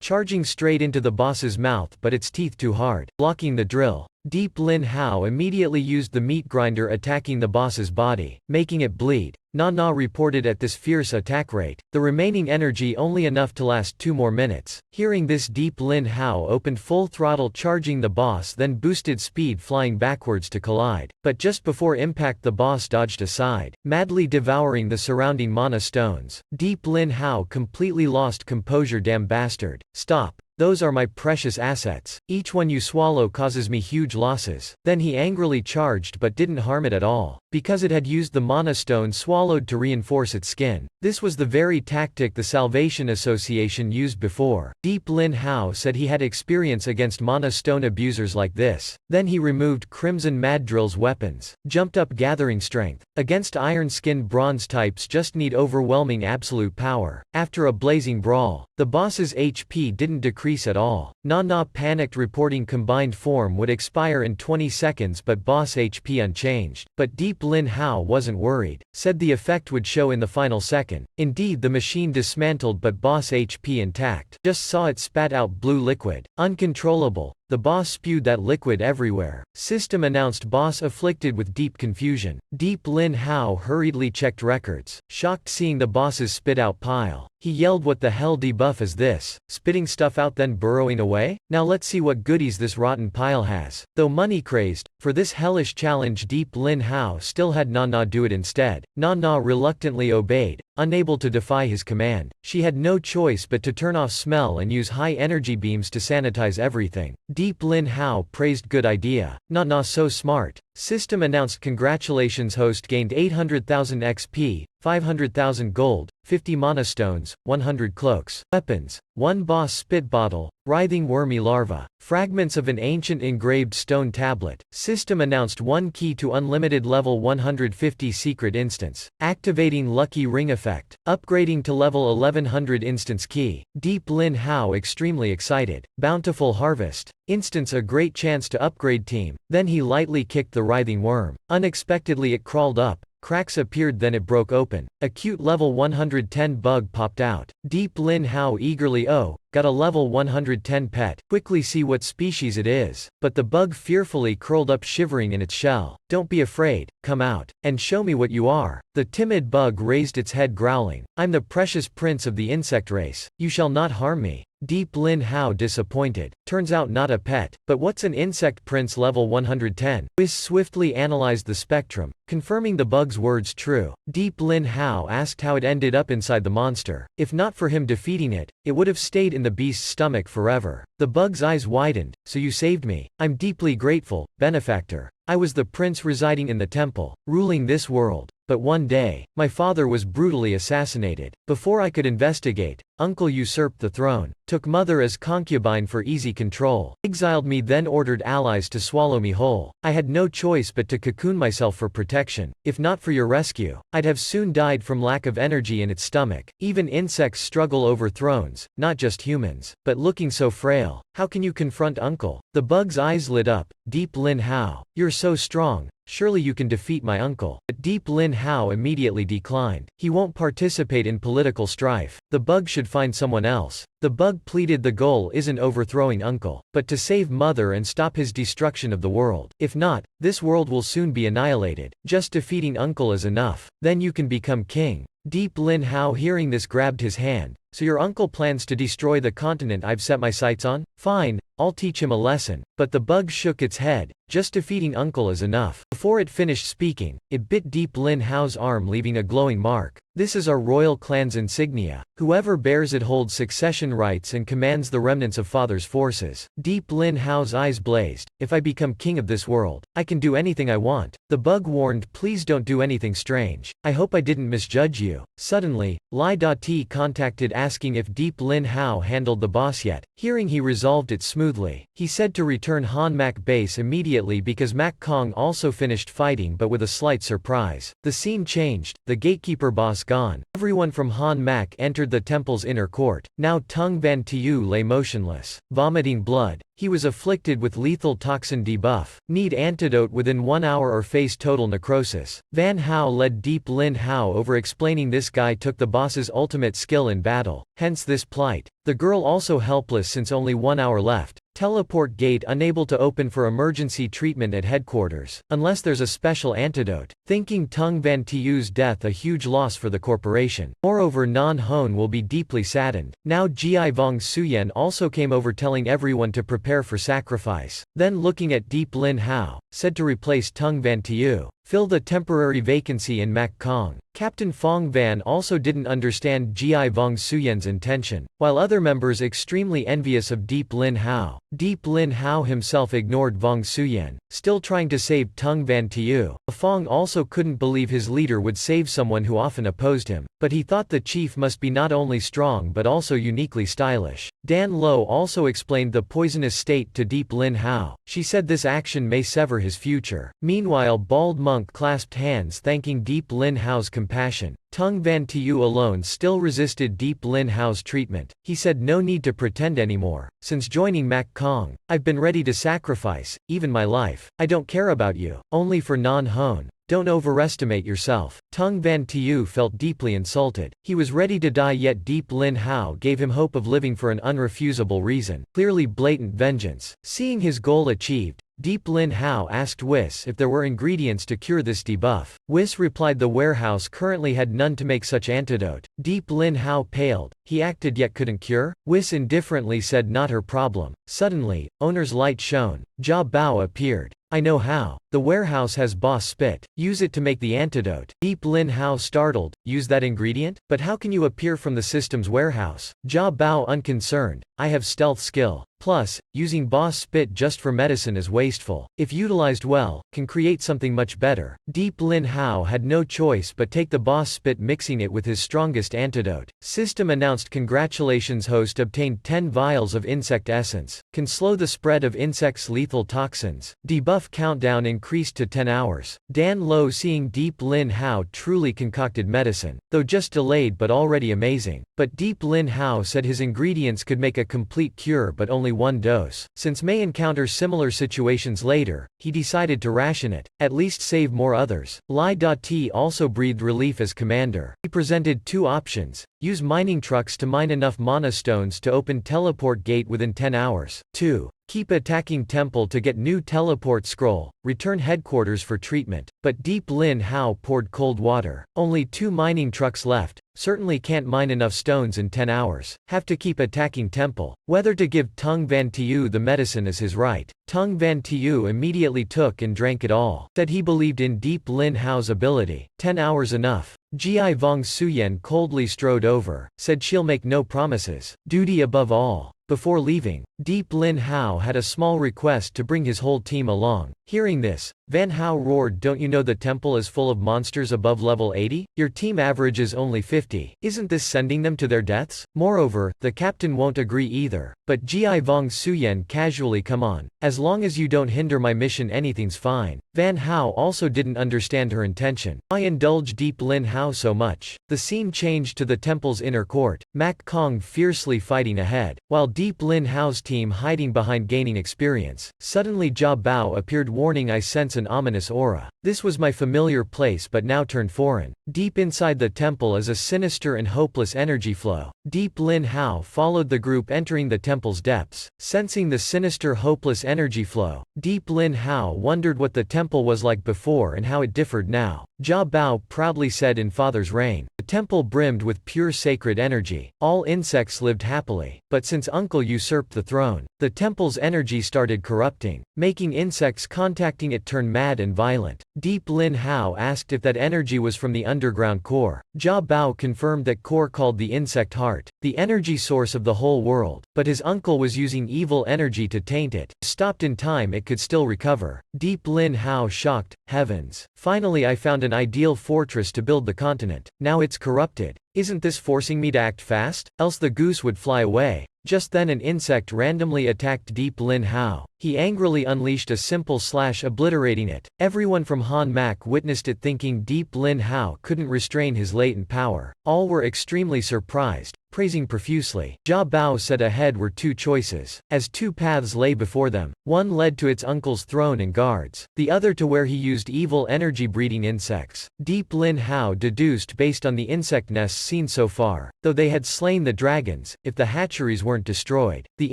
charging straight into the boss's mouth but its teeth too hard, blocking the drill. Deep Lin Hao immediately used the meat grinder attacking the boss's body, making it bleed. Nana reported at this fierce attack rate, the remaining energy only enough to last 2 more minutes. Hearing this Deep Lin Hao opened full throttle charging the boss then boosted speed flying backwards to collide. But just before impact the boss dodged aside, madly devouring the surrounding mana stones. Deep Lin Hao completely lost composure. Damn bastard. Stop. Those are my precious assets. Each one you swallow causes me huge losses. Then he angrily charged but didn't harm it at all, because it had used the mana stone swallowed to reinforce its skin. This was the very tactic the Salvation Association used before. Deep Lin Hao said he had experience against mana stone abusers like this. Then he removed Crimson Mad Drill's weapons, jumped up gathering strength. Against iron-skinned bronze types just need overwhelming absolute power. After a blazing brawl, the boss's HP didn't decrease at all. Nana panicked reporting combined form would expire in 20 seconds but boss HP unchanged. But Deep Lin Hao wasn't worried, said the effect would show in the final second. Indeed the machine dismantled but boss HP intact. Just saw it spat out blue liquid. Uncontrollable. The boss spewed that liquid everywhere. System announced boss afflicted with deep confusion. Deep Lin Hao hurriedly checked records, shocked seeing the boss's spit out pile. He yelled, what the hell debuff is this? Spitting stuff out then burrowing away? Now let's see what goodies this rotten pile has. Though money crazed, for this hellish challenge Deep Lin Hao still had Nana do it instead. Nana reluctantly obeyed, unable to defy his command. She had no choice but to turn off smell and use high energy beams to sanitize everything. Deep Lin Hao praised good idea. Nana so smart. System announced congratulations host gained 800,000 XP, 500,000 gold, 50 mana stones, 100 cloaks. Weapons. 1 boss spit bottle, writhing wormy larva, fragments of an ancient engraved stone tablet. System announced 1 key to unlimited level 150 secret instance. Activating lucky ring effect. Upgrading to level 1100 instance key. Deep Lin Hao extremely excited. Bountiful harvest. Instance a great chance to upgrade team. Then he lightly kicked the writhing worm. Unexpectedly it crawled up. Cracks appeared then it broke open. A cute level 110 bug popped out. Deep Lin Hao eagerly got a level 110 pet. Quickly see what species it is. But the bug fearfully curled up shivering in its shell. Don't be afraid, come out, and show me what you are. The timid bug raised its head growling. I'm the precious prince of the insect race. You shall not harm me. Deep Lin Hao disappointed. Turns out not a pet, but what's an insect prince level 110? Whis swiftly analyzed the spectrum, confirming the bug's words true. Deep Lin Hao asked how it ended up inside the monster. If not for him defeating it, it would have stayed in the beast's stomach forever. The bug's eyes widened. So you saved me. I'm deeply grateful, benefactor. I was the prince residing in the temple, ruling this world. But one day, my father was brutally assassinated. Before I could investigate, uncle usurped the throne, took mother as concubine for easy control, exiled me then ordered allies to swallow me whole. I had no choice but to cocoon myself for protection. If not for your rescue, I'd have soon died from lack of energy in its stomach. Even insects struggle over thrones, not just humans. But looking so frail, how can you confront uncle? The bug's eyes lit up. Deep Lin Hao, you're so strong. Surely you can defeat my uncle. But Deep Lin Hao immediately declined. He won't participate in political strife. The bug should find someone else. The bug pleaded the goal isn't overthrowing uncle, but to save mother and stop his destruction of the world. If not, this world will soon be annihilated. Just defeating uncle is enough. Then you can become king. Deep Lin Hao hearing this grabbed his hand, So your uncle plans to destroy the continent I've set my sights on? Fine, I'll teach him a lesson. But the bug shook its head. Just defeating uncle is enough. Before it finished speaking, it bit Deep Lin Hao's arm, leaving a glowing mark. This is our royal clan's insignia. Whoever bears it holds succession rights and commands the remnants of father's forces. Deep Lin Hao's eyes blazed. If I become king of this world, I can do anything I want. The bug warned, please don't do anything strange. I hope I didn't misjudge you. Suddenly, Lai Da-Ti contacted asking if Deep Lin Hao handled the boss yet. Hearing he resolved it smoothly, he said to return Han Mak base immediately because Mak Kong also finished fighting, but with a slight surprise. The scene changed, the gatekeeper boss gone. Everyone from Han Mak entered the temple's inner court. Now Tung Van Tiu lay motionless, vomiting blood. He was afflicted with lethal toxin debuff. Need antidote within 1 hour or face total necrosis. Van Hao led Deep Lin Hao over, explaining this guy took the boss's ultimate skill in battle, hence this plight. The girl also helpless since only 1 hour left. Teleport gate unable to open for emergency treatment at headquarters, unless there's a special antidote. Thinking Tung Van Tiu's death a huge loss for the corporation. Moreover, Nan Hon will be deeply saddened. Now Gi Vong Suyen also came over, telling everyone to prepare for sacrifice. Then looking at Deep Lin Hao, said to replace Tung Van Tiu. Fill the temporary vacancy in Mak Kong. Captain Fong Van also didn't understand Gi Vong Suyen's intention, while other members extremely envious of Deep Lin Hao. Deep Lin Hao himself ignored Vong Suyen, still trying to save Tung Van Tiu. Fong also couldn't believe his leader would save someone who often opposed him, but he thought the chief must be not only strong but also uniquely stylish. Dan Lo also explained the poisonous state to Deep Lin Hao. She said this action may sever his future. Meanwhile, Bald Monk clasped hands, thanking Deep Lin Hao's compassion. Tung Van Tiu alone still resisted Deep Lin Hao's treatment. He said no need to pretend anymore. Since joining Mak Kong, I've been ready to sacrifice, even my life. I don't care about you, only for Nan Hon. Don't overestimate yourself. Tung Van Tiu felt deeply insulted. He was ready to die, yet Deep Lin Hao gave him hope of living for an unrefusable reason. Clearly blatant vengeance. Seeing his goal achieved, Deep Lin Hao asked Whis if there were ingredients to cure this debuff. Whis replied the warehouse currently had none to make such antidote. Deep Lin Hao paled. He acted yet couldn't cure? Whis indifferently said not her problem. Suddenly, owner's light shone. Jia Bao appeared. I know how. The warehouse has boss spit. Use it to make the antidote. Deep Lin Hao startled. Use that ingredient? But how can you appear from the system's warehouse? Jia Bao unconcerned. I have stealth skill. Plus, using boss spit just for medicine is wasteful. If utilized well, can create something much better. Deep Lin Hao had no choice but take the boss spit, mixing it with his strongest antidote. System announced congratulations, host obtained 10 vials of insect essence. Can slow the spread of insects' lethal toxins. Debuff countdown increased to 10 hours. Dan Lo seeing Deep Lin Hao truly concocted medicine, though just delayed but already amazing. But Deep Lin Hao said his ingredients could make a complete cure, but only 1 dose. Since may encounter similar situations later, he decided to ration it, at least save more others. Lai Da-Ti also breathed relief as commander. He presented 2 options. Use mining trucks to mine enough mana stones to open teleport gate within 10 hours. 2. Keep attacking temple to get new teleport scroll, return headquarters for treatment. But Deep Lin Hao poured cold water. Only 2 mining trucks left. Certainly can't mine enough stones in 10 hours. Have to keep attacking temple. Whether to give Tung Van Tiu the medicine is his right. Tung Van Tiu immediately took and drank it all. Said he believed in Deep Lin Hao's ability. 10 hours enough. Gi Vong Suyen coldly strode over, said she'll make no promises. Duty above all. Before leaving, Deep Lin Hao had a small request to bring his whole team along. Hearing this, Van Hao roared, don't you know the temple is full of monsters above level 80? Your team averages only 50. Isn't this sending them to their deaths? Moreover, the captain won't agree either. But Gi Vong Suyen casually, come on. As long as you don't hinder my mission, anything's fine. Van Hao also didn't understand her intention. Why indulge Deep Lin Hao so much? The scene changed to the temple's inner court. Mak Kong fiercely fighting ahead, while Deep Lin Hao's team hiding behind, gaining experience. Suddenly Jia Bao appeared, warning, I sense an ominous aura. This was my familiar place but now turned foreign. Deep inside the temple is a sinister and hopeless energy flow. Deep Lin Hao followed the group, entering the temple's depths. Sensing the sinister, hopeless energy flow, Deep Lin Hao wondered what the temple was like before and how it differed now. Jia Bao proudly said, in father's reign, the temple brimmed with pure sacred energy. All insects lived happily. But since Uncle usurped the throne, the temple's energy started corrupting, making insects contacting it turn mad and violent. Deep Lin Hao asked if that energy was from the underground core. Jia Bao confirmed that core called the insect heart, the energy source of the whole world, but his uncle was using evil energy to taint it. Stopped in time, it could still recover. Deep Lin Hao shocked, heavens. Finally I found an ideal fortress to build the continent. Now it's corrupted. Isn't this forcing me to act fast? Else the goose would fly away. Just then an insect randomly attacked Deep Lin Hao. He angrily unleashed a simple slash obliterating it. Everyone from Han Mak witnessed it thinking Deep Lin Hao couldn't restrain his latent power. All were extremely surprised, praising profusely. Jia Bao said ahead were two choices, as two paths lay before them. One led to its uncle's throne and guards, the other to where he used evil energy breeding insects. Deep Lin Hao deduced based on the insect nests seen so far, though they had slain the dragons, if the hatcheries weren't destroyed, the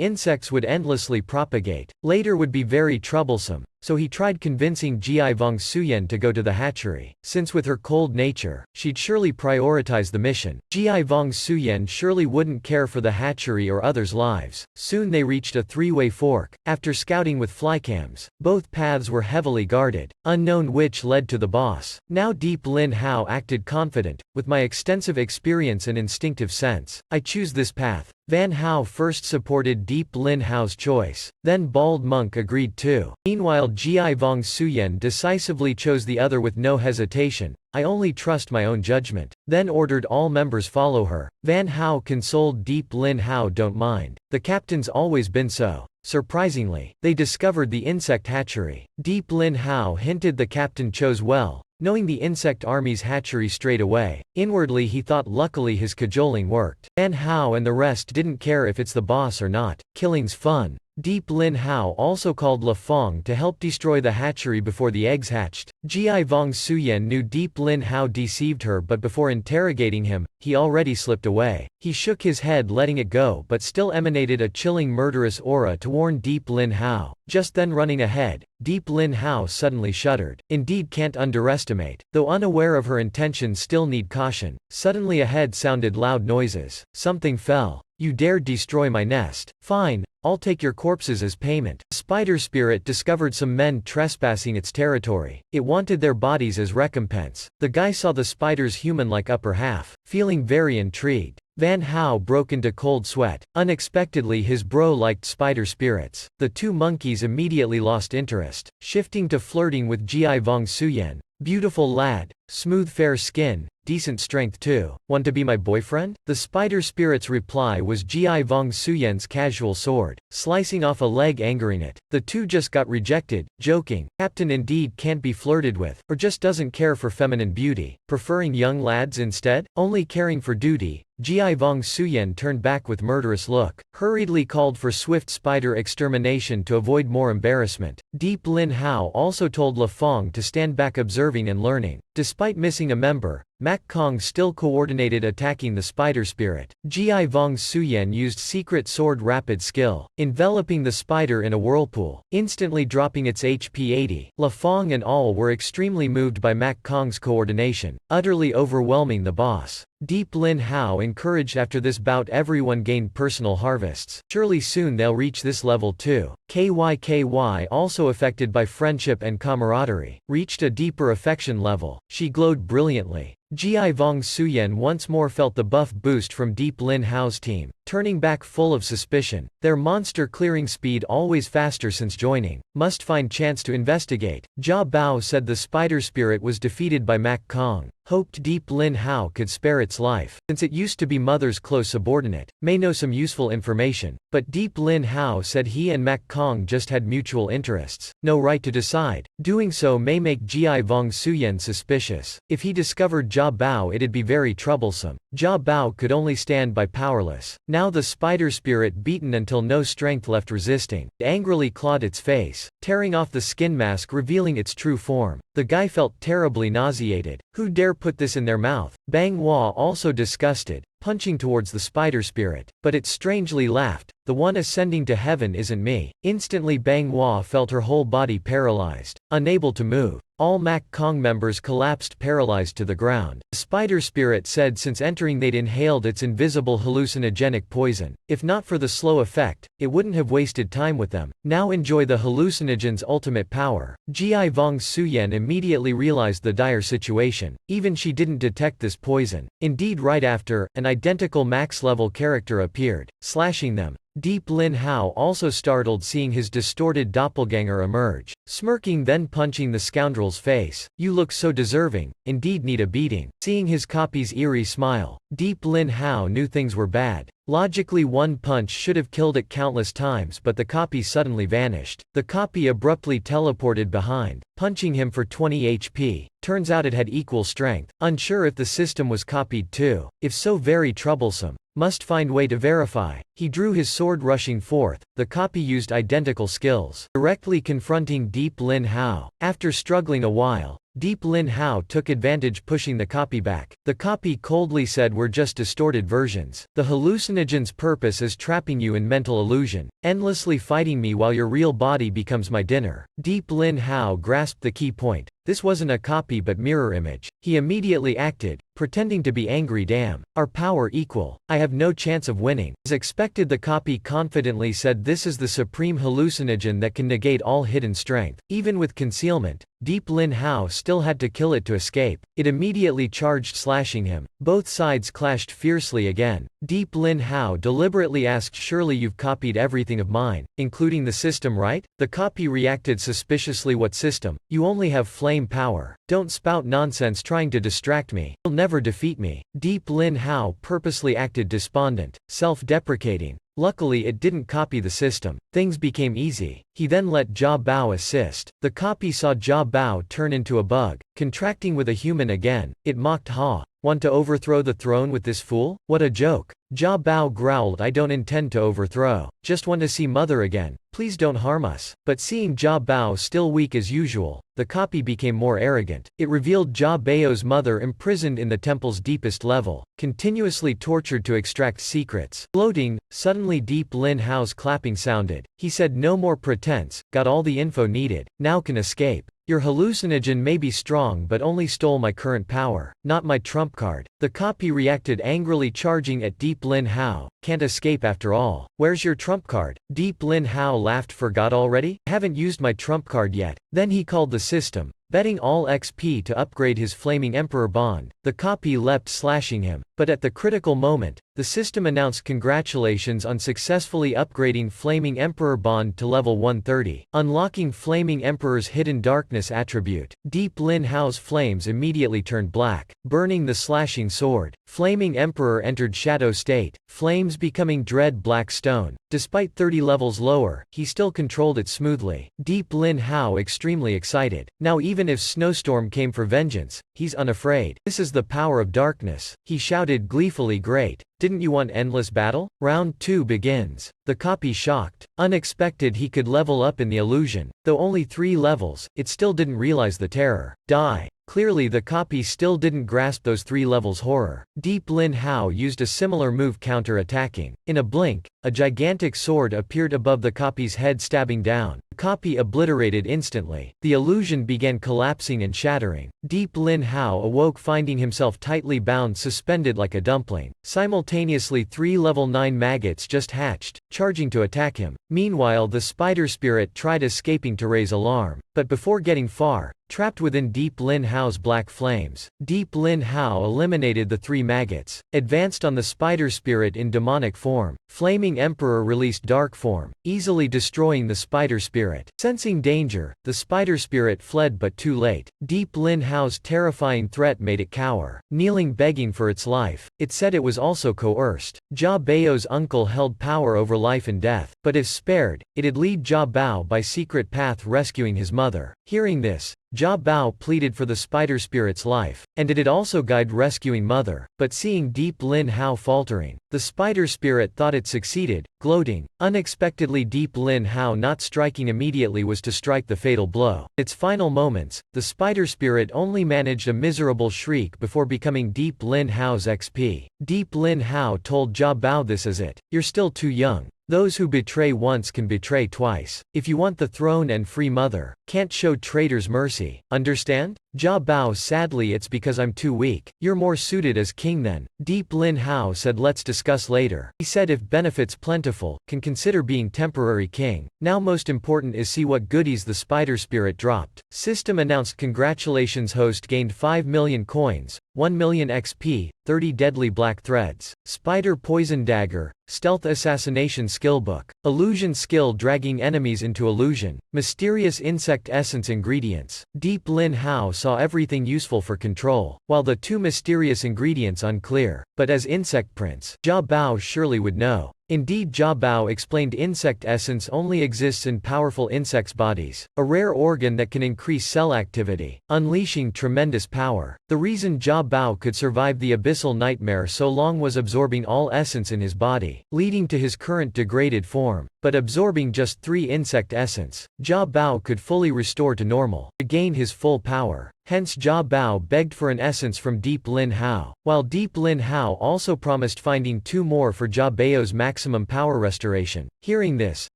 insects would endlessly propagate. Later would be very troublesome. So he tried convincing Ji Vong Suyen to go to the hatchery, since with her cold nature, she'd surely prioritize the mission. Ji Vong Suyen surely wouldn't care for the hatchery or others' lives. Soon they reached a three-way fork. After scouting with flycams, both paths were heavily guarded, unknown which led to the boss. Now Deep Lin Hao acted confident, with my extensive experience and instinctive sense. I choose this path. Van Hao first supported Deep Lin Hao's choice, then Bald Monk agreed too. Meanwhile Ji Vong Suyen decisively chose the other with no hesitation. I only trust my own judgment. Then ordered all members follow her. Van Hao consoled Deep Lin Hao, don't mind. The captain's always been so. Surprisingly, they discovered the insect hatchery. Deep Lin Hao hinted the captain chose well, knowing the insect army's hatchery straight away. Inwardly he thought luckily his cajoling worked. Van Hao and the rest didn't care if it's the boss or not. Killing's fun. Deep Lin Hao also called La Fong to help destroy the hatchery before the eggs hatched. Ji Vong Suyen knew Deep Lin Hao deceived her, but before interrogating him, he already slipped away. He shook his head letting it go, but still emanated a chilling murderous aura to warn Deep Lin Hao. Just then running ahead, Deep Lin Hao suddenly shuddered. Indeed can't underestimate. Though unaware of her intentions still need caution. Suddenly ahead sounded loud noises. Something fell. You dared destroy my nest. Fine, I'll take your corpses as payment. The spider spirit discovered some men trespassing its territory. It wanted their bodies as recompense. The guy saw the spider's human-like upper half, feeling very intrigued. Van Hao broke into cold sweat. Unexpectedly his bro liked spider spirits. The two monkeys immediately lost interest, shifting to flirting with Ji Vong Suyen. Beautiful lad, smooth fair skin, decent strength too. Want to be my boyfriend? The spider spirit's reply was Ji Vong Suyen's casual sword, slicing off a leg angering it. The two just got rejected, joking. Captain indeed can't be flirted with, or just doesn't care for feminine beauty, preferring young lads instead? Only caring for duty. Ji Vong Suyen turned back with murderous look, hurriedly called for swift spider extermination to avoid more embarrassment. Deep Lin Hao also told La Fong to stand back observing and learning. Despite missing a member, Mak Kong still coordinated attacking the spider spirit. Ji Vong Suyen used secret sword rapid skill, enveloping the spider in a whirlpool, instantly dropping its HP 80. La Fong and all were extremely moved by Mak Kong's coordination, utterly overwhelming the boss. Deep Lin Hao encouraged after this bout everyone gained personal harvests. Surely soon they'll reach this level too. KYKY also affected by friendship and camaraderie, reached a deeper affection level. She glowed brilliantly. Ji Vong Suyen once more felt the buff boost from Deep Lin Hao's team, turning back full of suspicion. Their monster clearing speed always faster since joining. Must find chance to investigate. Jia Bao said the spider spirit was defeated by Mak Kong. Hoped Deep Lin Hao could spare its life, since it used to be mother's close subordinate. May know some useful information, but Deep Lin Hao said he and Mak Kong just had mutual interests. No right to decide. Doing so may make Ji Vong Suyen suspicious. If he discovered Jia Bao, it'd be very troublesome. Jia Bao could only stand by powerless. Now the spider spirit beaten until no strength left resisting, angrily clawed its face, tearing off the skin mask revealing its true form. The guy felt terribly nauseated. Who dare put this in their mouth? Bang Hua also disgusted, punching towards the spider spirit, but it strangely laughed, the one ascending to heaven isn't me. Instantly Bang Hua felt her whole body paralyzed, unable to move. All Mac Kong members collapsed paralyzed to the ground. The spider spirit said since entering they'd inhaled its invisible hallucinogenic poison. If not for the slow effect, it wouldn't have wasted time with them. Now enjoy the hallucinogen's ultimate power. Ji Vong Suyen immediately realized the dire situation. Even she didn't detect this poison. Indeed, right after, an identical max-level character appeared, slashing them. Deep Lin Hao also startled seeing his distorted doppelganger emerge, smirking then punching the scoundrel's face. You look so deserving, indeed need a beating. Seeing his copy's eerie smile, Deep Lin Hao knew things were bad. Logically one punch should have killed it countless times, but the copy suddenly vanished. The copy abruptly teleported behind, punching him for 20 HP. Turns out it had equal strength. Unsure if the system was copied too. If so, very troublesome. Must find way to verify. He drew his sword rushing forth. The copy used identical skills, directly confronting Deep Lin Hao. After struggling a while, Deep Lin Hao took advantage pushing the copy back. The copy coldly said we're just distorted versions. The hallucinogen's purpose is trapping you in mental illusion, endlessly fighting me while your real body becomes my dinner. Deep Lin Hao grasped the key point. This wasn't a copy but mirror image. He immediately acted, pretending to be angry. Damn. Our power equal. I have no chance of winning. As expected, the copy confidently said this is the supreme hallucinogen that can negate all hidden strength. Even with concealment, Deep Lin Hao still had to kill it to escape. It immediately charged, slashing him. Both sides clashed fiercely again. Deep Lin Hao deliberately asked, surely you've copied everything of mine, including the system, right? The copy reacted suspiciously, what system? You only have flame power. Don't spout nonsense trying to distract me. You'll never defeat me. Deep Lin Hao purposely acted despondent, self-deprecating. Luckily it didn't copy the system. Things became easy. He then let Jia Bao assist. The copy saw Jia Bao turn into a bug, contracting with a human again. It mocked, ha. Want to overthrow the throne with this fool? What a joke. Jia Bao growled, I don't intend to overthrow. Just want to see mother again. Please don't harm us. But seeing Jia Bao still weak as usual, the copy became more arrogant. It revealed Jia Bao's mother imprisoned in the temple's deepest level, continuously tortured to extract secrets. Gloating, suddenly Deep Lin Hao's clapping sounded. He said, no more pretense, got all the info needed, now can escape. Your hallucinogen may be strong but only stole my current power, not my trump card. The copy reacted angrily, charging at Deep Lin Hao. Can't escape after all. Where's your trump card? Deep Lin Hao laughed, forgot already? Haven't used my trump card yet. Then he called the system, betting all XP to upgrade his Flaming Emperor bond. The copy leapt, slashing him. But at the critical moment, the system announced congratulations on successfully upgrading Flaming Emperor bond to level 130, unlocking Flaming Emperor's hidden darkness attribute. Deep Lin Hao's flames immediately turned black, burning the slashing sword. Flaming Emperor entered shadow state, flames becoming dread black stone. Despite 30 levels lower, he still controlled it smoothly. Deep Lin Hao extremely excited. Now even if Snowstorm came for vengeance, he's unafraid. This is the power of darkness. He shouted gleefully, great. Didn't you want endless battle? Round 2 begins. The copy shocked. Unexpected he could level up in the illusion. Though only 3 levels, it still didn't realize the terror. Die. Clearly the copy still didn't grasp those 3 levels horror. Deep Lin Hao used a similar move, counter-attacking. In a blink, a gigantic sword appeared above the copy's head, stabbing down. The copy obliterated instantly. The illusion began collapsing and shattering. Deep Lin Hao awoke, finding himself tightly bound, suspended like a dumpling. Simultaneously 3 level 9 maggots just hatched, charging to attack him. Meanwhile the spider spirit tried escaping to raise alarm. But before getting far, trapped within Deep Lin Hao's black flames, Deep Lin Hao eliminated the 3 maggots, advanced on the spider spirit in demonic form. Flaming Emperor released dark form, easily destroying the spider spirit. Sensing danger, the spider spirit fled, but too late. Deep Lin Hao's terrifying threat made it cower, kneeling begging for its life. It said it was also coerced. Jia Bao's uncle held power over life and death, but if spared, it'd lead Jia Bao by secret path, rescuing his mother. Hearing this, Jia Bao pleaded for the spider spirit's life, and it'd also guide rescuing mother. But seeing Deep Lin Hao faltering, the spider spirit thought it succeeded, gloating. Unexpectedly Deep Lin Hao not striking immediately was to strike the fatal blow. Its final moments, the spider spirit only managed a miserable shriek before becoming Deep Lin Hao's XP. Deep Lin Hao told Jia Bao, this is it. You're still too young. Those who betray once can betray twice. If you want the throne and free mother, can't show traitors mercy. Understand? Jia Bao sadly it's because I'm too weak. You're more suited as king then. Deep Lin Hao said let's discuss later. He said if benefits plentiful, can consider being temporary king. Now most important is see what goodies the spider spirit dropped. System announced congratulations host gained 5 million coins, 1 million XP, 30 deadly black threads. Spider poison dagger, stealth assassination skill book. Illusion skill dragging enemies into illusion. Mysterious insect essence ingredients. Deep Lin Hao saw everything useful for control, while the two mysterious ingredients unclear. But as insect prince, Jia Bao surely would know. Indeed, Jia Bao explained insect essence only exists in powerful insects' bodies, a rare organ that can increase cell activity, unleashing tremendous power. The reason Jia Bao could survive the abyssal nightmare so long was absorbing all essence in his body, leading to his current degraded form. But absorbing just 3 insect essence, Jia Bao could fully restore to normal, regain his full power. Hence Jia Bao begged for an essence from Deep Lin Hao, while Deep Lin Hao also promised finding 2 more for Jia Bao's maximum power restoration. Hearing this,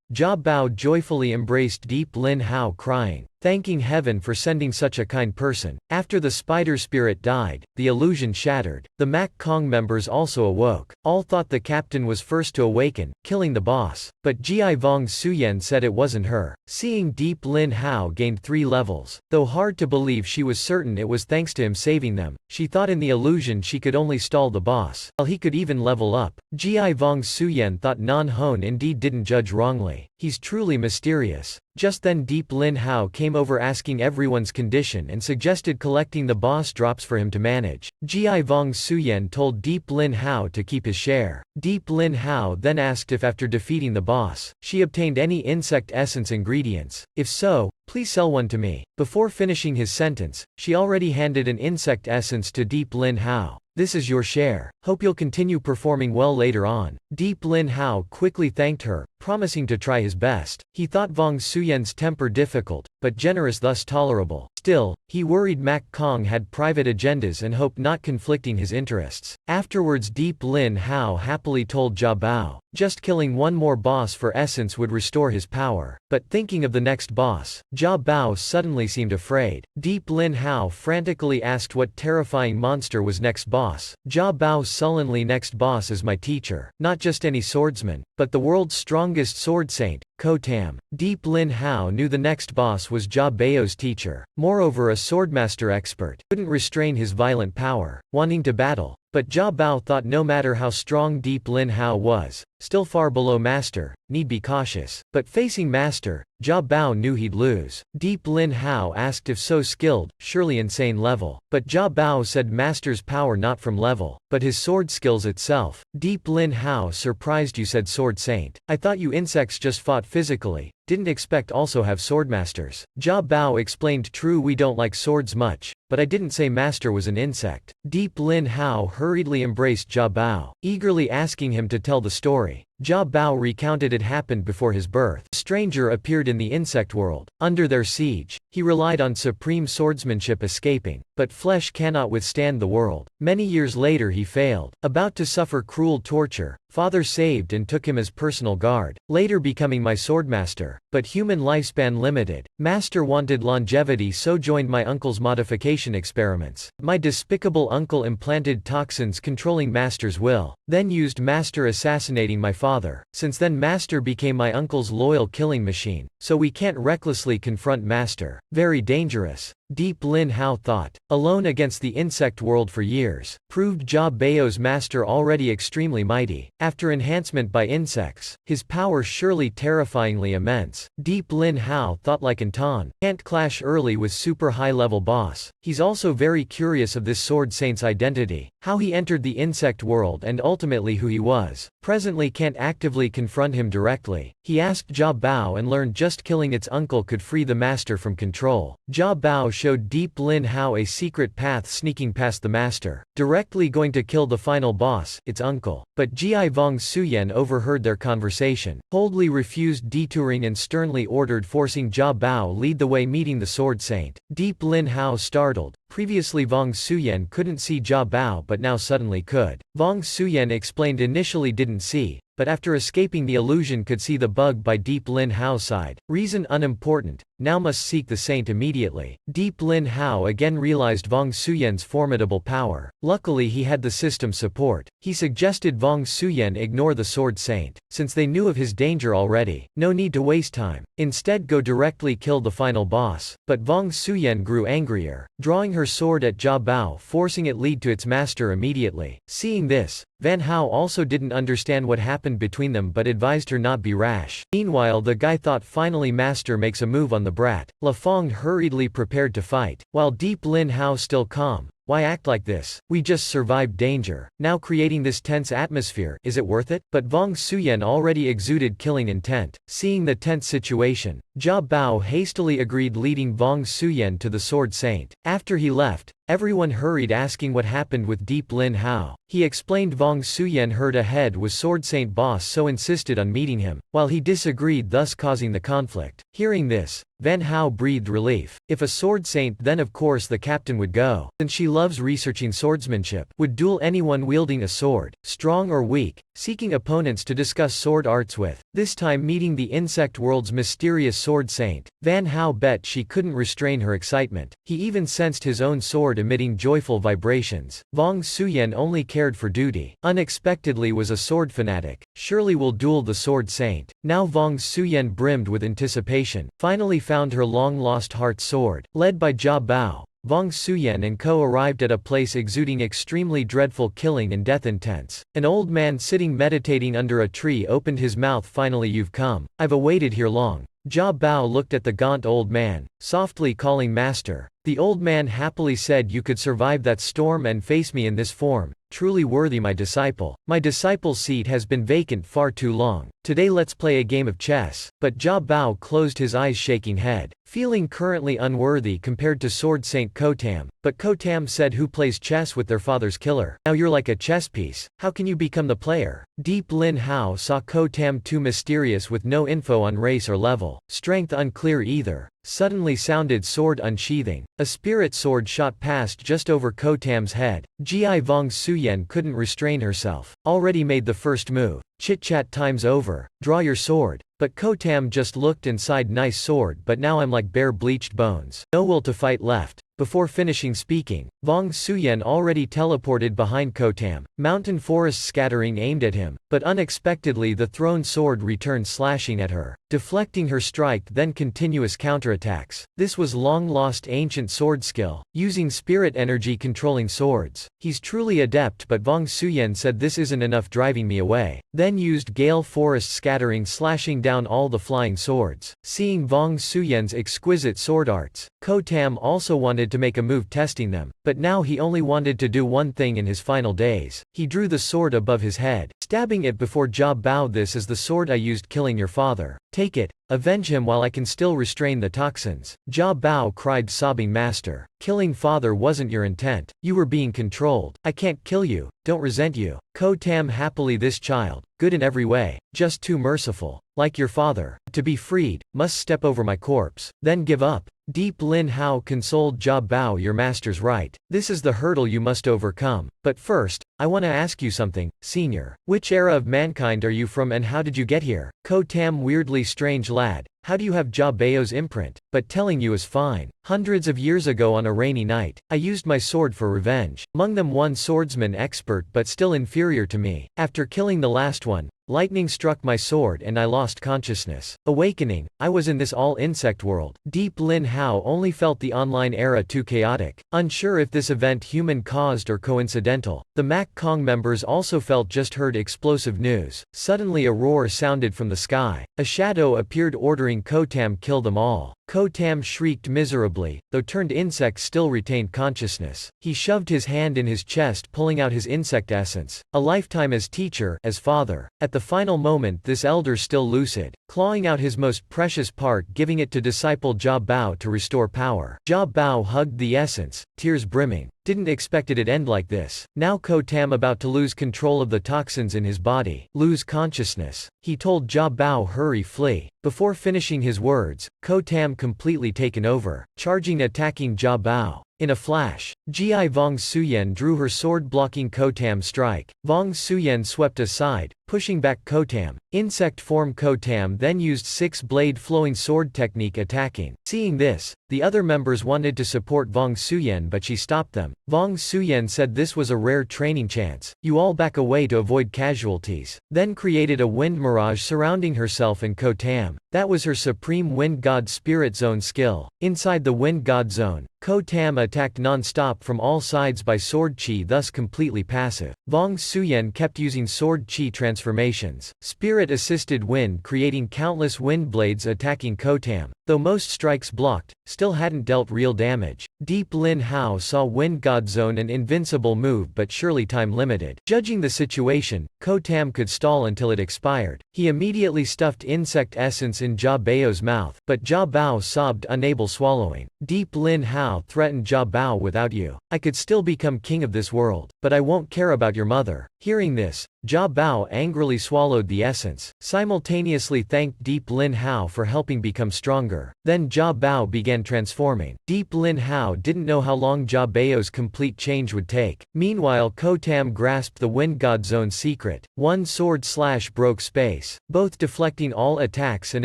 Jia Bao joyfully embraced Deep Lin Hao crying, thanking heaven for sending such a kind person. After the spider spirit died, the illusion shattered. The Mac Kong members also awoke. All thought the captain was first to awaken, killing the boss. But Ji Vong Suyen said it wasn't her. Seeing Deep Lin Hao gained 3 levels, though hard to believe she was certain it was thanks to him saving them. She thought in the illusion she could only stall the boss, while he could even level up. Ji Vong Suyen thought Nan Hone indeed didn't judge wrongly. He's truly mysterious. Just then Deep Lin Hao came over asking everyone's condition and suggested collecting the boss drops for him to manage. Ji Vong Suyen told Deep Lin Hao to keep his share. Deep Lin Hao then asked if after defeating the boss, she obtained any insect essence ingredients. If so, please sell one to me. Before finishing his sentence, she already handed an insect essence to Deep Lin Hao. This is your share. Hope you'll continue performing well later on. Deep Lin Hao quickly thanked her, promising to try his best. He thought Vong Suyen's temper difficult, but generous thus tolerable. Still, he worried Mac Kong had private agendas and hoped not conflicting his interests. Afterwards Deep Lin Hao happily told Jia Bao, just killing one more boss for essence would restore his power. But thinking of the next boss, Jia Bao suddenly seemed afraid. Deep Lin Hao frantically asked what terrifying monster was next boss. Jia Bao sullenly next boss is my teacher. Not just any swordsman, but the world's strongest sword saint, Ko Tam. Deep Lin Hao knew the next boss was Jia Bao's teacher. Moreover, a swordmaster expert couldn't restrain his violent power, wanting to battle. But Jia Bao thought no matter how strong Deep Lin Hao was, still far below master, need be cautious. But facing master, Jia Bao knew he'd lose. Deep Lin Hao asked if so skilled, surely insane level. But Jia Bao said master's power not from level, but his sword skills itself. Deep Lin Hao surprised you said sword saint. I thought you insects just fought physically. Didn't expect also have swordmasters. Jia Bao explained true we don't like swords much, but I didn't say master was an insect. Deep Lin Hao hurriedly embraced Jia Bao, eagerly asking him to tell the story. Jia Bao recounted it happened before his birth. A stranger appeared in the insect world. Under their siege, he relied on supreme swordsmanship escaping, but flesh cannot withstand the world. Many years later he failed. About to suffer cruel torture, father saved and took him as personal guard, later becoming my swordmaster. But human lifespan limited. Master wanted longevity so joined my uncle's modification experiments. My despicable uncle implanted toxins controlling master's will, then used master assassinating my father. Since then master became my uncle's loyal killing machine, so we can't recklessly confront master. Very dangerous. Deep Lin Hao thought. Alone against the insect world for years, proved Jia Bao's master already extremely mighty. After enhancement by insects, his power surely terrifyingly immense. Deep Lin Hao thought like Anton, can't clash early with super high level boss. He's also very curious of this sword saint's identity, how he entered the insect world and ultimately who he was. Presently can't actively confront him directly. He asked Jia Bao and learned just killing its uncle could free the master from control. Jia Bao showed Deep Lin Hao a secret path sneaking past the master, directly going to kill the final boss, its uncle. But Ji Vong Suyen overheard their conversation, coldly refused detouring and sternly ordered forcing Jia Bao lead the way meeting the sword saint. Deep Lin Hao startled. Previously Vong Suyen couldn't see Jia Bao but now suddenly could. Vong Suyen explained initially didn't see, but after escaping the illusion could see the bug by Deep Lin Hao's side. Reason unimportant, now must seek the saint immediately. Deep Lin Hao again realized Vong Suyen's formidable power. Luckily he had the system support. He suggested Vong Suyen ignore the sword saint, since they knew of his danger already. No need to waste time. Instead go directly kill the final boss. But Vong Suyen grew angrier, drawing her sword at Jia Bao, forcing it lead to its master immediately. Seeing this, Van Hao also didn't understand what happened between them but advised her not be rash. Meanwhile the guy thought finally master makes a move on the brat. La Fong hurriedly prepared to fight, while Deep Lin Hao still calm. Why act like this? We just survived danger. Now creating this tense atmosphere, is it worth it? But Vong Suyen already exuded killing intent. Seeing the tense situation, Jia Bao hastily agreed, leading Vong Suyen to the sword saint. After he left, everyone hurried asking what happened with Deep Lin Hao. He explained Vong Suyen heard ahead was sword saint boss, so insisted on meeting him, while he disagreed, thus causing the conflict. Hearing this, Van Hao breathed relief. If a sword saint, then of course the captain would go, since she loves researching swordsmanship. Would duel anyone wielding a sword, strong or weak, seeking opponents to discuss sword arts with. This time meeting the insect world's mysterious sword saint, Van Hao bet she couldn't restrain her excitement. He even sensed his own sword emitting joyful vibrations. Vong Suyen only cared for duty. Unexpectedly was a sword fanatic. Surely will duel the sword saint. Now Vong Suyen brimmed with anticipation. Finally found her long-lost heart sword. Led by Jia Bao, Vong Suyen and co arrived at a place exuding extremely dreadful killing and death intents. An old man sitting meditating under a tree opened his mouth. Finally you've come. I've awaited here long. Jia Bao looked at the gaunt old man, softly calling master. The old man happily said, you could survive that storm and face me in this form. Truly worthy, my disciple. My disciple's seat has been vacant far too long. Today let's play a game of chess. But Jia Bao closed his eyes, shaking head, feeling currently unworthy compared to Sword Saint Kotam. But Kotam said, who plays chess with their father's killer? Now you're like a chess piece. How can you become the player? Deep Lin Hao saw Kotam too mysterious with no info on race or level. Strength unclear either. Suddenly sounded sword unsheathing. A spirit sword shot past just over Kotam's head. Gi Vong Suyen couldn't restrain herself. Already made the first move. Chit-chat time's over. Draw your sword. But Kotam just looked and sighed, nice sword, but now I'm like bare bleached bones. No will to fight left. Before finishing speaking, Vong Suyen already teleported behind Kotam, mountain forest scattering aimed at him, but unexpectedly the thrown sword returned, slashing at her, deflecting her strike, then continuous counterattacks. This was long-lost ancient sword skill, using spirit energy controlling swords. He's truly adept, but Vong Suyen said this isn't enough, driving me away. Then used gale forest scattering, slashing down all the flying swords. Seeing Vong Suyen's exquisite sword arts, Kotam also wanted to make a move testing them, but now he only wanted to do one thing in his final days. He drew the sword above his head, stabbing it before Jia Bao. This is the sword I used killing your father. Take it. Avenge him while I can still restrain the toxins. Jia Bao cried, sobbing, master, killing father wasn't your intent. You were being controlled. I can't kill you. Don't resent you. Kotam happily, this child, good in every way, just too merciful. Like your father. To be freed, must step over my corpse. Then give up. Deep Lin Hao consoled Jia Bao, your master's right. This is the hurdle you must overcome. But first, I want to ask you something, senior. Which era of mankind are you from and how did you get here? Kotam, weirdly strange lad. How do you have Jia Bao's imprint? But telling you is fine. Hundreds of years ago on a rainy night, I used my sword for revenge. Among them one swordsman expert but still inferior to me. After killing the last one, lightning struck my sword and I lost consciousness. Awakening, I was in this all-insect world. Deep Lin Hao only felt the online era too chaotic. Unsure if this event human-caused or coincidental. The Mac Kong members also felt just heard explosive news. Suddenly a roar sounded from the sky. A shadow appeared ordering Kotam kill them all. Kotam shrieked miserably, though turned insect still retained consciousness. He shoved his hand in his chest, pulling out his insect essence. A lifetime as teacher, as father. At the final moment this elder still lucid, clawing out his most precious part, giving it to disciple Jia Bao to restore power. Jia Bao hugged the essence, tears brimming. Didn't expect it'd end like this. Now Ko-Tam about to lose control of the toxins in his body. Lose consciousness. He told Ja Bao hurry flee. Before finishing his words, Ko-Tam completely taken over, charging attacking Ja Bao. In a flash, Gi Vong Suyen drew her sword blocking Ko-Tam's strike. Vong Suyen swept aside, pushing back Ko-Tam. Insect form Ko-Tam then used six-blade flowing sword technique attacking. Seeing this, the other members wanted to support Vong Suyen but she stopped them. Vong Suyen said this was a rare training chance. You all back away to avoid casualties. Then created a wind mirage surrounding herself and Ko-Tam. That was her supreme Wind God Spirit Zone skill. Inside the Wind God Zone, Ko-Tam attacked non-stop from all sides by sword chi, thus completely passive. Vong Suyen kept using sword chi transformations. Spirit-assisted wind creating countless wind blades attacking Ko-Tam. Though most strikes blocked, still hadn't dealt real damage. Deep Lin Hao saw Wind God Zone an invincible move but surely time limited. Judging the situation, Ko-Tam could stall until it expired. He immediately stuffed insect essence in Ja Bao's mouth, but Ja Bao sobbed unable swallowing. Deep Lin Hao threatened Ja Bao, without you, I could still become king of this world, but I won't care about your mother. Hearing this, Ja Bao angrily swallowed the essence, simultaneously thanked Deep Lin Hao for helping become stronger. Then Ja Bao began transforming. Deep Lin Hao didn't know how long Ja Bao's complete change would take. Meanwhile Ko-Tam grasped the Wind God Zone secret. One sword slash broke space, both deflecting all attacks and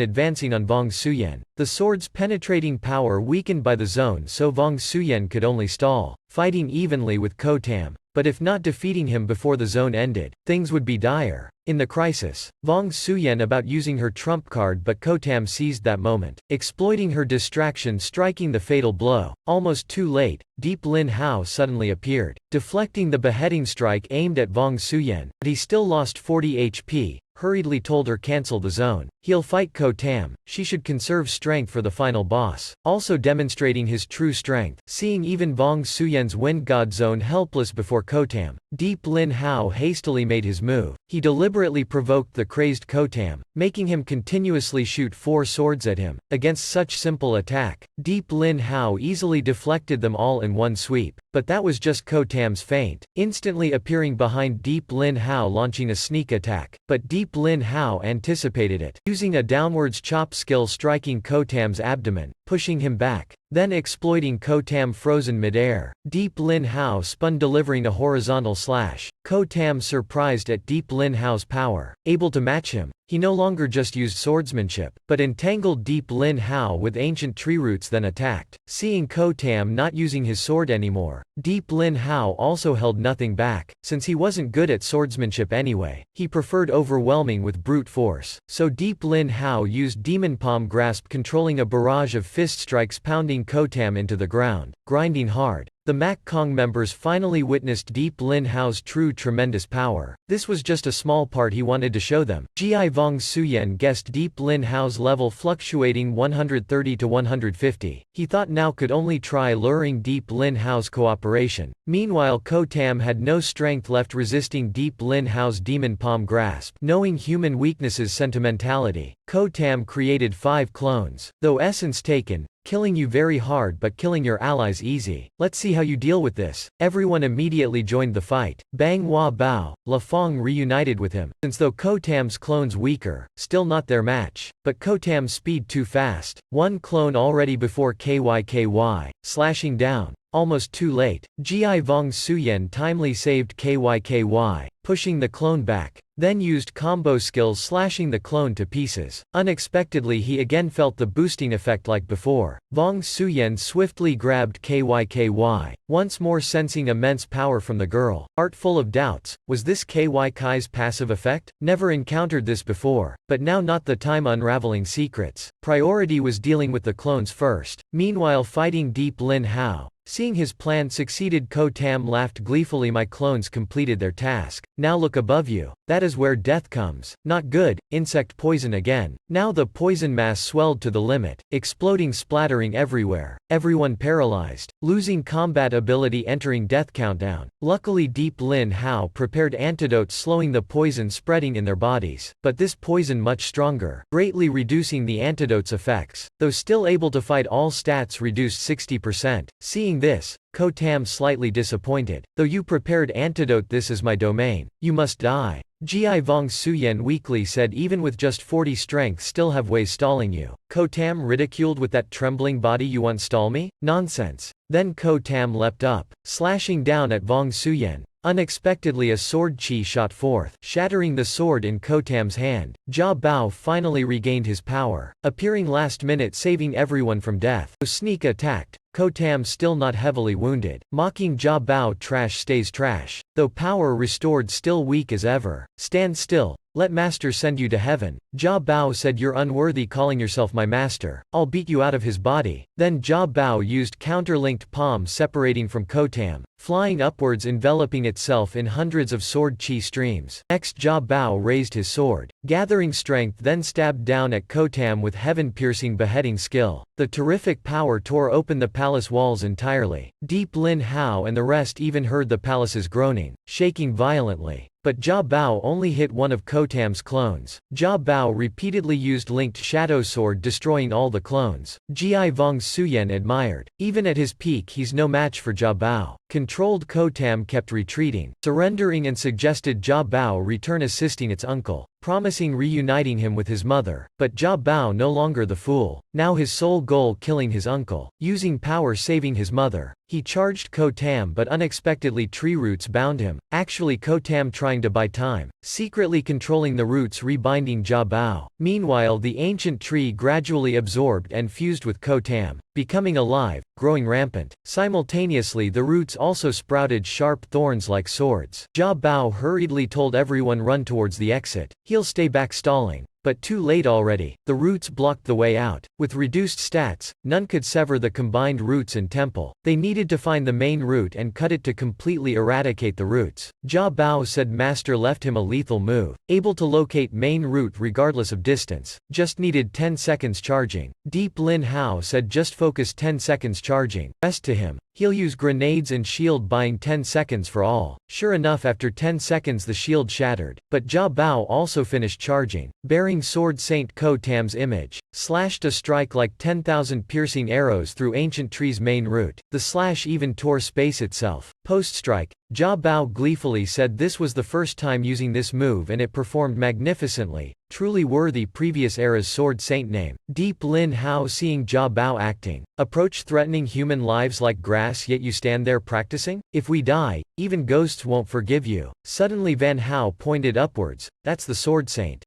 advancing on Vong Suyen. The sword's penetrating power weakened by the zone so Vong Suyen could only stall, fighting evenly with Ko-Tam. But if not defeating him before the zone ended, things would be dire. In the crisis, Vong Suyen about using her trump card but Ko-Tam seized that moment, exploiting her distraction striking the fatal blow. Almost too late, Deep Lin Hao suddenly appeared, deflecting the beheading strike aimed at Vong Suyen, but he still lost 40 HP. Hurriedly told her cancel the zone. He'll fight Ko-Tam, she should conserve strength for the final boss. Also demonstrating his true strength. Seeing even Vong Suyen's Wind God Zone helpless before Ko-Tam, Deep Lin Hao hastily made his move. He deliberately provoked the crazed Ko-Tam, making him continuously shoot 4 swords at him. Against such simple attack, Deep Lin Hao easily deflected them all in one sweep. But that was just Ko-Tam's feint, instantly appearing behind Deep Lin Hao launching a sneak attack. But Deep Lin Hao anticipated it, using a downwards chop skill striking Ko-Tam's abdomen, pushing him back. Then exploiting Ko-Tam frozen mid-air, Deep Lin Hao spun delivering a horizontal slash. Ko-Tam surprised at Deep Lin Hao's power. Able to match him, he no longer just used swordsmanship, but entangled Deep Lin Hao with ancient tree roots then attacked. Seeing Ko-Tam not using his sword anymore, Deep Lin Hao also held nothing back. Since he wasn't good at swordsmanship anyway, he preferred overwhelming with brute force. So Deep Lin Hao used Demon Palm Grasp controlling a barrage of fist strikes pounding Ko-Tam into the ground, grinding hard. The Mak Kong members finally witnessed Deep Lin Hao's true tremendous power. This was just a small part he wanted to show them. Gi Vong Suyen guessed Deep Lin Hao's level fluctuating 130 to 150. He thought now could only try luring Deep Lin Hao's cooperation. Meanwhile Ko-Tam had no strength left resisting Deep Lin Hao's Demon Palm Grasp. Knowing human weaknesses sentimentality, Ko-Tam created 5 clones. Though essence taken, killing you very hard but killing your allies easy. Let's see how you deal with this. Everyone immediately joined the fight. Bang Hua Bao, La Fong reunited with him. Since though Ko-Tam's clones weaker, still not their match. But Ko-Tam's speed too fast. One clone already before KYKY, slashing down. Almost too late. Gi Vong Suyen timely saved KYKY, pushing the clone back. Then used combo skills slashing the clone to pieces. Unexpectedly he again felt the boosting effect like before. Vong Suyen swiftly grabbed KYKY, once more sensing immense power from the girl. Heart full of doubts, was this KYK's passive effect? Never encountered this before, but now not the time unraveling secrets. Priority was dealing with the clones first. Meanwhile fighting Deep Lin Hao. Seeing his plan succeeded Ko-Tam laughed gleefully. My clones completed their task. Now look above you. That is where death comes. Not good. Insect poison again. Now the poison mass swelled to the limit, exploding splattering everywhere. Everyone paralyzed. losing combat ability entering death countdown. Luckily Deep Lin Hao prepared antidotes slowing the poison spreading in their bodies, but this poison much stronger, greatly reducing the antidote's effects. Though still able to fight, all stats reduced 60%. Seeing this, Ko Tam slightly disappointed. Though you prepared antidote, this is my domain. You must die. Gi Vong Suyen weakly said, even with just 40 strength still have ways stalling you. Ko Tam ridiculed, with that trembling body you want stall me? Nonsense. Then Ko Tam leapt up, slashing down at Vong Suyen. Unexpectedly a sword chi shot forth, shattering the sword in Ko Tam's hand. Jia Bao finally regained his power, appearing last minute saving everyone from death. Sneak attacked. Ko Tam still not heavily wounded, mocking Jia Bao, trash stays trash. Though power restored, still weak as ever. Stand still. Let master send you to heaven. Jia Bao said, you're unworthy calling yourself my master. I'll beat you out of his body. Then Jia Bao used counterlinked palm separating from Ko Tam, flying upwards enveloping itself in hundreds of sword chi streams. Next Jia Bao raised his sword, gathering strength, then stabbed down at Ko Tam with heaven-piercing beheading skill. The terrific power tore open the palace walls entirely. Deep Lin Hao and the rest even heard the palace's groaning, shaking violently. But Jia Bao only hit one of Ko Tam's clones. Jia Bao repeatedly used linked shadow sword, destroying all the clones. Gi Vong Suyen admired. Even at his peak he's no match for Jia Bao. Controlled Ko Tam kept retreating, surrendering, and suggested Jia Bao return assisting its uncle, promising reuniting him with his mother. But Jia Bao no longer the fool, now his sole goal killing his uncle, using power saving his mother. He charged Ko Tam, but unexpectedly tree roots bound him, actually Ko Tam trying to buy time, secretly controlling the roots rebinding Jia Bao. Meanwhile the ancient tree gradually absorbed and fused with Ko Tam, becoming alive, growing rampant. Simultaneously the roots also sprouted sharp thorns like swords. Jia Bao hurriedly told everyone run towards the exit. He'll stay back stalling. But too late already, the roots blocked the way out. With reduced stats, none could sever the combined roots and temple. They needed to find the main root and cut it to completely eradicate the roots. Jia Bao said master left him a lethal move, able to locate main root regardless of distance, just needed 10 seconds charging. Deep Lin Hao said just focus 10 seconds charging, rest to him. He'll use grenades and shield buying 10 seconds for all. Sure enough, after 10 seconds the shield shattered, but Jia Bao also finished charging, bearing sword Saint Ko Tam's image, slashed a strike like 10,000 piercing arrows through ancient tree's main root. The slash even tore space itself. Post-strike, Jia Bao gleefully said this was the first time using this move and it performed magnificently, truly worthy previous era's sword saint name. Deep Lin Hao seeing Jia Bao acting, approach threatening human lives like grass, yet you stand there practicing? If we die, even ghosts won't forgive you. Suddenly Van Hao pointed upwards, that's the sword saint.